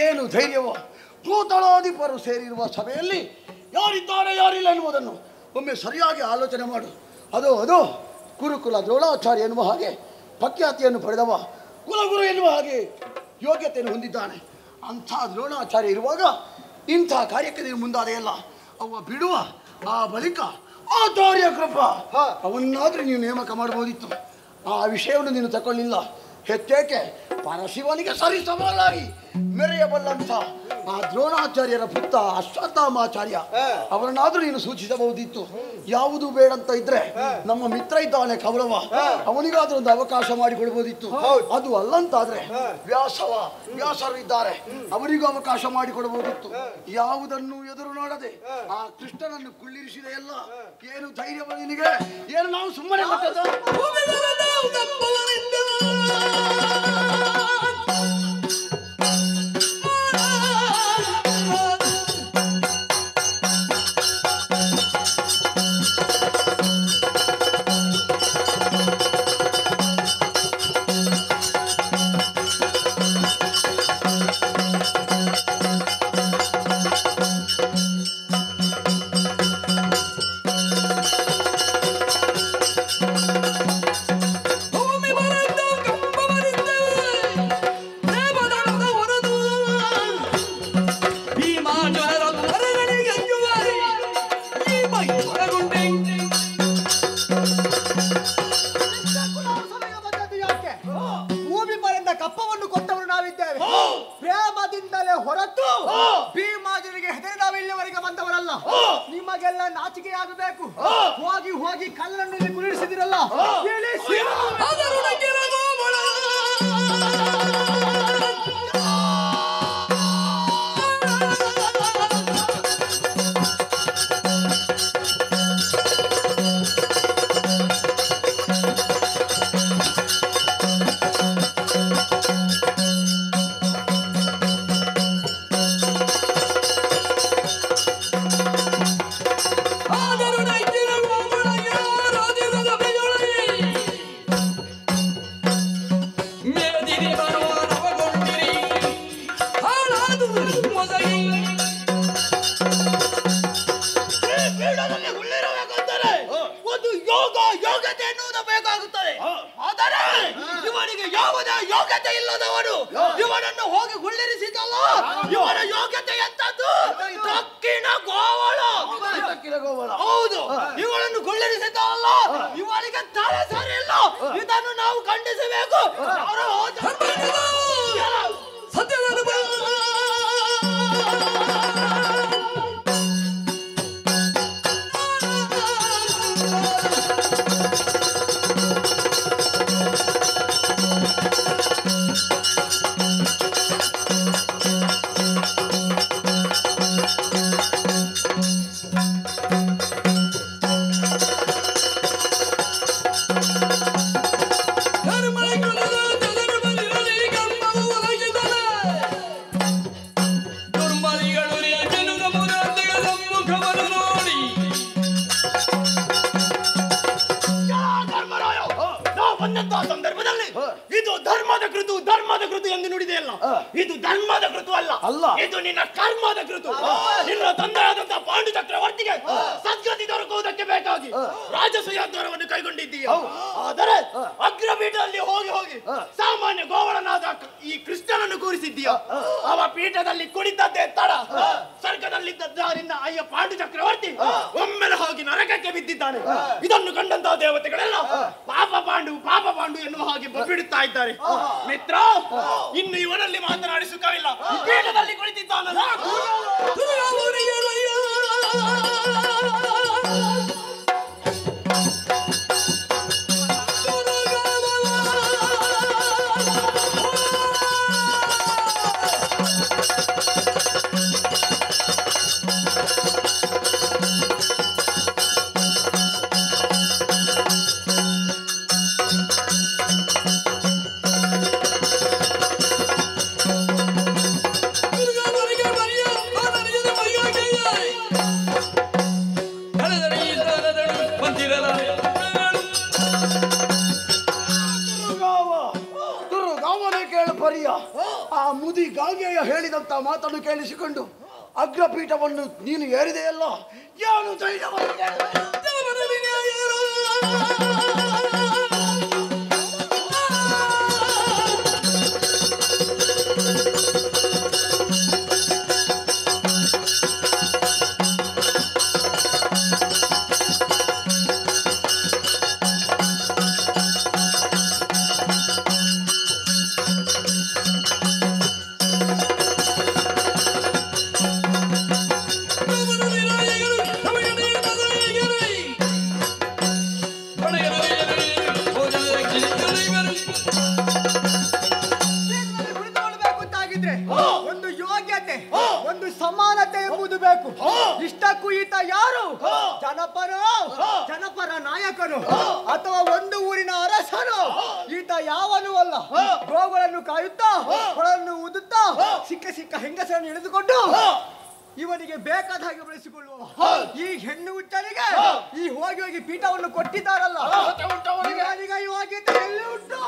ಏನು ಧೈರ್ಯವೋ! ಭೂತಳಾಧಿಪರು ಸೇರಿರುವ ಸಭೆಯಲ್ಲಿ ಯಾರಿದ್ದಾರೆ ಯಾರಿಲ್ಲ ಎನ್ನುವುದನ್ನು ಒಮ್ಮೆ ಸರಿಯಾಗಿ ಆಲೋಚನೆ ಮಾಡು. ಅದು ಕುರುಕುಲ ದ್ರೋಣಾಚಾರ್ಯ ಎನ್ನುವ ಹಾಗೆ ಪ್ರಖ್ಯಾತಿಯನ್ನು ಪಡೆದವ, ಕುಲಗುರು ಎನ್ನುವ ಹಾಗೆ ಯೋಗ್ಯತೆಯನ್ನು ಹೊಂದಿದ್ದಾನೆ. ಅಂಥ ದ್ರೋಣಾಚಾರ್ಯ ಇರುವಾಗ ಇಂಥ ಕಾರ್ಯಕ್ಕೆ ನೀನು ಮುಂದಾದೆಯಲ್ಲ, ಅವ ಬಿಡುವ ಆ ಬಳಿಕ ಆಚಾರ್ಯ ಕೃಪಾ ಅವನ್ನಾದ್ರೂ ನೀವು ನೇಮಕ ಮಾಡಬಹುದಿತ್ತು. ಆ ವಿಷಯವನ್ನು ನೀನು ತಗೊಳ್ಳಿಲ್ಲ. ಹೆಚ್ಚೇಕೆ ಪರಶಿವನಿಗೆ ಸರಿಸಮನಾಗಿ ಮೆರೆಯಬಲ್ಲಂಥ ಆ ದ್ರೋಣಾಚಾರ್ಯರ ಪುತ್ರ ಅಶ್ವತ್ಥಾಮಾಚಾರ್ಯ ಅವರನ್ನಾದ್ರೂ ನೀನು ಸೂಚಿಸಬಹುದಿತ್ತು. ಯಾವುದು ಬೇಡಂತ ಇದ್ರೆ ನಮ್ಮ ಮಿತ್ರ ಇದ್ದಾನೆ ಕೌರವ, ಅವನಿಗಾದ್ರೂ ಒಂದು ಅವಕಾಶ ಮಾಡಿಕೊಡ್ಬೋದಿತ್ತು. ಅದು ಅಲ್ಲಂತಾದ್ರೆ ವ್ಯಾಸರು ಇದ್ದಾರೆ, ಅವರಿಗೂ ಅವಕಾಶ ಮಾಡಿಕೊಡಬಹುದಿತ್ತು. ಯಾವುದನ್ನು ಎದುರು ನೋಡದೆ ಆ ಕೃಷ್ಣನನ್ನು ಕುಳ್ಳಿರಿಸಿದೆಯಲ್ಲ, ಏನು ಧೈರ್ಯವ ನಿನಗೆ? ಏನು ನಾವು ಸುಮ್ಮನೆ ಕೊಟ್ಟದ್ದು? ಕಪ್ಪವನ್ನು ಕೊಟ್ಟವರು ನಾವಿದ್ದೇವೆ. ಪ್ರೇಮದಿಂದಲೇ ಹೊರತು ಭೀಮಾಜನಿಗೆ ಹೆದರಿದವ ಇಲ್ಲಿವರೆಗೆ ಬಂದವರಲ್ಲ. ನಿಮಗೆಲ್ಲ ನಾಚಿಕೆ ಆಗಬೇಕು. ಹೋಗಿ ಕಲ್ಲನ್ನು ಕುಳಿಸಿದಿರಲ್ಲ. ಒಂದು ಯೋಗ್ಯತೆ ಎನ್ನುವುದು ಬೇಕಾಗುತ್ತದೆ. ಆದರೆ ಇವನಿಗೆ ಯಾವುದೇ ಯೋಗ್ಯತೆ ಇಲ್ಲದವನು ಇವನನ್ನು ಹೋಗಿ ಗುಳ್ಳಿರಿಸಿದಲ್ಲ. ಇವನ ಯೋಗ್ಯತೆ ಎಂತದ್ದು? ತಕ್ಕಿನ ಗೋವಳ. ಹೌದು, ಇವನನ್ನು ಗುಳ್ಳಿರಿಸಿದಲ್ಲ. ಇವನಿಗೆ ತಲೆ ಸರಿ ಇಲ್ಲ. ಇದನ್ನು ನಾವು ಖಂಡಿಸಬೇಕು. ಸಂದರ್ಭದಲ್ಲಿ ಇದು ಧರ್ಮದ ಕೃತು, ಧರ್ಮದ ಕೃತು ಎಂದು ನುಡಿದೆಯಲ್ಲ, ಇದು ಧರ್ಮದ ಕೃತು ಅಲ್ಲ, ಇದು ನಿನ್ನ ಕರ್ಮದ ಕೃತು. ನಿನ್ನ ತಂದೆಯಾದಂತಹ ಪಾಂಡು ಚಕ್ರವರ್ತಿಗೆ ಸದ್ಗತಿ ದೊರಕುವುದಕ್ಕೆ ಬೇಕಾಗಿ ರಾಜಸೂಯಾದ್ವಾರವನ್ನು ಕೈಗೊಂಡಿದ್ದೀಯ. ಆದರೆ ಅಗ್ರಪೀಠದಲ್ಲಿ ಹೋಗಿ ಹೋಗಿ ಸಾಮಾನ್ಯ ಗೋವಳನಾದ ಈ ಕೃಷ್ಣನನ್ನು ಕೂರಿಸಿದ್ದೀಯ. ಅವ ಪೀಠದಲ್ಲಿ ಕುಳಿತದ್ದೇ ತಡ ಸ್ವರ್ಗದಲ್ಲಿದ್ದರಿಂದ ಅಯ್ಯ ಪಾಂಡು ಚಕ್ರವರ್ತಿ ಒಮ್ಮೆಲೆ ಹೋಗಿ ನರಕಕ್ಕೆ ಬಿದ್ದಿದ್ದಾನೆ. ಇದನ್ನು ಕಂಡಂತಹ ದೇವತೆಗಳೆಲ್ಲ ಪಾಪ ಪಾಂಡು ಎನ್ನುವ ಹಾಗೆ ಬಿಡುತ್ತಾ ಇದ್ದಾರೆ. ಮಿತ್ರ, ಇನ್ನು ಇವನಲ್ಲಿ ಮಾತನಾಡಿ ಸುಖವಿಲ್ಲ. ಪೀಠದಲ್ಲಿ ಕುಳಿತಿದ್ದಾನಲ್ಲ. ಆ ಮುದಿ ಗಾಂಗೆಯ ಹೇಳಿದಂತ ಮಾತನ್ನು ಕೇಳಿಸಿಕೊಂಡು ಅಗ್ರಪೀಠವನ್ನು ನೀನು ಏರಿದೆಯಲ್ಲ, ಏನು ಒಂದು ಯೋಗ್ಯತೆ, ಒಂದು ಸಮಾನತೆ ಎಂಬುದು ಬೇಕು. ಇಷ್ಟಕ್ಕೂ ಈತ ಯಾರು? ಜನಪರ ನಾಯಕನು ಅಥವಾ ಒಂದು ಊರಿನ ಅರಸನು? ಈತ ಯಾವನೂ ಅಲ್ಲ. ಗೋಗಳನ್ನು ಕಾಯುತ್ತಾ, ಹೊಳನ್ನು ಊದುತ್ತಾ, ಸಿಕ್ಕ ಹೆಂಗಸರನ್ನು ಹಿಡಿದುಕೊಂಡು ಇವನಿಗೆ ಬೇಕಾದ ಹಾಗೆ ಬೆಳೆಸಿಕೊಳ್ಳುವ ಈ ಹೆಣ್ಣು ಹುಚ್ಚನಿಗೆ ಈ ಹೋಗಿ ಪೀಠವನ್ನು ಕೊಟ್ಟಿದ್ದಾರಲ್ಲ, ಇವನಿಗೆ ಯೋಗ್ಯತೆ ಎಲ್ಲಿ ಉಂಟು?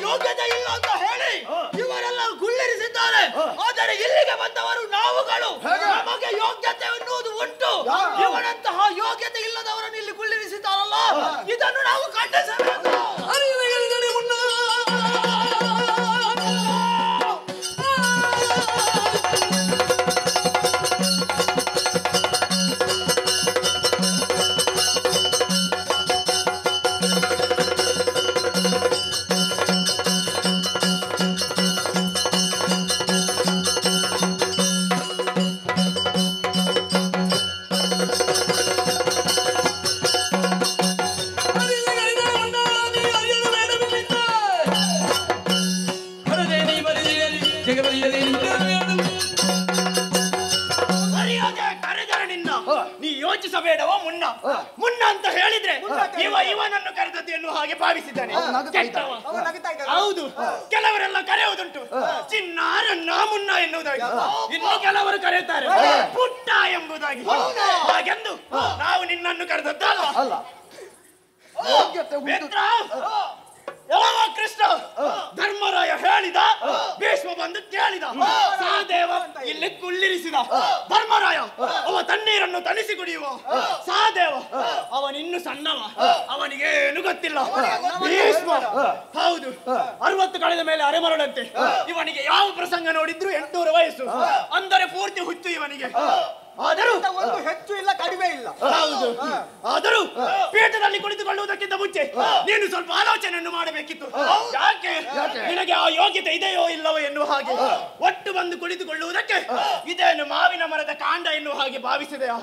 ಯೋಗ್ಯತೆ ಇಲ್ಲ ಅಂತ ಹೇಳಿ ಇವರೆಲ್ಲ ಗುಳ್ಳಿರಿಸಿದ್ದಾರೆ. ಆದರೆ ಇಲ್ಲಿಗೆ ಬಂದವರು ನಾವುಗಳು. ನಮಗೆ ಯೋಗ್ಯತೆ ಎನ್ನುವುದು ಉಂಟು. ಇವನಂತಹ ಯೋಗ್ಯತೆ ಇಲ್ಲದವರನ್ನು ಇಲ್ಲಿ ಗುಳ್ಳಿರಿಸಿದ್ದಾರಲ್ಲ, ಇದನ್ನು ನಾವು ಖಂಡಿಸಬೇಕು. ಗುರುತಿಸಬೇಡವ ಮುನ್ನ ಮುನ್ನ ಅಂತ ಹೇಳಿದ್ರೆ ಇವನನ್ನು ಕರೆದದ್ದು ಎನ್ನುವ ಹಾಗೆ ಭಾವಿಸಿದ್ದಾನೆ. ಹೌದು, ಕೆಲವರೆಲ್ಲ ಕರೆಯುವುದುಂಟು ಚಿನ್ನ ರನ್ನ ಮುನ್ನ ಎನ್ನುವುದಾಗಿ, ಇನ್ನು ಕೆಲವರು ಕರೆಯುತ್ತಾರೆ ಪುಟ್ಟ ಎಂಬುದಾಗಿ. ಹಾಗೆಂದು ನಾವು ನಿನ್ನನ್ನು ಕರೆದದ್ದಲ್ಲ. ಕೃಷ್ಣ ಧರ್ಮರಾಯ ಹೇಳಿದ, ಭೀಷ್ಮ ಬಂದು ಕೇಳಿದ, ಸಹದೇವ ಇಲ್ಲಿ ಕುಳ್ಳಿರಿಸಿದ. ಧರ್ಮರಾಯ ಅವ ತಣ್ಣೀರನ್ನು ತಣಿಸಿ ಕುಡಿಯುವ, ಸಹದೇವ ಅವನಿನ್ನು ಸಣ್ಣವ, ಅವನಿಗೇನು ಗೊತ್ತಿಲ್ಲ. ಭೀಷ್ಮ ಹೌದು 60 ಕಳೆದ ಮೇಲೆ ಅರೆಮರಳಂತೆ. ಇವನಿಗೆ ಯಾವ ಪ್ರಸಂಗ ನೋಡಿದ್ರು 800 ವಯಸ್ಸು, ಅಂದರೆ ಪೂರ್ತಿ ಹುಚ್ಚು ಇವನಿಗೆ. ಆದರೂ ಒಂದು ಹೆಚ್ಚು ಇಲ್ಲ ಕಡಿಮೆ ಇಲ್ಲ. ಹೌದು, ಆದರೂ ಪೀಠದಲ್ಲಿ ಕುಳಿತುಕೊಳ್ಳುವುದಕ್ಕಿಂತ ಮುಂಚೆ ನೀನು ಸ್ವಲ್ಪ ಆಲೋಚನೆಯನ್ನು ಮಾಡಬೇಕಿತ್ತು. ಯಾಕೆ ನಿನಗೆ ಆ ಯೋಗ್ಯತೆ ಇದೆಯೋ ಇಲ್ಲವೋ ಎನ್ನುವ ಹಾಗೆ. ಒಟ್ಟು ಬಂದು ಕುಳಿತುಕೊಳ್ಳುವುದಕ್ಕೆ ಇದೇನು ಮಾವಿನ ಮರದ ಕಾಂಡ ಎನ್ನುವ ಹಾಗೆ ಭಾವಿಸಿದೆಯಾ?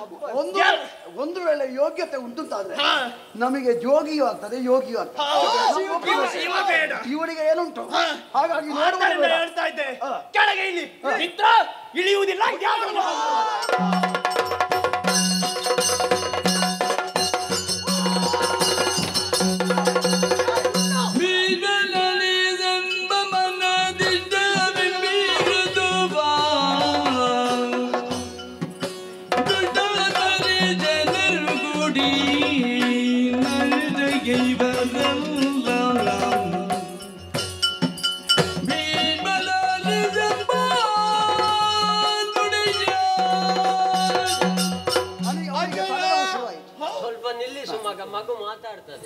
ಒಂದು ವೇಳೆ ಯೋಗ್ಯತೆ ಉಂಟುಂತಾದ್ರೆ ನಮಗೆ ಜೋಗಿಯೂ ಆಗ್ತದೆ, ಯೋಗಿಯೂ ಆಗ್ತದೆ. ಇವನಿಗೆ ಏನುಂಟು? ಹಾಗಾಗಿ ಹೇಳ್ತಾ ಇದ್ದೆ, ಕೆಳಗೆ ಇಲ್ಲಿ ಮಿತ್ರ ಇಳಿಯುವುದಿಲ್ಲ. ಮಗು ಮಾತಾಡ್ತದೆ.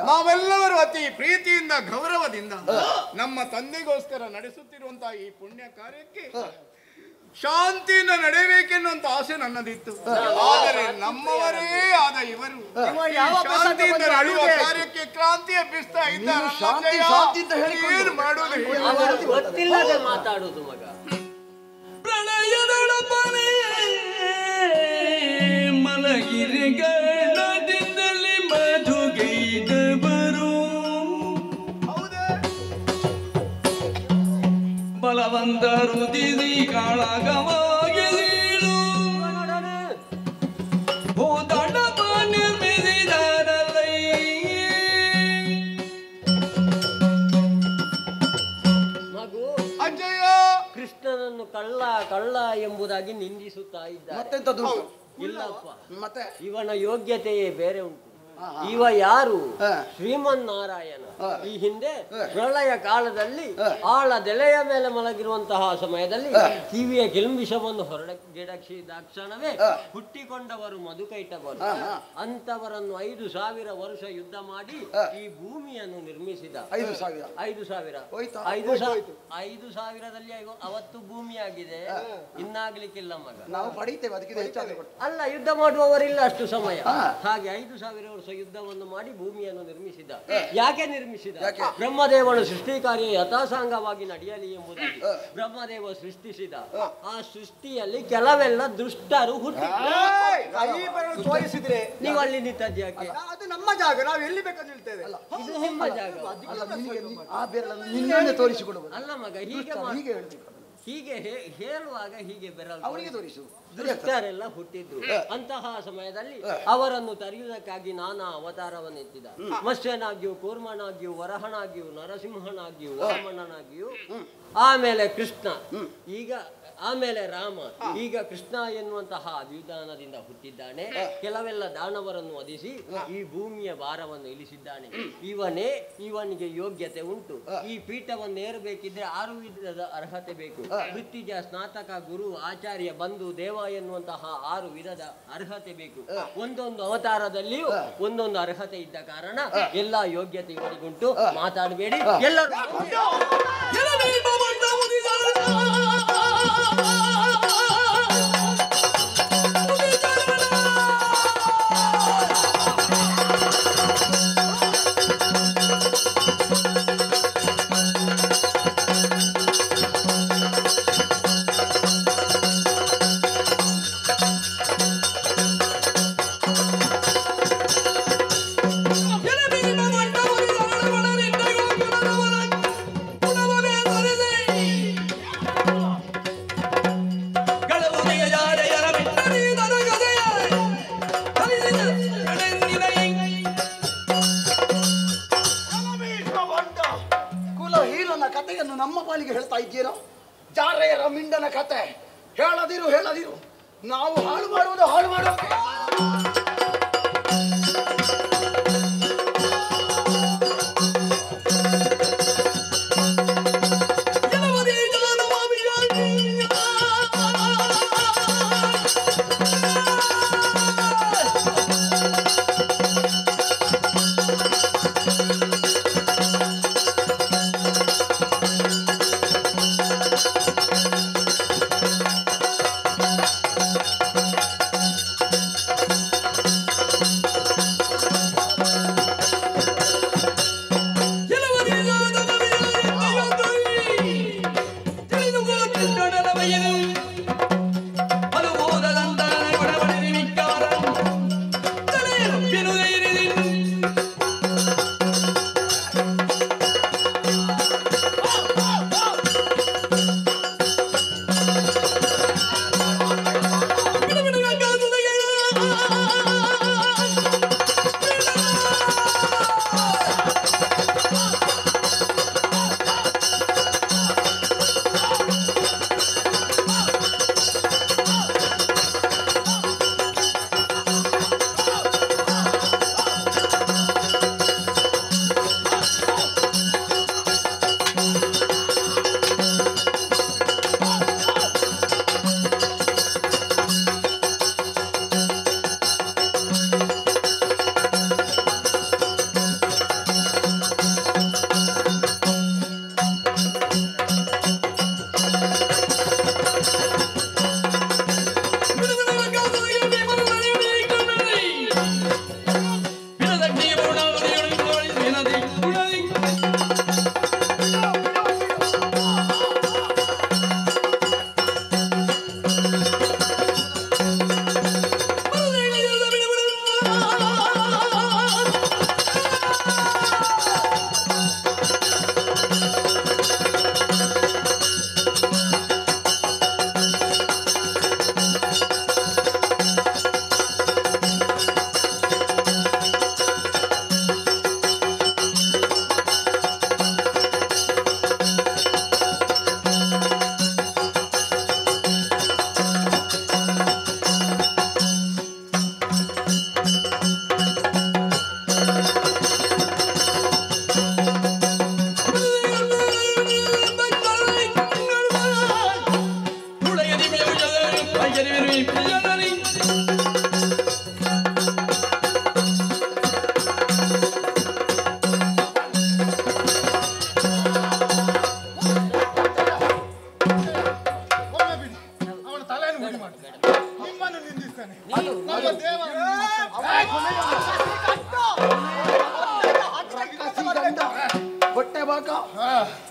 ನಾವೆಲ್ಲರೂ ಅತಿ ಪ್ರೀತಿಯಿಂದ ಗೌರವದಿಂದ ನಮ್ಮ ತಂದೆಗೋಸ್ಕರ ನಡೆಸುತ್ತಿರುವಂತಹ ಈ ಪುಣ್ಯ ಕಾರ್ಯಕ್ಕೆ ಶಾಂತಿಯಿಂದ ನಡೆಯಬೇಕೆನ್ನುವಂತ ಆಸೆ ನನ್ನದಿತ್ತು. ಆದರೆ ನಮ್ಮವರೇ ಆದ ಇವರು ಶಾಂತಿಯಿಂದ ನಡೆಯುವ ಕಾರ್ಯಕ್ಕೆ ಕ್ರಾಂತಿ ಎಬ್ಬಿಸ್ತಾ ಇದ್ದಾರೆ. ಏನು ಮಾಡುವುದು ಗೊತ್ತಿಲ್ಲದೆ ಮಾತಾಡುದು ಮಗ. ಪ್ರಳಯದೊಳಪನೆ ಮಲಗಿರಿಗಳಿಂದಲೇ ಮಧುಗೈದವರು ಬಲವಂತ ರುದಿಸಿ ಕಾಳಗವಾಗಿ ಹೋದಡಪ ನಿರ್ಮಿಸಿದಾರಲ್ಲೈ. ಮಗು ಅಜ್ಜಯ್ಯ ಕೃಷ್ಣನನ್ನು ಕಳ್ಳ ಕಳ್ಳ ಎಂಬುದಾಗಿ ನಿಂದಿಸುತ್ತಾ ಇದ್ದಾರೆ. ಇಲ್ಲಪ್ಪ, ಮತ್ತೆ ಇವನ ಯೋಗ್ಯತೆಯೇ ಬೇರೆ ಉಂಟು. ಇವ ಯಾರು? ಶ್ರೀಮನ್ನಾರಾಯಣ. ಈ ಹಿಂದೆ ಪ್ರಳಯ ಕಾಲದಲ್ಲಿ ಆಳದೆಲೆಯ ಮೇಲೆ ಮಲಗಿರುವಂತಹ ಸಮಯದಲ್ಲಿ ಕಿವಿಯ ಕಿಲ್ಬಿಷವನ್ನು ಹೊರಗಿಡಕ್ಷಿದ ಕ್ಷಣವೇ ಹುಟ್ಟಿಕೊಂಡವರು ಮಧುಕೈಟವರು. ಅಂತವರನ್ನು 5,000 ವರ್ಷ ಯುದ್ಧ ಮಾಡಿ ಈ ಭೂಮಿಯನ್ನು ನಿರ್ಮಿಸಿದ. 5,000ದಲ್ಲಿ ಅವತ್ತು ಭೂಮಿ ಆಗಿದೆ, ಇನ್ನಾಗ್ಲಿಕ್ಕಿಲ್ಲ ಮಗ. ನಾವು ಪಡೀತೇವೆ, ಅದಕ್ಕೆ ಹೆಚ್ಚಾಗಿ ಅಲ್ಲ, ಯುದ್ಧ ಮಾಡುವವರಿಲ್ಲ ಅಷ್ಟು ಸಮಯ. ಹಾಗೆ 5,000 ವರ್ಷ ಯುದ್ಧವನ್ನು ಮಾಡಿ ಭೂಮಿಯನ್ನು ನಿರ್ಮಿಸಿದ. ಯಾಕೆ ನಿರ್ಮಿಸಿದ? ಬ್ರಹ್ಮದೇವನು ಸೃಷ್ಟಿ ಕಾರ್ಯ ಯಥಾಸಾಂಗವಾಗಿ ನಡೆಯಲಿ ಎಂಬುದಾಗಿ ಬ್ರಹ್ಮದೇವ ಸೃಷ್ಟಿಸಿದ. ಆ ಸೃಷ್ಟಿಯಲ್ಲಿ ಕೆಲವೆಲ್ಲ ದುಷ್ಟರು ತೋರಿಸಿದ್ರೆ ನೀವು ಅಲ್ಲಿ ನಿಂತದ್ದು ಯಾಕೆ? ಅದು ನಮ್ಮ ಜಾಗ, ನಾವು ಎಲ್ಲಿ ಬೇಕಾದ್ರೂ ನಿಲ್ತೇವೆ. ಇದು ನಿಮ್ಮ ಜಾಗ. ನಿನ್ನೆ ತೋರಿಸಿಕೊಡುವುದು ಅಲ್ಲ ಮಗ, ಹೀಗೆ ಹೇಳುವಾಗ ಹೀಗೆ ಬೆರಳು ಅವನಿಗೆ ತೋರಿಸು. ದುಷ್ಟರೆಲ್ಲ ಹುಟ್ಟಿದ್ರು. ಅಂತಹ ಸಮಯದಲ್ಲಿ ಅವರನ್ನು ತರೆಯುವುದಕ್ಕಾಗಿ ನಾನಾ ಅವತಾರವನ್ನೆತ್ತಿದ. ಮತ್ಸ್ಯನಾಗಿಯೂ, ಕೂರ್ಮನಾಗಿಯೂ, ವರಹನಾಗಿಯೂ, ನರಸಿಂಹನಾಗಿಯೂ, ವಾಮನನಾಗಿಯೂ, ಆಮೇಲೆ ಕೃಷ್ಣ, ಈಗ ಆಮೇಲೆ ರಾಮ. ಈಗ ಕೃಷ್ಣ ಎನ್ನುವಂತಹ ಅಭಿಧಾನದಿಂದ ಹುಟ್ಟಿದ್ದಾನೆ. ಕೆಲವೆಲ್ಲ ದಾನವರನ್ನು ವಧಿಸಿ ಈ ಭೂಮಿಯ ಭಾರವನ್ನು ಇಳಿಸಿದ್ದಾನೆ. ಇವನಿಗೆ ಯೋಗ್ಯತೆ ಉಂಟು. ಈ ಪೀಠವನ್ನು ಏರಬೇಕಿದ್ರೆ 6 ವಿಧದ ಅರ್ಹತೆ ಬೇಕು. ವೃತ್ತಿಜ, ಸ್ನಾತಕ, ಗುರು, ಆಚಾರ್ಯ, ಬಂಧು, ದೇವ ಎನ್ನುವಂತಹ 6 ವಿಧದ ಅರ್ಹತೆ ಬೇಕು. ಒಂದೊಂದು ಅವತಾರದಲ್ಲಿಯೂ ಒಂದೊಂದು ಅರ್ಹತೆ ಇದ್ದ ಕಾರಣ ಎಲ್ಲ ಯೋಗ್ಯತೆ ಇವನಿಗುಂಟು. ಮಾತಾಡಬೇಡಿ ಎಲ್ಲರೂ. ರಾಮನ ಕಥೆಯನ್ನು ನಮ್ಮ ಪಾಲಿಗೆ ಹೇಳ್ತಾ ಇದ್ದೀರೋ? ಜಾರೆಯರ ಮಿಂಡನ ಕತೆ ಹೇಳದಿರು ನಾವು ಹಾಳು ಮಾಡುವುದು.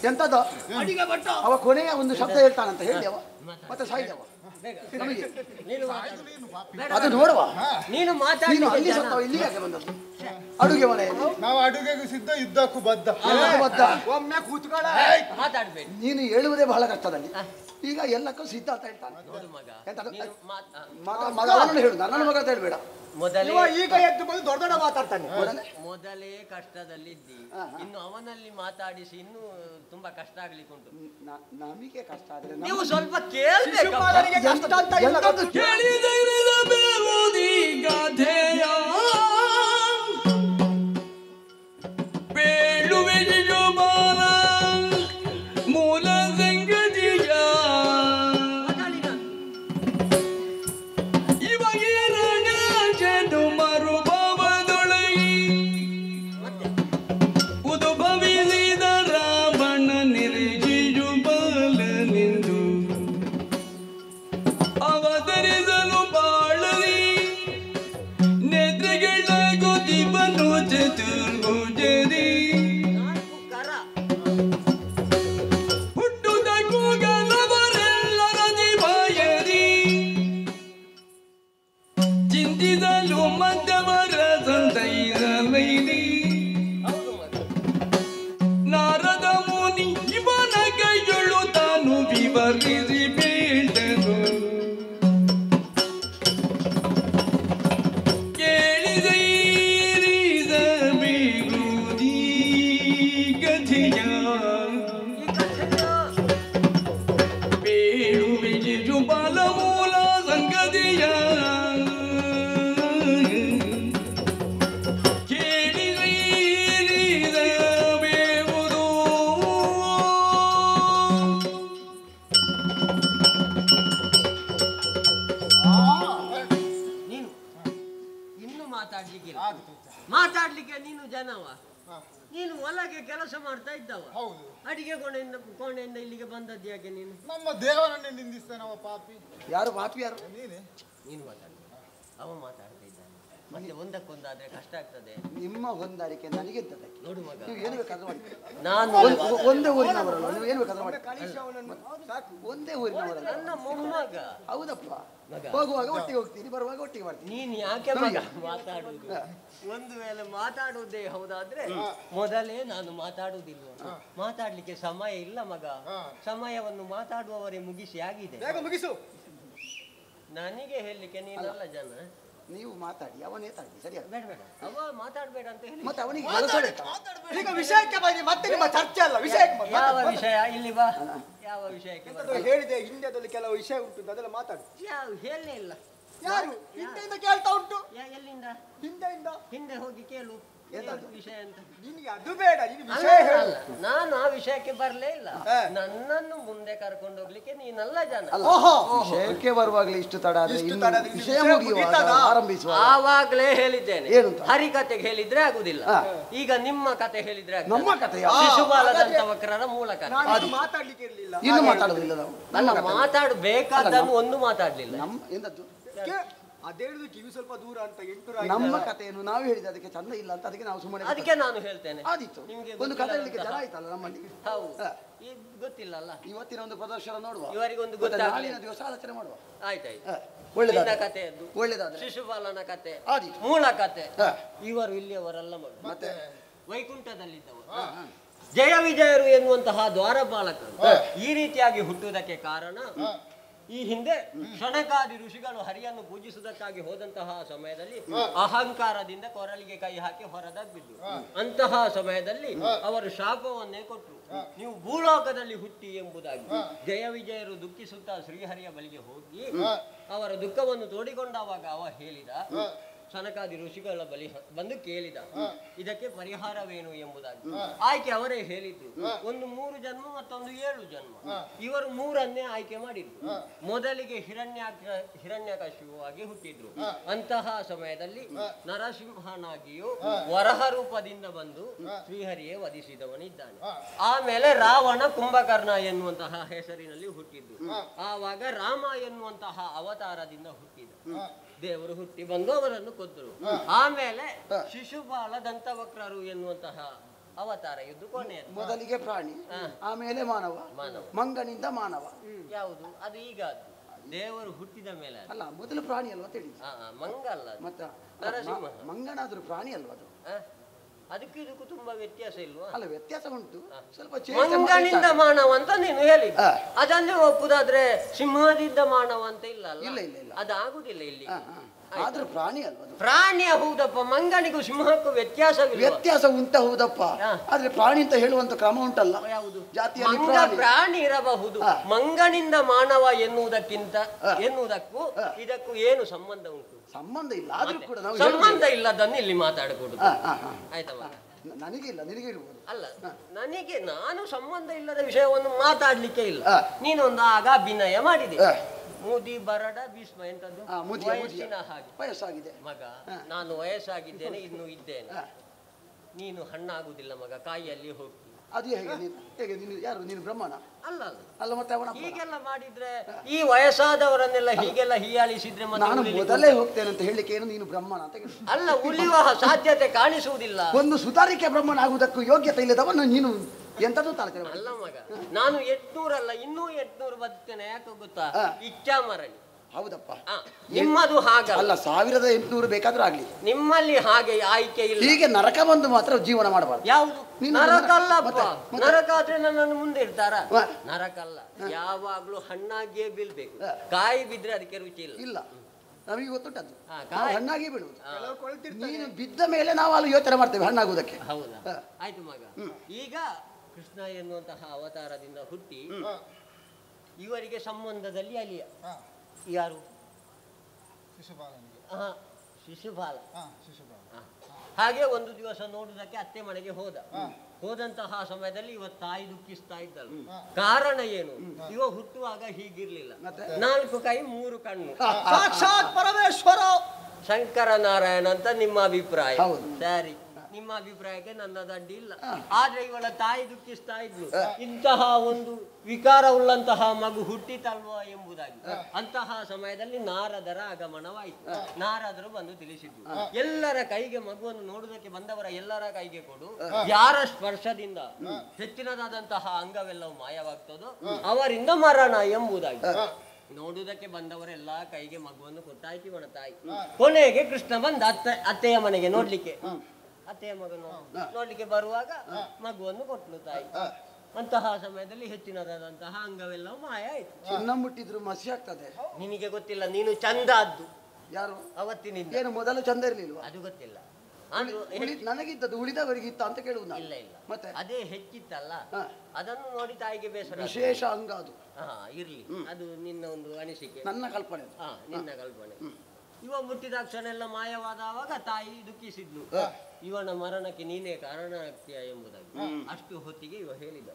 ಎಂತದ ಅವ ಕೊನೆಯ ಒಂದು ಶಬ್ದ ಹೇಳ್ತಾನಂತ ಹೇಳಿ ಅವ ಮತ್ತೆ ಸಾಯ್ದವ ಅದು ನೋಡುವ. ನೀನು ಅಲ್ಲಿ ಸತ್ತವ ಇಲ್ಲಿ ಯಾಕೆ ಬಂದದ್ದು? ಅಡುಗೆ ಮನೆಯಲ್ಲಿ ನಾವು ಅಡುಗೆಗೂ ಸಿದ್ಧ ಯುದ್ಧಕ್ಕೂ ಬದ್ಧ. ಒಮ್ಮೆ ಕೂತ್ಕೊಳ್ಳ ಮಾತಾಡ್ಬೇಕು. ನೀನು ಹೇಳುವುದೇ ಬಹಳ ಕಷ್ಟದಲ್ಲಿ. ಈಗ ಎಲ್ಲಕ್ಕೂ ಸಿದ್ಧ ಅಂತ ಹೇಳ್ತಾನೆ. ಮಗನನ್ನು ಹೇಳು, ನನ್ನನ್ನು ಮಗ ಅಂತ ಹೇಳ್ಬೇಡ. ಈಗ ಎದ್ದು ಬಂದು ದೊಡ್ಡ ದೊಡ್ಡ ಮಾತಾಡ್ತಾನೆ. ಮೊದಲೇ ಕಷ್ಟದಲ್ಲಿದ್ದಿ, ಇನ್ನು ಅವನಲ್ಲಿ ಮಾತಾಡಿಸಿ ಇನ್ನು ತುಂಬಾ ಕಷ್ಟ ಆಗ್ಲಿಕ್ಕೆ ಉಂಟು. ನಮಗೆ ಕಷ್ಟ ಆದ್ರೆ ನೀವು ಸ್ವಲ್ಪ ಕೇಳಬೇಕು. ಕಷ್ಟ ಅಂತ ಮೂಲ ಸಂಗತಿಯ ಇವಾಗಿರಡು ಮರುಭವದೊಳಗಿ ಉದ್ಭವಿಸಿದ ರಾವಣ ನಿರ್ಜಿಯು ಬಾಲನೆಂದು ಅವತರಿಸಲು ಬಾಳಲಿ ನೇತ್ರಗಳಾಗು ದಿವನು ಚತುರ್ಭುಜರಿ ಚಿಂತಿಸಲು ಮದ್ದವರ ಸಂತೈರಲೈಲಿ ನಾರದ ಮುನಿ ಇವನ ಕೈಯೊಳು ತಾನು ವಿವರಿಸಿ ಬೇಡನು ಕೇಳಿದೈರಿದ ಬೀಗುದಿ ಗತಿಯ ಒಳಗೆ ಕೆಲಸ ಮಾಡ್ತಾ ಇದ್ದವ. ಹೌದು. ಅಡಿಗೆ ಕೋಣೆಯಿಂದ ಇಲ್ಲಿಗೆ ಬಂದದ್ದು ಯಾಕೆ ನೀನು? ನಮ್ಮ ದೇವರನ್ನೇ ನಿಂದಿಸ್ತಾನವ ಪಾಪಿ. ಯಾರು ಪಾಪಿ ಯಾರು? ನೀನೆ. ನೀನು ಮಾತಾಡ, ಅವ ಮಾತಾಡ್ತಾ ಇದ್ದಾನೆ. ಮತ್ತೆ ಒಂದಕ್ಕೊಂದಾದ್ರೆ ಕಷ್ಟ ಆಗ್ತದೆ. ನಿಮ್ಮ ಹೊಂದಾಣಿಕೆ ನನಗಿದ್ದದೆ. ನೋಡು ಮಗ, ನೀವು ಏನು ಬೇಕಾದ್ರೂ ಮಾಡಿ. ನಾನು ಒಂದೇ ಊರಿನವರಲ್ಲ, ನೀವು ಏನು ಬೇಕಾದ್ರೂ ಮಾಡಿ. ಒಂದೇ ಊರಿನವರಲ್ಲ. ನನ್ನ ಮೊಮ್ಮಗ. ಹೌದಪ್ಪ. ಹೋಗುವಾಗ ಒಟ್ಟಿಗೆ ಹೋಗ್ತೀನಿ, ಬರುವಾಗ ಒಟ್ಟಿಗೆ ಮಾಡ್ತೀನಿ. ನೀನ್ ಯಾಕೆ ಮಗ ಮಾತಾಡುವುದು? ಒಂದು ವೇಳೆ ಮಾತಾಡುವುದೇ ಹೌದಾದ್ರೆ ಮೊದಲೇ ನಾನು ಮಾತಾಡುವುದಿಲ್ಲ. ಮಾತಾಡ್ಲಿಕ್ಕೆ ಸಮಯ ಇಲ್ಲ ಮಗ. ಸಮಯವನ್ನು ಮಾತಾಡುವವರೇ ಮುಗಿಸಿ ಆಗಿದೆ. ಮುಗಿಸು. ನನಗೆ ಹೇಳಲಿಕ್ಕೆ ನೀನಲ್ಲ ಜನ. ನೀವು ಮಾತಾಡಿ, ಅವನೇ ತಾಡಿ. ಸರಿಯಾ? ಬೇಡ ಬೇಡ, ಅವ ಮಾತಾಡ್ಬೇಡ ಅಂತ ಹೇಳಿ. ಮತ್ತೆ ಅವನಿಗೆ ಈಗ ವಿಷಯಕ್ಕೆ ಬನ್ನಿ, ಮತ್ತೆ ನಿಮ್ಮ ಚರ್ಚೆ ಅಲ್ಲ ವಿಷಯಕ್ಕೆ. ಯಾವ ವಿಷಯ? ಇಲ್ಲಿ ಬಾ. ಯಾವ ವಿಷಯಕ್ಕೆ? ಹೇಳಿದೆ ಹಿಂದಿಯಲ್ಲಿ ಕೆಲವು ವಿಷಯ ಉಂಟು, ಅದೆಲ್ಲ ಮಾತಾಡಿ. ಯಾವ ಹೇಳಲೇ ಇಲ್ಲ. ಯಾರು ಹಿಂದೆಯಿಂದ ಕೇಳ್ತಾ ಉಂಟು? ಎಲ್ಲಿಂದ? ಹಿಂದೆ ಹೋಗಿ ಕೇಳು ವಿಷಯ ಅಂತ. ನಿನಗೆ ಅದು ಬೇಡ, ನೀನು ವಿಷಯ ಹೇಳು. ನಾನು ಆ ವಿಷಯಕ್ಕೆ ಬರ್ಲೇ ಇಲ್ಲ. ನನ್ನನ್ನು ಮುಂದೆ ಕರ್ಕೊಂಡು ಹೋಗ್ಲಿಕ್ಕೆ ನೀನಲ್ಲ ಜನ. ವಿಷಯಕ್ಕೆ ಬರುವಾಗಲೇ ಇಷ್ಟು ತಡ ವಿಷಯ ಆರಂಭಿಸುವ ಆವಾಗ್ಲೇ ಹೇಳಿದ್ದೇನೆ. ಹರಿಕತೆಗೆ ಹೇಳಿದ್ರೆ ಆಗುದಿಲ್ಲ. ಈಗ ನಿಮ್ಮ ಕತೆ ಹೇಳಿದ್ರೆ ನಮ್ಮ ಕತೆ ಶಿಶುಪಾಲದಂತ ವಕ್ರರ ಮೂಲ ಕತೆ. ಮಾತಾಡ್ಲಿಕ್ಕೆ ಇರ್ಲಿಲ್ಲ. ಇನ್ನು ಮಾತಾಡುದಿಲ್ಲ ನಾವು. ಅಲ್ಲ, ಮಾತಾಡಬೇಕಾದನ್ನು ಒಂದು ಮಾತಾಡ್ಲಿಲ್ಲ. ಎಂತದ್ದು? ಅದೇಳುದು ಕಿವಿ ಸ್ವಲ್ಪ ದೂರ ಅಂತ 8 ನಮ್ಮ ಕಥೆಯನ್ನು ನಾವು ಹೇಳಿದ ಅದಕ್ಕೆ ಚಂದ ಇಲ್ಲ ಅಂತ ಅದಕ್ಕೆ ನಾವು ಸುಮ್ಮನೆ. ಅದಕ್ಕೆ ನಾನು ಹೇಳ್ತೇನೆ. ಆದಿತ್ತು ಒಂದು ಕಥೆ ಹೇಳಲಿಕ್ಕೆ ಜನ ಆಯ್ತಲ್ಲ ನಮ್ಮಲ್ಲಿ. ಗೊತ್ತಿಲ್ಲ ಅಲ್ಲ. ಇವತ್ತಿನ ಒಂದು ಪ್ರದರ್ಶನ ನೋಡುವ. ಇವರಿಗೊಂದು ನಾಳಿನ ದಿವಸ ಆಲೋಚನೆ ಮಾಡುವ. ಆಯ್ತಾಯ್ತು. ಒಳ್ಳೆದಾದ ಕಥೆಯದ್ದು ಒಳ್ಳೆದಾದ್ರೆ ಶಿಶುಪಾಲನ ಕತೆ ಆದಿತ್ತು. ಮೂಲ ಕತೆ. ಇವರು ಇಲ್ಲಿಯವರಲ್ಲ ಮತ್ತೆ ವೈಕುಂಠದಲ್ಲಿದ್ದವರು. ಜಯ ವಿಜಯರು ಎನ್ನುವಂತಹ ದ್ವಾರಪಾಲಕರು ಈ ರೀತಿಯಾಗಿ ಹುಟ್ಟುವುದಕ್ಕೆ ಕಾರಣ ಈ ಹಿಂದೆ ಶನಕಾದಿ ಋಷಿಗಳು ಹರಿಯನ್ನು ಪೂಜಿಸುವುದಕ್ಕಾಗಿ ಹೋದಂತಹ ಸಮಯದಲ್ಲಿ ಅಹಂಕಾರದಿಂದ ಕೊರಳಿಗೆ ಕೈ ಹಾಕಿ ಹೊರದಬ್ಬಿದ್ರು. ಅಂತಹ ಸಮಯದಲ್ಲಿ ಅವರು ಶಾಪವನ್ನೇ ಕೊಟ್ಟರು, ನೀವು ಭೂಲೋಕದಲ್ಲಿ ಹುಟ್ಟಿ ಎಂಬುದಾಗಿ. ಜಯ ವಿಜಯರು ದುಃಖಿಸುತ್ತಾ ಶ್ರೀಹರಿಯ ಬಳಿಗೆ ಹೋಗಿ ಅವರ ದುಃಖವನ್ನು ತೋಡಿಕೊಂಡಾಗ ಅವ ಹೇಳಿದ, ಶನಕಾದಿ ಋಷಿಗಳ ಬಳಿ ಬಂದು ಕೇಳಿದ, ಇದಕ್ಕೆ ಪರಿಹಾರವೇನು ಎಂಬುದಾಗಿ. ಆಯ್ಕೆ ಅವರೇ ಹೇಳಿದ್ರು. ಒಂದು 3 ಜನ್ಮ ಮತ್ತೊಂದು 7 ಜನ್ಮ. ಇವರು 3ಅನ್ನೇ ಆಯ್ಕೆ ಮಾಡಿದ್ರು. ಮೊದಲಿಗೆ ಹಿರಣ್ಯಕಶಿಪುವಾಗಿ ಹುಟ್ಟಿದ್ರು. ಅಂತಹ ಸಮಯದಲ್ಲಿ ನರಸಿಂಹನಾಗಿಯೂ ವರಹ ರೂಪದಿಂದ ಬಂದು ಶ್ರೀಹರಿಯೇ ವಧಿಸಿದವನಿದ್ದಾನೆ. ಆಮೇಲೆ ರಾವಣ ಕುಂಭಕರ್ಣ ಎನ್ನುವಂತಹ ಹೆಸರಿನಲ್ಲಿ ಹುಟ್ಟಿದ್ದು. ಆವಾಗ ರಾಮ ಎನ್ನುವಂತಹ ಅವತಾರದಿಂದ ಹುಟ್ಟಿದ ದೇವರು ಹುಟ್ಟಿ ಬಂದು ಅವರನ್ನು ಕೊಂದರು. ಆಮೇಲೆ ಶಿಶುಪಾಲ ದಂತವಕ್ರರು ಎನ್ನುವಂತಹ ಅವತಾರ ಇದ್ದು ಕೊನೆಯದು. ಮೊದಲಿಗೆ ಪ್ರಾಣಿ, ಆಮೇಲೆ ಮಾನವ, ಮಂಗನಿಂದ ಮಾನವ. ಯಾವುದು ಅದು? ಈಗ ದೇವರು ಹುಟ್ಟಿದ ಮೇಲೆ ಅಲ್ಲ, ಮೊದಲು ಪ್ರಾಣಿ ಅಲ್ವಾ ಹೇಳಿ. ಮಂಗ ಅಲ್ಲ, ಮತ್ತೆ ನರಸಿಂಹ. ಮಂಗನಾದ್ರೂ ಪ್ರಾಣಿ ಅಲ್ವಾ ಅದು? ಅದಕ್ಕೂ ಇದಕ್ಕೂ ತುಂಬಾ ವ್ಯತ್ಯಾಸ ಇಲ್ವಾ? ಅಲ್ಲ, ವ್ಯತ್ಯಾಸ ಉಂಟು ಸ್ವಲ್ಪ. ಮಂಗನಿಂದ ಮಾನವ ಅಂತ ನೀನು ಹೇಳಿದ, ಅದನ್ನೇ ಒಪ್ಪುದಾದ್ರೆ ಸಿಂಹದಿಂದ ಮಾನವ ಅಂತ ಇಲ್ಲ ಅಲ್ಲ? ಇಲ್ಲ ಇಲ್ಲ ಇಲ್ಲ, ಅದಾಗುದಿಲ್ಲ ಇಲ್ಲಿ. ಆದ್ರೂ ಪ್ರಾಣಿ ಅಲ್ವಾ? ಪ್ರಾಣಿ ಹೌದಪ್ಪ, ಮಂಗನಿಗೂ ಸಿಂಹಕ್ಕೂ ವ್ಯತ್ಯಾಸ ಉಂಟ ಹೌದಪ್ಪ. ಆದ್ರೆ ಪ್ರಾಣಿ ಅಂತ ಹೇಳುವಂತ ಕ್ರಮ ಉಂಟಲ್ಲ. ಯಾವುದು? ಜಾತಿಯಲ್ಲಿ ಪ್ರಾಣಿ ಇರಬಹುದು. ಮಂಗನಿಂದ ಮಾನವ ಎನ್ನುವುದಕ್ಕೂ ಇದಕ್ಕೂ ಏನು ಸಂಬಂಧ ಉಂಟು? ಸಂಬಂಧ ಇಲ್ಲ. ಆದ್ರೂ ಕೂಡ ನಾವು ಸಂಬಂಧ ಇಲ್ಲದನ್ನು ಇಲ್ಲಿ ಮಾತಾಡಕೂಡುದು. ಆಯ್ತಮ್ಮ? ನನಗಿಲ್ಲ, ನಿನಗೆ ಇರ್ಬೋದು. ಅಲ್ಲ, ನನಗೆ ನಾನು ಸಂಬಂಧ ಇಲ್ಲದ ವಿಷಯವನ್ನು ಮಾತಾಡ್ಲಿಕ್ಕೆ ಇಲ್ಲ. ನೀನೊಂದು ಆಗ ಅಭಿನಯ ಮಾಡಿದೆ. ಮುದಿ ಬರಡ ಭೀಷ್ಮ ಎಂತದ್ದು? ವಯಸ್ಸಿನ ಹಾಗೆ. ವಯಸ್ಸಾಗಿದೆ ಮಗ, ನಾನು ವಯಸ್ಸಾಗಿದ್ದೇನೆ, ಇನ್ನು ಇದ್ದೇನೆ. ನೀನು ಹಣ್ಣಾಗುದಿಲ್ಲ ಮಗ, ಕಾಯಿಯಲ್ಲಿ ಹೋಗ್ತೀನಿ. ಅದು ಹೇಗೆ ನೀನು ಯಾರು? ನೀನು ಬ್ರಹ್ಮಣ ಅಲ್ಲ ಅಲ್ಲ, ಮತ್ತೆ ಅವನ ಹೀಗೆಲ್ಲ ಮಾಡಿದ್ರೆ ಈ ವಯಸ್ಸಾದವರನ್ನೆಲ್ಲ ಹೀಗೆಲ್ಲ ಹೀಯಾಳಿಸಿದ್ರೆ ನಾನು ಮೊದಲೇ ಹೋಗ್ತೇನೆ ಅಂತ ಹೇಳಿಕೆ ಏನು? ನೀನು ಬ್ರಹ್ಮಣ ಅಂತ ಅಲ್ಲ, ಉಳಿಯುವ ಸಾಧ್ಯತೆ ಕಾಣಿಸುವುದಿಲ್ಲ. ಒಂದು ಸುಧಾರಿಕೆ ಬ್ರಹ್ಮಣ ಆಗುವುದಕ್ಕೂ ಯೋಗ್ಯತೆ ಇಲ್ಲದವನು ನೀನು ಎಂತದ್ದು ತಾಳ್ತೇನೆ. ಅಲ್ಲ ಮಗ, ನಾನು 800 ಅಲ್ಲ, ಇನ್ನೂ 800 ಬದುಕ್ತೇನೆ. ಯಾಕೆ ಗೊತ್ತಾ? ಇಚ್ಛಾ ಮರಣಿ. ಹೌದಪ್ಪ, ನಿಮ್ಮದು ಹಾಗಲ್ಲ. 1800 ಬೇಕಾದ್ರೂ ಆಗ್ಲಿ, ನಿಮ್ಮಲ್ಲಿ ಹಾಗೆ ಆಯ್ಕೆ ಇಲ್ಲ. ಹೀಗೆ ನರಕ ಬಂದು ಮಾತ್ರ ಜೀವನ ಮಾಡಬಾರ್ದು. ಯಾವುದು ನರಕ? ಅಲ್ಲಪ್ಪ, ನರಕ ಆದ್ರೆ ನನ್ನನ್ನು ಮುಂದೆ ಇಡ್ತಾರ? ನರಕಲ್ಲ, ಯಾವಾಗ್ಲೂ ಹಣ್ಣಾಗಿಯೇ ಬೀಳ್ಬೇಕು. ಕಾಯಿ ಬಿದ್ರೆ ಅದಕ್ಕೆ ರುಚಿ ಇಲ್ಲ. ನಮಗೆ ಗೊತ್ತುಂಟದ್ದು, ಹಣ್ಣಾಗಿ ಬಿಡುವುದು. ನೀನು ಬಿದ್ದ ಮೇಲೆ ನಾವು ಅಲ್ಲಿ ಯೋಚನೆ ಮಾಡ್ತೇವೆ ಹಣ್ಣಾಗುವುದಕ್ಕೆ. ಹೌದಾ? ಆಯ್ತು ಮಗ, ಈಗ ಕೃಷ್ಣ ಎನ್ನುವಂತಹ ಅವತಾರದಿಂದ ಹುಟ್ಟಿ ಇವರಿಗೆ ಸಂಬಂಧದಲ್ಲಿ ಅಲಿಯ ಯಾರು? ಶಿಶುಪಾಲ. ಹಾಗೆ ಒಂದು ದಿವಸ ನೋಡುವುದಕ್ಕೆ ಅತ್ತೆ ಮನೆಗೆ ಹೋದಂತಹ ಸಮಯದಲ್ಲಿ ಇವ ತಾಯಿ ದುಃಖಿಸ್ತಾ ಇದ್ದಳು. ಕಾರಣ ಏನು? ಇವ ಹುಟ್ಟುವಾಗ ಹೀಗಿರ್ಲಿಲ್ಲ. 4 ಕೈ 3 ಕಣ್ಣು, ಸಾಕ್ಷಾತ್ ಪರಮೇಶ್ವರ ಶಂಕರ ನಾರಾಯಣ ಅಂತ ನಿಮ್ಮ ಅಭಿಪ್ರಾಯ. ಸರಿ, ನಿಮ್ಮ ಅಭಿಪ್ರಾಯಕ್ಕೆ ನನ್ನದು ಅಡ್ಡಿ ಇಲ್ಲ. ಆದ್ರೆ ಇವಳ ತಾಯಿ ದುಃಖಿಸ್ತಾ ಇದ್ಲು, ಇಂತಹ ಒಂದು ವಿಕಾರವುಳ್ಳಂತಹ ಮಗು ಹುಟ್ಟಿತಲ್ವ ಎಂಬುದಾಗಿ. ಅಂತಹ ಸಮಯದಲ್ಲಿ ನಾರದರ ಆಗಮನವಾಯಿತು. ನಾರದರು ಬಂದು ತಿಳಿಸಿದ್ರು, ಎಲ್ಲರ ಕೈಗೆ ಮಗುವನ್ನು ನೋಡುವುದಕ್ಕೆ ಬಂದವರ ಎಲ್ಲರ ಕೈಗೆ ಕೊಡು, ಯಾರ ಸ್ಪರ್ಶದಿಂದ ಹೆಚ್ಚಿನದಾದಂತಹ ಅಂಗವೆಲ್ಲವೂ ಮಾಯವಾಗ್ತದೋ ಅವರಿಂದ ಮರಣ ಎಂಬುದಾಗಿ. ನೋಡುವುದಕ್ಕೆ ಬಂದವರೆಲ್ಲ ಕೈಗೆ ಮಗುವನ್ನು ಕೊಟ್ಟಾಯ್ತು ಇವನ ತಾಯಿ. ಕೊನೆಗೆ ಕೃಷ್ಣ ಬಂದ ಅತ್ತೆಯ ಮನೆಗೆ ನೋಡ್ಲಿಕ್ಕೆ, ಅತ್ತೆಯ ಮಗನು ನೋಡ್ಲಿಕ್ಕೆ ಬರುವಾಗ ಮಗುವನ್ನು ಕೊಟ್ಲು ತಾಯಿ. ಅಂತಹ ಸಮಯದಲ್ಲಿ ಹೆಚ್ಚಿನದಾದಂತಹ ಅಂಗವೆಲ್ಲವೂ ಮಾಯ ಆಯ್ತು. ಚಿನ್ನ ಮುಟ್ಟಿದ್ರು ಮಸಿ ಆಗ್ತದೆ. ನಿನಗೆ ಗೊತ್ತಿಲ್ಲ, ನೀನು ಚಂದ ಅದ್ದು. ಯಾರು ಅವತ್ತಿನಿಂದ ಏನು ಮೊದಲು ಚಂದ ಇರ್ಲಿಲ್ವಾ? ಅದು ಗೊತ್ತಿಲ್ಲ. ನನಗಿದ್ದದ್ದು ಉಳಿದವರಿಗಿತ್ತ ಅಂತ ಕೇಳುವುದು. ಇಲ್ಲ ಇಲ್ಲ, ಮತ್ತೆ ಅದೇ ಹೆಚ್ಚಿತ್ತಲ್ಲ, ಅದನ್ನು ನೋಡಿ ತಾಯಿಗೆ ಬೇಸರ. ವಿಶೇಷ ಅಂಗ ಅದು. ಇರ್ಲಿ, ಅದು ನಿನ್ನ ಒಂದು ಅನಿಸಿಕೆ, ನನ್ನ ಕಲ್ಪನೆ. ನಿನ್ನ ಕಲ್ಪನೆ. ಇವ ಮುಟ್ಟಿದಾಕ್ಷಣ ಎಲ್ಲ ಮಾಯವಾದವಾಗ ತಾಯಿ ದುಃಖಿಸಿದ್ಲು, ಇವನ ಮರಣಕ್ಕೆ ನೀನೇ ಕಾರಣಾಗ್ತೀಯ ಎಂಬುದಾಗಿ. ಅಷ್ಟು ಹೊತ್ತಿಗೆ ಇವ ಹೇಳಿದ,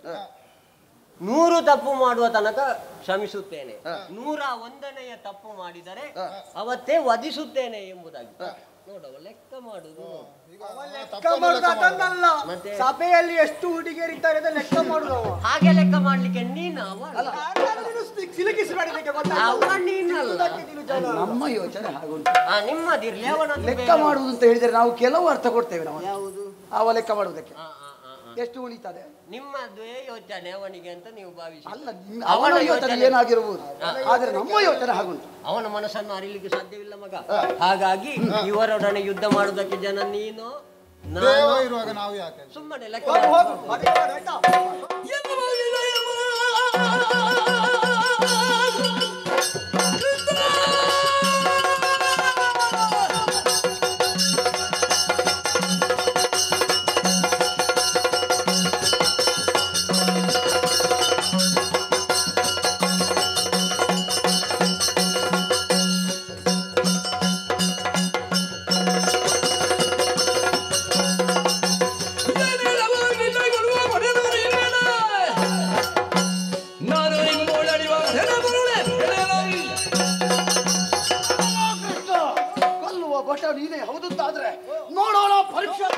100 ತಪ್ಪು ಮಾಡುವ ತನಕ ಕ್ಷಮಿಸುತ್ತೇನೆ, 101ನೆಯ ತಪ್ಪು ಮಾಡಿದರೆ ಅವತ್ತೇ ವಧಿಸುತ್ತೇನೆ ಎಂಬುದಾಗಿ. ನೋಡವ ಲೆಕ್ಕ ಮಾಡುದು, ಲೆಕ್ಕ ಮಾಡುದು ಅದನ್ನಲ್ಲ, ಸಭೆಯಲ್ಲಿ ಎಷ್ಟು ಹುಡುಗಿಯರಿದ್ದಾರೆ ಅಂತ ಲೆಕ್ಕ ಮಾಡುದು. ಹಾಗೆ ಲೆಕ್ಕ ಮಾಡ್ಲಿಕ್ಕೆ ನೀನು ನಮ್ಮ ಯೋಚನೆ ಹಾಗುಂಟು. ನಿಮ್ಮದಿರ್ಲಿ, ಲೆಕ್ಕ ಮಾಡುವುದು ಅಂತ ಹೇಳಿದ್ರೆ ನಾವು ಕೆಲವು ಅರ್ಥ ಕೊಡ್ತೇವೆ. ನಾವು ಯಾವುದು ಅವ ಲೆಕ್ಕ ಮಾಡುವುದಕ್ಕೆ ಎಷ್ಟು ಉಳಿತದೆ ನಿಮ್ಮದೇ ಯೋಚನೆ ಅವನಿಗೆ ಅಂತ ನೀವು ಭಾವಿಸಿ. ಅಲ್ಲ, ಅವನ ಯೋಚನೆ ಏನಾಗಿರಬಹುದು, ಆದ್ರೆ ನಮ್ಮ ಯೋಚನೆ ಹಾಗುಂಟು. ಅವನ ಮನಸ್ಸನ್ನು ಅರಿಲಿಕ್ಕೆ ಸಾಧ್ಯವಿಲ್ಲ ಮಗ. ಹಾಗಾಗಿ ಇವರೊಡನೆ ಯುದ್ಧ ಮಾಡುವುದಕ್ಕೆ ಜನ ನೀನು ಇರುವಾಗ ನಾವು ಯಾಕೆ ಸುಮ್ಮನೆ ಲೆಕ್ಕ ನೀನೇ ಹೌದಂತಾದ್ರೆ ನೋಡೋಣ ಪರೀಕ್ಷೆ.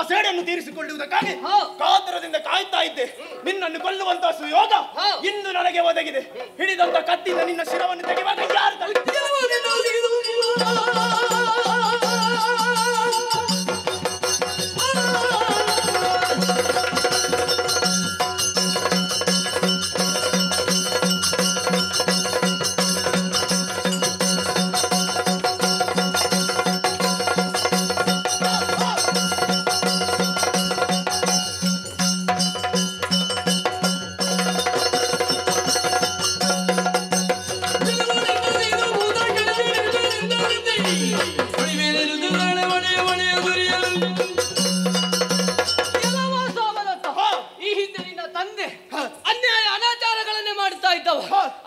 ಸೇಡೆಯನ್ನು ತೀರಿಸಿಕೊಳ್ಳುವುದಕ್ಕಾಗಿ ಕಾತರದಿಂದ ಕಾಯ್ತಾ ಇದ್ದೆ. ನಿನ್ನನ್ನು ಕೊಲ್ಲುವಂತಹ ಸುಯೋಗ ಇಂದು ನನಗೆ ಒದಗಿದೆ. ಹಿಡಿದಂತ ಕತ್ತಿಯಿಂದ ನಿನ್ನ ಶಿರವನ್ನು ತೆಗೆಯುವಾಗ ಯಾರು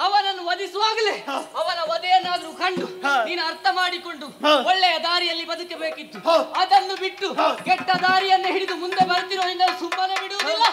ಅವನನ್ನು ವಧಿಸುವಾಗಲೇ ಅವನ ವಧೆಯನ್ನಾದ್ರೂ ಕಂಡು ನೀನು ಅರ್ಥ ಮಾಡಿಕೊಂಡು ಒಳ್ಳೆಯ ದಾರಿಯಲ್ಲಿ ಬದುಕಬೇಕಿತ್ತು. ಅದನ್ನು ಬಿಟ್ಟು ಕೆಟ್ಟ ದಾರಿಯನ್ನು ಹಿಡಿದು ಮುಂದೆ ಬರ್ತಿರೋ ಸುಮ್ಮನೆ ಬಿಡುವುದಿಲ್ಲ.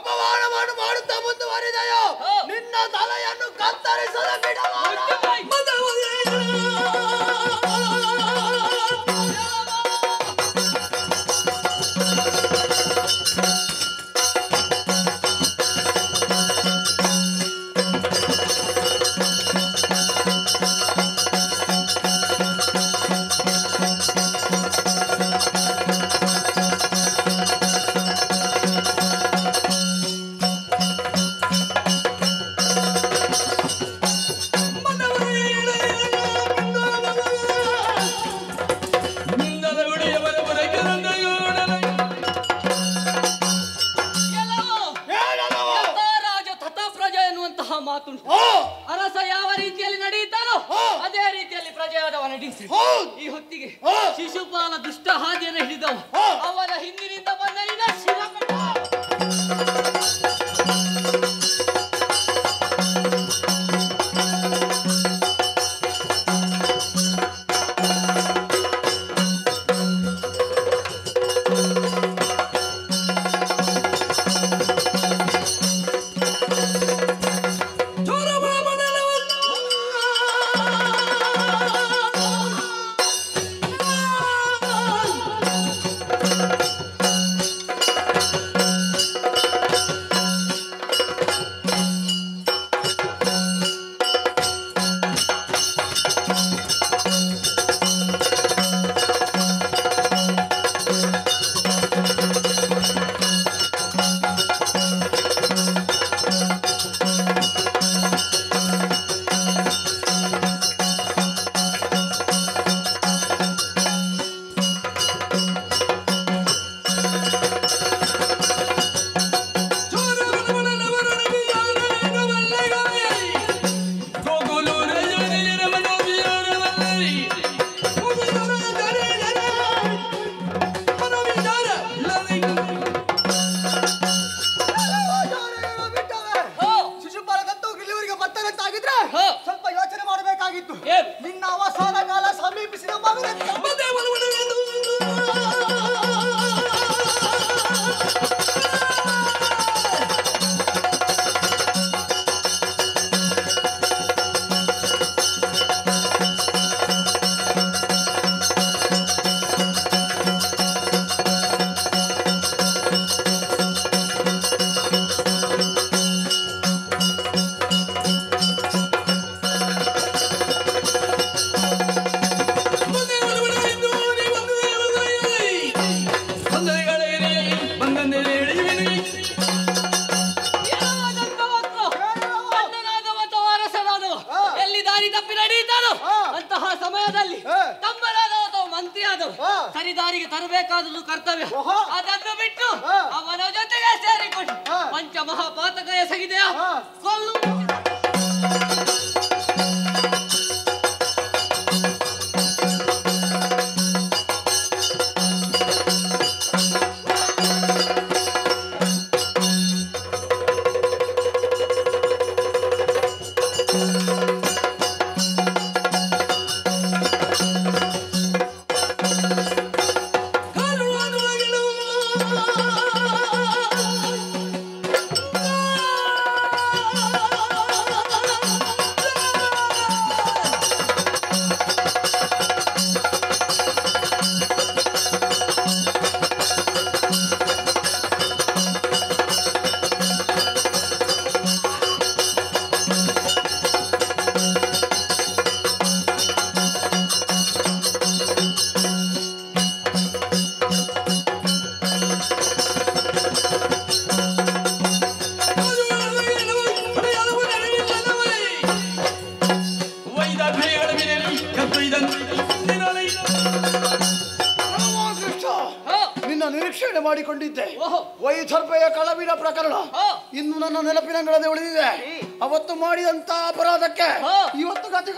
ಅಪಮಾನವನ್ನು ಮಾಡುತ್ತಾ ಮುಂದುವರಿದೆಯೋ ನಿನ್ನ ತಲೆಯನ್ನು ಕತ್ತರಿಸಲು ಅರಸ ಯಾವ ರೀತಿಯಲ್ಲಿ ನಡೆಯುತ್ತಾನೋ ಅದೇ ರೀತಿಯಲ್ಲಿ ಪ್ರಜೆಯಾದವ ನಡೆಸಿ ಈ ಹೊತ್ತಿಗೆ ಶಿಶುಪಾಲ ದುಷ್ಟ ಹಾದಿಯನ್ನು ಹಿಡಿದವ ಅವನ ಹಿಂದಿನಿಂದ ಬಂದ ಸರಿದಾರಿಗೆ ತರಬೇಕಾದದ್ದು ಕರ್ತವ್ಯ. ಅದನ್ನು ಬಿಟ್ಟು ಅವನ ಜೊತೆಗೆ ಸೇರಿಕೊಂಡು ಪಂಚ ಮಹಾಪಾತಕ ಎಸಗಿದೆಯಾ ಕೊಲ್ಲು. ನಿರೀಕ್ಷಣೆ ಮಾಡಿಕೊಂಡಿದ್ದೆ. ವೈದರ್ಭೆಯ ಕಳವಿನ ಪ್ರಕರಣ ಇನ್ನು ನನ್ನ ನೆನಪಿನಂಗಳದೆ ಉಳಿದಿದೆ. ಅವತ್ತು ಮಾಡಿದಂತ ಅಪರಾಧಕ್ಕೆ ಇವತ್ತು ಗತಿ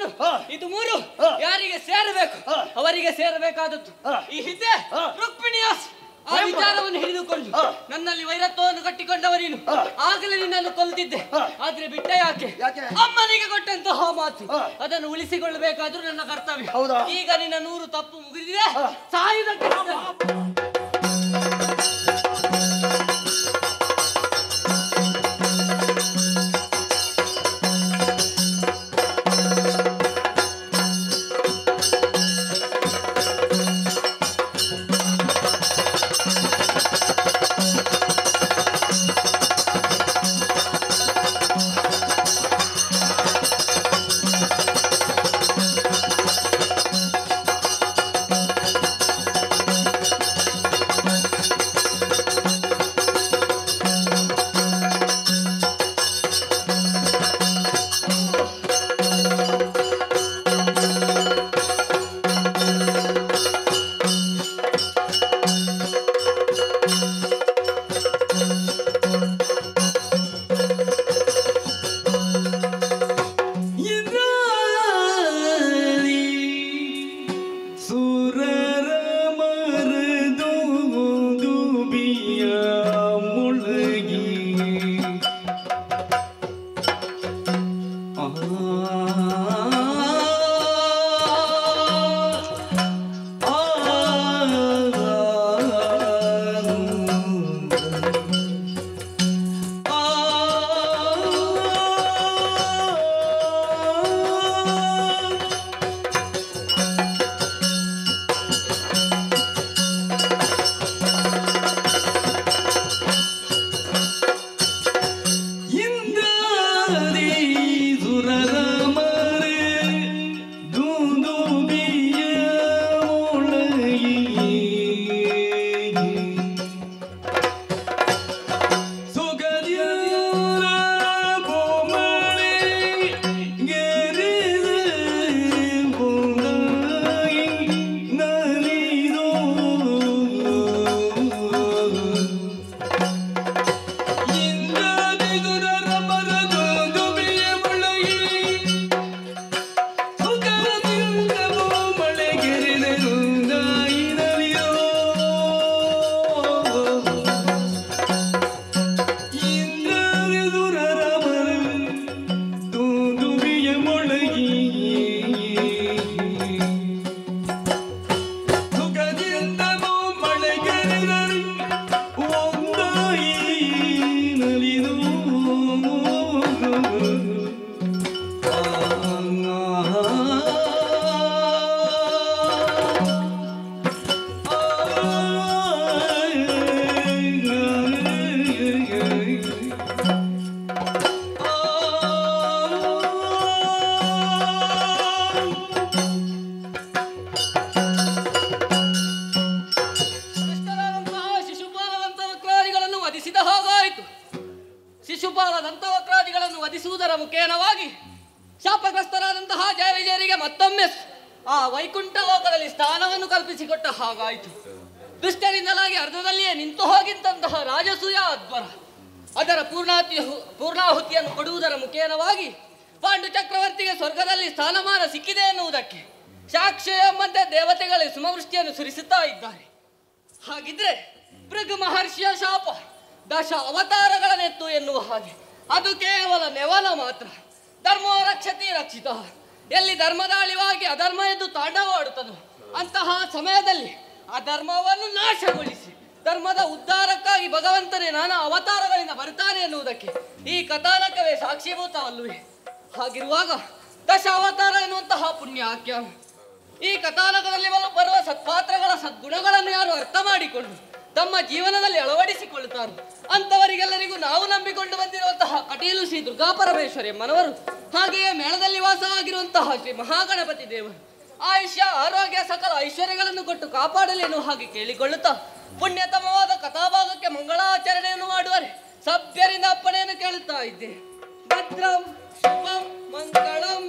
ಹೆಣ್ಣು ಇದು ಮೂರು ಯಾರಿಗೆ ಸೇರಬೇಕು ಅವರಿಗೆ ಸೇರಬೇಕಾದದ್ದು. ಈ ಹಿಂದೆ ರುಕ್ಮಿಣಿಯ ಆ ವಿಚಾರವನ್ನು ಹಿಡಿದುಕೊಂಡು ನನ್ನಲ್ಲಿ ವೈರತ್ವವನ್ನು ಕಟ್ಟಿಕೊಂಡವ ನೀನು. ಆಗಲೇ ನಿನ್ನನ್ನು ಕೊಲ್ತಿದ್ದೆ, ಆದ್ರೆ ಬಿಟ್ಟ ಯಾಕೆ? ಅಮ್ಮನಿಗೆ ಕೊಟ್ಟಂತಹ ಮಾತು ಅದನ್ನು ಉಳಿಸಿಕೊಳ್ಳಬೇಕಾದ್ರೂ ನನ್ನ ಕರ್ತವ್ಯ. ಈಗ ನಿನ್ನ 100 ತಪ್ಪು ಮುಗಿದಿದೆ, ಸಾಯುವುದಕ್ಕೆ ಶಿಶುಪಾಲದಂತವಕ್ರಾದಿಗಳನ್ನು ವಧಿಸುವುದರ ಮುಖೇನವಾಗಿ ಶಾಪಗ್ರಸ್ತರಾದಂತಹ ಜಯ ವಿಜಯರಿಗೆ ಮತ್ತೊಮ್ಮೆ ಆ ವೈಕುಂಠ ಲೋಕದಲ್ಲಿ ಸ್ಥಾನವನ್ನು ಕಲ್ಪಿಸಿಕೊಟ್ಟ ಹಾಗಾಯಿತು. ದುಷ್ಟರಿಂದಲಾಗಿ ಅರ್ಧದಲ್ಲಿಯೇ ನಿಂತು ಹೋಗಿದ್ದಂತಹ ರಾಜಸೂಯ ಅದ್ವರ ಅದರ ಪೂರ್ಣಾಹುತಿಯನ್ನು ಕೊಡುವುದರ ಮುಖೇನವಾಗಿ ಪಾಂಡು ಚಕ್ರವರ್ತಿಗೆ ಸ್ವರ್ಗದಲ್ಲಿ ಸ್ಥಾನಮಾನ ಸಿಕ್ಕಿದೆ ಎನ್ನುವುದಕ್ಕೆ ಸಾಕ್ಷ್ಯ ಎಂಬಂತೆ ದೇವತೆಗಳೇ ಸುಮವೃಷ್ಟಿಯನ್ನು ಸುರಿಸುತ್ತಾ ಇದ್ದಾರೆ. ಹಾಗಿದ್ರೆ ಭೃಗು ಮಹರ್ಷಿಯ ಶಾಪ 10 ಅವತಾರಗಳನ್ನೆತ್ತು ಎನ್ನುವ ಹಾಗೆ ಅದು ಕೇವಲ ನೆವನ ಮಾತ್ರ. ಧರ್ಮೋ ರಕ್ಷತಿ ರಕ್ಷಿತ, ಎಲ್ಲಿ ಧರ್ಮದ ಅಳಿವಾಗಿ ಅಧರ್ಮ ಎಂದು ತಾಂಡವಾಡುತ್ತದೋ ಅಂತಹ ಸಮಯದಲ್ಲಿ ಅಧರ್ಮವನ್ನು ನಾಶಗೊಳಿಸಿ ಧರ್ಮದ ಉದ್ಧಾರಕ್ಕಾಗಿ ಭಗವಂತನೇ ನಾನಾ ಅವತಾರಗಳಿಂದ ಬರ್ತಾನೆ ಎನ್ನುವುದಕ್ಕೆ ಈ ಕಥಾನಕವೇ ಸಾಕ್ಷೀಭೂತವಲ್ಲವೇ? ಹಾಗಿರುವಾಗ 10 ಅವತಾರ ಎನ್ನುವಂತಹ ಪುಣ್ಯ ಆಖ್ಯಾನ ಈ ಕಥಾನಕದಲ್ಲಿ ಬರುವ ಸತ್ಪಾತ್ರಗಳ ಸದ್ಗುಣಗಳನ್ನು ಯಾರು ಅರ್ಥ ಮಾಡಿಕೊಂಡು ತಮ್ಮ ಜೀವನದಲ್ಲಿ ಅಳವಡಿಸಿಕೊಳ್ಳುತ್ತಾರೆ ಅಂತವರಿಗೆಲ್ಲರಿಗೂ ನಾವು ನಂಬಿಕೊಂಡು ಬಂದಿರುವಂತಹ ಕಟೀಲು ಶ್ರೀ ದುರ್ಗಾಪರಮೇಶ್ವರಿ ಎಂಬನವರು, ಹಾಗೆಯೇ ಮೇಳದಲ್ಲಿ ವಾಸವಾಗಿರುವಂತಹ ಶ್ರೀ ಮಹಾಗಣಪತಿ ದೇವರು ಆಯುಷ್ಯ ಆರೋಗ್ಯ ಸಕಲ ಐಶ್ವರ್ಯಗಳನ್ನು ಕೊಟ್ಟು ಕಾಪಾಡಲಿ ಎನ್ನುವ ಹಾಗೆ ಕೇಳಿಕೊಳ್ಳುತ್ತಾ ಪುಣ್ಯತಮವಾದ ಕಥಾಭಾಗಕ್ಕೆ ಮಂಗಳಾಚರಣೆಯನ್ನು ಮಾಡುವರೆ ಸಭ್ಯರಿಂದ ಅಪ್ಪಣೆಯನ್ನು ಕೇಳುತ್ತಾ ಇದ್ದೆ. ಭದ್ರಂ ಶುಭಂ ಮಂಗಳಂ.